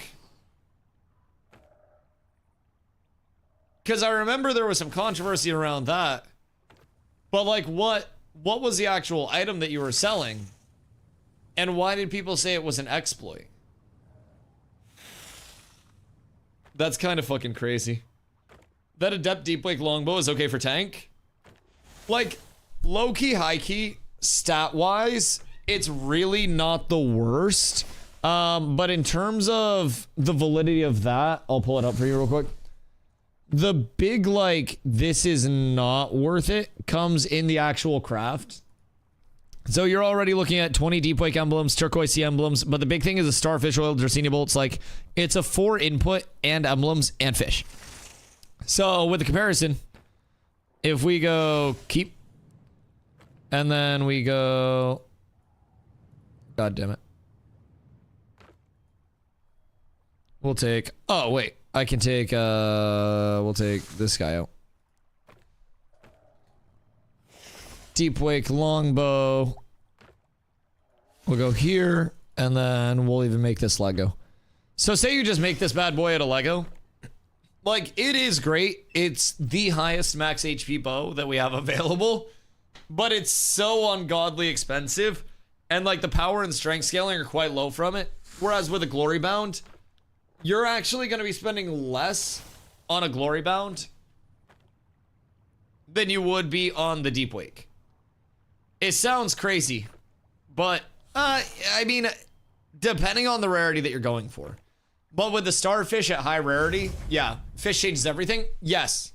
Because I remember there was some controversy around that. But like, what was the actual item that you were selling? And why did people say it was an exploit? That's kind of fucking crazy. That adept deep wake longbow is okay for tank? Like, low-key, high-key, stat-wise, it's really not the worst. But in terms of the validity of that, I'll pull it up for you real quick. The big, like, this is not worth it comes in the actual craft. So you're already looking at 20 deep wake emblems, turquoise sea emblems, but the big thing is the starfish oil Dracaena bolts. Like, it's a 4 input and emblems and fish. So with the comparison, if we go keep, and then we go, god damn it. We'll take, oh wait, I can take, we'll take this guy out. Deep wake longbow. We'll go here, and then we'll even make this Lego. So say you just make this bad boy out of Lego. Like, it is great. It's the highest max HP bow that we have available, but it's so ungodly expensive, and like the power and strength scaling are quite low from it. Whereas with a glory bound, you're actually going to be spending less on a glory bound than you would be on the deep wake. It sounds crazy, but I mean, depending on the rarity that you're going for. But with the starfish at high rarity, yeah, fish changes everything. Yes.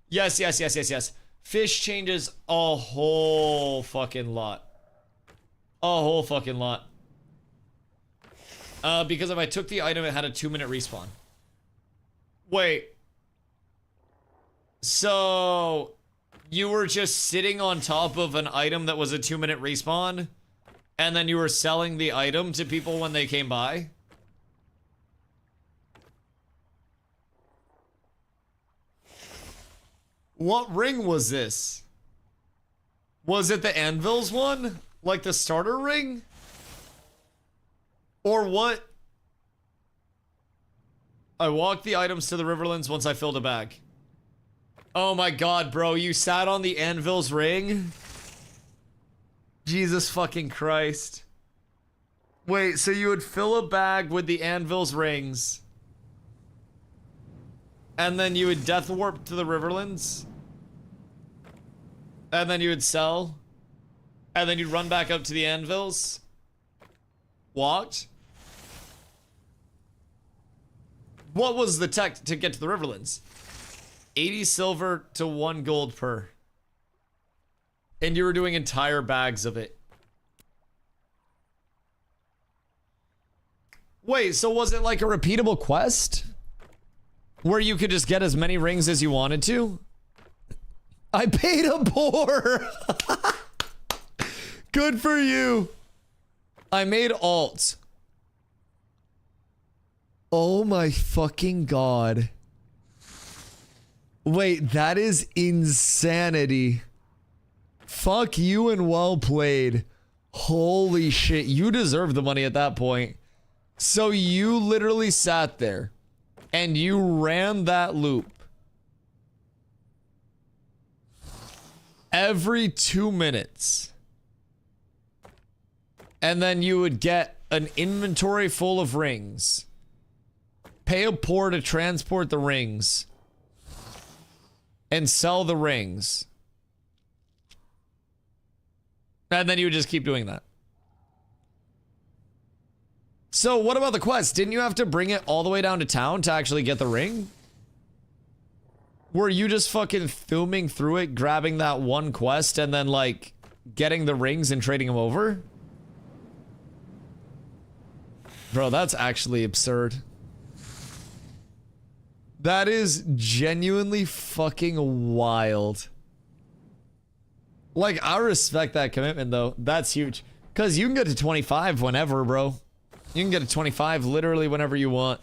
Yes, yes, yes, yes, yes. Fish changes a whole fucking lot. A whole fucking lot. Because if I took the item, it had a 2-minute respawn. Wait. So you were just sitting on top of an item that was a 2-minute respawn, and then you were selling the item to people when they came by? What ring was this? Was it the anvils one? Like the starter ring? Or what? I walked the items to the Riverlands once I filled a bag. Oh my god, bro, you sat on the anvil's ring? Jesus fucking Christ. Wait, so you would fill a bag with the anvil's rings, and then you would death warp to the Riverlands, and then you would sell, and then you'd run back up to the anvils, walked? What was the tech to get to the Riverlands? 80 silver to 1 gold per. And you were doing entire bags of it. Wait, so was it like a repeatable quest? Where you could just get as many rings as you wanted to? I paid a poor! Good for you! I made alts. Oh my fucking god. Wait, that is insanity. Fuck you and well played. Holy shit, you deserve the money at that point. So you literally sat there and you ran that loop every 2 minutes. And then you would get an inventory full of rings. Pay a poor to transport the rings. And sell the rings. And then you would just keep doing that. So what about the quest? Didn't you have to bring it all the way down to town to actually get the ring? Were you just fucking thumbing through it, grabbing that one quest, and then like getting the rings and trading them over? Bro, that's actually absurd. That is genuinely fucking wild. Like, I respect that commitment, though. That's huge. Because you can get to 25 whenever, bro. You can get to 25 literally whenever you want.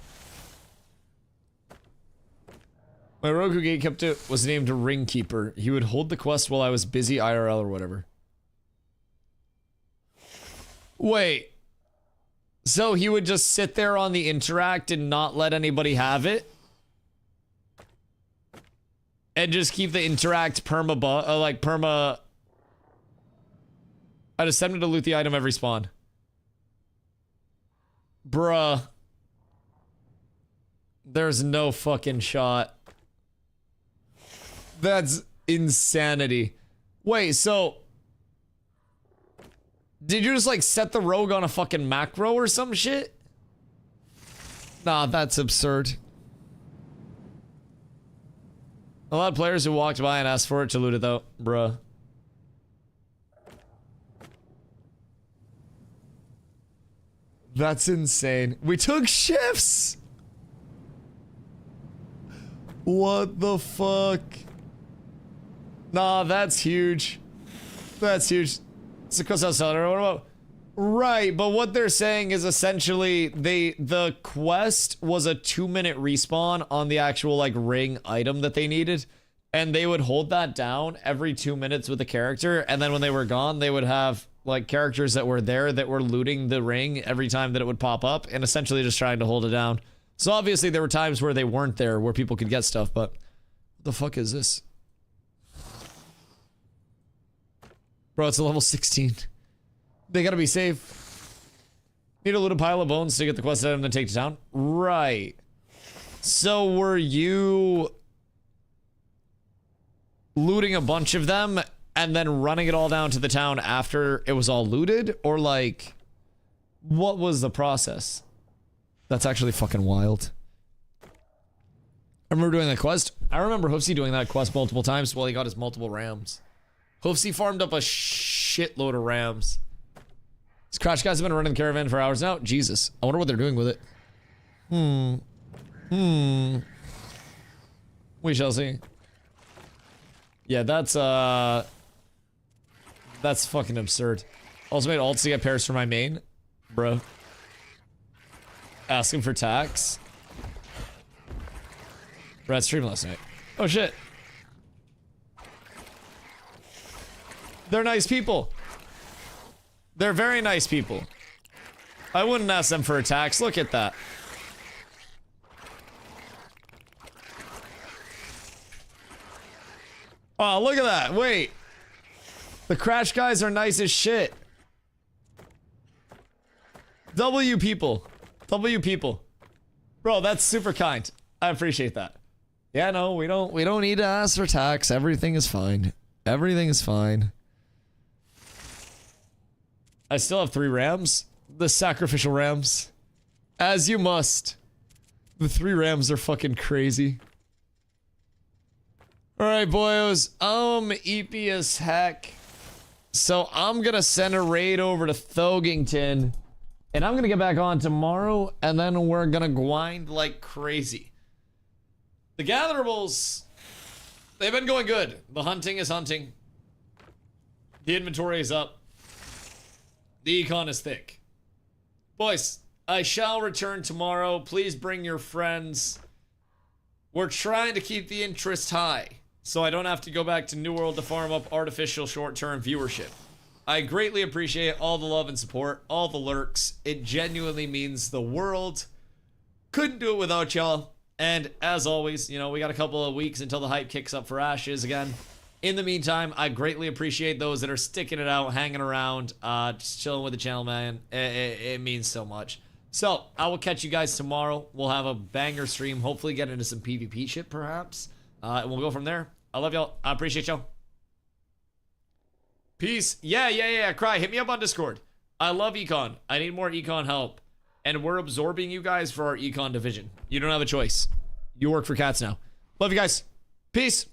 My Roku gatekeeper was named Ringkeeper. He would hold the quest while I was busy IRL or whatever. Wait. So he would just sit there on the interact and not let anybody have it? And just keep the interact perma... I just send him to loot the item every spawn. Bruh. There's no fucking shot. That's insanity. Wait, so... Did you just like set the rogue on a fucking macro or some shit? Nah, that's absurd. A lot of players who walked by and asked for it to loot it though, bruh. That's insane. We took shifts! What the fuck? Nah, that's huge. That's huge. It's a cost seller. What about? Right, but what they're saying is essentially the quest was a 2-minute respawn on the actual like ring item that they needed, and they would hold that down every 2 minutes with a character, and then when they were gone, they would have like characters that were there that were looting the ring every time that it would pop up, and essentially just trying to hold it down. So obviously there were times where they weren't there, where people could get stuff, but what the fuck is this? Bro, it's a level 16. They gotta be safe. Need to loot a pile of bones to get the quest item then take to town? Right. So were you looting a bunch of them and then running it all down to the town after it was all looted? Or like, what was the process? That's actually fucking wild. I remember doing that quest. I remember Hoofsy doing that quest multiple times while he got his multiple rams. Hoofsy farmed up a shitload of rams. These crash guys have been running the caravan for hours now. Jesus. I wonder what they're doing with it. We shall see. Yeah, that's fucking absurd. Also made alts to get pairs for my main. Bro. Asking for tax. Brad streamed last night. Oh shit. They're nice people. They're very nice people. I wouldn't ask them for a tax. Look at that. Oh, look at that. Wait. The crash guys are nice as shit. W people. W people. Bro, that's super kind. I appreciate that. Yeah, no, we don't need to ask for tax. Everything is fine. Everything is fine. I still have 3 rams. The sacrificial rams. As you must. The 3 rams are fucking crazy. Alright, boyos. EP as heck. So I'm gonna send a raid over to Thogington. And I'm gonna get back on tomorrow. And then we're gonna grind like crazy. The gatherables, they've been going good. The hunting is hunting. The inventory is up. The econ is thick. Boys, I shall return tomorrow. Please bring your friends. We're trying to keep the interest high, so I don't have to go back to New World to farm up artificial short-term viewership. I greatly appreciate all the love and support, all the lurks. It genuinely means the world. Couldn't do it without y'all. And as always, you know, we got a couple of weeks until the hype kicks up for Ashes again. In the meantime, I greatly appreciate those that are sticking it out, hanging around, just chilling with the channel, man. It means so much. So, I will catch you guys tomorrow. We'll have a banger stream, hopefully get into some PvP shit, perhaps. And we'll go from there. I love y'all. I appreciate y'all. Peace. Yeah. Cry. Hit me up on Discord. I love econ. I need more econ help. And we're absorbing you guys for our econ division. You don't have a choice. You work for cats now. Love you guys. Peace.